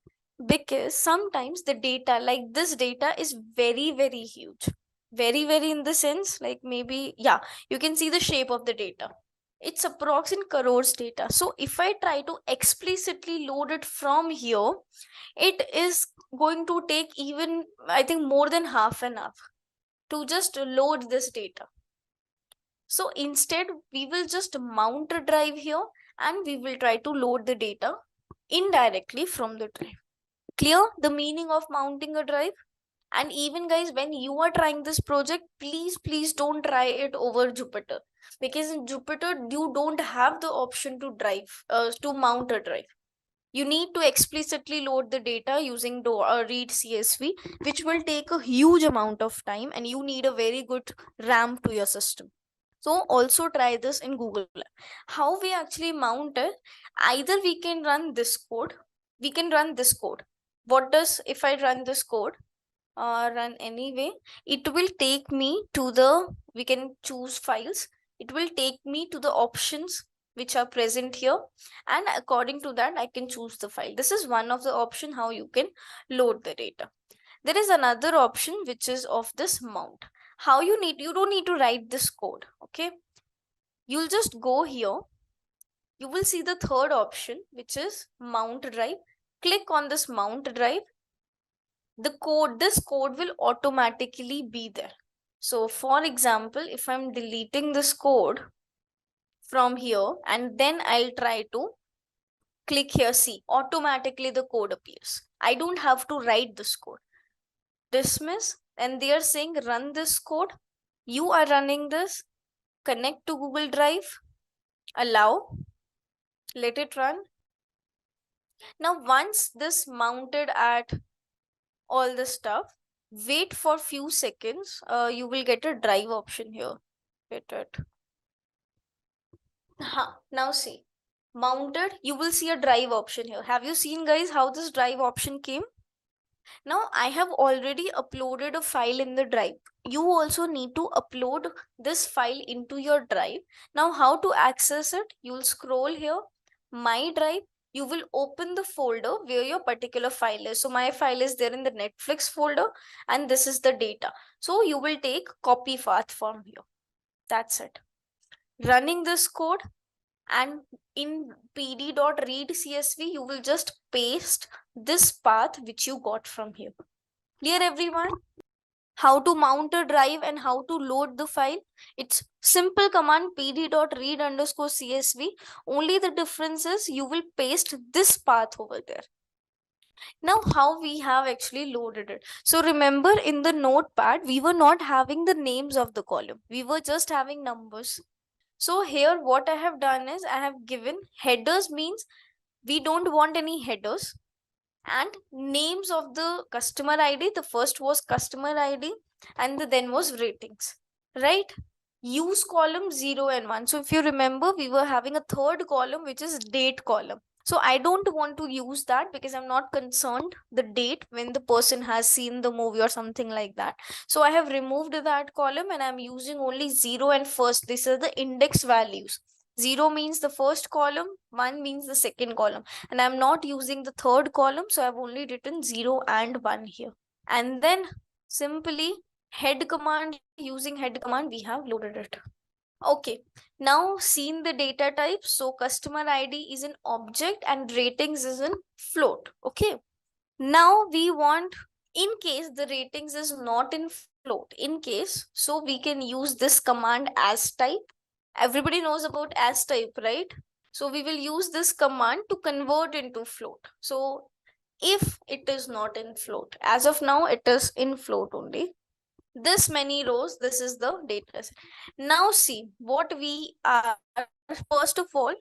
Because sometimes the data, like this data, is very, very huge. Very in the sense, like maybe, yeah, you can see the shape of the data. It's approx in crores data. So if I try to explicitly load it from here, it is going to take even, I think, more than half an hour to just load this data. So instead, we will just mount a drive here and we will try to load the data indirectly from the drive. Clear the meaning of mounting a drive? And even guys, when you are trying this project, please don't try it over Jupyter, because in Jupyter you don't have the option to mount a drive. You need to explicitly load the data using read CSV, which will take a huge amount of time, and you need a very good RAM to your system. So also try this in Google. How we actually mount it? Either we can run this code. What does, if I run this code, run anyway, it will take me to we can choose files. It will take me to the options which are present here, and according to that I can choose the file. This is one of the option how you can load the data. There is another option which is of this mount. You don't need to write this code, okay? You'll just go here. You will see the third option, which is mount drive. Click on this mount drive. This code will automatically be there. So for example, if I'm deleting this code from here and then I'll try to click here, see, automatically the code appears. I don't have to write this code. Dismiss, and they are saying run this code. You are running this. Connect to Google Drive. Allow. Let it run. Now once this mounted at all the stuff, wait for few seconds. You will get a drive option here. Get it. Now see, mounted, you will see a drive option here. Have you seen guys how this drive option came? Now I have already uploaded a file in the drive. You also need to upload this file into your drive. Now how to access it? You'll scroll here, my drive. You will open the folder where your particular file is. So my file is there in the Netflix folder, and this is the data. So you will take copy path from here. That's it. Running this code, and in pd.read CSV, you will just paste this path which you got from here. Clear everyone? How to mount a drive and how to load the file. It's simple command pd.read_csv. Only the difference is you will paste this path over there. Now how we have actually loaded it. So remember, in the notepad we were not having the names of the column, we were just having numbers. So here what I have done is I have given headers, means we don't want any headers, and names of the customer ID. The first was customer ID and then was ratings, right? Use column 0 and 1. So if you remember, we were having a third column which is date column. So I don't want to use that because I'm not concerned the date when the person has seen the movie or something like that. So I have removed that column and I'm using only 0 and first. These are the index values. 0 means the first column, 1 means the second column, and I'm not using the third column, so I've only written 0 and 1 here. And then simply head command, using head command we have loaded it. Okay, now seen the data type. So customer ID is an object and ratings is in float. Okay, now we want, in case the ratings is not in float, in case, so we can use this command as type. Everybody knows about as type, right? So we will use this command to convert into float. So if it is not in float, as of now it is in float only, this many rows, this is the data set. Now see what we are, first of all,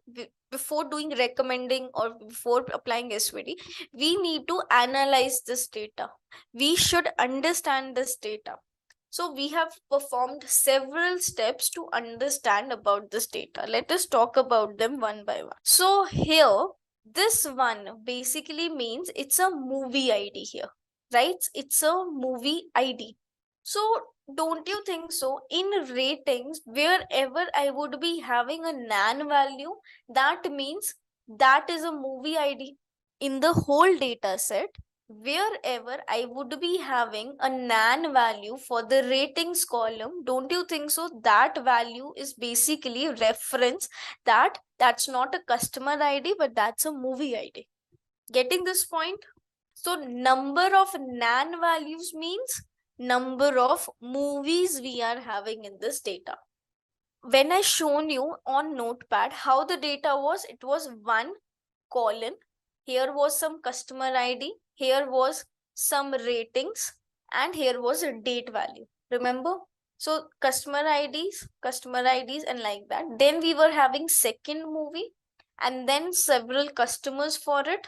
before doing recommending or before applying SVD, we need to analyze this data. We should understand this data. So we have performed several steps to understand about this data. Let us talk about them one by one. So here, this one basically means it's a movie ID here, right? It's a movie ID. So don't you think so? In ratings, wherever I would be having a nan value, that means that is a movie ID. In the whole data set, wherever I would be having a nan value for the ratings column, don't you think so? That value is basically reference that that's not a customer ID, but that's a movie ID. Getting this point? So number of nan values means number of movies we are having in this data. When I shown you on notepad how the data was, it was one column. Here was some customer ID, here was some ratings, and here was a date value. Remember? So customer IDs and like that. Then we were having second movie and then several customers for it.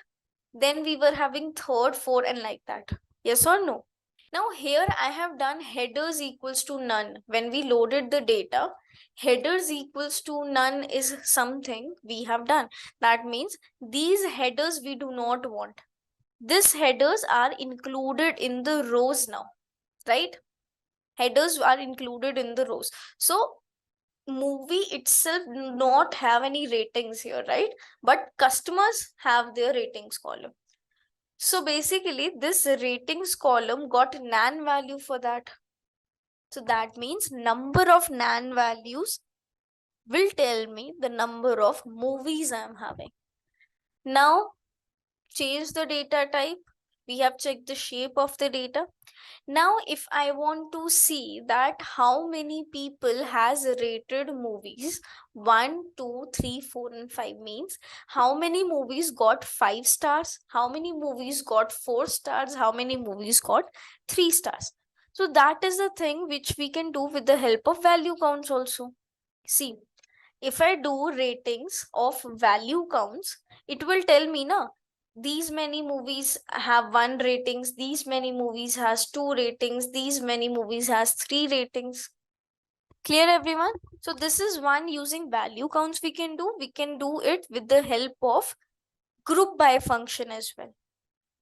Then we were having third, fourth, and like that. Yes or no? Now here I have done headers equals to none. When we loaded the data, headers equals to none is something we have done. That means these headers we do not want. These headers are included in the rows now, right? Headers are included in the rows. So movie itself not have any ratings here, right? But customers have their ratings column. So basically this ratings column got nan value for that. So that means number of nan values will tell me the number of movies I am having. Now change the data type. We have checked the shape of the data. Now if I want to see that how many people has rated movies 1, 2, 3, 4 and 5, means how many movies got 5 stars, how many movies got 4 stars, how many movies got 3 stars. So that is the thing which we can do with the help of value counts also. See, if I do ratings of value counts, it will tell me na, these many movies have 1 ratings, these many movies has 2 ratings, these many movies has 3 ratings. Clear everyone? So this is one using value counts we can do. We can do it with the help of group by function as well.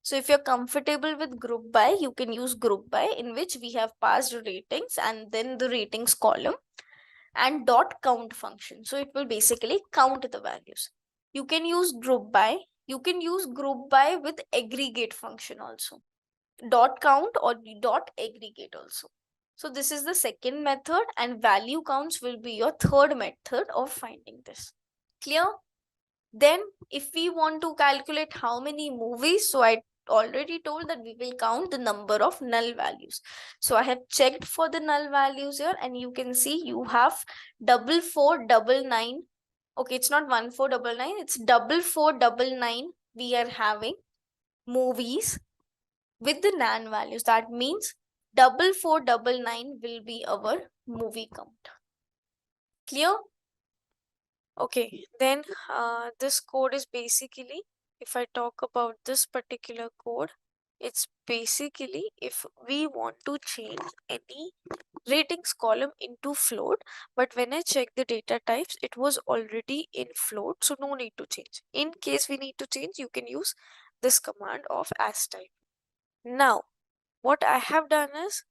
So if you're comfortable with group by, you can use group by, in which we have passed ratings and then the ratings column and dot count function. So it will basically count the values. You can use group by. You can use group by with aggregate function also. Dot count or dot aggregate also. So this is the second method and value counts will be your third method of finding this. Clear? Then if we want to calculate how many movies, so I already told that we will count the number of null values. So I have checked for the null values here, and you can see you have 4499. Okay, it's not 1499, it's 4499. We are having movies with the nan values. That means 4499 will be our movie count. Clear? Okay, then this code is basically, if I talk about this particular code, it's basically if we want to change any ratings column into float, but when I check the data types, it was already in float, so no need to change. In case we need to change, you can use this command of as type. Now, what I have done is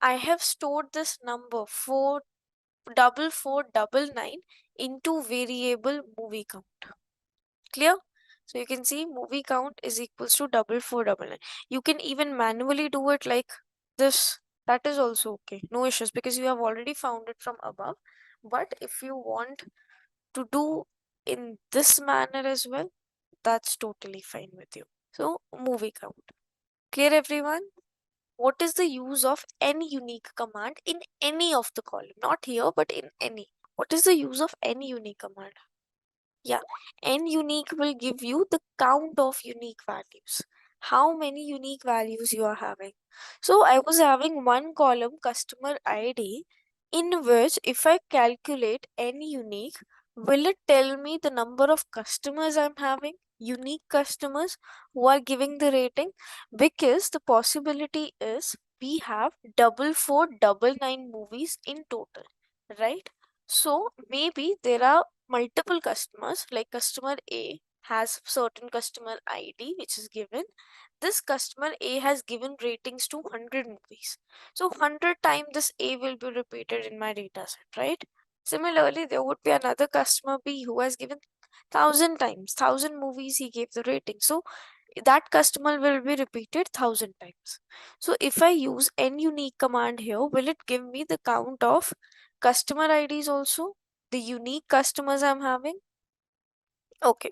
I have stored this number 4499 into variable movie count. Clear? So you can see movie count is equals to 4499. You can even manually do it like this. That is also okay. No issues, because you have already found it from above. But if you want to do in this manner as well, that's totally fine with you. So movie count. Clear, everyone? What is the use of any unique command in any of the column? Not here, but in any. What is the use of any unique command? Yeah, n unique will give you the count of unique values. How many unique values you are having. So I was having one column customer ID, in which if I calculate n unique, will it tell me the number of customers I'm having? Unique customers who are giving the rating? Because the possibility is we have 4499 movies in total, right? So maybe there are multiple customers, like customer A has certain customer ID which is given. This customer A has given ratings to 100 movies. So 100 times this A will be repeated in my data set, right? Similarly, there would be another customer B who has given 1000 times, 1000 movies he gave the rating. So that customer will be repeated 1000 times. So if I use n unique command here, will it give me the count of customer IDs also? The unique customers I'm having? Okay.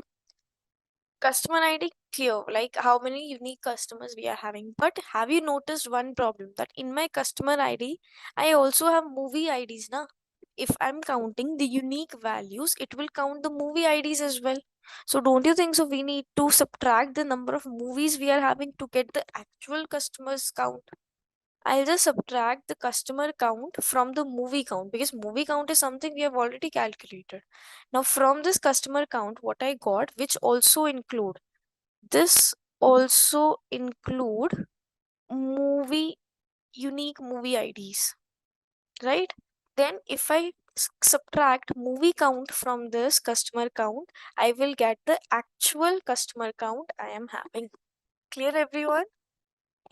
Customer ID clear, like how many unique customers we are having. But have you noticed one problem, that in my customer ID, I also have movie IDs now. If I'm counting the unique values, it will count the movie IDs as well. So don't you think so we need to subtract the number of movies we are having to get the actual customers count? I'll just subtract the customer count from the movie count, because movie count is something we have already calculated. Now from this customer count, what I got, which also include movie unique movie IDs, right? Then if I subtract movie count from this customer count, I will get the actual customer count I am having. Clear, everyone?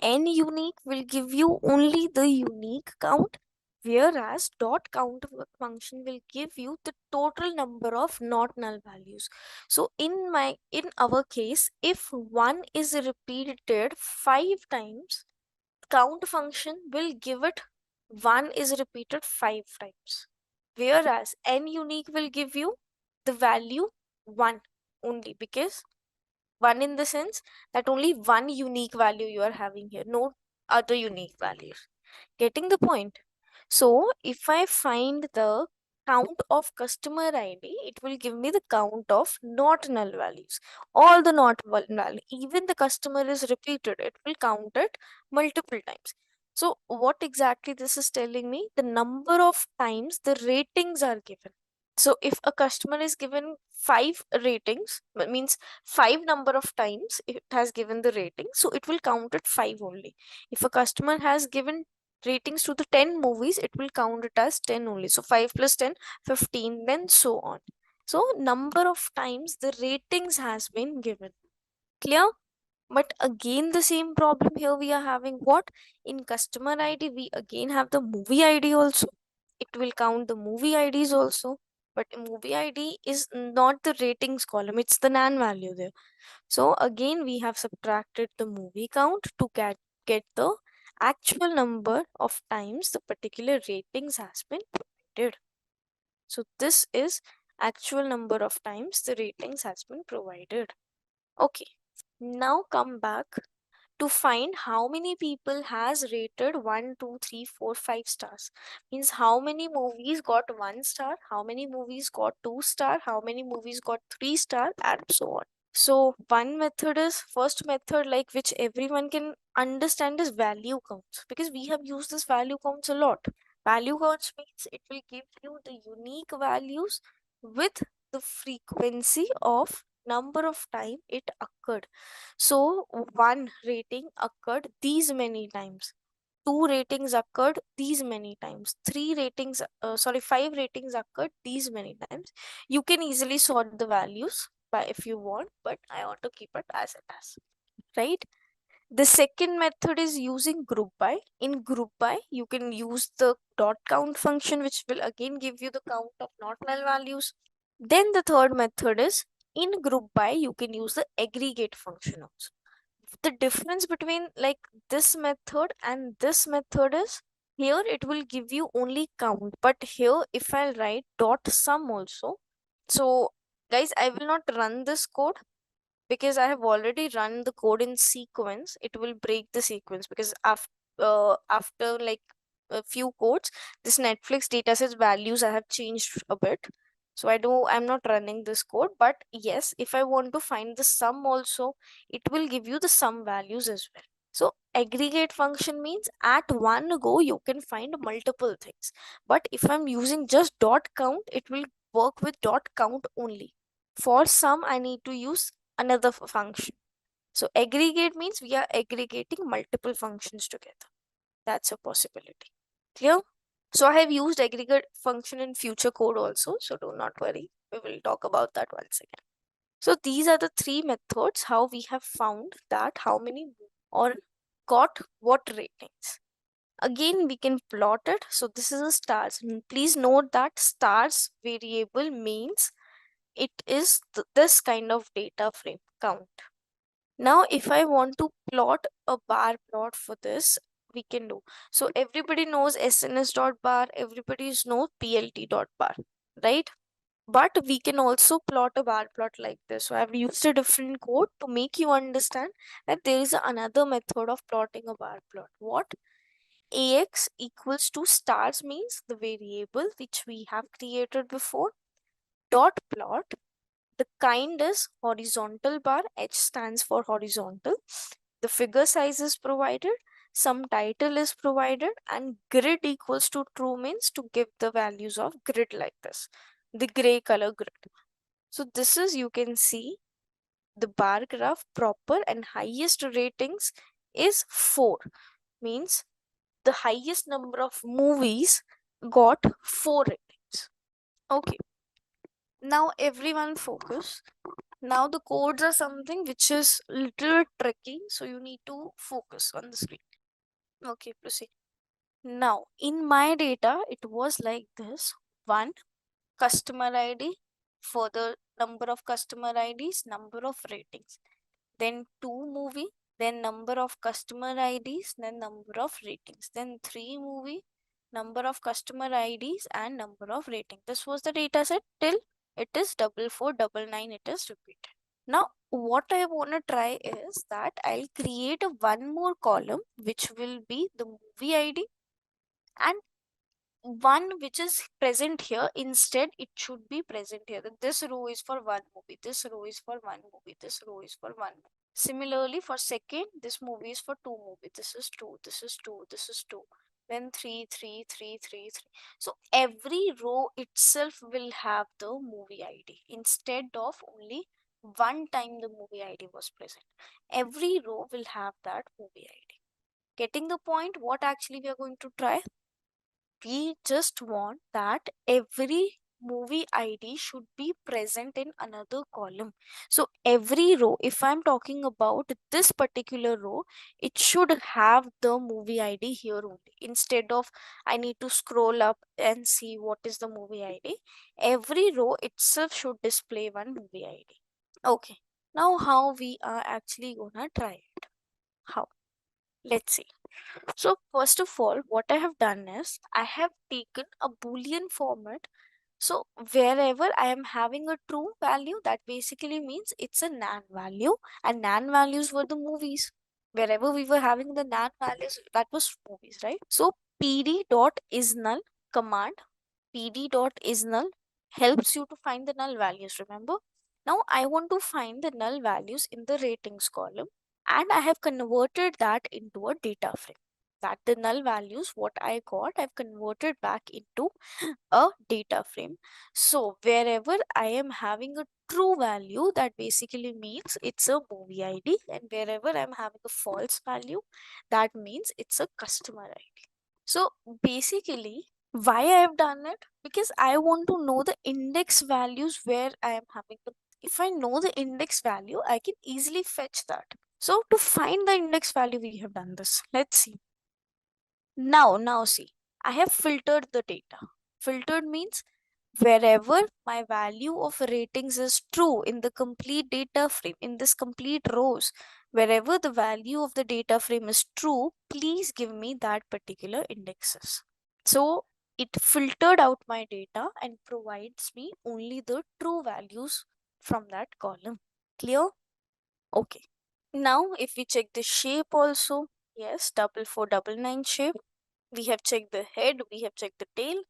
N unique will give you only the unique count, whereas dot count function will give you the total number of not null values. So in our case, if 1 is repeated 5 times, count function will give it 1 is repeated 5 times, whereas n unique will give you the value 1 only, because 1 in the sense that only one unique value you are having here, no other unique values. Getting the point? So if I find the count of customer ID, it will give me the count of not null values. All the not null, even the customer is repeated, it will count it multiple times. So what exactly this is telling me? The number of times the ratings are given. So if a customer is given 5 ratings, that means 5 number of times it has given the rating, so it will count it 5 only. If a customer has given ratings to the 10 movies, it will count it as 10 only. So 5 plus 10, 15, then so on. So number of times the ratings has been given. Clear? But again, the same problem here we are having. What? In customer ID, we again have the movie ID also. It will count the movie IDs also. But movie ID is not the ratings column, it's the nan value there. So again, we have subtracted the movie count to get the actual number of times the particular ratings has been provided. So this is actual number of times the ratings has been provided. Okay, now come back to find how many people has rated 1, 2, 3, 4, 5 stars. Means how many movies got 1 star, how many movies got 2 star, how many movies got 3 star, and so on. So one method is, first method, like which everyone can understand, is value counts, because we have used this value counts a lot. Value counts means it will give you the unique values with the frequency of number of time it occurred. So one rating occurred these many times, two ratings occurred these many times, five ratings occurred these many times. You can easily sort the values by if you want, but I want to keep it as it is, right? The second method is using group by. In group by, you can use the dot count function, which will again give you the count of not null values. Then the third method is, in group by, you can use the aggregate function also. The difference between like this method and this method is, here it will give you only count, but here if I'll write dot sum also. So guys, I will not run this code because I have already run the code in sequence. It will break the sequence because after like a few codes, this Netflix dataset values I have changed a bit. So I'm not running this code, but yes, if I want to find the sum also, it will give you the sum values as well. So aggregate function means at one go you can find multiple things. But if I'm using just dot count, it will work with dot count only. For sum, I need to use another function. So aggregate means we are aggregating multiple functions together. That's a possibility. Clear? So I have used aggregate function in future code also, so do not worry. We will talk about that once again. So these are the three methods how we have found that how many or got what ratings. Again, we can plot it. So this is a stars. Please note that stars variable means it is this kind of data frame count. Now, if I want to plot a bar plot for this, we can do. So everybody knows SNS dot bar, everybody knows PLT dot bar, right? But we can also plot a bar plot like this. So I've used a different code to make you understand that there is another method of plotting a bar plot. What? AX equals to stars means the variable which we have created before, dot plot. The kind is horizontal bar, H stands for horizontal. The figure size is provided, some title is provided, and grid equals to true means to give the values of grid like this, the gray color grid. So this is, you can see the bar graph proper, and highest ratings is 4, means the highest number of movies got 4 ratings. Okay, now everyone focus. Now the codes are something which is little tricky, so you need to focus on the screen. Okay, proceed. Now in my data it was like this: 1 customer ID, further number of customer IDs, number of ratings, then 2 movie, then number of customer IDs, then number of ratings, then 3 movie, number of customer IDs, and number of rating. This was the data set till it is 4499, it is repeated. Now what I want to try is that I'll create a one more column which will be the movie ID, and one which is present here, instead it should be present here. This row is for one movie, this row is for one movie, this row is for one movie. Similarly for second, this movie is for two movie, this is two, this is two, this is two, then three, three, three, three, three. So every row itself will have the movie ID instead of only one time the movie ID was present. Every row will have that movie ID. Getting the point? What actually we are going to try? We just want that every movie ID should be present in another column. So every row, if I'm talking about this particular row, it should have the movie ID here only. Instead of I need to scroll up and see what is the movie ID, every row itself should display one movie ID. Okay, now how we are actually gonna try it? How? Let's see. So first of all, what I have done is I have taken a Boolean format. So wherever I am having a true value, that basically means it's a NaN value, and NaN values were the movies. Wherever we were having the null values, that was movies, right? So pd.isNull command, pd.isNull helps you to find the null values, remember? Now I want to find the null values in the ratings column, and I have converted that into a data frame. That the null values what I got, I've converted back into a data frame. So wherever I am having a true value, that basically means it's a movie ID, and wherever I'm having a false value, that means it's a customer ID. So basically, why I have done it? Because I want to know the index values where I am having the. If I know the index value, I can easily fetch that. So to find the index value, we have done this. Let's see. Now see, I have filtered the data. Filtered means wherever my value of ratings is true in the complete data frame, in this complete rows, wherever the value of the data frame is true, please give me that particular indexes. So it filtered out my data and provides me only the true values from that column. Clear? Okay. Now if we check the shape also, yes, 4499 shape. We have checked the head, we have checked the tail,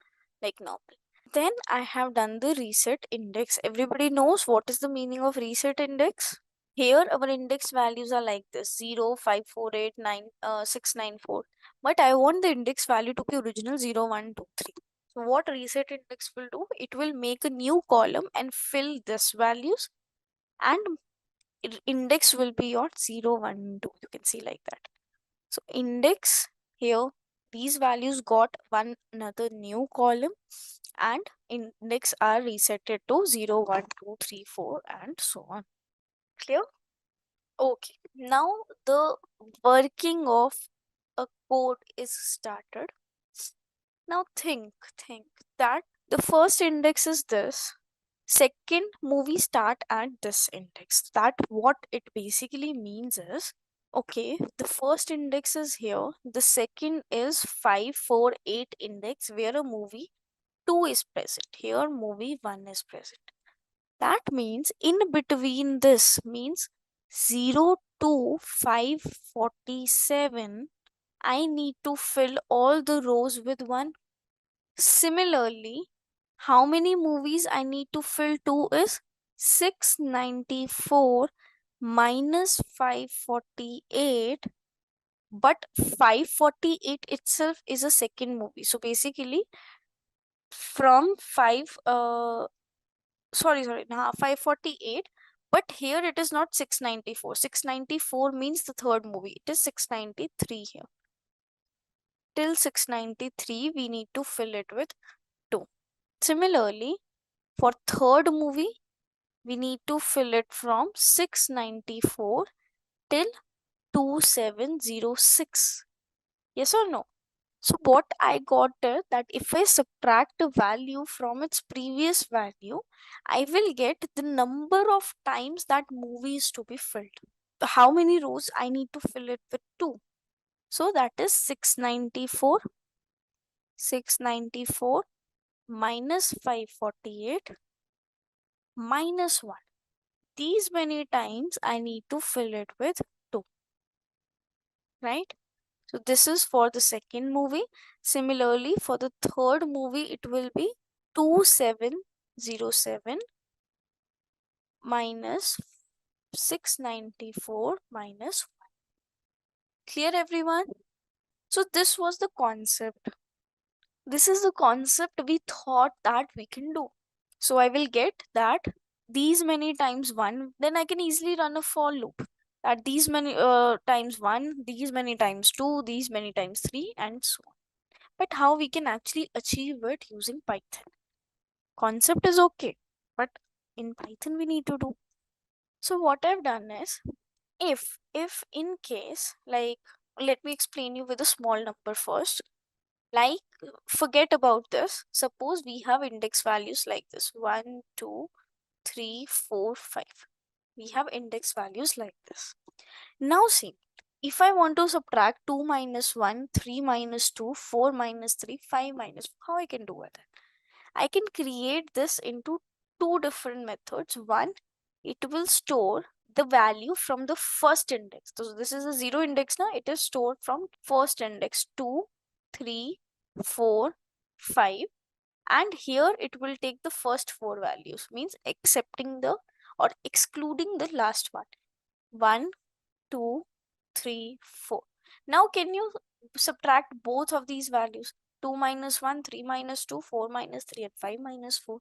like normal. Then I have done the reset index. Everybody knows what is the meaning of reset index. Here our index values are like this 0, 5, 4, 8, 9, 6, 9, 4. But I want the index value to be original 0, 1, 2, 3. So what reset index will do? It will make a new column and fill this values, and index will be your 0, 1, 2. You can see like that. So index here, these values got one another new column, and index are resetted to 0, 1, 2, 3, 4, and so on. Clear? Okay. Now the working of a code is started. Now think that the first index is this. Second movie start at this index. That what it basically means is, okay, the first index is here, the second is 548 index where a movie 2 is present. Here movie 1 is present. That means in between this means 0 to 547, I need to fill all the rows with 1. Similarly, how many movies I need to fill to is 694 minus 548, but 548 itself is a second movie. So basically from 548, but here it is not 694. 694 means the third movie. It is 693 here. Till 693 we need to fill it with 2. Similarly, for third movie, we need to fill it from 694 till 2706. Yes or no? So what I got is that if I subtract a value from its previous value, I will get the number of times that movie is to be filled. How many rows I need to fill it with 2. So that is 694 minus 548 minus 1. These many times I need to fill it with 2. Right? So this is for the second movie. Similarly, for the third movie, it will be 2707 minus 694 minus 1. Clear, everyone? So this was the concept. This is the concept we thought that we can do. So I will get that these many times 1, then I can easily run a for loop. That these many times 1, these many times 2, these many times 3, and so on. But how we can actually achieve it using Python? Concept is okay, but in Python we need to do. So what I've done is, if in case, like, let me explain you with a small number first. Like, forget about this. Suppose we have index values like this 1, 2, 3, 4, 5. We have index values like this. Now see, if I want to subtract 2 minus 1, 3 minus 2, 4 minus 3, 5 minus 4, how I can do it? I can create this into two different methods. One, it will store the value from the first index. So this is a 0 index now. It is stored from first index 2, 3, 4, 5, and here it will take the first 4 values, means accepting the or excluding the last one. 1, 2, 3, 4. Now can you subtract both of these values? 2 minus 1, 3 minus 2, 4 minus 3, and 5 minus 4.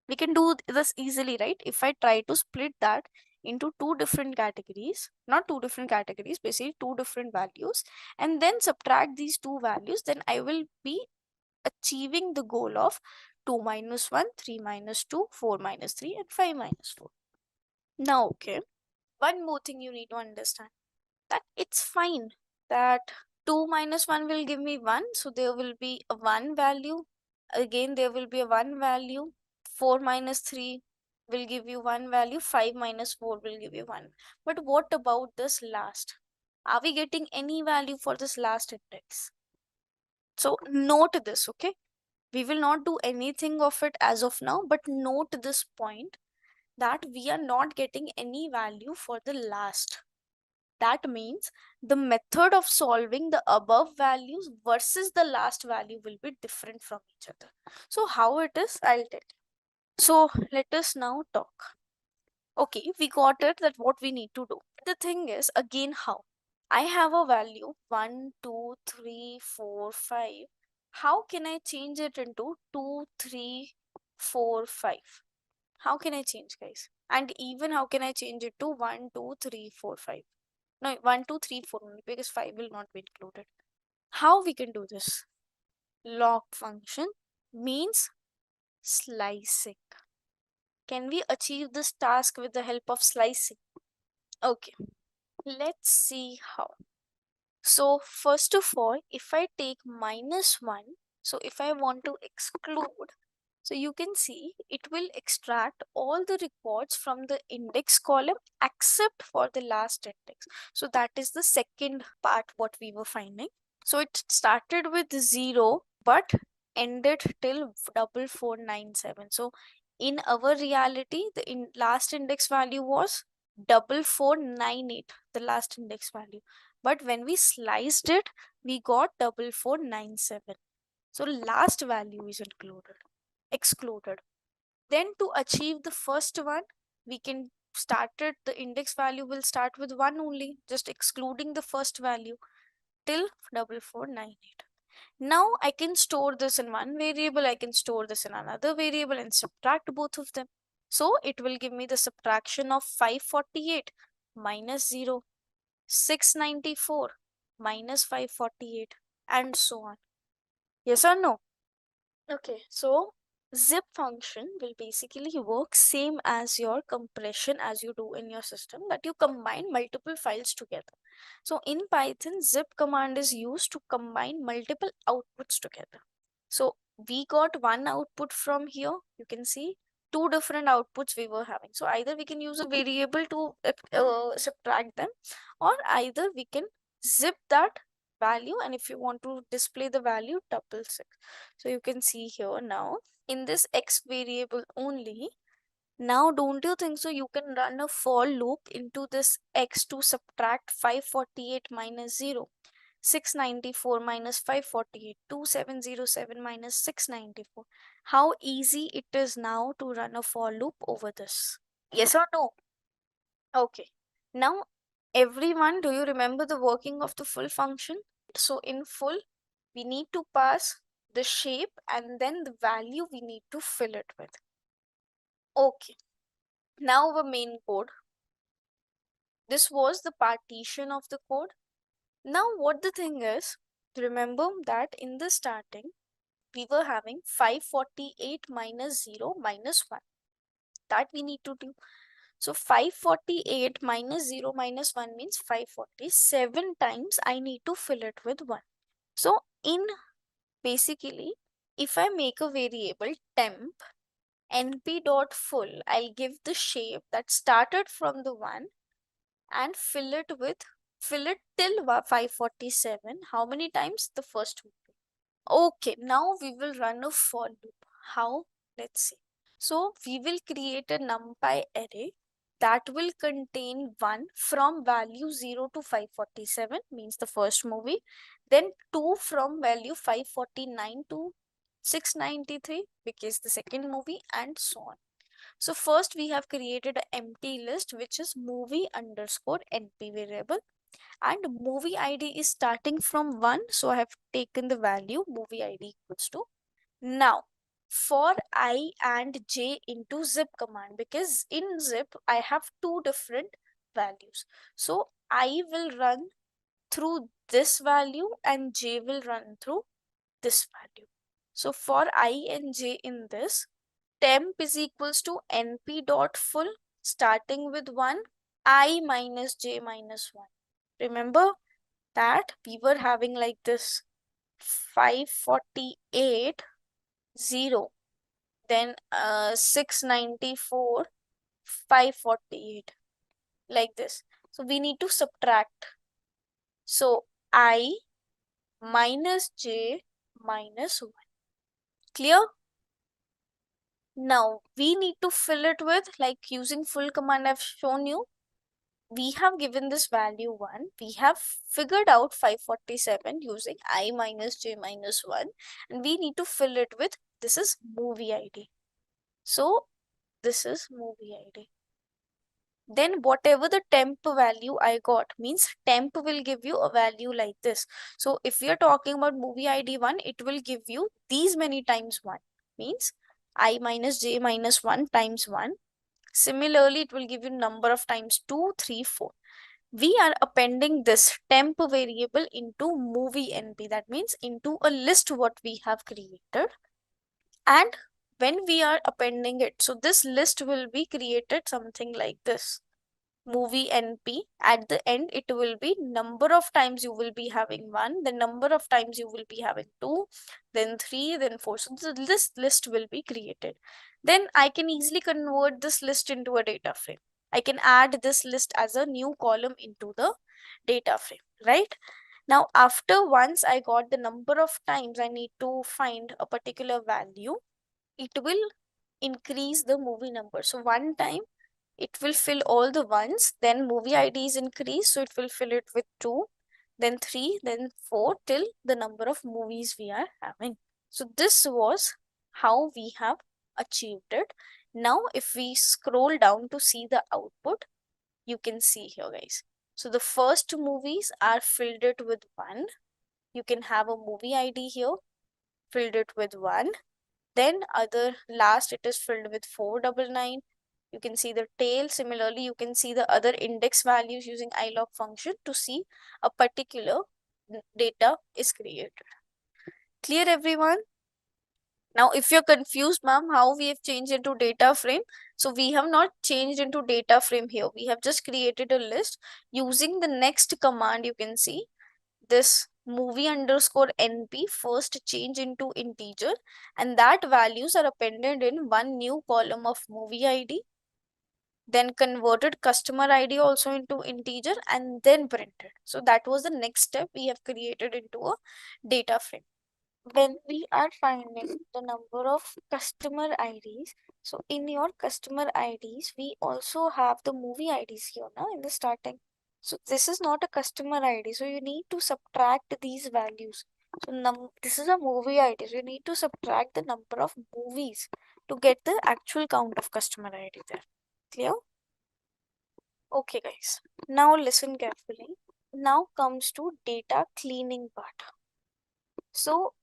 We can do this easily, right? If I try to split that into two different categories, not two different categories, basically two different values, and then subtract these two values, then I will be achieving the goal of 2 minus 1, 3 minus 2, 4 minus 3, and 5 minus 4. Now, okay, one more thing you need to understand, that it's fine that 2 minus 1 will give me 1, so there will be a 1 value. Again, there will be a 1 value. 4 minus 3 will give you 1 value. 5 minus 4 will give you 1. But what about this last? Are we getting any value for this last index? So note this, okay? We will not do anything of it as of now, but note this point, that we are not getting any value for the last. That means the method of solving the above values versus the last value will be different from each other. So how it is, I'll tell you. So let us now talk. Okay, we got it, that what we need to do. The thing is, again, how? I have a value 1, 2, 3, 4, 5. How can I change it into 2, 3, 4, 5? How can I change, guys? And even how can I change it to 1, 2, 3, 4, 5? No, 1, 2, 3, 4 only, because 5 will not be included. How we can do this? Log function means slicing. Can we achieve this task with the help of slicing? Okay, let's see how. So first of all, if I take minus 1, so if I want to exclude, so you can see it will extract all the records from the index column except for the last index. So that is the second part what we were finding. So it started with 0 but ended till 4497. So in our reality, the last index value was 4498, the last index value. But when we sliced it, we got 4497. So last value is excluded. Then to achieve the first one, we can start it, the index value will start with 1 only, just excluding the first value till 4498. Now I can store this in one variable, I can store this in another variable and subtract both of them. So it will give me the subtraction of 548 minus 0, 694 minus 548, and so on. Yes or no? Okay, so zip function will basically work same as your compression as you do in your system, that you combine multiple files together. So in Python, zip command is used to combine multiple outputs together. So we got one output from here, you can see two different outputs we were having. So either we can use a variable to subtract them, or either we can zip that value, and if you want to display the value, 666. So you can see here now in this x variable only. Now don't you think so you can run a for loop into this x to subtract 548 minus 0, 694 minus 548, 2707 minus 694. How easy it is now to run a for loop over this? Yes or no? Okay. Now everyone, do you remember the working of the full function? So in full, we need to pass the shape and then the value we need to fill it with. Okay. Now our main code. This was the partition of the code. Now what the thing is, remember that in the starting, we were having 548 minus 0 minus 1. That we need to do. So 548 minus 0 minus 1 means 547 times I need to fill it with 1. So in basically, if I make a variable temp np.full, I'll give the shape that started from the 1 and fill it till 547. How many times? The first one. Okay, now we will run a for loop. How? Let's see. So we will create a NumPy array that will contain 1 from value 0 to 547, means the first movie, then 2 from value 549 to 693, because the second movie, and so on. So first we have created an empty list, which is movie underscore np variable, and movie id is starting from 1, so I have taken the value movie id equals to. Now for I and j into zip command, because in zip I have two different values, so I will run through this value and j will run through this value. So for I and j in this, temp is equals to np dot full starting with 1, I minus j minus 1. Remember that we were having like this 548 0, then 694 548, like this. So we need to subtract. So I minus j minus 1. Clear? Now we need to fill it with, like using full command I've shown you. We have given this value 1. We have figured out 547 using I minus j minus 1. And we need to fill it with, this is movie ID. So this is movie ID. Then whatever the temp value I got, means temp will give you a value like this. So if we are talking about movie ID 1, it will give you these many times 1. Means I minus j minus 1 times 1. Similarly, it will give you number of times 2, 3, 4. We are appending this temp variable into movie np. That means into a list what we have created. And when we are appending it, so this list will be created something like this. Movie np, at the end it will be number of times you will be having 1, the number of times you will be having 2, then 3, then 4. So this list will be created. Then I can easily convert this list into a data frame. I can add this list as a new column into the data frame, right? Now after, once I got the number of times I need to find a particular value, it will increase the movie number. So one time it will fill all the ones, then movie ID is increased, so it will fill it with 2, then 3, then 4, till the number of movies we are having. So this was how we have achieved it. Now if we scroll down to see the output, you can see here, guys. So the first movies are filled it with 1. You can have a movie ID here, filled it with 1. Then other last it is filled with 499. You can see the tail. Similarly, you can see the other index values using ilog function to see a particular data is created. Clear, everyone? Now, if you're confused, ma'am, how we have changed into data frame. So we have not changed into data frame here. We have just created a list using the next command. You can see this movie underscore np first change into integer, and that values are appended in one new column of movie id, then converted customer id also into integer, and then printed. So that was the next step we have created into a data frame. When we are finding the number of customer IDs, so in your customer IDs, we also have the movie IDs here now in the starting. So this is not a customer ID, so you need to subtract these values. So this is a movie ID, so you need to subtract the number of movies to get the actual count of customer ID there. Clear? Okay, guys. Now listen carefully. Now comes to data cleaning part. So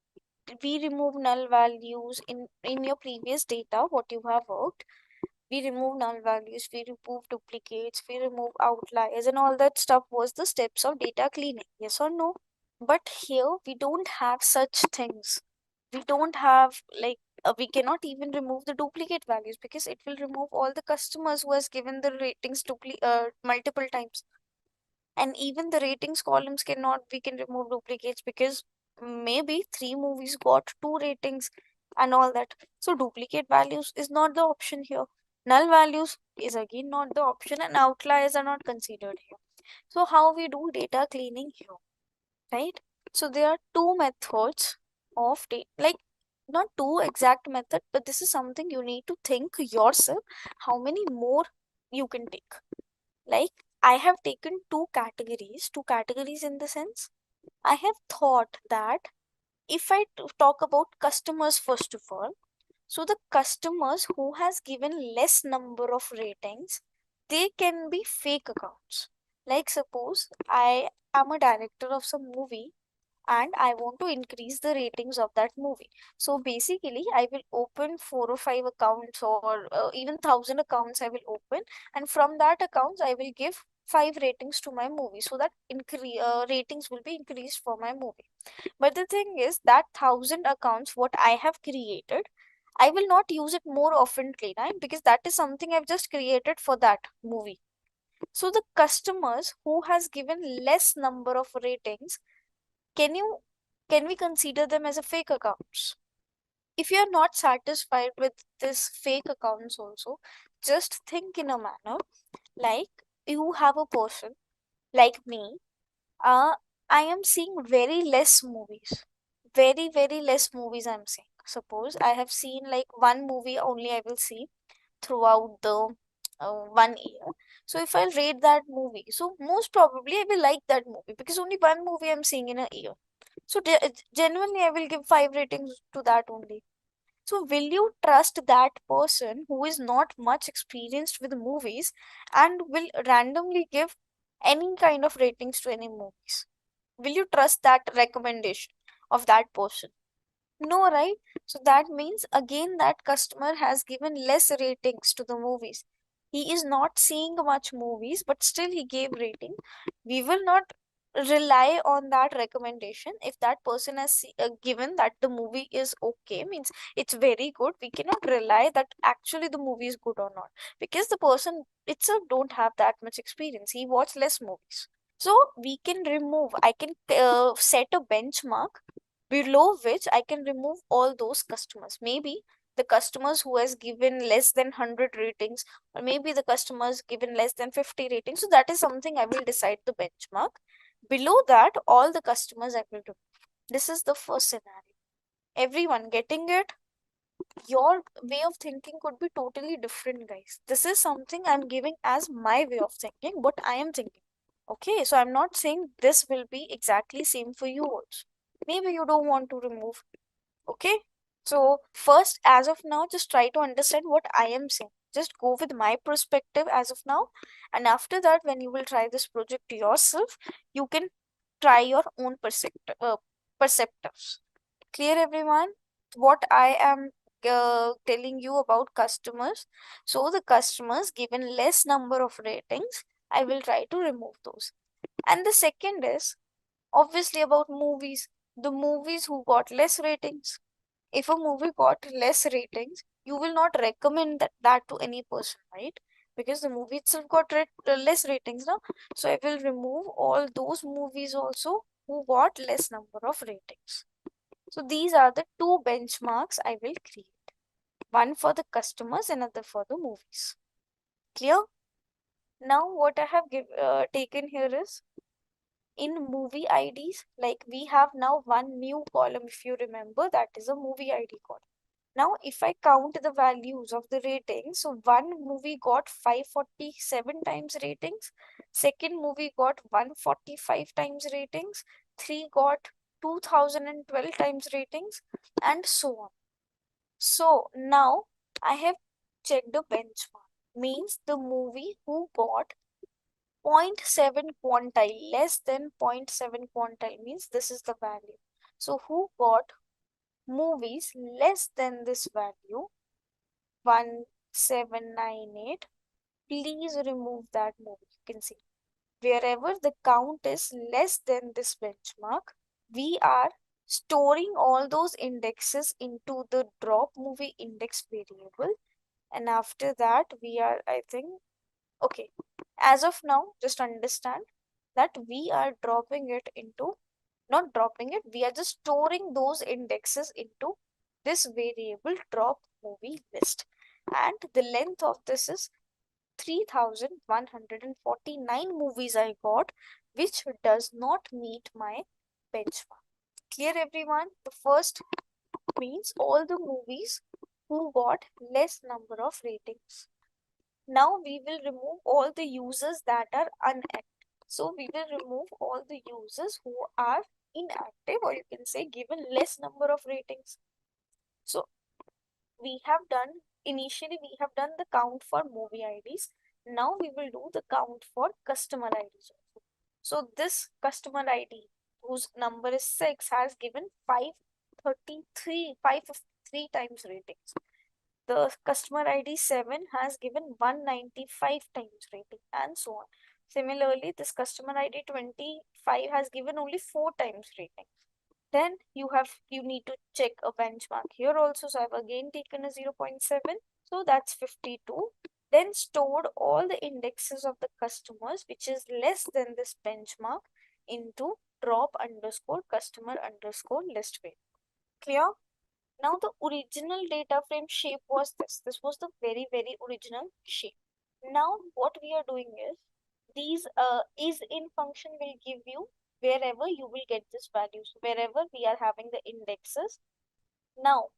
we remove null values in your previous data, what you have worked. We remove null values, we remove duplicates, we remove outliers, and all that stuff was the steps of data cleaning. Yes or no? But here we don't have such things. We don't have like we cannot even remove the duplicate values because it will remove all the customers who has given the ratings multiple times. And even the ratings columns cannot, we can remove duplicates because maybe 3 movies got 2 ratings and all that. So duplicate values is not the option here. Null values is again not the option, and outliers are not considered here. So how we do data cleaning here, right? So there are 2 methods of data, like not 2 exact method, but this is something you need to think yourself. How many more you can take. Like, I have taken two categories in the sense, I have thought that if I talk about customers first of all, so the customers who has given less number of ratings, they can be fake accounts. Like suppose I am a director of some movie and I want to increase the ratings of that movie. So basically, I will open 4 or 5 accounts, or even 1,000 accounts I will open, and from that accounts I will give 5 ratings to my movie, so that ratings will be increased for my movie. But the thing is that 1,000 accounts what I have created, I will not use it more oftenly, right? Because that is something I've just created for that movie. So the customers who has given less number of ratings, can you can we consider them as a fake accounts? If you are not satisfied with this fake accounts also, just think in a manner like you have a person like me. uh I am seeing very less movies, very less movies I'm seeing. Suppose I have seen like one movie only I will see throughout the 1 year. So if I rate that movie, so most probably I will like that movie because only one movie I'm seeing in a year. So genuinely, I will give 5 ratings to that only. So will you trust that person who is not much experienced with movies and will randomly give any kind of ratings to any movies? Will you trust that recommendation of that person? No, right? So that means again that customer has given less ratings to the movies. He is not seeing much movies, but still he gave rating. We will not rely on that recommendation. If that person has given that the movie is okay, means it's very good, we cannot rely that actually the movie is good or not, because the person itself don't have that much experience. He watched less movies. So we can remove, I can set a benchmark below which I can remove all those customers. Maybe the customers who has given less than 100 ratings, or maybe the customers given less than 50 ratings. So that is something I will decide the benchmark. Below that, all the customers I will remove. This is the first scenario. Everyone getting it? Your way of thinking could be totally different, guys. This is something I'm giving as my way of thinking, what I am thinking. Okay, so I'm not saying this will be exactly same for you also. Maybe you don't want to remove. Okay, so first, as of now, just try to understand what I am saying. Just go with my perspective as of now, and after that, when you will try this project yourself, you can try your own perceptives. Clear, everyone? What I am telling you about customers. So the customers given less number of ratings, I will try to remove those. And the second is obviously about movies. The movies who got less ratings. If a movie got less ratings, you will not recommend that to any person, right? Because the movie itself got less ratings now. So I will remove all those movies also who got less number of ratings. So these are the two benchmarks I will create. One for the customers, another for the movies. Clear? Now what I have taken here is in movie IDs, like we have now one new column, if you remember, that is a movie ID column. Now, if I count the values of the ratings, so one movie got 547 times ratings, second movie got 145 times ratings, three got 2012 times ratings, and so on. So now I have checked the benchmark. Means the movie who got 0.7 quantile, less than 0.7 quantile, means this is the value. So who got movies less than this value, 1798, please remove that movie. You can see wherever the count is less than this benchmark, we are storing all those indexes into the drop movie index variable, and after that we are, I think, okay, as of now just understand that we are dropping it into, not dropping it, we are just storing those indexes into this variable drop movie list, and the length of this is 3149 movies I got, which does not meet my benchmark. Clear, everyone? The first means all the movies who got less number of ratings. Now we will remove all the users that are unactive. So we will remove all the users who are inactive, or you can say given less number of ratings. So we have done, initially we have done the count for movie IDs. Now we will do the count for customer IDs also. So this customer ID whose number is 6 has given 553 times ratings. The customer ID 7 has given 195 times rating, and so on. Similarly, this customer ID 25 has given only 4 times rating. Then you need to check a benchmark here also. So I've again taken a 0.7. So that's 52. Then stored all the indexes of the customers which is less than this benchmark into drop underscore customer underscore list way. Clear? Now the original data frame shape was this. This was the very, very original shape. Now what we are doing is, these is in function will give you wherever you will get this values, wherever we are having the indexes. Now,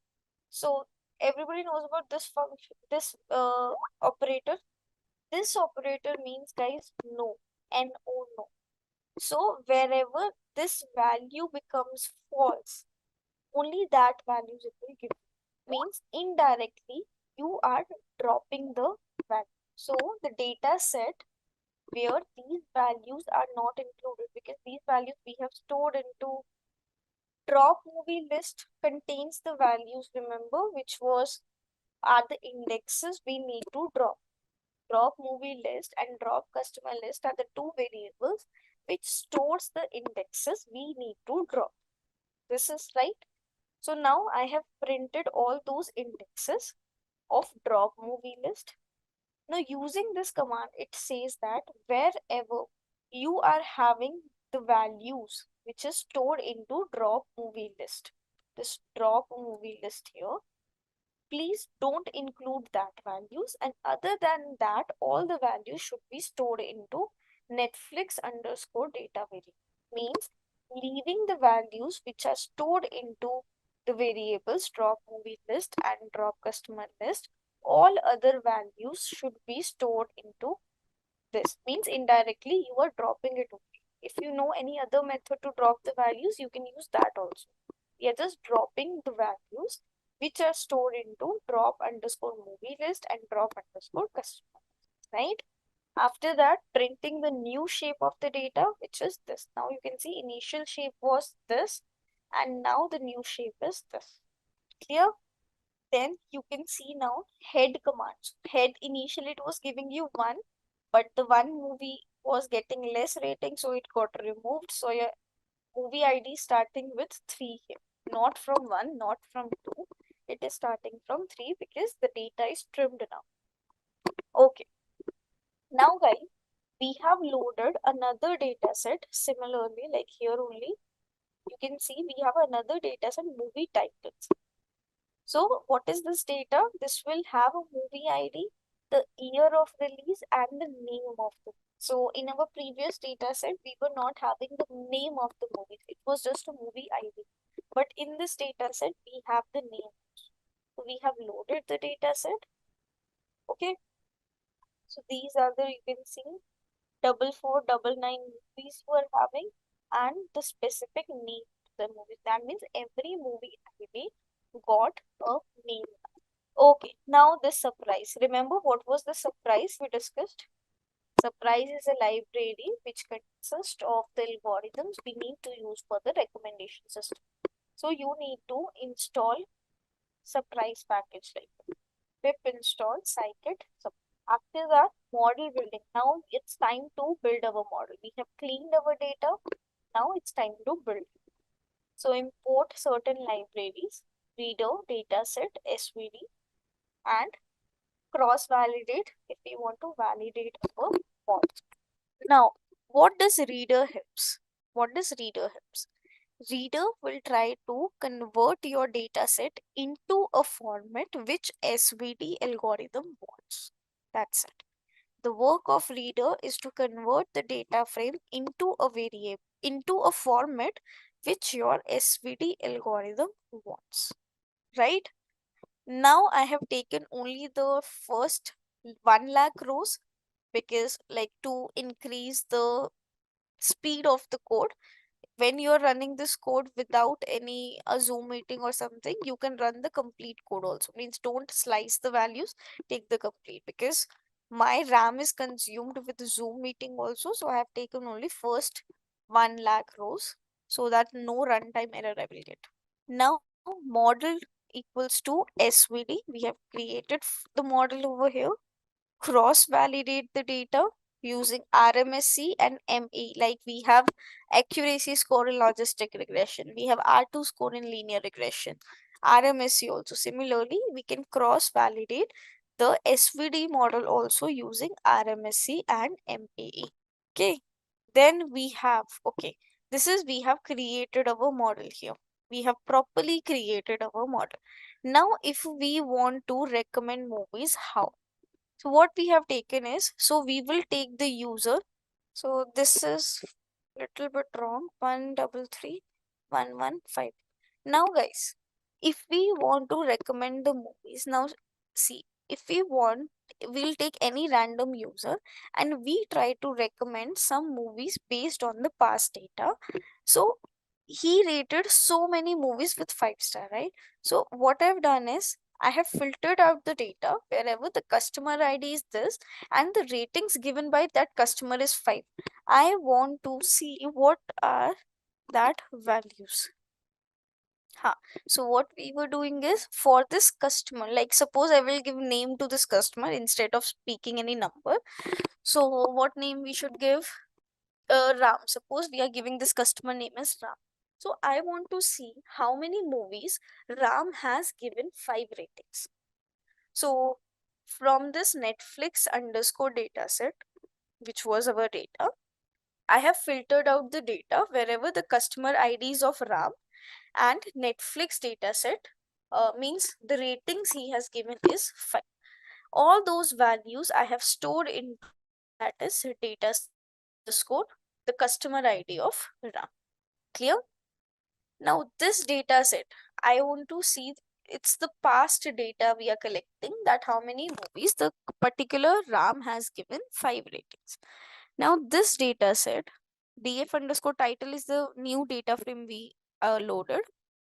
so everybody knows about this function, this operator. This operator means, guys, no, no, no. So wherever this value becomes false, only that values it will give. Means indirectly you are dropping the value. So the data set where these values are not included, because these values we have stored into drop movie list contains the values, remember, which are the indexes we need to drop. Drop movie list and drop customer list are the two variables which stores the indexes we need to drop. This is right. So now I have printed all those indexes of drop movie list. Now using this command, it says that wherever you are having the values which is stored into drop movie list, this drop movie list here, please don't include that values, and other than that all the values should be stored into Netflix underscore data variable. Means leaving the values which are stored into the variables drop movie list and drop customer list, all other values should be stored into this. Means indirectly you are dropping it only. If you know any other method to drop the values, you can use that also. We are just dropping the values which are stored into drop underscore movie list and drop underscore customer, right? After that, printing the new shape of the data, which is this. Now you can see initial shape was this, and now the new shape is this. Clear? Then you can see now head commands. Head initially it was giving you 1, but the one movie was getting less rating, so it got removed. So your movie ID starting with 3 here, not from 1, not from 2. It is starting from 3 because the data is trimmed now. Okay. Now guys, we have loaded another data set similarly, like here only. You can see we have another data set, movie titles. So what is this data? This will have a movie ID, the year of release, and the name of the. So in our previous data set, we were not having the name of the movie. It was just a movie ID. But in this data set, we have the name. So we have loaded the data set. Okay. So these are the, you can see, 4499 movies you are having and the specific name to the movies. That means every movie ID got a name. Okay, now this surprise. Remember what was the surprise we discussed? Surprise is a library which consists of the algorithms we need to use for the recommendation system. So you need to install surprise package like pip install scikit. After that, model building. Now it's time to build our model. We have cleaned our data. Now it's time to build. So import certain libraries, reader, dataset, SVD, and cross-validate if we want to validate our model. Now, what does reader helps? What does reader helps? Reader will try to convert your dataset into a format which SVD algorithm wants. That's it. The work of reader is to convert the data frame into a variable, into a format which your SVD algorithm wants. Right? Now I have taken only the first 1 lakh rows, because like to increase the speed of the code, when you're running this code without any Zoom meeting or something, you can run the complete code also. Means don't slice the values, take the complete, because my RAM is consumed with Zoom meeting also. So I have taken only first 1 lakh rows so that no runtime error I will get. Now model equals to SVD. We have created the model over here. Cross validate the data using RMSE and ME. Like we have accuracy score in logistic regression, we have R2 score in linear regression, RMSE also. Similarly, we can cross validate the SVD model also using RMSE and MAE. Okay, then we have, okay, this is, we have created our model here. We have properly created our model. Now, if we want to recommend movies, how? So what we have taken is, so we will take the user. So this is little bit wrong. 133,115. Now guys, if we want to recommend the movies, now see, if we want, we'll take any random user and we try to recommend some movies based on the past data. So he rated so many movies with 5 star, right? So what I've done is, I have filtered out the data wherever the customer ID is this and the ratings given by that customer is 5. I want to see what are that values. So what we were doing is, for this customer, like suppose I will give name to this customer instead of speaking any number. So what name we should give? Ram. Suppose we are giving this customer name as Ram. So I want to see how many movies Ram has given 5 ratings. So from this Netflix underscore data set, which was our data, I have filtered out the data wherever the customer IDs of Ram and Netflix data set means the ratings he has given is 5. All those values I have stored in, that is data underscore the customer ID of Ram. Clear? Now this data set, I want to see, it's the past data we are collecting, that how many movies the particular RAM has given 5 ratings. Now this data set, df underscore title is the new data frame we loaded.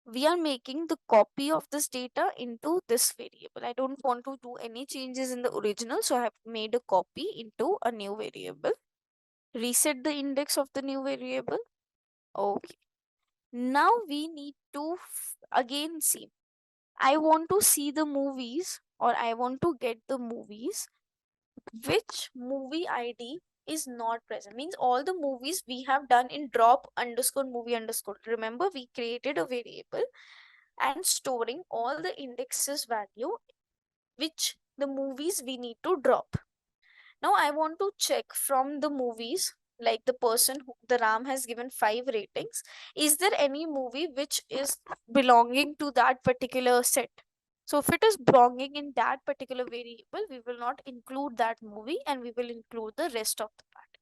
We are making the copy of this data into this variable. I don't want to do any changes in the original, so I have made a copy into a new variable. Reset the index of the new variable. Okay. Now we need to again see. I want to see the movies, or I want to get the movies which movie ID is not present. Means all the movies we have done in drop underscore movie underscore. Remember, we created a variable and storing all the indexes value which the movies we need to drop. Now I want to check from the movies, like the person who the RAM has given 5 ratings, is there any movie which is belonging to that particular set? So if it is belonging in that particular variable, we will not include that movie and we will include the rest of the part.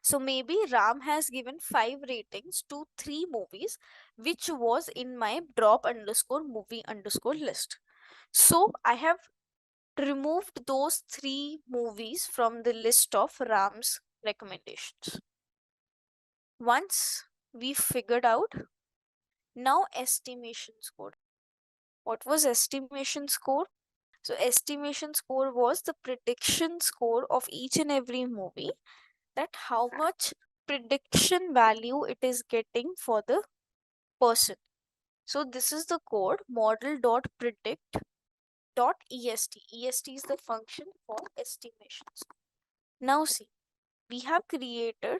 So maybe RAM has given 5 ratings to 3 movies which was in my drop underscore movie underscore list. So I have removed those 3 movies from the list of Ram's recommendations. Once we figured out, now estimation score. What was estimation score? So estimation score was the prediction score of each and every movie, that how much prediction value it is getting for the person. So this is the code model.predict.est. Est is the function for estimations. Now see, we have created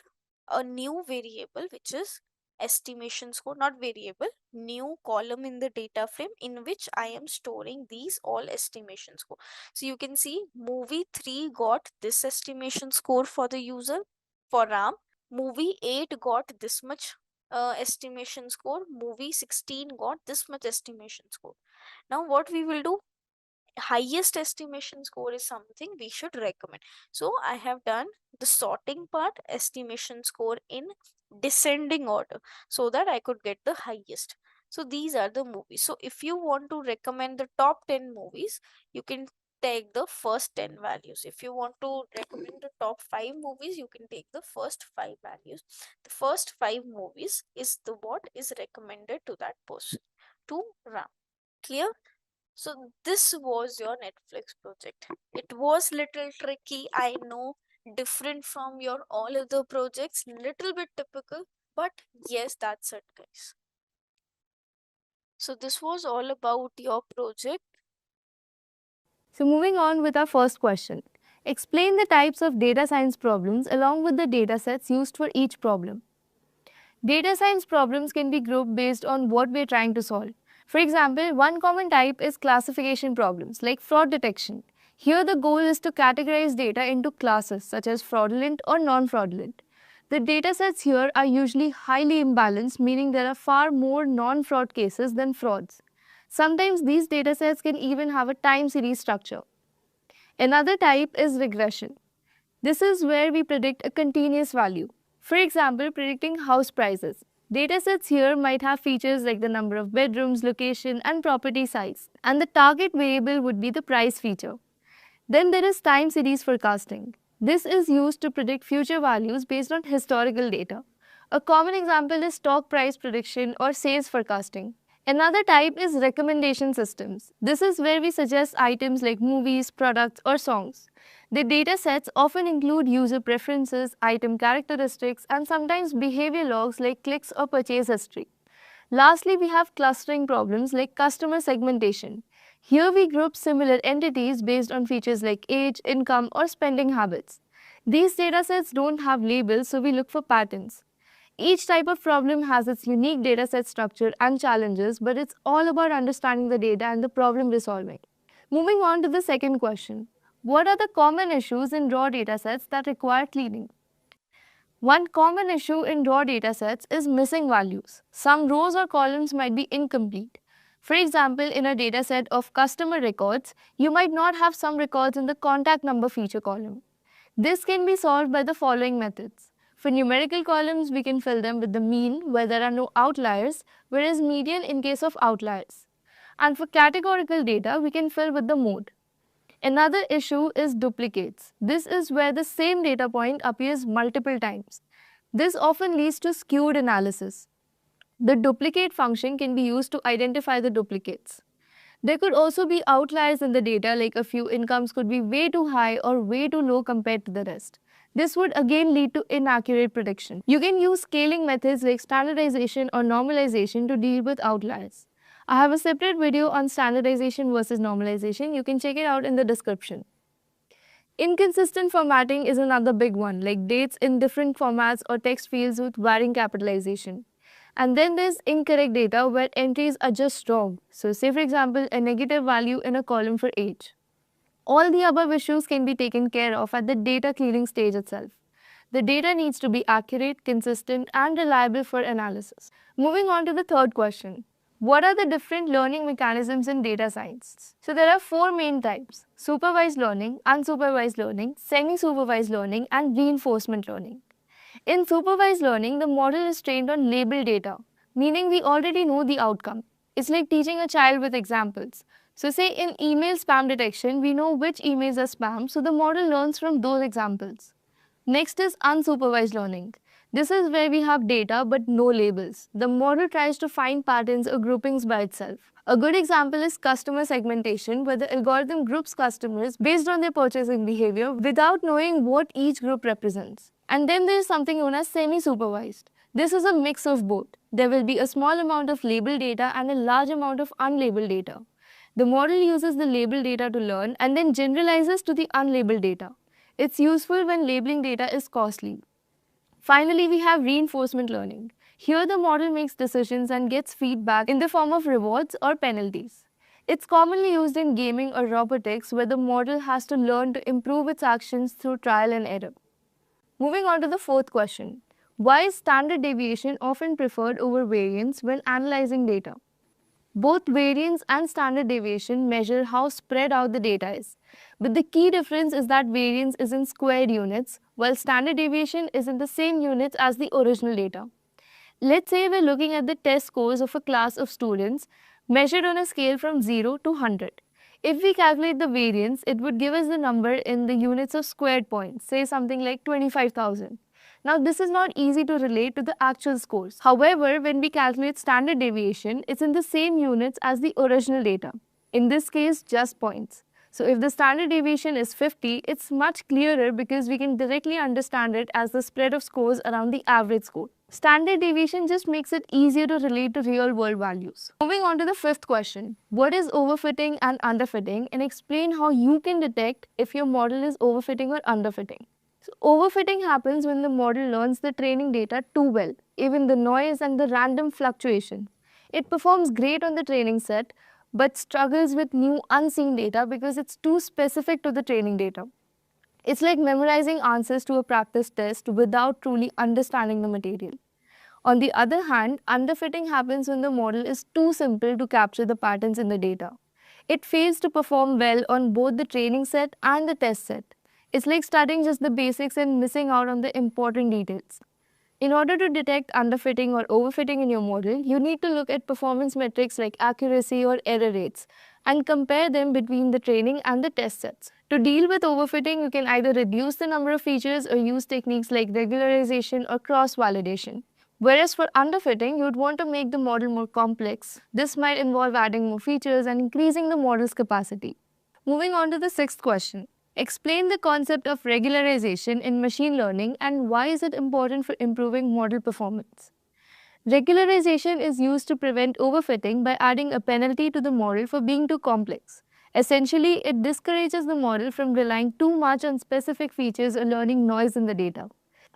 a new variable which is estimation score, not variable, new column in the data frame in which I am storing these all estimation score. So you can see movie 3 got this estimation score for the user, for RAM. Movie 8 got this much estimation score. Movie 16 got this much estimation score. Now what we will do, highest estimation score is something we should recommend. So I have done the sorting part, estimation score in descending order, so that I could get the highest. So these are the movies. So if you want to recommend the top 10 movies, you can take the first 10 values. If you want to recommend the top 5 movies, you can take the first 5 values. The first 5 movies is the what is recommended to that person to run. Clear? So this was your Netflix project. It was little tricky, I know, different from your all other projects, little bit typical, but yes, that's it, guys. So this was all about your project. So moving on with our first question. Explain the types of data science problems along with the datasets used for each problem. Data science problems can be grouped based on what we're trying to solve. For example, one common type is classification problems like fraud detection. Here the goal is to categorize data into classes such as fraudulent or non-fraudulent. The datasets here are usually highly imbalanced, meaning there are far more non-fraud cases than frauds. Sometimes these datasets can even have a time series structure. Another type is regression. This is where we predict a continuous value. For example, predicting house prices. Datasets here might have features like the number of bedrooms, location, and property size, and the target variable would be the price feature. Then there is time series forecasting. This is used to predict future values based on historical data. A common example is stock price prediction or sales forecasting. Another type is recommendation systems. This is where we suggest items like movies, products, or songs. The data sets often include user preferences, item characteristics, and sometimes behavior logs like clicks or purchase history. Lastly, we have clustering problems like customer segmentation. Here we group similar entities based on features like age, income, or spending habits. These datasets don't have labels, so we look for patterns. Each type of problem has its unique dataset structure and challenges, but it's all about understanding the data and the problem we're solving. Moving on to the second question. What are the common issues in raw datasets that require cleaning? One common issue in raw datasets is missing values. Some rows or columns might be incomplete. For example, in a dataset of customer records, you might not have some records in the contact number feature column. This can be solved by the following methods. For numerical columns, we can fill them with the mean where there are no outliers, whereas median in case of outliers. And for categorical data, we can fill with the mode. Another issue is duplicates. This is where the same data point appears multiple times. This often leads to skewed analysis. The duplicate function can be used to identify the duplicates. There could also be outliers in the data, like a few incomes could be way too high or way too low compared to the rest. This would again lead to inaccurate prediction. You can use scaling methods like standardization or normalization to deal with outliers. I have a separate video on standardization versus normalization. You can check it out in the description. Inconsistent formatting is another big one, like dates in different formats or text fields with varying capitalization. And then there's incorrect data where entries are just wrong. So say for example, a negative value in a column for age. All the above issues can be taken care of at the data cleaning stage itself. The data needs to be accurate, consistent, and reliable for analysis. Moving on to the third question. What are the different learning mechanisms in data science? So there are 4 main types: supervised learning, unsupervised learning, semi-supervised learning, and reinforcement learning. In supervised learning, the model is trained on labeled data, meaning we already know the outcome. It's like teaching a child with examples. So say in email spam detection, we know which emails are spam, so the model learns from those examples. Next is unsupervised learning. This is where we have data but no labels. The model tries to find patterns or groupings by itself. A good example is customer segmentation, where the algorithm groups customers based on their purchasing behavior without knowing what each group represents. And then there is something known as semi-supervised. This is a mix of both. There will be a small amount of labeled data and a large amount of unlabeled data. The model uses the labeled data to learn and then generalizes to the unlabeled data. It's useful when labeling data is costly. Finally, we have reinforcement learning. Here the model makes decisions and gets feedback in the form of rewards or penalties. It's commonly used in gaming or robotics, where the model has to learn to improve its actions through trial and error. Moving on to the fourth question. Why is standard deviation often preferred over variance when analyzing data? Both variance and standard deviation measure how spread out the data is. But the key difference is that variance is in squared units, while standard deviation is in the same units as the original data. Let's say we're looking at the test scores of a class of students measured on a scale from 0 to 100. If we calculate the variance, it would give us the number in the units of squared points, say something like 25,000. Now, this is not easy to relate to the actual scores. However, when we calculate standard deviation, it's in the same units as the original data. In this case, just points. So if the standard deviation is 50, it's much clearer because we can directly understand it as the spread of scores around the average score. Standard deviation just makes it easier to relate to real world values. Moving on to the fifth question. What is overfitting and underfitting, and explain how you can detect if your model is overfitting or underfitting. So overfitting happens when the model learns the training data too well, even the noise and the random fluctuation. It performs great on the training set, but struggles with new unseen data because it's too specific to the training data. It's like memorizing answers to a practice test without truly understanding the material. On the other hand, underfitting happens when the model is too simple to capture the patterns in the data. It fails to perform well on both the training set and the test set. It's like studying just the basics and missing out on the important details. In order to detect underfitting or overfitting in your model, you need to look at performance metrics like accuracy or error rates and compare them between the training and the test sets. To deal with overfitting, you can either reduce the number of features or use techniques like regularization or cross-validation. Whereas for underfitting, you would want to make the model more complex. This might involve adding more features and increasing the model's capacity. Moving on to the sixth question. Explain the concept of regularization in machine learning and why is it important for improving model performance. Regularization is used to prevent overfitting by adding a penalty to the model for being too complex. Essentially, it discourages the model from relying too much on specific features or learning noise in the data.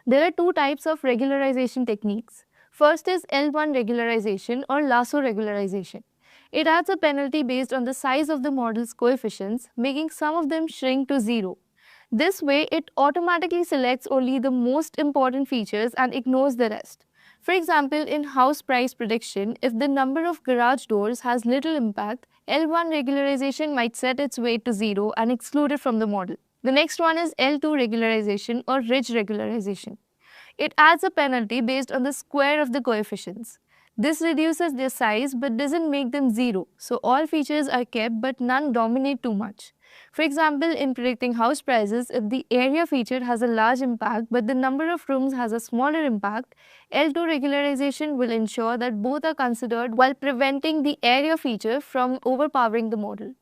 There are two types of regularization techniques. First is L1 regularization or lasso regularization. It adds a penalty based on the size of the model's coefficients, making some of them shrink to zero. This way, it automatically selects only the most important features and ignores the rest. For example, in house price prediction, if the number of garage doors has little impact, L1 regularization might set its weight to zero and exclude it from the model. The next one is L2 regularization or ridge regularization. It adds a penalty based on the square of the coefficients. This reduces their size but doesn't make them zero, so all features are kept but none dominate too much. For example, in predicting house prices, if the area feature has a large impact but the number of rooms has a smaller impact, L2 regularization will ensure that both are considered while preventing the area feature from overpowering the model.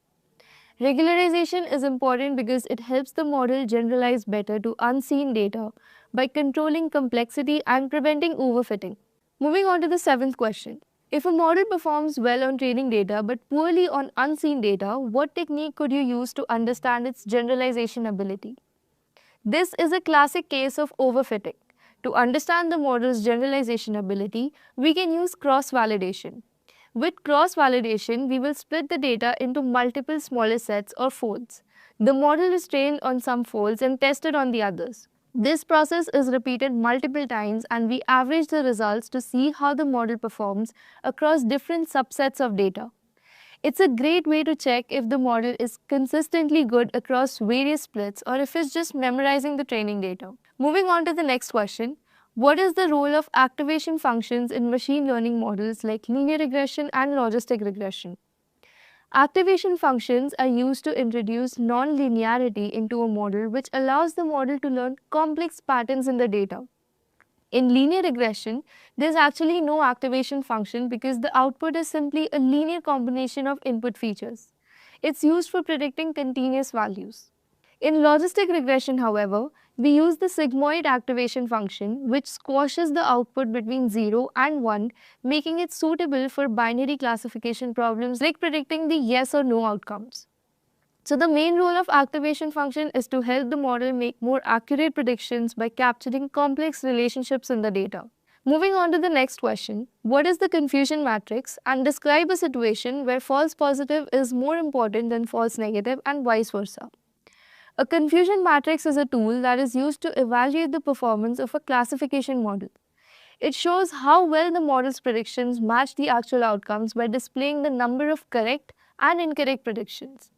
Regularization is important because it helps the model generalize better to unseen data by controlling complexity and preventing overfitting. Moving on to the seventh question. If a model performs well on training data but poorly on unseen data, what technique could you use to understand its generalization ability? This is a classic case of overfitting. To understand the model's generalization ability, we can use cross-validation. With cross-validation, we will split the data into multiple smaller sets or folds. The model is trained on some folds and tested on the others. This process is repeated multiple times and we average the results to see how the model performs across different subsets of data. It's a great way to check if the model is consistently good across various splits or if it's just memorizing the training data. Moving on to the next question. What is the role of activation functions in machine learning models like linear regression and logistic regression? Activation functions are used to introduce non-linearity into a model, which allows the model to learn complex patterns in the data. In linear regression, there's actually no activation function because the output is simply a linear combination of input features. It's used for predicting continuous values. In logistic regression, however, we use the sigmoid activation function, which squashes the output between 0 and 1, making it suitable for binary classification problems like predicting the yes or no outcomes. So the main role of activation function is to help the model make more accurate predictions by capturing complex relationships in the data. Moving on to the next question, what is the confusion matrix, and describe a situation where false positive is more important than false negative and vice versa. A confusion matrix is a tool that is used to evaluate the performance of a classification model. It shows how well the model's predictions match the actual outcomes by displaying the number of correct and incorrect predictions.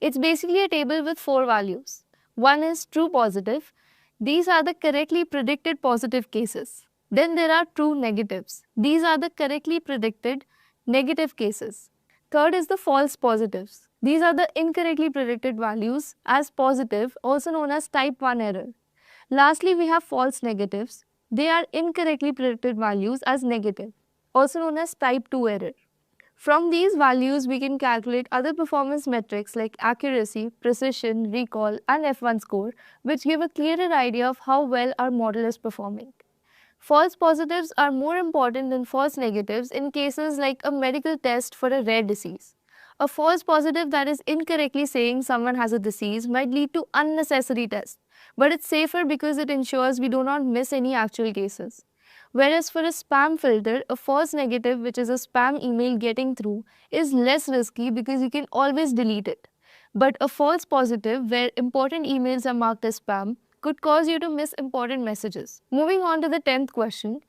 It's basically a table with 4 values. One is true positive. These are the correctly predicted positive cases. Then there are true negatives. These are the correctly predicted negative cases. Third is the false positives. These are the incorrectly predicted values as positive, also known as type 1 error. Lastly, we have false negatives. They are incorrectly predicted values as negative, also known as type 2 error. From these values, we can calculate other performance metrics like accuracy, precision, recall, and F1 score, which give a clearer idea of how well our model is performing. False positives are more important than false negatives in cases like a medical test for a rare disease. A false positive that is incorrectly saying someone has a disease might lead to unnecessary tests, but it's safer because it ensures we do not miss any actual cases. Whereas for a spam filter, a false negative, which is a spam email getting through, is less risky because you can always delete it. But a false positive, where important emails are marked as spam, could cause you to miss important messages. Moving on to the 10th question,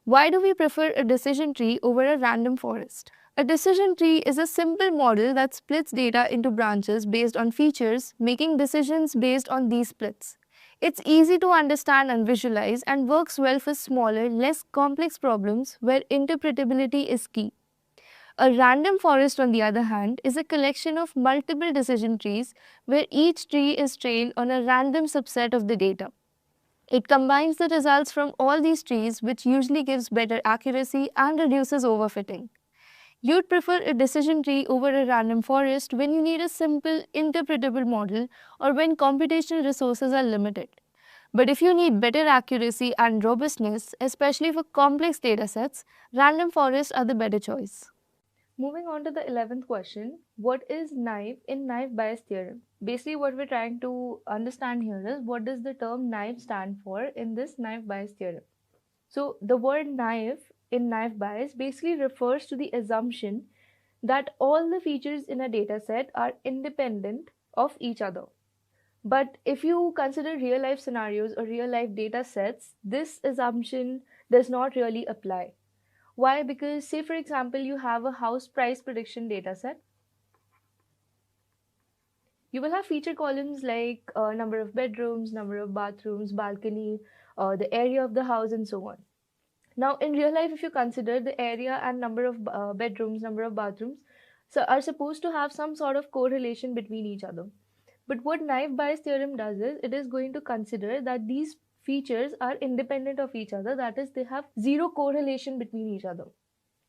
why do we prefer a decision tree over a random forest? A decision tree is a simple model that splits data into branches based on features, making decisions based on these splits. It's easy to understand and visualize and works well for smaller, less complex problems where interpretability is key. A random forest, on the other hand, is a collection of multiple decision trees where each tree is trained on a random subset of the data. It combines the results from all these trees, which usually gives better accuracy and reduces overfitting. You'd prefer a decision tree over a random forest when you need a simple, interpretable model or when computational resources are limited. But if you need better accuracy and robustness, especially for complex datasets, random forests are the better choice. Moving on to the 11th question, what is naive in naive Bayes theorem? Basically, what we're trying to understand here is what does the term naive stand for in this naive Bayes theorem? So, the word naive in naive Bayes basically refers to the assumption that all the features in a dataset are independent of each other. But if you consider real life scenarios or real life data sets, this assumption does not really apply. Why? Because say for example, you have a house price prediction data set. You will have feature columns like number of bedrooms, number of bathrooms, balcony, the area of the house and so on. Now in real life, if you consider the area and number of bedrooms, number of bathrooms, so are supposed to have some sort of correlation between each other. But what naive Bayes theorem does is, it is going to consider that these features are independent of each other, that is, they have zero correlation between each other.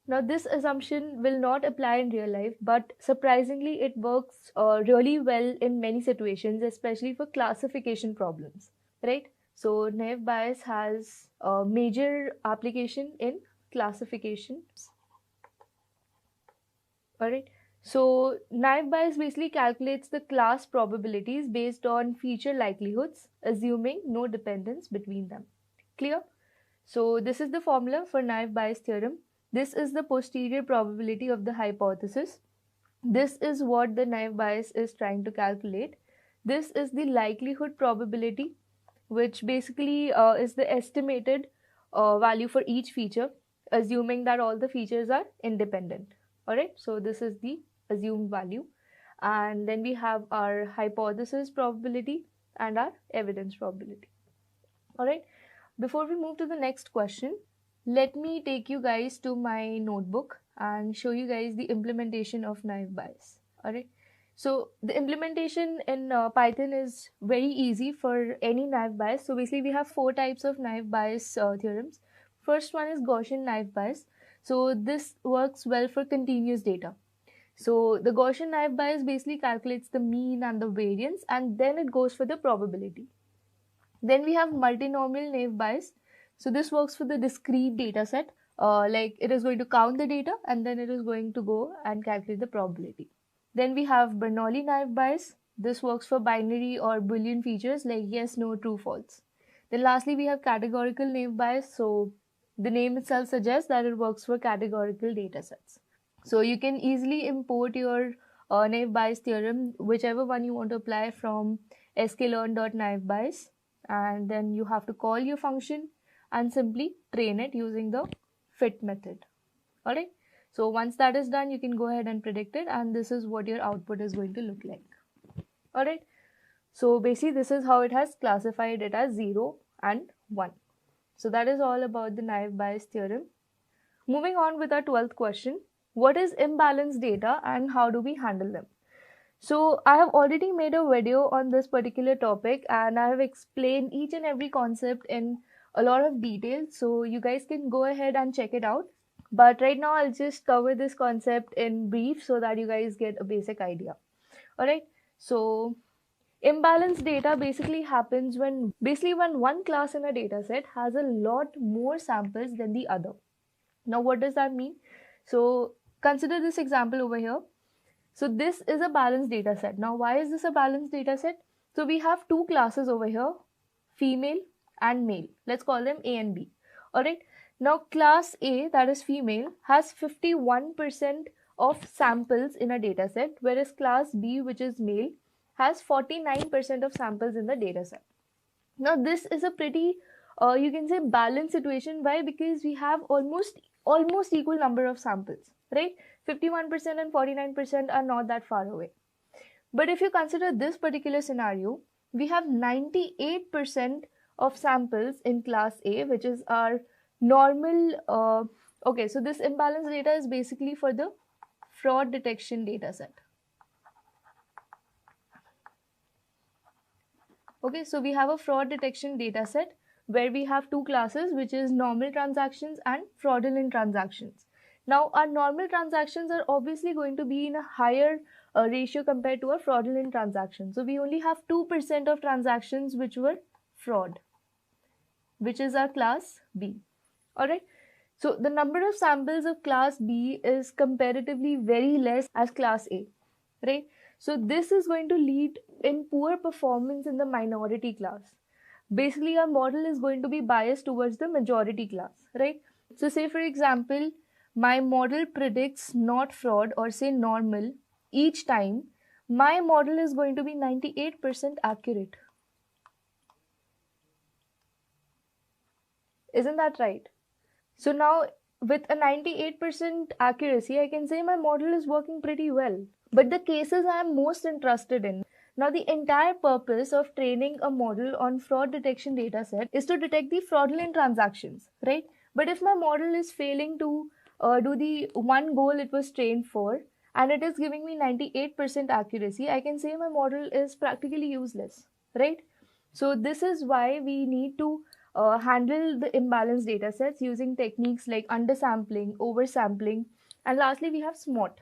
Now, this assumption will not apply in real life, but surprisingly, it works really well in many situations, especially for classification problems, right? So, naive Bayes has a major application in classifications. Alright. So, naive Bayes basically calculates the class probabilities based on feature likelihoods, assuming no dependence between them. Clear? So, this is the formula for naive Bayes theorem. This is the posterior probability of the hypothesis. This is what the naive Bayes is trying to calculate. This is the likelihood probability, which basically is the estimated value for each feature, assuming that all the features are independent. Alright, so this is the assumed value. And then we have our hypothesis probability and our evidence probability. Alright, before we move to the next question, let me take you guys to my notebook and show you guys the implementation of naive Bayes. Alright, so the implementation in Python is very easy for any naive Bayes. So basically we have 4 types of naive Bayes theorems. First one is Gaussian naive Bayes. So this works well for continuous data. So the Gaussian naive Bayes basically calculates the mean and the variance, and then it goes for the probability. Then we have multinomial naive Bayes. So this works for the discrete data set. Like it is going to count the data and then it is going to go and calculate the probability. Then we have Bernoulli naive Bayes. This works for binary or Boolean features like yes, no, true, false. Then lastly, we have categorical naive Bayes. So the name itself suggests that it works for categorical data sets. So you can easily import your naive Bayes theorem, whichever one you want to apply from sklearn.naive Bayes, and then you have to call your function and simply train it using the fit method. Alright, so once that is done, you can go ahead and predict it, and this is what your output is going to look like. Alright, so basically this is how it has classified it as 0 and 1. So that is all about the naive Bayes theorem. Moving on with our 12th question, what is imbalanced data and how do we handle them? So I have already made a video on this particular topic and I have explained each and every concept in a lot of detail. So you guys can go ahead and check it out. But right now I'll just cover this concept in brief so that you guys get a basic idea. Alright, so imbalanced data basically happens when one class in a data set has a lot more samples than the other. Now what does that mean? So consider this example over here. So this is a balanced data set. Now why is this a balanced data set? So we have two classes over here, female and male. Let's call them A and B. Alright. Now class A, that is female, has 51% of samples in a data set, whereas class B, which is male, has 49% of samples in the data set. Now this is a pretty you can say balanced situation. Why? Because we have almost equal number of samples, right? 51% and 49% are not that far away. But if you consider this particular scenario, we have 98% of samples in class A, which is our normal okay, so this imbalanced data is basically for the fraud detection data set. Okay, so we have a fraud detection data set where we have two classes, which is normal transactions and fraudulent transactions. Now, our normal transactions are obviously going to be in a higher ratio compared to a fraudulent transaction. So, we only have 2% of transactions which were fraud, which is our class B. Alright. So, the number of samples of class B is comparatively very less as class A, right? So, this is going to lead in poor performance in the minority class. Basically, our model is going to be biased towards the majority class, right? So say for example, my model predicts not fraud or say normal each time. My model is going to be 98% accurate. Isn't that right? So now with a 98% accuracy, I can say my model is working pretty well. But the cases I am most interested in. Now, the entire purpose of training a model on fraud detection dataset is to detect the fraudulent transactions, right? But if my model is failing to do the one goal it was trained for, and it is giving me 98% accuracy, I can say my model is practically useless, right? So this is why we need to handle the imbalanced datasets using techniques like undersampling, oversampling, and lastly we have SMOT,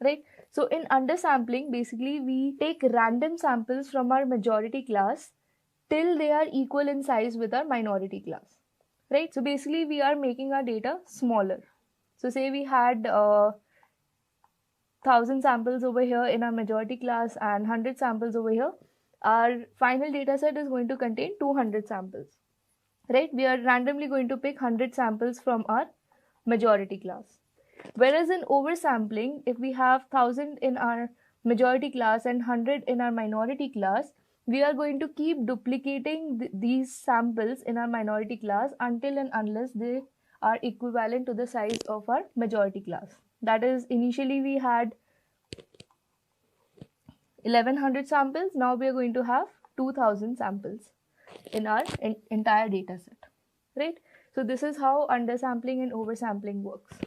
right? So in undersampling, basically we take random samples from our majority class till they are equal in size with our minority class, right? So basically we are making our data smaller. So say we had 1000 samples over here in our majority class and 100 samples over here. Our final data set is going to contain 200 samples, right? We are randomly going to pick 100 samples from our majority class. Whereas in oversampling, if we have 1000 in our majority class and 100 in our minority class, we are going to keep duplicating these samples in our minority class until and unless they are equivalent to the size of our majority class. That is, initially we had 1100 samples, now we are going to have 2000 samples in our entire data set, right? So this is how undersampling and oversampling works.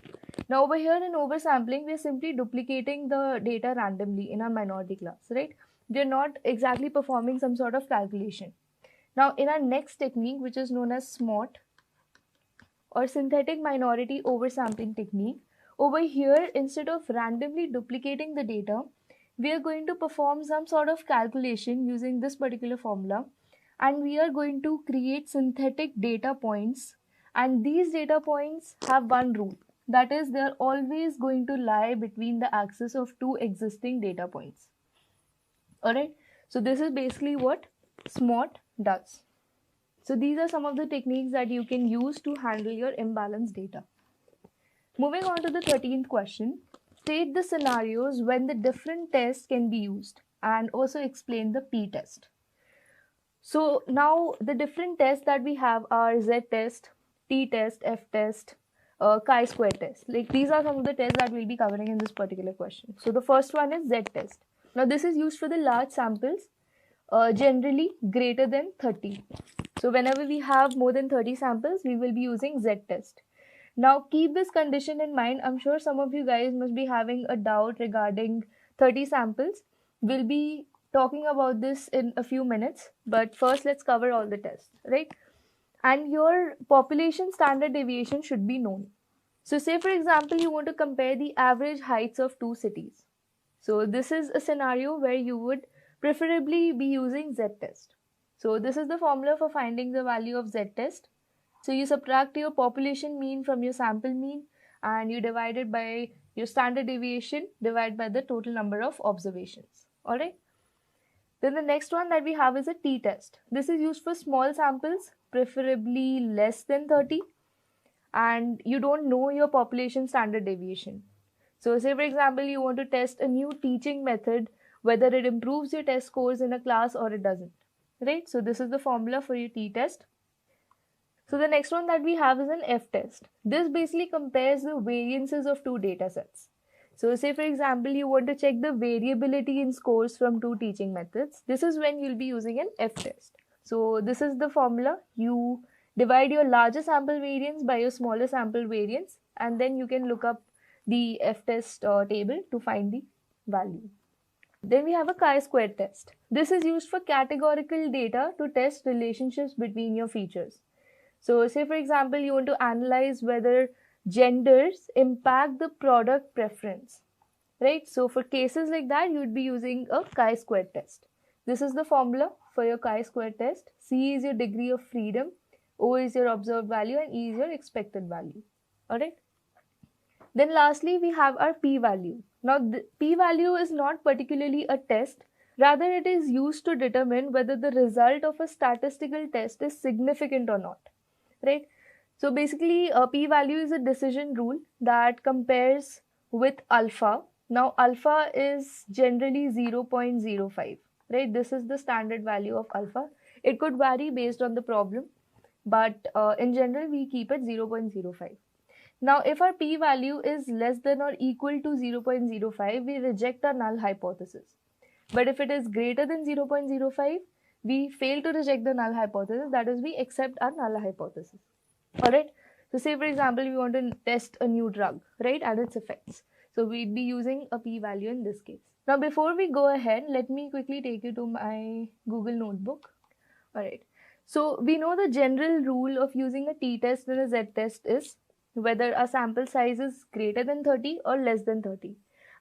Now over here in oversampling, we are simply duplicating the data randomly in our minority class, right? We are not exactly performing some sort of calculation. Now in our next technique, which is known as SMOT or synthetic minority oversampling technique, over here instead of randomly duplicating the data, we are going to perform some sort of calculation using this particular formula, and we are going to create synthetic data points, and these data points have one rule. That is, they are always going to lie between the axis of two existing data points. Alright, so this is basically what SMOT does. So these are some of the techniques that you can use to handle your imbalanced data. Moving on to the 13th question, state the scenarios when the different tests can be used and also explain the p-test. So now the different tests that we have are z-test, t-test, f-test, chi-square test. Like these are some of the tests that we'll be covering in this particular question. So the first one is z-test. Now this is used for the large samples, generally greater than 30. So whenever we have more than 30 samples, we will be using z-test. Now keep this condition in mind. I'm sure some of you guys must be having a doubt regarding 30 samples. We'll be talking about this in a few minutes, but first let's cover all the tests, right? And your population standard deviation should be known. So say for example, you want to compare the average heights of two cities. So this is a scenario where you would preferably be using z-test. So this is the formula for finding the value of z-test. So you subtract your population mean from your sample mean and you divide it by your standard deviation divided by the total number of observations. Alright. Then the next one that we have is a t-test. This is used for small samples, preferably less than 30, and you don't know your population standard deviation. So say for example, you want to test a new teaching method, whether it improves your test scores in a class or it doesn't, right? So this is the formula for your t-test. So the next one that we have is an f-test. This basically compares the variances of two data sets. So say for example, you want to check the variability in scores from two teaching methods. This is when you'll be using an f-test. So this is the formula. You divide your larger sample variance by your smaller sample variance, and then you can look up the f-test table to find the value. Then we have a chi-square test. This is used for categorical data to test relationships between your features. So say for example, you want to analyze whether genders impact the product preference, right? So for cases like that, you would be using a chi-square test. This is the formula for your chi-square test. C is your degree of freedom, O is your observed value, and E is your expected value. Alright. Then lastly, we have our p-value. Now the p-value is not particularly a test, rather it is used to determine whether the result of a statistical test is significant or not, right? So basically a p-value is a decision rule that compares with alpha. Now alpha is generally 0.05, right? This is the standard value of alpha. It could vary based on the problem, but in general we keep it 0.05. Now if our p-value is less than or equal to 0.05, we reject our null hypothesis. But if it is greater than 0.05, we fail to reject the null hypothesis, that is, we accept our null hypothesis. Alright, so say for example, we want to test a new drug, right, and its effects. So we'd be using a p-value in this case. Now before we go ahead, let me quickly take you to my Google Notebook. Alright, so we know the general rule of using a t-test and a z-test is whether a sample size is greater than 30 or less than 30.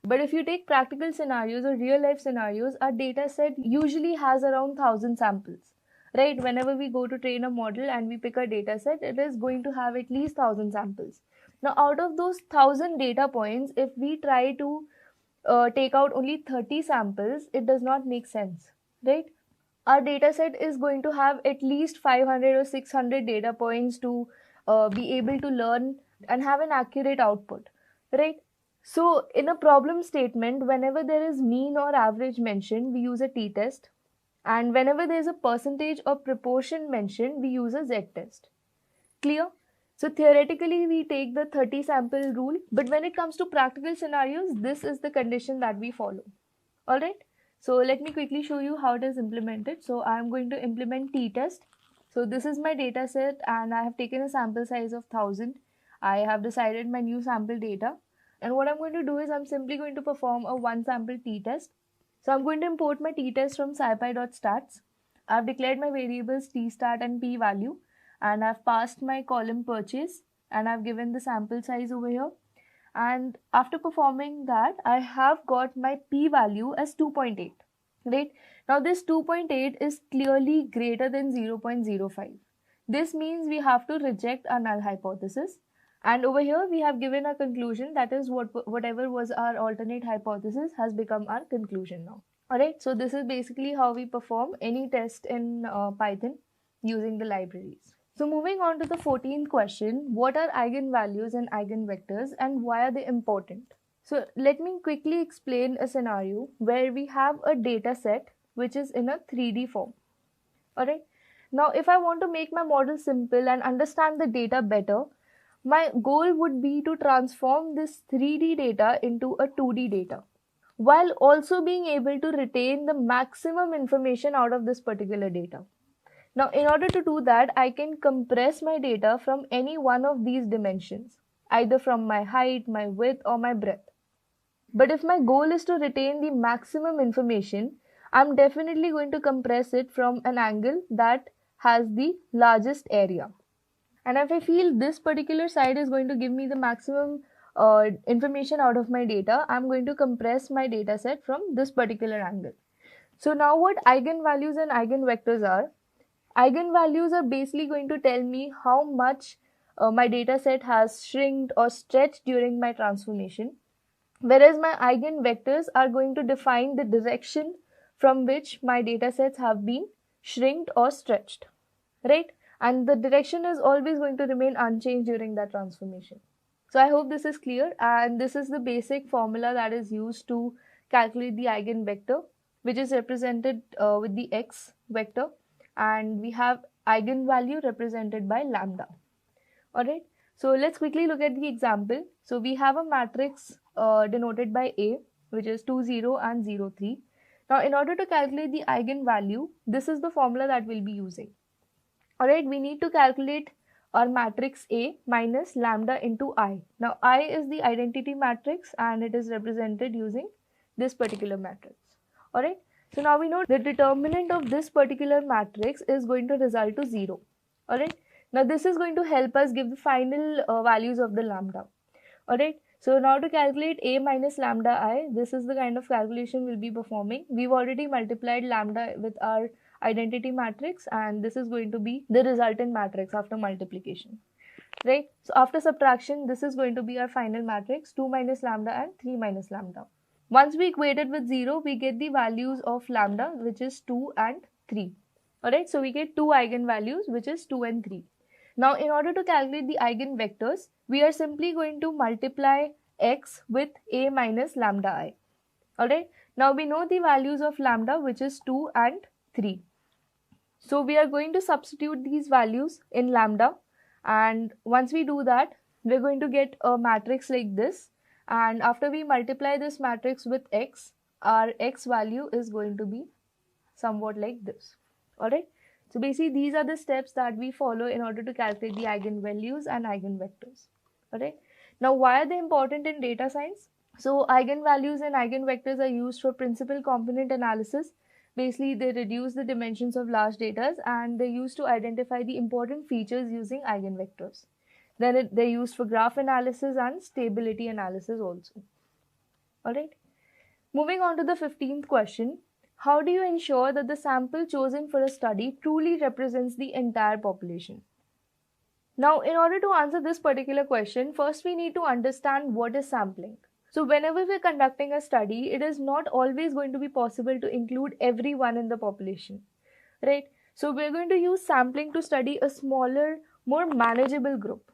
But if you take practical scenarios or real life scenarios, our data set usually has around 1000 samples, right? Whenever we go to train a model and we pick a data set, it is going to have at least 1000 samples. Now out of those 1000 data points, if we try to take out only 30 samples, it does not make sense, right? Our data set is going to have at least 500 or 600 data points to be able to learn and have an accurate output, right? So in a problem statement, whenever there is mean or average mentioned, we use a t-test. And whenever there is a percentage or proportion mentioned, we use a z-test. Clear? So theoretically, we take the 30 sample rule. But when it comes to practical scenarios, this is the condition that we follow. Alright? So let me quickly show you how it is implemented. So I am going to implement t-test. So this is my data set and I have taken a sample size of 1000. I have decided my new sample data. And what I'm going to do is I'm simply going to perform a one sample t-test. So I'm going to import my t-test from scipy.stats. I've declared my variables t-stat and p-value. And I've passed my column purchase. And I've given the sample size over here. And after performing that, I have got my p-value as 2.8. Right? Now this 2.8 is clearly greater than 0.05. This means we have to reject our null hypothesis. And over here we have given a conclusion, that is whatever was our alternate hypothesis has become our conclusion now. Alright, so this is basically how we perform any test in Python using the libraries. So moving on to the 14th question, what are eigenvalues and eigenvectors and why are they important? So let me quickly explain a scenario where we have a data set which is in a 3D form. Alright, now if I want to make my model simple and understand the data better, my goal would be to transform this 3D data into a 2D data, while also being able to retain the maximum information out of this particular data. Now, in order to do that, I can compress my data from any one of these dimensions, either from my height, my width, or my breadth. But if my goal is to retain the maximum information, I'm definitely going to compress it from an angle that has the largest area. And if I feel this particular side is going to give me the maximum information out of my data, I'm going to compress my data set from this particular angle. So now what eigenvalues and eigenvectors are? Eigenvalues are basically going to tell me how much my data set has shrinked or stretched during my transformation, whereas my eigenvectors are going to define the direction from which my data sets have been shrinked or stretched, right? And the direction is always going to remain unchanged during that transformation. So I hope this is clear, and this is the basic formula that is used to calculate the eigenvector, which is represented with the x vector, and we have eigenvalue represented by lambda. Alright, so let's quickly look at the example. So we have a matrix denoted by A, which is 2, 0 and 0, 3. Now in order to calculate the eigenvalue, this is the formula that we'll be using. Alright, we need to calculate our matrix A minus lambda into I. Now I is the identity matrix and it is represented using this particular matrix. Alright, so now we know the determinant of this particular matrix is going to result to 0. Alright, now this is going to help us give the final values of the lambda. Alright, so now to calculate A minus lambda I, this is the kind of calculation we'll be performing. We've already multiplied lambda with our identity matrix, and this is going to be the resultant matrix after multiplication, right? So after subtraction, this is going to be our final matrix, 2 minus lambda and 3 minus lambda. Once we equate it with 0, we get the values of lambda, which is 2 and 3. Alright, so we get two eigenvalues, which is 2 and 3. Now in order to calculate the eigenvectors, we are simply going to multiply x with A minus lambda I. Alright, now we know the values of lambda, which is 2 and 3. So we are going to substitute these values in lambda, and once we do that, we're going to get a matrix like this, and after we multiply this matrix with x, our x value is going to be somewhat like this. Alright, so basically these are the steps that we follow in order to calculate the eigenvalues and eigenvectors. Alright, now why are they important in data science? So eigenvalues and eigenvectors are used for principal component analysis. Basically, they reduce the dimensions of large data and they're used to identify the important features using eigenvectors. Then they're used for graph analysis and stability analysis also. Alright. Moving on to the 15th question. How do you ensure that the sample chosen for a study truly represents the entire population? Now, in order to answer this particular question, first we need to understand what is sampling. So whenever we're conducting a study, it is not always going to be possible to include everyone in the population, right? So we're going to use sampling to study a smaller, more manageable group.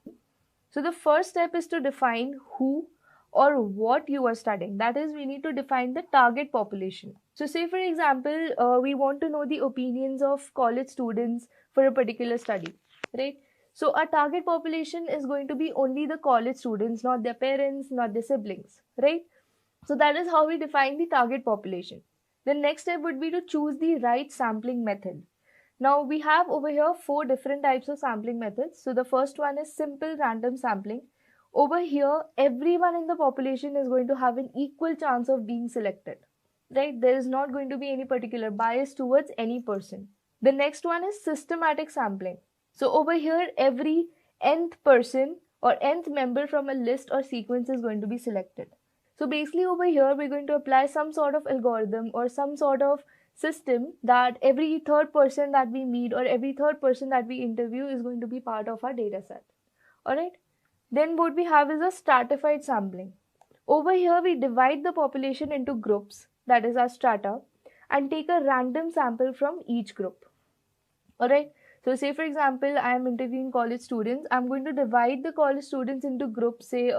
So the first step is to define who or what you are studying. That is, we need to define the target population. So say for example, we want to know the opinions of college students for a particular study, right? So our target population is going to be only the college students, not their parents, not their siblings, right? So that is how we define the target population. The next step would be to choose the right sampling method. Now we have over here 4 different types of sampling methods. So the first one is simple random sampling. Over here, everyone in the population is going to have an equal chance of being selected, right? There is not going to be any particular bias towards any person. The next one is systematic sampling. So over here, every nth person or nth member from a list or sequence is going to be selected. So basically over here, we're going to apply some sort of algorithm or some sort of system that every third person that we meet or every third person that we interview is going to be part of our data set. Alright. Then what we have is a stratified sampling. Over here, we divide the population into groups, that is our strata, and take a random sample from each group. Alright. So say for example, I am interviewing college students. I'm going to divide the college students into groups, say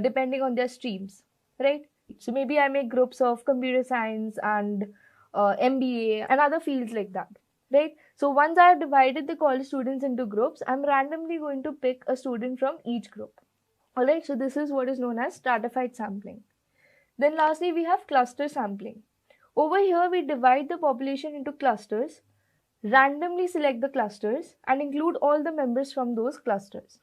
depending on their streams, right? So maybe I make groups of computer science and MBA and other fields like that, right? So once I have divided the college students into groups, I'm randomly going to pick a student from each group. Alright, so this is what is known as stratified sampling. Then lastly, we have cluster sampling. Over here, we divide the population into clusters, randomly select the clusters and include all the members from those clusters.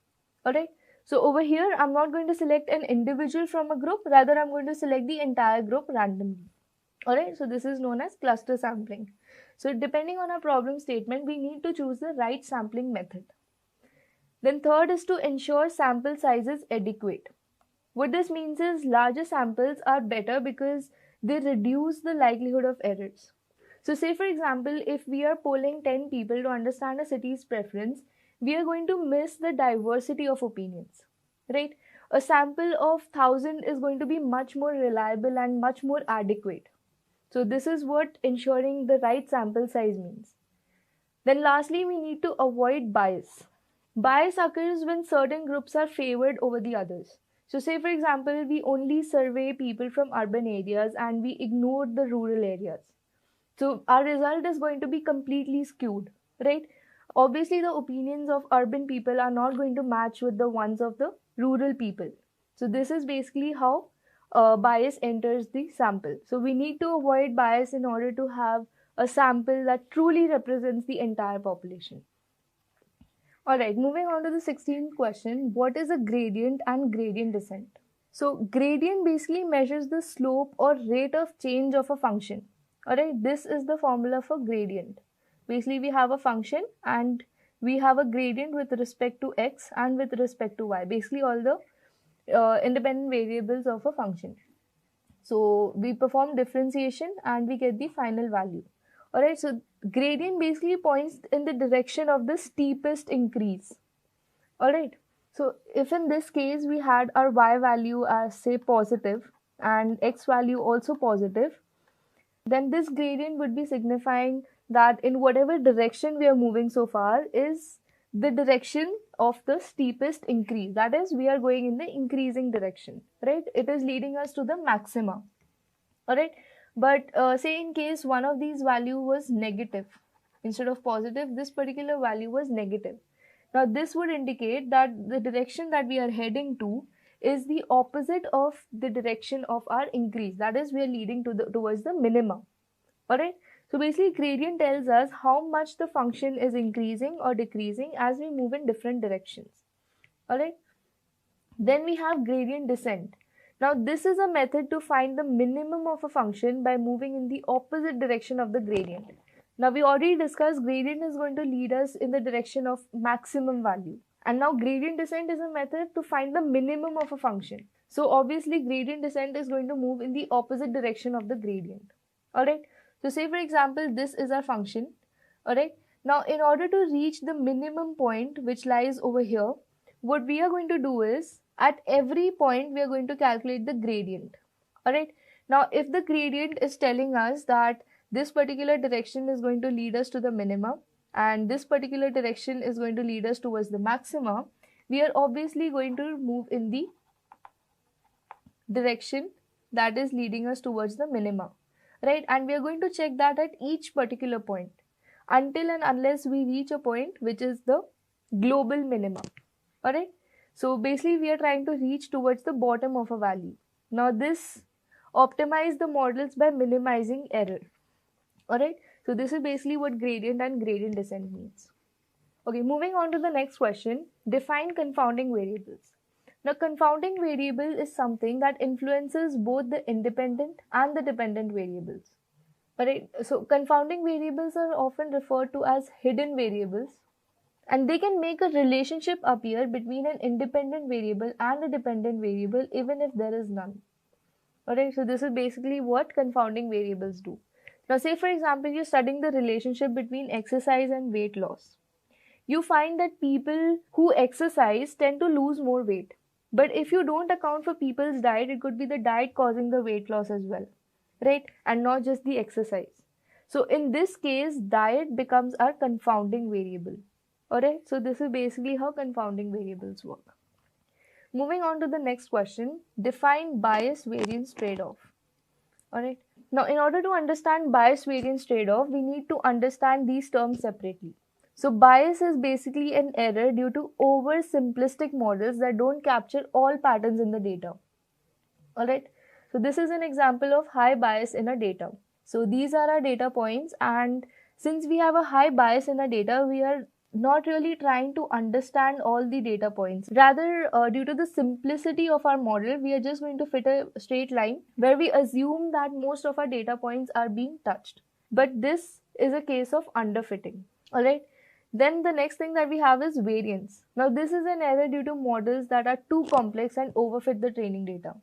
Alright, So over here, I'm not going to select an individual from a group, rather I'm going to select the entire group randomly. Alright, so this is known as cluster sampling. So depending on our problem statement, we need to choose the right sampling method. Then third is to ensure sample size is adequate. What this means is larger samples are better because they reduce the likelihood of errors. So say for example, if we are polling 10 people to understand a city's preference, we are going to miss the diversity of opinions, right? A sample of 1000 is going to be much more reliable and much more adequate. So this is what ensuring the right sample size means. Then lastly, we need to avoid bias. Bias occurs when certain groups are favored over the others. So say for example, we only survey people from urban areas and we ignore the rural areas. So our result is going to be completely skewed, right? Obviously, the opinions of urban people are not going to match with the ones of the rural people. So this is basically how bias enters the sample. So we need to avoid bias in order to have a sample that truly represents the entire population. Alright, moving on to the 16th question. What is a gradient and gradient descent? So gradient basically measures the slope or rate of change of a function. Alright, this is the formula for gradient. Basically, we have a function and we have a gradient with respect to x and with respect to y. Basically, all the independent variables of a function. So we perform differentiation and we get the final value. Alright, so gradient basically points in the direction of the steepest increase. Alright, so if in this case we had our y value as say positive and x value also positive, then this gradient would be signifying that in whatever direction we are moving so far is the direction of the steepest increase. That is, we are going in the increasing direction, right? It is leading us to the maxima. Alright, but say in case one of these value was negative instead of positive, this particular value was negative. Now this would indicate that the direction that we are heading to is the opposite of the direction of our increase. That is, we are leading to towards the minimum. Alright, so basically gradient tells us how much the function is increasing or decreasing as we move in different directions. Alright, then we have gradient descent. Now this is a method to find the minimum of a function by moving in the opposite direction of the gradient. Now we already discussed gradient is going to lead us in the direction of maximum value. And now gradient descent is a method to find the minimum of a function. So obviously gradient descent is going to move in the opposite direction of the gradient. Alright, so say for example, this is our function. Alright, now in order to reach the minimum point which lies over here, what we are going to do is at every point we are going to calculate the gradient. Alright, now if the gradient is telling us that this particular direction is going to lead us to the minima and this particular direction is going to lead us towards the maxima, we are obviously going to move in the direction that is leading us towards the minima, right? And we are going to check that at each particular point until and unless we reach a point which is the global minima. Alright, so basically we are trying to reach towards the bottom of a value. Now this optimize the models by minimizing error. Alright, so this is basically what gradient and gradient descent means. Okay, moving on to the next question. Define confounding variables. Now confounding variable is something that influences both the independent and the dependent variables. Alright, so confounding variables are often referred to as hidden variables, and they can make a relationship appear between an independent variable and a dependent variable even if there is none. Alright, so this is basically what confounding variables do. Now say for example, you're studying the relationship between exercise and weight loss. You find that people who exercise tend to lose more weight. But if you don't account for people's diet, it could be the diet causing the weight loss as well, right? And not just the exercise. So in this case, diet becomes our confounding variable. Alright, so this is basically how confounding variables work. Moving on to the next question, define bias variance trade-off. Alright, now in order to understand bias variance trade-off, we need to understand these terms separately. So bias is basically an error due to oversimplistic models that don't capture all patterns in the data. Alright, so this is an example of high bias in a data. So these are our data points, and since we have a high bias in our data, we are not really trying to understand all the data points. Rather, due to the simplicity of our model, we are just going to fit a straight line where we assume that most of our data points are being touched. But this is a case of underfitting. Alright. Then the next thing that we have is variance. Now this is an error due to models that are too complex and overfit the training data.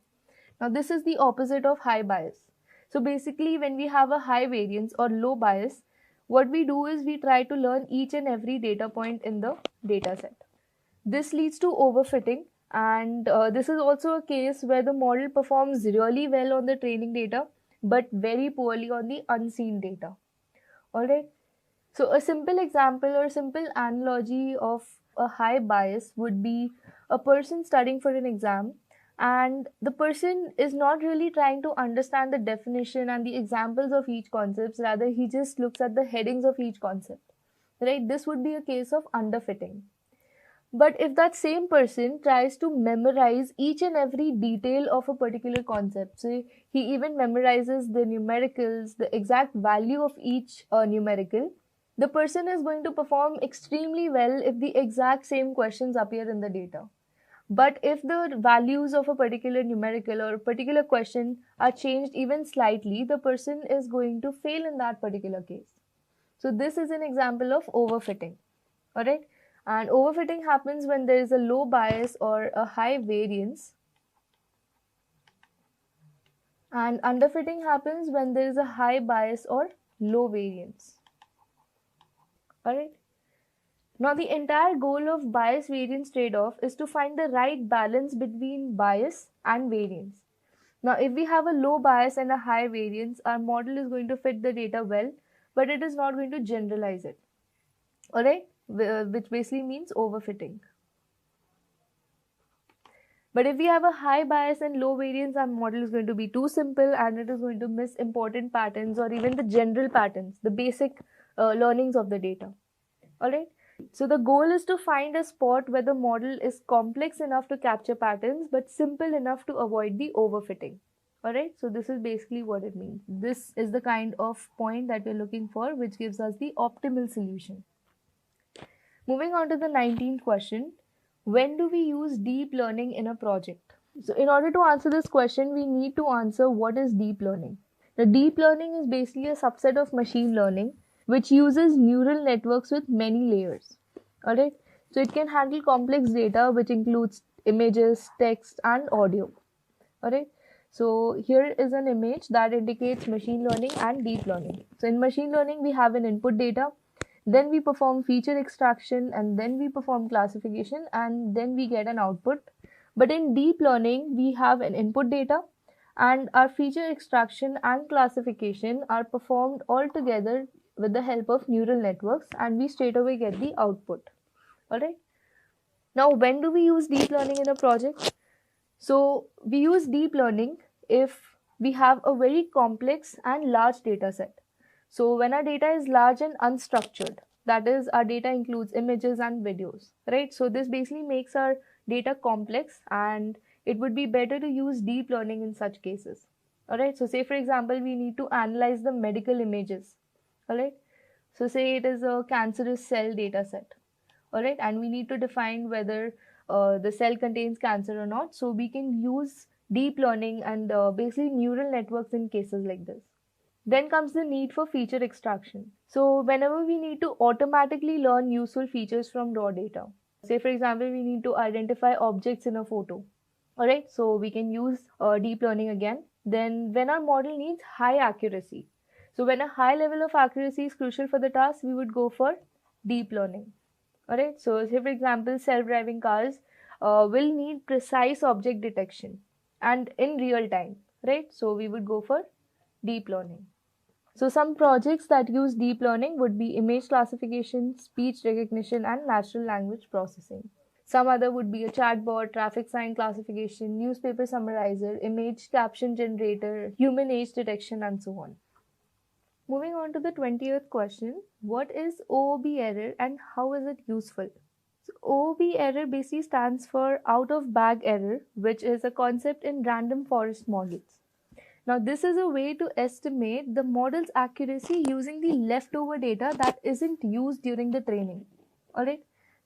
Now this is the opposite of high bias. So basically when we have a high variance or low bias, what we do is we try to learn each and every data point in the data set. This leads to overfitting, and this is also a case where the model performs really well on the training data but very poorly on the unseen data. Alright. So a simple example or simple analogy of a high bias would be a person studying for an exam, and the person is not really trying to understand the definition and the examples of each concept. Rather, he just looks at the headings of each concept. Right? This would be a case of underfitting. But if that same person tries to memorize each and every detail of a particular concept, so he even memorizes the numericals, the exact value of each numerical, the person is going to perform extremely well if the exact same questions appear in the data. But if the values of a particular numerical or a particular question are changed even slightly, the person is going to fail in that particular case. So this is an example of overfitting. Alright? And overfitting happens when there is a low bias or a high variance. And underfitting happens when there is a high bias or low variance. Alright. Now the entire goal of bias variance trade-off is to find the right balance between bias and variance. Now if we have a low bias and a high variance, our model is going to fit the data well, but it is not going to generalize it. Alright, which basically means overfitting. But if we have a high bias and low variance, our model is going to be too simple and it is going to miss important patterns or even the general patterns, the basic learnings of the data. Alright. So the goal is to find a spot where the model is complex enough to capture patterns but simple enough to avoid the overfitting. Alright. So this is basically what it means. This is the kind of point that we're looking for, which gives us the optimal solution. Moving on to the 19th question. When do we use deep learning in a project? So in order to answer this question, we need to answer what is deep learning. The deep learning is basically a subset of machine learning which uses neural networks with many layers. Alright, so it can handle complex data which includes images, text and audio. Alright, so here is an image that indicates machine learning and deep learning. So in machine learning we have an input data, then we perform feature extraction, and then we perform classification, and then we get an output. But in deep learning we have an input data, and our feature extraction and classification are performed all together with the help of neural networks, and we straight away get the output. Alright. Now when do we use deep learning in a project? So we use deep learning if we have a very complex and large data set. So when our data is large and unstructured, that is, our data includes images and videos, right? So this basically makes our data complex, and it would be better to use deep learning in such cases. Alright, so say for example, we need to analyze the medical images. Alright, so say it is a cancerous cell data set. Alright, and we need to define whether the cell contains cancer or not. So we can use deep learning and basically neural networks in cases like this. Then comes the need for feature extraction. So whenever we need to automatically learn useful features from raw data. Say for example, we need to identify objects in a photo. Alright, so we can use deep learning again. Then when our model needs high accuracy. So when a high level of accuracy is crucial for the task, we would go for deep learning. Alright, so say for example, self-driving cars will need precise object detection and in real time, right? So we would go for deep learning. So some projects that use deep learning would be image classification, speech recognition and natural language processing. Some other would be a chatbot, traffic sign classification, newspaper summarizer, image caption generator, human age detection and so on. Moving on to the 20th question, what is OOB error and how is it useful? So OOB error basically stands for out of bag error, which is a concept in random forest models. Now this is a way to estimate the model's accuracy using the leftover data that isn't used during the training. Alright.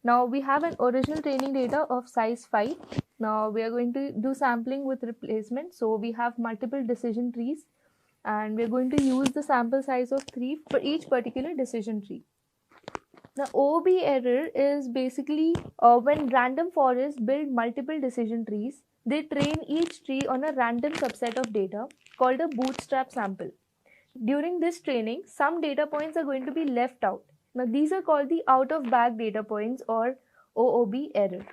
Now we have an original training data of size 5. Now we are going to do sampling with replacement. So we have multiple decision trees and we are going to use the sample size of 3 for each particular decision tree. The OOB error is basically when random forests build multiple decision trees, they train each tree on a random subset of data called a bootstrap sample. During this training, some data points are going to be left out. Now, these are called the out of bag data points or OOB error.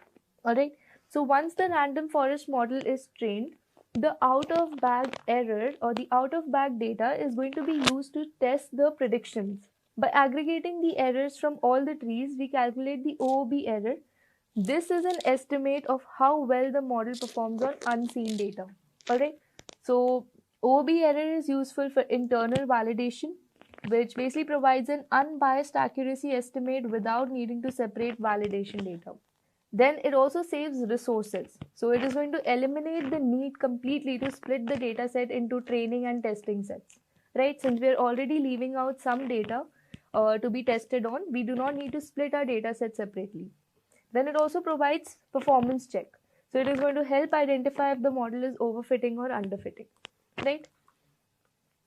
Alright, so once the random forest model is trained, the out of bag error or the out of bag data is going to be used to test the predictions. By aggregating the errors from all the trees, we calculate the OOB error. This is an estimate of how well the model performs on unseen data. Alright, so OOB error is useful for internal validation, which basically provides an unbiased accuracy estimate without needing to separate validation data. Then it also saves resources. So it is going to eliminate the need completely to split the data set into training and testing sets. Right? Since we are already leaving out some data to be tested on, we do not need to split our data set separately. Then it also provides performance check. So it is going to help identify if the model is overfitting or underfitting. Right?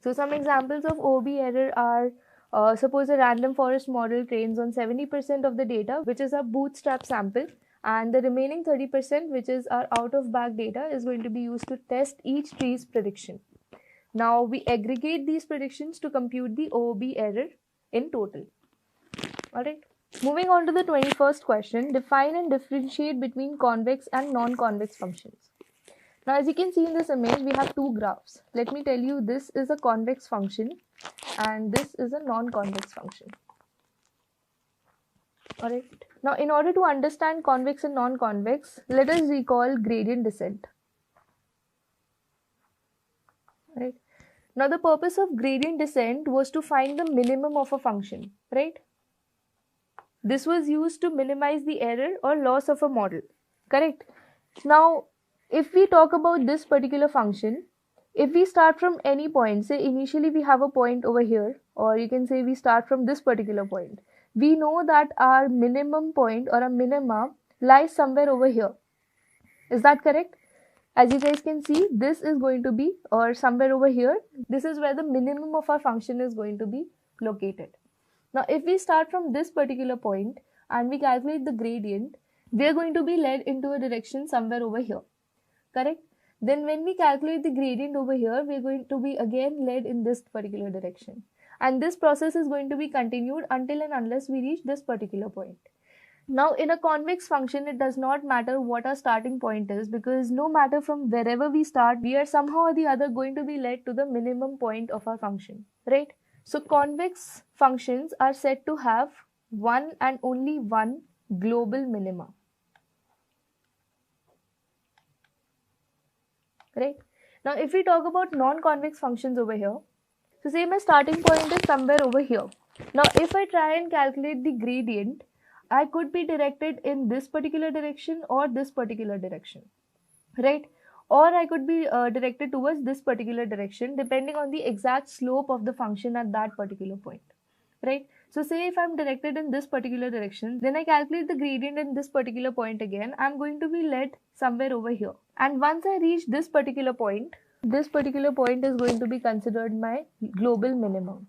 So some examples of OOB error are suppose a random forest model trains on 70% of the data, which is a bootstrap sample, and the remaining 30%, which is our out of bag data, is going to be used to test each tree's prediction. Now we aggregate these predictions to compute the OOB error in total. Alright. Moving on to the 21st question, define and differentiate between convex and non-convex functions. Now as you can see in this image, we have two graphs. Let me tell you, this is a convex function and this is a non-convex function. Alright. Now in order to understand convex and non-convex, let us recall gradient descent. Right. Now the purpose of gradient descent was to find the minimum of a function, right? This was used to minimize the error or loss of a model, correct? Now, if we talk about this particular function, if we start from any point, say initially we have a point over here, or you can say we start from this particular point, we know that our minimum point or a minima lies somewhere over here. Is that correct? As you guys can see, this is going to be, or somewhere over here, this is where the minimum of our function is going to be located. Now, if we start from this particular point and we calculate the gradient, we are going to be led into a direction somewhere over here, correct? Then when we calculate the gradient over here, we are going to be again led in this particular direction. And this process is going to be continued until and unless we reach this particular point. Now, in a convex function, it does not matter what our starting point is, because no matter from wherever we start, we are somehow or the other going to be led to the minimum point of our function, right? So convex functions are said to have one and only one global minima. Right? Now if we talk about non-convex functions over here, so say my starting point is somewhere over here. Now if I try and calculate the gradient, I could be directed in this particular direction or this particular direction, right? Or I could be directed towards this particular direction depending on the exact slope of the function at that particular point, right? So say if I'm directed in this particular direction, then I calculate the gradient in this particular point again, I'm going to be led somewhere over here. And once I reach this particular point is going to be considered my global minimum.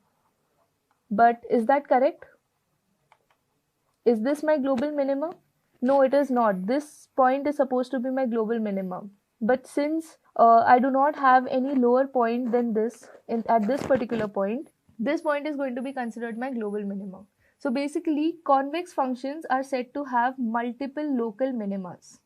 But is that correct? Is this my global minimum? No, it is not. This point is supposed to be my global minimum. But since I do not have any lower point than this at this particular point, this point is going to be considered my global minimum. So basically, convex functions are said to have multiple local minimas.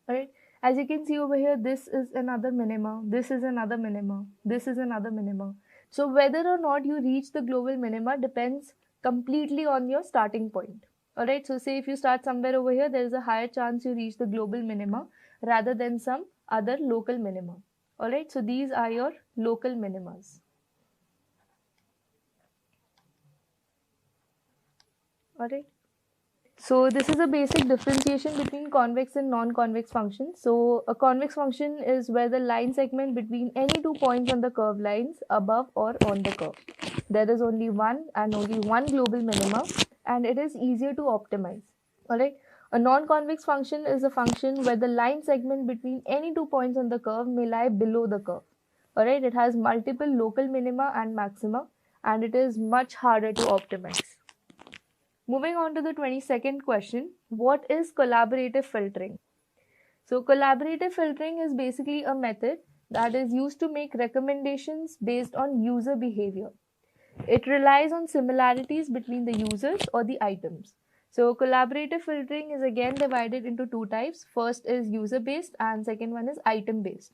Alright. As you can see over here, this is another minima, this is another minima, this is another minima. So whether or not you reach the global minima depends completely on your starting point. Alright, so say if you start somewhere over here, there is a higher chance you reach the global minima rather than some other local minima. Alright, so these are your local minimas. Alright. So this is a basic differentiation between convex and non-convex functions. So a convex function is where the line segment between any 2 points on the curve lies above or on the curve. There is only only one global minima, and it is easier to optimize. Alright. A non-convex function is a function where the line segment between any 2 points on the curve may lie below the curve. Alright. It has multiple local minima and maxima, and it is much harder to optimize. Moving on to the 22nd question, what is collaborative filtering? So collaborative filtering is basically a method that is used to make recommendations based on user behavior. It relies on similarities between the users or the items. So collaborative filtering is again divided into two types. First is user based and second one is item based.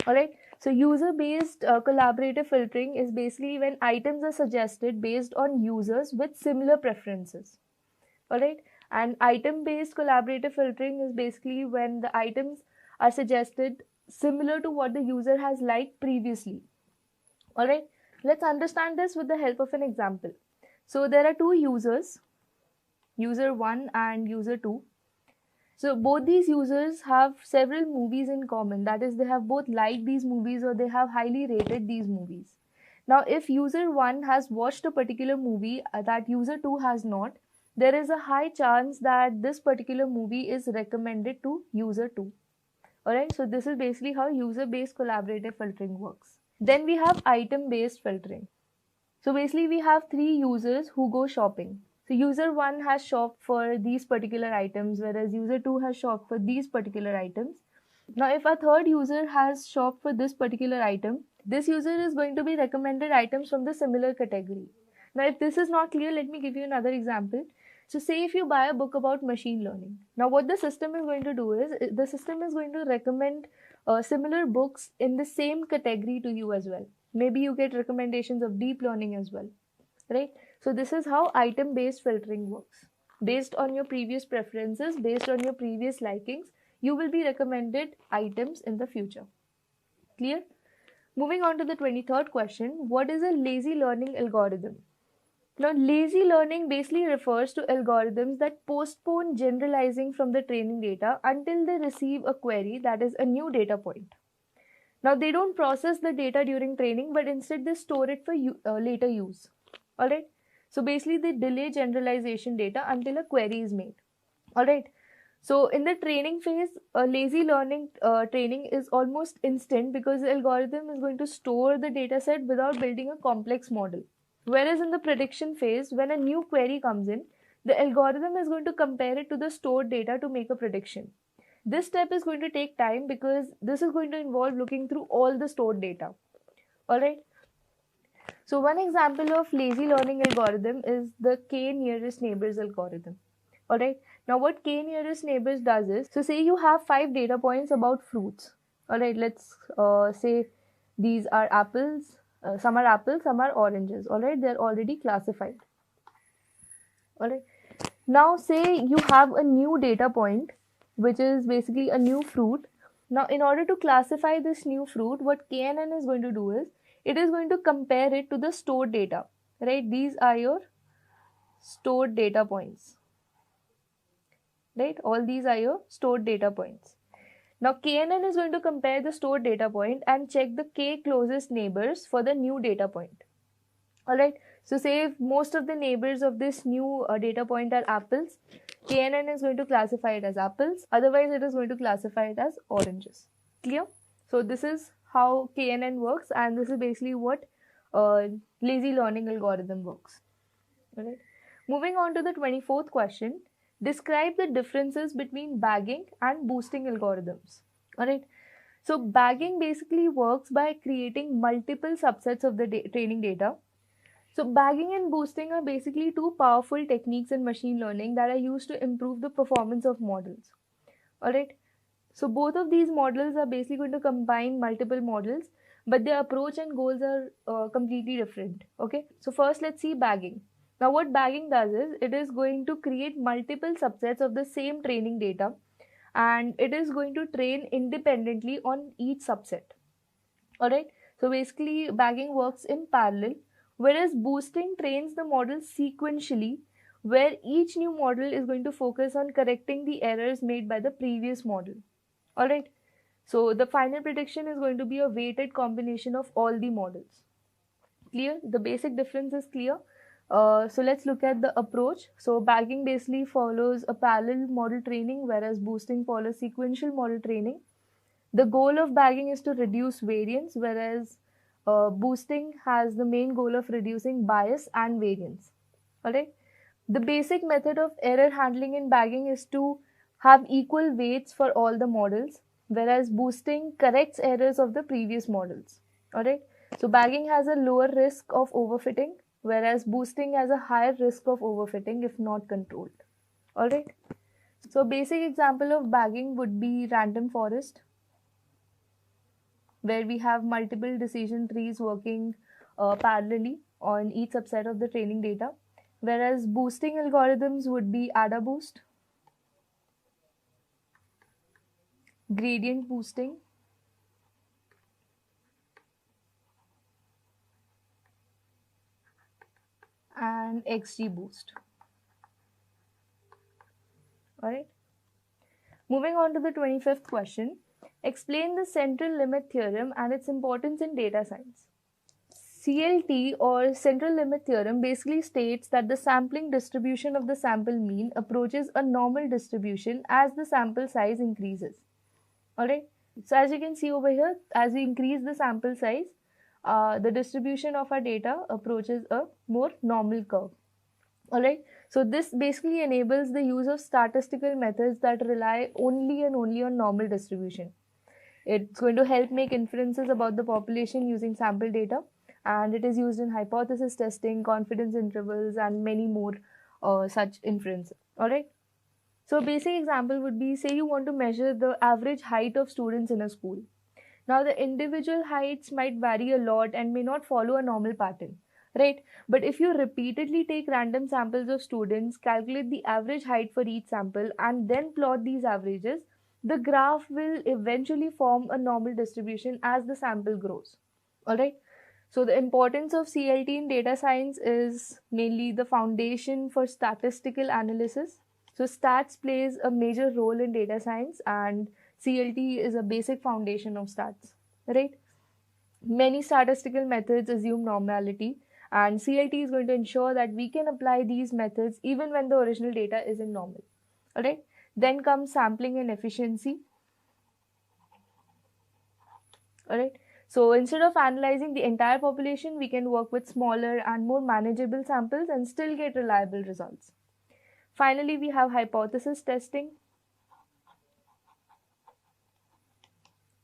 Alright, so user based collaborative filtering is basically when items are suggested based on users with similar preferences. Alright, and item based collaborative filtering is basically when the items are suggested similar to what the user has liked previously. Alright, let's understand this with the help of an example. So there are two users, user 1 and user 2. So both these users have several movies in common. That is, they have both liked these movies or they have highly rated these movies. Now, if user 1 has watched a particular movie that user 2 has not, there is a high chance that this particular movie is recommended to user 2. Alright, so this is basically how user-based collaborative filtering works. Then we have item-based filtering. So basically we have three users who go shopping. So user 1 has shopped for these particular items, whereas user 2 has shopped for these particular items. Now if a third user has shopped for this particular item, this user is going to be recommended items from the similar category. Now if this is not clear, let me give you another example. So say if you buy a book about machine learning. Now what the system is going to do is, the system is going to recommend similar books in the same category to you as well. Maybe you get recommendations of deep learning as well, right? So this is how item based filtering works. Based on your previous preferences, based on your previous likings, you will be recommended items in the future. Clear? Moving on to the 23rd question, what is a lazy learning algorithm? Now, lazy learning basically refers to algorithms that postpone generalizing from the training data until they receive a query, that is a new data point. Now, they don't process the data during training, but instead they store it for later use. Alright. So basically they delay generalization data until a query is made. Alright. So in the training phase, lazy learning training is almost instant because the algorithm is going to store the data set without building a complex model. Whereas in the prediction phase, when a new query comes in, the algorithm is going to compare it to the stored data to make a prediction. This step is going to take time because this is going to involve looking through all the stored data. Alright. So one example of lazy learning algorithm is the k nearest neighbors algorithm. Alright. Now what k nearest neighbors does is, so say you have 5 data points about fruits. Alright, let's say these are apples, some are oranges. Alright, they're already classified. Alright. Now say you have a new data point, which is basically a new fruit. Now in order to classify this new fruit, what KNN is going to do is, it is going to compare it to the stored data. Right, these are your stored data points. Right, all these are your stored data points. Now KNN is going to compare the stored data point and check the k closest neighbors for the new data point. Alright, so say if most of the neighbors of this new data point are apples, KNN is going to classify it as apples, otherwise it is going to classify it as oranges. Clear? So this is how KNN works, and this is basically what lazy learning algorithm works. Alright. Moving on to the 24th question, describe the differences between bagging and boosting algorithms. Alright. So bagging basically works by creating multiple subsets of the training data. So bagging and boosting are basically two powerful techniques in machine learning that are used to improve the performance of models. Alright. So both of these models are basically going to combine multiple models, but their approach and goals are completely different. Okay. So first let's see bagging. Now what bagging does is, it is going to create multiple subsets of the same training data, and it is going to train independently on each subset. Alright. So basically bagging works in parallel, whereas boosting trains the model sequentially where each new model is going to focus on correcting the errors made by the previous model. Alright, so the final prediction is going to be a weighted combination of all the models. Clear? The basic difference is clear. So let's look at the approach. So bagging basically follows a parallel model training, whereas boosting follows sequential model training. The goal of bagging is to reduce variance, whereas boosting has the main goal of reducing bias and variance. Alright. The basic method of error handling in bagging is to have equal weights for all the models, whereas boosting corrects errors of the previous models. Alright. So bagging has a lower risk of overfitting, whereas boosting has a higher risk of overfitting if not controlled. Alright. So basic example of bagging would be random forest, where we have multiple decision trees working parallelly on each subset of the training data, whereas boosting algorithms would be AdaBoost, gradient boosting, and XGBoost. Alright. Moving on to the 25th question. Explain the central limit theorem and its importance in data science. CLT or central limit theorem basically states that the sampling distribution of the sample mean approaches a normal distribution as the sample size increases. Alright. So as you can see over here, as we increase the sample size, the distribution of our data approaches a more normal curve. Alright. So this basically enables the use of statistical methods that rely only and only on normal distribution. It's going to help make inferences about the population using sample data, and it is used in hypothesis testing, confidence intervals, and many more such inferences. Alright. So a basic example would be, say you want to measure the average height of students in a school. Now the individual heights might vary a lot and may not follow a normal pattern, right? But if you repeatedly take random samples of students, calculate the average height for each sample, and then plot these averages, the graph will eventually form a normal distribution as the sample grows. Alright. So the importance of CLT in data science is mainly the foundation for statistical analysis. So stats plays a major role in data science, and CLT is a basic foundation of stats, right? Many statistical methods assume normality, and CLT is going to ensure that we can apply these methods even when the original data isn't normal. Alright. Then comes sampling and efficiency. Alright. So instead of analyzing the entire population, we can work with smaller and more manageable samples and still get reliable results. Finally, we have hypothesis testing.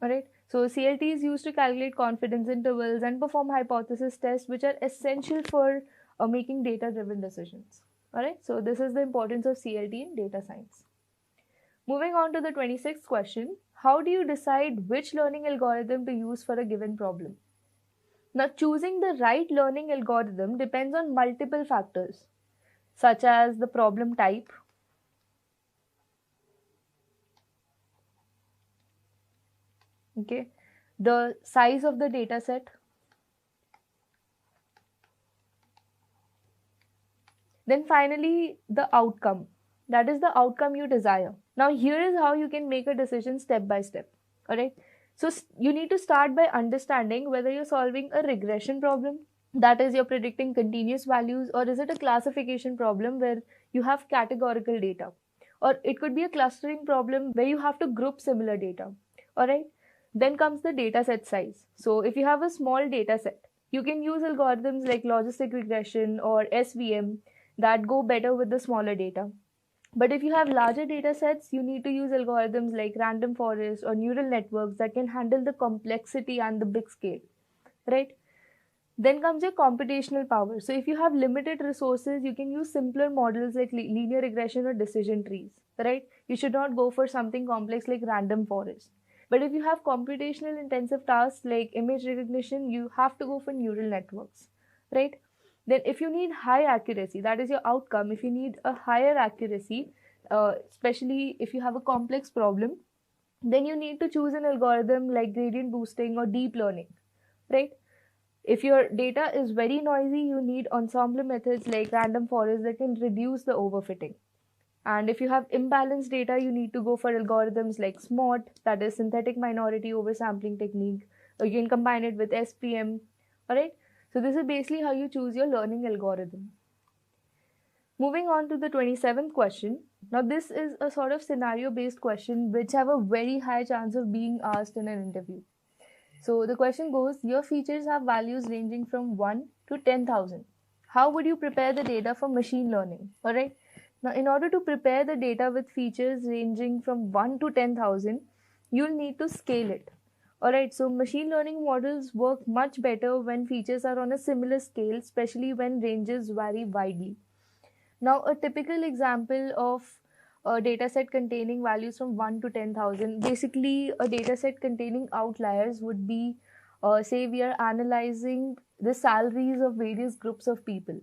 Alright. So CLT is used to calculate confidence intervals and perform hypothesis tests, which are essential for making data-driven decisions. Alright. So this is the importance of CLT in data science. Moving on to the 26th question. How do you decide which learning algorithm to use for a given problem? Now, choosing the right learning algorithm depends on multiple factors, such as the problem type, okay, the size of the data set, then finally the outcome, that is the outcome you desire. Now here is how you can make a decision step by step. Alright, so you need to start by understanding whether you're solving a regression problem, that is you're predicting continuous values, or is it a classification problem where you have categorical data, or it could be a clustering problem where you have to group similar data. Alright. Then comes the data set size. So if you have a small data set, you can use algorithms like logistic regression or SVM that go better with the smaller data. But if you have larger data sets, you need to use algorithms like random forest or neural networks that can handle the complexity and the big scale, right? Then comes your computational power. So if you have limited resources, you can use simpler models like linear regression or decision trees, right? You should not go for something complex like random forest. But if you have computational intensive tasks like image recognition, you have to go for neural networks, right? Then if you need high accuracy, that is your outcome. If you need a higher accuracy, especially if you have a complex problem, then you need to choose an algorithm like gradient boosting or deep learning, right? If your data is very noisy, you need ensemble methods like random forest that can reduce the overfitting. And if you have imbalanced data, you need to go for algorithms like SMART, that is synthetic minority oversampling technique, or you can combine it with SVM. Alright, so this is basically how you choose your learning algorithm. Moving on to the 27th question. Now this is a sort of scenario based question which have a very high chance of being asked in an interview. So the question goes, your features have values ranging from 1 to 10,000. How would you prepare the data for machine learning? Alright. Now in order to prepare the data with features ranging from 1 to 10,000, you'll need to scale it. Alright, so machine learning models work much better when features are on a similar scale, especially when ranges vary widely. Now, a typical example of a dataset containing values from 1 to 10,000, basically a dataset containing outliers would be, say we are analyzing the salaries of various groups of people.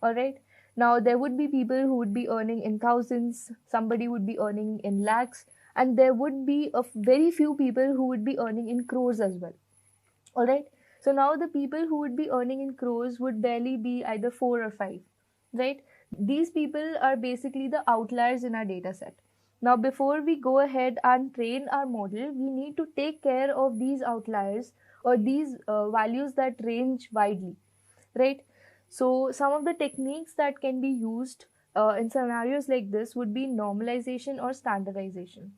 Alright, now there would be people who would be earning in thousands, somebody would be earning in lakhs, and there would be a very few people who would be earning in crores as well. Alright, so now the people who would be earning in crores would barely be either 4 or 5, right? These people are basically the outliers in our data set. Now, before we go ahead and train our model, we need to take care of these outliers or these values that range widely, right? So, some of the techniques that can be used in scenarios like this would be normalization or standardization.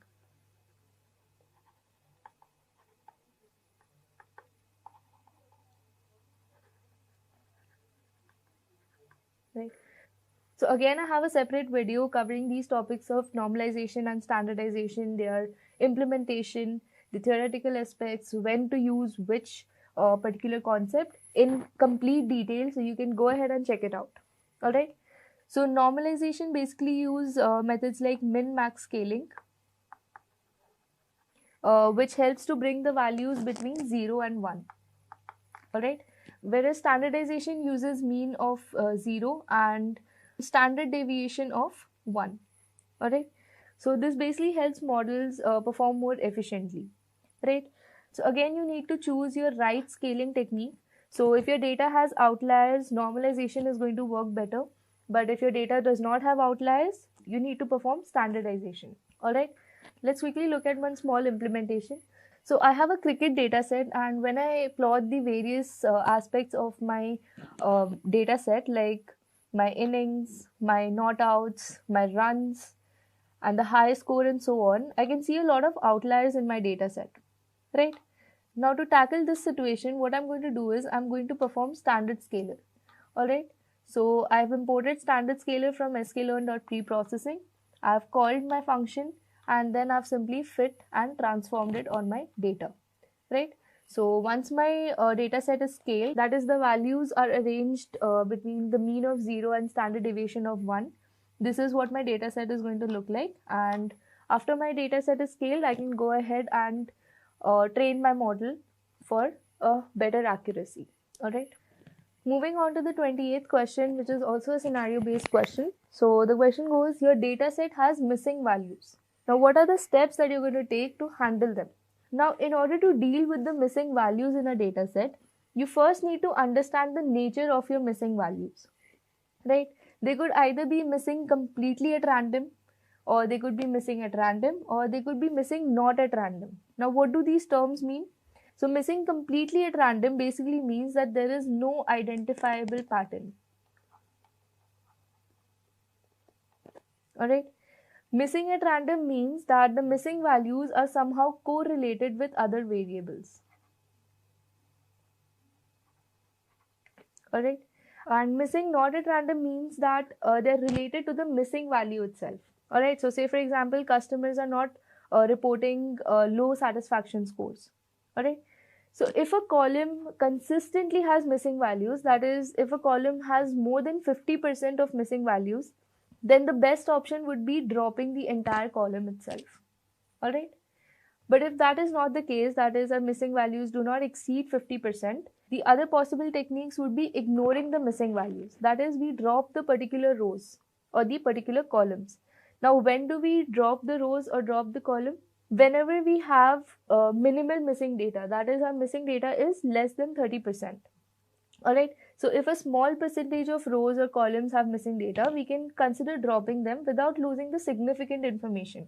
Right. So again, I have a separate video covering these topics of normalization and standardization, their implementation, the theoretical aspects, when to use which particular concept in complete detail. So you can go ahead and check it out. All right. So normalization basically use methods like min-max scaling, which helps to bring the values between 0 and 1. All right. Whereas standardization uses mean of 0 and standard deviation of 1. Alright, so this basically helps models perform more efficiently, right? So again, you need to choose your right scaling technique. So if your data has outliers, normalization is going to work better. But if your data does not have outliers, you need to perform standardization. Alright, let's quickly look at one small implementation. So I have a cricket data set, and when I plot the various aspects of my data set, like my innings, my not outs, my runs, and the high score and so on, I can see a lot of outliers in my data set, right? Now to tackle this situation, what I'm going to do is I'm going to perform standard scaler. Alright, so I've imported standard scaler from sklearn.preprocessing. I've called my function and then I've simply fit and transformed it on my data, right? So once my data set is scaled, that is the values are arranged between the mean of 0 and standard deviation of 1. This is what my data set is going to look like. And after my data set is scaled, I can go ahead and train my model for a better accuracy. All right. Moving on to the 28th question, which is also a scenario based question. So the question goes, your data set has missing values. Now, what are the steps that you're going to take to handle them? Now, in order to deal with the missing values in a data set, you first need to understand the nature of your missing values, right? They could either be missing completely at random, or they could be missing at random, or they could be missing not at random. Now, what do these terms mean? So, missing completely at random basically means that there is no identifiable pattern. Alright. Missing at random means that the missing values are somehow correlated with other variables. Alright. And missing not at random means that they're related to the missing value itself. Alright. So, say for example, customers are not reporting low satisfaction scores. Alright. So, if a column consistently has missing values, that is, if a column has more than 50% of missing values, then the best option would be dropping the entire column itself. Alright. But if that is not the case, that is, our missing values do not exceed 50%, the other possible techniques would be ignoring the missing values. That is, we drop the particular rows or the particular columns. Now, when do we drop the rows or drop the column? Whenever we have minimal missing data, that is, our missing data is less than 30%. Alright, so if a small percentage of rows or columns have missing data, we can consider dropping them without losing the significant information.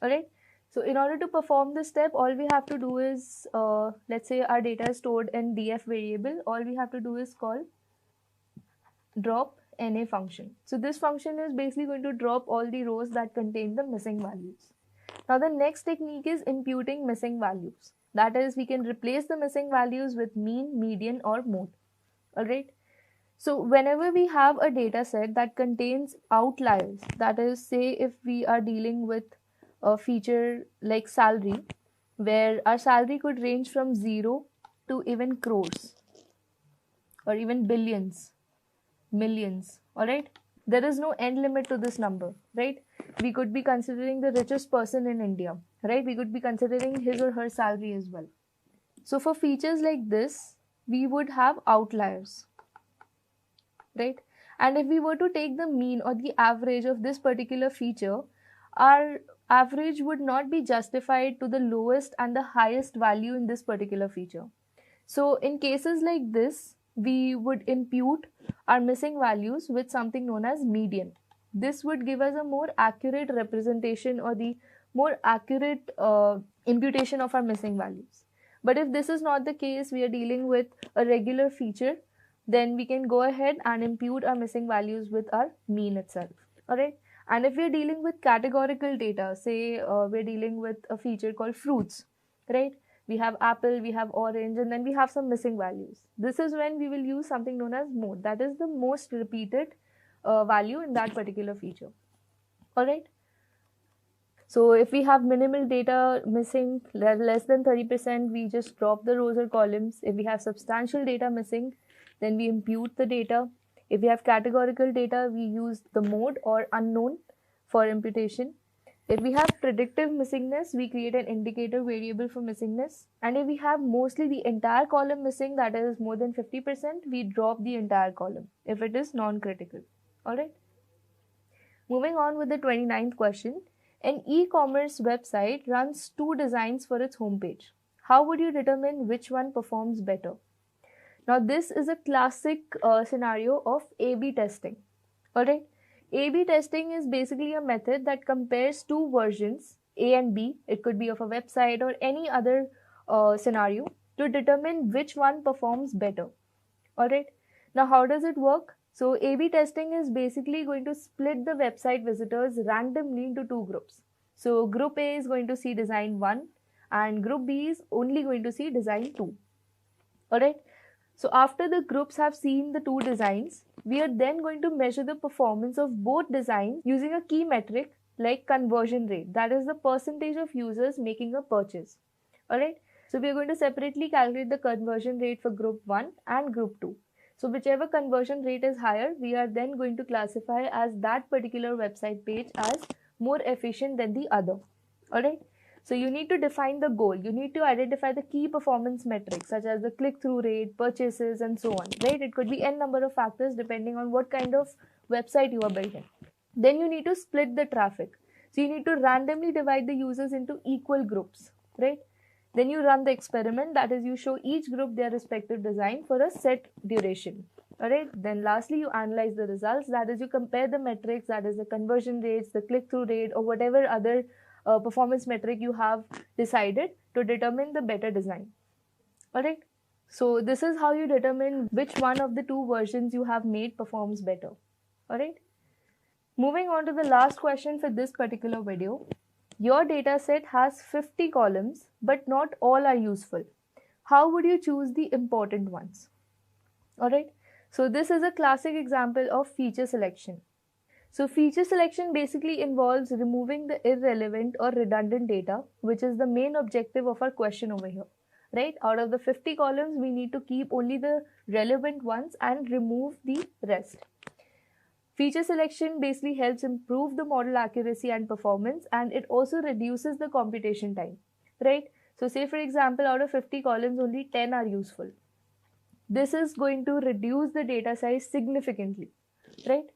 Alright, so in order to perform this step, all we have to do is, let's say our data is stored in df variable, all we have to do is call drop na function. So this function is basically going to drop all the rows that contain the missing values. Now the next technique is imputing missing values. That is, we can replace the missing values with mean, median or mode. Alright, so whenever we have a data set that contains outliers, that is, say if we are dealing with a feature like salary, where our salary could range from 0 to even crores or even billions, millions. Alright, there is no end limit to this number, right? We could be considering the richest person in India, right? We could be considering his or her salary as well. So for features like this, we would have outliers, right? And if we were to take the mean or the average of this particular feature, our average would not be justified to the lowest and the highest value in this particular feature. So in cases like this, we would impute our missing values with something known as median. This would give us a more accurate representation or the more accurate imputation of our missing values. But if this is not the case, we are dealing with a regular feature, then we can go ahead and impute our missing values with our mean itself. Alright, and if we are dealing with categorical data, say we're dealing with a feature called fruits, right? We have apple, we have orange, and then we have some missing values. This is when we will use something known as mode. That is the most repeated value in that particular feature. Alright, so if we have minimal data missing, less than 30%, we just drop the rows or columns. If we have substantial data missing, then we impute the data. If we have categorical data, we use the mode or unknown for imputation. If we have predictive missingness, we create an indicator variable for missingness. And if we have mostly the entire column missing, that is more than 50%, we drop the entire column if it is non-critical. Alright. Moving on with the 29th question. An e-commerce website runs two designs for its homepage. How would you determine which one performs better? Now this is a classic scenario of A/B testing. Alright, A/B testing is basically a method that compares two versions, A and B, it could be of a website or any other scenario, to determine which one performs better. Alright, now how does it work? So A/B testing is basically going to split the website visitors randomly into two groups. So group A is going to see design 1 and group B is only going to see design 2. Alright, so after the groups have seen the two designs, we are then going to measure the performance of both designs using a key metric like conversion rate, that is the percentage of users making a purchase. Alright, so we are going to separately calculate the conversion rate for group 1 and group 2. So whichever conversion rate is higher, we are then going to classify as that particular website page as more efficient than the other. Alright, so you need to define the goal. You need to identify the key performance metrics such as the click-through rate, purchases and so on. Right, it could be n number of factors depending on what kind of website you are building. Then you need to split the traffic. So you need to randomly divide the users into equal groups. Right, then you run the experiment, that is you show each group their respective design for a set duration. Alright, then lastly you analyze the results, that is you compare the metrics, that is the conversion rates, the click-through rate or whatever other performance metric you have decided to determine the better design. Alright, so this is how you determine which one of the two versions you have made performs better. Alright, moving on to the last question for this particular video. Your data set has 50 columns, but not all are useful. How would you choose the important ones? Alright, so this is a classic example of feature selection. So feature selection basically involves removing the irrelevant or redundant data, which is the main objective of our question over here. Right, out of the 50 columns, we need to keep only the relevant ones and remove the rest. Feature selection basically helps improve the model accuracy and performance, and it also reduces the computation time, right? So say for example, out of 50 columns, only 10 are useful. This is going to reduce the data size significantly, right?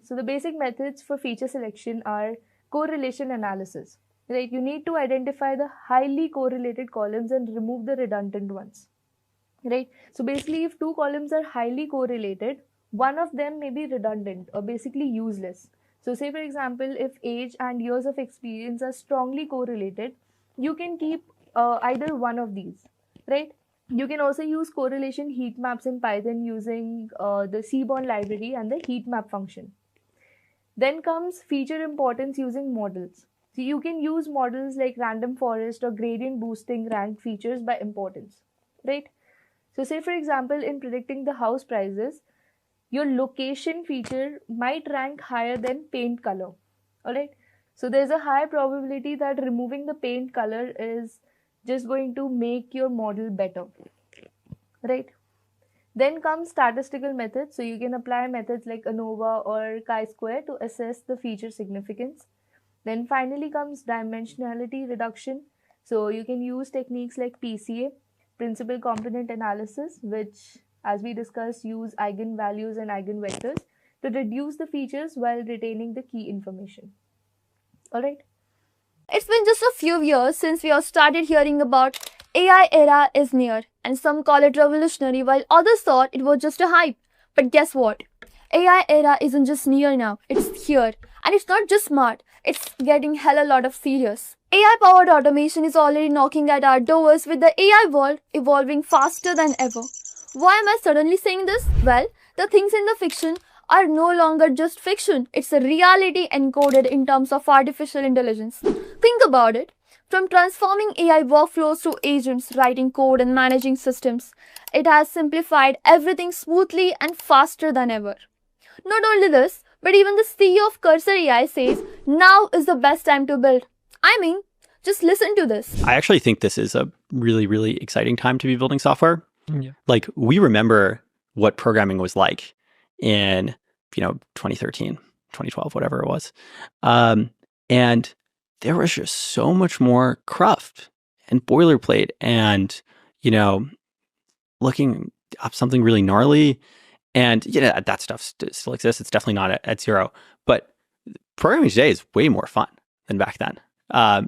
So the basic methods for feature selection are correlation analysis, right? You need to identify the highly correlated columns and remove the redundant ones. right? So basically, if two columns are highly correlated, one of them may be redundant or basically useless. So say for example, if age and years of experience are strongly correlated, you can keep either one of these, right? You can also use correlation heat maps in Python using the Seaborn library and the heat map function. Then comes feature importance using models. So you can use models like random forest or gradient boosting rank features by importance, right? So say for example, in predicting the house prices, your location feature might rank higher than paint color. Alright. So there's a high probability that removing the paint color is just going to make your model better. Right. Then comes statistical methods. So you can apply methods like ANOVA or chi-square to assess the feature significance. Then finally comes dimensionality reduction. So you can use techniques like PCA, principal component analysis, which as we discussed use eigenvalues and eigenvectors to reduce the features while retaining the key information. Alright. It's been just a few years since we have started hearing about AI era is near, and some call it revolutionary while others thought it was just a hype. But guess what? AI era isn't just near now, it's here. And it's not just smart, it's getting hella lot of serious. AI powered automation is already knocking at our doors with the AI world evolving faster than ever. Why am I suddenly saying this? Well, the things in the fiction are no longer just fiction. It's a reality encoded in terms of artificial intelligence. Think about it. From transforming AI workflows to agents writing code and managing systems, it has simplified everything smoothly and faster than ever. Not only this, but even the CEO of Cursor AI says now is the best time to build. I mean, just listen to this. I actually think this is a really, really exciting time to be building software. Yeah. Like, we remember what programming was like in 2013, 2012, whatever it was. And there was just so much more cruft and boilerplate and, looking up something really gnarly. And, that stuff still exists. It's definitely not at zero. But programming today is way more fun than back then.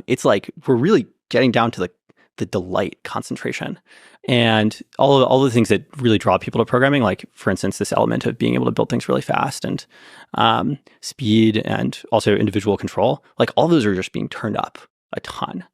It's like we're really getting down to the delight, concentration, and all the things that really draw people to programming. Like, for instance, this element of being able to build things really fast and speed, and also individual control. Like, all those are just being turned up a ton.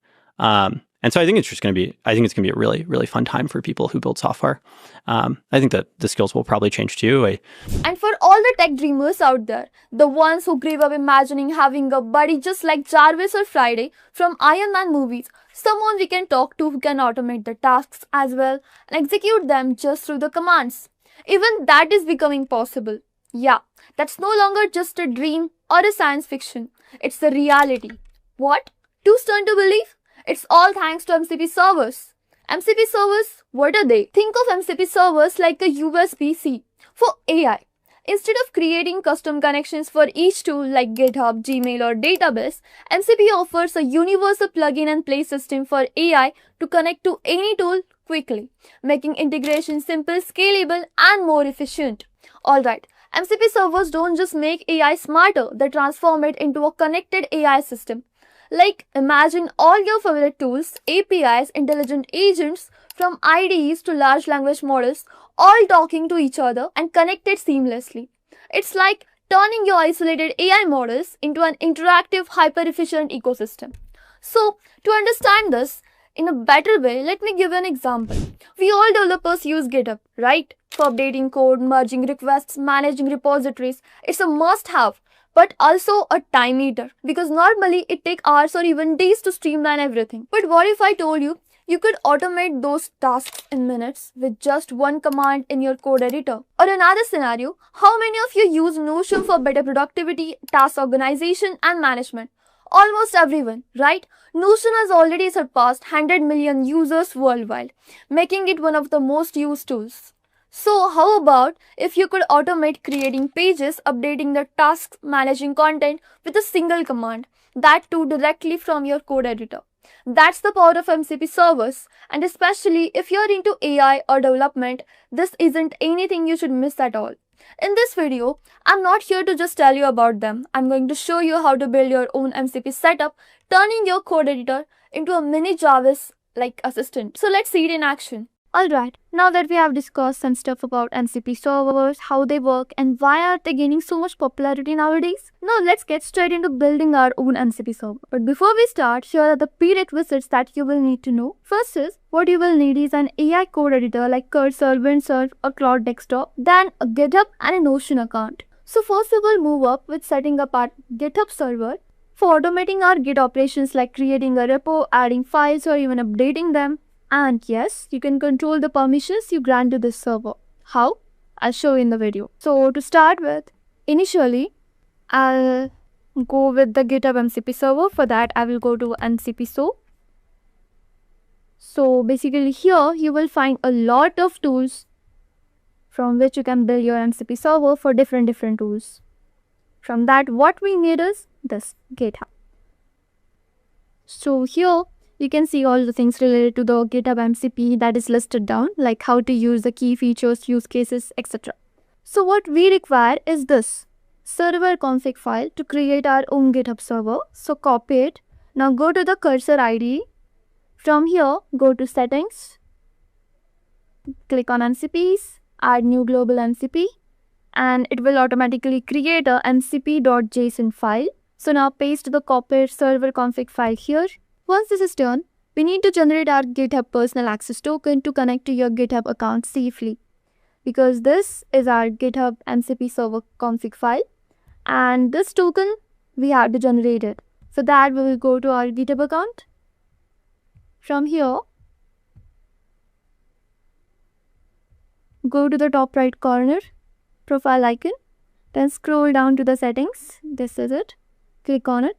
And so I think it's going to be a really, really fun time for people who build software. I think that the skills will probably change too. And for all the tech dreamers out there, the ones who grew up imagining having a buddy just like Jarvis or Friday from Iron Man movies, someone we can talk to who can automate the tasks as well and execute them just through the commands. Even that is becoming possible. Yeah, that's no longer just a dream or a science fiction. It's the reality. What? Too stunned to believe? It's all thanks to MCP servers. MCP servers, what are they? Think of MCP servers like a USB-C for AI. Instead of creating custom connections for each tool like GitHub, Gmail or database, MCP offers a universal plug-in and play system for AI to connect to any tool quickly, making integration simple, scalable and more efficient. Alright, MCP servers don't just make AI smarter, they transform it into a connected AI system. Like, imagine all your favorite tools, APIs, intelligent agents, from IDEs to large language models, all talking to each other and connected seamlessly. It's like turning your isolated AI models into an interactive, hyper-efficient ecosystem. So, to understand this in a better way, let me give an example. We all developers use GitHub, right? For updating code, merging requests, managing repositories. It's a must-have, but also a time eater, because normally it takes hours or even days to streamline everything. But what if I told you could automate those tasks in minutes with just one command in your code editor? Or another scenario, how many of you use Notion for better productivity, task organization and management? Almost everyone, right? Notion has already surpassed 100 million users worldwide, making it one of the most used tools. So how about if you could automate creating pages, updating the tasks, managing content with a single command, that too directly from your code editor? That's the power of MCP servers, and especially if you're into AI or development, this isn't anything you should miss at all. In this video, I'm not here to just tell you about them. I'm going to show you how to build your own MCP setup, turning your code editor into a mini Jarvis-like assistant. So let's see it in action. Alright, now that we have discussed some stuff about MCP servers, how they work, and why are they gaining so much popularity nowadays, now let's get straight into building our own MCP server. But before we start, here are the prerequisites that you will need to know. First is, what you will need is an AI code editor like Cursor, Windsurf, or Cloud Desktop, then a GitHub and a Notion account. So first we will move up with setting up our GitHub server for automating our Git operations like creating a repo, adding files, or even updating them. And yes, you can control the permissions you grant to this server. How? I'll show you in the video. So to start with, initially, I'll go with the GitHub MCP server. For that, I will go to ncpso. So basically here, you will find a lot of tools from which you can build your MCP server for different tools. From that, what we need is this GitHub. So here, you can see all the things related to the GitHub MCP that is listed down, like how to use the key features, use cases, etc. So what we require is this server config file to create our own GitHub server. So copy it. Now go to the cursor IDE. From here, go to settings, click on MCPs, add new global MCP, and it will automatically create a mcp.json file. So now paste the copied server config file here. Once this is done, we need to generate our GitHub personal access token to connect to your GitHub account safely. Because this is our GitHub MCP server config file, and this token, we have to generate it. For that, we will go to our GitHub account. From here, go to the top right corner, profile icon, then scroll down to the settings. This is it. Click on it.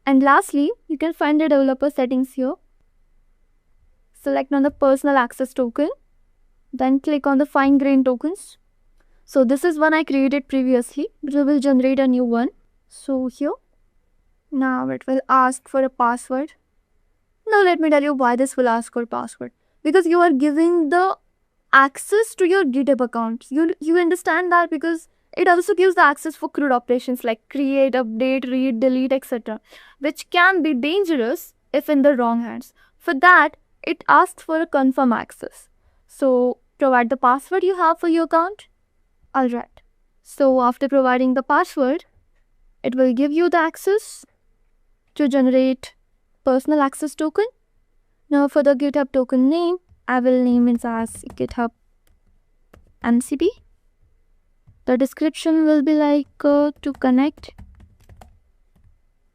And lastly, you can find the developer settings here. Select on the personal access token, then click on the fine grained tokens. So this is one I created previously, but we will generate a new one. So here, now it will ask for a password. Now let me tell you why this will ask for password. Because you are giving the access to your GitHub account. You understand that, because it also gives the access for CRUD operations like create, update, read, delete, etc., which can be dangerous if in the wrong hands. For that, it asks for a confirm access. So provide the password you have for your account. Alright. So after providing the password, it will give you the access to generate personal access token. Now for the GitHub token name, I will name it as GitHub MCP. The description will be like to connect.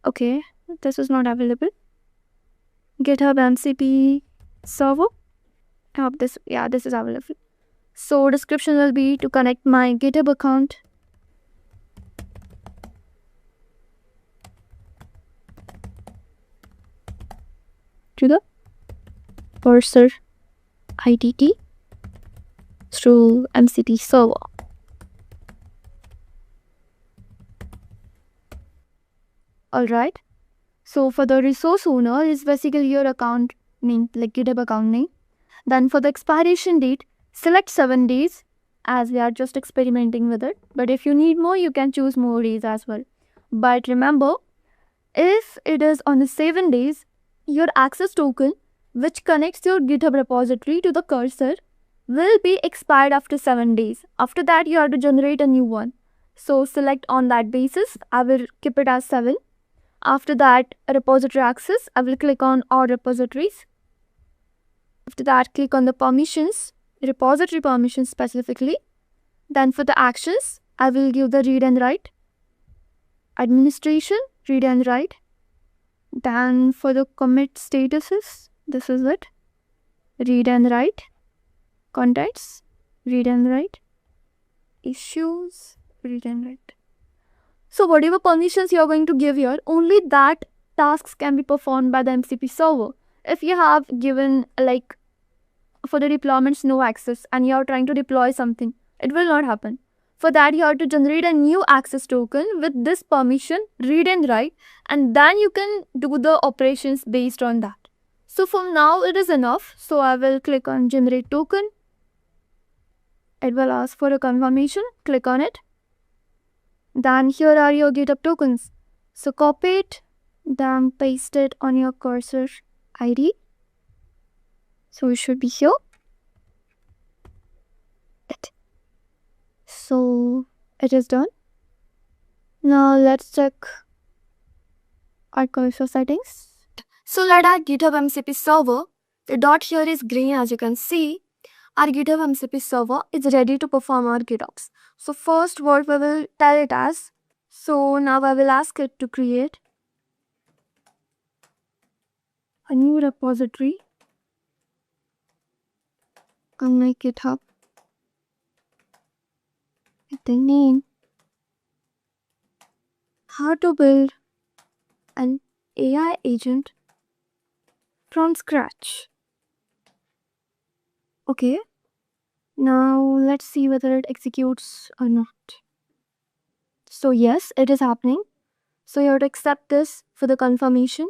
Okay, this is not available. GitHub MCP server. This is available. So description will be to connect my GitHub account to the Cursor IDT through MCP server. Alright, so for the resource owner is basically your account name, like GitHub account name. Then for the expiration date, select 7 days as we are just experimenting with it. But if you need more, you can choose more days as well. But remember, if it is on the 7 days, your access token, which connects your GitHub repository to the cursor, will be expired after 7 days. After that, you have to generate a new one. So select on that basis. I will keep it as 7. After that, repository access, I will click on all repositories. After that, click on the permissions, repository permissions specifically. Then for the actions, I will give the read and write. Administration, read and write. Then for the commit statuses, this is it. Read and write. Contents, read and write. Issues, read and write. So whatever permissions you are going to give here, only that tasks can be performed by the MCP server. If you have given like for the deployments no access and you are trying to deploy something, it will not happen. For that, you have to generate a new access token with this permission, read and write, and then you can do the operations based on that. So for now, it is enough. So I will click on generate token. It will ask for a confirmation. Click on it. Then here are your GitHub tokens. So copy it, then paste it on your cursor ID. So it should be here. So it is done. Now let's check our cursor settings. So let our GitHub MCP server, the dot here is green as you can see. Our GitHub MCP server is ready to perform our GitOps. So first what we will tell it as. So now I will ask it to create a new repository on my GitHub with the name how to build an AI agent from scratch. Okay, now let's see whether it executes or not. So yes, it is happening. So you have to accept this for the confirmation.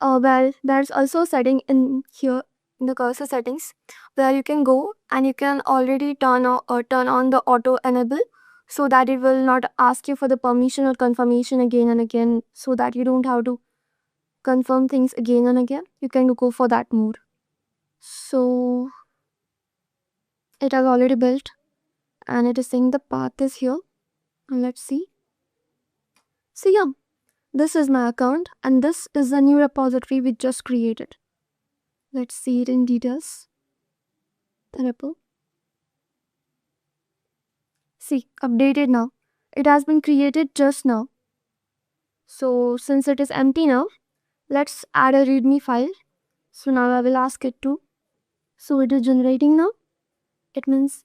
Well, there's also a setting in here in the cursor settings where you can go and you can already turn on the auto enable so that it will not ask you for the permission or confirmation again and again, so that you don't have to confirm things again and again. You can go for that mode. So it has already built and it is saying the path is here. And let's see. So yeah, this is my account and this is the new repository we just created. Let's see it in details. The repo. See, updated now. It has been created just now. So since it is empty now, let's add a readme file. So now I will ask it to. So it is generating now. It means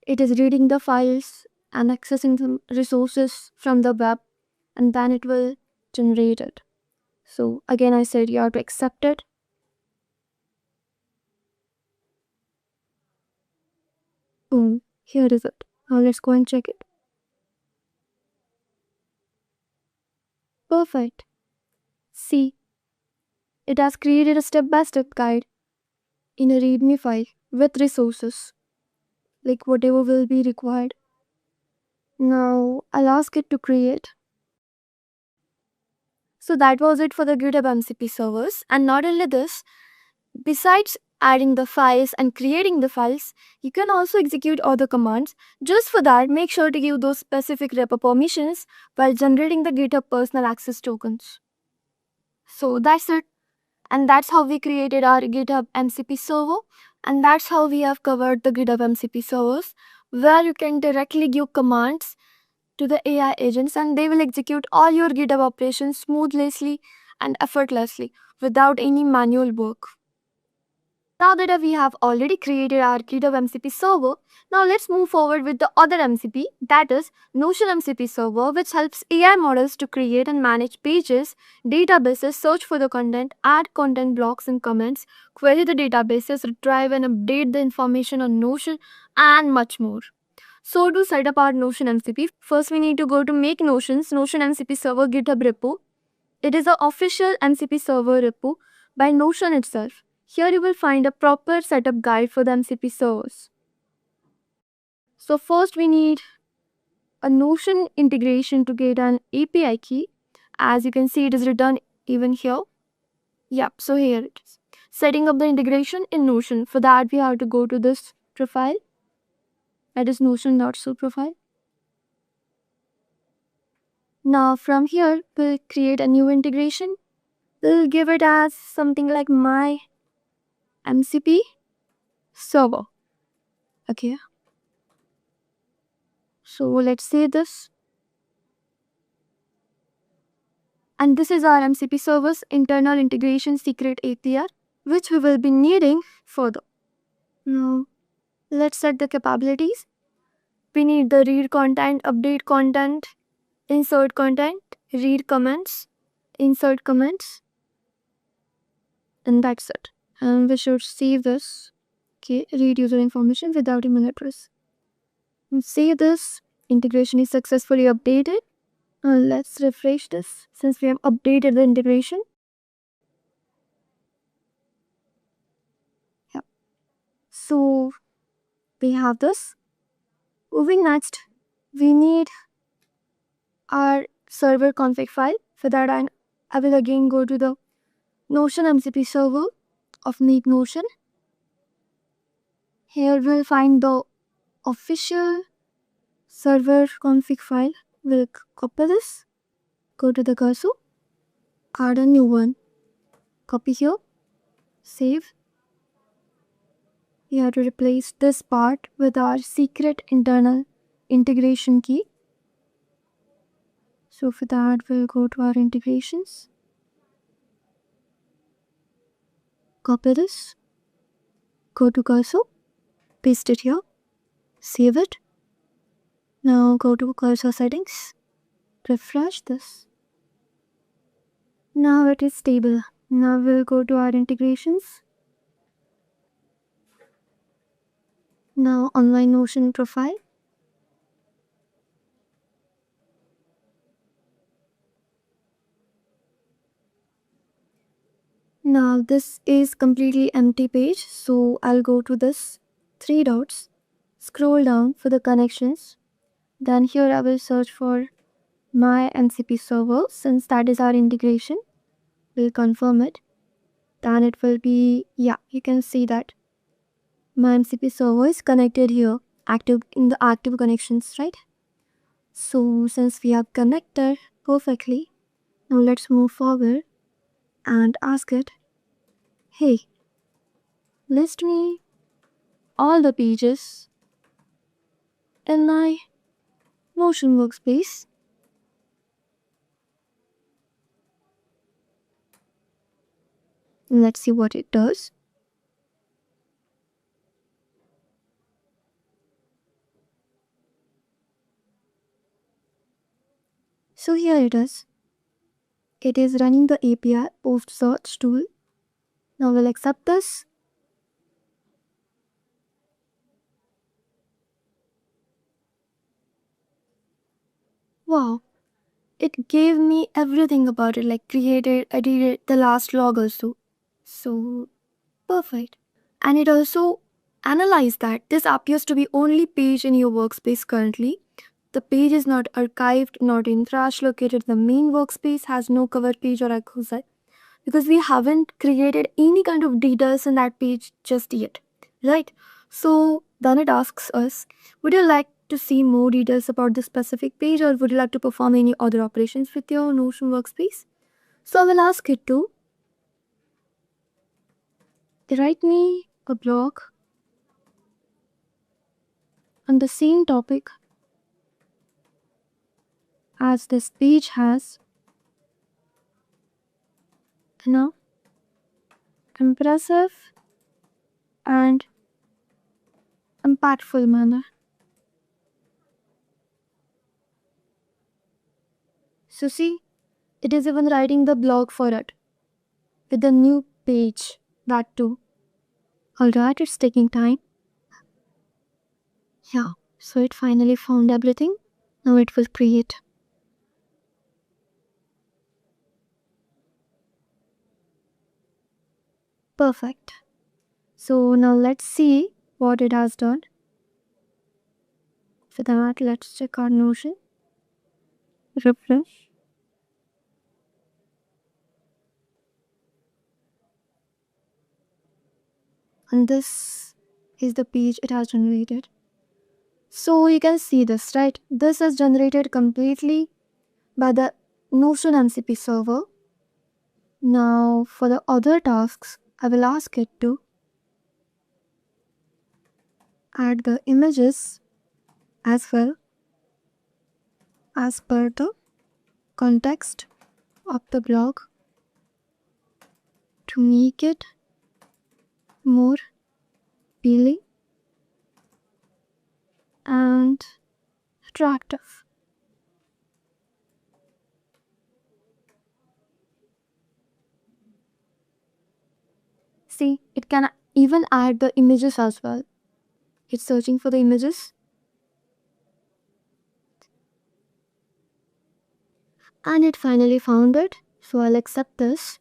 it is reading the files and accessing some resources from the web, and then it will generate it. So again I said you have to accept it. Boom, here is it. Now let's go and check it. Perfect. See, it has created a step-by-step guide in a readme file with resources, like whatever will be required. Now I'll ask it to create. So that was it for the GitHub MCP servers. And not only this, besides adding the files and creating the files, you can also execute other commands. Just for that, make sure to give those specific repo permissions while generating the GitHub personal access tokens. So that's it. And that's how we created our GitHub MCP server. And that's how we have covered the GitHub MCP servers, where you can directly give commands to the AI agents and they will execute all your GitHub operations smoothly and effortlessly without any manual work. Now that we have already created our GitHub MCP server, now let's move forward with the other MCP, that is Notion MCP server, which helps AI models to create and manage pages, databases, search for the content, add content blocks and comments, query the databases, retrieve and update the information on Notion, and much more. So to set up our Notion MCP, first we need to go to make Notion MCP server GitHub repo. It is an official MCP server repo by Notion itself. Here you will find a proper setup guide for the MCP servers. So first we need a Notion integration to get an API key. As you can see, it is written even here. Yep, so here it is. Setting up the integration in Notion. For that we have to go to this profile. That is notion.so profile. Now from here, we'll create a new integration. We'll give it as something like my MCP server. Okay. So let's say this. And this is our MCP server's internal integration secret API, which we will be needing further. Now, let's set the capabilities. We need the read content, update content, insert content, read comments, insert comments, and that's it. And we should save this. Okay, read user information without email address. And save this. Integration is successfully updated. Let's refresh this since we have updated the integration. Yeah. So we have this. Moving next, we need our server config file. For that, I will again go to the Notion MCP server of Make Notion. Here we'll find the official server config file. We'll copy this, go to the cursor, add a new one, copy here, save. We have to replace this part with our secret internal integration key. So for that, we'll go to our integrations, copy this, go to cursor, paste it here, save it. Now go to cursor settings, refresh this. Now it is stable. Now we'll go to our integrations. Now online Notion profile. Now this is completely empty page, so I'll go to this 3 dots, scroll down for the connections. Then here I will search for my MCP server. Since that is our integration, we'll confirm it. Then it will be, yeah, you can see that my MCP server is connected here, active in the active connections, right? So since we have connected perfectly, now let's move forward and ask it, hey, list me all the pages in my Notion workspace. Let's see what it does. So here it is. It is running the API post search tool. Now we'll accept this. Wow, it gave me everything about it, like created, edited the last log also. So perfect. And it also analyzed that this appears to be only page in your workspace currently. The page is not archived, not in trash located. The main workspace has no cover page or echo set because we haven't created any kind of details in that page just yet, right? So then it asks us, would you like to see more details about this specific page, or would you like to perform any other operations with your Notion workspace? So I will ask it to write me a blog on the same topic as this page has in a impressive and impactful manner. So see, it is even writing the blog for it with the new page, that too. Alright, it's taking time. Yeah, so it finally found everything. Now it will create. Perfect. So now let's see what it has done. For that, let's check our Notion. Refresh. And this is the page it has generated. So you can see this, right? This is generated completely by the Notion MCP server. Now for the other tasks, I will ask it to add the images as well as per the context of the blog to make it more appealing and attractive. See, it can even add the images as well. It's searching for the images. And it finally found it. So I'll accept this.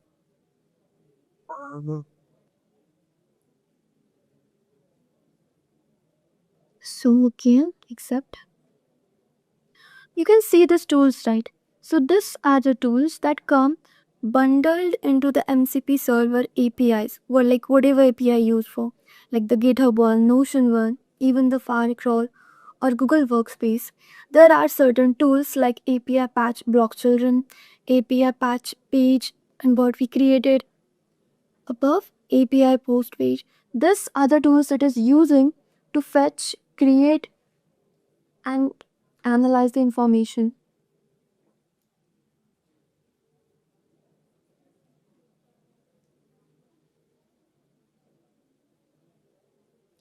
So again, accept. You can see these tools, right? So these are the tools that come bundled into the MCP server APIs, or like whatever API I use for. like the GitHub one, Notion one, even the Firecrawl or Google Workspace, there are certain tools like API Patch Block Children, API Patch Page, and what we created above, API Post Page. This are the tools it is using to fetch, create, and analyze the information.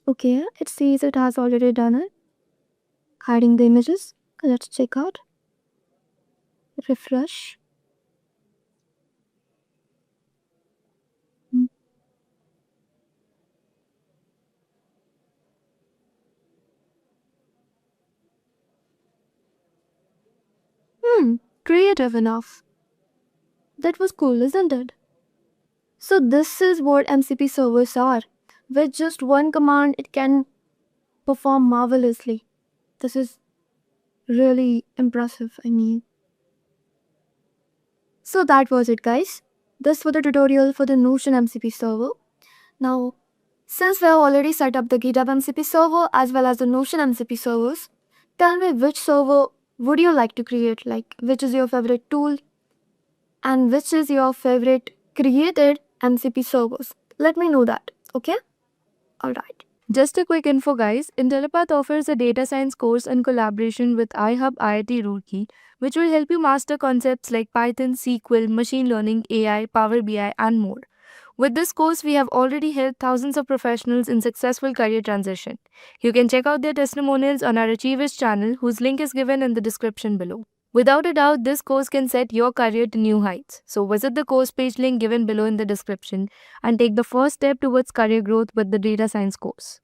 Okay, it says it has already done it. Hiding the images. Let's check out. Refresh. Creative enough. That was cool, isn't it? So this is what MCP servers are. With just one command, it can perform marvelously. This is really impressive, I mean. So that was it, guys. This was the tutorial for the Notion MCP server. Now, since we have already set up the GitHub MCP server as well as the Notion MCP servers, tell me which server would you like to create? Like, which is your favorite tool and which is your favorite created MCP servers? Let me know that, okay? Alright. Just a quick info, guys. Intellipaat offers a data science course in collaboration with iHub IIT Roorkee, which will help you master concepts like Python, SQL, machine learning, AI, Power BI, and more. With this course, we have already helped thousands of professionals in successful career transition. You can check out their testimonials on our Achievers channel, whose link is given in the description below. Without a doubt, this course can set your career to new heights. So visit the course page link given below in the description and take the first step towards career growth with the data science course.